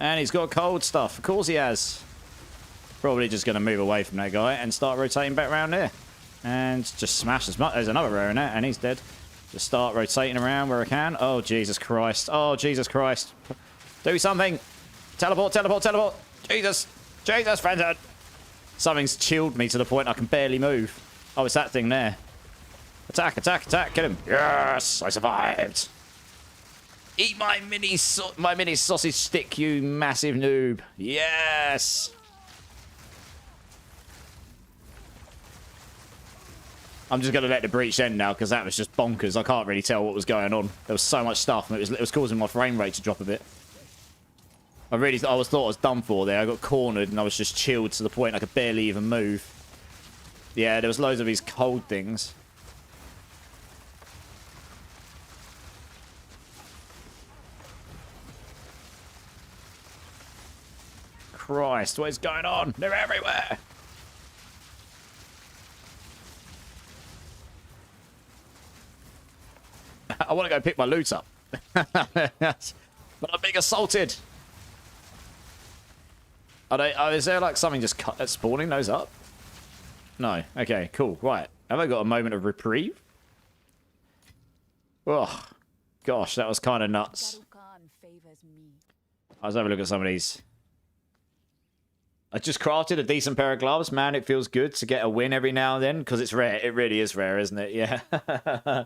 And he's got cold stuff. Of course he has. Probably just going to move away from that guy and start rotating back around there. And just smash as much. There's another rare in there, and he's dead. Just start rotating around where I can. Oh, Jesus Christ. Oh, Jesus Christ. Do something. Teleport, teleport, teleport. Jesus. Jesus, Fenton. Something's chilled me to the point I can barely move. Oh, it's that thing there. Attack, attack, attack. Get him. Yes, I survived. Eat my mini sausage stick, you massive noob. Yes. I'm just going to let the breach end now because that was just bonkers. I can't really tell what was going on. There was so much stuff and it was causing my frame rate to drop a bit. I thought I was done for there. I got cornered and I was just chilled to the point I could barely even move. Yeah, there was loads of these cold things. Christ, what is going on? They're everywhere. I want to go pick my loot up. But I'm being assaulted. Is there like something just spawning those up? No. Okay, cool. Right. Have I got a moment of reprieve? Oh, gosh, that was kind of nuts. I was having a look at some of these. I just crafted a decent pair of gloves. Man, it feels good to get a win every now and then because it's rare. It really is rare, isn't it? Yeah.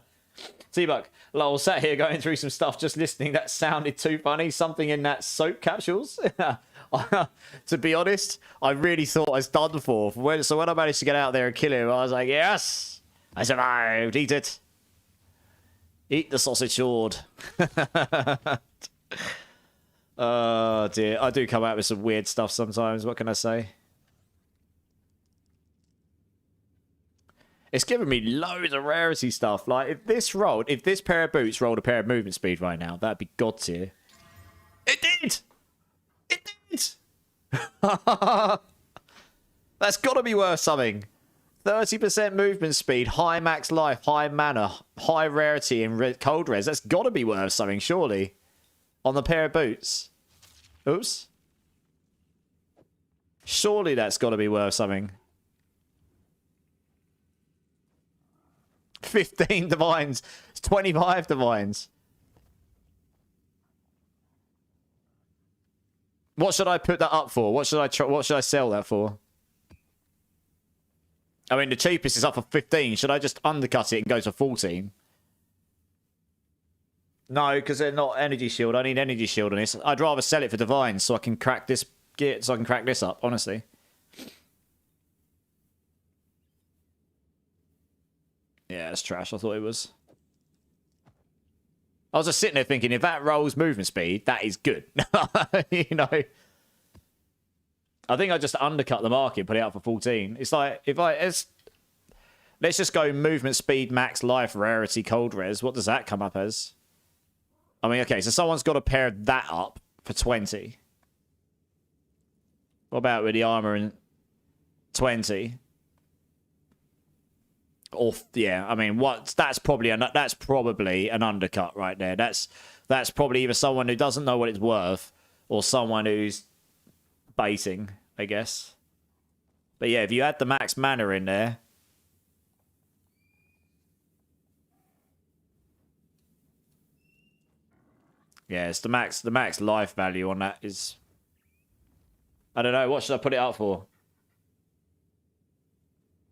T-Buck, lol, sat here going through some stuff, just listening. That sounded too funny. Something in that soap capsules. To be honest, I really thought I was done for. So when I managed to get out there and kill him, I was like, yes, I survived. Eat it. Eat the sausage sword. Oh, dear. I do come out with some weird stuff sometimes. What can I say? It's giving me loads of rarity stuff. Like, if this pair of boots rolled a pair of movement speed right now, that'd be god tier. It did! It did! That's gotta be worth something. 30% movement speed, high max life, high mana, high rarity, and cold res. That's gotta be worth something, surely. On the pair of boots. Oops. Surely that's gotta be worth something. 15 divines. It's 25 divines. What should I put that up for? What should I sell that for? I mean, the cheapest is up for 15. Should I just undercut it and go to 14? No, because they're not energy shield. I need energy shield on this. I'd rather sell it for divines so I can crack this up, honestly. Yeah, that's trash. I thought it was. I was just sitting there thinking, if that rolls movement speed, that is good. You know? I think I just undercut the market, put it out for 14. It's like, let's just go movement speed, max life, rarity, cold res. What does that come up as? I mean, okay, so someone's got to pair that up for 20. What about with the armor and 20? Or yeah, I mean, that's probably an undercut right there. That's probably either someone who doesn't know what it's worth or someone who's baiting, I guess. But yeah, if you add the max mana in there, yeah, it's the max life value on that is, I don't know, what should I put it up for?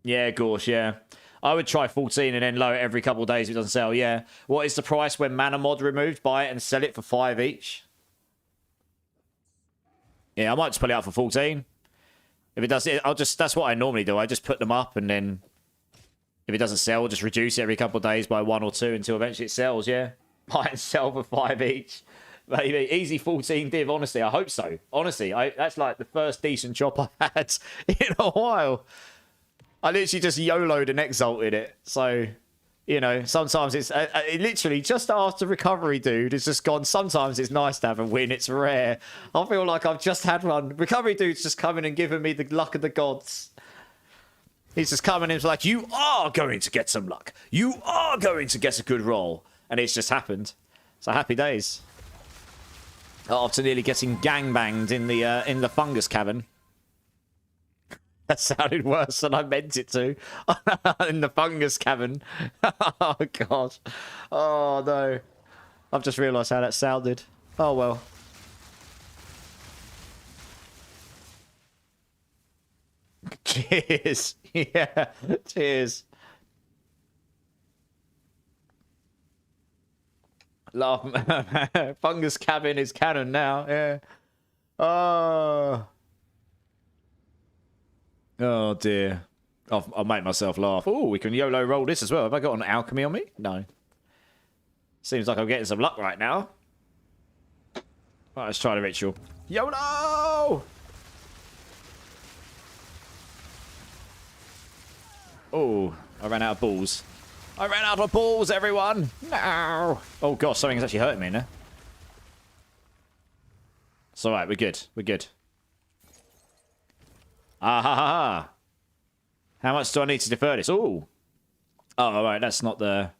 Yeah, of course, yeah. I would try 14 and then lower it every couple of days if it doesn't sell, yeah. What is the price when mana mod removed? Buy it and sell it for 5 each. Yeah, I might just put it up for 14. If it does, that's what I normally do. I just put them up and then if it doesn't sell, just reduce it every couple of days by 1 or 2 until eventually it sells, yeah. Buy and sell for 5 each. Maybe easy 14 div, honestly. I hope so. Honestly, that's like the first decent chop I've had in a while. I literally just YOLO'd and exalted it. So, you know, sometimes it's it literally just after recovery, dude. It's just gone. Sometimes it's nice to have a win. It's rare. I feel like I've just had one. Recovery dude's just coming and giving me the luck of the gods. He's just coming and he's like, you are going to get some luck. You are going to get a good roll. And it's just happened. So happy days. After nearly getting gangbanged in the fungus cavern. That sounded worse than I meant it to. In the fungus cavern. Oh, God. Oh, no. I've just realised how that sounded. Oh, well. Cheers. Yeah. Cheers. Laugh. Fungus cabin is canon now. Yeah. Oh. Oh dear. I'll make myself laugh. Oh, we can YOLO roll this as well. Have I got an alchemy on me? No. Seems like I'm getting some luck right now. Right, let's try the ritual. YOLO! Oh, I ran out of balls. I ran out of balls, everyone! No! Oh gosh, something's actually hurting me now. It's alright, we're good. We're good. Ah ha ha ha! How much do I need to defer this? Ooh! Oh, alright, that's not the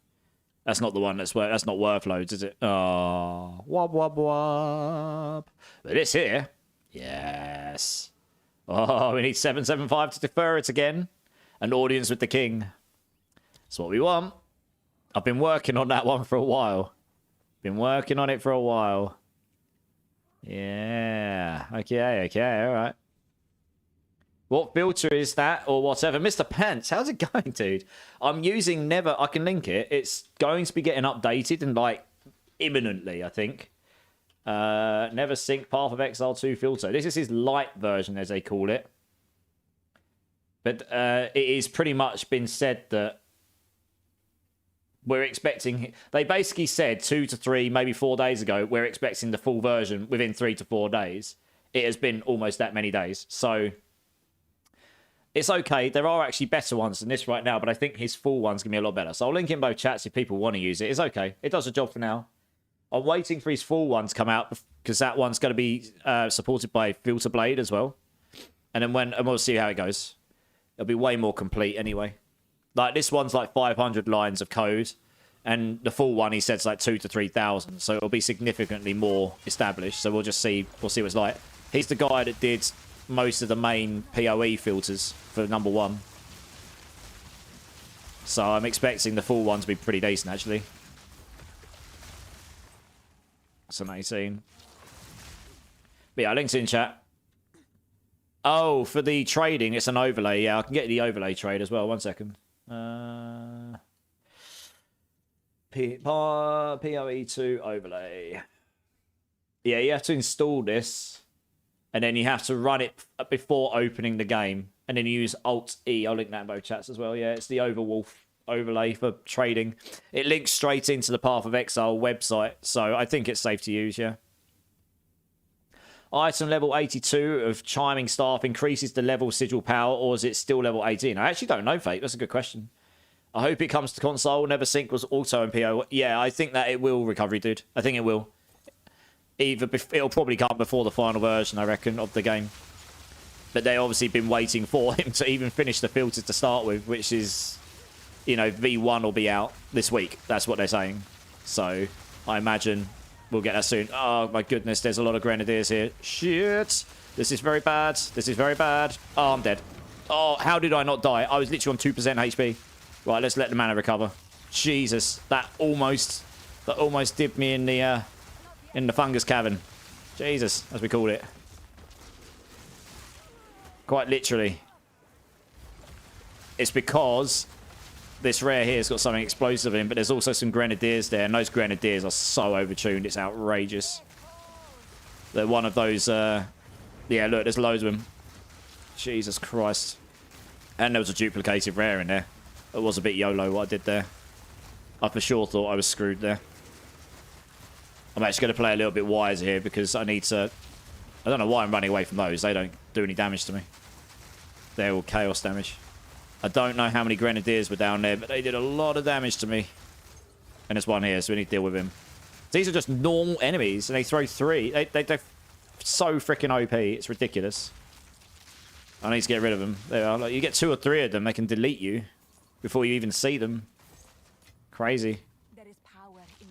one that's not worth loads, is it? Oh, wob wob wob. But this here, yes. Oh, we need 775 to defer it again. An audience with the king. That's what we want. I've been working on that one for a while. Been working on it for a while. Yeah. Okay, all right. What filter is that or whatever? Mr. Pants, how's it going, dude? I'm using Never... I can link it. It's going to be getting updated and, like, imminently, I think. Never Sync Path of Exile 2 filter. This is his light version, as they call it. But it is pretty much been said that we're expecting... They basically said 2 to 3, maybe 4 days ago, we're expecting the full version within 3 to 4 days. It has been almost that many days. So... It's okay. There are actually better ones than this right now, but I think his full one's going to be a lot better. So I'll link in both chats if people want to use it. It's okay. It does the job for now. I'm waiting for his full one to come out because that one's going to be supported by Filter Blade as well. And then and we'll see how it goes. It'll be way more complete anyway. Like this one's like 500 lines of code, and the full one he said's like 2,000 to 3,000. So it'll be significantly more established. So we'll just see. We'll see what it's like. He's the guy that did most of the main PoE filters for number 1. So I'm expecting the full one to be pretty decent, actually. It's an 18. But yeah, links in chat. Oh, for the trading, it's an overlay. Yeah, I can get the overlay trade as well. 1 second. PoE2 overlay. Yeah, you have to install this. And then you have to run it before opening the game. And then you use Alt-E. I'll link that in both chats as well. Yeah, it's the Overwolf overlay for trading. It links straight into the Path of Exile website. So I think it's safe to use, yeah. Item level 82 of Chiming Staff increases the level sigil power, or is it still level 18? I actually don't know, Fate. That's a good question. I hope it comes to console. Never Sync was auto and PO. Yeah, I think that it will, Recovery Dude. I think it will. It'll probably come before the final version, I reckon, of the game. But they've obviously been waiting for him to even finish the filters to start with, which is, you know, V1 will be out this week. That's what they're saying. So I imagine we'll get that soon. Oh, my goodness, there's a lot of Grenadiers here. Shit. This is very bad. This is very bad. Oh, I'm dead. Oh, how did I not die? I was literally on 2% HP. Right, let's let the mana recover. Jesus, that almost dipped me in the fungus cavern. Jesus, as we call it. Quite literally. It's because this rare here has got something explosive in, but there's also some Grenadiers there, and those Grenadiers are so overtuned, it's outrageous. They're one of those, yeah, look, there's loads of them. Jesus Christ. And there was a duplicated rare in there. It was a bit YOLO what I did there. I for sure thought I was screwed there. I'm actually going to play a little bit wiser here because I need to... I don't know why I'm running away from those. They don't do any damage to me. They're all chaos damage. I don't know how many Grenadiers were down there, but they did a lot of damage to me. And there's one here, so we need to deal with him. These are just normal enemies, and they throw 3. They're so freaking OP. It's ridiculous. I need to get rid of them. They are. Like, you get 2 or 3 of them, they can delete you before you even see them. Crazy. There is power in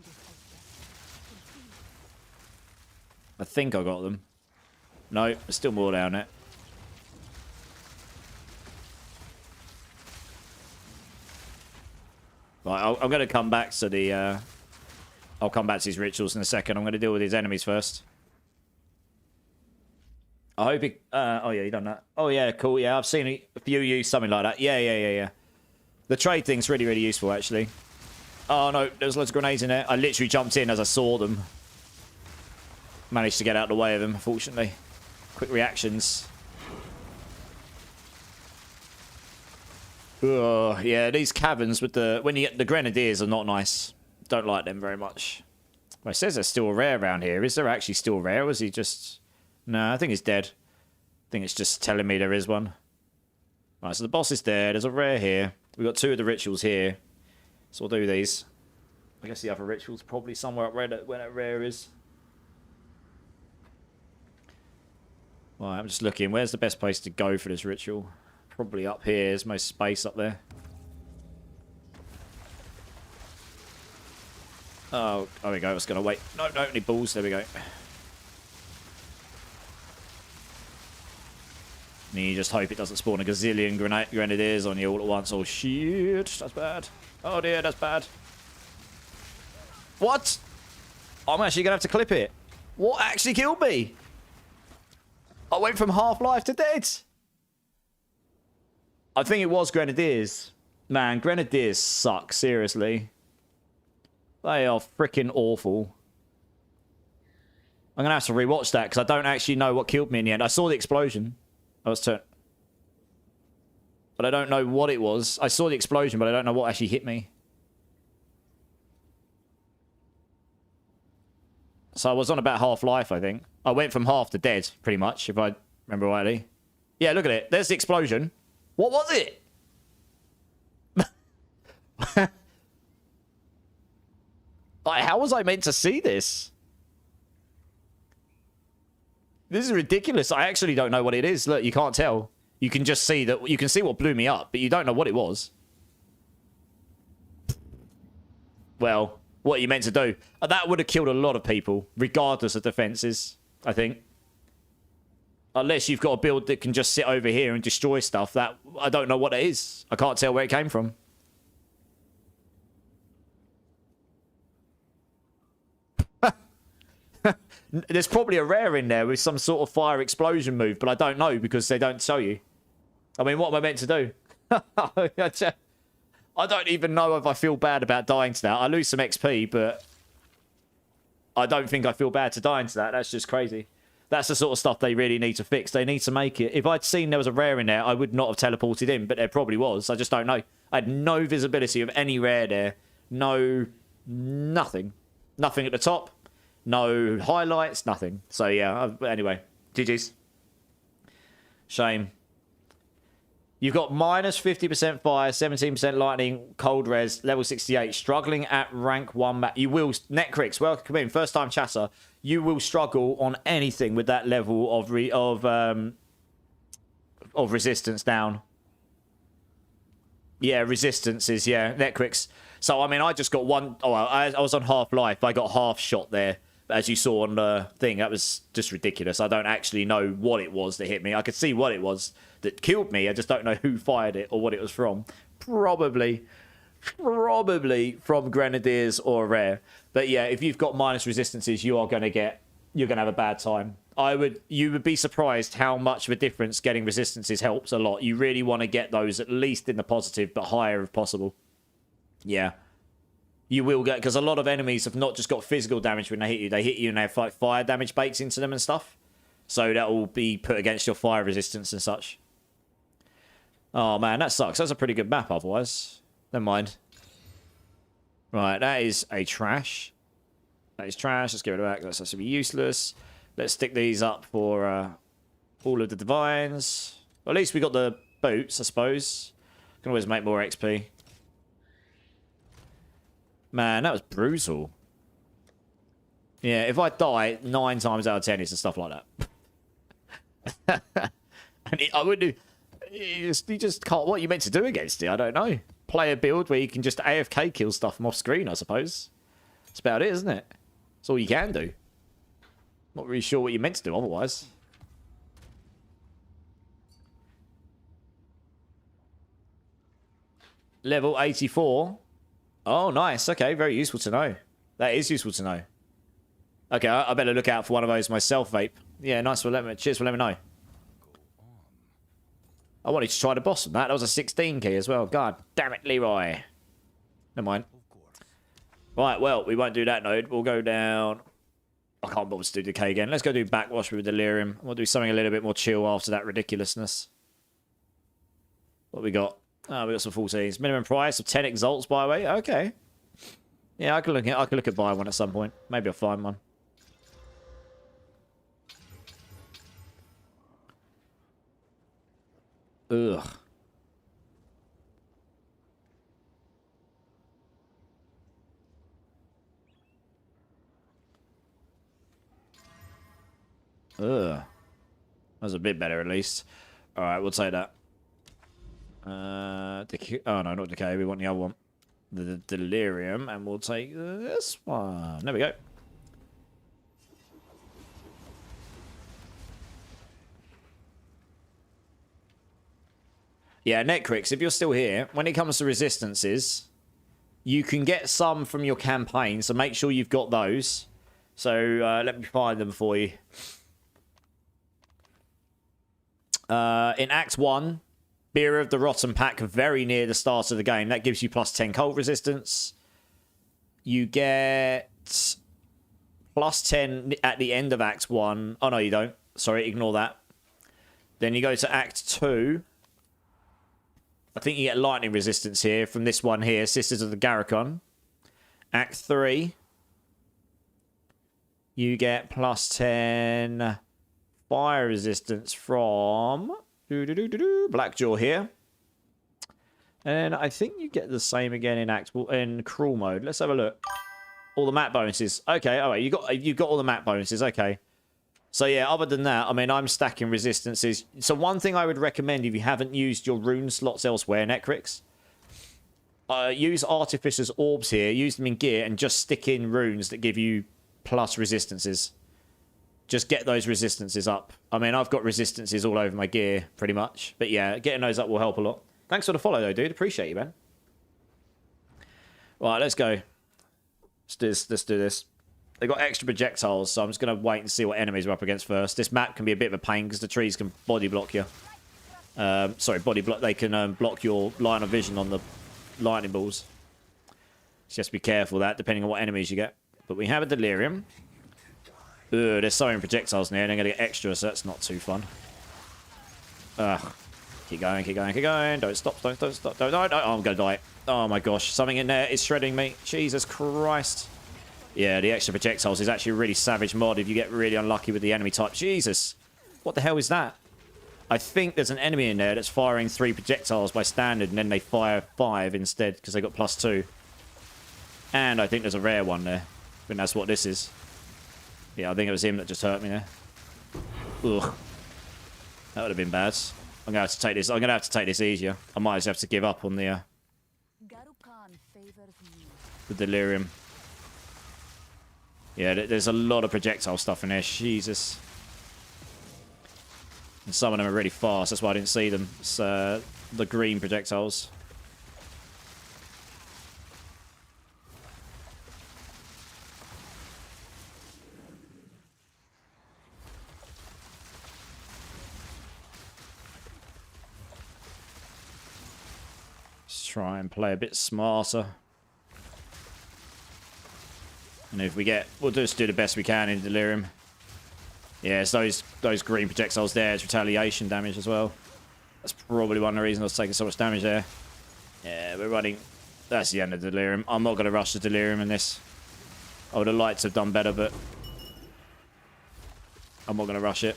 I think I got them. No, there's still more down there. Right, I'm going to come back to the... I'll come back to his rituals in a second. I'm going to deal with his enemies first. I hope he... oh, yeah, you done that. Oh, yeah, cool. Yeah, I've seen a few use something like that. Yeah. The trade thing's really, really useful, actually. Oh, no, there's loads of grenades in there. I literally jumped in as I saw them. Managed to get out of the way of them, fortunately. Quick reactions. Oh, yeah, these caverns with the... When you get... The grenadiers are not nice. Don't like them very much. Well, it says there's still a rare around here. Is there actually still a rare? Or was he just... No, I think he's dead. I think it's just telling me there is one. Right, so the boss is there. There's a rare here. We've got 2 of the rituals here. So we'll do these. I guess the other ritual's probably somewhere up where that rare is. Right, I'm just looking. Where's the best place to go for this ritual? Probably up here. There's most space up there. Oh, there we go. I was going to wait. No, any balls. There we go. And you just hope it doesn't spawn a gazillion grenadiers on you all at once. Oh, shit. That's bad. Oh, dear. That's bad. What? I'm actually going to have to clip it. What actually killed me? I went from half-life to dead. I think it was grenadiers. Man, grenadiers suck. Seriously. They are freaking awful. I'm going to have to rewatch that because I don't actually know what killed me in the end. I saw the explosion. But I don't know what it was. I saw the explosion, but I don't know what actually hit me. So I was on about half-life, I think. I went from half to dead, pretty much, if I remember rightly. Yeah, look at it. There's the explosion. What was it? Like, how was I meant to see this? This is ridiculous. I actually don't know what it is. Look, you can't tell. You can just see that. You can see what blew me up, but you don't know what it was. Well, what are you meant to do? That would have killed a lot of people, regardless of defenses, I think. Unless you've got a build that can just sit over here and destroy stuff. That I don't know what it is. I can't tell where it came from. There's probably a rare in there with some sort of fire explosion move, but I don't know because they don't show you. I mean, what am I meant to do? I don't even know if I feel bad about dying to that. I lose some XP, but I don't think I feel bad to dying to that. That's just crazy. That's the sort of stuff they really need to fix. They need to make it. If I'd seen there was a rare in there, I would not have teleported in, but there probably was. I just don't know. I had no visibility of any rare there. No, nothing. Nothing at the top. No highlights, nothing. So, yeah, anyway. GG's. Shame. You've got minus 50% fire, 17% lightning, cold res, level 68. Struggling at rank 1. You will... Netcrix, welcome in. First time chatter. You will struggle on anything with that level of resistance down. Yeah, resistances, yeah. Netcrix. So, I mean, I just got one... Oh, I was on half-life. I got half shot there. As you saw on the thing, that was just ridiculous. I don't actually know what it was that hit me. I could see what it was that killed me. I just don't know who fired it or what it was from. Probably from grenadiers or rare. But yeah, if you've got minus resistances, you're gonna have a bad time. You would be surprised how much of a difference getting resistances helps a lot. You really want to get those at least in the positive, but higher if possible. Yeah. You will get, because a lot of enemies have not just got physical damage when they hit you and they have like fire damage baked into them and stuff. So that will be put against your fire resistance and such. Oh man, that sucks. That's a pretty good map otherwise. Never mind. Right, that is a trash. That is trash. Let's get rid of that. That's actually useless. Let's stick these up for all of the divines. Well, at least we got the boots, I suppose. Can always make more XP. Man, that was brutal. Yeah, if I die 9 times out of 10, it's and stuff like that. And I wouldn't do... You just can't... What are you meant to do against it? I don't know. Play a build where you can just AFK kill stuff from off screen, I suppose. That's about it, isn't it? That's all you can do. Not really sure what you meant to do otherwise. Level 84. Oh, nice. Okay, very useful to know. That is useful to know. Okay, I better look out for one of those myself, vape. Yeah, nice. Cheers for letting me know. I wanted to try the boss on that. That was a 16 key as well. God damn it, Leroy. Never mind. Right, well, we won't do that node. We'll go down. I can't bother to do decay again. Let's go do backwash with delirium. We'll do something a little bit more chill after that ridiculousness. What we got? Oh, we got some 14s. Minimum price of 10 exalts, by the way. Okay. Yeah, I could look at buying one at some point. Maybe I'll find one. Ugh. Ugh. That's a bit better, at least. Alright, we'll take that. Oh, no, not decay. We want the other one. The delirium. And we'll take this one. There we go. Yeah, Netcrix, if you're still here, when it comes to resistances, you can get some from your campaign, so make sure you've got those. So let me find them for you. In Act 1, Beer of the Rotten Pack, very near the start of the game. That gives you plus 10 cold resistance. You get plus 10 at the end of Act 1. Oh, no, you don't. Sorry, ignore that. Then you go to Act 2. I think you get lightning resistance here from this one here, Sisters of the Garricon. Act 3. You get plus 10 fire resistance from Blackjaw here. And I think you get the same again in cruel mode. Let's have a look. All the map bonuses. Okay, all right, you got all the map bonuses. Okay. So yeah, other than that, I mean, I'm stacking resistances. So one thing I would recommend if you haven't used your rune slots elsewhere, Necrix, use Artificer's Orbs here, use them in gear, and just stick in runes that give you plus resistances. Just get those resistances up. I mean, I've got resistances all over my gear, pretty much. But yeah, getting those up will help a lot. Thanks for the follow, though, dude. Appreciate you, man. Right, let's go. Let's do this. They got extra projectiles, so I'm just going to wait and see what enemies we're up against first. This map can be a bit of a pain because the trees can body block you. Sorry, body block. They can block your line of vision on the lightning balls. Just be careful of that, depending on what enemies you get. But we have a delirium. Ugh, there's so many projectiles in there, and I'm going to get extra, so that's not too fun. Ugh. Keep going, keep going, keep going. Don't stop, don't stop. Don't. Oh, I'm going to die. Oh my gosh, something in there is shredding me. Jesus Christ. Yeah, the extra projectiles is actually a really savage mod if you get really unlucky with the enemy type. Jesus. What the hell is that? I think there's an enemy in there that's firing 3 projectiles by standard, and then they fire 5 instead because they got plus 2. And I think there's a rare one there. I think that's what this is. Yeah, I think it was him that just hurt me there. Ugh. That would have been bad. I'm gonna have to take this. I'm gonna have to take this easier. I might just have to give up on the delirium. Yeah, there's a lot of projectile stuff in there. Jesus. And some of them are really fast. That's why I didn't see them. It's the green projectiles. Let's try and play a bit smarter. And if we get... We'll just do the best we can in delirium. Yeah, it's those green projectiles there. It's retaliation damage as well. That's probably one of the reasons I was taking so much damage there. Yeah, we're running... That's the end of delirium. I'm not going to rush the delirium in this. I would have liked to have done better, but... I'm not going to rush it.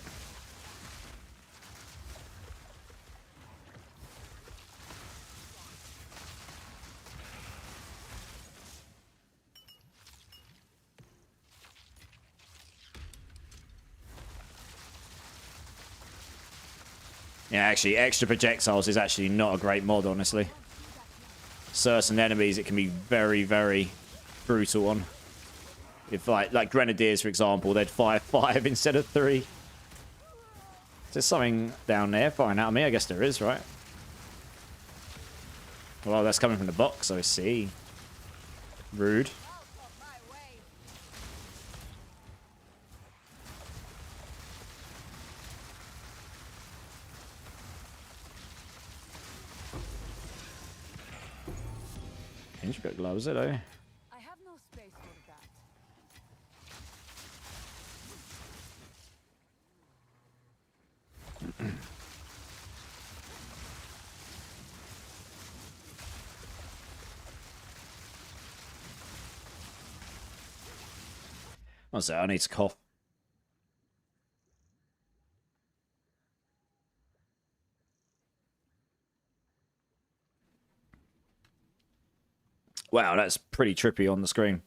Yeah, actually, extra projectiles is actually not a great mod, honestly. Certain enemies, it can be very, very brutal on. If like Grenadiers, for example, they'd fire 5 instead of 3. Is there something down there firing out of me? I guess there is, right? Well, that's coming from the box, I see. Rude. Intricate gloves, it, eh? I have no space for that. One sec, I need to cough. Wow, that's pretty trippy on the screen.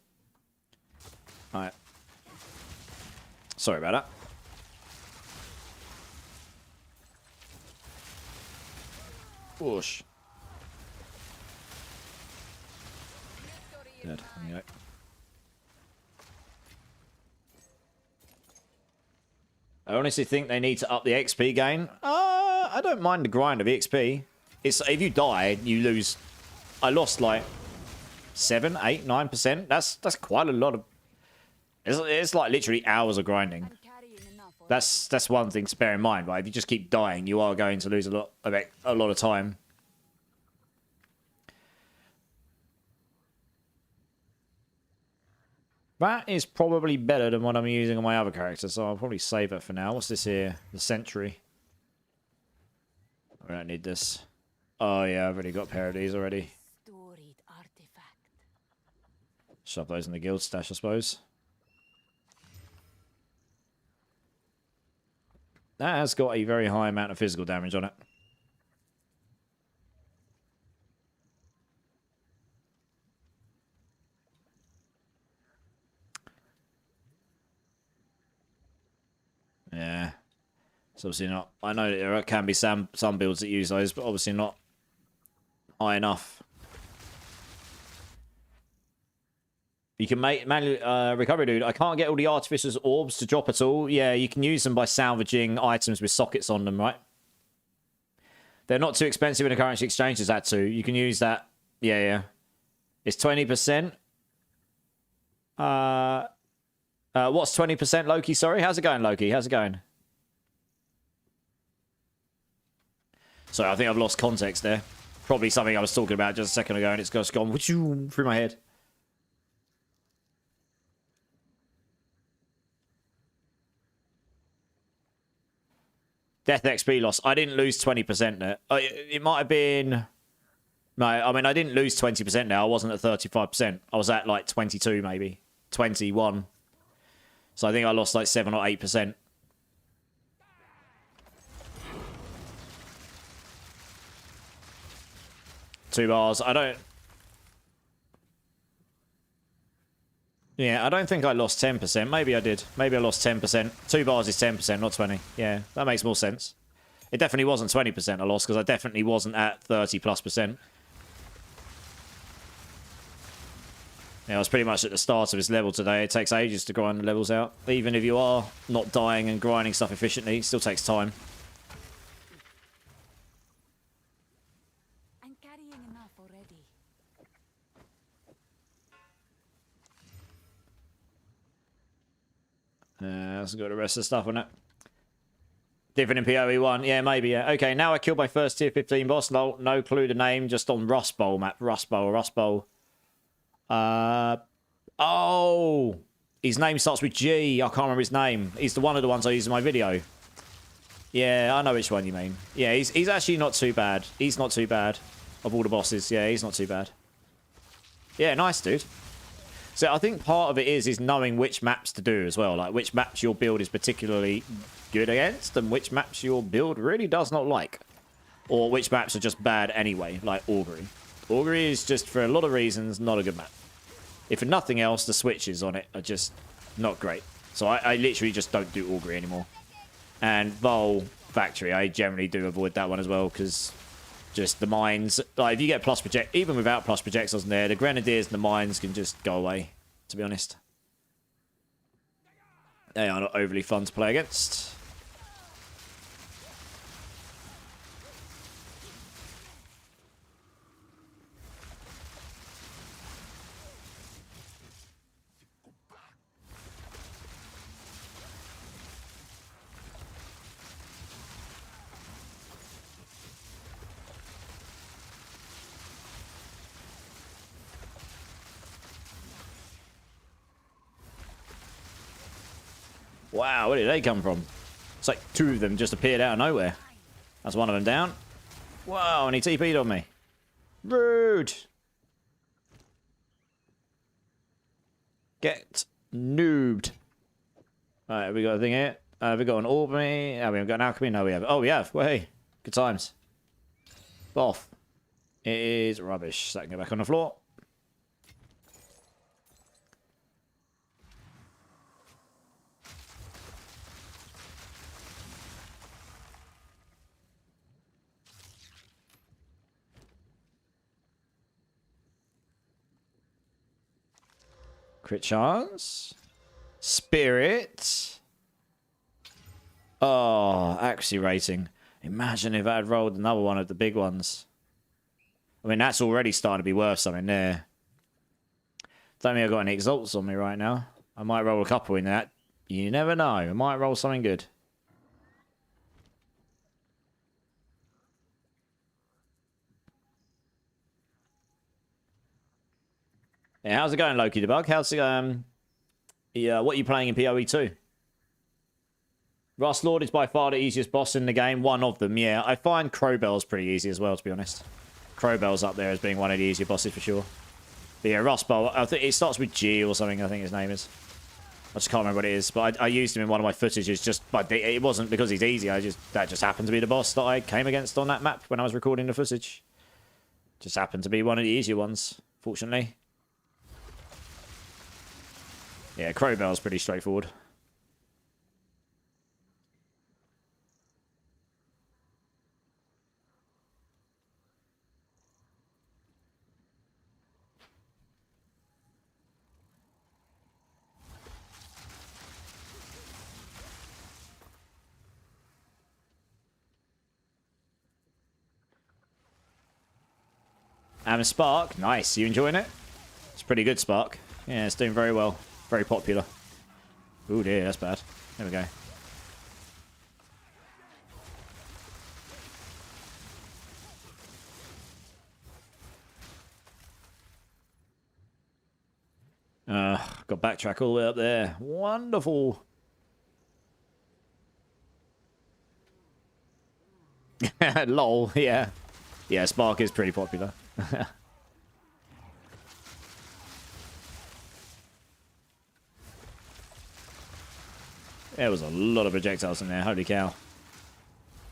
Alright. Sorry about that. Whoosh. Dead. Anyway. I honestly think they need to up the XP gain. I don't mind the grind of XP. It's if you die, you lose. I lost like 7, 8, 9%. That's quite a lot of. It's like literally hours of grinding. That's one thing to bear in mind, right? If you just keep dying, you are going to lose a lot of time. That is probably better than what I'm using on my other character, so I'll probably save it for now. What's this here? The Sentry. I don't need this. Oh yeah, I've already got a pair of these already. Shove those in the guild stash, I suppose. That has got a very high amount of physical damage on it. Yeah. It's obviously not... I know that there can be some builds that use those, but obviously not high enough. You can make manual recovery, dude. I can't get all the Artificer's orbs to drop at all. Yeah, you can use them by salvaging items with sockets on them, right? They're not too expensive in a currency exchange as that too. You can use that. Yeah, yeah. It's 20%. What's 20%, Loki? Sorry, how's it going, Loki? How's it going? Sorry, I think I've lost context there. Probably something I was talking about just a second ago, and it's just gone through my head. Death XP loss. I didn't lose 20% there. It might have been... No, I mean, I didn't lose 20% now. I wasn't at 35%. I was at like 22 maybe. 21. So I think I lost like 7 or 8%. Two bars. I don't... Yeah, I don't think I lost 10%. Maybe I did. Maybe I lost 10%. 2 bars is 10%, not 20. Yeah, that makes more sense. It definitely wasn't 20% I lost, because I definitely wasn't at 30+%. Yeah, I was pretty much at the start of his level today. It takes ages to grind the levels out. Even if you are not dying and grinding stuff efficiently, it still takes time. I'm carrying enough already. Let's go to the rest of the stuff on it. Different in PoE1. Yeah, maybe, yeah. Okay, now I killed my first tier 15 boss. No clue the name, just on Rust Bowl map. Rust Bowl. Oh! His name starts with G. I can't remember his name. He's one of the ones I use in my video. Yeah, I know which one you mean. Yeah, he's actually not too bad. He's not too bad. Of all the bosses, yeah, he's not too bad. Yeah, nice, dude. So I think part of it is knowing which maps to do as well. Like, which maps your build is particularly good against, and which maps your build really does not like. Or which maps are just bad anyway, like Augury. Augury is just, for a lot of reasons, not a good map. If for nothing else, the switches on it are just not great. So I literally just don't do Augury anymore. And Vol Factory, I generally do avoid that one as well, because just the mines, like if you get plus project, even without plus projectiles in there, the Grenadiers and the mines can just go away, to be honest. They are not overly fun to play against. Wow, where did they come from? It's like two of them just appeared out of nowhere. That's one of them down. Wow, and he TP'd on me. Rude. Get noobed. Alright, we got a thing here. Have we got an orb? We haven't got an alchemy? No, we have. Oh, we have. Well, hey, good times. Off. It is rubbish. So I can go back on the floor. Crit chance. Spirit. Oh, accuracy rating. Imagine if I had rolled another one of the big ones. I mean, that's already starting to be worth something there. Don't think I've got any exalts on me right now. I might roll a couple in that. You never know. I might roll something good. Yeah, how's it going, Loki the Bug? How's it yeah, what are you playing in PoE2? Rust Lord is by far the easiest boss in the game. One of them, yeah. I find Crowbell's pretty easy as well, to be honest. Crowbell's up there as being one of the easier bosses for sure. But yeah, Rustbell, I think it starts with G or something, I think his name is. I just can't remember what it is, but I used him in one of my footages just, but it wasn't because he's easy, that just happened to be the boss that I came against on that map when I was recording the footage. Just happened to be one of the easier ones, fortunately. Yeah, Crowbell's pretty straightforward. Spark, nice. You enjoying it? It's pretty good, Spark. Yeah, it's doing very well. Very popular. Ooh dear, that's bad. There we go. Got backtrack all the way up there. Wonderful. Lol, yeah. Yeah, Spark is pretty popular. There was a lot of projectiles in there, holy cow.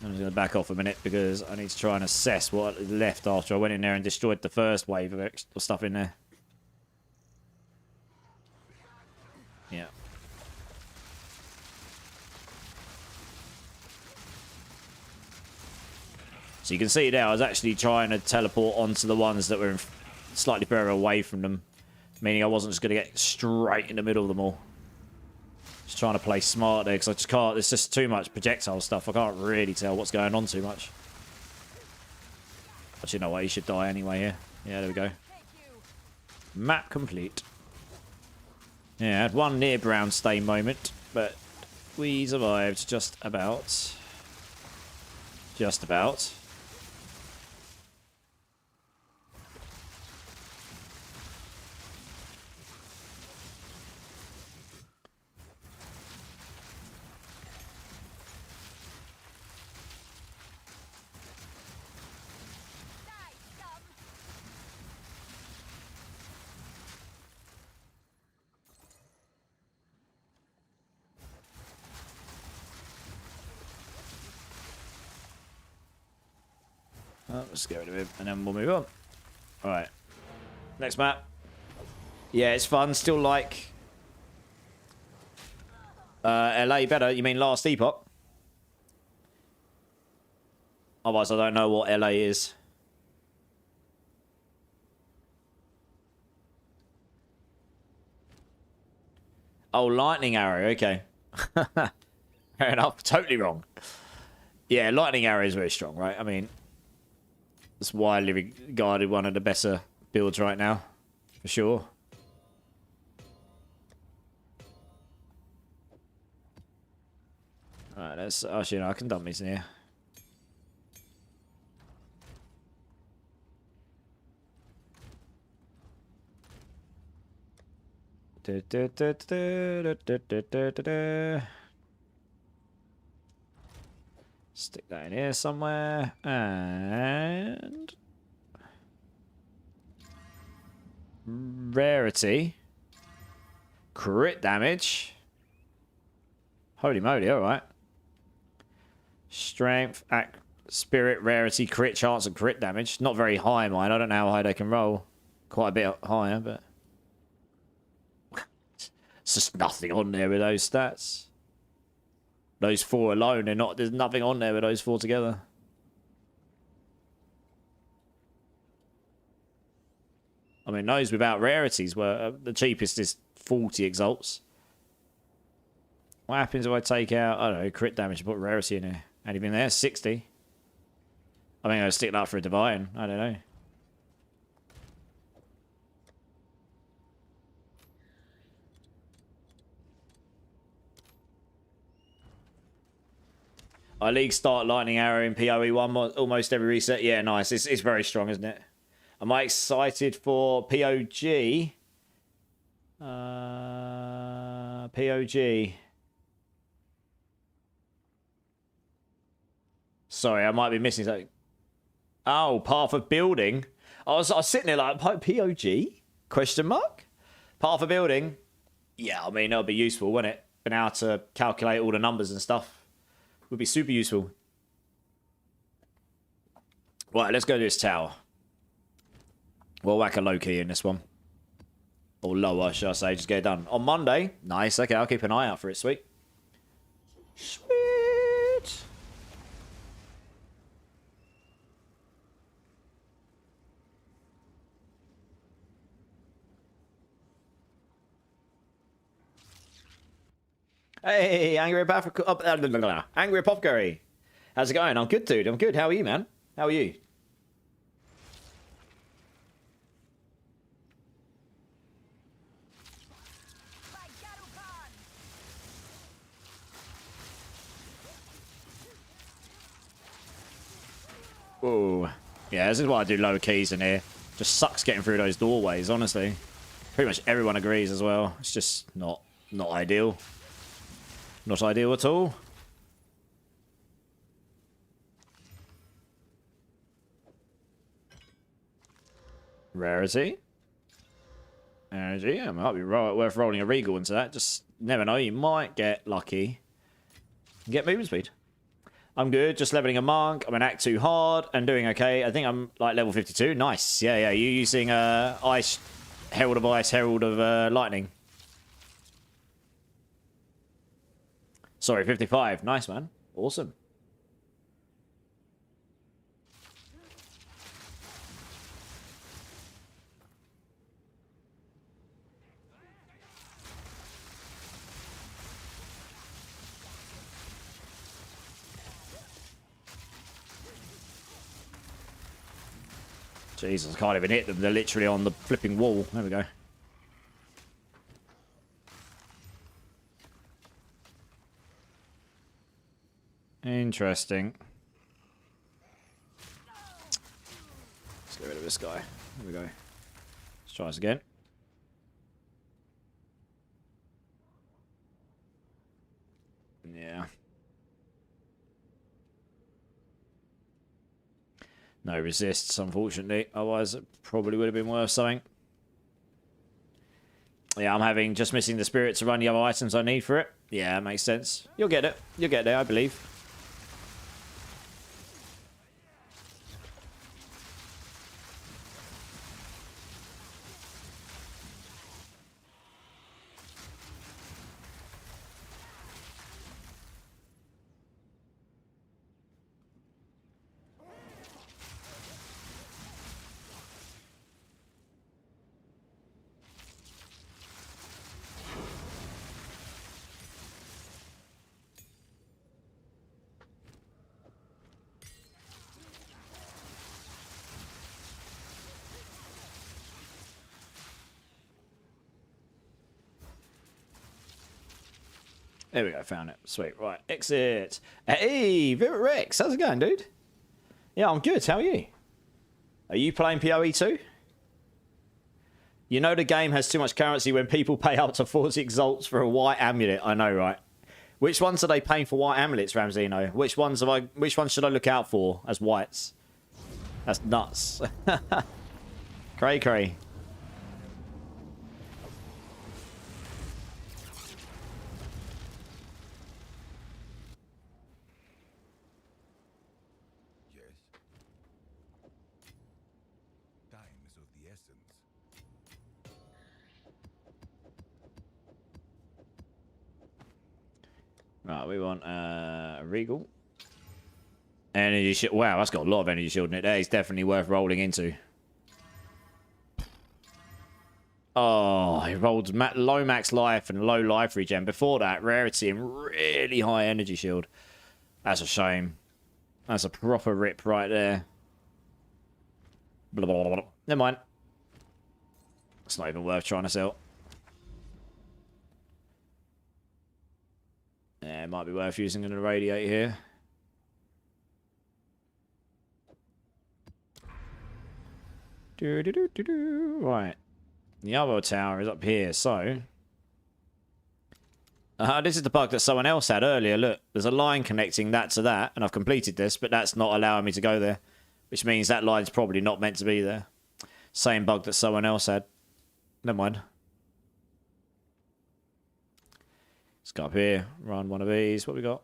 I'm just going to back off a minute because I need to try and assess what is left after I went in there and destroyed the first wave of stuff in there. Yeah. So you can see there, I was actually trying to teleport onto the ones that were slightly further away from them. Meaning I wasn't just going to get straight in the middle of them all. Just trying to play smart there because I just can't, there's just too much projectile stuff. I can't really tell what's going on too much. Actually, no way, you should die anyway here. Yeah, there we go. Map complete. Yeah, I had one near brown stain moment, but we survived just about. Just about. Let's get rid of him, and then we'll move on. Alright. Next map. Yeah, it's fun. Still like... LA better. You mean Last Epoch? Otherwise, I don't know what LA is. Oh, Lightning Arrow. Okay. Fair enough. Totally wrong. Yeah, lightning arrow is very strong, right? I mean, it's widely regarded one of the better builds right now, for sure. Alright, let's... Actually, no, I can dump these in here. Stick that in here somewhere. And... rarity. Crit damage. Holy moly, alright. Strength, spirit, rarity, crit chance, and crit damage. Not very high, mine. I don't know how high they can roll. Quite a bit higher, but... it's just nothing on there with those stats. Those four alone, there's nothing on there with those four together. I mean, those without rarities were... the cheapest is 40 exalts. What happens if I take out, I don't know, crit damage and put rarity in here? Anything there? 60. I think I'll stick that for a divine. I don't know. I league start lightning arrow in PoE1 almost every reset. Yeah, nice. It's very strong, isn't it? Am I excited for POG? POG. Sorry, I might be missing something. Oh, Path of Building. I was sitting there like, POG? Question mark? Path of Building? Yeah, I mean, that'll be useful, wouldn't it? Being able to calculate all the numbers and stuff. Would be super useful. Right, let's go to this tower. We'll whack a low key in this one. Or lower, should I say. Just get it done. On Monday. Nice. Okay, I'll keep an eye out for it. Sweet. Sweet. Hey, Angry Apothecary. How's it going? I'm good, dude. I'm good. How are you, man? How are you? Whoa. Yeah, this is why I do low keys in here. Just sucks getting through those doorways, honestly. Pretty much everyone agrees as well. It's just not ideal. Not ideal at all. Rarity. Energy. Yeah, might be worth rolling a Regal into that. Just never know. You might get lucky. Get movement speed. I'm good. Just leveling a monk. I'm an Act 2 hard and doing okay. I think I'm like level 52. Nice. Yeah, yeah. You using Ice, Herald of Ice, Herald of Lightning. Sorry, 55. Nice, man. Awesome. Jesus, I can't even hit them. They're literally on the flipping wall. There we go. Interesting. Let's get rid of this guy. There we go. Let's try this again. Yeah. No resists, unfortunately. Otherwise, it probably would have been worth something. Yeah, I'm just missing the spirit to run the other items I need for it. Yeah, that makes sense. You'll get it. You'll get there, I believe. There we go, found it. Sweet. Right, exit. Hey, Rex, how's it going, dude? Yeah, I'm good. How are you? Are you playing PoE2? You know the game has too much currency when people pay up to 40 exalts for a white amulet. I know, right? Which ones are they paying for white amulets, Ramzino? Which ones should I look out for as whites? That's nuts. Cray cray. Right, we want a Regal. Energy shield. Wow, that's got a lot of energy shield in it. That is definitely worth rolling into. Oh, he rolled low max life and low life regen. Before that, rarity and really high energy shield. That's a shame. That's a proper rip right there. Blah, blah, blah, blah. Never mind. It's not even worth trying to sell. Yeah, it might be worth using an irradiate here. Right. The other tower is up here, so... this is the bug that someone else had earlier. Look, there's a line connecting that to that, and I've completed this, but that's not allowing me to go there. Which means that line's probably not meant to be there. Same bug that someone else had. Never mind. Let's go up here, run one of these. What we got?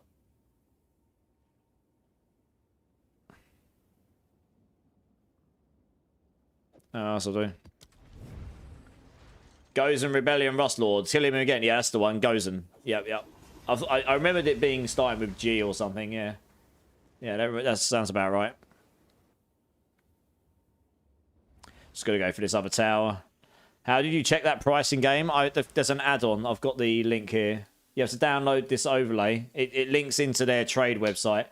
Oh, that's what I'll do. Gozen Rebellion Rust Lords. Kill him again. Yeah, that's the one. Gozen. Yep, yep. I remembered it being starting with G or something, yeah. Yeah, that sounds about right. Just gotta go for this other tower. How did you check that pricing game? There's an add-on. I've got the link here. You have to download this overlay. It links into their trade website.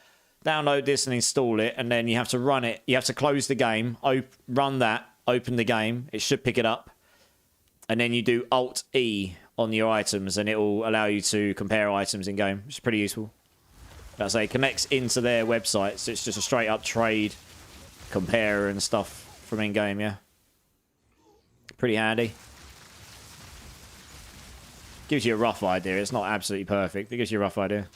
Download this and install it, and then you have to run it. You have to close the game, run that, open the game. It should pick it up. And then you do Alt-E on your items, and it will allow you to compare items in-game, which is pretty useful. That's it connects into their website, so it's just a straight-up trade comparer and stuff from in-game, yeah. Pretty handy. Gives you a rough idea. It's not absolutely perfect. It gives you a rough idea.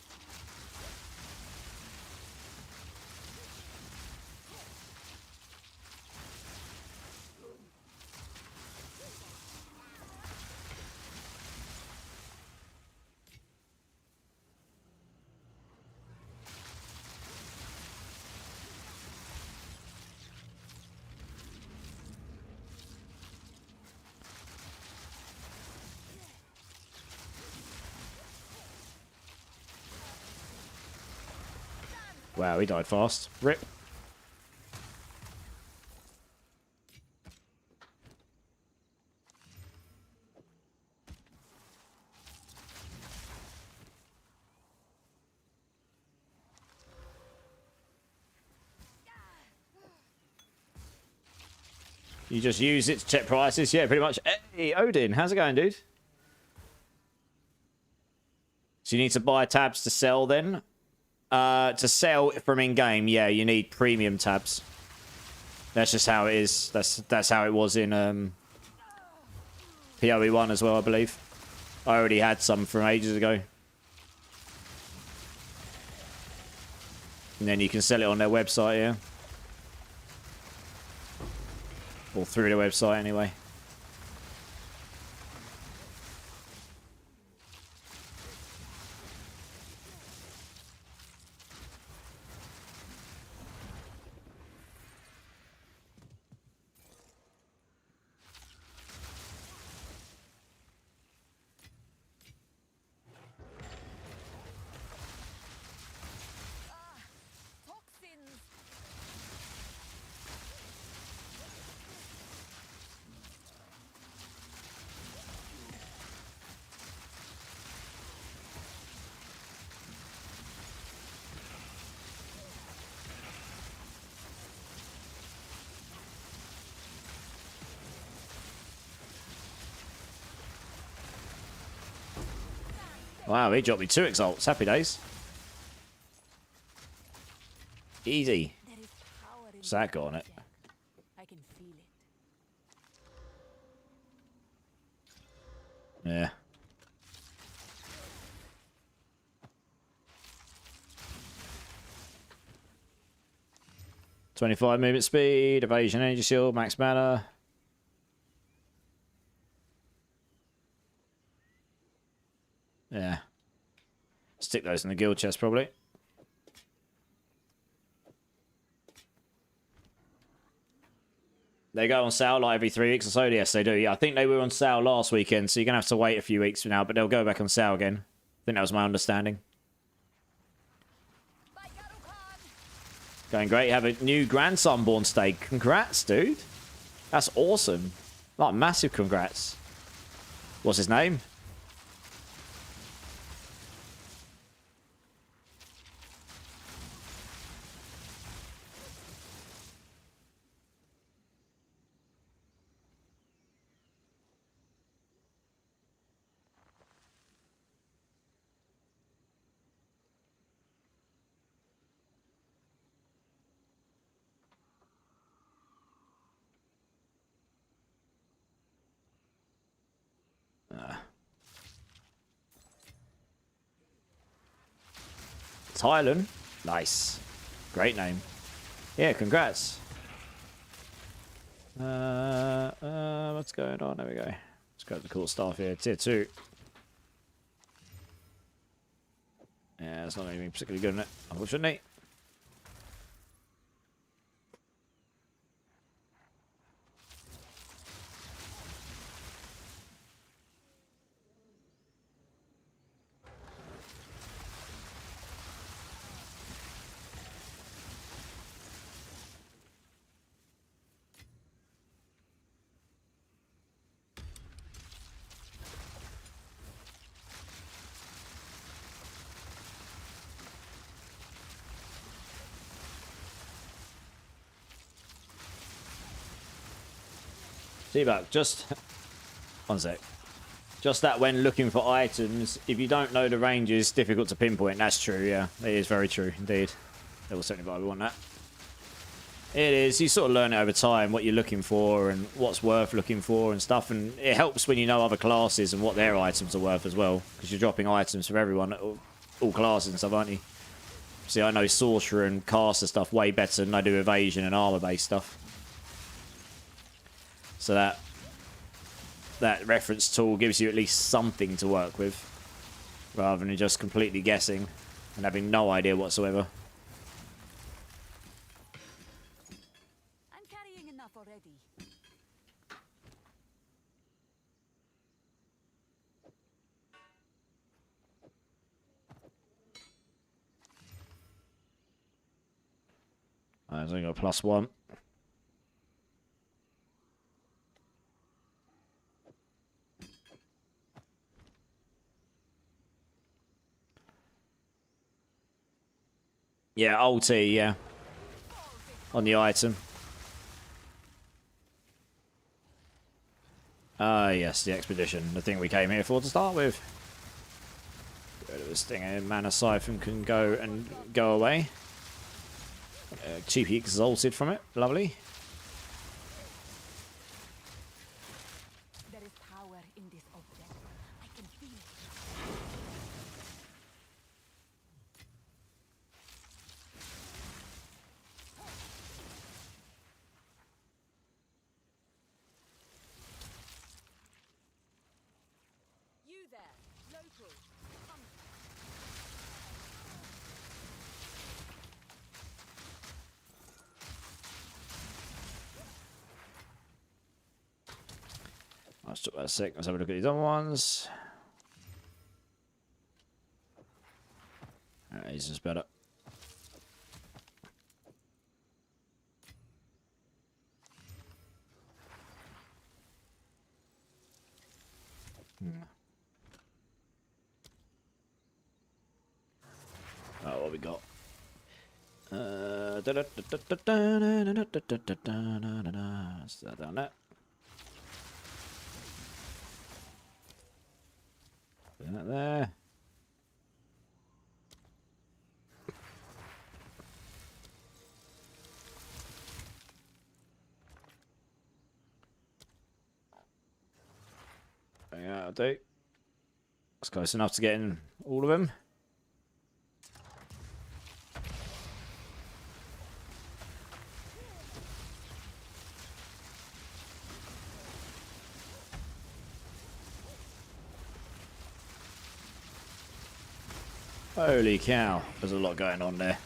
Wow, he died fast. Rip. You just use it to check prices? Yeah, pretty much. Hey, Odin, how's it going, dude? So you need to buy tabs to sell then? To sell from in-game, yeah, you need premium tabs. That's just how it is. That's how it was in PoE1 as well, I believe. I already had some from ages ago. And then you can sell it on their website, yeah. Or through the website, anyway. Wow, he dropped me 2 exalts. Happy days. Easy. There is power in What's that got on it? Jack. I can feel it. Yeah. .25 movement speed, evasion energy shield, max mana. Yeah. Stick those in the guild chest, probably. They go on sale like every 3 weeks or so. Yes, they do. Yeah, I think they were on sale last weekend, so you're going to have to wait a few weeks for now, but they'll go back on sale again. I think that was my understanding. Going great. You have a new grandson born today. Congrats, dude. That's awesome. Like, massive congrats. What's his name? Thailand. Nice. Great name. Yeah, congrats. What's going on? There we go. Let's grab the cool stuff here. Tier 2. Yeah, it's not even particularly good in it, unfortunately. See about just one sec. Just that when looking for items, if you don't know the range, is difficult to pinpoint. That's true, yeah. It is very true indeed. Level 75, we want that. It is. You sort of learn it over time, what you're looking for and what's worth looking for and stuff. And it helps when you know other classes and what their items are worth as well. Because you're dropping items for everyone, all classes and stuff, aren't you? See, I know Sorcerer and Caster stuff way better than I do Evasion and Armor-based stuff. So that reference tool gives you at least something to work with, rather than just completely guessing and having no idea whatsoever. I'm carrying enough already. I've only got +1. Yeah, ulti, yeah. On the item. Ah, yes, the expedition. The thing we came here for to start with. Get rid of this thing here. Mana Siphon can go and go away. Cheaply exalted from it. Lovely. There is power in this object. I can feel it. You there, local. Come. Let's talk about a sec. Let's have a look at these other ones. He's just better. Oh, what we got? Start down that. Put that there. Yeah, I'll do. It's close enough to getting all of them. Holy cow, there's a lot going on there.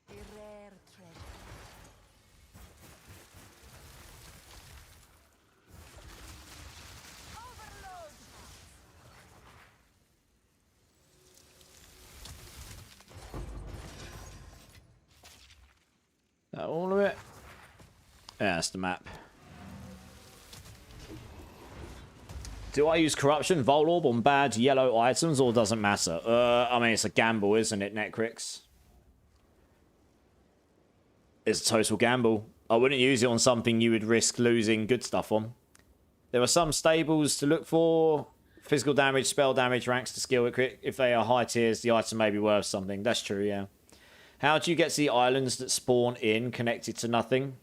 A rare treasure. Overload! That all of it? Yeah, that's the map. Do I use corruption, Vol Orb on bad yellow items, or doesn't matter? I mean, it's a gamble, isn't it, Netcrix? It's a total gamble. I wouldn't use it on something you would risk losing good stuff on. There are some stables to look for. Physical damage, spell damage, ranks to skill. If they are high tiers, the item may be worth something. That's true, yeah. How do you get to the islands that spawn in connected to nothing?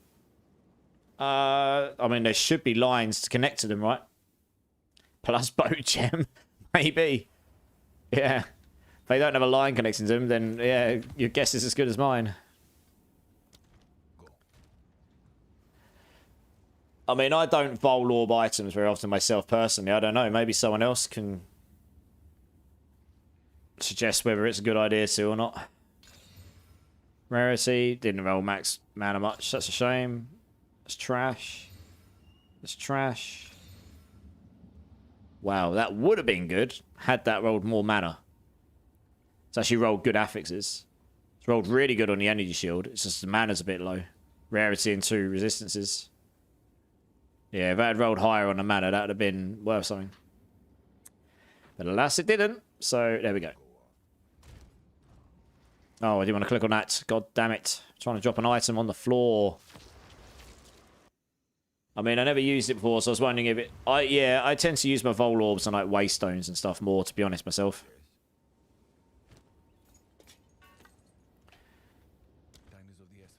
I mean, there should be lines to connect to them, right? Plus boat gem. Maybe. Yeah. If they don't have a line connecting to them, then yeah, your guess is as good as mine. I mean, I don't Vol Orb items very often myself personally. I don't know. Maybe someone else can suggest whether it's a good idea to or not. Rarity. Didn't roll max mana much. That's a shame. That's trash. That's trash. Wow, that would have been good had that rolled more mana. It's actually rolled good affixes. It's rolled really good on the energy shield. It's just the mana's a bit low. Rarity and 2 resistances. Yeah, if I had rolled higher on the mana, that would have been worth something. But alas, it didn't. So, there we go. Oh, I didn't want to click on that. God damn it. I'm trying to drop an item on the floor. I mean, I never used it before, so I was wondering if it... Yeah, I tend to use my Vol Orbs on, like, Waystones and stuff more, to be honest myself. Time is of the essence.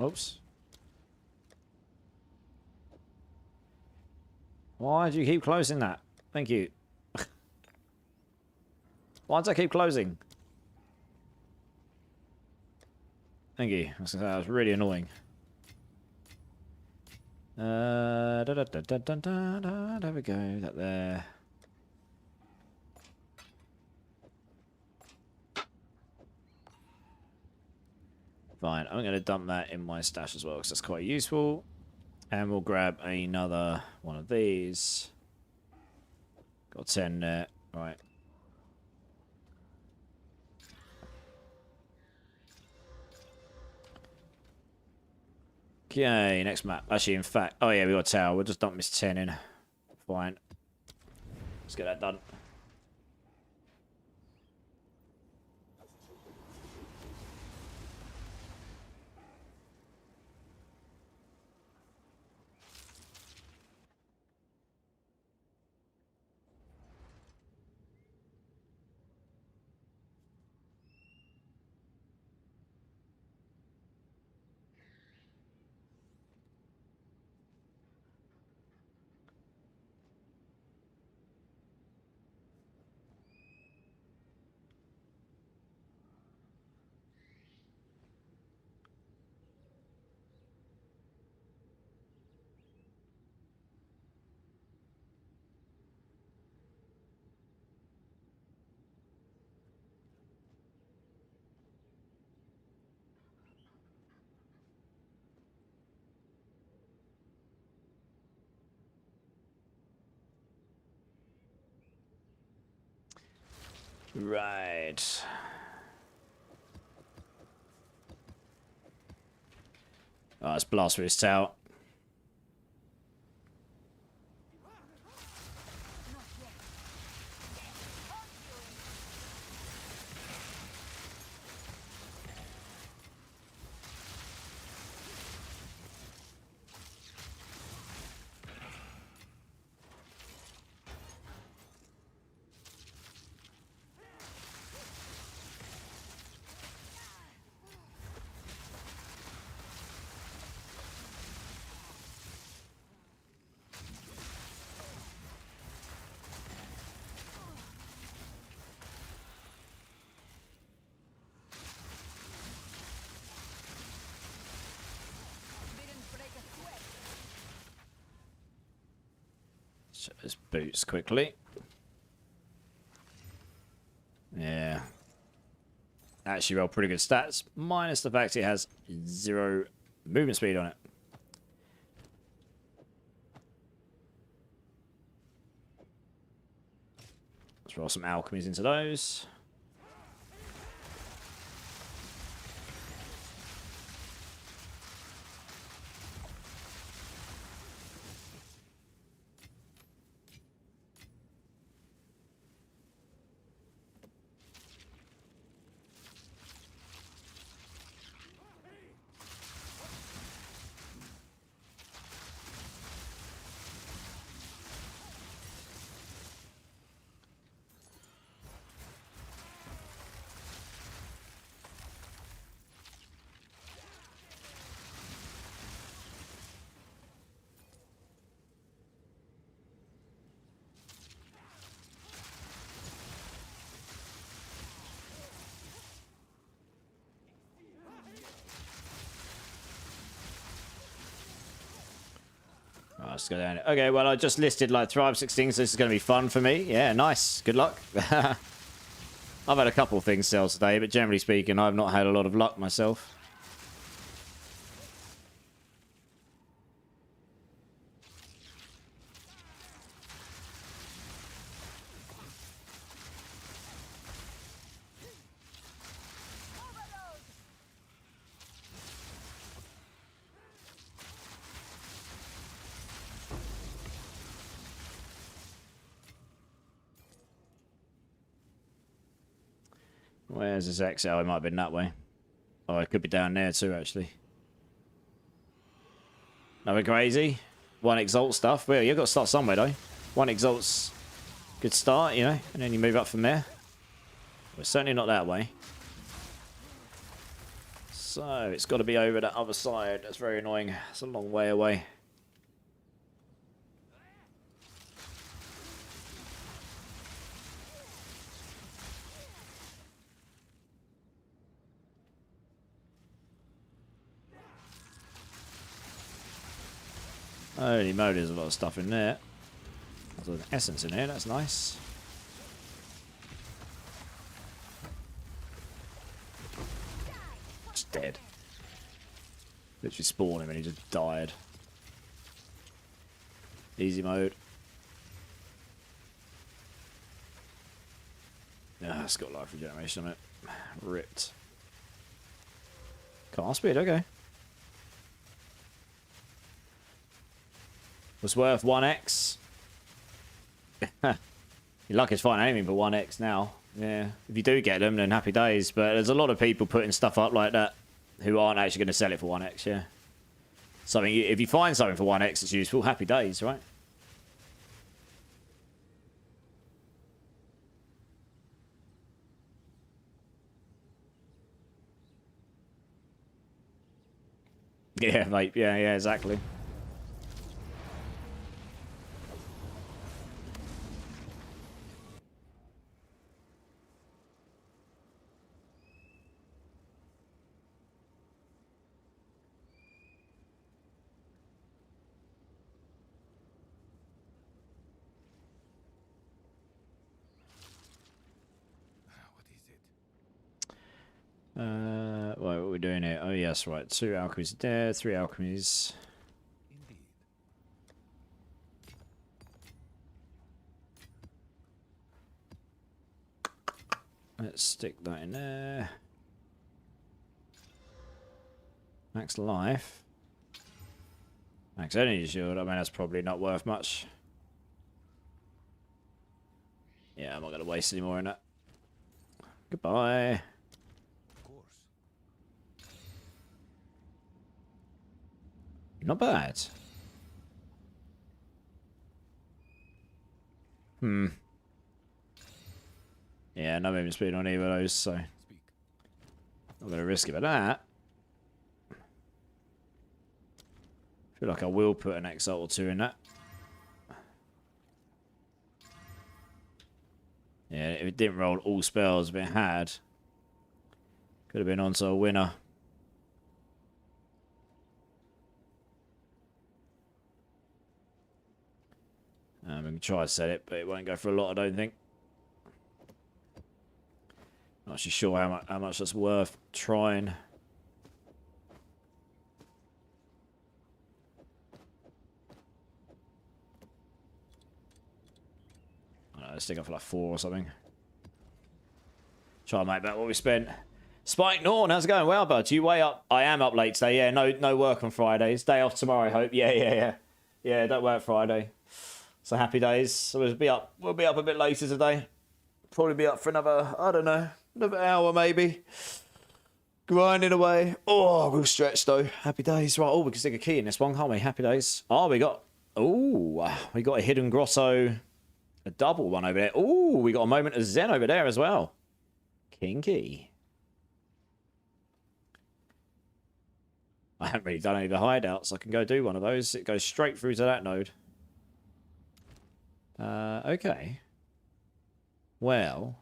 Oops. Why do you keep closing that? Thank you. Why does that keep closing? Thank you. That was really annoying. There we go. That there. Fine. I'm going to dump that in my stash as well because that's quite useful. And we'll grab another one of these. Got 10 there. Right. Okay, next map. Actually, in fact... Oh, yeah, we got a tower. We'll just dump this 10 in. Fine. Let's get that done. Right. Oh, let's blast through his tower. Check his boots quickly. Yeah. Actually rolled pretty good stats, minus the fact it has 0 movement speed on it. Let's roll some alchemies into those. Oh, let's go down. Okay, well, I just listed like Thrive 16, so this is going to be fun for me. Yeah, nice. Good luck. I've had a couple of things sell today, but generally speaking, I've not had a lot of luck myself. Where's his exile? It might have been that way. Oh, it could be down there too, actually. Nothing crazy. One exalt stuff. Well, you've got to start somewhere, though. One exalt's good start, you know, and then you move up from there. We're certainly not that way. So, it's got to be over that other side. That's very annoying. It's a long way away. Holy moly, there's a lot of stuff in there. There's an essence in here, that's nice. Just dead. Literally spawned him and he just died. Easy mode. Yeah, it's got life regeneration on it. Ripped. Cast speed, okay. Was worth 1x. Your luck is fine aiming for 1x now. Yeah, if you do get them, then happy days. But there's a lot of people putting stuff up like that who aren't actually going to sell it for 1x, yeah. Something, if you find something for 1x that's useful, happy days, right? Yeah, mate. Yeah, exactly. What are we doing here? Oh, yes, right. 2 alchemies there, 3 alchemies. Indeed. Let's stick that in there. Max life. Max energy shield. I mean, that's probably not worth much. Yeah, I'm not going to waste any more in that. Goodbye. Of course. Not bad. Yeah, no movement speed on either of those, so Speak. not going to risk it for that. Feel like I will put an Exalt or two in that. Yeah, if it didn't roll all spells, if it had, could have been onto a winner. We can try to set it, but it won't go for a lot, I don't think. Not actually sure how much that's worth trying. I don't know, let's stick up for like 4 or something. Try and make back what we spent. Spike Norn, how's it going? Well, bud, you way up. I am up late today. Yeah, no work on Fridays. Day off tomorrow, I hope. Yeah. Yeah, don't work Friday. So happy days. So we'll be up a bit later today. Probably be up for another, I don't know, another hour maybe. Grinding away. Oh, real stretch though. Happy days. Right, we can stick a key in this one, can't we? Happy days. Oh, we got a hidden grotto. A double one over there. Oh, we got a moment of Zen over there as well. Kinky. I haven't really done any of the hideouts. I can go do one of those. It goes straight through to that node. Okay. Well.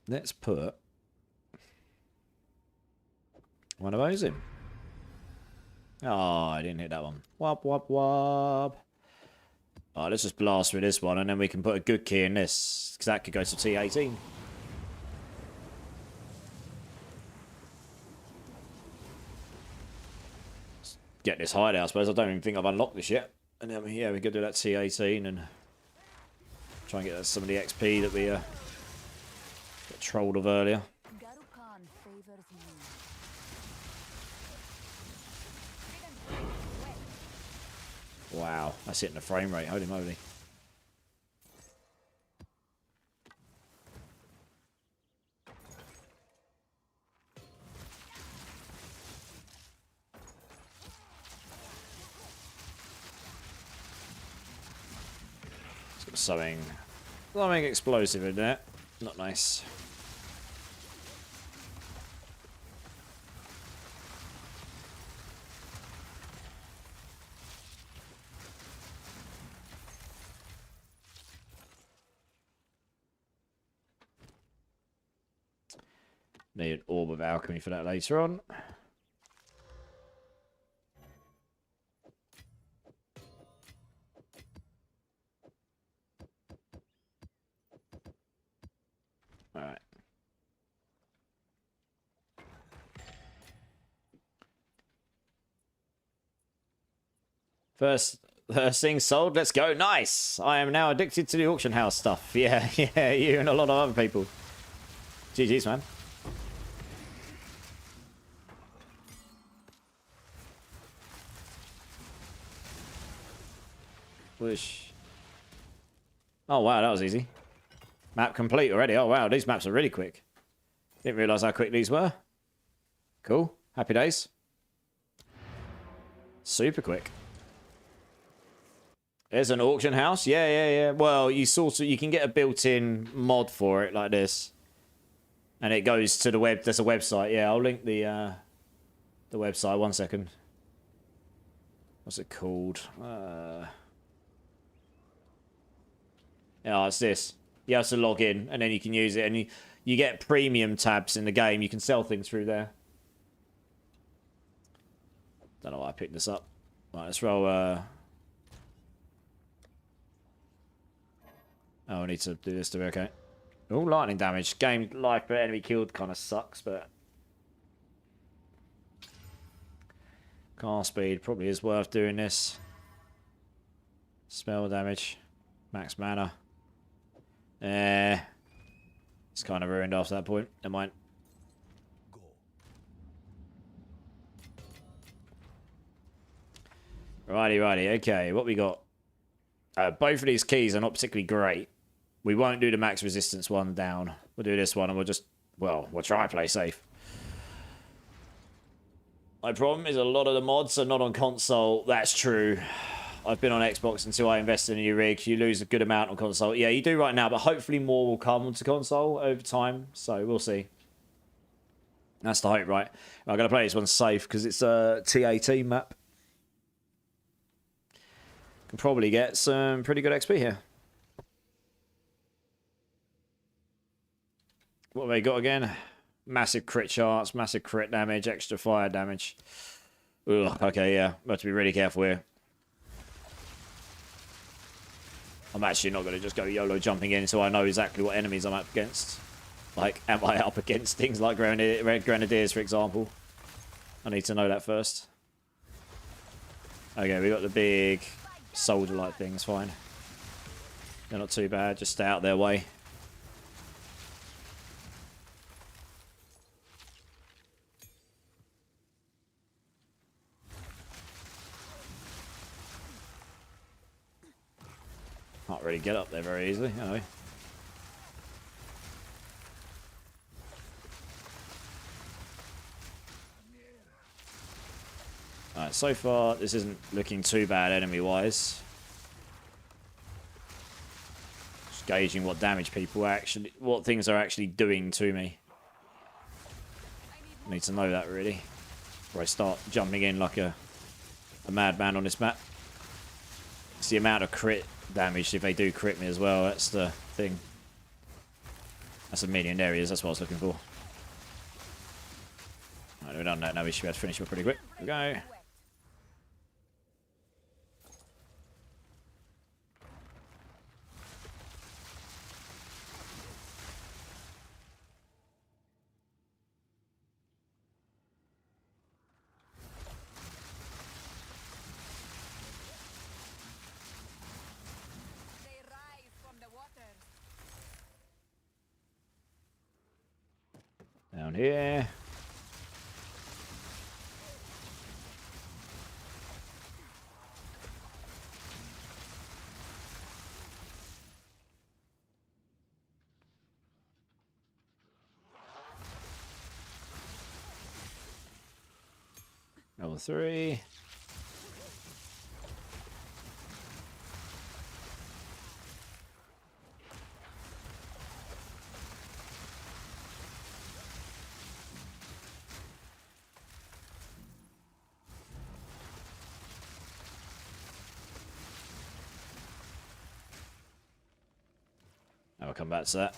Let's put one of those in. Oh, I didn't hit that one. Wop, wop, wop. Oh, let's just blast through this one, and then we can put a good key in this, because that could go to T18. Let's get this hideout, I suppose. I don't even think I've unlocked this yet. And then, yeah, we could do that T18 and try and get some of the XP that we got trolled of earlier. Garukan favors me. Wow, that's hitting the frame rate. Holy moly. It's got something explosive in there. Not nice. Need an orb of alchemy for that later on. Alright. First thing sold, let's go. Nice! I am now addicted to the auction house stuff. Yeah, you and a lot of other people. GG's, man. Whoosh. Oh, wow, that was easy. Map complete already. Oh, wow, these maps are really quick. Didn't realise how quick these were. Cool. Happy days. Super quick. There's an auction house. Yeah. Well, you can get a built-in mod for it like this. And it goes to the web. There's a website. Yeah, I'll link the website. 1 second. What's it called? Yeah, it's this. You have to log in, and then you can use it, and you get premium tabs in the game. You can sell things through there. Don't know why I picked this up. Right, let's roll. Oh, I need to do this to be okay. Oh, lightning damage. Game life per enemy killed kind of sucks, but car speed probably is worth doing this. Spell damage. Max mana. It's kind of ruined after that point. Never mind. Go. Righty. Okay, what we got? Both of these keys are not particularly great. We won't do the max resistance one down. We'll do this one and we'll just, well, we'll try and play safe. My problem is a lot of the mods are not on console. That's true. I've been on Xbox until I invested in a new rig. You lose a good amount on console. Yeah, you do right now, but hopefully more will come onto console over time. So we'll see. That's the hope, right? I'm going to play this one safe because it's a T18 map. Can probably get some pretty good XP here. What have they got again? Massive crit charts, massive crit damage, extra fire damage. Ugh, okay, yeah. We have to be really careful here. I'm actually not going to just go YOLO jumping in so I know exactly what enemies I'm up against. Like, am I up against things like Red Grenadiers, for example? I need to know that first. Okay, we got the big soldier-like things, fine. They're not too bad, just stay out their way. Can't really get up there very easily, anyway. Alright, so far this isn't looking too bad enemy-wise. Just gauging what damage people actually, what things are actually doing to me. I need to know that really, before I start jumping in like a madman on this map. It's the amount of crit damage if they do crit me as well. That's the thing. That's a million areas. That's what I was looking for. Alright, we've done that. Now we should be able to finish it pretty quick. Here we go. Down here. Level 3. I'll come back to that.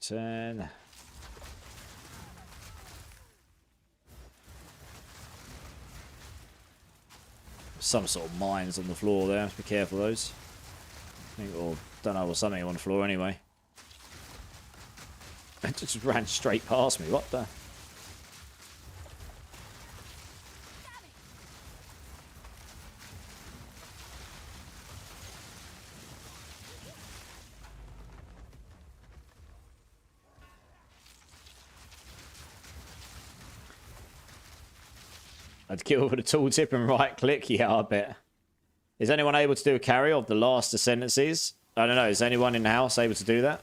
Turn. Some sort of mines on the floor there. Be careful of those. I think, or don't know, or something on the floor anyway. It just ran straight past me. What the? I'd kill with a tooltip and right click. Yeah, I bet. Is anyone able to do a carry of the last ascendancies? I don't know. Is anyone in the house able to do that?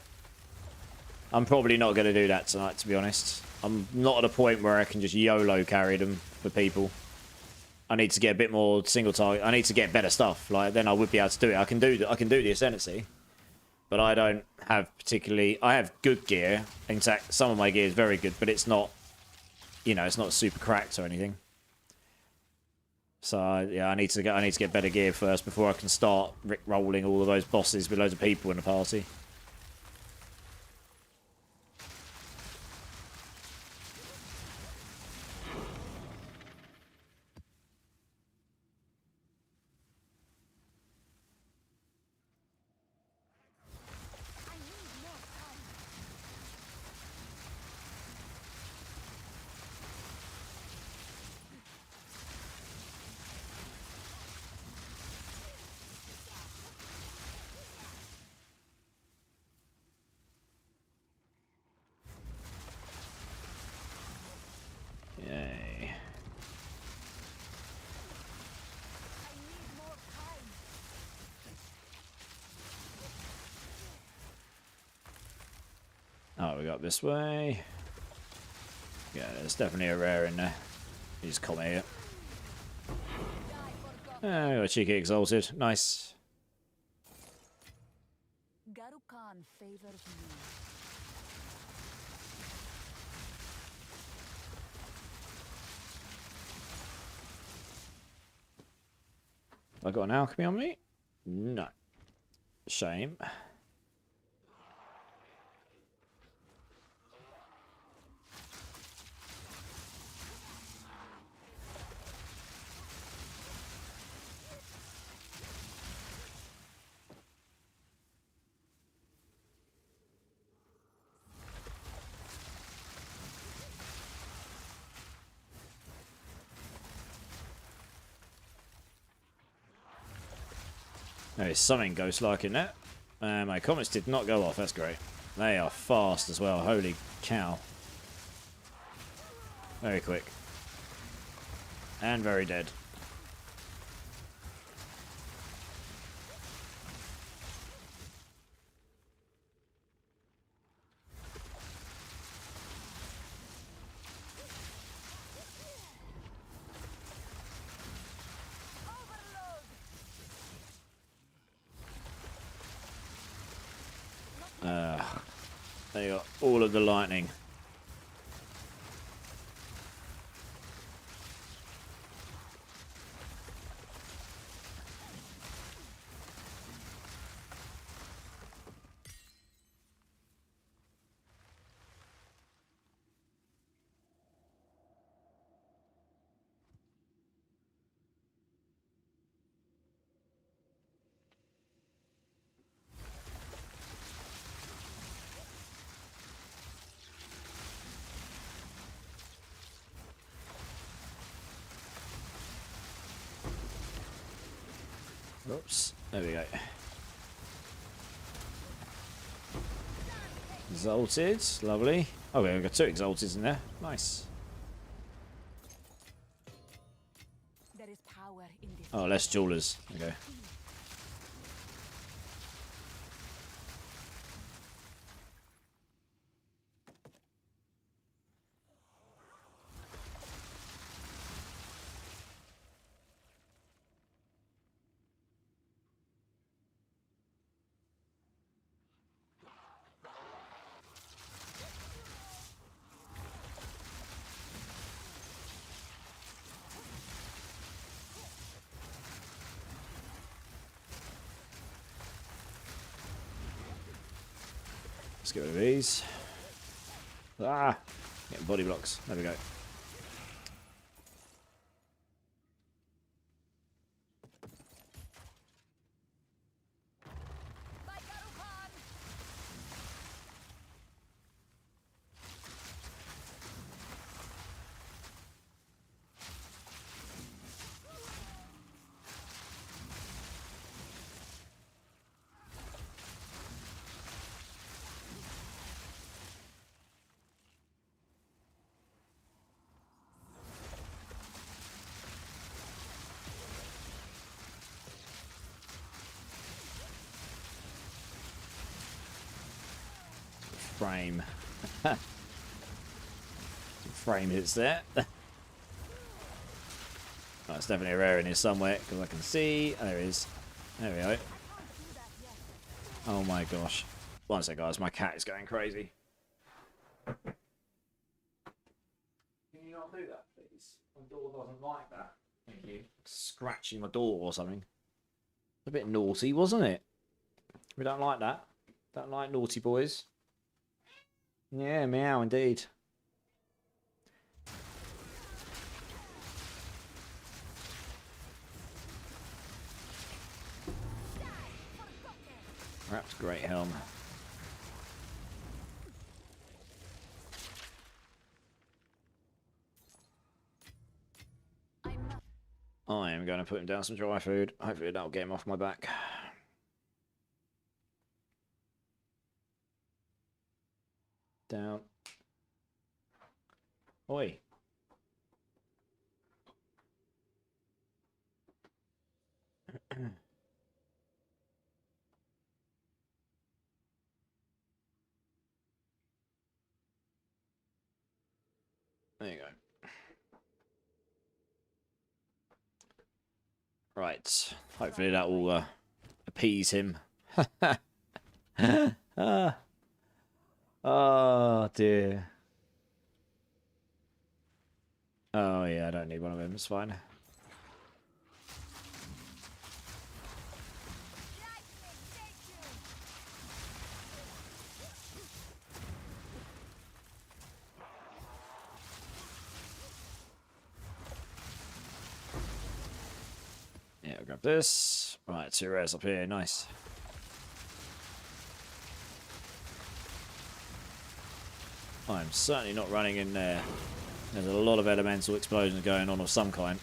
I'm probably not going to do that tonight, to be honest. I'm not at a point where I can just YOLO carry them for people. I need to get a bit more single target. I need to get better stuff. Like, then I would be able to do it. I can do the ascendancy, but I don't have particularly. I have good gear. In fact, some of my gear is very good, but it's not. You know, it's not super cracked or anything. So yeah, I need to get better gear first before I can start rolling all of those bosses with loads of people in the party. Oh, we got this way. Yeah, there's definitely a rare in there. You just come here. Oh, we got a cheeky exalted. Nice. Garukan favors me. Have I got an alchemy on me? No. Shame. There is something ghost-like in that. My comments did not go off. That's great. They are fast as well. Holy cow. Very quick. And very dead. They got all of the lightning. Oops. There we go. Exalted. Lovely. Oh, we've got 2 exalted in there. Nice. There is power in this. Oh, less jewelers. Okay. Let's get rid of these. Ah! Getting body blocks. There we go. By Garukan! Frame. Frame hits there. Oh, it's definitely a rare in here somewhere because I can see. There it is. There we go. Oh my gosh. One sec, guys. My cat is going crazy. Can you not do that, please? My door doesn't like that. Thank you. Scratching my door or something. A bit naughty, wasn't it? We don't like that. Don't like naughty boys. Yeah, meow indeed. Perhaps Great Helm. I am going to put him down some dry food. Hopefully that'll get him off my back. Down. Oi. There you go. Right. Hopefully that will appease him. Ah. Oh, dear. Oh, yeah, I don't need one of them. It's fine. Yeah, I'll grab this. Right, 2 rares up here. Nice. I'm certainly not running in there. There's a lot of elemental explosions going on of some kind.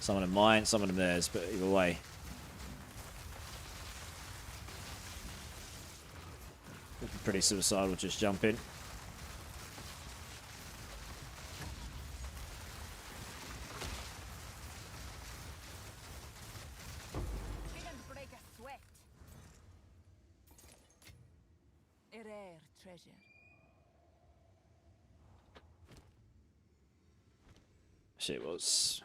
Some of them mine, some of them theirs, but either way. Looking pretty suicidal, just jump in. Didn't break a sweat. A rare treasure. Shit was.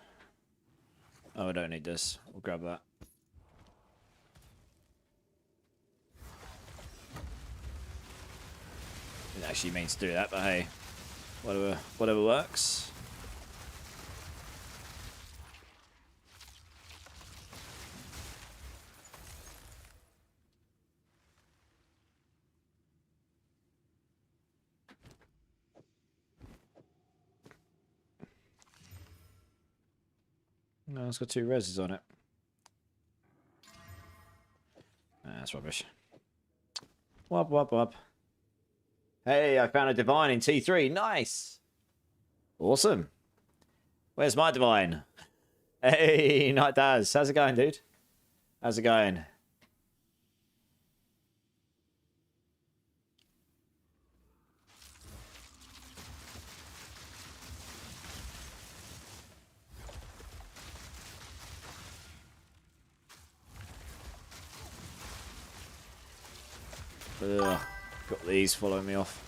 Oh, I don't need this. We'll grab that. Didn't actually mean to do that, but hey, whatever works. No, it's got 2 reses on it. That's rubbish. Wop, wop, wop. Hey, I found a divine in T3. Nice. Awesome. Where's my divine? Hey, Night Daz. How's it going, dude? How's it going? Ugh, got these following me off.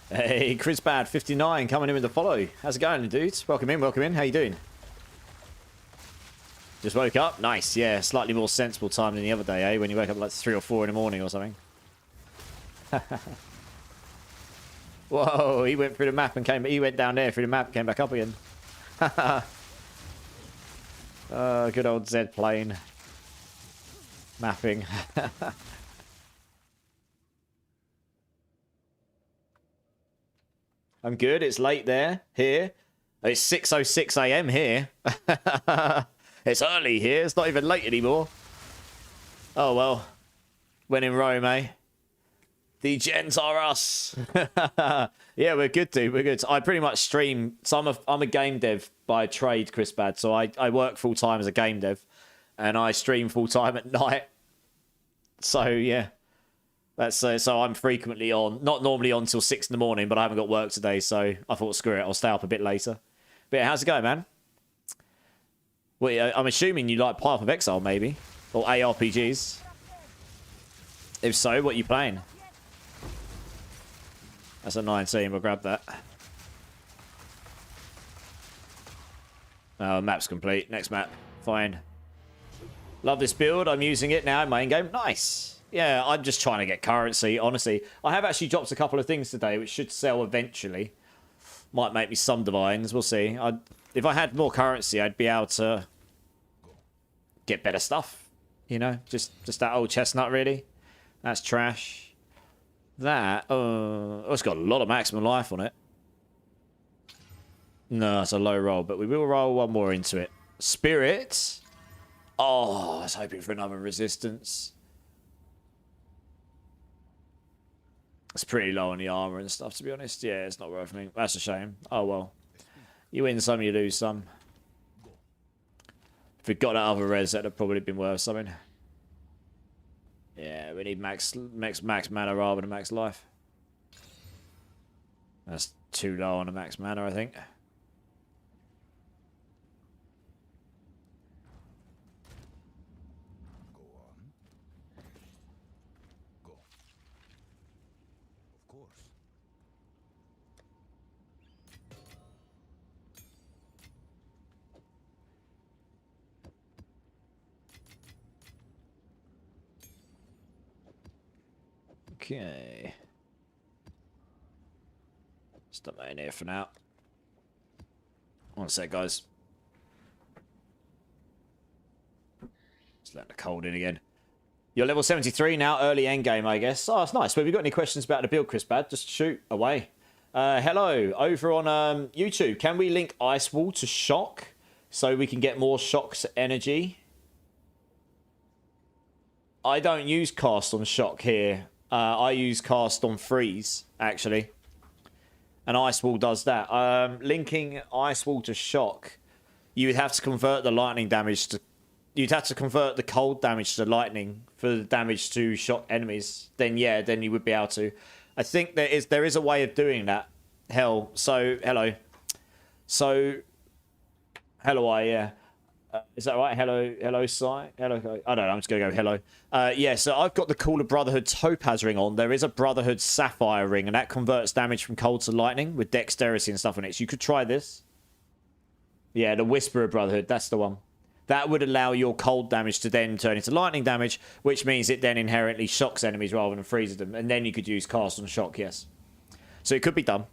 Hey, Chrisbad59 coming in with the follow. How's it going, dudes? Welcome in, welcome in. How you doing? Just woke up? Nice, yeah. Slightly more sensible time than the other day, eh? When you wake up like 3 or 4 in the morning or something. Whoa, he went through the map and came... He went down there through the map and came back up again. Good old Z plane. Mapping. I'm good. It's late there. Here. It's 6:06 AM here. It's early here. It's not even late anymore. Oh, well. When in Rome, eh? The gens are us. Yeah, we're good, dude. We're good. I pretty much stream. So I'm a game dev by trade, Chris Bad. So I work full time as a game dev. And I stream full time at night. So, yeah. That's so I'm frequently on, not normally on till 6 in the morning, but I haven't got work today, so I thought, screw it, I'll stay up a bit later. But yeah, how's it going, man? Well, I'm assuming you like Path of Exile, maybe, or ARPGs. If so, what are you playing? That's a 19. We'll grab that. Map's complete. Next map. Fine. Love this build. I'm using it now in my in-game. Nice. Yeah, I'm just trying to get currency, honestly. I have actually dropped a couple of things today, which should sell eventually. Might make me some divines, we'll see. If I had more currency, I'd be able to get better stuff. You know, just that old chestnut, really. That's trash. That, oh, it's got a lot of maximum life on it. No, it's a low roll, but we will roll one more into it. Spirit. Oh, I was hoping for another resistance. It's pretty low on the armor and stuff, to be honest. Yeah, it's not worth me. That's a shame. Oh, well. You win some, you lose some. If we got that other res, that'd have probably been worth something. Yeah, we need max mana rather than max life. That's too low on the max mana, I think. Okay. Stop that in here for now. One sec, guys. Just let the cold in again. You're level 73 now, early endgame, I guess. Oh, that's nice. Well, have you got any questions about the build, Chris Bad? Just shoot away. Hello, over on YouTube. Can we link Ice Wall to Shock so we can get more Shock's energy? I don't use cast on Shock here. I use cast on Freeze, actually. And Ice Wall does that. Linking Ice Wall to Shock, you would have to convert the lightning damage to... You'd have to convert the cold damage to lightning for the damage to shock enemies. Then, yeah, then you would be able to. I think there is a way of doing that. Hell, so, hello. So, hello, yeah. Is that right? Hello, Sai. Hello, I don't know. I'm just gonna go hello. Yeah. So I've got the Cooler Brotherhood Topaz ring on. There is a Brotherhood Sapphire ring, and that converts damage from cold to lightning with dexterity and stuff on it. So you could try this. Yeah, the Whisperer Brotherhood. That's the one. That would allow your cold damage to then turn into lightning damage, which means it then inherently shocks enemies rather than freezes them. And then you could use cast on shock. Yes. So it could be done.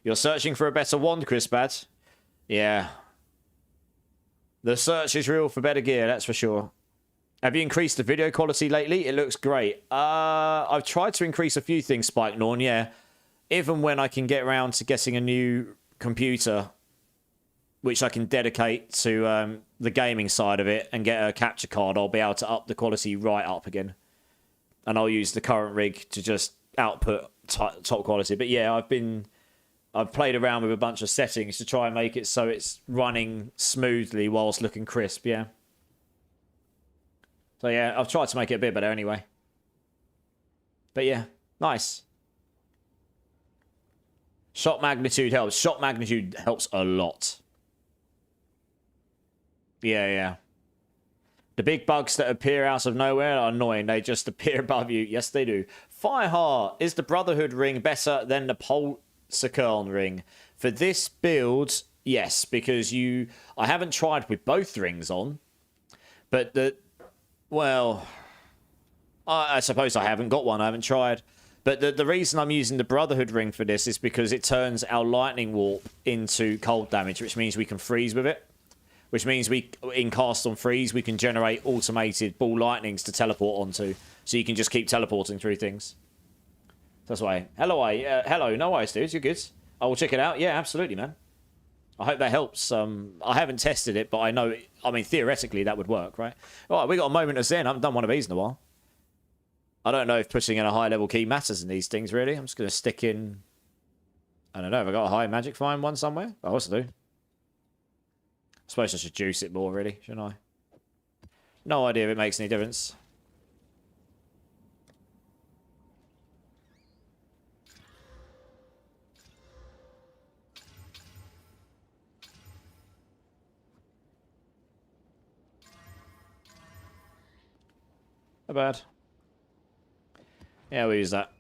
You're searching for a better wand, Chris Bad. Yeah. The search is real for better gear, that's for sure. Have you increased the video quality lately? It looks great. I've tried to increase a few things, Spike Norn, yeah. Even when I can get around to getting a new computer, which I can dedicate to the gaming side of it and get a capture card, I'll be able to up the quality right up again. And I'll use the current rig to just output top quality. But yeah, I've played around with a bunch of settings to try and make it so it's running smoothly whilst looking crisp, yeah. So yeah, I've tried to make it a bit better anyway. But yeah, nice. Shot magnitude helps. Shot magnitude helps a lot. Yeah, yeah. The big bugs that appear out of nowhere are annoying. They just appear above you. Yes, they do. Fireheart, is the Brotherhood ring better than the Pulsarcon ring? For this build, yes, because I haven't tried with both rings on. But well, I suppose I haven't got one. I haven't tried. But the reason I'm using the Brotherhood ring for this is because it turns our Lightning Warp into cold damage, which means we can freeze with it. Which means in Cast on Freeze, we can generate automated ball lightnings to teleport onto. So you can just keep teleporting through things. That's why. Hello, hello. No worries, dudes. You're good. I will check it out. Yeah, absolutely, man. I hope that helps. I haven't tested it, but I know... I mean, theoretically, that would work, right? All right, we got a moment of Zen. I haven't done one of these in a while. I don't know if pushing in a high-level key matters in these things, really. I'm just going to stick in... I don't know. Have I got a high magic find one somewhere? I also do. I suppose I should juice it more, really, shouldn't I? No idea if it makes any difference. Not bad. Yeah, we'll use that.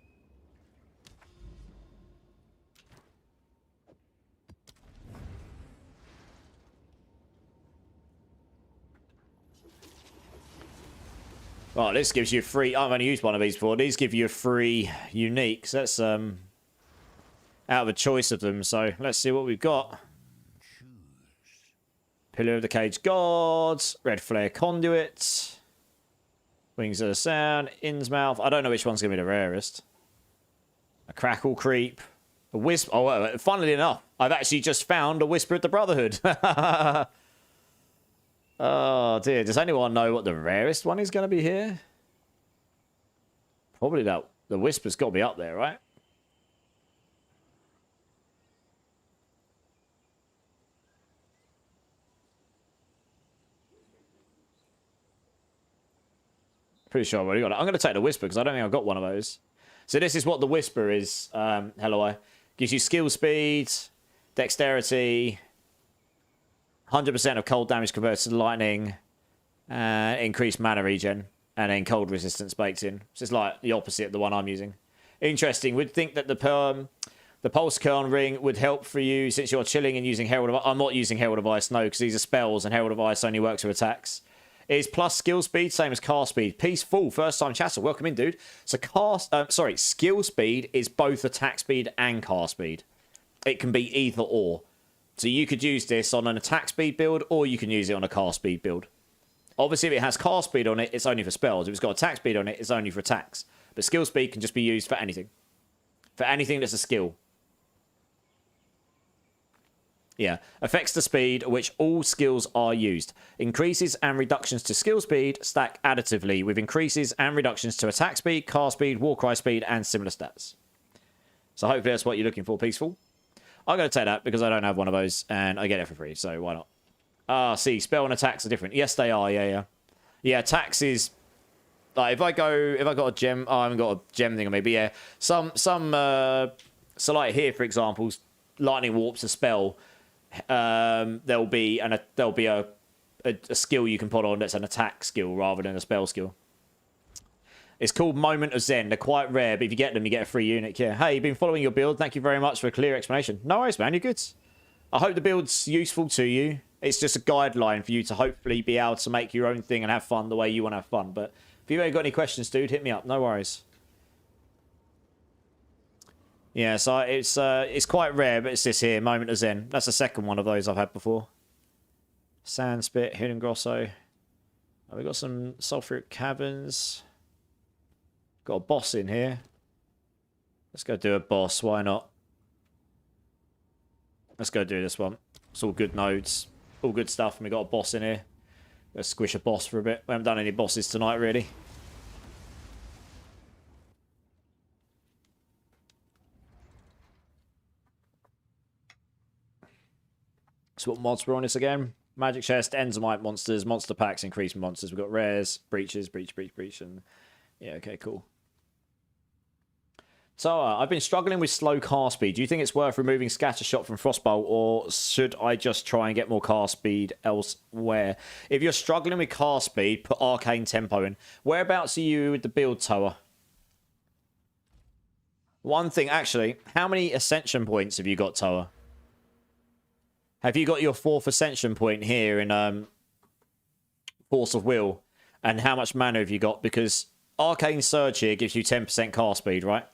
Well, this gives you a free... I've only used one of these before. These give you a free unique. So that's out of a choice of them. So let's see what we've got. Pillar of the Cage Gods. Red Flare Conduit. Wings of the Sound, Innsmouth. I don't know which one's going to be the rarest. A Crackle Creep. A Wisp. Oh, funnily enough, I've actually just found a Whisper of the Brotherhood. Oh, dear. Does anyone know what the rarest one is going to be here? Probably that. The Whisper's got to be up there, right? Pretty sure I've already got it. I'm going to take the Whisper because I don't think I've got one of those. So this is what the Whisper is. Hello. Gives you skill speed, dexterity, 100% of cold damage converted to lightning, increased mana regen, and then cold resistance baked in. So it's like the opposite of the one I'm using. Interesting. We'd think that the Pulsarcon ring would help for you since you're chilling and using Herald of Ice. I'm not using Herald of Ice, no, because these are spells and Herald of Ice only works with attacks. Is plus skill speed, same as cast speed. Peaceful, first time chatter. Welcome in, dude. So skill speed is both attack speed and cast speed. It can be either or. So you could use this on an attack speed build, or you can use it on a cast speed build. Obviously, if it has cast speed on it, it's only for spells. If it's got attack speed on it, it's only for attacks. But skill speed can just be used for anything. For anything that's a skill. Yeah. Affects the speed at which all skills are used. Increases and reductions to skill speed stack additively with increases and reductions to attack speed, cast speed, warcry speed, and similar stats. So hopefully that's what you're looking for, Peaceful. I'm going to take that because I don't have one of those and I get it for free, so why not? Ah, see, spell and attacks are different. Yes, they are. Yeah. Yeah, attacks is... Like, if I got a gem... Oh, I haven't got a gem thing on me, but yeah. So like here, for example, Lightning Warp's a spell. There'll be a skill you can put on that's an attack skill rather than a spell skill. It's called Moment of Zen. They're quite rare, but if you get them, you get a free unit. Yeah. Hey, you've been following your build. Thank you very much for a clear explanation. No worries, man. You're good. I hope the build's useful to you. It's just a guideline for you to hopefully be able to make your own thing and have fun the way you want to have fun. But if you've got any questions, dude, hit me up. No worries. Yeah, so it's quite rare, but it's this here, Moment of Zen. That's the second one of those I've had before. Sandspit, Hidden Grosso. Oh, we've got some Sulfuric Caverns. Got a boss in here. Let's go do a boss, why not? Let's go do this one. It's all good nodes. All good stuff, and we got a boss in here. Let's squish a boss for a bit. We haven't done any bosses tonight, really. So what mods were on this again? Magic Chest, Enzymite monsters, monster packs, increased monsters. We've got rares, breaches, breach, and... Yeah, okay, cool. So, I've been struggling with slow cast speed. Do you think it's worth removing Scatter Shot from Frostbolt, or should I just try and get more cast speed elsewhere? If you're struggling with cast speed, put Arcane Tempo in. Whereabouts are you with the build tower? One thing, actually, how many Ascension points have you got, Tower? Have you got your 4th Ascension point here in Force of Will? And how much mana have you got? Because Arcane Surge here gives you 10% cast speed, right?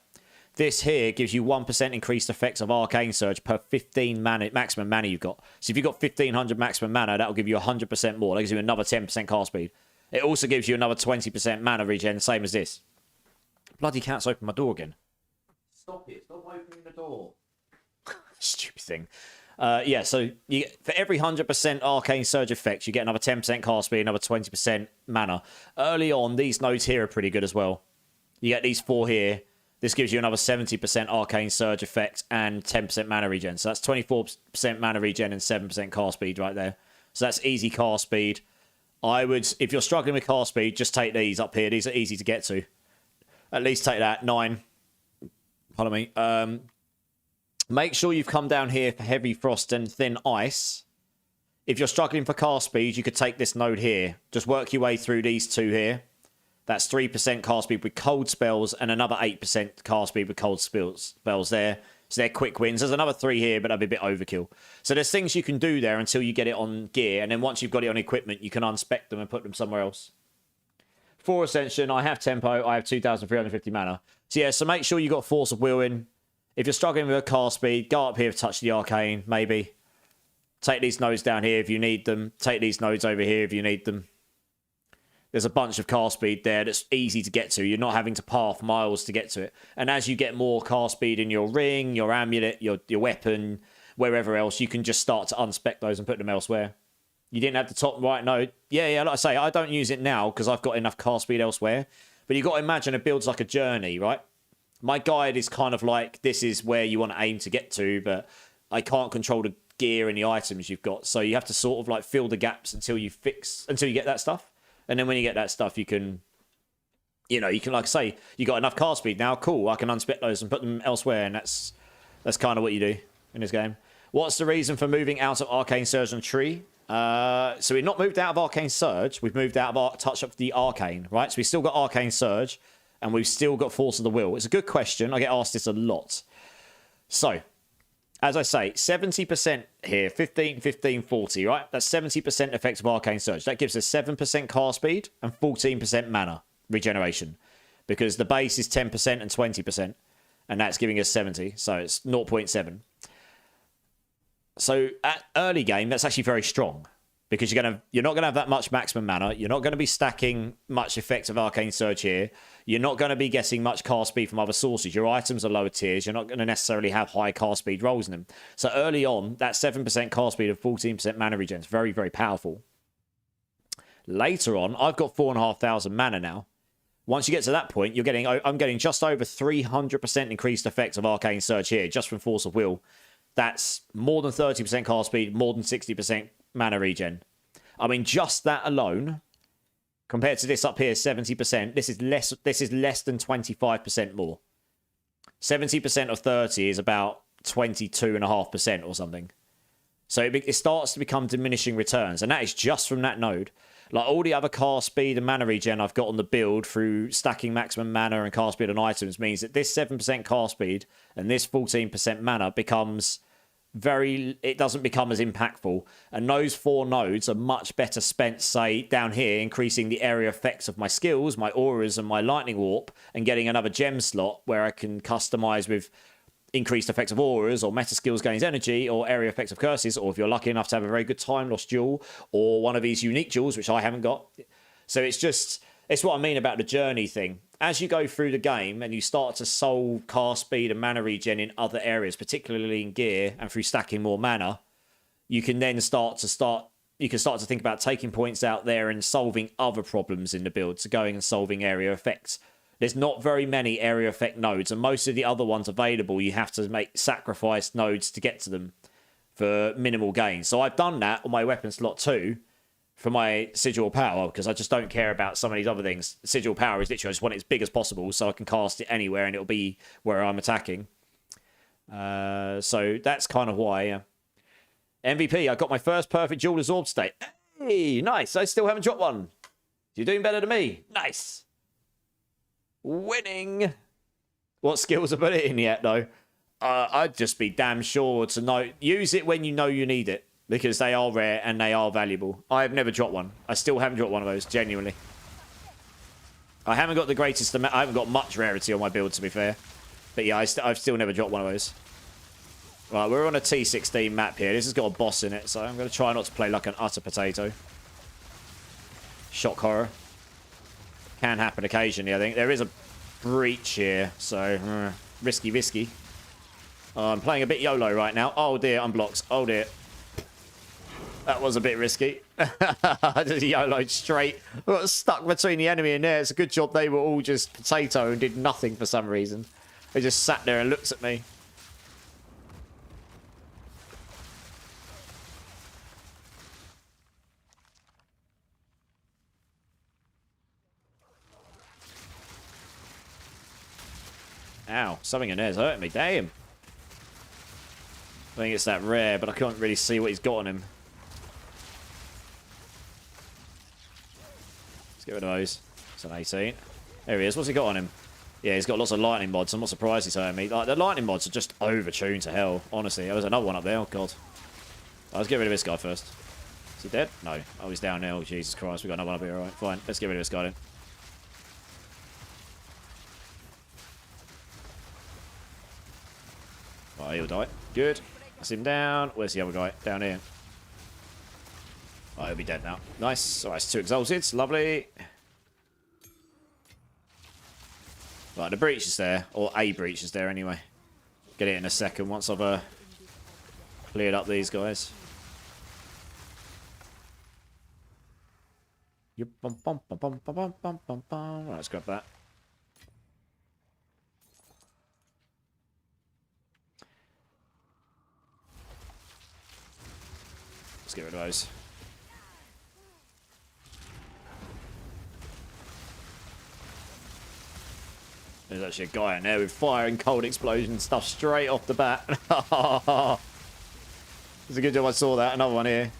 This here gives you 1% increased effects of Arcane Surge per 15 mana, maximum mana you've got. So if you've got 1500 maximum mana, that'll give you 100% more. That gives you another 10% cast speed. It also gives you another 20% mana regen, same as this. Bloody cat's opened my door again. Stop it. Stop opening the door. Stupid thing. Yeah, so you, for every 100% Arcane Surge effect, you get another 10% cast speed, another 20% mana. Early on, these nodes here are pretty good as well. You get these 4 here. This gives you another 70% Arcane Surge effect and 10% mana regen. So that's 24% mana regen and 7% cast speed right there. So that's easy cast speed. I would, if you're struggling with cast speed, just take these up here. These are easy to get to. At least take that. 9. Pardon me. Make sure you've come down here for Heavy Frost and Thin Ice. If you're struggling for cast speed, you could take this node here. Just work your way through these 2 here. That's 3% cast speed with cold spells and another 8% cast speed with cold spells there. So they're quick wins. There's another 3 here, but that'd be a bit overkill. So there's things you can do there until you get it on gear. And then once you've got it on equipment, you can unspec them and put them somewhere else. 4 Ascension, I have Tempo, I have 2,350 mana. So yeah, so make sure you got Force of Will in. If you're struggling with a cast speed, go up here to touch the Arcane, maybe. Take these nodes down here if you need them. Take these nodes over here if you need them. There's a bunch of cast speed there that's easy to get to. You're not having to path miles to get to it. And as you get more cast speed in your ring, your amulet, your weapon, wherever else, you can just start to unspec those and put them elsewhere. You didn't have the top right node. Yeah, like I say, I don't use it now because I've got enough cast speed elsewhere. But you've got to imagine it builds like a journey, right? My guide is kind of like, this is where you want to aim to get to, but I can't control the gear and the items you've got. So you have to sort of like fill the gaps until you get that stuff. And then when you get that stuff, you can, like I say, you got enough cast speed now. Cool, I can unspec those and put them elsewhere. And that's kind of what you do in this game. What's the reason for moving out of Arcane Surge and Tree? So we've not moved out of Arcane Surge. We've moved out of our touch of the Arcane, right? So we've still got Arcane Surge. And we've still got Force of the Will. It's a good question. I get asked this a lot. So, As I say, 70% here, 15, 15, 40, right? That's 70% effective Arcane Surge. That gives us 7% cast speed and 14% mana regeneration. Because the base is 10% and 20%. And that's giving us 70. So it's 0.7. So at early game, that's actually very strong. Because you're not gonna have that much maximum mana. You're not gonna be stacking much effective Arcane Surge here. You're not gonna be getting much cast speed from other sources. Your items are lower tiers. You're not gonna necessarily have high cast speed rolls in them. So early on, that 7% cast speed and 14% mana regen is very, very powerful. Later on, I've got 4,500 mana now. Once you get to that point, I'm getting just over 300% increased effect of Arcane Surge here, just from Force of Will. That's more than 30% cast speed, more than 60% mana regen. I mean, just that alone, compared to this up here, 70%, this is less than 25% more. 70% of 30 is about 22.5% or something. So it starts to become diminishing returns, and that is just from that node. Like all the other cast speed and mana regen I've got on the build through stacking maximum mana and cast speed on items means that this 7% cast speed and this 14% mana becomes it doesn't become as impactful. And those 4 nodes are much better spent, say, down here, increasing the area effects of my skills, my auras and my lightning warp, and getting another gem slot where I can customize with increased effects of auras or meta skills gains energy or area effects of curses, or if you're lucky enough to have a very good time lost jewel or one of these unique jewels, which I haven't got. So it's what I mean about the journey thing. As you go through the game and you start to solve cast speed and mana regen in other areas, particularly in gear and through stacking more mana, you can then start to think about taking points out there and solving other problems in the build, so going and solving area effects. There's not very many area effect nodes, and most of the other ones available, you have to sacrifice nodes to get to them for minimal gain. So I've done that on my weapon slot too for my Sigil Power, because I just don't care about some of these other things. Sigil Power is literally, I just want it as big as possible so I can cast it anywhere and it'll be where I'm attacking. So that's kind of why. MVP, I got my first perfect Jeweler's Orb state. Hey, nice. I still haven't dropped one. You're doing better than me. Nice. Winning. What skills I put it in yet, though? I'd just be damn sure to use it when you know you need it, because they are rare and they are valuable. I have never dropped one. I still haven't dropped one of those, genuinely. I haven't got the greatest amount. I haven't got much rarity on my build, to be fair. But yeah, I've still never dropped one of those. Right, we're on a T16 map here. This has got a boss in it, so I'm going to try not to play like an utter potato. Shock horror. Can happen occasionally, I think. There is a breach here, so risky. I'm playing a bit YOLO right now. Oh dear, I'm blocked. Oh dear. That was a bit risky. I just YOLO'd straight. I got stuck between the enemy and there. It's a good job they were all just potato and did nothing for some reason. They just sat there and looked at me. Ow, something in there's hurting me. Damn. I think it's that rare, but I can't really see what he's got on him. Let's get rid of those. It's an 18. There he is. What's he got on him? Yeah, he's got lots of lightning mods. I'm not surprised he's hurting me. Like, the lightning mods are just over-tuned to hell, honestly. There was another one up there. Oh, God. Let's get rid of this guy first. Is he dead? No. Oh, he's down now. Oh, Jesus Christ. We got another one up here. All right, fine. Let's get rid of this guy then. Oh, he'll die. Good. That's him down. Where's the other guy? Down here. Oh, he'll be dead now. Nice. Alright, it's 2 exalted. Lovely. Right, the breach is there. Or a breach is there anyway. Get it in a second once I've cleared up these guys. Right, let's grab that. Let's get rid of those. There's actually a guy in there with fire and cold explosion stuff straight off the bat. It's a good job I saw that. Another one here.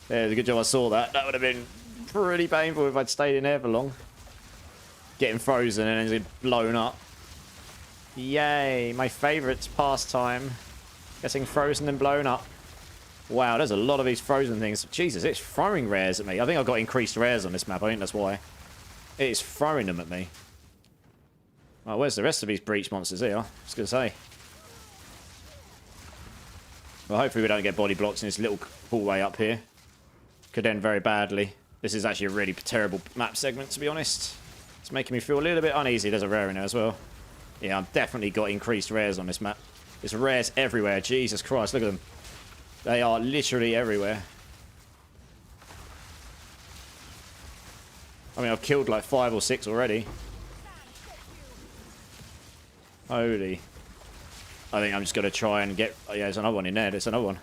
Yeah, it's a good job I saw that. That would have been pretty painful if I'd stayed in there for long. Getting frozen and then blown up. Yay, my favourite pastime. Getting frozen and blown up. Wow, there's a lot of these frozen things. Jesus, it's throwing rares at me. I think I've got increased rares on this map. I think that's why. It is throwing them at me. Oh, where's the rest of these breach monsters here? I was going to say. Well, hopefully we don't get body blocks in this little hallway up here. Could end very badly. This is actually a really terrible map segment, to be honest. It's making me feel a little bit uneasy. There's a rare in there as well. Yeah, I've definitely got increased rares on this map. There's rares everywhere. Jesus Christ, look at them. They are literally everywhere. I mean, I've killed like 5 or 6 already. Holy. I think I'm just going to try and get... Oh, yeah, there's another one in there. There's another one.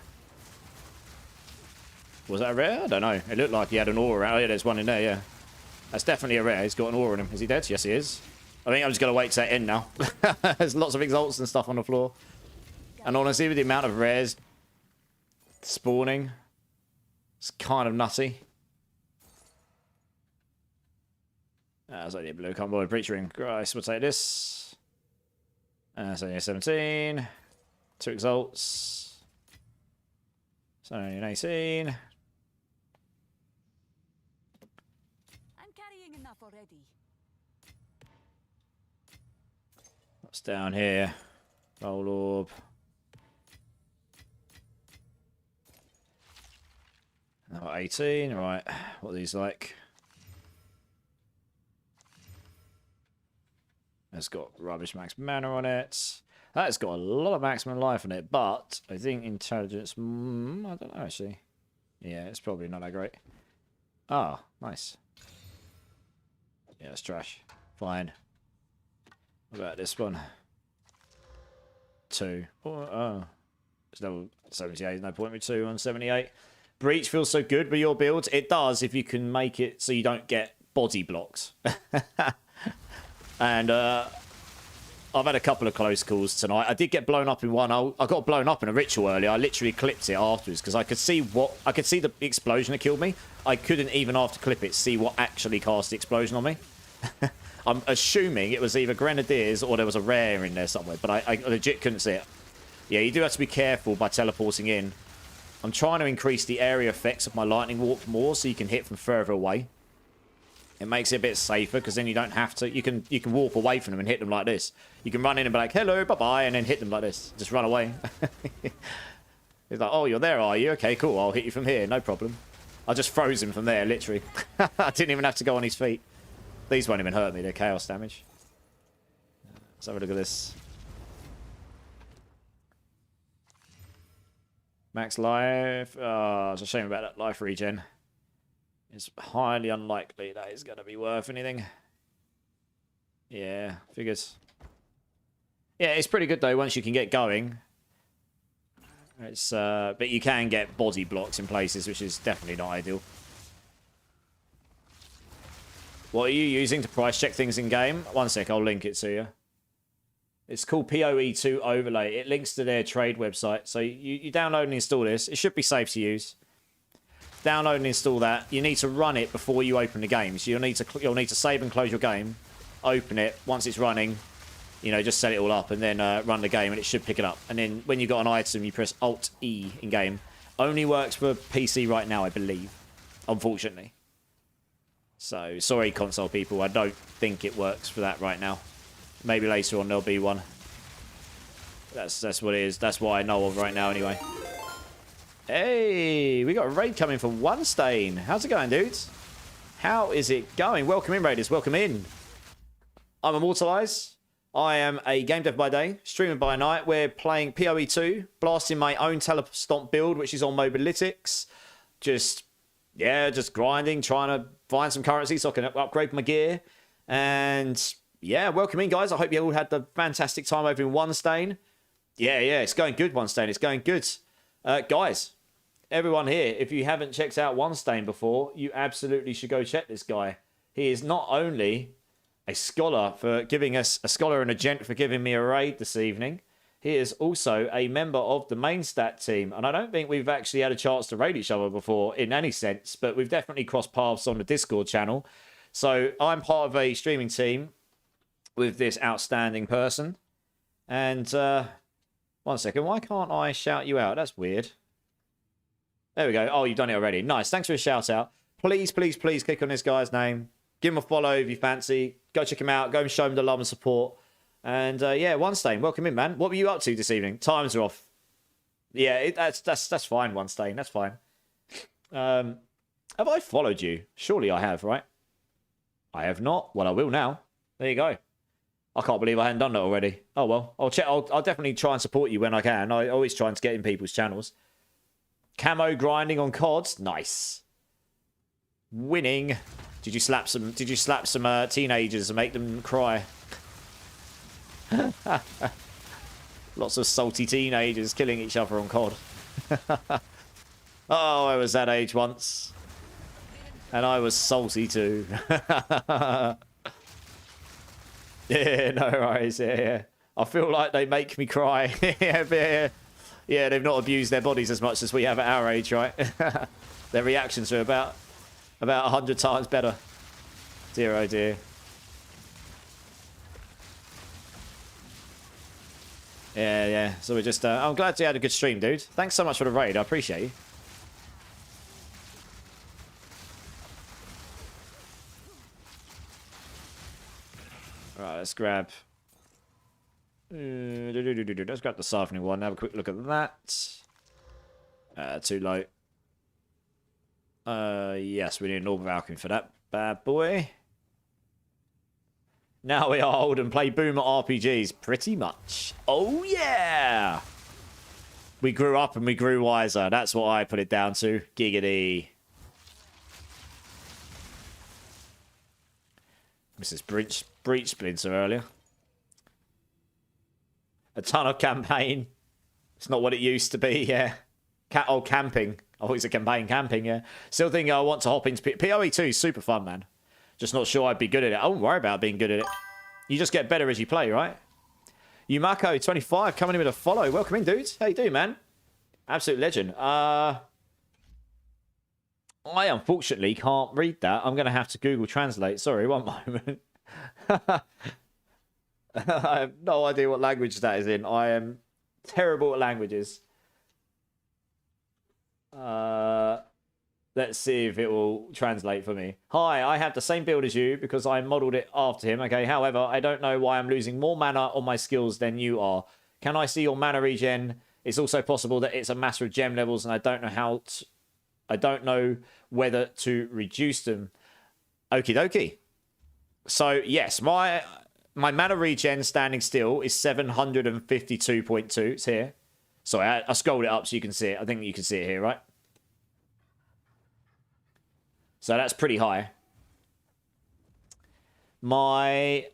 Was that a rare? I don't know. It looked like he had an aura. Oh, yeah, there's one in there, yeah. That's definitely a rare. He's got an aura on him. Is he dead? Yes, he is. I think I'm just going to wait to that end now. There's lots of exalts and stuff on the floor. And honestly, with the amount of rares spawning, it's kind of nutty. That's only a blue combo. Breach ring. Christ, we'll take this. That's only a 17. 2 exalts. So only an 18. I'm carrying enough already. What's down here? Gold orb. Oh, 18, right. What are these like? It's got rubbish max mana on it. That's got a lot of maximum life on it, but I think intelligence... I don't know, actually. Yeah, it's probably not that great. Ah, nice. Yeah, it's trash. Fine. What about this one? 2. Oh. It's level 78. No point with 2 on 78. Breach feels so good with your builds. It does if you can make it so you don't get body blocks. And I've had a couple of close calls tonight. I did get blown up in one. I got blown up in a ritual earlier. I literally clipped it afterwards because I could see the explosion that killed me. I couldn't even after clip it see what actually cast the explosion on me. I'm assuming it was either grenadiers or there was a rare in there somewhere, but I legit couldn't see it. Yeah, you do have to be careful by teleporting in. I'm trying to increase the area effects of my lightning warp more so you can hit from further away. It makes it a bit safer because then you don't have to. You can warp away from them and hit them like this. You can run in and be like, hello, bye-bye, and then hit them like this. Just run away. It's like, oh, you're there, are you? Okay, cool. I'll hit you from here. No problem. I just froze him from there, literally. I didn't even have to go on his feet. These won't even hurt me. They're chaos damage. Let's have a look at this. Max life. Oh, it's a shame about that life regen. It's highly unlikely that is going to be worth anything. Yeah, figures. Yeah, it's pretty good though once you can get going. It's but you can get body blocks in places, which is definitely not ideal. What are you using to price check things in game? One sec, I'll link it to you. It's called PoE2 Overlay. It links to their trade website. So you download and install this. It should be safe to use. Download and install that. You need to run it before you open the game. So you'll need to save and close your game, open it. Once it's running, you know, just set it all up and then run the game and it should pick it up. And then when you've got an item, you press Alt-E in game. Only works for PC right now, I believe. Unfortunately. So, sorry console people. I don't think it works for that right now. Maybe later on there'll be one. That's what it is. That's what I know of right now anyway. Hey, we got a raid coming from One Stain. How's it going, dudes? How is it going? Welcome in, raiders. Welcome in. I'm Immortalize. I am a game dev by day, streamer by night. We're playing PoE2, blasting my own Telestomp build, which is on Mobalytics. Just grinding, trying to find some currency so I can upgrade my gear. And yeah, welcome in, guys. I hope you all had the fantastic time over in One Stain. Yeah, it's going good, One Stain. It's going good. Guys, everyone here, if you haven't checked out One Stain before, you absolutely should go check this guy. He is not only a scholar for giving us a scholar and a gent for giving me a raid this evening. He is also a member of the main stat team, and I don't think we've actually had a chance to raid each other before in any sense, but we've definitely crossed paths on the Discord channel. So I'm part of a streaming team with this outstanding person, And, 1 second. Why can't I shout you out? That's weird. There we go. Oh, you've done it already. Nice. Thanks for the shout out. Please, please, please click on this guy's name. Give him a follow if you fancy. Go check him out. Go and show him the love and support. And, yeah, One Stain, welcome in, man. What were you up to this evening? Times are off. Yeah, that's fine, One Stain. That's fine. Have I followed you? Surely I have, right? I have not. Well, I will now. There you go. I can't believe I hadn't done that already. Oh, well. I'll check. I'll definitely try and support you when I can. I always try and get in people's channels. Camo grinding on CODs. Nice. Winning. Did you slap some teenagers and make them cry? Lots of salty teenagers killing each other on COD. Oh, I was that age once. And I was salty too. Yeah, no worries. Yeah. I feel like they make me cry. Yeah, they've not abused their bodies as much as we have at our age, right? Their reactions are about 100 times better. Dear, oh dear. Yeah. So we're just... I'm glad you had a good stream, dude. Thanks so much for the raid. I appreciate you. Right, let's grab... Let's grab the siphoning one. Have a quick look at that. Too low. Yes, we need an Orb of Alchemy for that bad boy. Now we are old and play boomer RPGs. Pretty much. Oh, yeah! We grew up and we grew wiser. That's what I put it down to. Giggity. Mrs. Breach Splinter earlier. A ton of campaign. It's not what it used to be, yeah. Camping. Oh, it's a camping, yeah. Still think I want to hop into PoE2 is super fun, man. Just not sure I'd be good at it. I wouldn't worry about being good at it. You just get better as you play, right? Yumako25 coming in with a follow. Welcome in, dudes. How you doing, man? Absolute legend. I unfortunately can't read that. I'm going to have to Google Translate. Sorry, one moment. I have no idea what language that is in. I am terrible at languages. Let's see if it will translate for me. Hi, I have the same build as you because I modeled it after him. Okay, however, I don't know why I'm losing more mana on my skills than you are. Can I see your mana regen? It's also possible that it's a matter of gem levels and I don't know I don't know whether to reduce them. Okie dokie. So, yes, my mana regen standing still is 752.2. It's here. Sorry, I scrolled it up so you can see it. I think you can see it here, right? So that's pretty high. So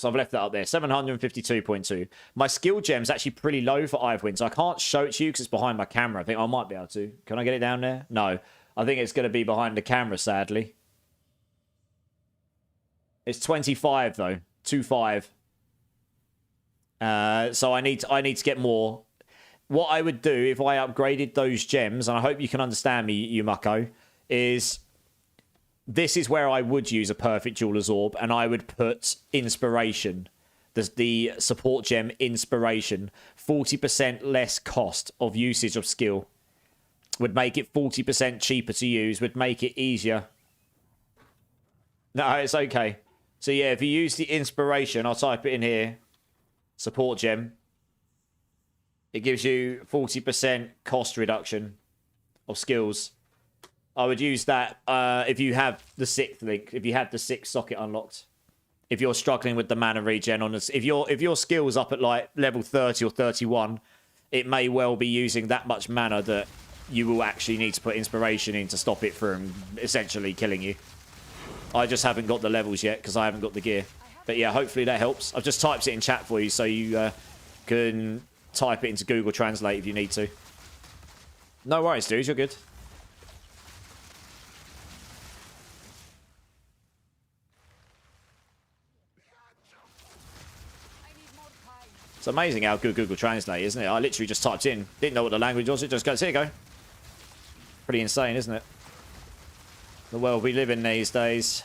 I've left that up there. 752.2. My skill gem's actually pretty low for Icewind, so I can't show it to you because it's behind my camera. I think I might be able to. Can I get it down there? No. I think it's going to be behind the camera, sadly. It's 25, though. 25. So I need to get more. What I would do if I upgraded those gems, and I hope you can understand me, Yumako, is this is where I would use a perfect jeweler's orb, and I would put inspiration, the support gem inspiration, 40% less cost of usage of skill, would make it 40% cheaper to use, would make it easier. No, it's okay. So yeah, if you use the inspiration, I'll type it in here, support gem, it gives you 40% cost reduction of skills. I would use that if you have the 6th link, if you have the 6th socket unlocked. If you're struggling with the mana regen on this, if your skill's up at like level 30 or 31, it may well be using that much mana that you will actually need to put inspiration in to stop it from essentially killing you. I just haven't got the levels yet because I haven't got the gear. But yeah, hopefully that helps. I've just typed it in chat for you so you can type it into Google Translate if you need to. No worries, dudes. You're good. It's amazing how good Google Translate, isn't it? I literally just typed in, didn't know what the language was, it just goes, here you go. Pretty insane, isn't it? The world we live in these days.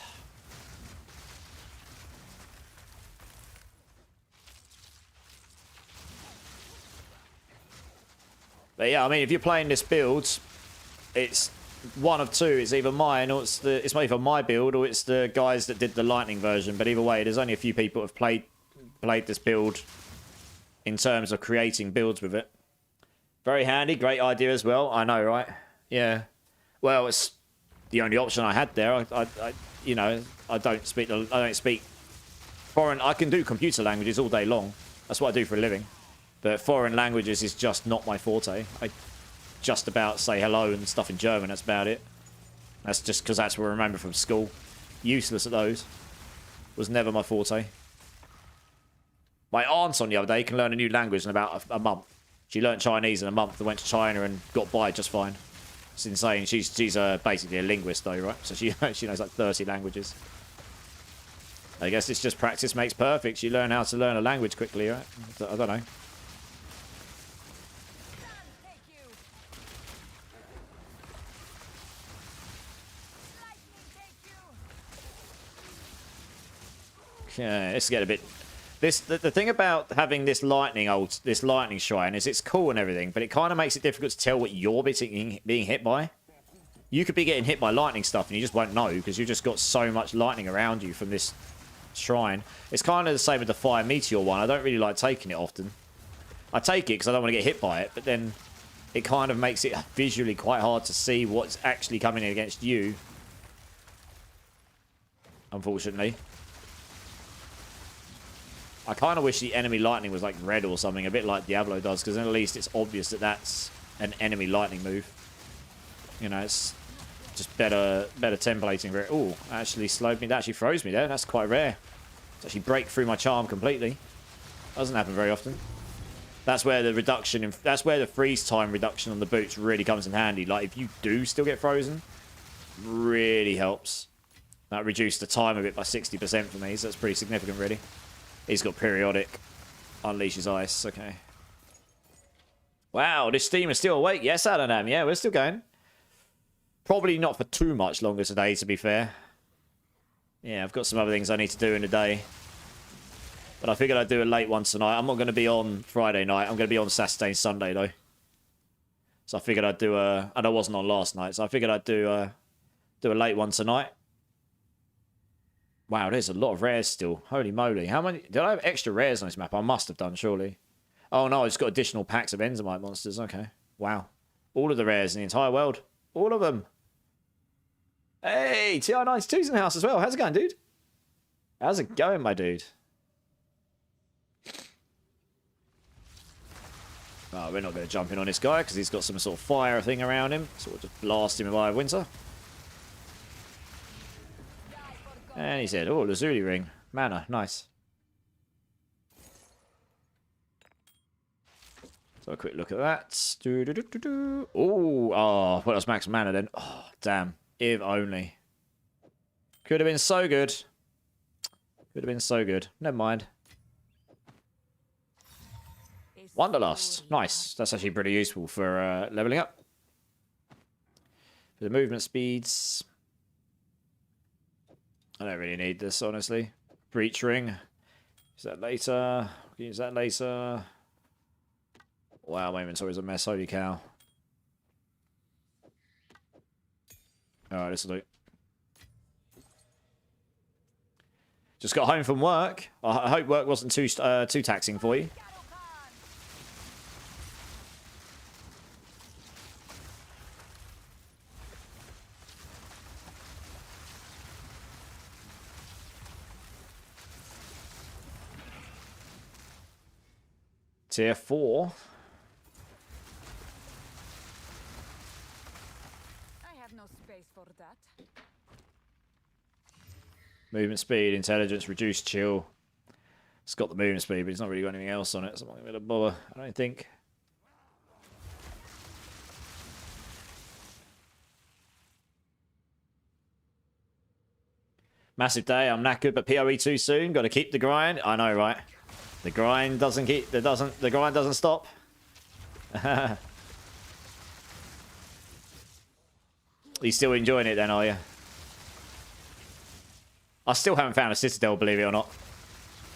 But yeah, I mean, if you're playing this build, it's one of two. It's either mine or it's either my build or it's the guys that did the lightning version. But either way, there's only a few people who have played this build in terms of creating builds with it. Very handy, great idea as well. I know, right? Yeah. Well, it's the only option I had there. You know, I don't speak foreign. I can do computer languages all day long. That's what I do for a living. But foreign languages is just not my forte. I just about say hello and stuff in German. That's about it. That's just because that's what I remember from school. Useless at those. Was never my forte. My aunt on the other day can learn a new language in about a month. She learned Chinese in a month and went to China and got by just fine. It's insane. She's basically a linguist though, right? So she knows like 30 languages. I guess it's just practice makes perfect. You learn how to learn a language quickly, right? I don't know. Yeah, let's get a bit. The thing about having this lightning shrine is it's cool and everything, but it kind of makes it difficult to tell what you're being hit by. You could be getting hit by lightning stuff and you just won't know because you've just got so much lightning around you from this shrine. It's kind of the same with the fire meteor one. I don't really like taking it often. I take it because I don't want to get hit by it, but then it kind of makes it visually quite hard to see what's actually coming in against you. Unfortunately. I kind of wish the enemy lightning was like red or something, a bit like Diablo does, because then at least it's obvious that that's an enemy lightning move. You know, it's just better templating. Oh, actually slowed me. That actually froze me there. That's quite rare. It's actually break through my charm completely. Doesn't happen very often. That's where the reduction in, that's where the freeze time reduction on the boots really comes in handy. Like if you do still get frozen, really helps. That reduced the time of it by 60% for me, so that's pretty significant, really. He's got periodic. Unleashes ice. Okay. Wow, this steam is still awake. Yes, I don't know. Yeah, we're still going. Probably not for too much longer today, to be fair. Yeah, I've got some other things I need to do in the day. But I figured I'd do a late one tonight. I'm not going to be on Friday night. I'm going to be on Saturday and Sunday, though. So I figured I'd do a... And I wasn't on last night, so I figured I'd do a late one tonight. Wow, there's a lot of rares still. Holy moly. How many... Did I have extra rares on this map? I must have done, surely. Oh, no, I just got additional packs of Enzymite monsters. Okay. Wow. All of the rares in the entire world. All of them. Hey, TR92's in the house as well. How's it going, dude? How's it going, my dude? Oh, we're not going to jump in on this guy because he's got some sort of fire thing around him. So we'll just blast him with Eye of Winter. And he said, oh, Lazuli ring. Mana, nice. So a quick look at that. Oh, what else max mana then? Oh, damn. If only. Could have been so good. Could have been so good. Never mind. Wanderlust. Nice. That's actually pretty useful for leveling up. For the movement speeds. I don't really need this, honestly. Breach ring. Use that later. Use that later. Wow, my inventory's a mess. Holy cow. Alright, this will do. Just got home from work. I hope work wasn't too taxing for you. Tier 4. I have no space for that. Movement speed, intelligence, reduced chill. It's got the movement speed, but it's not really got anything else on it, so I'm not going to bother, I don't think. Massive day, I'm knackered, but PoE2 soon. Got to keep the grind. I know, right? The grind doesn't keep. The grind doesn't stop. You still enjoying it then, are you? I still haven't found a Citadel, believe it or not.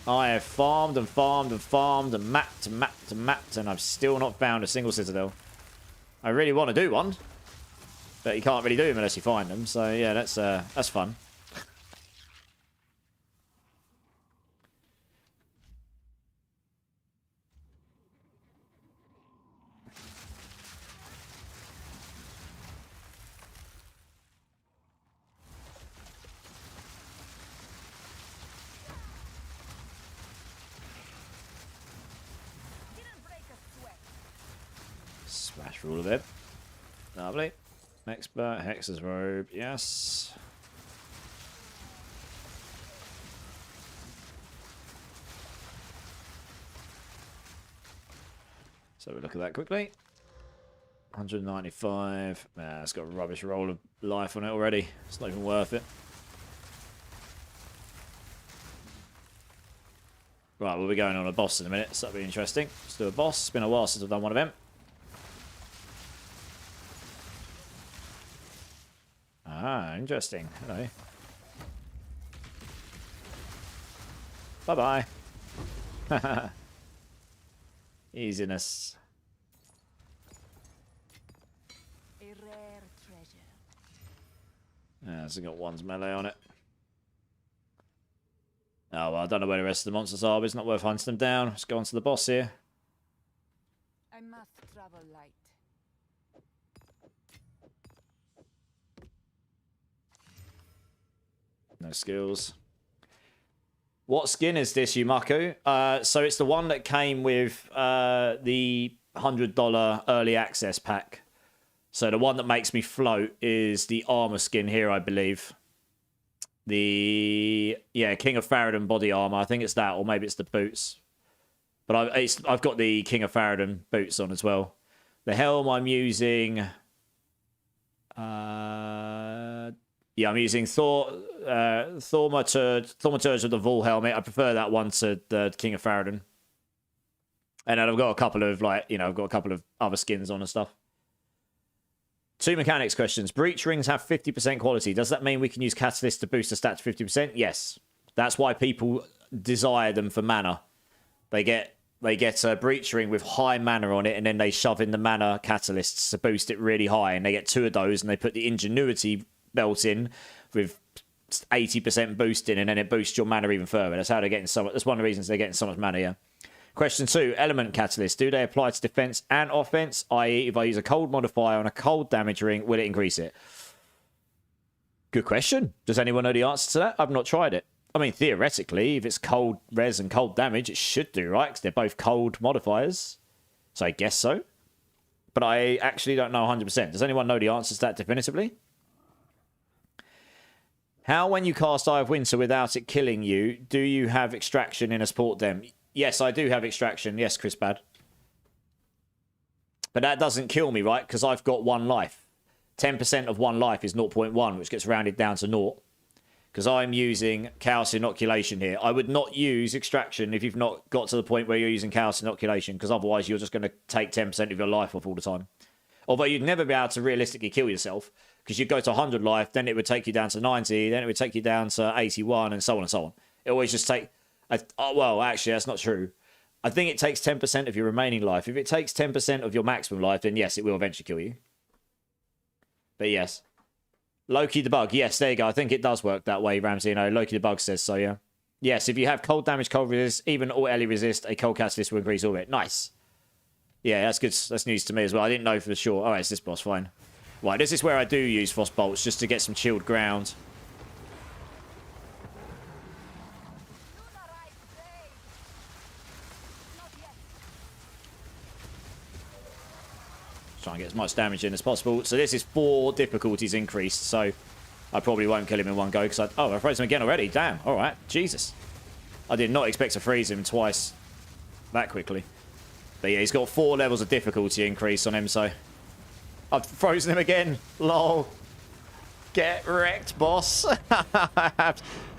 I have farmed and farmed and farmed and mapped and mapped and mapped, and I've still not found a single Citadel. I really want to do one. But you can't really do them unless you find them. So yeah, that's fun. Smash for all of them. Lovely. Expert, Hex's robe, yes. So we'll look at that quickly. 195. Nah, it's got a rubbish roll of life on it already. It's not even worth it. Right, we'll be going on a boss in a minute, so that'll be interesting. Let's do a boss. It's been a while since I've done one of them. Ah, interesting. Hello. Bye-bye. Easiness. A rare treasure. Yeah, it's got one's melee on it. Oh, well, I don't know where the rest of the monsters are, but it's not worth hunting them down. Let's go on to the boss here. I must travel light. No skills. What skin is this, Yumaku? So it's the one that came with the $100 early access pack. So the one that makes me float is the armor skin here, I believe. The King of Farad'n body armor. I think it's that, or maybe it's the boots. But I've got the King of Farad'n boots on as well. The helm I'm using. I'm using Thaumaturge with the Vol helmet. I prefer that one to the King of Farad'n. And then I've got a couple of other skins on and stuff. 2 mechanics questions. Breach rings have 50% quality. Does that mean we can use Catalyst to boost the stat to 50%? Yes. That's why people desire them for mana. They get a Breach ring with high mana on it, and then they shove in the mana catalysts to boost it really high, and they get 2 of those, and they put the Ingenuity belt in with 80% boosting, and then it boosts your mana even further. That's how they're getting so much. That's one of the reasons they're getting so much mana, yeah. Question 2, element catalyst. Do they apply to defense and offense? I.e., if I use a cold modifier on a cold damage ring, will it increase it? Good question. Does anyone know the answer to that? I've not tried it. I mean, theoretically, if it's cold res and cold damage, it should do, right? Because they're both cold modifiers. So I guess so. But I actually don't know 100%. Does anyone know the answer to that definitively? How, when you cast Eye of Winter without it killing you, do you have extraction in a support dem? Yes, I do have extraction. Yes, Chris Bad. But that doesn't kill me, right? Because I've got 1 life. 10% of 1 life is 0.1, which gets rounded down to 0. Because I'm using Chaos Inoculation here. I would not use extraction if you've not got to the point where you're using Chaos Inoculation, because otherwise you're just going to take 10% of your life off all the time. Although you'd never be able to realistically kill yourself, because you'd go to 100 life, then it would take you down to 90, then it would take you down to 81, and so on and so on. It always just take... well, actually, that's not true. I think it takes 10% of your remaining life. If it takes 10% of your maximum life, then yes, it will eventually kill you. But yes. Loki the Bug. Yes, there you go. I think it does work that way, Ramsey. You know, Loki the Bug says so, yeah. Yes, if you have cold damage, cold resist, even all Ellie resist, a cold catalyst will increase all of it. Nice. Yeah, that's good. That's news to me as well. I didn't know for sure. Oh, it's this boss. Fine. Right, this is where I do use Frost Bolts, just to get some chilled ground. Try and get as much damage in as possible. So this is 4 difficulties increased, so I probably won't kill him in one go, because I froze him again already. Damn. All right. Jesus. I did not expect to freeze him twice that quickly. But yeah, he's got 4 levels of difficulty increase on him, so I've frozen him again. Lol. Get wrecked, boss.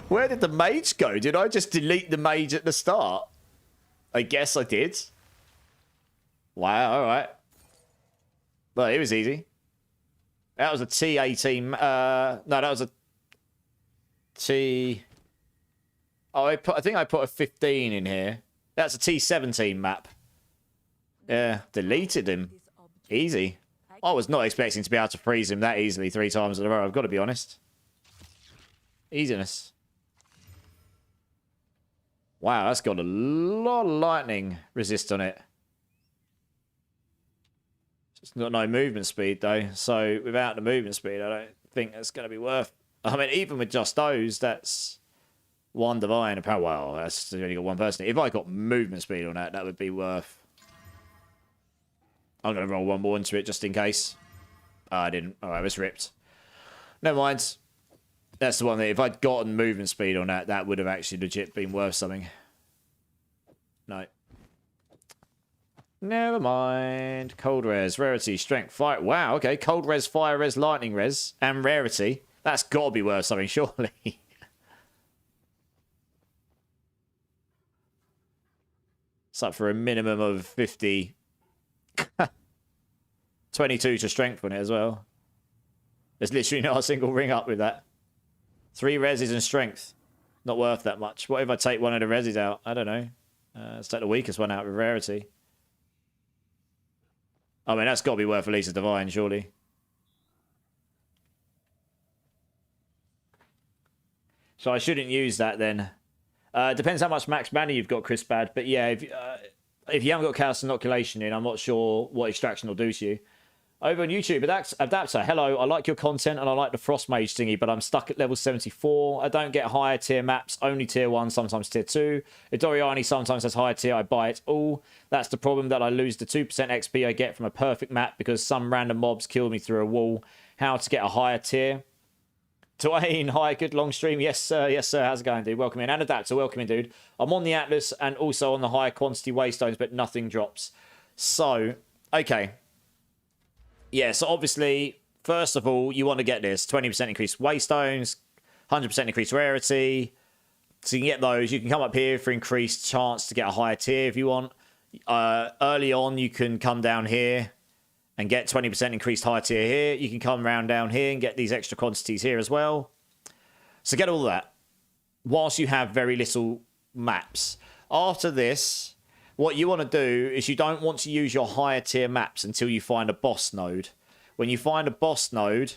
Where did the mage go? Did I just delete the mage at the start? I guess I did. Wow, all right. Well, it was easy. That was a T18. No, that was a T... Oh, I think I put a 15 in here. That's a T17 map. Yeah, deleted him. Easy. I was not expecting to be able to freeze him that easily 3 times in a row, I've got to be honest. Easiness. Wow, that's got a lot of lightning resist on it. It's got no movement speed, though. So without the movement speed, I don't think that's going to be worth... I mean, even with just those, that's 1 divine. Well, that's only got 1 person. If I got movement speed on that, that would be worth... I'm going to roll 1 more into it just in case. Oh, I didn't. All right, it's ripped. Never mind. That's the one that if I'd gotten movement speed on that, that would have actually legit been worth something. No. Never mind. Cold res, rarity, strength, fire. Wow, okay. Cold res, fire res, lightning res, and rarity. That's got to be worth something, surely. It's up for a minimum of 50. 22 to strength on it as well. There's literally not a single ring up with that. 3 reses and strength. Not worth that much. What if I take one of the reses out? I don't know. Let's take the weakest one out with rarity. I mean, that's got to be worth at least a divine, surely. So I shouldn't use that then. Depends how much max mana you've got, Chris Bad. But yeah, if you haven't got Chaos Inoculation in, I'm not sure what extraction will do to you. Over on YouTube, Adapter, hello, I like your content and I like the Frost Mage thingy, but I'm stuck at level 74. I don't get higher tier maps, only tier 1, sometimes tier 2. If Doriani sometimes has higher tier, I buy it all. That's the problem, that I lose the 2% XP I get from a perfect map because some random mobs kill me through a wall. How to get a higher tier? Dwayne, hi, good long stream. Yes, sir. Yes, sir. How's it going, dude? Welcome in. And Adapter, welcome in, dude. I'm on the Atlas and also on the higher quantity waystones, but nothing drops. So, okay. Yeah, so obviously, first of all, you want to get this. 20% increased waystones, 100% increased rarity. So you can get those. You can come up here for increased chance to get a higher tier if you want. Early on, you can come down here and get 20% increased high tier here. You can come around down here and get these extra quantities here as well. So get all that whilst you have very little maps. After this, what you want to do is you don't want to use your higher tier maps until you find a boss node. When you find a boss node,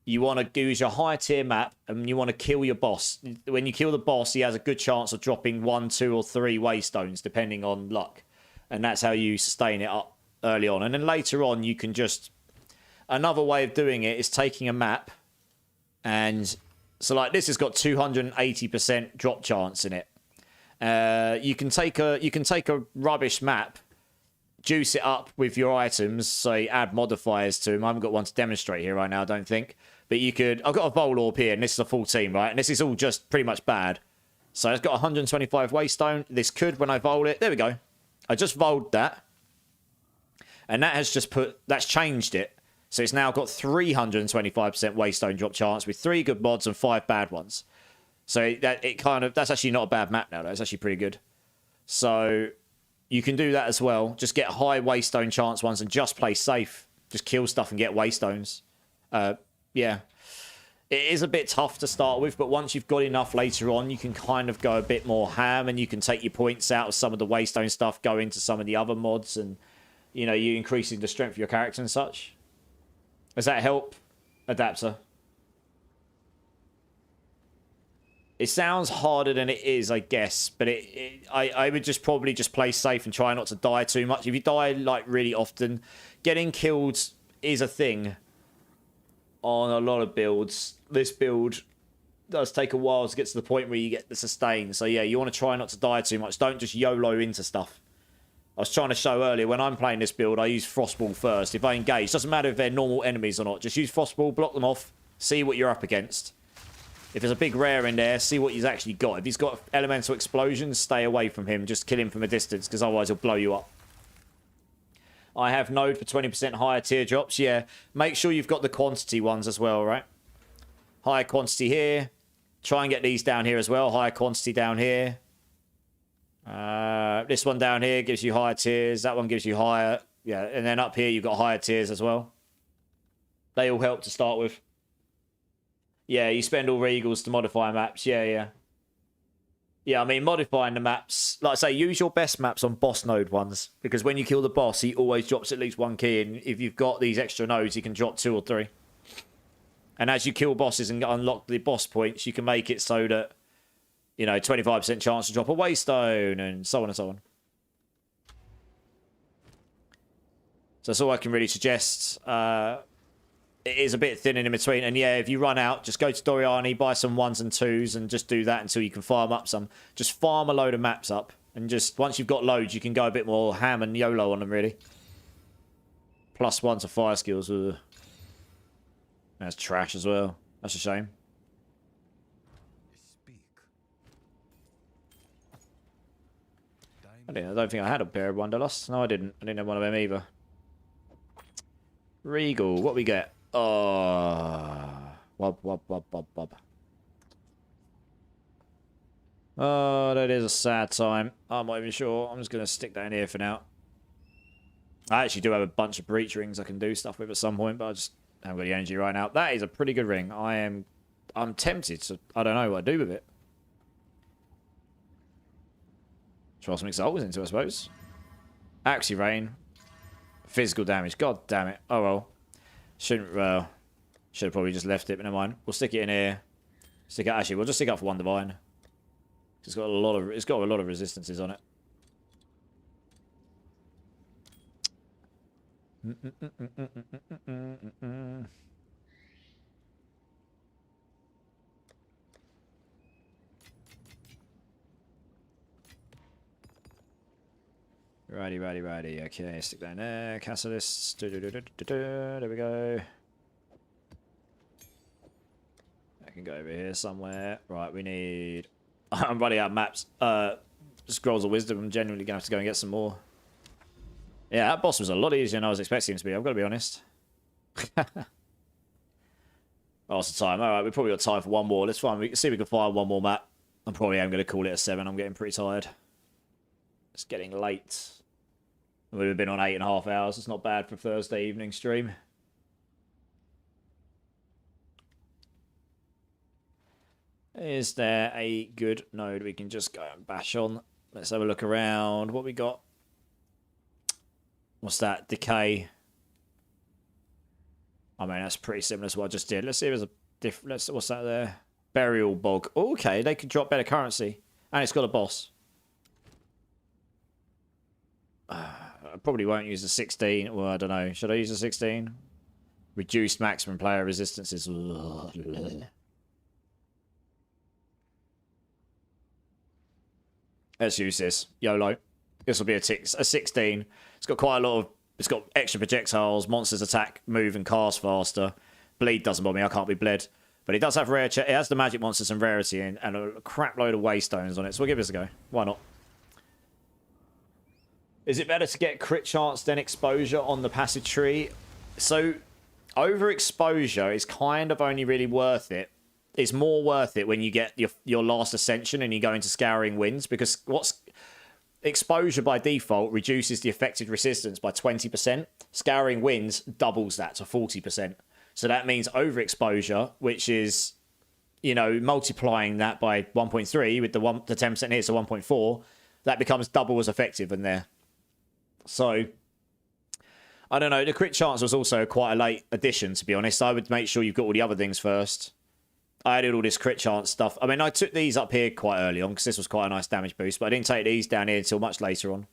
you want to use your higher tier map and you want to kill your boss. When you kill the boss, he has a good chance of dropping 1, 2, or 3 waystones, depending on luck. And that's how you sustain it up early on. And then later on, you can just... Another way of doing it is taking a map. And so like this has got 280% drop chance in it. You can take a rubbish map, juice it up with your items, so you add modifiers to them. I haven't got one to demonstrate here right now, I don't think. But you could... I've got a Vol Orb here, and this is a full team, right? And this is all just pretty much bad. So it's got 125 waystone. This could, when I Vol it... There we go. I just Vol'd that. And that has just put... That's changed it. So it's now got 325% waystone drop chance with 3 good mods and 5 bad ones. So that's actually not a bad map now, though. It's actually pretty good. So you can do that as well. Just get high waystone chance ones and just play safe. Just kill stuff and get waystones. Yeah. It is a bit tough to start with, but once you've got enough later on, you can kind of go a bit more ham and you can take your points out of some of the waystone stuff, go into some of the other mods, and, you know, you're increasing the strength of your character and such. Does that help, Adapter? It sounds harder than it is, I guess, but I would just probably just play safe and try not to die too much. If you die, like, really often, getting killed is a thing on a lot of builds. This build does take a while to get to the point where you get the sustain. So, yeah, you want to try not to die too much. Don't just YOLO into stuff. I was trying to show earlier, when I'm playing this build, I use Frostball first. If I engage, doesn't matter if they're normal enemies or not. Just use Frostball, block them off, see what you're up against. If there's a big rare in there, see what he's actually got. If he's got elemental explosions, stay away from him. Just kill him from a distance, because otherwise he'll blow you up. I have node for 20% higher tier drops. Yeah, make sure you've got the quantity ones as well, right? Higher quantity here. Try and get these down here as well. Higher quantity down here. This one down here gives you higher tiers. That one gives you higher. Yeah, and then up here you've got higher tiers as well. They all help to start with. Yeah, you spend all regals to modify maps. Yeah, yeah. Yeah, I mean, modifying the maps, like I say, use your best maps on boss node ones, because when you kill the boss, he always drops at least 1 key, and if you've got these extra nodes, he can drop 2 or 3. And as you kill bosses and unlock the boss points, you can make it so that, you know, 25% chance to drop a waystone, and so on and so on. So that's all I can really suggest. It is a bit thin in between. And yeah, if you run out, just go to Doriani, buy some 1s and 2s, and just do that until you can farm up some. Just farm a load of maps up. And just, once you've got loads, you can go a bit more ham and YOLO on them, really. +1 to fire skills. Ugh. That's trash as well. That's a shame. Speak. I don't think I had a pair of Wanderlust. No, I didn't. I didn't have one of them either. Regal, what we get? Oh, wub, wub, wub, wub, wub. Oh, that is a sad time. I'm not even sure. I'm just going to stick that in here for now. I actually do have a bunch of breach rings I can do stuff with at some point, but I just haven't got the energy right now. That is a pretty good ring. I'm tempted to... I don't know what I do with it. Throw some exalts into, I suppose. Axie Rain. Physical damage. God damn it. Oh well. Should have probably just left it, but never mind. We'll stick it in here. Actually, we'll just stick up for 1 divine. It's got a lot of resistances on it. Righty. Okay, stick that in there. Catalyst. There we go. I can go over here somewhere. Right, we need... I'm running out of maps. Scrolls of Wisdom. I'm genuinely going to have to go and get some more. Yeah, that boss was a lot easier than I was expecting him to be. I've got to be honest. What's the time? Alright, we've probably got time for 1 more. Let's find... We can see if we can find 1 more map. I'm probably going to call it a 7. I'm getting pretty tired. It's getting late. We've been on 8.5 hours. It's not bad for a Thursday evening stream. Is there a good node we can just go and bash on? Let's have a look around. What we got? What's that? Decay. I mean, that's pretty similar to what I just did. Let's see if there's a different... What's that there? Burial Bog. Okay, they could drop better currency. And it's got a boss. I probably won't use the 16. Well, I don't know. Should I use the 16? Reduced maximum player resistances. Let's use this. YOLO. This will be a 16. It's got quite a lot of... It's got extra projectiles. Monsters attack, move, and cast faster. Bleed doesn't bother me. I can't be bled. But it does have rare... It has the magic monsters and rarity and a crap load of waystones on it. So we'll give this a go. Why not? Is it better to get crit chance than exposure on the passage tree? So, overexposure is kind of only really worth it. It's more worth it when you get your last ascension and you go into Scouring Winds, because exposure by default reduces the affected resistance by 20%. Scouring Winds doubles that to 40%. So that means overexposure, which is, you know, multiplying that by 1.3 with the 10% here, so 1.4, that becomes double as effective in there. So, I don't know. The crit chance was also quite a late addition, to be honest. I would make sure you've got all the other things first. I added all this crit chance stuff. I mean, I took these up here quite early on because this was quite a nice damage boost, but I didn't take these down here until much later on.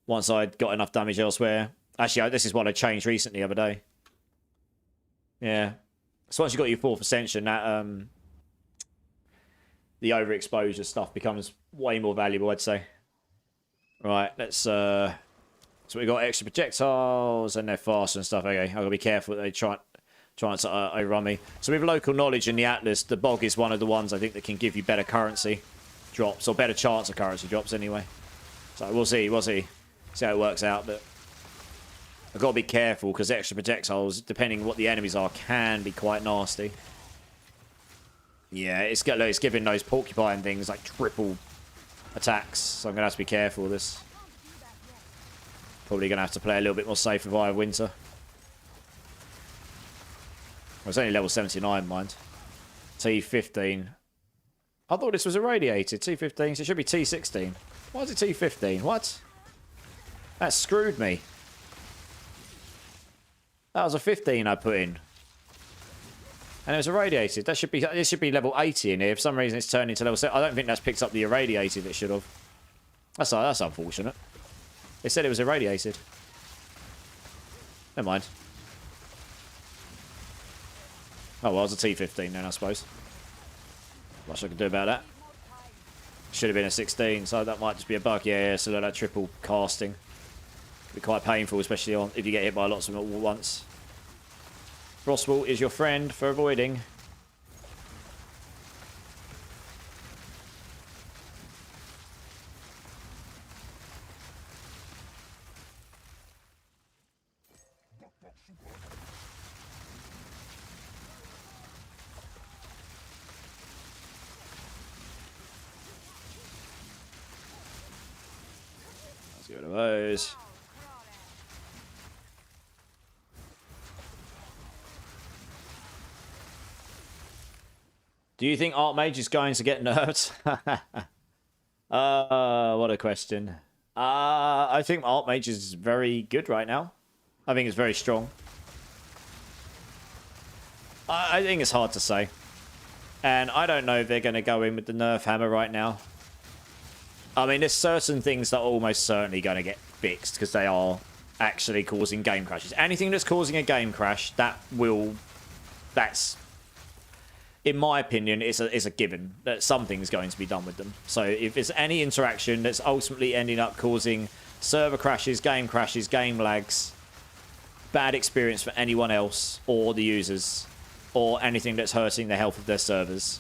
Once I'd got enough damage elsewhere. Actually, this is what I changed recently the other day. Yeah. So once you've got your 4th ascension, that the overexposure stuff becomes way more valuable, I'd say. Right, let's... So we've got extra projectiles and they're faster and stuff. Okay, I've got to be careful that they try to overrun me. So with local knowledge in the Atlas, the Bog is one of the ones I think that can give you better currency drops, or better chance of currency drops anyway. So we'll see how it works out, but I've got to be careful because extra projectiles, depending on what the enemies are, can be quite nasty. Yeah, it's giving those porcupine things like triple attacks, so I'm going to have to be careful with this. Probably going to have to play a little bit more safe with Eye of Winter. Well, it's only level 79, mind. T15. I thought this was irradiated. T15, so it should be T16. Why is it T15? What? That screwed me. That was a 15 I put in. And it was irradiated. That should be, it should be level 80 in here. For some reason it's turned into level 7. I don't think that's picked up the irradiated it should have. That's unfortunate. It said it was irradiated. Never mind. Oh, well, it was a T15 then, I suppose. Much I can do about that. Should have been a 16, so that might just be a bug. Yeah, so that triple casting. Be quite painful, especially on if you get hit by lots of them at once. Frostwall is your friend for avoiding. Let's get rid of those. Do you think Archmage is going to get nerfed? What a question. I think Archmage is very good right now. I think it's very strong. I think it's hard to say. And I don't know if they're going to go in with the nerf hammer right now. I mean, there's certain things that are almost certainly going to get fixed because they are actually causing game crashes. Anything that's causing a game crash, that's... in my opinion, it's a given that something's going to be done with them. So if there's any interaction that's ultimately ending up causing server crashes, game lags, bad experience for anyone else or the users, or anything that's hurting the health of their servers,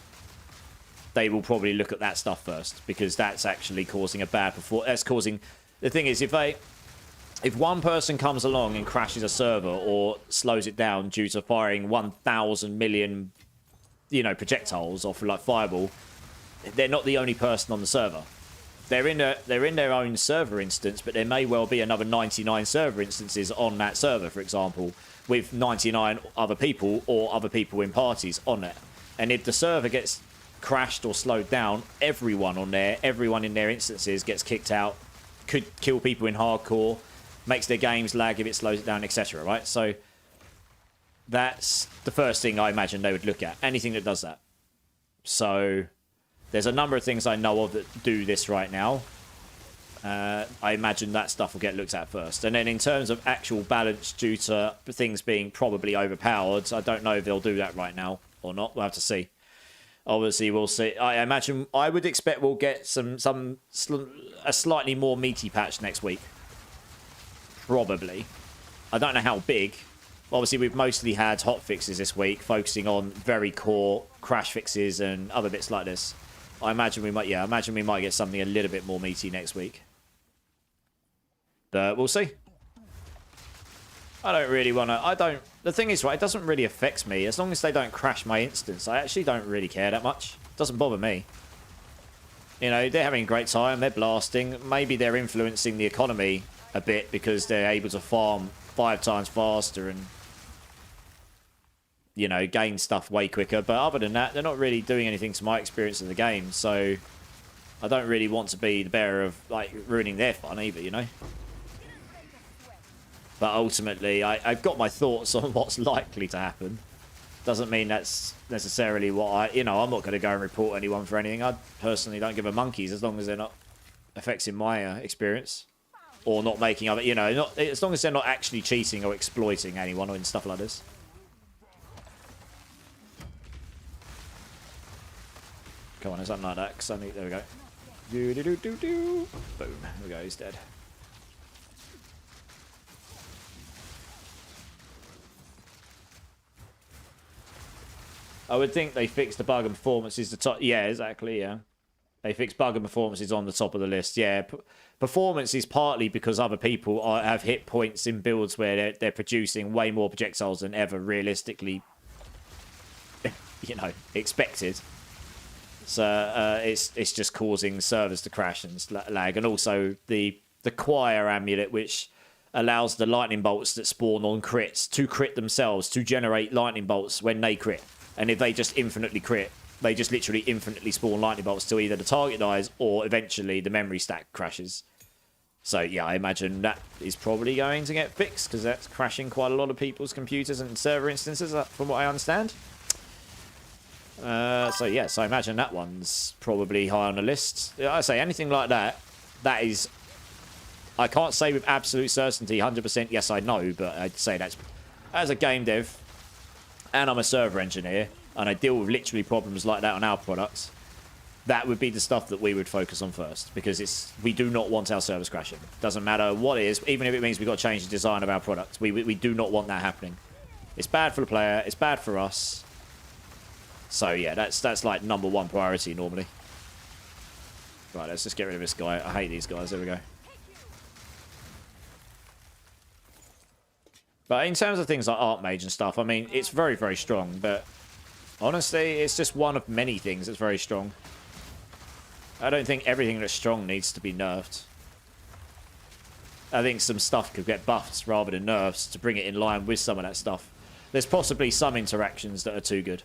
they will probably look at that stuff first because that's actually causing a bad performance. That's causing... The thing is, if one person comes along and crashes a server or slows it down due to firing 1,000 million... projectiles off like fireball, they're not the only person on the server. They're in their own server instance, but there may well be another 99 server instances on that server, for example, with 99 other people or other people in parties on it. And if the server gets crashed or slowed down, everyone in their instances gets kicked out, could kill people in hardcore, makes their games lag if it slows it down, etc. Right? So that's the first thing I imagine they would look at. Anything that does that. So there's a number of things I know of that do this right now. I imagine that stuff will get looked at first. And then in terms of actual balance due to things being probably overpowered, I don't know if they'll do that right now or not. We'll have to see. Obviously, we'll see. I would expect we'll get a slightly more meaty patch next week. Probably. I don't know how big. Obviously, we've mostly had hot fixes this week, focusing on very core crash fixes and other bits like this. I imagine we might get something a little bit more meaty next week. But we'll see. I don't really want to... The thing is, right, it doesn't really affect me. As long as they don't crash my instance, I actually don't really care that much. It doesn't bother me. They're having a great time. They're blasting. Maybe they're influencing the economy a bit because they're able to farm 5 times faster and... gain stuff way quicker. But other than that, they're not really doing anything to my experience of the game. So I don't really want to be the bearer of, ruining their fun either, But ultimately, I've got my thoughts on what's likely to happen. Doesn't mean that's necessarily what I'm not going to go and report anyone for anything. I personally don't give a monkeys as long as they're not affecting my experience. Or not making other, as long as they're not actually cheating or exploiting anyone or in stuff like this. Come on, or something like that. Cause there we go. Boom. There we go, he's dead. I would think they fixed the bug and performances. Yeah, exactly, yeah. They fixed bug and performances on the top of the list. Yeah, performance is partly because other people have hit points in builds where they're producing way more projectiles than ever realistically, expected. So it's just causing servers to crash and lag. And also the Choir Amulet, which allows the lightning bolts that spawn on crits to crit themselves, to generate lightning bolts when they crit. And if they just infinitely crit, They just literally infinitely spawn lightning bolts till either the target dies or eventually the memory stack crashes. So yeah, I imagine that is probably going to get fixed because that's crashing quite a lot of people's computers and server instances, from what I understand. So yes, I imagine that one's probably high on the list. I say anything like that, that is, I can't say with absolute certainty 100% yes I know, but I'd say that's, as a game dev and I'm a server engineer and I deal with literally problems like that on our products, that would be the stuff that we would focus on first, because we do not want our servers crashing. Doesn't matter what it is, even if it means we've got to change the design of our product. We do not want that happening. It's bad for the player, it's bad for us. So yeah, that's like #1 priority normally. Right, let's just get rid of this guy. I hate these guys. There we go. But in terms of things like Archmage and stuff, I mean, it's very, very strong. But honestly, it's just one of many things that's very strong. I don't think everything that's strong needs to be nerfed. I think some stuff could get buffed rather than nerfs to bring it in line with some of that stuff. There's possibly some interactions that are too good.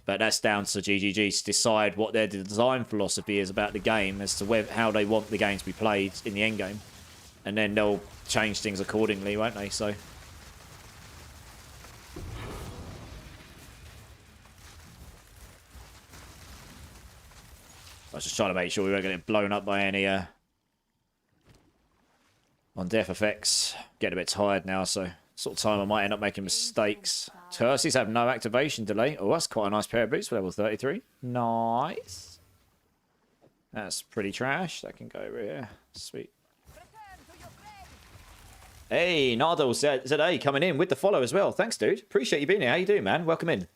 But that's down to GGG to decide what their design philosophy is about the game as to how they want the game to be played in the endgame. And then they'll change things accordingly, won't they? So I was just trying to make sure we weren't getting blown up by any on death effects. Getting a bit tired now, so sort of time I might end up making mistakes. Terces have no activation delay. Oh, that's quite a nice pair of boots for level 33. Nice. That's pretty trash. That can go over here. Sweet. Hey, Nardo ZA coming in with the follow as well. Thanks, dude. Appreciate you being here. How you doing, man? Welcome in.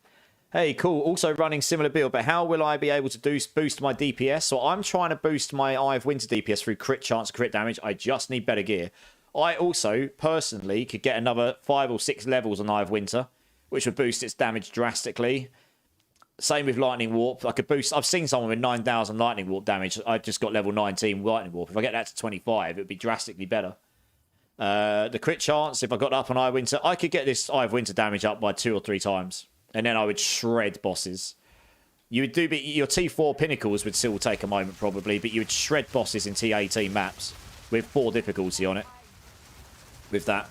Hey, cool. Also running similar build, but how will I be able to boost my DPS? So I'm trying to boost my Eye of Winter DPS through crit chance, crit damage. I just need better gear. I also, personally, could get another 5 or 6 levels on Eye of Winter, which would boost its damage drastically. Same with Lightning Warp. I could boost... I've seen someone with 9,000 Lightning Warp damage. I just got level 19 Lightning Warp. If I get that to 25, it would be drastically better. The crit chance, if I got up on Eye of Winter, I could get this Eye of Winter damage up by 2 or 3 times. And then I would shred bosses. You would do... Your T4 pinnacles would still take a moment, probably, but you would shred bosses in T18 maps with 4 difficulty on it. With that,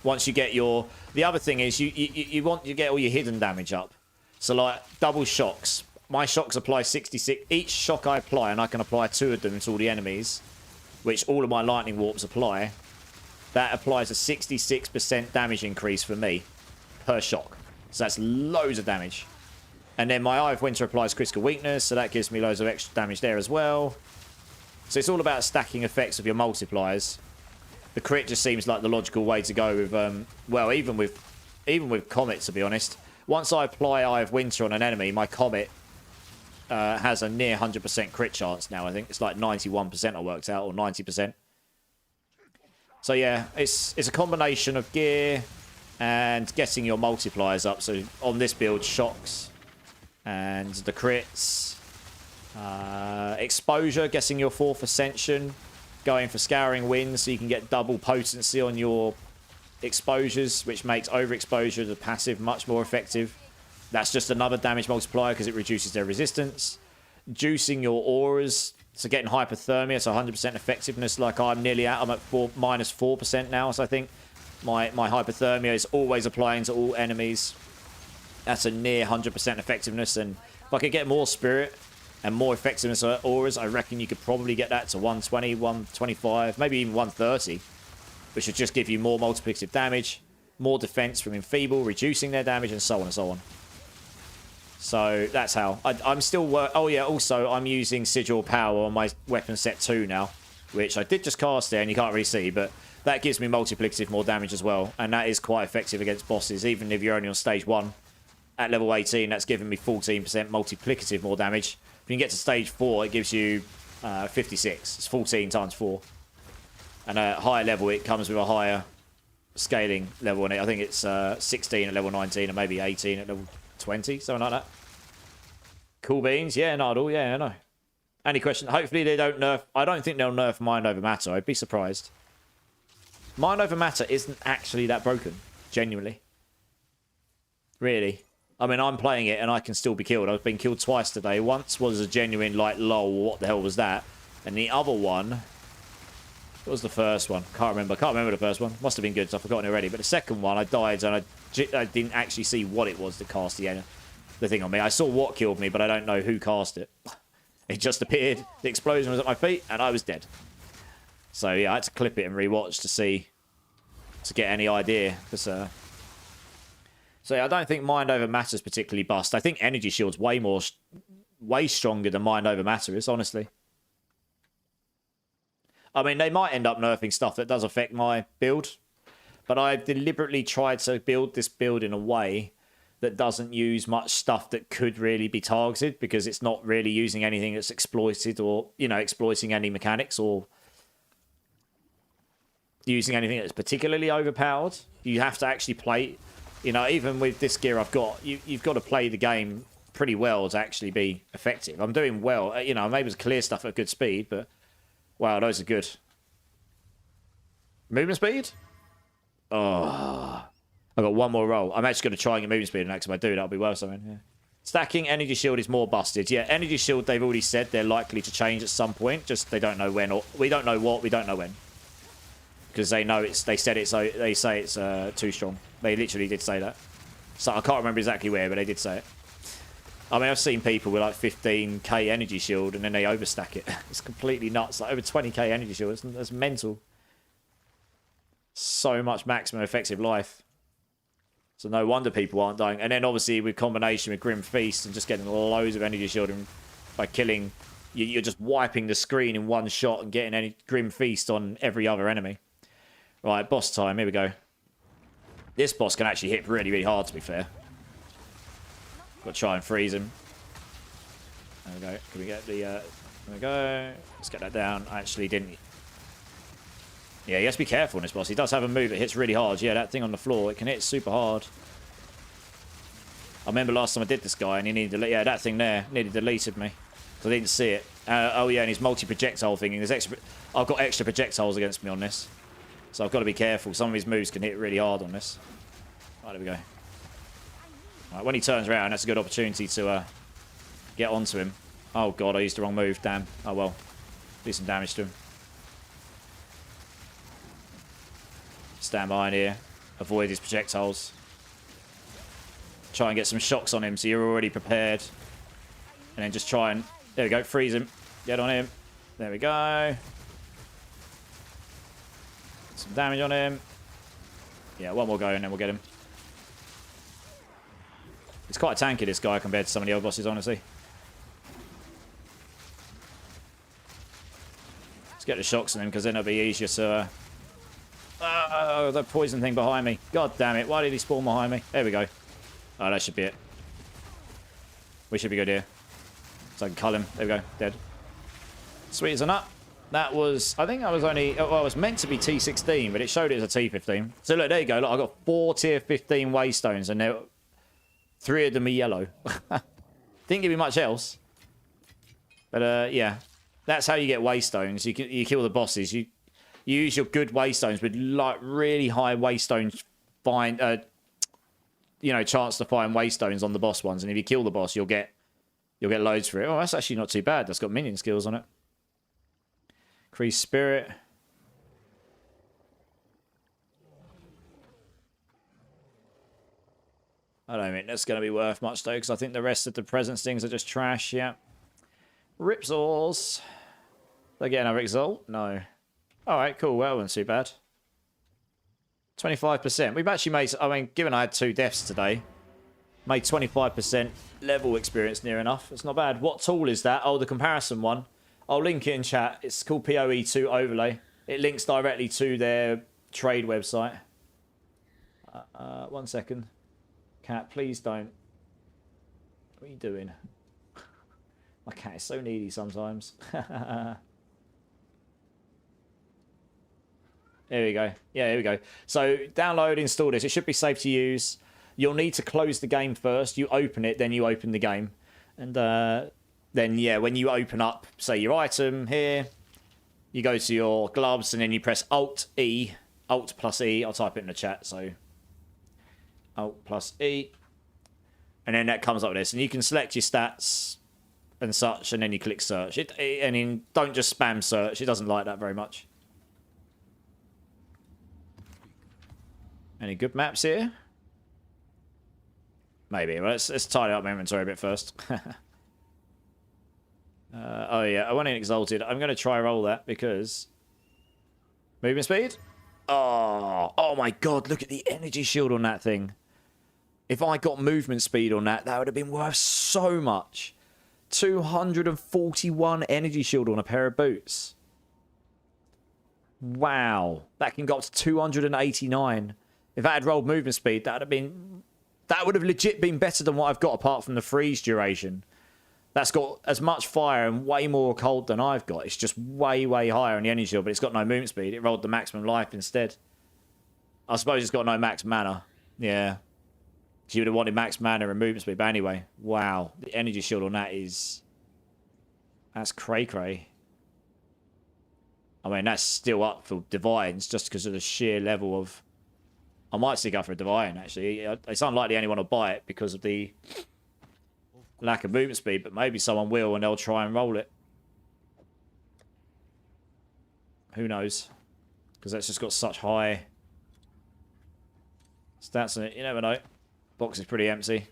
once you get your, the other thing is you want to get all your hidden damage up. So like double shocks, my shocks apply 66 each shock I apply, and I can apply 2 of them to all the enemies, which all of my lightning warps apply. That applies a 66% damage increase for me per shock, so that's loads of damage. And then my Eye of Winter applies critical weakness, so that gives me loads of extra damage there as well. So it's all about stacking effects of your multipliers. The crit just seems like the logical way to go with, well, even with Comet, to be honest. Once I apply Eye of Winter on an enemy, my Comet has a near 100% crit chance now, I think. It's like 91% I worked out, or 90%. So yeah, it's a combination of gear and getting your multipliers up. So on this build, shocks and the crits. Exposure, getting your 4th Ascension. Going for Scouring Wind so you can get double potency on your exposures, which makes overexposure, the passive, much more effective. That's just another damage multiplier because it reduces their resistance. Juicing your auras, so getting hypothermia, so 100% effectiveness like I'm nearly at. I'm at minus 4% now, so I think my hypothermia is always applying to all enemies. That's a near 100% effectiveness, and if I could get more spirit and more effectiveness auras, I reckon you could probably get that to 120, 125, maybe even 130, which would just give you more multiplicative damage, more defense from Enfeeble, reducing their damage, and so on and so on. So that's how. I'm still... oh yeah, also I'm using Sigil Power on my weapon set 2 now, which I did just cast there and you can't really see, but that gives me multiplicative more damage as well, and that is quite effective against bosses, even if you're only on stage 1. At level 18, that's giving me 14% multiplicative more damage. If you can get to stage 4, it gives you 56. It's 14 times 4. And at a higher level, it comes with a higher scaling level on it. I think it's 16 at level 19 and maybe 18 at level 20, something like that. Cool beans. Yeah, Nardal. Yeah, I know. Any question? Hopefully they don't nerf... I don't think they'll nerf Mind Over Matter. I'd be surprised. Mind Over Matter isn't actually that broken. Genuinely. Really. I mean, I'm playing it and I can still be killed. I've been killed twice today. Once was a genuine, like, lol, what the hell was that? And the other one... What was the first one? Can't remember. Can't remember the first one. Must have been good, so I've forgotten already. But the second one, I died and I didn't actually see what it was that cast the thing on me. I saw what killed me, but I don't know who cast it. It just appeared. The explosion was at my feet, and I was dead. So, yeah, I had to clip it and rewatch to get any idea. So, yeah, I don't think Mind Over Matter is particularly bust. I think Energy Shield's way stronger than Mind Over Matter is, honestly. I mean, they might end up nerfing stuff that does affect my build, but I've deliberately tried to build this build in a way that doesn't use much stuff that could really be targeted, because it's not really using anything that's exploited or, you know, exploiting any mechanics or using anything that's particularly overpowered. You have to actually play, you know, even with this gear I've got, you've got to play the game pretty well to actually be effective. I'm doing well, you know, I'm able to clear stuff at good speed, but wow, those are good. Movement speed? Oh, I've got one more roll. I'm actually going to try and get movement speed next. If I do, that'll be well something. Yeah. Stacking Energy Shield is more busted. Yeah, Energy Shield, they've already said they're likely to change at some point. Just they don't know when, or we don't know what, we don't know when. Because they know it's, they say it's too strong. They literally did say that. So I can't remember exactly where, but they did say it. I mean, I've seen people with like 15k Energy Shield and then they overstack it. It's completely nuts. Like over 20k Energy Shield. That's mental. So much maximum effective life. So no wonder people aren't dying. And then obviously with combination with Grim Feast and just getting loads of Energy Shield and by killing, you're just wiping the screen in one shot and getting any Grim Feast on every other enemy. Right, boss time. Here we go. This boss can actually hit really, really hard, to be fair. Got to try and freeze him. There we go. Can we get the... there we go. Let's get that down. I actually didn't... Yeah, you have to be careful on this boss. He does have a move that hits really hard. Yeah, that thing on the floor, it can hit super hard. I remember last time I did this guy and he needed... Yeah, that thing there nearly deleted me. So I didn't see it. Oh, yeah, and his multi-projectile thing. There's extra... I've got extra projectiles against me on this. So I've got to be careful. Some of his moves can hit really hard on this. Right, there we go. Right, when he turns around, that's a good opportunity to get onto him. Oh, God, I used the wrong move. Damn. Oh, well. Do some damage to him. Stand behind here. Avoid his projectiles. Try and get some shocks on him so you're already prepared. And then just try and... There we go. Freeze him. Get on him. There we go. Some damage on him. Yeah, one more go and then we'll get him. It's quite tanky, this guy, compared to some of the other bosses, honestly. Let's get the shocks on him, because then it'll be easier to... Oh, the poison thing behind me. God damn it. Why did he spawn behind me? There we go. Oh, that should be it. We should be good here. So I can cull him. There we go. Dead. Sweet as a nut. That was... I think I was only... Well, it was meant to be T16, but it showed it as a T15. So look, there you go. Look, I got 4 tier 15 waystones, and they're... 3 of them are yellow. Didn't give me much else. But, yeah. That's how you get waystones. You kill the bosses. You use your good waystones with, like, really high waystones find... you know, chance to find waystones on the boss ones. And if you kill the boss, you'll get loads for it. Oh, that's actually not too bad. That's got minion skills on it. Increase spirit. I don't think that's going to be worth much, though, because I think the rest of the presence things are just trash, yeah. Ripsaws. They get another result? No. Alright, cool. Well, wasn't too bad. 25%. We've actually made... I mean, given I had 2 deaths today, made 25% level experience near enough. It's not bad. What tool is that? Oh, the comparison one. I'll link it in chat. It's called PoE2 Overlay. It links directly to their trade website. 1 second. Cat, please don't. What are you doing? My cat is so needy sometimes. There we go. Yeah, here we go. So download, install this. It should be safe to use. You'll need to close the game first. You open it, then you open the game. And then, yeah, when you open up, say, your item here, you go to your gloves, and then you press Alt-E. Alt plus E. I'll type it in the chat, so... Alt plus E. And then that comes up with this. And you can select your stats and such, and then you click search. And then don't just spam search. It doesn't like that very much. Any good maps here? Maybe. Well, let's tidy up my inventory a bit first. Oh yeah, I want an Exalted. I'm going to try roll that because... Movement speed? Oh my god, look at the energy shield on that thing. If I got movement speed on that, that would have been worth so much. 241 energy shield on a pair of boots. Wow. That can go up to 289. If I had rolled movement speed, that would have legit been better than what I've got apart from the freeze duration. That's got as much fire and way more cold than I've got. It's just way, way higher on the energy shield, but it's got no movement speed. It rolled the maximum life instead. I suppose it's got no max mana. Yeah. So you would have wanted max mana and movement speed. But anyway, wow. The energy shield on that is... That's cray-cray. I mean, that's still up for Divines just because of the sheer level of... I might stick up for a Divine, actually. It's unlikely anyone will buy it because of the... lack of movement speed, but maybe someone will and they'll try and roll it. Who knows? Because that's just got such high stats in it. You never know. Box is pretty empty.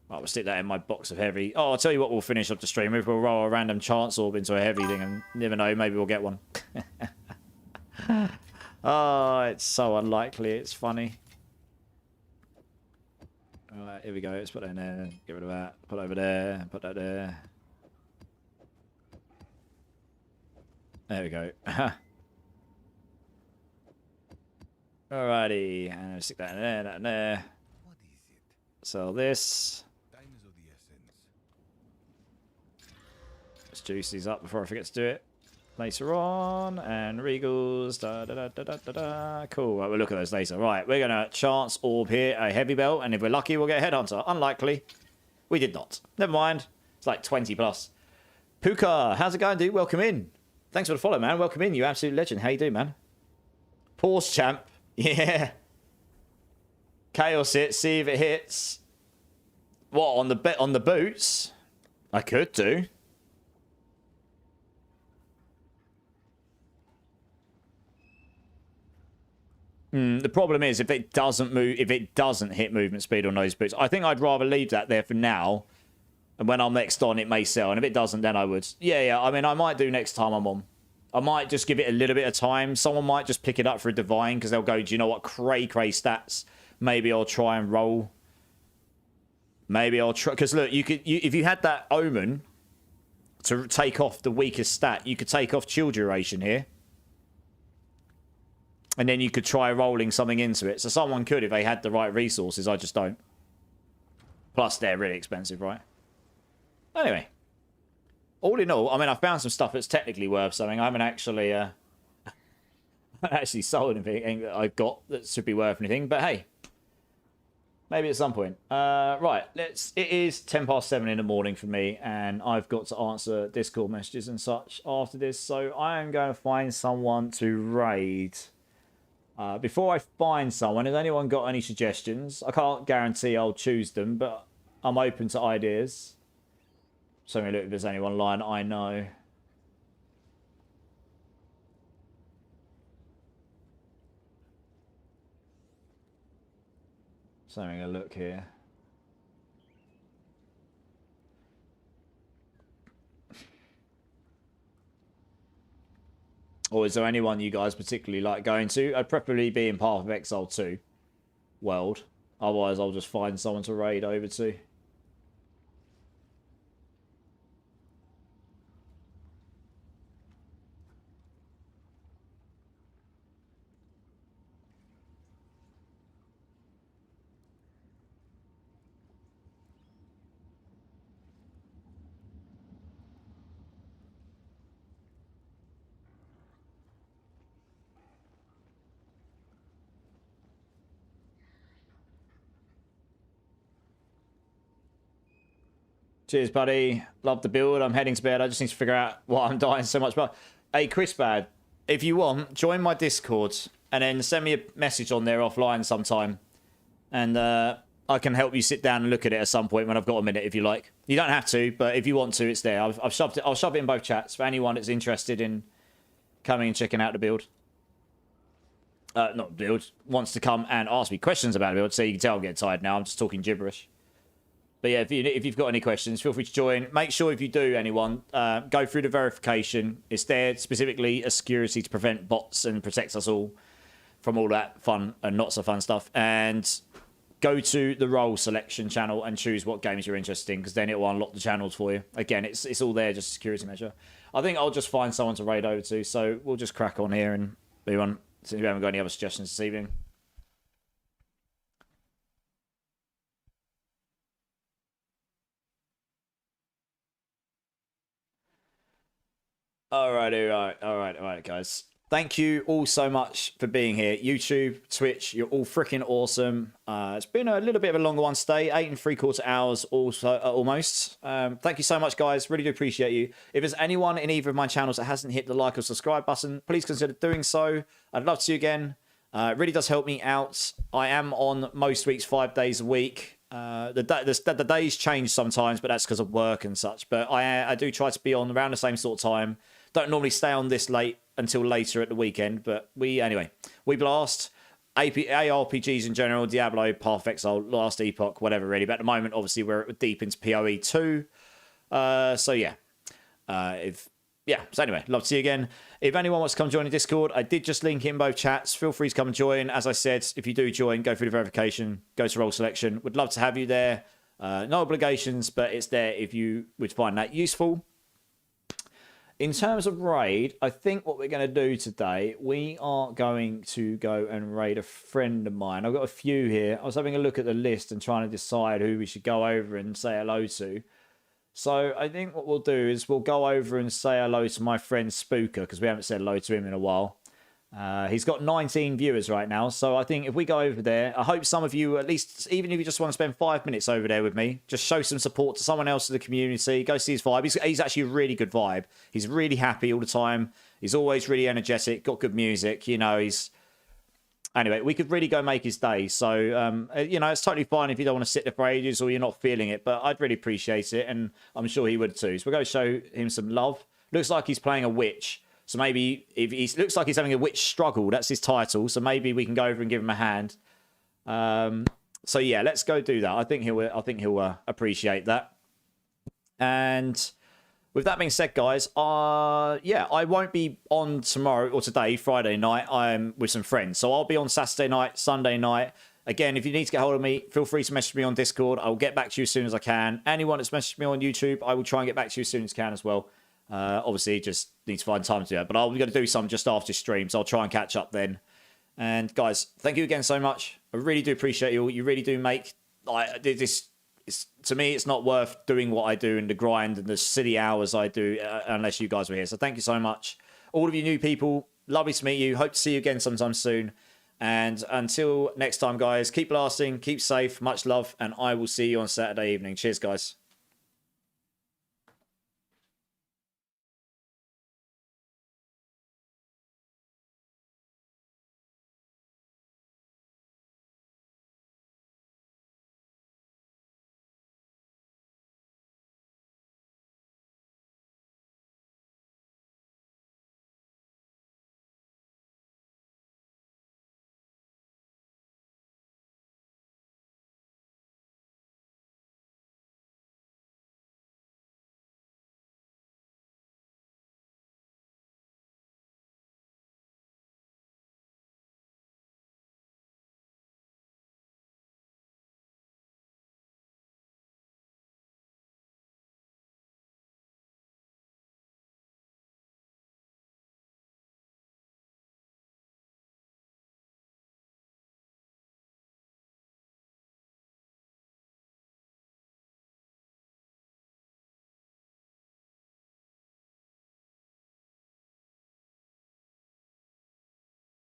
Right, we'll stick that in my box of heavy. Oh, I'll tell you what we'll finish up the stream with. We'll roll a random chance orb into a heavy thing and never know, maybe we'll get one. Oh, it's so unlikely. It's funny. Alright, here we go. Let's put that in there. Get rid of that. Put it over there. Put that there. There we go. Alrighty. And I'll stick that in there, that in there. What is it? Sell this. Time is of the essence. Let's juice these up before I forget to do it later on. And Regals. Da, da, da, da, da, da, da. Cool. Right, we'll look at those later. Right, we're going to chance orb here a heavy belt. And if we're lucky, we'll get a headhunter. Unlikely. We did not. Never mind. It's like 20 plus. Puka, how's it going, dude? Welcome in. Thanks for the follow, man. Welcome in, you absolute legend. How you doing, man? Pause, champ. Yeah. Chaos it. See if it hits. What, on the boots? I could do. The problem is if it doesn't hit movement speed on those boots, I think I'd rather leave that there for now. And when I'm next on, it may sell. And if it doesn't, then I would. Yeah. I mean, I might do next time I'm on. I might just give it a little bit of time. Someone might just pick it up for a Divine because they'll go, do you know what? Cray stats. Maybe I'll try and roll. Maybe I'll try. Because look, if you had that Omen to take off the weakest stat, you could take off chill duration here. And then you could try rolling something into it. So someone could if they had the right resources. I just don't. Plus, they're really expensive, right? Anyway. All in all, I mean, I found some stuff that's technically worth something. I haven't actually... sold anything that I've got that should be worth anything. But hey. Maybe at some point. Right. It is 10 past 7 in the morning for me. And I've got to answer Discord messages and such after this. So I am going to find someone to raid... before I find someone, has anyone got any suggestions? I can't guarantee I'll choose them, but I'm open to ideas. So let me look if there's anyone online I know. So having a look here. Or is there anyone you guys particularly like going to? I'd preferably be in Path of Exile 2 world. Otherwise, I'll just find someone to raid over to. Cheers, buddy. Love the build. I'm heading to bed. I just need to figure out what I'm dying so much about. Hey, Crispad, if you want, join my Discord and then send me a message on there offline sometime. And I can help you sit down and look at it at some point when I've got a minute, if you like. You don't have to, but if you want to, it's there. I've shoved it. I'll shove it in both chats for anyone that's interested in coming and checking out the build. Not build. Wants to come and ask me questions about the build. So you can tell I'm getting tired now. I'm just talking gibberish. But yeah, if you've got any questions, feel free to join. Make sure if you do, anyone, go through the verification. It's there specifically as security to prevent bots and protects us all from all that fun and not so fun stuff. And go to the role selection channel and choose what games you're interested in, because then it will unlock the channels for you. Again, it's all there, just a security measure. I think I'll just find someone to raid over to, so we'll just crack on here and move on, since we haven't got any other suggestions this evening. All right, guys. Thank you all so much for being here. YouTube, Twitch, you're all freaking awesome. It's been a little bit of a longer one today, 8 3/4 hours also, almost. Thank you so much, guys. Really do appreciate you. If there's anyone in either of my channels that hasn't hit the like or subscribe button, please consider doing so. I'd love to see you again. It really does help me out. I am on most weeks 5 days a week. The days change sometimes, but that's because of work and such. But I do try to be on around the same sort of time. Don't normally stay on this late until later at the weekend, but we blast ARPGs in general, Diablo, Path of Exile, Last Epoch, whatever really. But at the moment, obviously, we're deep into PoE2. So yeah, so anyway, love to see you again. If anyone wants to come join the Discord, I did just link in both chats. Feel free to come and join. As I said, if you do join, go through the verification, go to role selection. Would love to have you there. No obligations, but it's there if you would find that useful. In terms of raid, I think what we're going to do today, we are going to go and raid a friend of mine. I've got a few here. I was having a look at the list and trying to decide who we should go over and say hello to. So I think what we'll do is we'll go over and say hello to my friend Spooker, because we haven't said hello to him in a while. He's got 19 viewers right now, so I think if we go over there, I hope some of you, at least, even if you just want to spend 5 minutes over there with me, just show some support to someone else in the community, go see his vibe. He's actually a really good vibe. He's really happy all the time. He's always really energetic, got good music, you know, Anyway, we could really go make his day. So, you know, it's totally fine if you don't want to sit there for ages or you're not feeling it, but I'd really appreciate it, and I'm sure he would too. So we'll go show him some love. Looks like he's playing a witch. So maybe if he looks like he's having a witch struggle, that's his title. So maybe we can go over and give him a hand. So yeah, let's go do that. I think he'll appreciate that. And with that being said, guys, yeah, I won't be on tomorrow or today, Friday night. I'm with some friends, so I'll be on Saturday night, Sunday night. Again, if you need to get hold of me, feel free to message me on Discord. I will get back to you as soon as I can. Anyone that's messaged me on YouTube, I will try and get back to you as soon as I can as well. Obviously, just need to find time to do that. But I'm going to do some just after stream, so I'll try and catch up then. And guys, thank you again so much. I really do appreciate you all. You really do make this. To me, it's not worth doing what I do and the grind and the silly hours I do unless you guys were here. So thank you so much. All of you new people, lovely to meet you. Hope to see you again sometime soon. And until next time, guys, keep blasting, keep safe, much love, and I will see you on Saturday evening. Cheers, guys.